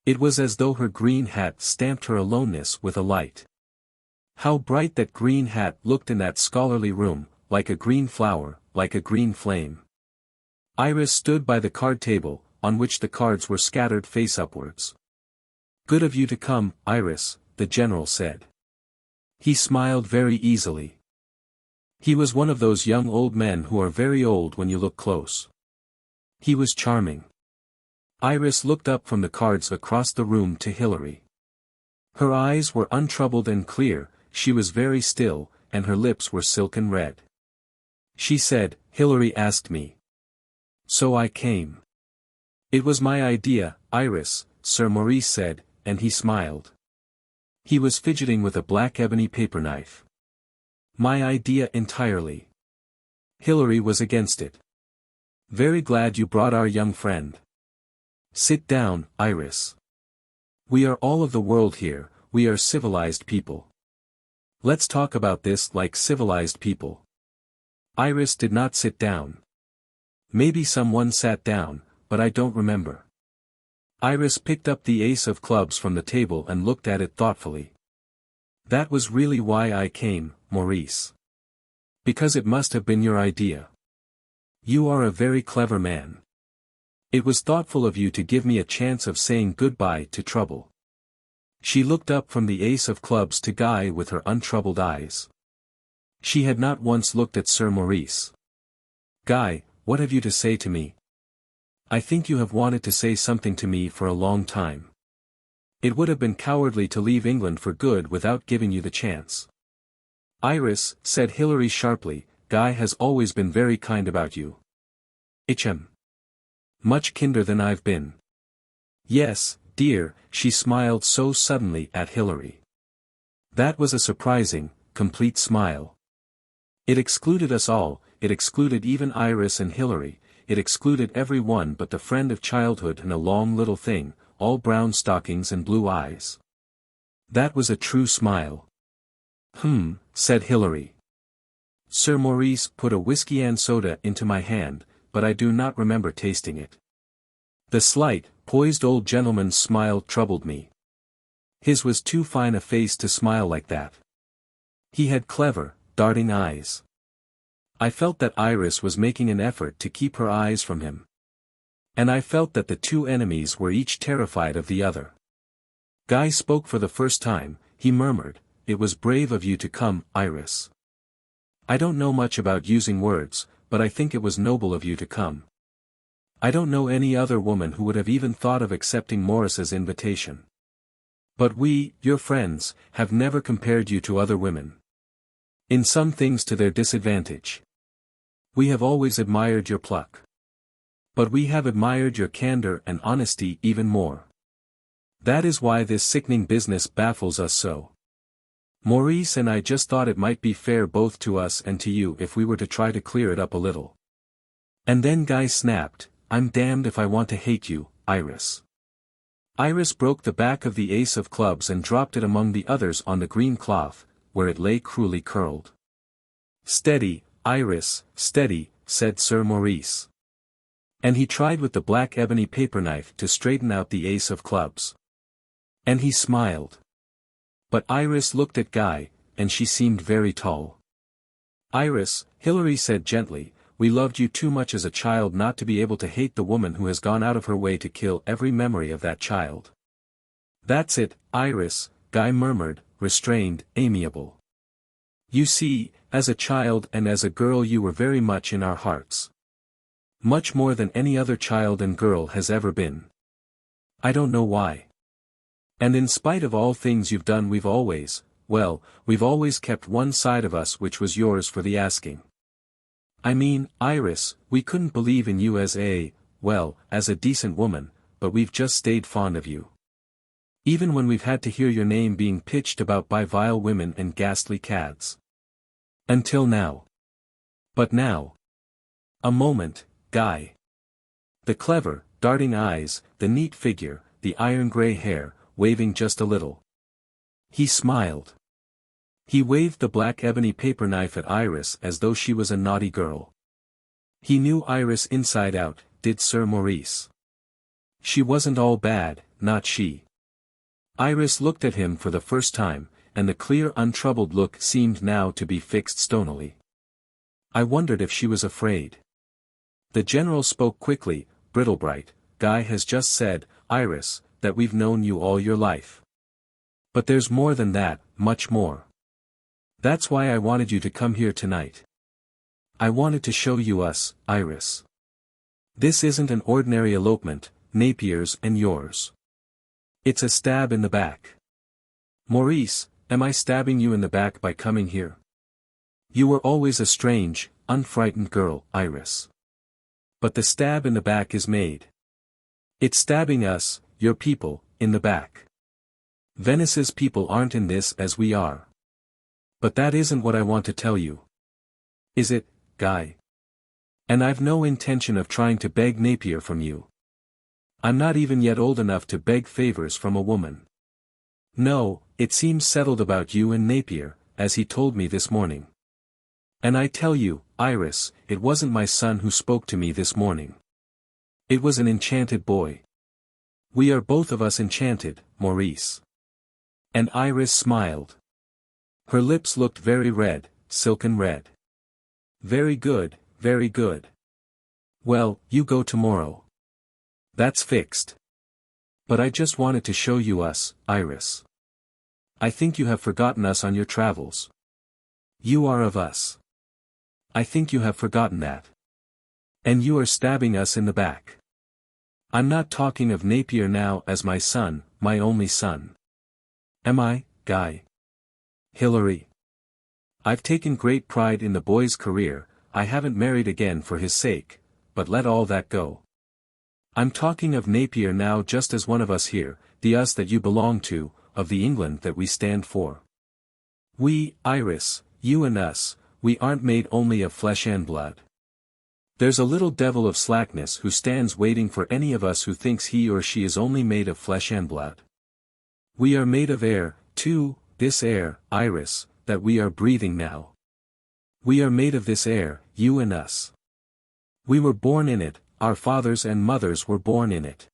Speaker 1: It was as though her green hat stamped her aloneness with a light. How bright that green hat looked in that scholarly room, like a green flower, like a green flame. Iris stood by the card table, on which the cards were scattered face upwards. "Good of you to come, Iris," the general said. He smiled very easily. He was one of those young old men who are very old when you look close. He was charming. Iris looked up from the cards across the room to Hilary. Her eyes were untroubled and clear, she was very still, and her lips were silken red. She said, "Hilary asked me. So I came." "It was my idea, Iris," Sir Maurice said, and he smiled. He was fidgeting with a black ebony paper knife. "My idea entirely. Hilary was against it. Very glad you brought our young friend. Sit down, Iris. We are all of the world here, we are civilized people. Let's talk about this like civilized people." Iris did not sit down. Maybe someone sat down, but I don't remember. Iris picked up the ace of clubs from the table and looked at it thoughtfully. "That was really why I came, Maurice. Because it must have been your idea. You are a very clever man. It was thoughtful of you to give me a chance of saying goodbye to trouble." She looked up from the ace of clubs to Guy with her untroubled eyes. She had not once looked at Sir Maurice. "Guy, what have you to say to me? I think you have wanted to say something to me for a long time. It would have been cowardly to leave England for good without giving you the chance." "Iris," said Hilary sharply, "Guy has always been very kind about you." "Hm. Much kinder than I've been." "Yes, dear," she smiled so suddenly at Hilary. That was a surprising, complete smile. It excluded us all, it excluded even Iris and Hilary, it excluded every one but the friend of childhood and a long little thing, all brown stockings and blue eyes. That was a true smile. Said Hilary. Sir Maurice put a whiskey and soda into my hand, but I do not remember tasting it. The slight, poised old gentleman's smile troubled me. His was too fine a face to smile like that. He had clever, darting eyes. I felt that Iris was making an effort to keep her eyes from him. And I felt that the two enemies were each terrified of the other. Guy spoke for the first time. He murmured, "It was brave of you to come, Iris. I don't know much about using words, but I think it was noble of you to come. I don't know any other woman who would have even thought of accepting Morris's invitation. But we, your friends, have never compared you to other women. In some things to their disadvantage. We have always admired your pluck. But we have admired your candor and honesty even more. That is why this sickening business baffles us so. Maurice and I just thought it might be fair both to us and to you if we were to try to clear it up a little." And then Guy snapped, "I'm damned if I want to hate you, Iris." Iris broke the back of the ace of clubs and dropped it among the others on the green cloth, where it lay cruelly curled. "Steady, Iris, steady," said Sir Maurice. And he tried with the black ebony paper knife to straighten out the ace of clubs. And he smiled. But Iris looked at Guy, and she seemed very tall. "Iris," Hilary said gently, "we loved you too much as a child not to be able to hate the woman who has gone out of her way to kill every memory of that child." "That's it, Iris," Guy murmured, restrained, amiable. "You see, as a child and as a girl you were very much in our hearts. Much more than any other child and girl has ever been. I don't know why. And in spite of all things you've done we've always kept one side of us which was yours for the asking. I mean, Iris, we couldn't believe in you as a decent woman, but we've just stayed fond of you. Even when we've had to hear your name being pitched about by vile women and ghastly cads. Until now. But now. A moment, Guy. The clever, darting eyes, the neat figure, the iron grey hair, waving just a little. He smiled. He waved the black ebony paper knife at Iris as though she was a naughty girl. He knew Iris inside out, did Sir Maurice. She wasn't all bad, not she. Iris looked at him for the first time, and the clear untroubled look seemed now to be fixed stonily. I wondered if she was afraid. The general spoke quickly, Brittlebright, "Guy has just said, Iris, that we've known you all your life. But there's more than that, much more. That's why I wanted you to come here tonight. I wanted to show you us, Iris. This isn't an ordinary elopement, Napier's and yours. It's a stab in the back. Maurice, am I stabbing you in the back by coming here? You were always a strange, unfrightened girl, Iris. But the stab in the back is made. It's stabbing us, your people, in the back. Venice's people aren't in this as we are. But that isn't what I want to tell you. Is it, Guy? And I've no intention of trying to beg Napier from you. I'm not even yet old enough to beg favors from a woman. No, it seems settled about you and Napier, as he told me this morning. And I tell you, Iris, it wasn't my son who spoke to me this morning. It was an enchanted boy. We are both of us enchanted, Maurice." And Iris smiled. Her lips looked very red, silken red. "Very good, very good. Well, you go tomorrow. That's fixed. But I just wanted to show you us, Iris. I think you have forgotten us on your travels. You are of us. I think you have forgotten that. And you are stabbing us in the back. I'm not talking of Napier now as my son, my only son. Am I, Guy? Hilary. I've taken great pride in the boy's career, I haven't married again for his sake, but let all that go. I'm talking of Napier now just as one of us here, the us that you belong to, of the England that we stand for. We, Iris, you and us, we aren't made only of flesh and blood. There's a little devil of slackness who stands waiting for any of us who thinks he or she is only made of flesh and blood. We are made of air, too, this air, Iris, that we are breathing now. We are made of this air, you and us. We were born in it, our fathers and mothers were born in it.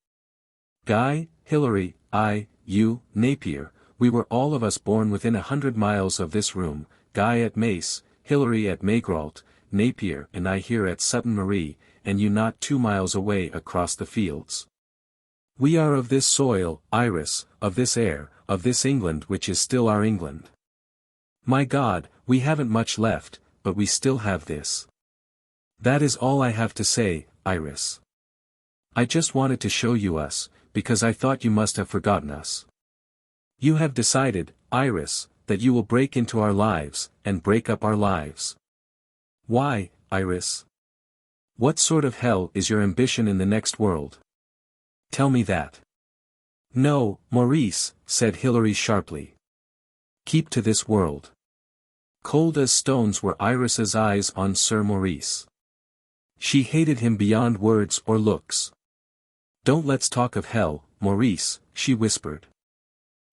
Speaker 1: Guy, Hilary, I, you, Napier, we were all of us born within 100 miles of this room, Guy at Mace, Hilary at Maygrawlt, Napier and I here at Sutton Marie, and you not 2 miles away across the fields. We are of this soil, Iris, of this air, of this England which is still our England. My God, we haven't much left, but we still have this. That is all I have to say, Iris. I just wanted to show you us, because I thought you must have forgotten us. You have decided, Iris, that you will break into our lives, and break up our lives. Why, Iris? What sort of hell is your ambition in the next world? Tell me that. No, Maurice, said Hilary sharply. Keep to this world. Cold as stones were Iris's eyes on Sir Maurice. She hated him beyond words or looks. Don't let's talk of hell, Maurice, she whispered.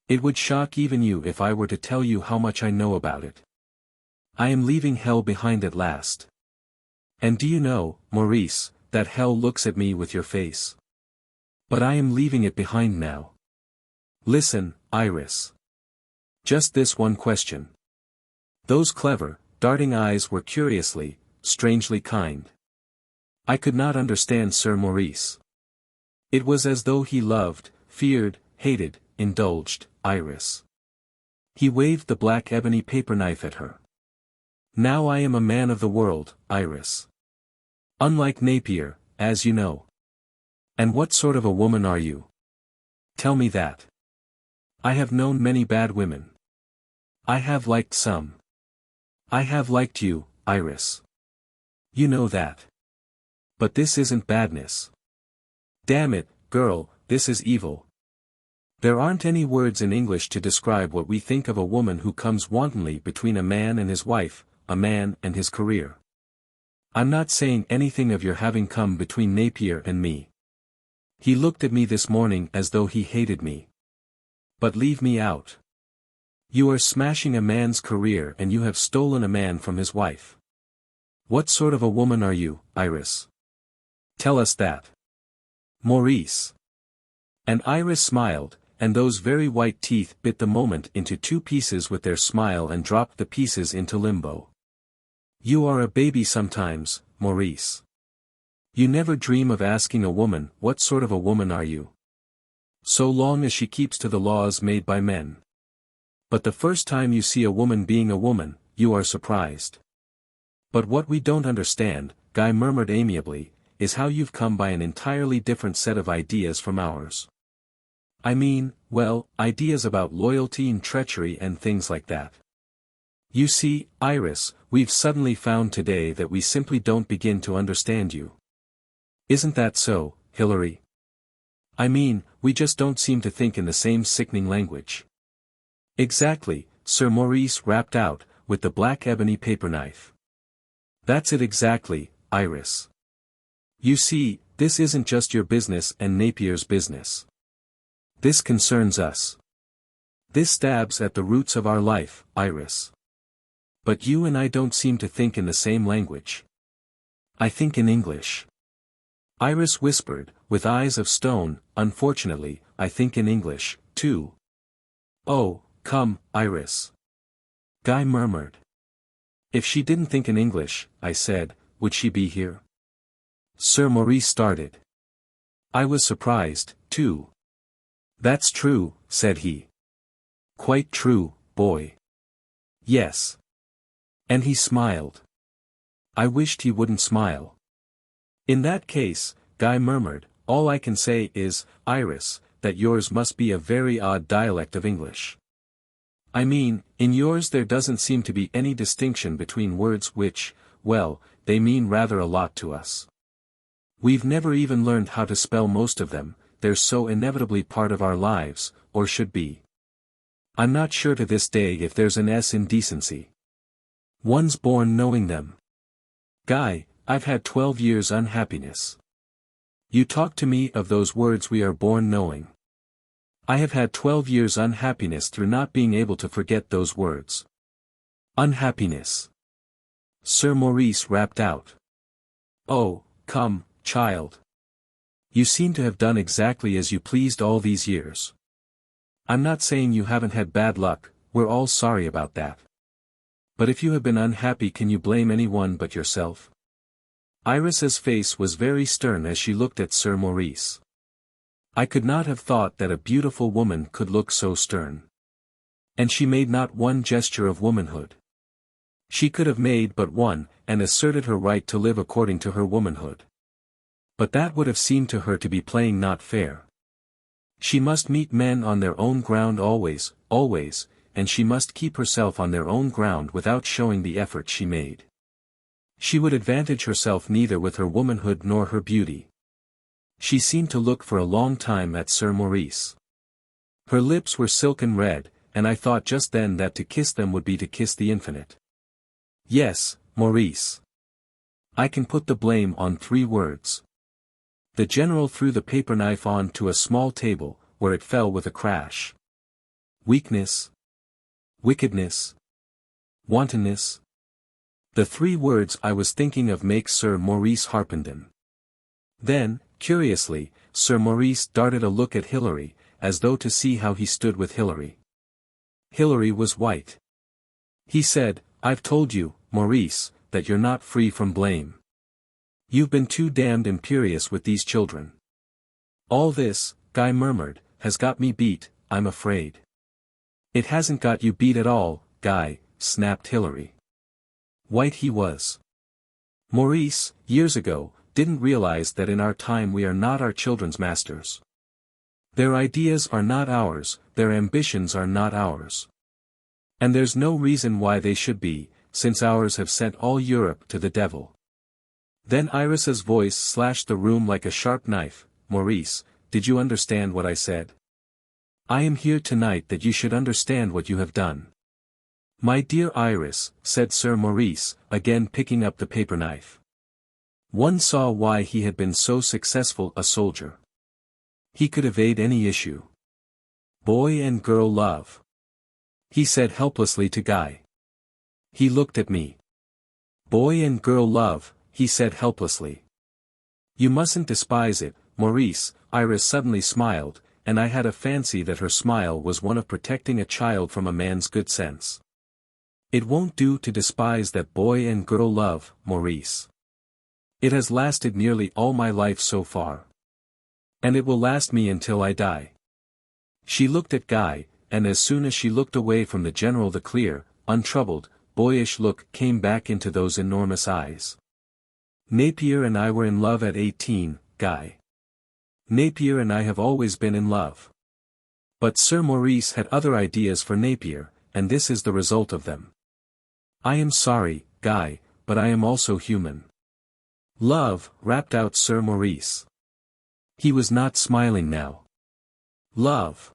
Speaker 1: It would shock even you if I were to tell you how much I know about it. I am leaving hell behind at last. And do you know, Maurice, that hell looks at me with your face? But I am leaving it behind now. Listen, Iris. Just this one question. Those clever, darting eyes were curiously, strangely kind. I could not understand Sir Maurice. It was as though he loved, feared, hated, indulged, Iris. He waved the black ebony paper knife at her. Now I am a man of the world, Iris. Unlike Napier, as you know. And what sort of a woman are you? Tell me that. I have known many bad women. I have liked some. I have liked you, Iris. You know that. But this isn't badness. Damn it, girl, this is evil. There aren't any words in English to describe what we think of a woman who comes wantonly between a man and his wife, a man and his career. I'm not saying anything of your having come between Napier and me. He looked at me this morning as though he hated me. But leave me out. You are smashing a man's career and you have stolen a man from his wife. What sort of a woman are you, Iris? Tell us that. Maurice. And Iris smiled, and those very white teeth bit the moment into 2 pieces with their smile and dropped the pieces into limbo. You are a baby sometimes, Maurice. You never dream of asking a woman, what sort of a woman are you? So long as she keeps to the laws made by men. But the first time you see a woman being a woman, you are surprised. But what we don't understand, Guy murmured amiably, is how you've come by an entirely different set of ideas from ours. I mean, well, ideas about loyalty and treachery and things like that. You see, Iris, we've suddenly found today that we simply don't begin to understand you. Isn't that so, Hilary? I mean, we just don't seem to think in the same sickening language. Exactly, Sir Maurice rapped out, with the black ebony paper knife. That's it exactly, Iris. You see, this isn't just your business and Napier's business. This concerns us. This stabs at the roots of our life, Iris. But you and I don't seem to think in the same language. I think in English. Iris whispered, with eyes of stone, unfortunately, I think in English, too. Oh, come, Iris. Guy murmured. If she didn't think in English, I said, would she be here? Sir Maurice started. I was surprised, too. That's true, said he. Quite true, boy. Yes. And he smiled. I wished he wouldn't smile. In that case, Guy murmured, all I can say is, Iris, that yours must be a very odd dialect of English. I mean, in yours there doesn't seem to be any distinction between words which, well, they mean rather a lot to us. We've never even learned how to spell most of them, they're so inevitably part of our lives, or should be. I'm not sure to this day if there's an S in decency. One's born knowing them. Guy, I've had 12 years unhappiness. You talk to me of those words we are born knowing. I have had 12 years unhappiness through not being able to forget those words. Unhappiness. Sir Maurice rapped out. Oh, come, child. You seem to have done exactly as you pleased all these years. I'm not saying you haven't had bad luck, we're all sorry about that. But if you have been unhappy, can you blame anyone but yourself? Iris's face was very stern as she looked at Sir Maurice. I could not have thought that a beautiful woman could look so stern. And she made not one gesture of womanhood. She could have made but one, and asserted her right to live according to her womanhood. But that would have seemed to her to be playing not fair. She must meet men on their own ground always, always, and she must keep herself on their own ground without showing the effort she made. She would advantage herself neither with her womanhood nor her beauty. She seemed to look for a long time at Sir Maurice. Her lips were silken red, and I thought just then that to kiss them would be to kiss the infinite. Yes, Maurice. I can put the blame on 3 words. The general threw the paper knife on to a small table, where it fell with a crash. Weakness. Wickedness. Wantonness. The 3 words I was thinking of make Sir Maurice Harpenden. Then, curiously, Sir Maurice darted a look at Hilary, as though to see how he stood with Hilary. Hilary was white. He said, I've told you, Maurice, that you're not free from blame. You've been too damned imperious with these children. All this, Guy murmured, has got me beat, I'm afraid. It hasn't got you beat at all, Guy, snapped Hilary. White he was. Maurice, years ago, didn't realize that in our time we are not our children's masters. Their ideas are not ours, their ambitions are not ours. And there's no reason why they should be, since ours have sent all Europe to the devil. Then Iris's voice slashed the room like a sharp knife. Maurice, did you understand what I said? I am here tonight that you should understand what you have done. My dear Iris, said Sir Maurice, again picking up the paper knife. One saw why he had been so successful a soldier. He could evade any issue. Boy and girl love. He said helplessly to Guy. He looked at me. Boy and girl love, he said helplessly. You mustn't despise it, Maurice, Iris suddenly smiled, and I had a fancy that her smile was one of protecting a child from a man's good sense. It won't do to despise that boy and girl love, Maurice. It has lasted nearly all my life so far. And it will last me until I die. She looked at Guy, and as soon as she looked away from the general the clear, untroubled, boyish look came back into those enormous eyes. Napier and I were in love at 18, Guy. Napier and I have always been in love. But Sir Maurice had other ideas for Napier, and this is the result of them. I am sorry, Guy, but I am also human. Love, rapped out Sir Maurice. He was not smiling now. Love.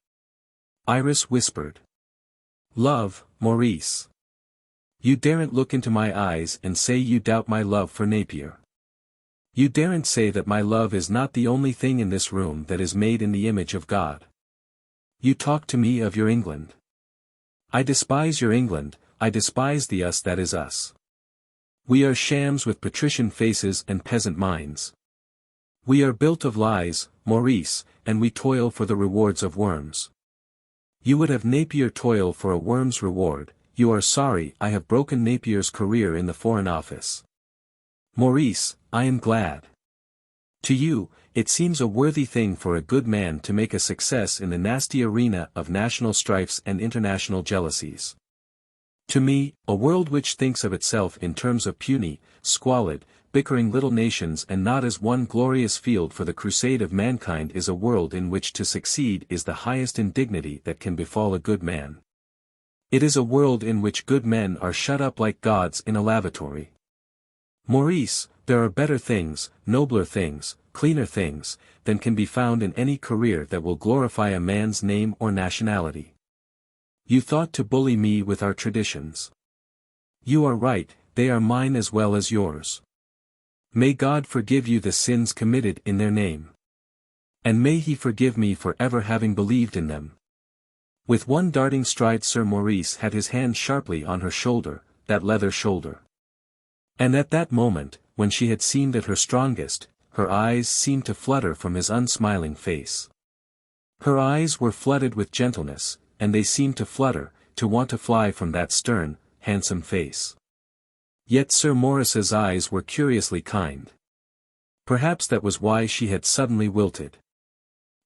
Speaker 1: Iris whispered. Love, Maurice. You daren't look into my eyes and say you doubt my love for Napier. You daren't say that my love is not the only thing in this room that is made in the image of God. You talk to me of your England. I despise your England, I despise the us that is us. We are shams with patrician faces and peasant minds. We are built of lies, Maurice, and we toil for the rewards of worms. You would have Napier toil for a worm's reward. You are sorry I have broken Napier's career in the Foreign Office. Maurice, I am glad. To you, it seems a worthy thing for a good man to make a success in the nasty arena of national strifes and international jealousies. To me, a world which thinks of itself in terms of puny, squalid, bickering little nations and not as one glorious field for the crusade of mankind is a world in which to succeed is the highest indignity that can befall a good man. It is a world in which good men are shut up like gods in a lavatory. Maurice, there are better things, nobler things, cleaner things, than can be found in any career that will glorify a man's name or nationality. You thought to bully me with our traditions. You are right, they are mine as well as yours. May God forgive you the sins committed in their name. And may he forgive me for ever having believed in them. With one darting stride Sir Maurice had his hand sharply on her shoulder, that leather shoulder. And at that moment, when she had seemed at her strongest, her eyes seemed to flutter from his unsmiling face. Her eyes were flooded with gentleness, and they seemed to flutter, to want to fly from that stern, handsome face. Yet Sir Maurice's eyes were curiously kind. Perhaps that was why she had suddenly wilted.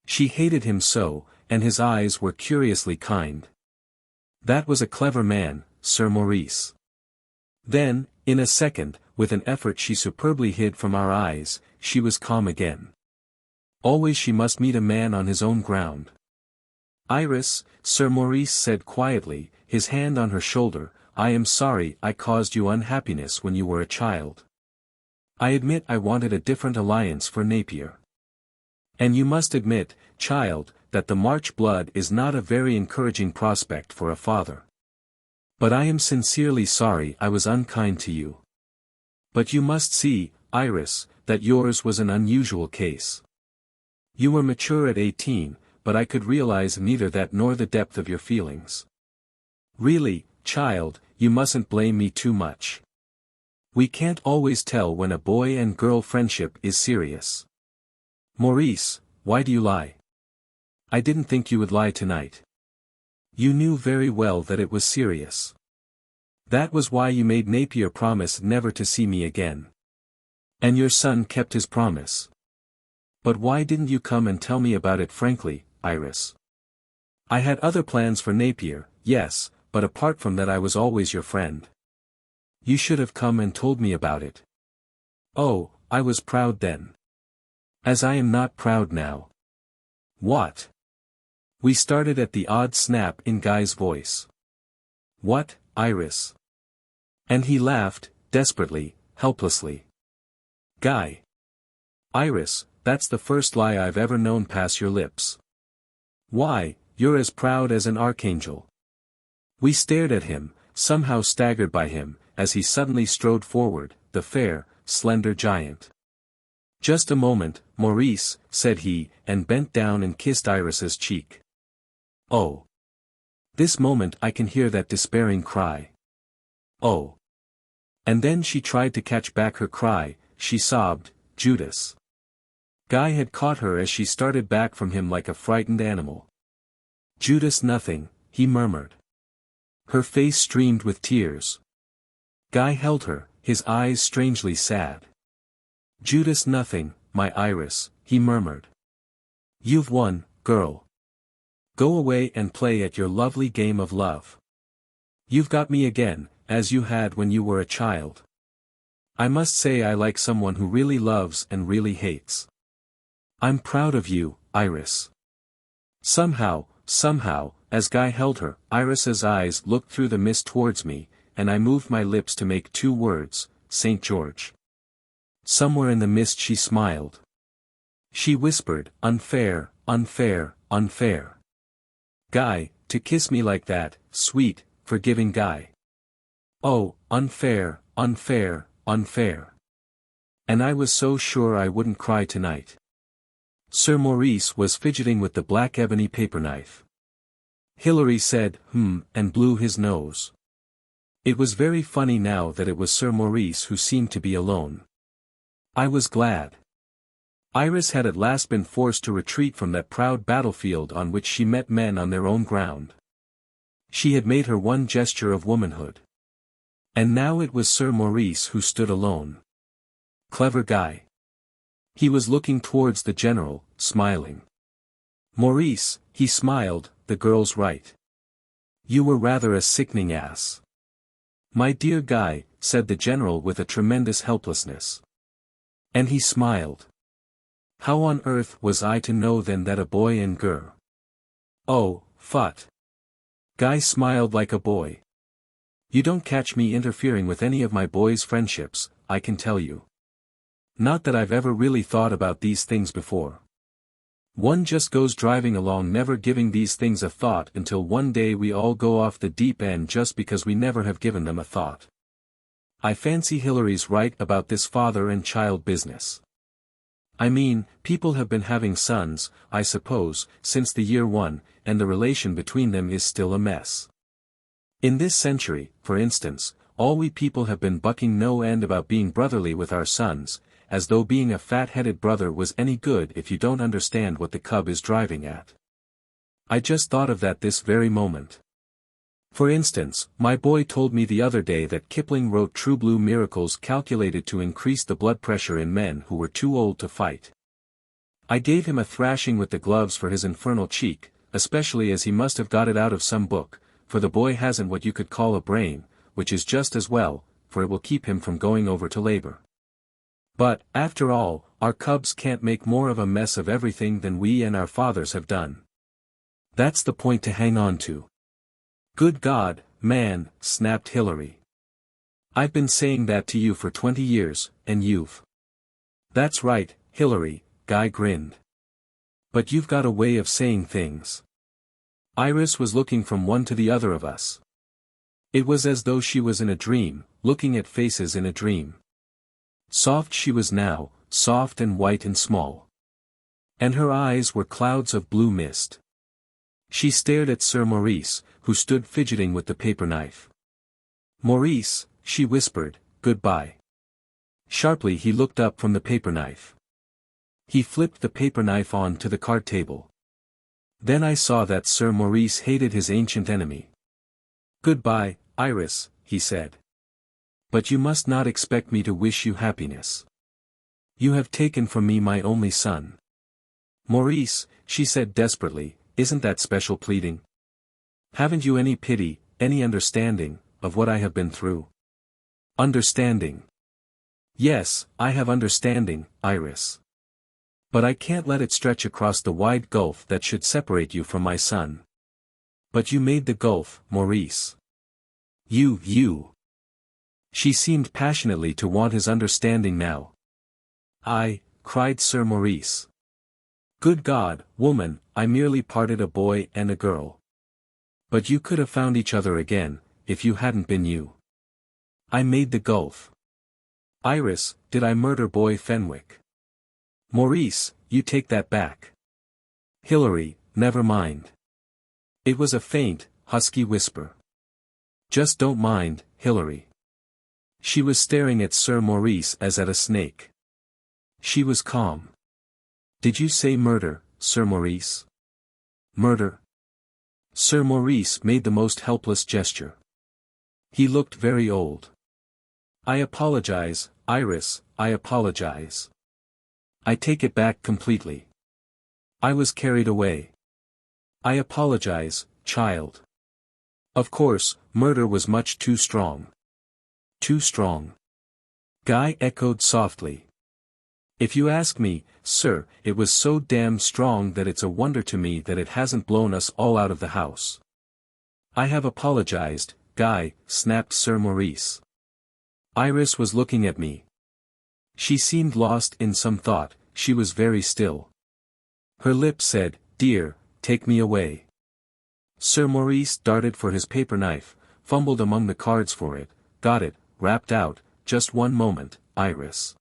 Speaker 1: She hated him so, and his eyes were curiously kind. That was a clever man, Sir Maurice. Then, in a second, with an effort she superbly hid from our eyes, she was calm again. Always she must meet a man on his own ground. Iris, Sir Maurice said quietly, his hand on her shoulder, I am sorry I caused you unhappiness when you were a child. I admit I wanted a different alliance for Napier. And you must admit, child, that the March blood is not a very encouraging prospect for a father. But I am sincerely sorry I was unkind to you. But you must see, Iris, that yours was an unusual case. You were mature at 18, but I could realize neither that nor the depth of your feelings. Really, child, you mustn't blame me too much. We can't always tell when a boy and girl friendship is serious. Maurice, why do you lie? I didn't think you would lie tonight. You knew very well that it was serious. That was why you made Napier promise never to see me again. And your son kept his promise. But why didn't you come and tell me about it frankly, Iris? I had other plans for Napier, yes, but apart from that I was always your friend. You should have come and told me about it. Oh, I was proud then. As I am not proud now. What? We started at the odd snap in Guy's voice. What, Iris? And he laughed, desperately, helplessly. Guy. Iris, that's the first lie I've ever known pass your lips. Why, you're as proud as an archangel. We stared at him, somehow staggered by him, as he suddenly strode forward, the fair, slender giant. Just a moment, Maurice, said he, and bent down and kissed Iris's cheek. Oh. This moment I can hear that despairing cry. Oh. And then she tried to catch back her cry, she sobbed, Judas. Guy had caught her as she started back from him like a frightened animal. Judas nothing, he murmured. Her face streamed with tears. Guy held her, his eyes strangely sad. Judas nothing, my Iris, he murmured. You've won, girl. Go away and play at your lovely game of love. You've got me again, as you had when you were a child. I must say I like someone who really loves and really hates. I'm proud of you, Iris. Somehow, as Guy held her, Iris's eyes looked through the mist towards me, and I moved my lips to make two words, St. George. Somewhere in the mist she smiled. She whispered, unfair, unfair, unfair. Guy, to kiss me like that, sweet, forgiving Guy. Oh, unfair, unfair, unfair. And I was so sure I wouldn't cry tonight. Sir Maurice was fidgeting with the black ebony paper knife. Hilary said, and blew his nose. It was very funny now that it was Sir Maurice who seemed to be alone. I was glad. Iris had at last been forced to retreat from that proud battlefield on which she met men on their own ground. She had made her one gesture of womanhood. And now it was Sir Maurice who stood alone. Clever Guy. He was looking towards the general, smiling. Maurice, he smiled, the girl's right. You were rather a sickening ass. My dear Guy, said the general with a tremendous helplessness. And he smiled. How on earth was I to know then that a boy and girl? Oh, phut. Guy smiled like a boy. You don't catch me interfering with any of my boys' friendships, I can tell you. Not that I've ever really thought about these things before. One just goes driving along never giving these things a thought until one day we all go off the deep end just because we never have given them a thought. I fancy Hilary's right about this father and child business. I mean, people have been having sons, I suppose, since the year one, and the relation between them is still a mess. In this century, for instance, all we people have been bucking no end about being brotherly with our sons, as though being a fat-headed brother was any good if you don't understand what the cub is driving at. I just thought of that this very moment. For instance, my boy told me the other day that Kipling wrote True Blue miracles calculated to increase the blood pressure in men who were too old to fight. I gave him a thrashing with the gloves for his infernal cheek, especially as he must have got it out of some book, for the boy hasn't what you could call a brain, which is just as well, for it will keep him from going over to labor. But, after all, our cubs can't make more of a mess of everything than we and our fathers have done. That's the point to hang on to. Good God, man, snapped Hillary. I've been saying that to you for 20 years, and you've. That's right, Hillary, Guy grinned. But you've got a way of saying things. Iris was looking from one to the other of us. It was as though she was in a dream, looking at faces in a dream. Soft she was now, soft and white and small. And her eyes were clouds of blue mist. She stared at Sir Maurice, who stood fidgeting with the paper knife. Maurice, she whispered, goodbye. Sharply he looked up from the paper knife. He flipped the paper knife on to the card table. Then I saw that Sir Maurice hated his ancient enemy. Goodbye, Iris, he said. But you must not expect me to wish you happiness. You have taken from me my only son. Maurice, she said desperately, isn't that special pleading? Haven't you any pity, any understanding, of what I have been through? Understanding. Yes, I have understanding, Iris. But I can't let it stretch across the wide gulf that should separate you from my son. But you made the gulf, Maurice. You. She seemed passionately to want his understanding now. Cried Sir Maurice. Good God, woman, I merely parted a boy and a girl. But you could have found each other again, if you hadn't been you. I made the gulf. Iris, did I murder boy Fenwick? Maurice, you take that back. Hillary, never mind. It was a faint, husky whisper. Just don't mind, Hillary. She was staring at Sir Maurice as at a snake. She was calm. Did you say murder, Sir Maurice? Murder? Sir Maurice made the most helpless gesture. He looked very old. I apologize, Iris, I apologize. I take it back completely. I was carried away. I apologize, child. Of course, murder was much too strong. Too strong. Guy echoed softly. If you ask me, sir, it was so damn strong that it's a wonder to me that it hasn't blown us all out of the house. I have apologized, Guy, snapped Sir Maurice. Iris was looking at me. She seemed lost in some thought, she was very still. Her lips said, dear, take me away. Sir Maurice darted for his paper knife, fumbled among the cards for it, got it, rapped out, just one moment, Iris.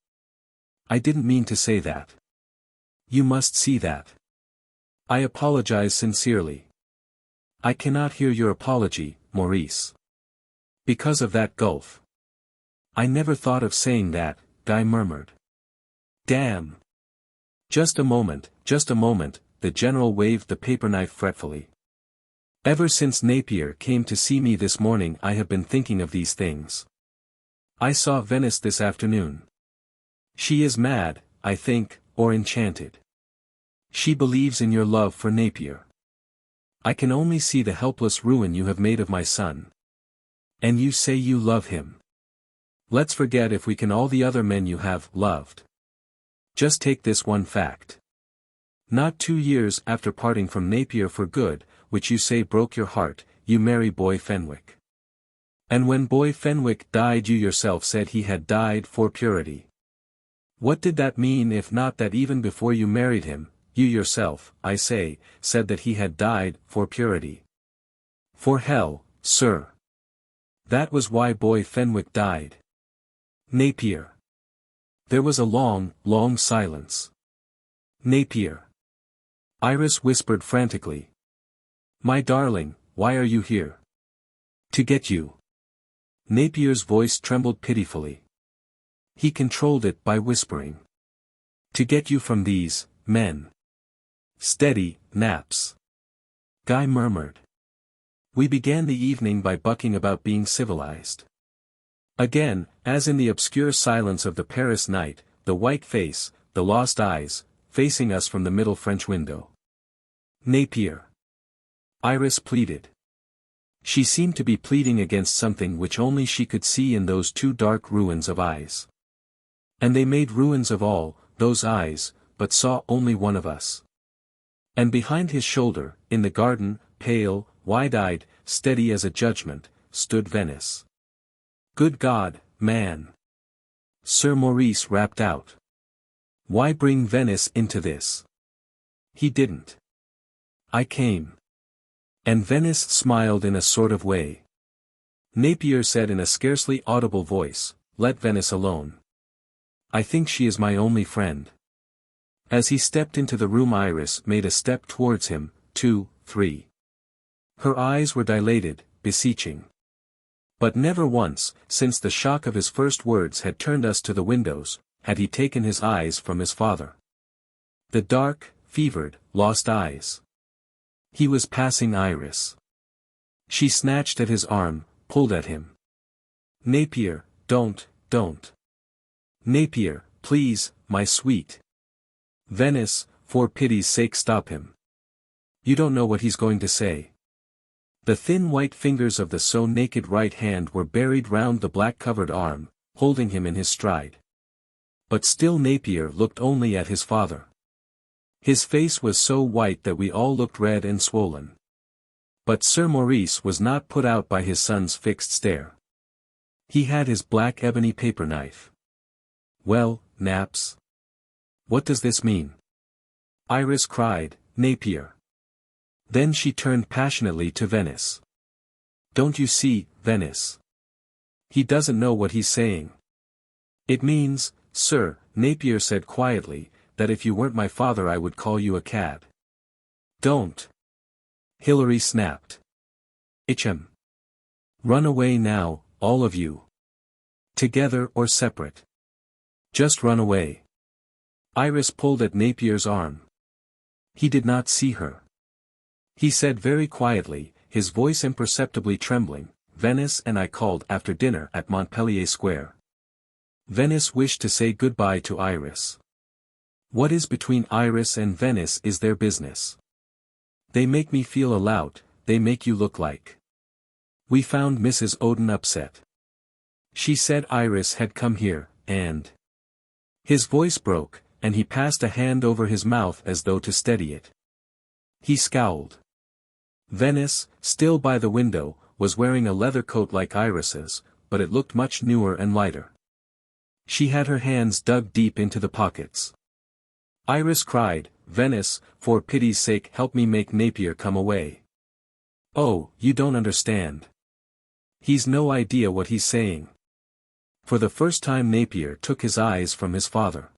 Speaker 1: I didn't mean to say that. You must see that. I apologize sincerely. I cannot hear your apology, Maurice. Because of that gulf. I never thought of saying that, Guy murmured. Damn. Just a moment, the general waved the paper knife fretfully. Ever since Napier came to see me this morning I have been thinking of these things. I saw Venice this afternoon. She is mad, I think, or enchanted. She believes in your love for Napier. I can only see the helpless ruin you have made of my son. And you say you love him. Let's forget if we can all the other men you have loved. Just take this one fact. Not 2 years after parting from Napier for good, which you say broke your heart, you marry boy Fenwick. And when boy Fenwick died you yourself said he had died for purity. What did that mean if not that even before you married him, you yourself, I say, said that he had died for purity? For hell, sir. That was why boy Fenwick died. Napier. There was a long, long silence. Napier. Iris whispered frantically. My darling, why are you here? To get you. Napier's voice trembled pitifully. He controlled it by whispering. To get you from these men. Steady, Naps. Guy murmured. We began the evening by bucking about being civilized. Again, as in the obscure silence of the Paris night, the white face, the lost eyes, facing us from the middle French window. Napier. Iris pleaded. She seemed to be pleading against something which only she could see in those two dark ruins of eyes. And they made ruins of all, those eyes, but saw only one of us. And behind his shoulder, in the garden, pale, wide-eyed, steady as a judgment, stood Venice. Good God, man! Sir Maurice rapped out. Why bring Venice into this? He didn't. I came. And Venice smiled in a sort of way. Napier said in a scarcely audible voice, let Venice alone. I think she is my only friend. As he stepped into the room, Iris made a step towards him, 2, 3. Her eyes were dilated, beseeching. But never once, since the shock of his first words had turned us to the windows, had he taken his eyes from his father. The dark, fevered, lost eyes. He was passing Iris. She snatched at his arm, pulled at him. Napier, don't. Napier, please, my sweet. Venice, for pity's sake stop him. You don't know what he's going to say. The thin white fingers of the so-naked right hand were buried round the black-covered arm, holding him in his stride. But still Napier looked only at his father. His face was so white that we all looked red and swollen. But Sir Maurice was not put out by his son's fixed stare. He had his black ebony paper knife. Well, Naps. What does this mean? Iris cried, Napier. Then she turned passionately to Venice. Don't you see, Venice? He doesn't know what he's saying. It means, sir, Napier said quietly, that if you weren't my father I would call you a cad. Don't. Hilary snapped. Itchem. Run away now, all of you. Together or separate. Just run away. Iris pulled at Napier's arm. He did not see her. He said very quietly, his voice imperceptibly trembling, Venice and I called after dinner at Montpellier Square. Venice wished to say goodbye to Iris. What is between Iris and Venice is their business. They make me feel a lout, they make you look like. We found Mrs. Oden upset. She said Iris had come here, and... His voice broke, and he passed a hand over his mouth as though to steady it. He scowled. Venice, still by the window, was wearing a leather coat like Iris's, but it looked much newer and lighter. She had her hands dug deep into the pockets. Iris cried, Venice, for pity's sake help me make Napier come away. Oh, you don't understand. He's no idea what he's saying. For the first time Napier took his eyes from his father.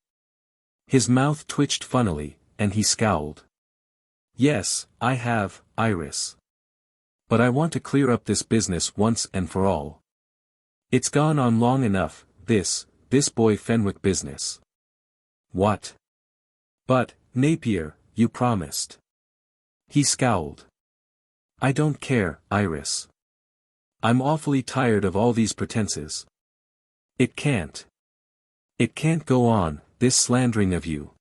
Speaker 1: His mouth twitched funnily, and he scowled. Yes, I have, Iris. But I want to clear up this business once and for all. It's gone on long enough, this boy Fenwick business. What? But, Napier, you promised. He scowled. I don't care, Iris. I'm awfully tired of all these pretenses. It can't. It can't go on, this slandering of you.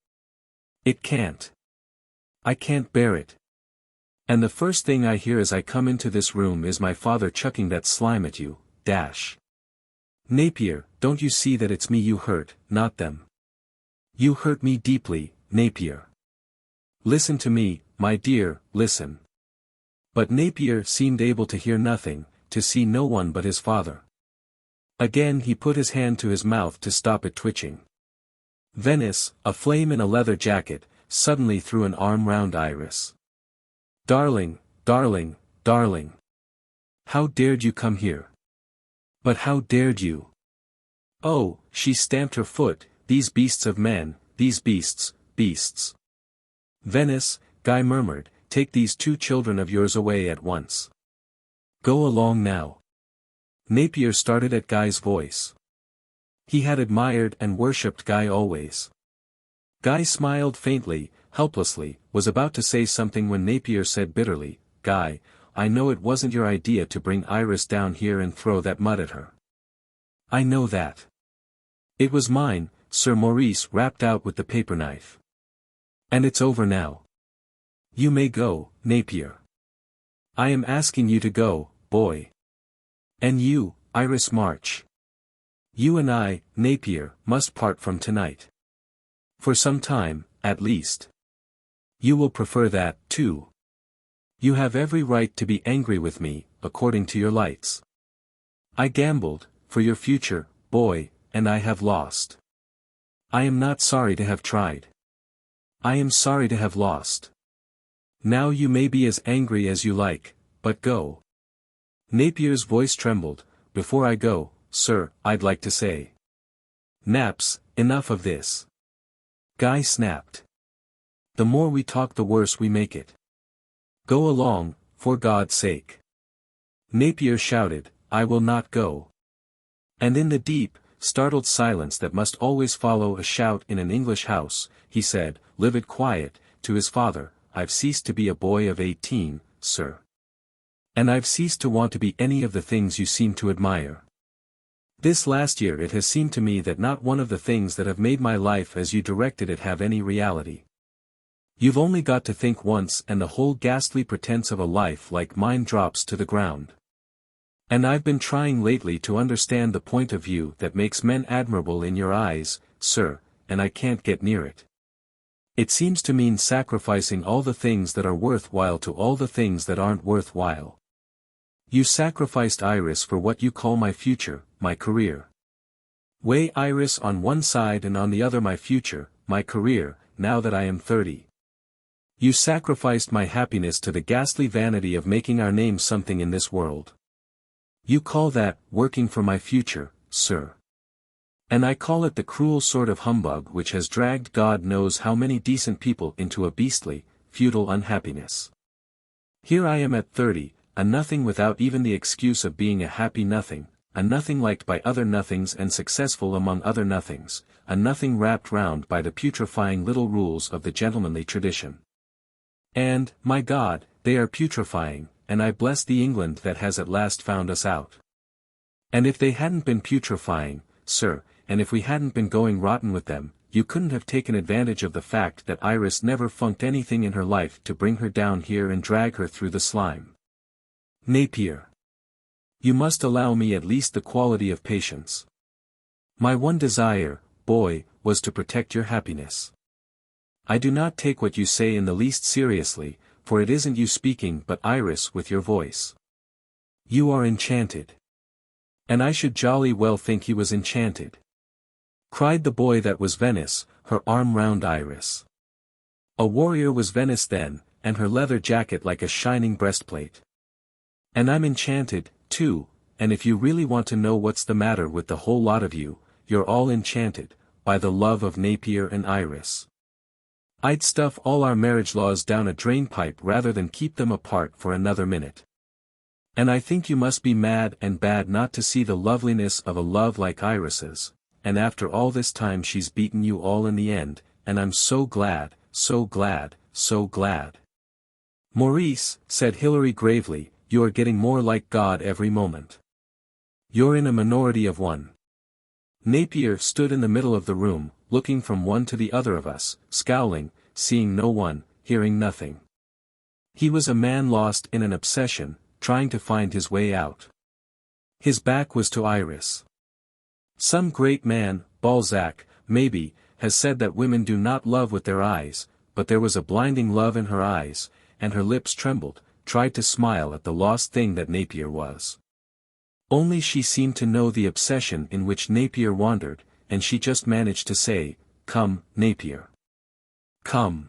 Speaker 1: It can't. I can't bear it. And the first thing I hear as I come into this room is my father chucking that slime at you, dash. Napier, don't you see that it's me you hurt, not them? You hurt me deeply, Napier. Listen to me, my dear, listen. But Napier seemed able to hear nothing, to see no one but his father. Again he put his hand to his mouth to stop it twitching. Venice, aflame in a leather jacket, suddenly threw an arm round Iris. Darling, darling, darling. How dared you come here? But how dared you? Oh, she stamped her foot, these beasts of men, these beasts. Venice, Guy murmured, take these two children of yours away at once. Go along now. Napier started at Guy's voice. He had admired and worshipped Guy always. Guy smiled faintly, helplessly, was about to say something when Napier said bitterly, Guy, I know it wasn't your idea to bring Iris down here and throw that mud at her. I know that. It was mine, Sir Maurice rapped out with the paper knife. And it's over now. You may go, Napier. I am asking you to go, boy. And you, Iris March. You and I, Napier, must part from tonight. For some time, at least. You will prefer that, too. You have every right to be angry with me, according to your lights. I gambled, for your future, boy, and I have lost. I am not sorry to have tried. I am sorry to have lost. Now you may be as angry as you like, but go. Napier's voice trembled. Before I go, sir, I'd like to say. Naps, enough of this. Guy snapped. The more we talk the worse we make it. Go along, for God's sake. Napier shouted, I will not go. And in the deep, startled silence that must always follow a shout in an English house, he said, livid quiet, to his father, I've ceased to be a boy of 18, sir. And I've ceased to want to be any of the things you seem to admire. This last year it has seemed to me that not one of the things that have made my life as you directed it have any reality. You've only got to think once and the whole ghastly pretense of a life like mine drops to the ground. And I've been trying lately to understand the point of view that makes men admirable in your eyes, sir, and I can't get near it. It seems to mean sacrificing all the things that are worthwhile to all the things that aren't worthwhile. You sacrificed Iris for what you call my future, my career. Weigh Iris on one side and on the other my future, my career, now that I am 30. You sacrificed my happiness to the ghastly vanity of making our name something in this world. You call that, working for my future, sir. And I call it the cruel sort of humbug which has dragged God knows how many decent people into a beastly, futile unhappiness. Here I am at 30, a nothing without even the excuse of being a happy nothing, a nothing liked by other nothings and successful among other nothings, a nothing wrapped round by the putrefying little rules of the gentlemanly tradition. And, my God, they are putrefying, and I bless the England that has at last found us out. And if they hadn't been putrefying, sir, and if we hadn't been going rotten with them, you couldn't have taken advantage of the fact that Iris never funked anything in her life to bring her down here and drag her through the slime. Napier. You must allow me at least the quality of patience. My one desire, boy, was to protect your happiness. I do not take what you say in the least seriously, for it isn't you speaking but Iris with your voice. You are enchanted. And I should jolly well think he was enchanted. Cried the boy that was Venice, her arm round Iris. A warrior was Venice then, and her leather jacket like a shining breastplate. And I'm enchanted, too, and if you really want to know what's the matter with the whole lot of you, you're all enchanted, by the love of Napier and Iris. I'd stuff all our marriage laws down a drainpipe rather than keep them apart for another minute. And I think you must be mad and bad not to see the loveliness of a love like Iris's, and after all this time she's beaten you all in the end, and I'm so glad, so glad, so glad. Maurice, said Hilary gravely, you are getting more like God every moment. You're in a minority of one. Napier stood in the middle of the room, looking from one to the other of us, scowling, seeing no one, hearing nothing. He was a man lost in an obsession, trying to find his way out. His back was to Iris. Some great man, Balzac, maybe, has said that women do not love with their eyes, but there was a blinding love in her eyes, and her lips trembled, tried to smile at the lost thing that Napier was. Only she seemed to know the obsession in which Napier wandered, and she just managed to say, "Come, Napier. Come."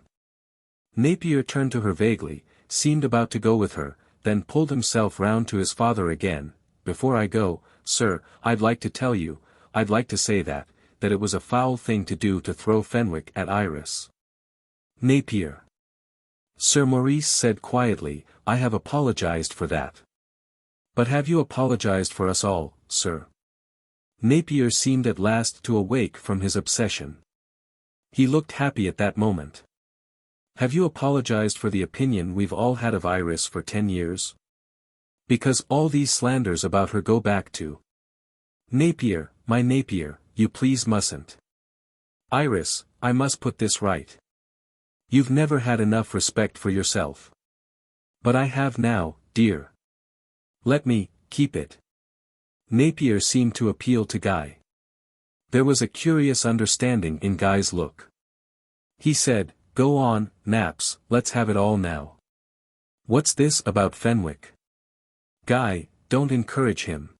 Speaker 1: Napier turned to her vaguely, seemed about to go with her, then pulled himself round to his father again. "Before I go, sir, I'd like to tell you, I'd like to say that it was a foul thing to do to throw Fenwick at Iris." Napier. Sir Maurice said quietly, "I have apologized for that. But have you apologized for us all, sir?" Napier seemed at last to awake from his obsession. He looked happy at that moment. "Have you apologized for the opinion we've all had of Iris for 10 years? Because all these slanders about her go back to Napier, my Napier, you please mustn't. Iris, I must put this right. You've never had enough respect for yourself. But I have now, dear. Let me keep it. Napier seemed to appeal to Guy. There was a curious understanding in Guy's look. He said, go on, Naps, let's have it all now. What's this about Fenwick? Guy, don't encourage him.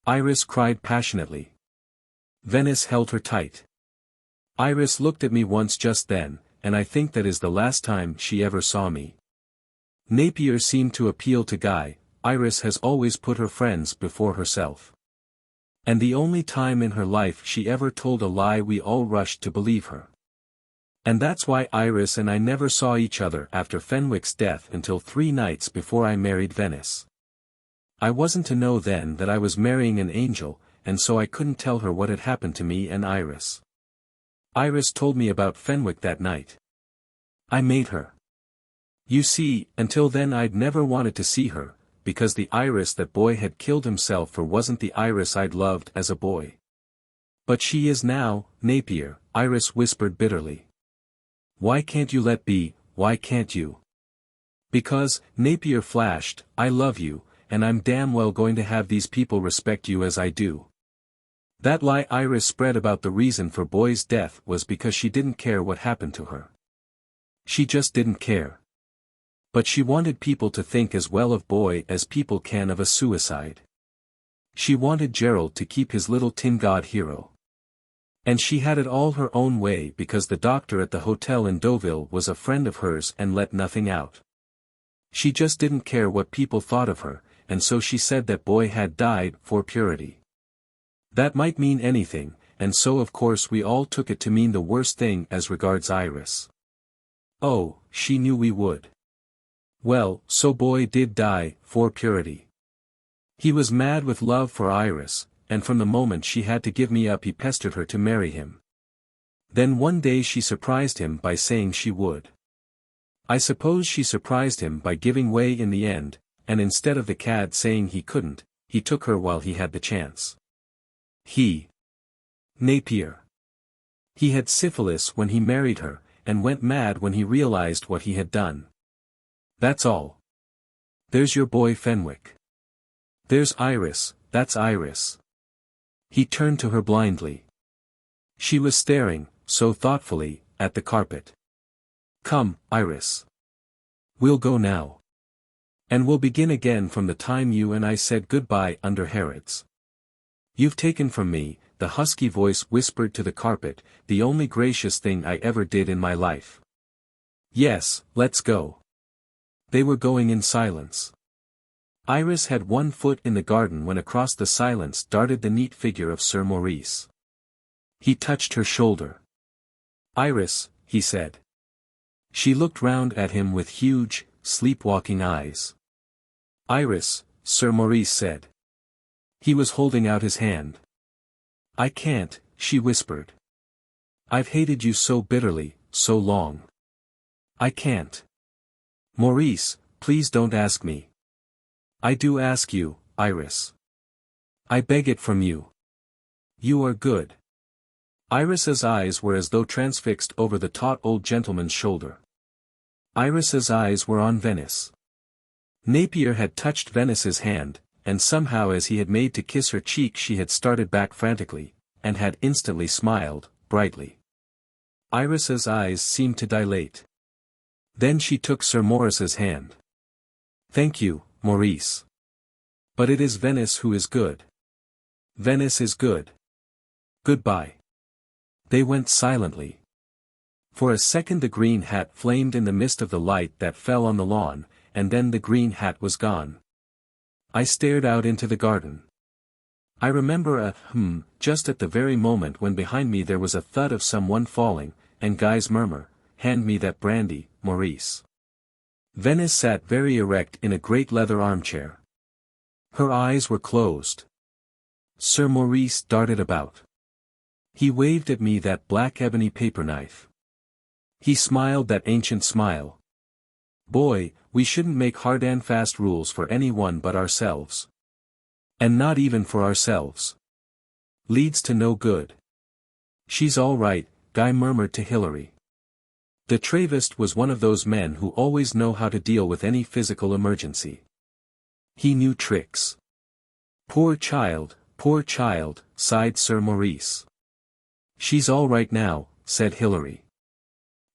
Speaker 1: Iris cried passionately. Venice held her tight. Iris looked at me once just then, and I think that is the last time she ever saw me. Napier seemed to appeal to Guy. Iris has always put her friends before herself. And the only time in her life she ever told a lie we all rushed to believe her. And that's why Iris and I never saw each other after Fenwick's death until 3 nights before I married Venice. I wasn't to know then that I was marrying an angel, and so I couldn't tell her what had happened to me and Iris. Iris told me about Fenwick that night. I made her. You see, until then I'd never wanted to see her, because the Iris that boy had killed himself for wasn't the Iris I'd loved as a boy. But she is now, Napier, Iris whispered bitterly. Why can't you let be, why can't you? Because, Napier flashed, I love you, and I'm damn well going to have these people respect you as I do. That lie Iris spread about the reason for Boy's death was because she didn't care what happened to her. She just didn't care. But she wanted people to think as well of Boy as people can of a suicide. She wanted Gerald to keep his little tin god hero. And she had it all her own way because the doctor at the hotel in Deauville was a friend of hers and let nothing out. She just didn't care what people thought of her, and so she said that Boy had died for purity. That might mean anything, and so of course we all took it to mean the worst thing as regards Iris. Oh, she knew we would. Well, so Boy did die, for purity. He was mad with love for Iris, and from the moment she had to give me up he pestered her to marry him. Then one day she surprised him by saying she would. I suppose she surprised him by giving way in the end, and instead of the cad saying he couldn't, he took her while he had the chance. Napier. He had syphilis when he married her, and went mad when he realized what he had done. That's all. There's your boy Fenwick. There's Iris, that's Iris. He turned to her blindly. She was staring, so thoughtfully, at the carpet. Come, Iris. We'll go now. And we'll begin again from the time you and I said goodbye under Herod's. You've taken from me, the husky voice whispered to the carpet, the only gracious thing I ever did in my life. Yes, let's go. They were going in silence. Iris had one foot in the garden when across the silence darted the neat figure of Sir Maurice. He touched her shoulder. Iris, he said. She looked round at him with huge, sleepwalking eyes. Iris, Sir Maurice said. He was holding out his hand. I can't, she whispered. I've hated you so bitterly, so long. I can't. Maurice, please don't ask me. I do ask you, Iris. I beg it from you. You are good. Iris's eyes were as though transfixed over the taut old gentleman's shoulder. Iris's eyes were on Venice. Napier had touched Venice's hand, and somehow as he had made to kiss her cheek she had started back frantically, and had instantly smiled, brightly. Iris's eyes seemed to dilate. Then she took Sir Maurice's hand. Thank you, Maurice. But it is Venice who is good. Venice is good. Goodbye. They went silently. For a second the green hat flamed in the mist of the light that fell on the lawn, and then the green hat was gone. I stared out into the garden. I remember a just at the very moment when behind me there was a thud of someone falling, and Guy's murmur, hand me that brandy, Maurice. Venice sat very erect in a great leather armchair. Her eyes were closed. Sir Maurice darted about. He waved at me that black ebony paper knife. He smiled that ancient smile. Boy, we shouldn't make hard and fast rules for anyone but ourselves. And not even for ourselves. Leads to no good. She's all right, Guy murmured to Hilary. The Travest was one of those men who always know how to deal with any physical emergency. He knew tricks. Poor child, sighed Sir Maurice. She's all right now, said Hilary.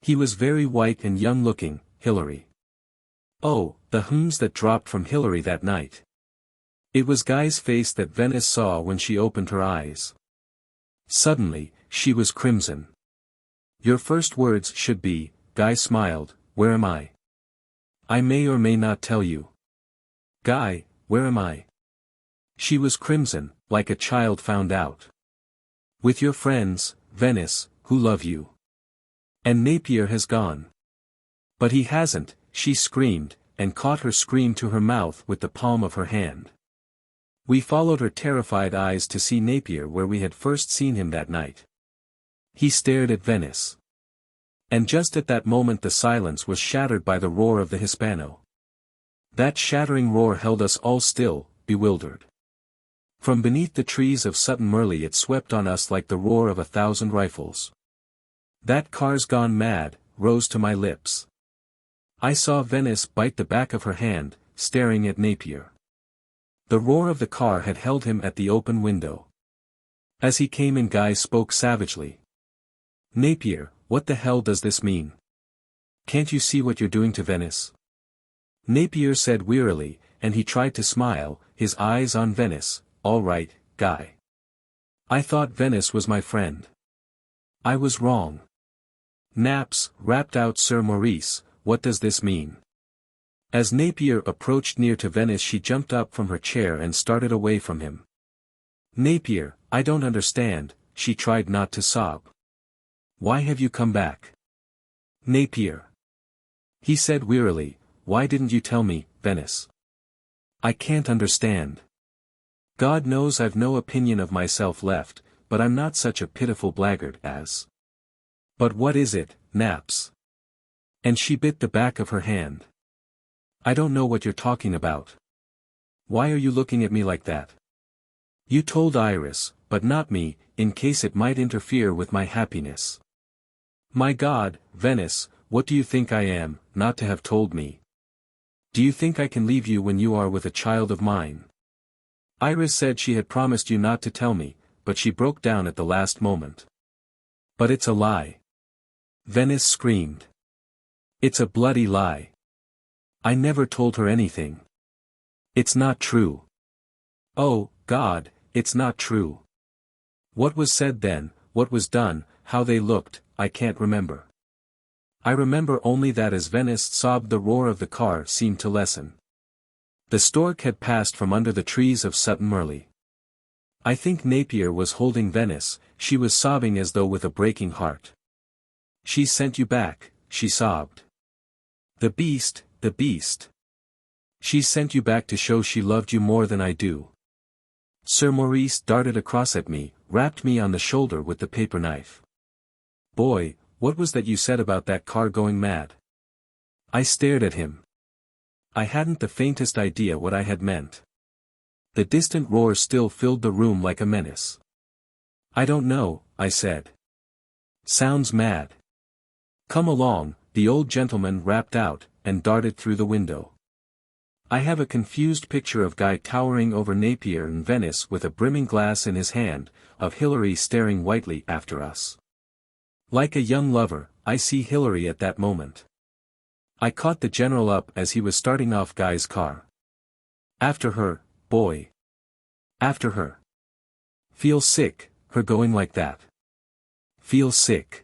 Speaker 1: He was very white and young-looking, Hilary. Oh, the hums that dropped from Hilary that night. It was Guy's face that Venice saw when she opened her eyes. Suddenly, she was crimson. Your first words should be, Guy smiled, where am I? I may or may not tell you. Guy, where am I? She was crimson, like a child found out. With your friends, Venice, who love you. And Napier has gone. But he hasn't, she screamed, and caught her scream to her mouth with the palm of her hand. We followed her terrified eyes to see Napier where we had first seen him that night. He stared at Venice. And just at that moment the silence was shattered by the roar of the Hispano. That shattering roar held us all still, bewildered. From beneath the trees of Sutton Merley it swept on us like the roar of 1,000 rifles. That car's gone mad, rose to my lips. I saw Venice bite the back of her hand, staring at Napier. The roar of the car had held him at the open window. As he came in Guy spoke savagely. Napier, what the hell does this mean? Can't you see what you're doing to Venice? Napier said wearily, and he tried to smile, his eyes on Venice, all right, Guy. I thought Venice was my friend. I was wrong. Naps, rapped out Sir Maurice, what does this mean? As Napier approached near to Venice she jumped up from her chair and started away from him. Napier, I don't understand, she tried not to sob. Why have you come back? Napier. He said wearily, why didn't you tell me, Venice? I can't understand. God knows I've no opinion of myself left, but I'm not such a pitiful blackguard as. But what is it, Naps? And she bit the back of her hand. I don't know what you're talking about. Why are you looking at me like that? You told Iris, but not me, in case it might interfere with my happiness. My God, Venice, what do you think I am, not to have told me? Do you think I can leave you when you are with a child of mine? Iris said she had promised you not to tell me, but she broke down at the last moment. But it's a lie. Venice screamed. It's a bloody lie. I never told her anything. It's not true. Oh, God, it's not true. What was said then, what was done, how they looked, I can't remember. I remember only that as Venice sobbed the roar of the car seemed to lessen. The stork had passed from under the trees of Sutton Merley. I think Napier was holding Venice, she was sobbing as though with a breaking heart. She sent you back, she sobbed. The beast, the beast. She sent you back to show she loved you more than I do. Sir Maurice darted across at me, rapped me on the shoulder with the paper knife. Boy, what was that you said about that car going mad? I stared at him. I hadn't the faintest idea what I had meant. The distant roar still filled the room like a menace. I don't know, I said. Sounds mad. Come along, the old gentleman rapped out, and darted through the window. I have a confused picture of Guy towering over Napier and Venice with a brimming glass in his hand, of Hilary staring whitely after us. Like a young lover, I see Hilary at that moment. I caught the general up as he was starting off Guy's car. After her, boy. After her. Feel sick, her going like that. Feel sick.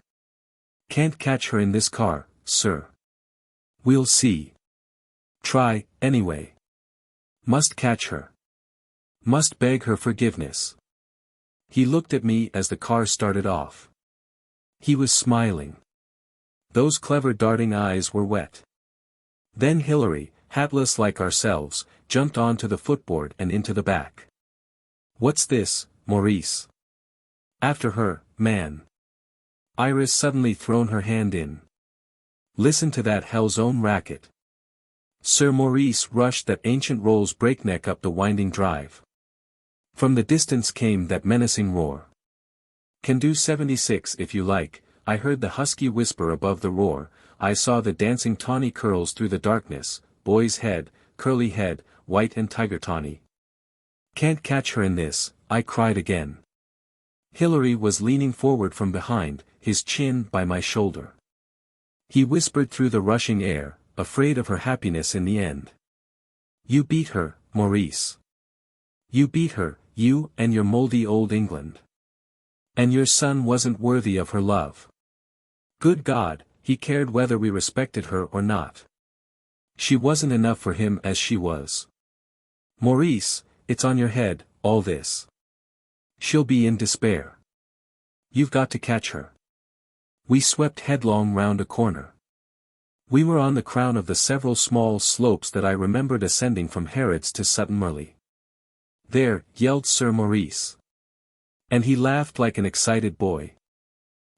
Speaker 1: Can't catch her in this car, sir. We'll see. Try, anyway. Must catch her. Must beg her forgiveness. He looked at me as the car started off. He was smiling. Those clever darting eyes were wet. Then Hilary, hatless like ourselves, jumped onto the footboard and into the back. What's this, Maurice? After her, man. Iris suddenly thrown her hand in. Listen to that hell's own racket. Sir Maurice rushed that ancient Rolls breakneck up the winding drive. From the distance came that menacing roar. "Can do 76 if you like," I heard the husky whisper above the roar. I saw the dancing tawny curls through the darkness, boy's head, curly head, white and tiger tawny. "Can't catch her in this," I cried again. Hilary was leaning forward from behind, his chin by my shoulder. He whispered through the rushing air, afraid of her happiness in the end. "You beat her, Maurice. You beat her, you and your moldy old England. And your son wasn't worthy of her love. Good God, he cared whether we respected her or not. She wasn't enough for him as she was. Maurice, it's on your head, all this. She'll be in despair. You've got to catch her." We swept headlong round a corner. We were on the crown of the several small slopes that I remembered ascending from Harrods to Sutton Merley. "There," yelled Sir Maurice. And he laughed like an excited boy.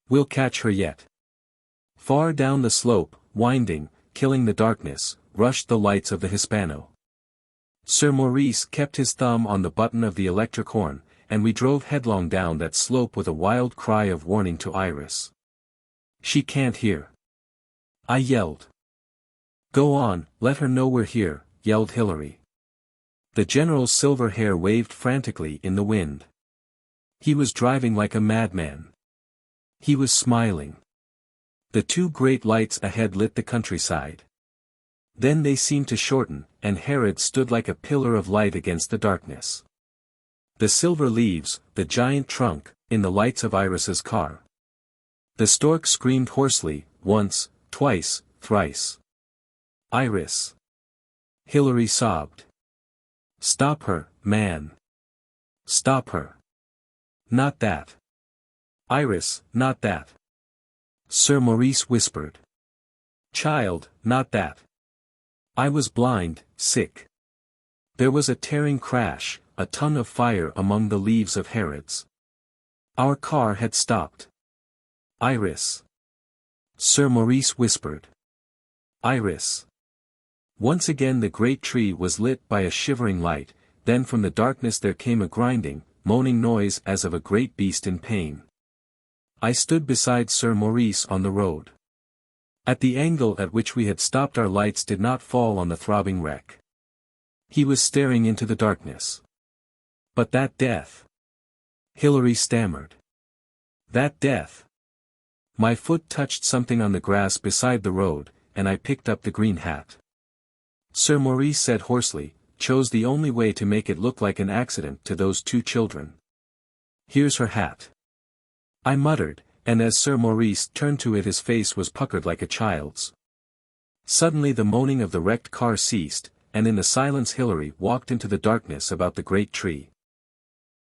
Speaker 1: "We'll catch her yet." Far down the slope, winding, killing the darkness, rushed the lights of the Hispano. Sir Maurice kept his thumb on the button of the electric horn, and we drove headlong down that slope with a wild cry of warning to Iris. "She can't hear," I yelled. "Go on, let her know we're here," yelled Hilary. The general's silver hair waved frantically in the wind. He was driving like a madman. He was smiling. The two great lights ahead lit the countryside. Then they seemed to shorten, and Harrods stood like a pillar of light against the darkness. The silver leaves, the giant trunk, in the lights of Iris's car. The stork screamed hoarsely, once, twice, thrice. "Iris!" Hilary sobbed. "Stop her, man. Stop her. Not that. Iris, not that." Sir Maurice whispered. "Child, not that." I was blind, sick. There was a tearing crash, a tongue of fire among the leaves of Harrods. Our car had stopped. "Iris." Sir Maurice whispered. "Iris." Once again the great tree was lit by a shivering light, then from the darkness there came a grinding, moaning noise as of a great beast in pain. I stood beside Sir Maurice on the road. At the angle at which we had stopped our lights did not fall on the throbbing wreck. He was staring into the darkness. "But that death," Hilary stammered. "That death." My foot touched something on the grass beside the road, and I picked up the green hat. Sir Maurice said hoarsely, "Chose the only way to make it look like an accident to those two children. Here's her hat." I muttered, and as Sir Maurice turned to it his face was puckered like a child's. Suddenly the moaning of the wrecked car ceased, and in the silence Hilary walked into the darkness about the great tree.